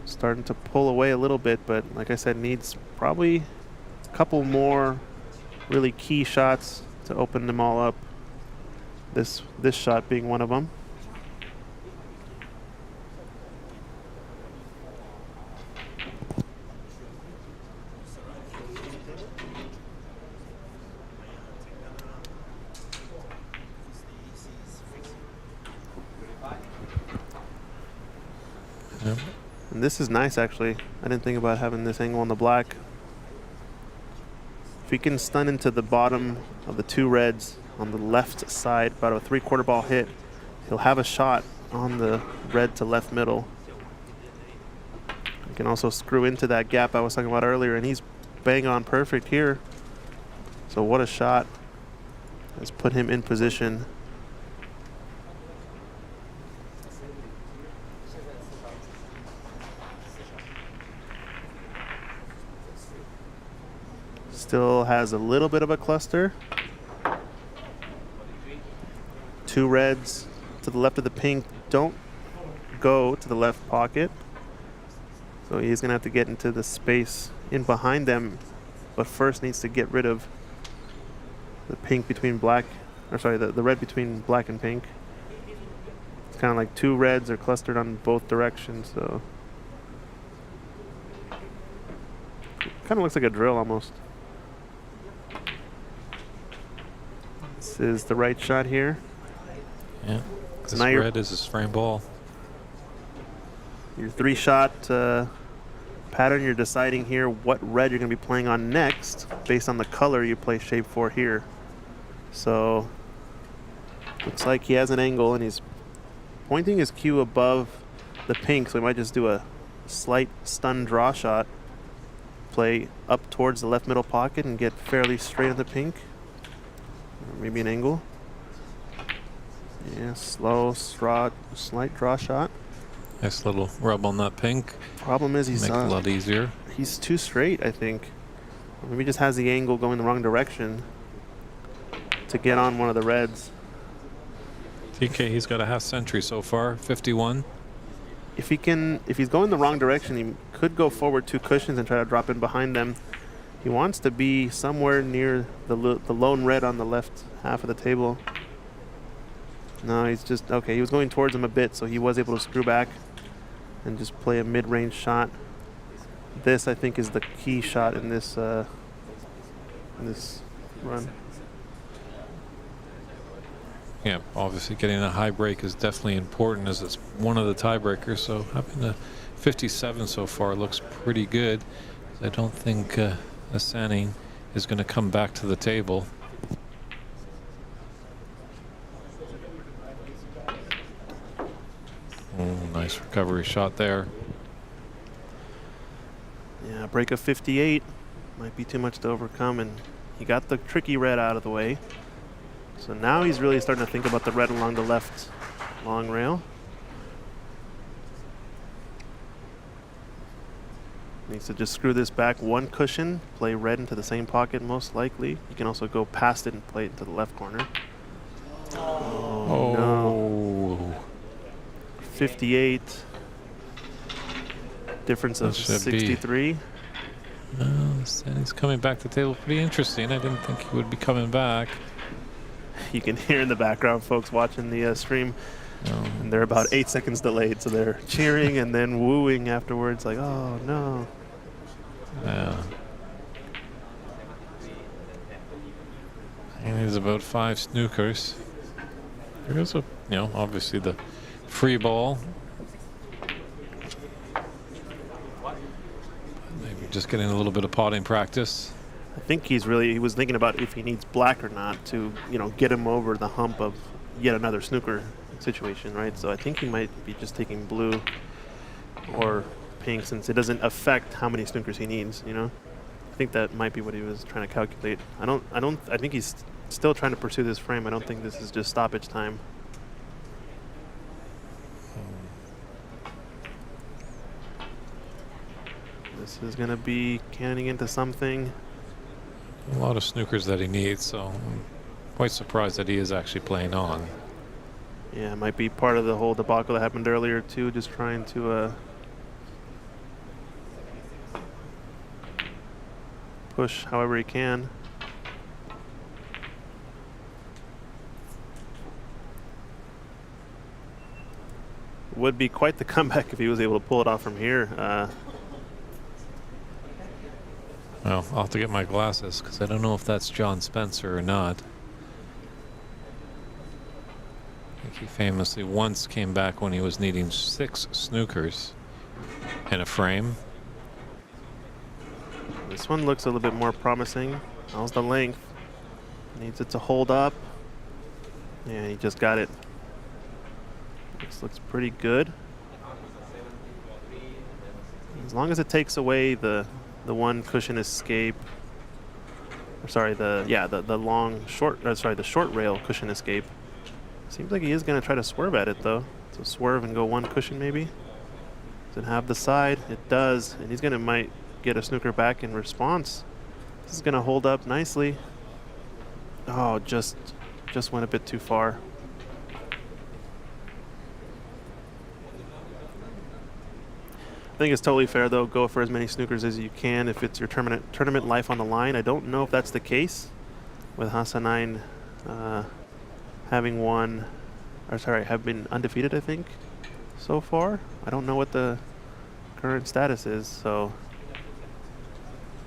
Starting to pull away a little bit, but like I said, needs probably a couple more really key shots to open them all up. This shot being one of them. Yep. And this is nice, actually. I didn't think about having this angle on the black. If he can stun into the bottom of the two reds on the left side, about a 3/4 ball hit, he'll have a shot on the red to left middle. He can also screw into that gap I was talking about earlier, and he's bang on perfect here. So what a shot. Has put him in position. Still has a little bit of a cluster. Two reds to the left of the pink don't go to the left pocket. So he's going to have to get into the space in behind them, but first needs to get rid of the pink between black, or sorry, the red between black and pink. It's kind of like two reds are clustered on both directions, so kind of looks like a drill almost. This is the right shot here. Yeah. This Now you're- red is his frame ball. Your three-shot pattern, you're deciding here what red you're going to be playing on next based on the color you play shape for here. So looks like he has an angle and he's pointing his cue above the pink, so he might just do a slight stun draw shot. Play up towards the left middle pocket and get fairly straight at the pink. Or maybe an angle. Yeah, slow, slight draw shot. Nice little rub on that pink. Problem is Make it a lot easier. he's too straight, I think. Or maybe just has the angle going the wrong direction to get on one of the reds. TK, he's got a half century so far, 51. If he's going the wrong direction, he could go forward 2 cushions and try to drop in behind them. He wants to be somewhere near the lone red on the left half of the table. No, he's just, okay, he was going towards him a bit, so he was able to screw back and just play a mid-range shot. This, I think, is the key shot in this run. Yeah, obviously getting a high break is definitely important as it's one of the tiebreakers. So having a 57 so far looks pretty good. I don't think Asani is going to come back to the table. Oh, nice recovery shot there. Yeah, break of 58 might be too much to overcome, and he got the tricky red out of the way. So now he's really starting to think about the red along the left long rail. Needs to just screw this back 1 cushion, play red into the same pocket most likely. You can also go past it and play it into the left corner. Oh, no. 58. Difference of 63. He's coming back to the table. Pretty interesting. I didn't think he would be coming back. You can hear in the background folks watching the stream, and they're about 8 seconds delayed, so they're cheering and then wooing afterwards, like, oh no. Yeah. And he's about 5 snookers. There's a, obviously the free ball. Maybe just getting a little bit of potting practice. I think he was thinking about if he needs black or not to, get him over the hump of yet another snooker situation, right? So I think he might be just taking blue or pink since it doesn't affect how many snookers he needs, I think that might be what he was trying to calculate. I think he's still trying to pursue this frame. I don't think this is just stoppage time. This is going to be cannoning into something. A lot of snookers that he needs, so I'm quite surprised that he is actually playing on. Yeah, it might be part of the whole debacle that happened earlier too, just trying to push however he can. Would be quite the comeback if he was able to pull it off from here. Well, I'll have to get my glasses because I don't know if that's John Spencer or not. I think he famously once came back when he was needing 6 snookers in a frame. This one looks a little bit more promising. How's the length? Needs it to hold up. Yeah, he just got it. This looks pretty good. As long as it takes away the 1 cushion escape, or sorry, the short rail cushion escape. Seems like he is going to try to swerve at it though. So swerve and go 1 cushion maybe. Does it have the side? It does, and he's might get a snooker back in response. This is going to hold up nicely. Oh, just went a bit too far. I think it's totally fair though. Go for as many snookers as you can if it's your tournament life on the line. I don't know if that's the case with Hasanain have been undefeated, I think, so far. I don't know what the current status is, so.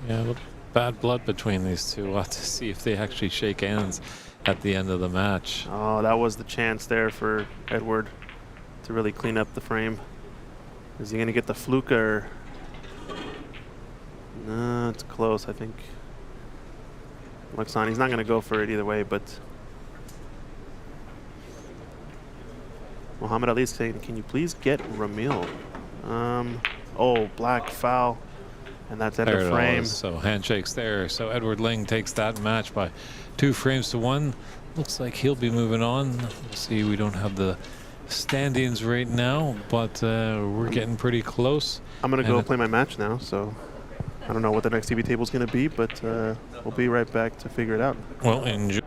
Yeah, a little bad blood between these two. We'll have to see if they actually shake hands at the end of the match. Oh, that was the chance there for Edward to really clean up the frame. Is he going to get the fluke or? No, it's close, I think. Looks on. He's not going to go for it either way, but. Muhammad Ali's saying, can you please get Ramil? Oh, black foul. And that's end of frame. So handshakes there. So Edward Ling takes that match by 2 frames to 1. Looks like he'll be moving on. We'll see, we don't have the standings right now, but we're getting pretty close. I'm going to go play my match now, so I don't know what the next TV table is going to be, but we'll be right back to figure it out. Well, enjoy.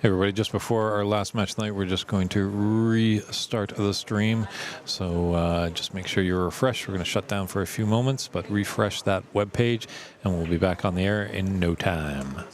Hey everybody, just before our last match tonight, we're just going to restart the stream. So just make sure you're refreshed. We're going to shut down for a few moments, but refresh that web page, and we'll be back on the air in no time.